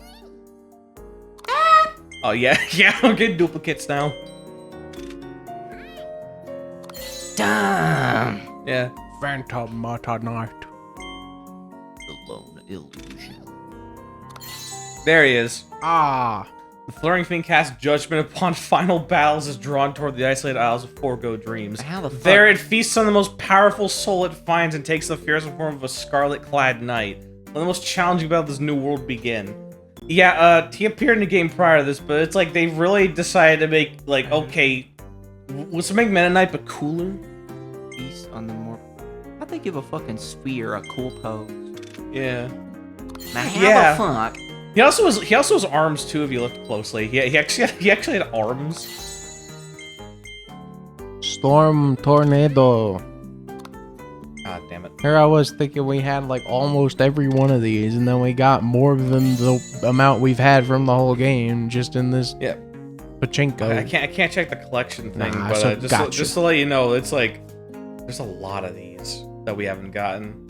Oh yeah, yeah, I'm getting duplicates now. Damn! Yeah. Phantom Meta Knight. The lone illusion. There he is. Ah. The Flaring Fiend casts judgment upon final battles is drawn toward the isolated isles of Forgo Dreams. How the fuck? There it feasts on the most powerful soul it finds and takes the fearsome form of a scarlet-clad knight. When the most challenging battle of this new world begin. Yeah, he appeared in the game prior to this, but it's like they really decided to make, like, okay, let's make Meta Knight but cooler. Feast on the more... How'd they give a fucking sphere a cool pose? Yeah. Now how the fuck? He also has arms too if you look closely. He actually had arms. Storm Tornado. God damn it. Here I was thinking we had like almost every one of these, and then we got more than the amount we've had from the whole game just in this pachinko. I can't check the collection thing, Nah, but so just to let you know, it's like there's a lot of these that we haven't gotten.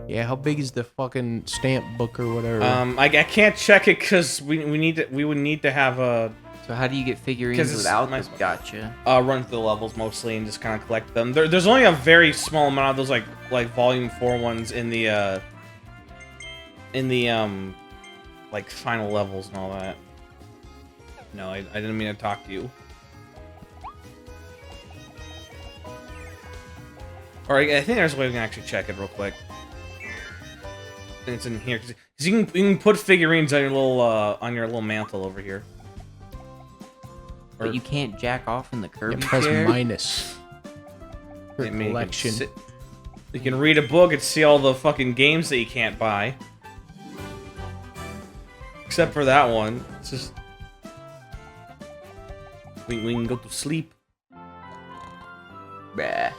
Yeah, how big is the fucking stamp book or whatever? I can't check it because we would need to have So how do you get 'Cause figurines it's without my- the gotcha? Run through the levels mostly and just kind of collect them. There's only a very small amount of those like Volume 4 ones in the like final levels and all that. No, I didn't mean to talk to you. Or I think there's a way we can actually check it real quick. I think it's in here because you can put figurines on your little mantle over here. But you can't jack off in the Kirby Press chair? minus. For I mean, collection. You can read a book and see all the fucking games that you can't buy. Except for that one. It's just... We can go to sleep. Bah.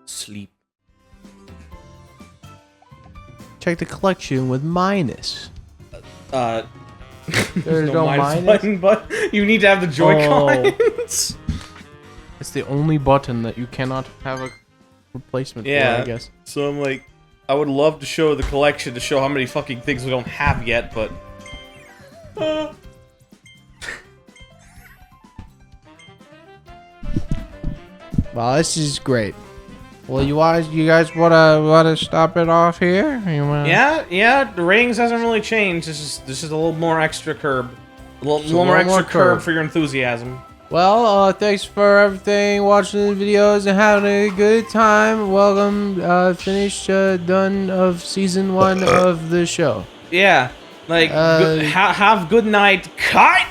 Sleep. Check the collection with minus. There's no minus minus? button, but you need to have the Joy-Cons. It's the only button that you cannot have a replacement for, I guess. So I'm like, I would love to show the collection to show how many fucking things we don't have yet, but... Well, this is great. Well, you guys wanna stop it off here? You wanna... Yeah, the ratings hasn't really changed. This is a little more extra curb. A little more extra curb for your enthusiasm. Well, thanks for everything, watching the videos and having a good time. Welcome, finished, done of season 1 of the show. Yeah, like, have good night. Cut!